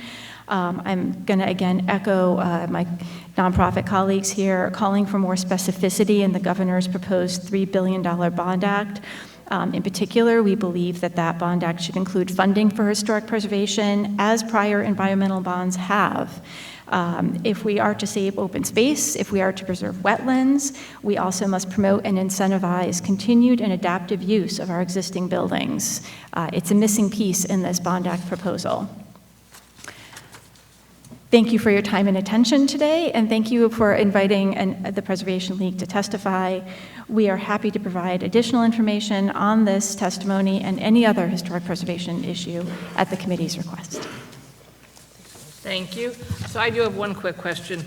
I'm going to again echo my nonprofit colleagues here, calling for more specificity in the governor's proposed $3 billion bond act. In particular, we believe that that bond act should include funding for historic preservation, as prior environmental bonds have. If we are to save open space, if we are to preserve wetlands, we also must promote and incentivize continued and adaptive use of our existing buildings. It's a missing piece in this bond act proposal. Thank you for your time and attention today, and thank you for inviting the Preservation League to testify. We are happy to provide additional information on this testimony and any other historic preservation issue at the committee's request. Thank you. So I do have one quick question,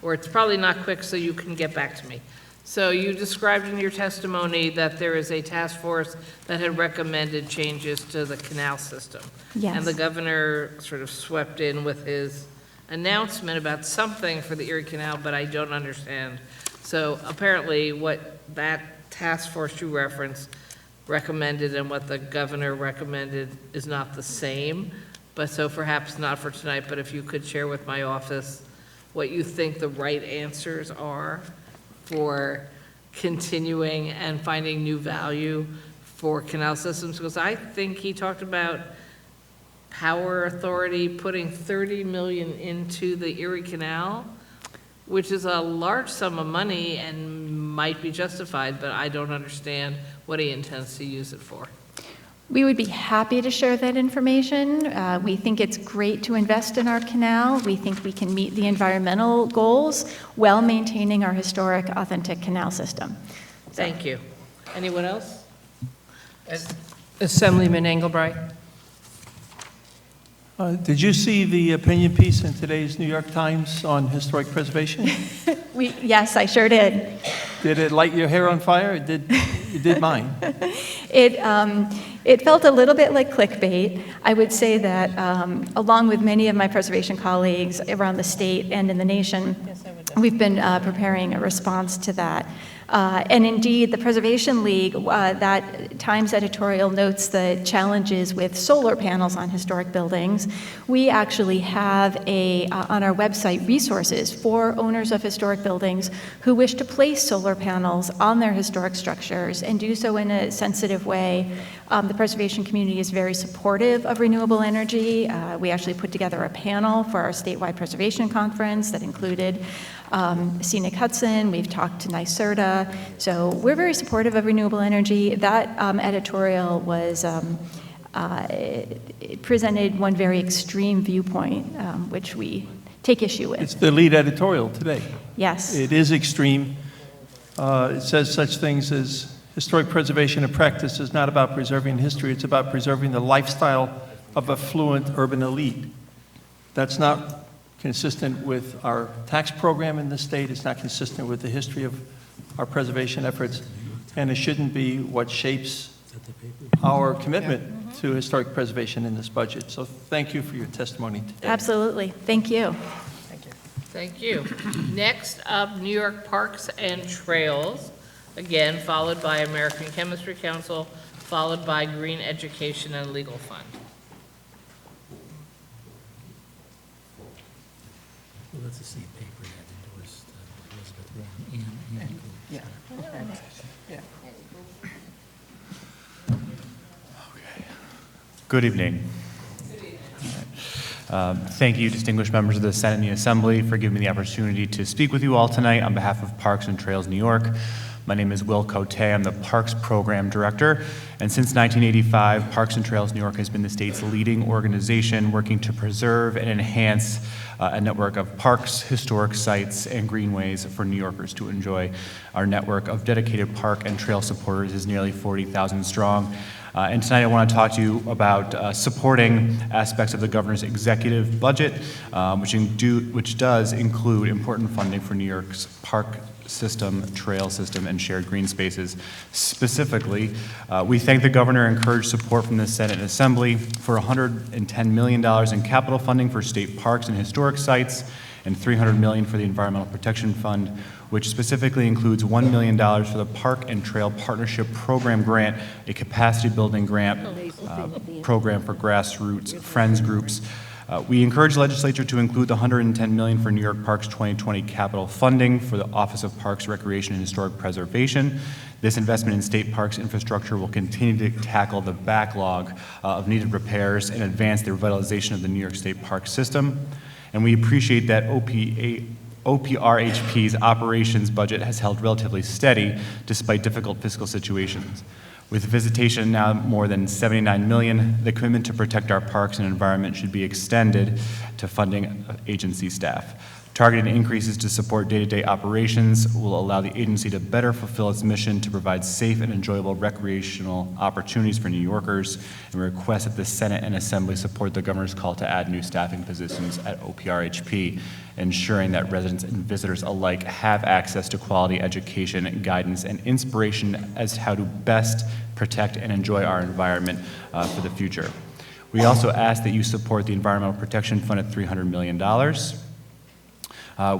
or it's probably not quick, so you can get back to me. So you described in your testimony that there is a task force that had recommended changes to the canal system. Yes. And the governor sort of swept in with his announcement about something for the Erie Canal, but I don't understand. So apparently what that task force you referenced recommended and what the governor recommended is not the same. But so perhaps not for tonight, but if you could share with my office what you think the right answers are for continuing and finding new value for canal systems, because I think he talked about Power Authority putting $30 million into the Erie Canal, which is a large sum of money and might be justified, but I don't understand what he intends to use it for. We would be happy to share that information. We think it's great to invest in our canal. We think we can meet the environmental goals while maintaining our historic, authentic canal system. Thank you. Anyone else? Assemblyman Engelbright. Did you see the opinion piece in today's New York Times on historic preservation? Yes, I sure did. Did it light your hair on fire? It did mine. It felt a little bit like clickbait. I would say that along with many of my preservation colleagues around the state and in the nation, we've been preparing a response to that. And indeed, the Preservation League, that Times editorial notes the challenges with solar panels on historic buildings. We actually have on our website resources for owners of historic buildings who wish to place solar panels on their historic structures and do so in a sensitive way. The preservation community is very supportive of renewable energy. We actually put together a panel for our statewide preservation conference that included Scenic Hudson. We've talked to NYSERDA. So we're very supportive of renewable energy. That editorial was it presented one very extreme viewpoint, which we take issue with. It's the lead editorial today. Yes. It is extreme. It says such things as historic preservation and practice is not about preserving history, it's about preserving the lifestyle of affluent urban elite. That's not consistent with our tax program in the state, it's not consistent with the history of our preservation efforts, and it shouldn't be what shapes our commitment to historic preservation in this budget. So thank you for your testimony today. Absolutely. Thank you. Thank you. Next up, New York Parks and Trails, again, followed by American Chemistry Council, followed by Green Education and Legal Fund. that's the same paper that endorsed Elizabeth Warren and Yeah. Yeah. Good evening. Thank you, distinguished members of the Senate and the Assembly, for giving me the opportunity to speak with you all tonight on behalf of Parks and Trails New York. My name is Will Cote. I'm the Parks Program Director, and since 1985, Parks and Trails New York has been the state's leading organization working to preserve and enhance a network of parks, historic sites, and greenways for New Yorkers to enjoy. Our network of dedicated park and trail supporters is nearly 40,000 strong. And tonight I want to talk to you about supporting aspects of the governor's executive budget, which does include important funding for New York's park system, trail system, and shared green spaces. Specifically, we thank the governor and encourage support from the Senate and Assembly for $110 million in capital funding for state parks and historic sites, and $300 million for the Environmental Protection Fund, which specifically includes $1 million for the Park and Trail Partnership Program grant, a capacity building grant program for grassroots friends groups. We encourage the legislature to include the $110 million for New York Parks 2020 capital funding for the Office of Parks, Recreation, and Historic Preservation. This investment in state parks infrastructure will continue to tackle the backlog of needed repairs and advance the revitalization of the New York State park system. And we appreciate that OPRHP's operations budget has held relatively steady despite difficult fiscal situations. With visitation now more than 79 million, the commitment to protect our parks and environment should be extended to funding agency staff. Targeted increases to support day-to-day operations will allow the agency to better fulfill its mission to provide safe and enjoyable recreational opportunities for New Yorkers, and we request that the Senate and Assembly support the governor's call to add new staffing positions at OPRHP, ensuring that residents and visitors alike have access to quality education, guidance, and inspiration as to how to best protect and enjoy our environment for the future. We also ask that you support the Environmental Protection Fund at $300 million.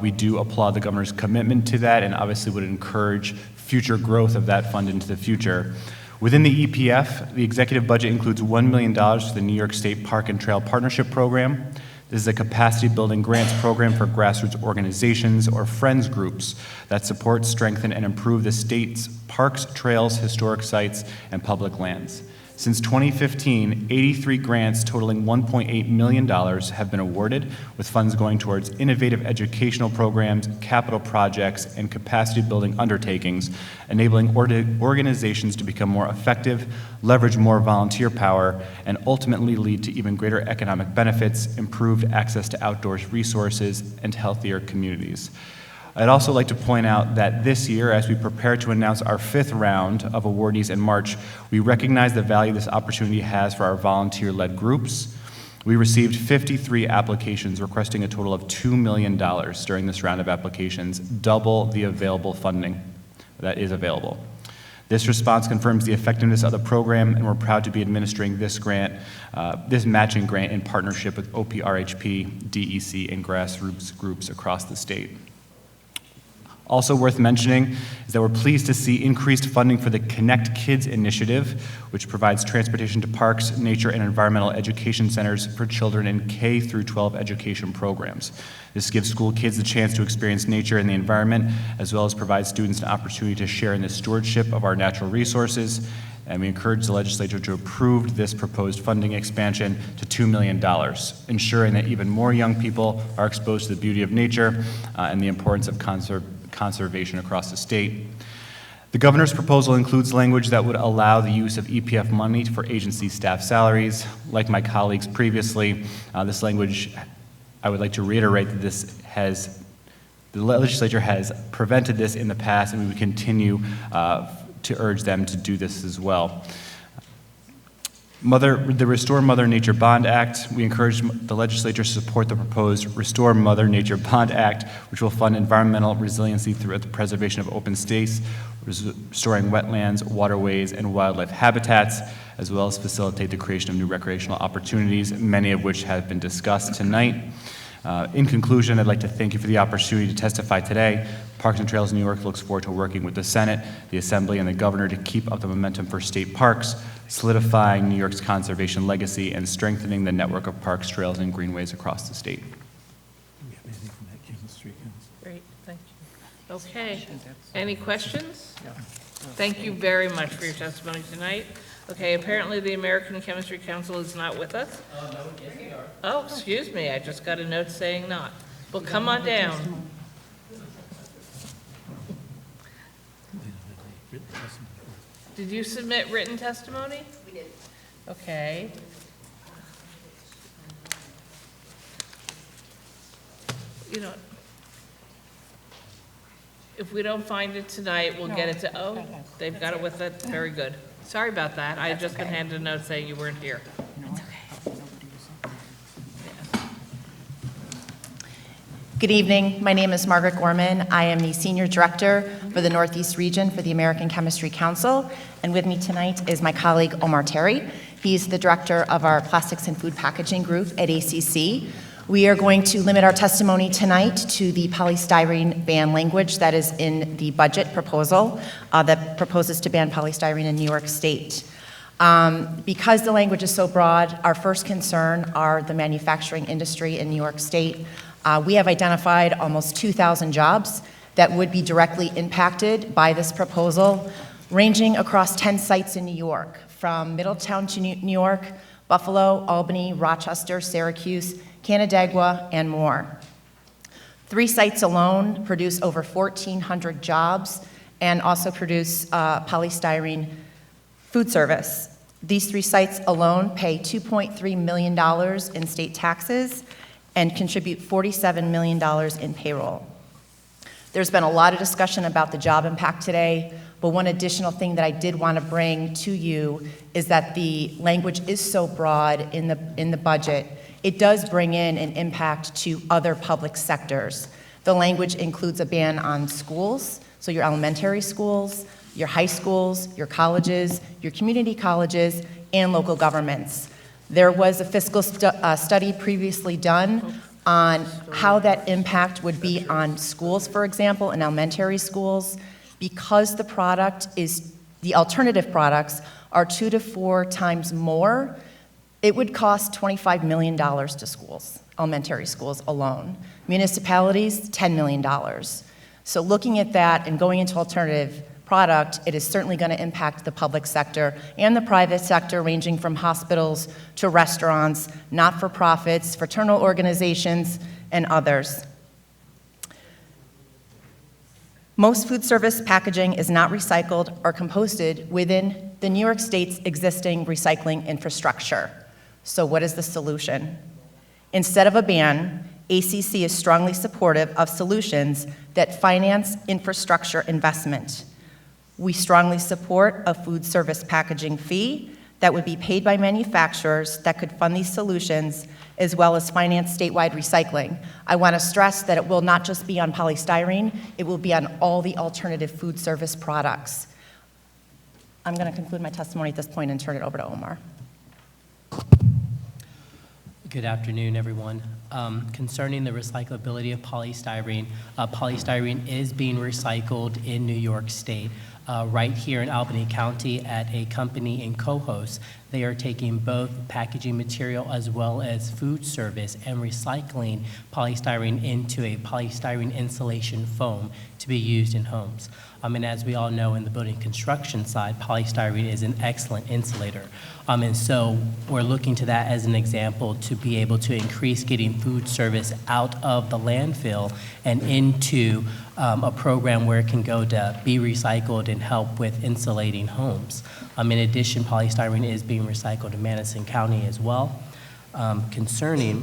We do applaud the governor's commitment to that and obviously would encourage future growth of that fund into the future. Within the EPF, the executive budget includes $1 million for the New York State Park and Trail Partnership Program. This is a capacity building grants program for grassroots organizations or friends groups that support, strengthen, and improve the state's parks, trails, historic sites, and public lands. Since 2015, 83 grants totaling $1.8 million have been awarded, with funds going towards innovative educational programs, capital projects, and capacity building undertakings, enabling organizations to become more effective, leverage more volunteer power, and ultimately lead to even greater economic benefits, improved access to outdoors resources, and healthier communities. I'd also like to point out that this year, as we prepare to announce our 5th round of awardees in March, we recognize the value this opportunity has for our volunteer-led groups. We received 53 applications requesting a total of $2 million during this round of applications, double the available funding that is available. This response confirms the effectiveness of the program, and we're proud to be administering this grant, this matching grant in partnership with OPRHP, DEC, and grassroots groups across the state. Also worth mentioning is that we're pleased to see increased funding for the Connect Kids initiative, which provides transportation to parks, nature, and environmental education centers for children in K through 12 education programs. This gives school kids the chance to experience nature and the environment, as well as provide students an opportunity to share in the stewardship of our natural resources. And we encourage the legislature to approve this proposed funding expansion to $2 million, ensuring that even more young people are exposed to the beauty of nature and the importance of conservation across the state. The governor's proposal includes language that would allow the use of EPF money for agency staff salaries. Like my colleagues previously, this language, I would like to reiterate that the legislature has prevented this in the past, and we would continue to urge them to do this as well. The Restore Mother Nature Bond Act, we encourage the legislature to support the proposed Restore Mother Nature Bond Act, which will fund environmental resiliency through the preservation of open space, restoring wetlands, waterways, and wildlife habitats, as well as facilitate the creation of new recreational opportunities, many of which have been discussed tonight. In conclusion, I'd like to thank you for the opportunity to testify today. Parks and Trails New York looks forward to working with the Senate, the Assembly, and the Governor to keep up the momentum for state parks, solidifying New York's conservation legacy, and strengthening the network of parks, trails, and greenways across the state. Great, thank you. Okay, any questions? Thank you very much for your testimony tonight. Okay, apparently the American Chemistry Council is not with us. Oh, excuse me, I just got a note saying not. Well, come on down. Did you submit written testimony? We did. Okay. You know, if we don't find it tonight, we'll get it to, oh, they've got it with it, very good. Sorry about that, I had just been handed a note saying you weren't here. Good evening. My name is Margaret Gorman. I am the Senior Director for the Northeast Region for the American Chemistry Council. And with me tonight is my colleague, Omar Terry. He's the Director of our Plastics and Food Packaging Group at ACC. We are going to limit our testimony tonight to the polystyrene ban language that is in the budget proposal that proposes to ban polystyrene in New York State. Because the language is so broad, our first concern are the manufacturing industry in New York State. We have identified almost 2,000 jobs that would be directly impacted by this proposal, ranging across 10 sites in New York, from Middletown to New York, Buffalo, Albany, Rochester, Syracuse, Canandaigua, and more. 3 sites alone produce over 1,400 jobs and also produce polystyrene food service. These 3 sites alone pay $2.3 million in state taxes and contribute $47 million in payroll. There's been a lot of discussion about the job impact today, but one additional thing that I did want to bring to you is that the language is so broad in the budget, it does bring in an impact to other public sectors. The language includes a ban on schools, so your elementary schools, your high schools, your colleges, your community colleges, and local governments. There was a fiscal study previously done on how that impact would be on schools, for example, in elementary schools. Because the alternative products are 2 to 4 times more, it would cost $25 million to schools, elementary schools alone. Municipalities, $10 million. So looking at that and going into alternative product, it is certainly going to impact the public sector and the private sector, ranging from hospitals to restaurants, not-for-profits, fraternal organizations, and others. Most food service packaging is not recycled or composted within the New York State's existing recycling infrastructure. So what is the solution? Instead of a ban, ACC is strongly supportive of solutions that finance infrastructure investment. We strongly support a food service packaging fee that would be paid by manufacturers that could fund these solutions, as well as finance statewide recycling. I want to stress that it will not just be on polystyrene, it will be on all the alternative food service products. I'm going to conclude my testimony at this point and turn it over to Omar. Good afternoon, everyone. Concerning the recyclability of polystyrene, polystyrene is being recycled in New York State. Right here in Albany County at a company in Cohoes, they are taking both packaging material as well as food service and recycling polystyrene into a polystyrene insulation foam to be used in homes. And as we all know, in the building construction side, polystyrene is an excellent insulator. And so we're looking to that as an example to be able to increase getting food service out of the landfill and into a program where it can go to be recycled and help with insulating homes. In addition, polystyrene is being recycled in Madison County as well. Concerning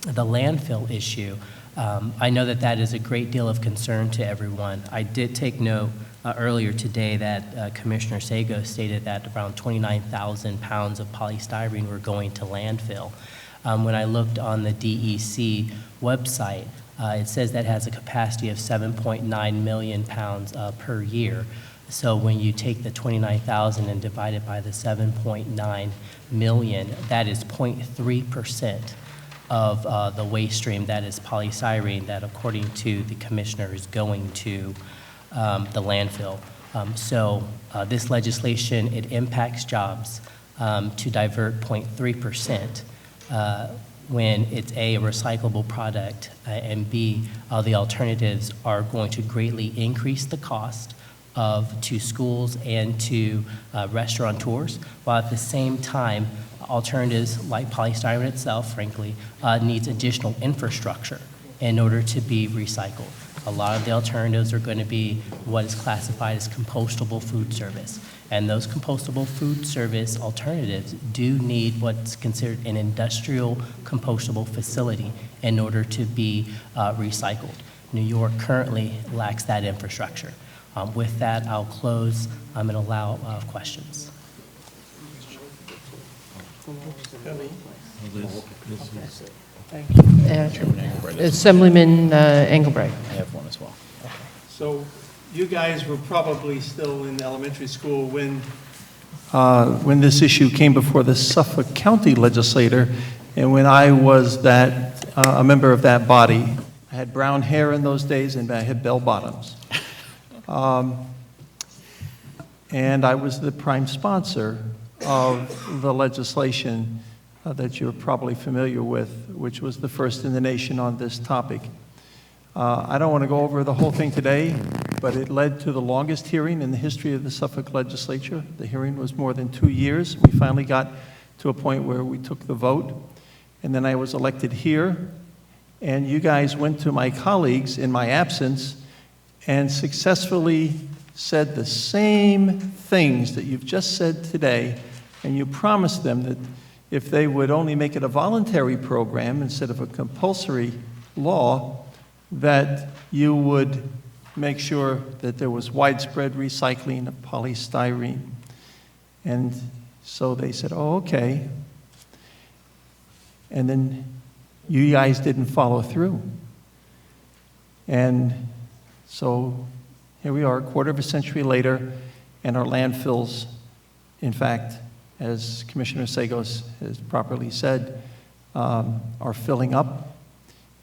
the landfill issue, I know that that is a great deal of concern to everyone. I did take note earlier today that Commissioner Sago stated that around 29,000 pounds of polystyrene were going to landfill. When I looked on the DEC website, it says that has a capacity of 7.9 million pounds per year. So when you take the 29,000 and divide it by the 7.9 million, that is 0.3% of the waste stream that is polystyrene that, according to the commissioner, is going to the landfill. So this legislation, it impacts jobs to divert 0.3%. when it's A, a recyclable product, and B, the alternatives are going to greatly increase the cost to schools and to restaurateurs, while at the same time, alternatives like polystyrene itself, frankly, needs additional infrastructure in order to be recycled. A lot of the alternatives are going to be what is classified as compostable food service. And those compostable food service alternatives do need what's considered an industrial compostable facility in order to be recycled. New York currently lacks that infrastructure. With that, I'll close and allow questions. Assemblyman Engelbrecht. I have one as well. So you guys were probably still in elementary school when this issue came before the Suffolk County legislator, and when I was a member of that body. I had brown hair in those days, and I had bell bottoms. And I was the prime sponsor of the legislation that you're probably familiar with, which was the first in the nation on this topic. I don't want to go over the whole thing today, but it led to the longest hearing in the history of the Suffolk legislature. The hearing was more than 2 years. We finally got to a point where we took the vote, and then I was elected here, and you guys went to my colleagues in my absence and successfully said the same things that you've just said today, and you promised them that if they would only make it a voluntary program instead of a compulsory law, that you would make sure that there was widespread recycling of polystyrene. And so they said, oh, okay. And then you guys didn't follow through. And so here we are, a quarter of a century later, and our landfills, in fact, as Commissioner Sagos has properly said, are filling up,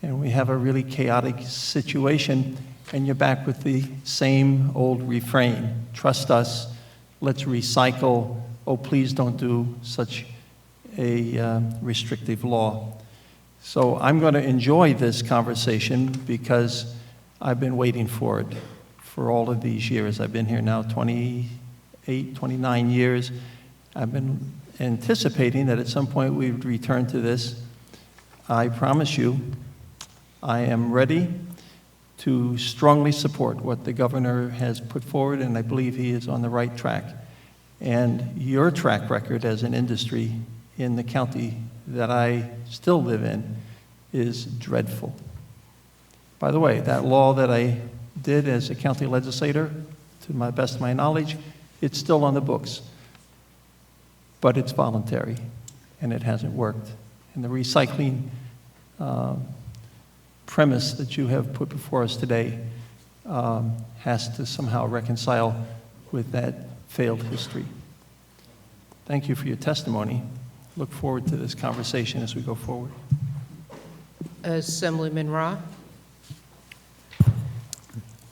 and we have a really chaotic situation, and you're back with the same old refrain, trust us, let's recycle, oh, please don't do such a restrictive law. So I'm going to enjoy this conversation because I've been waiting for it for all of these years. I've been here now 28, 29 years. I've been anticipating that at some point we would return to this. I promise you, I am ready to strongly support what the governor has put forward, and I believe he is on the right track. And your track record as an industry in the county that I still live in is dreadful. By the way, that law that I did as a county legislator, to my best of my knowledge, it's still on the books. But it's voluntary, and it hasn't worked. And the recycling premise that you have put before us today has to somehow reconcile with that failed history. Thank you for your testimony. Look forward to this conversation as we go forward. Assemblyman Ra.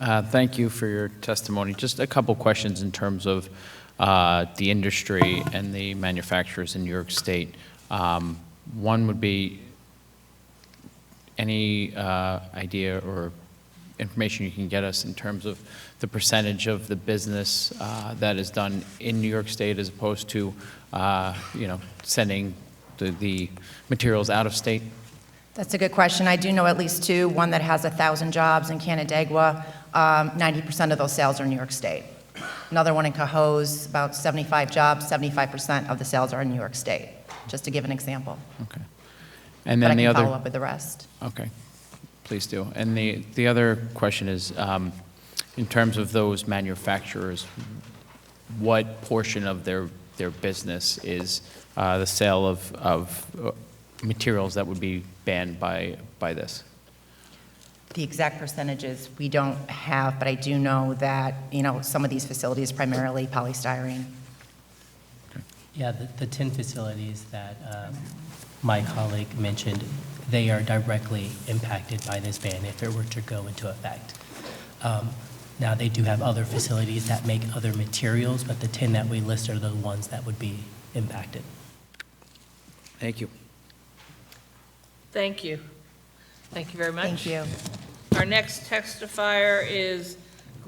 Thank you for your testimony. Just a couple questions in terms of the industry and the manufacturers in New York State. One would be any idea or information you can get us in terms of the percentage of the business that is done in New York State as opposed to, sending the materials out of state? That's a good question. I do know at least two, one that has 1,000 jobs in Canandaigua. 90% of those sales are New York State. Another one in Cohoes, about 75 jobs, 75% of the sales are in New York State, just to give an example. Okay. And then but I the can other, follow up with the rest. Okay, please do. And the other question is, in terms of those manufacturers, what portion of their business is the sale of materials that would be banned by this? The exact percentages we don't have, but I do know that, some of these facilities, primarily polystyrene. Yeah, the 10 facilities that my colleague mentioned, they are directly impacted by this ban if it were to go into effect. Now, they do have other facilities that make other materials, but the 10 that we list are the ones that would be impacted. Thank you. Thank you. Thank you very much. Thank you. Our next testifier is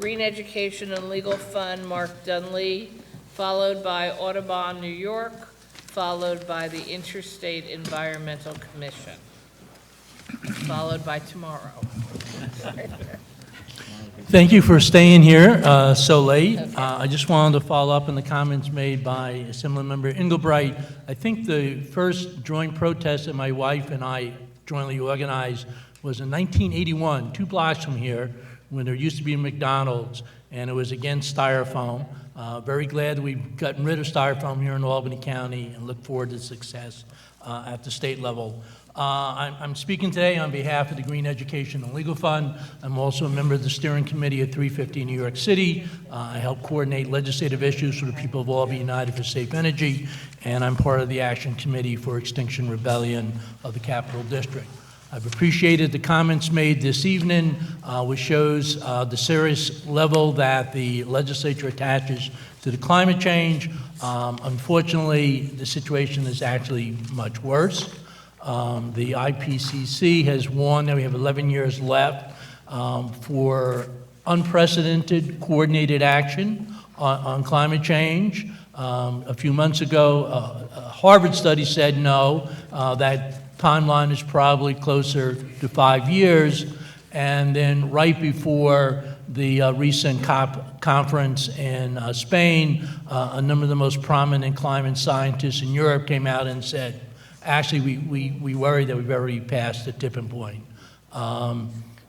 Green Education and Legal Fund, Mark Dunley, followed by Audubon, New York, followed by the Interstate Environmental Commission, followed by tomorrow. Thank you for staying here so late. I just wanted to follow up on the comments made by Assemblymember Engelbright. I think the first joint protest that my wife and I jointly organized was in 1981, 2 blocks from here, when there used to be a McDonald's, and it was against styrofoam. Very glad that we've gotten rid of styrofoam here in Albany County and look forward to success at the state level. I'm speaking today on behalf of the Green Education and Legal Fund. I'm also a member of the steering committee at 350 New York City. I help coordinate legislative issues for the people of Albany United for Safe Energy, and I'm part of the action committee for Extinction Rebellion of the Capital District. I've appreciated the comments made this evening, which shows the serious level that the legislature attaches to the climate change. Unfortunately, the situation is actually much worse. The IPCC has warned that we have 11 years left for unprecedented coordinated action on climate change. A few months ago, a Harvard study said no, that timeline is probably closer to 5 years. And then right before the recent COP conference in Spain, a number of the most prominent climate scientists in Europe came out and said, actually, we worry that we've already passed the tipping point.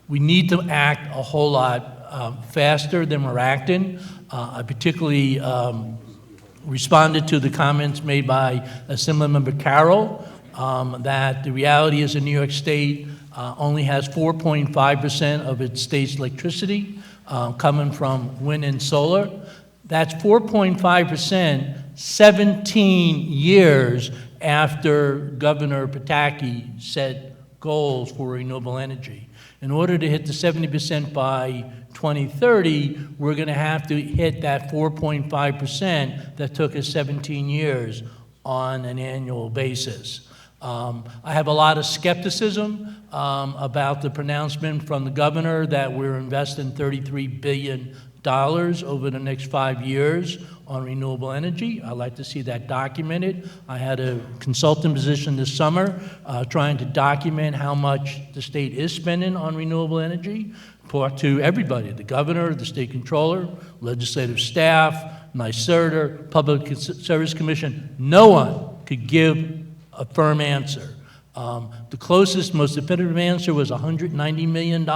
We need to act a whole lot faster than we're acting. I particularly responded to the comments made by Assemblymember Carroll that the reality is in New York State only has 4.5% of its state's electricity coming from wind and solar. That's 4.5%, 17 years after Governor Pataki set goals for renewable energy. In order to hit the 70% by 2030, we're going to have to hit that 4.5% that took us 17 years on an annual basis. I have a lot of skepticism about the pronouncement from the governor that we're investing $33 billion over the next 5 years on renewable energy. I'd like to see that documented. I had a consultant position this summer trying to document how much the state is spending on renewable energy. Talk to everybody, the governor, the state controller, legislative staff, NYSERDA, Public Service Commission. No one could give a firm answer. The closest, most definitive answer was $190 million.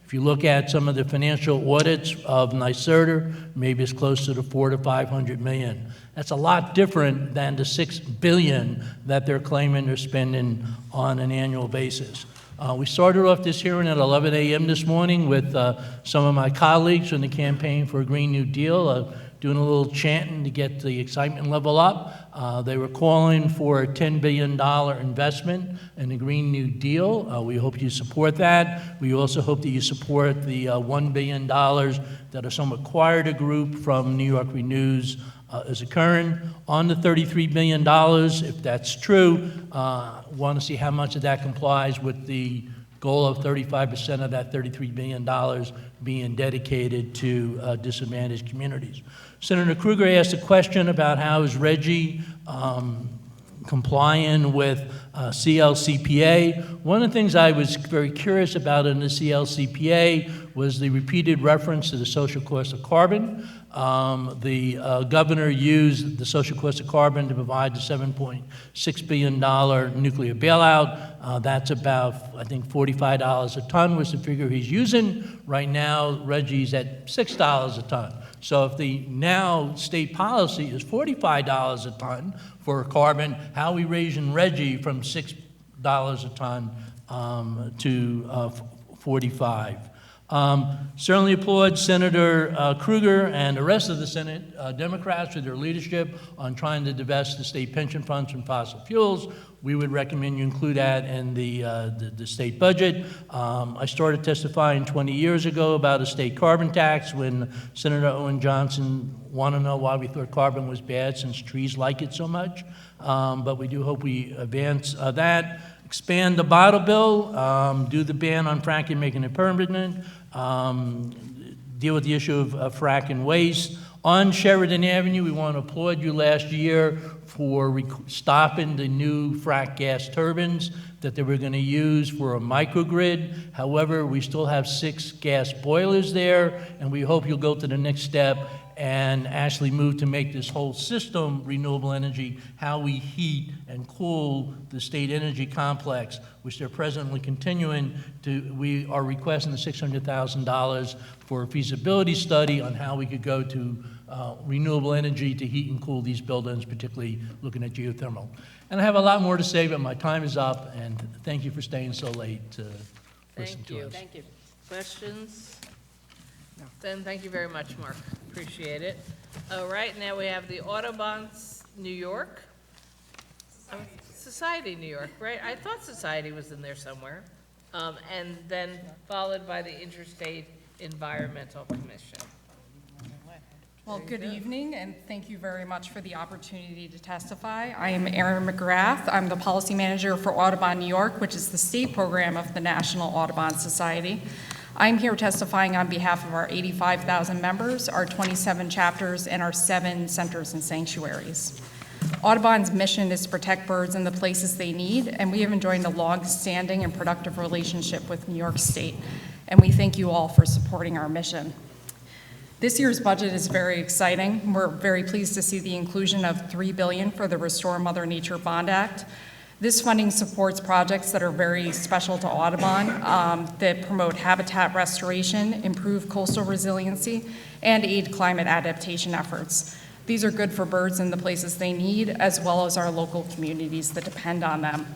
If you look at some of the financial audits of NYSERDA, maybe it's closer to $400 to $500 million. That's a lot different than the $6 billion that they're claiming they're spending on an annual basis. We started off this hearing at 11 a.m. this morning with some of my colleagues from the Campaign for a Green New Deal doing a little chanting to get the excitement level up. They were calling for a $10 billion investment in the Green New Deal. We hope you support that. We also hope that you support the $1 billion that a somewhat quieter group from New York Renews is occurring. On the $33 billion, if that's true, want to see how much of that complies with the goal of 35% of that $33 billion being dedicated to disadvantaged communities. Senator Krueger asked a question about how is RGGI complying with CLCPA. One of the things I was very curious about in the CLCPA was the repeated reference to the social cost of carbon. The governor used the social cost of carbon to provide the $7.6 billion nuclear bailout. That's about, I think, $45 a ton was the figure he's using. Right now, RGGI's at $6 a ton. So if the now state policy is $45 a ton for carbon, how are we raising RGGI from $6 a ton to 45? Certainly applaud Senator Krueger and the rest of the Senate Democrats for their leadership on trying to divest the state pension funds from fossil fuels. We would recommend you include that in the state budget. I started testifying 20 years ago about a state carbon tax when Senator Owen Johnson wanted to know why we thought carbon was bad since trees like it so much. But we do hope we advance that. expand the bottle bill, do the ban on fracking, making it permanent, deal with the issue of fracking waste. On Sheridan Avenue, we want to applaud you last year for stopping the new frack gas turbines that they were going to use for a microgrid. However, we still have 6 gas boilers there, and we hope you'll go to the next step and actually move to make this whole system renewable energy, how we heat and cool the state energy complex, which they're presently continuing to. We are requesting the $600,000 for a feasibility study on how we could go to renewable energy to heat and cool these buildings, particularly looking at geothermal. And I have a lot more to say, but my time is up, and thank you for staying so late to listen to us. Thank you. Questions? No. Then thank you very much, Mark. Appreciate it. All right, now we have the Autobahns New York. Society New York, right? I thought Society was in there somewhere. And then followed by the Interstate Environmental Commission. Well, good evening, and thank you very much for the opportunity to testify. I am Erin McGrath. I'm the policy manager for Audubon New York, which is the state program of the National Audubon Society. I'm here testifying on behalf of our 85,000 members, our 27 chapters, and our 7 centers and sanctuaries. Audubon's mission is to protect birds in the places they need, and we have enjoyed a long-standing and productive relationship with New York State, and we thank you all for supporting our mission. This year's budget is very exciting. We're very pleased to see the inclusion of $3 billion for the Restore Mother Nature Bond Act. This funding supports projects that are very special to Audubon that promote habitat restoration, improve coastal resiliency, and aid climate adaptation efforts. These are good for birds in the places they need, as well as our local communities that depend on them.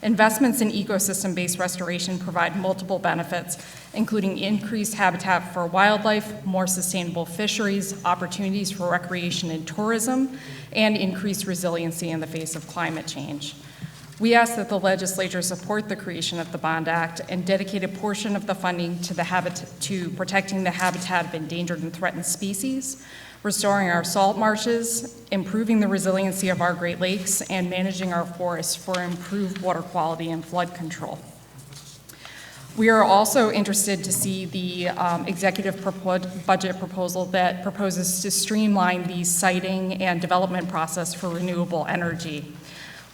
Investments in ecosystem-based restoration provide multiple benefits, including increased habitat for wildlife, more sustainable fisheries, opportunities for recreation and tourism, and increased resiliency in the face of climate change. We ask that the legislature support the creation of the Bond Act and dedicate a portion of the funding to protecting the habitat of endangered and threatened species, restoring our salt marshes, improving the resiliency of our Great Lakes, and managing our forests for improved water quality and flood control. We are also interested to see the executive budget proposal that proposes to streamline the siting and development process for renewable energy.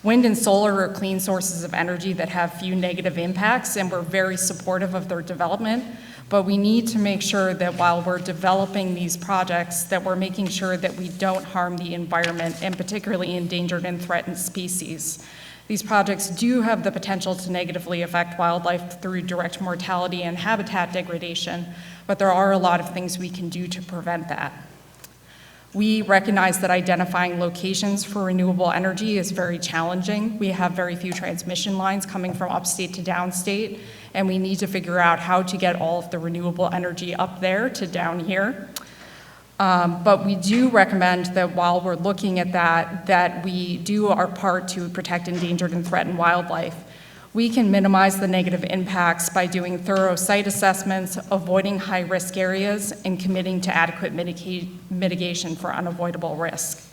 Wind and solar are clean sources of energy that have few negative impacts, and we're very supportive of their development. But we need to make sure that while we're developing these projects, that we're making sure that we don't harm the environment, and particularly endangered and threatened species. These projects do have the potential to negatively affect wildlife through direct mortality and habitat degradation, but there are a lot of things we can do to prevent that. We recognize that identifying locations for renewable energy is very challenging. We have very few transmission lines coming from upstate to downstate, and we need to figure out how to get all of the renewable energy up there to down here. But we do recommend that while we're looking at that we do our part to protect endangered and threatened wildlife. We can minimize the negative impacts by doing thorough site assessments, avoiding high-risk areas, and committing to adequate mitigation for unavoidable risk.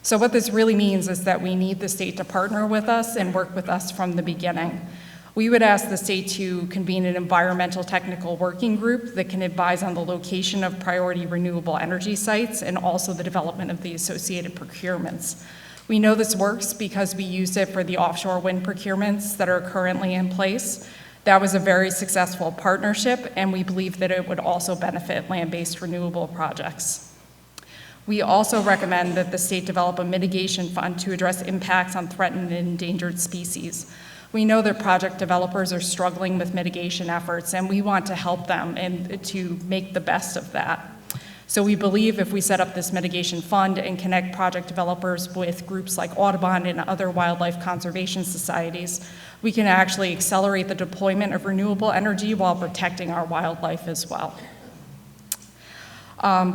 So what this really means is that we need the state to partner with us and work with us from the beginning. We would ask the state to convene an environmental technical working group that can advise on the location of priority renewable energy sites and also the development of the associated procurements. We know this works because we use it for the offshore wind procurements that are currently in place. That was a very successful partnership, and we believe that it would also benefit land-based renewable projects. We also recommend that the state develop a mitigation fund to address impacts on threatened and endangered species. We know that project developers are struggling with mitigation efforts, and we want to help them and to make the best of that. So we believe if we set up this mitigation fund and connect project developers with groups like Audubon and other wildlife conservation societies, we can actually accelerate the deployment of renewable energy while protecting our wildlife as well.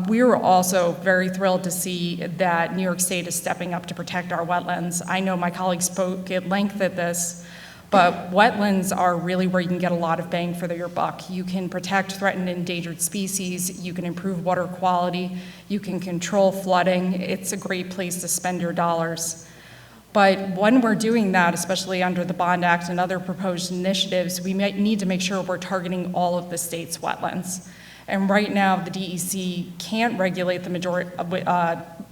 We were also very thrilled to see that New York State is stepping up to protect our wetlands. I know my colleagues spoke at length at this, but wetlands are really where you can get a lot of bang for your buck. You can protect threatened and endangered species, you can improve water quality, you can control flooding. It's a great place to spend your dollars. But when we're doing that, especially under the Bond Act and other proposed initiatives, we might need to make sure we're targeting all of the state's wetlands. And right now, the DEC can't regulate the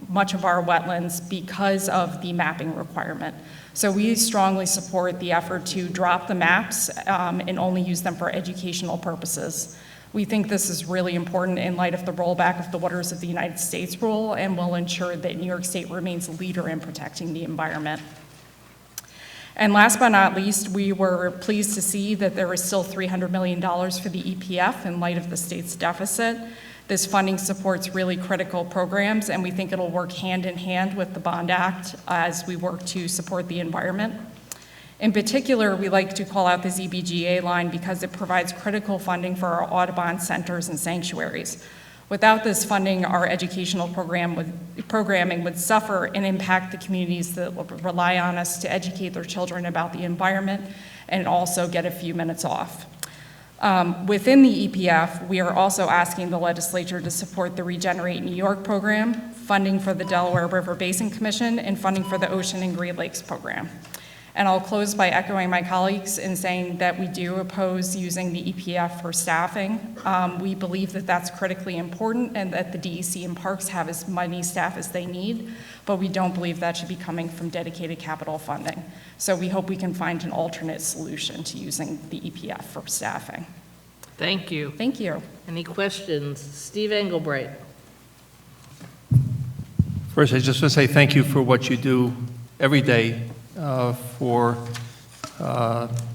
much of our wetlands because of the mapping requirement. So we strongly support the effort to drop the maps and only use them for educational purposes. We think this is really important in light of the rollback of the Waters of the United States rule and will ensure that New York State remains a leader in protecting the environment. And last but not least, we were pleased to see that there is still $300 million for the EPF in light of the state's deficit. This funding supports really critical programs, and we think it'll work hand in hand with the Bond Act as we work to support the environment. In particular, we like to call out the ZBGA line because it provides critical funding for our Audubon centers and sanctuaries. Without this funding, our educational programming would suffer and impact the communities that rely on us to educate their children about the environment and also get a few minutes off. Within the EPF, we are also asking the legislature to support the Regenerate New York program, funding for the Delaware River Basin Commission, and funding for the Ocean and Great Lakes program. And I'll close by echoing my colleagues in saying that we do oppose using the EPF for staffing. We believe that that's critically important and that the DEC and parks have as many staff as they need, but we don't believe that should be coming from dedicated capital funding. So we hope we can find an alternate solution to using the EPF for staffing. Thank you. Thank you. Any questions? Steve Englebright. First, I just want to say thank you for what you do every day for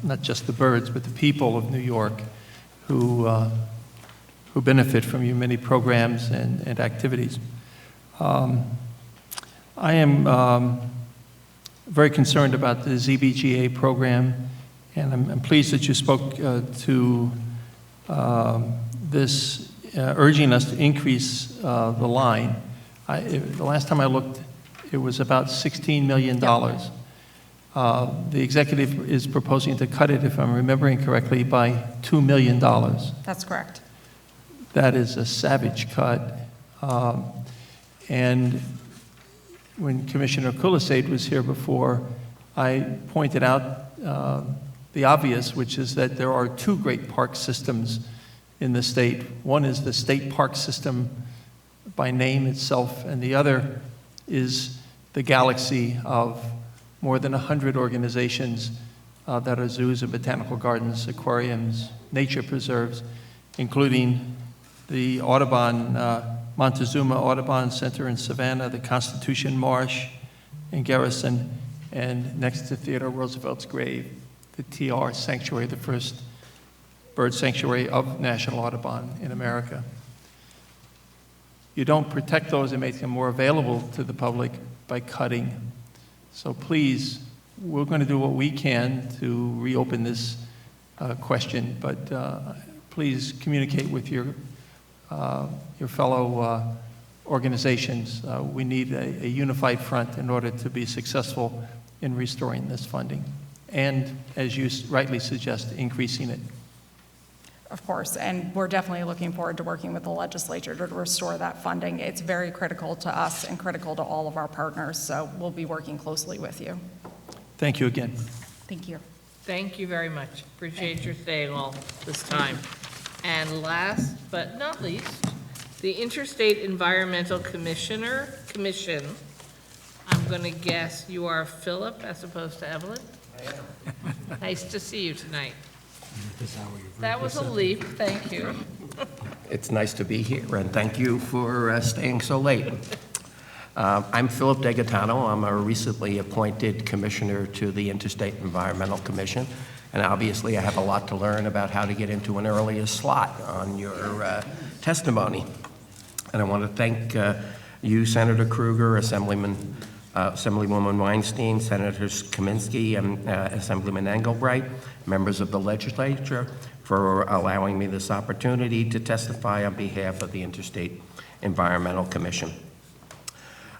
not just the birds, but the people of New York who benefit from your many programs and activities. I am very concerned about the ZBGA program, and I'm pleased that you spoke to this, urging us to increase the line. The last time I looked, it was about $16 million. The executive is proposing to cut it, if I'm remembering correctly, by $2 million. That's correct. That is a savage cut. And when Commissioner Kulisade was here before, I pointed out the obvious, which is that there are two great park systems in the state. One is the state park system by name itself, and the other is the galaxy of more than 100 organizations that are zoos and botanical gardens, aquariums, nature preserves, including the Audubon, Montezuma Audubon Center in Savannah, the Constitution Marsh in Garrison, and next to Theodore Roosevelt's grave, the TR Sanctuary, the first bird sanctuary of National Audubon in America. You don't protect those and make them more available to the public by cutting. So please, we're going to do what we can to reopen this question, but please communicate with your fellow organizations. We need a unified front in order to be successful in restoring this funding, and as you rightly suggest, increasing it. Of course, and we're definitely looking forward to working with the legislature to restore that funding. It's very critical to us and critical to all of our partners, so we'll be working closely with you. Thank you again. Thank you. Thank you very much. Appreciate your staying all this time. And last but not least, the Interstate Environmental Commission. I'm going to guess you are Philip as opposed to Evelyn? I am. Nice to see you tonight. That was a leap, thank you. It's nice to be here, and thank you for staying so late. I'm Philip DeGaetano. I'm a recently appointed commissioner to the Interstate Environmental Commission, and obviously I have a lot to learn about how to get into an earlier slot on your testimony. And I want to thank you, Senator Krueger, Assemblywoman Weinstein, Senators Kaminsky, and Assemblyman Englebright, members of the legislature, for allowing me this opportunity to testify on behalf of the Interstate Environmental Commission.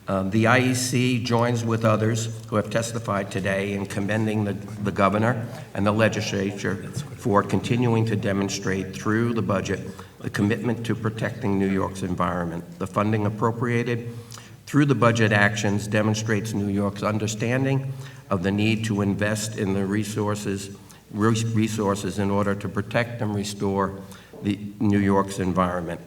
The IEC joins with others who have testified today in commending the governor and the legislature for continuing to demonstrate through the budget the commitment to protecting New York's environment. The funding appropriated through the budget actions demonstrates New York's understanding of the need to invest in the resources in order to protect and restore New York's environment.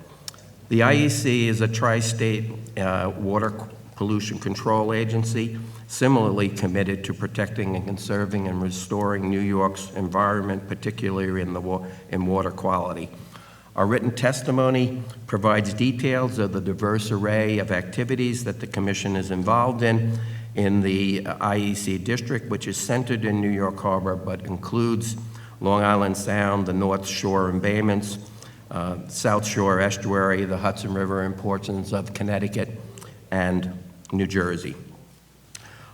The IEC is a tri-state water pollution control agency, similarly committed to protecting and conserving and restoring New York's environment, particularly in water quality. Our written testimony provides details of the diverse array of activities that the Commission is involved in the IEC district, which is centered in New York Harbor, but includes Long Island Sound, the North Shore embayments, South Shore Estuary, the Hudson River and portions of Connecticut and New Jersey.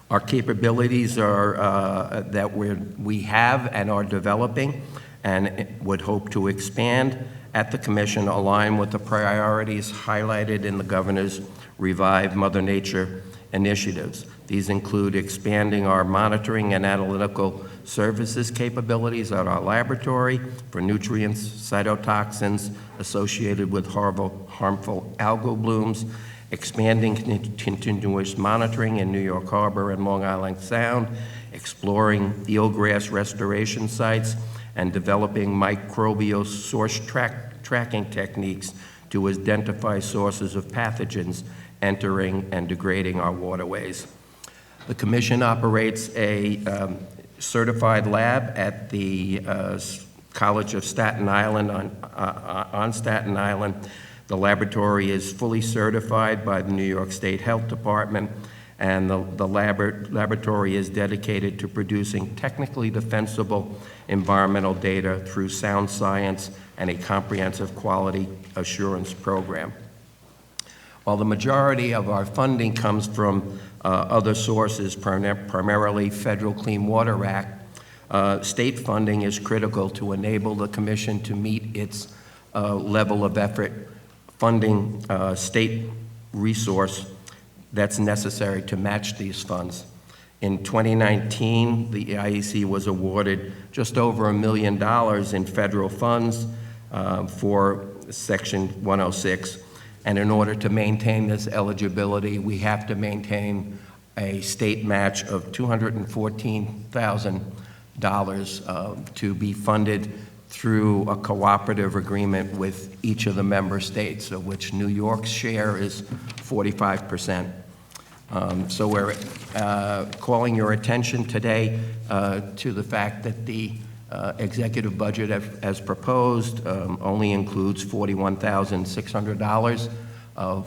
Our capabilities are that we have and are developing and would hope to expand at the Commission align with the priorities highlighted in the Governor's Revive Mother Nature initiatives. These include expanding our monitoring and analytical services capabilities at our laboratory for nutrients, cytotoxins associated with harmful algal blooms, expanding continuous monitoring in New York Harbor and Long Island Sound, exploring eelgrass restoration sites, and developing microbial source tracking techniques to identify sources of pathogens entering and degrading our waterways. The Commission operates a certified lab at the College of Staten Island on Staten Island. The laboratory is fully certified by the New York State Health Department, and the laboratory is dedicated to producing technically defensible environmental data through sound science and a comprehensive quality assurance program. While the majority of our funding comes from other sources, primarily Federal Clean Water Act, state funding is critical to enable the Commission to meet its level of effort funding state resource that's necessary to match these funds. In 2019, the IEC was awarded just over $1 million in federal funds for Section 106. And in order to maintain this eligibility, we have to maintain a state match of $214,000 to be funded through a cooperative agreement with each of the member states, of which New York's share is 45%. So we're calling your attention today to the fact that the executive budget as proposed only includes $41,600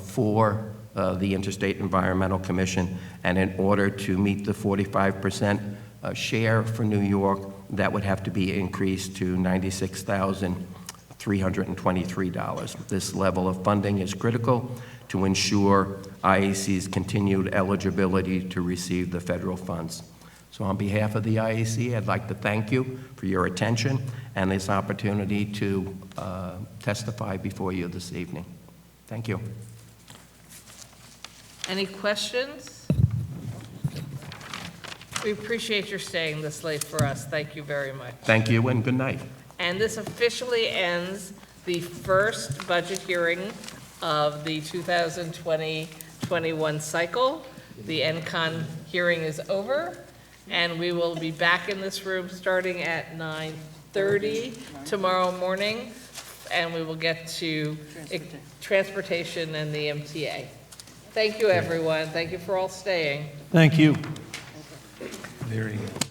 for the Interstate Environmental Commission, and in order to meet the 45% share for New York, that would have to be increased to $96,323. This level of funding is critical to ensure IEC's continued eligibility to receive the federal funds. So on behalf of the IEC, I'd like to thank you for your attention and this opportunity to testify before you this evening. Thank you. Any questions? We appreciate your staying this late for us. Thank you very much. Thank you and good night. And this officially ends the first budget hearing of the 2020-21 cycle. The NCON hearing is over, and we will be back in this room starting at 9:30 tomorrow morning, and we will get to transportation and the MTA. Thank you, everyone. Thank you for all staying. Thank you. There you go.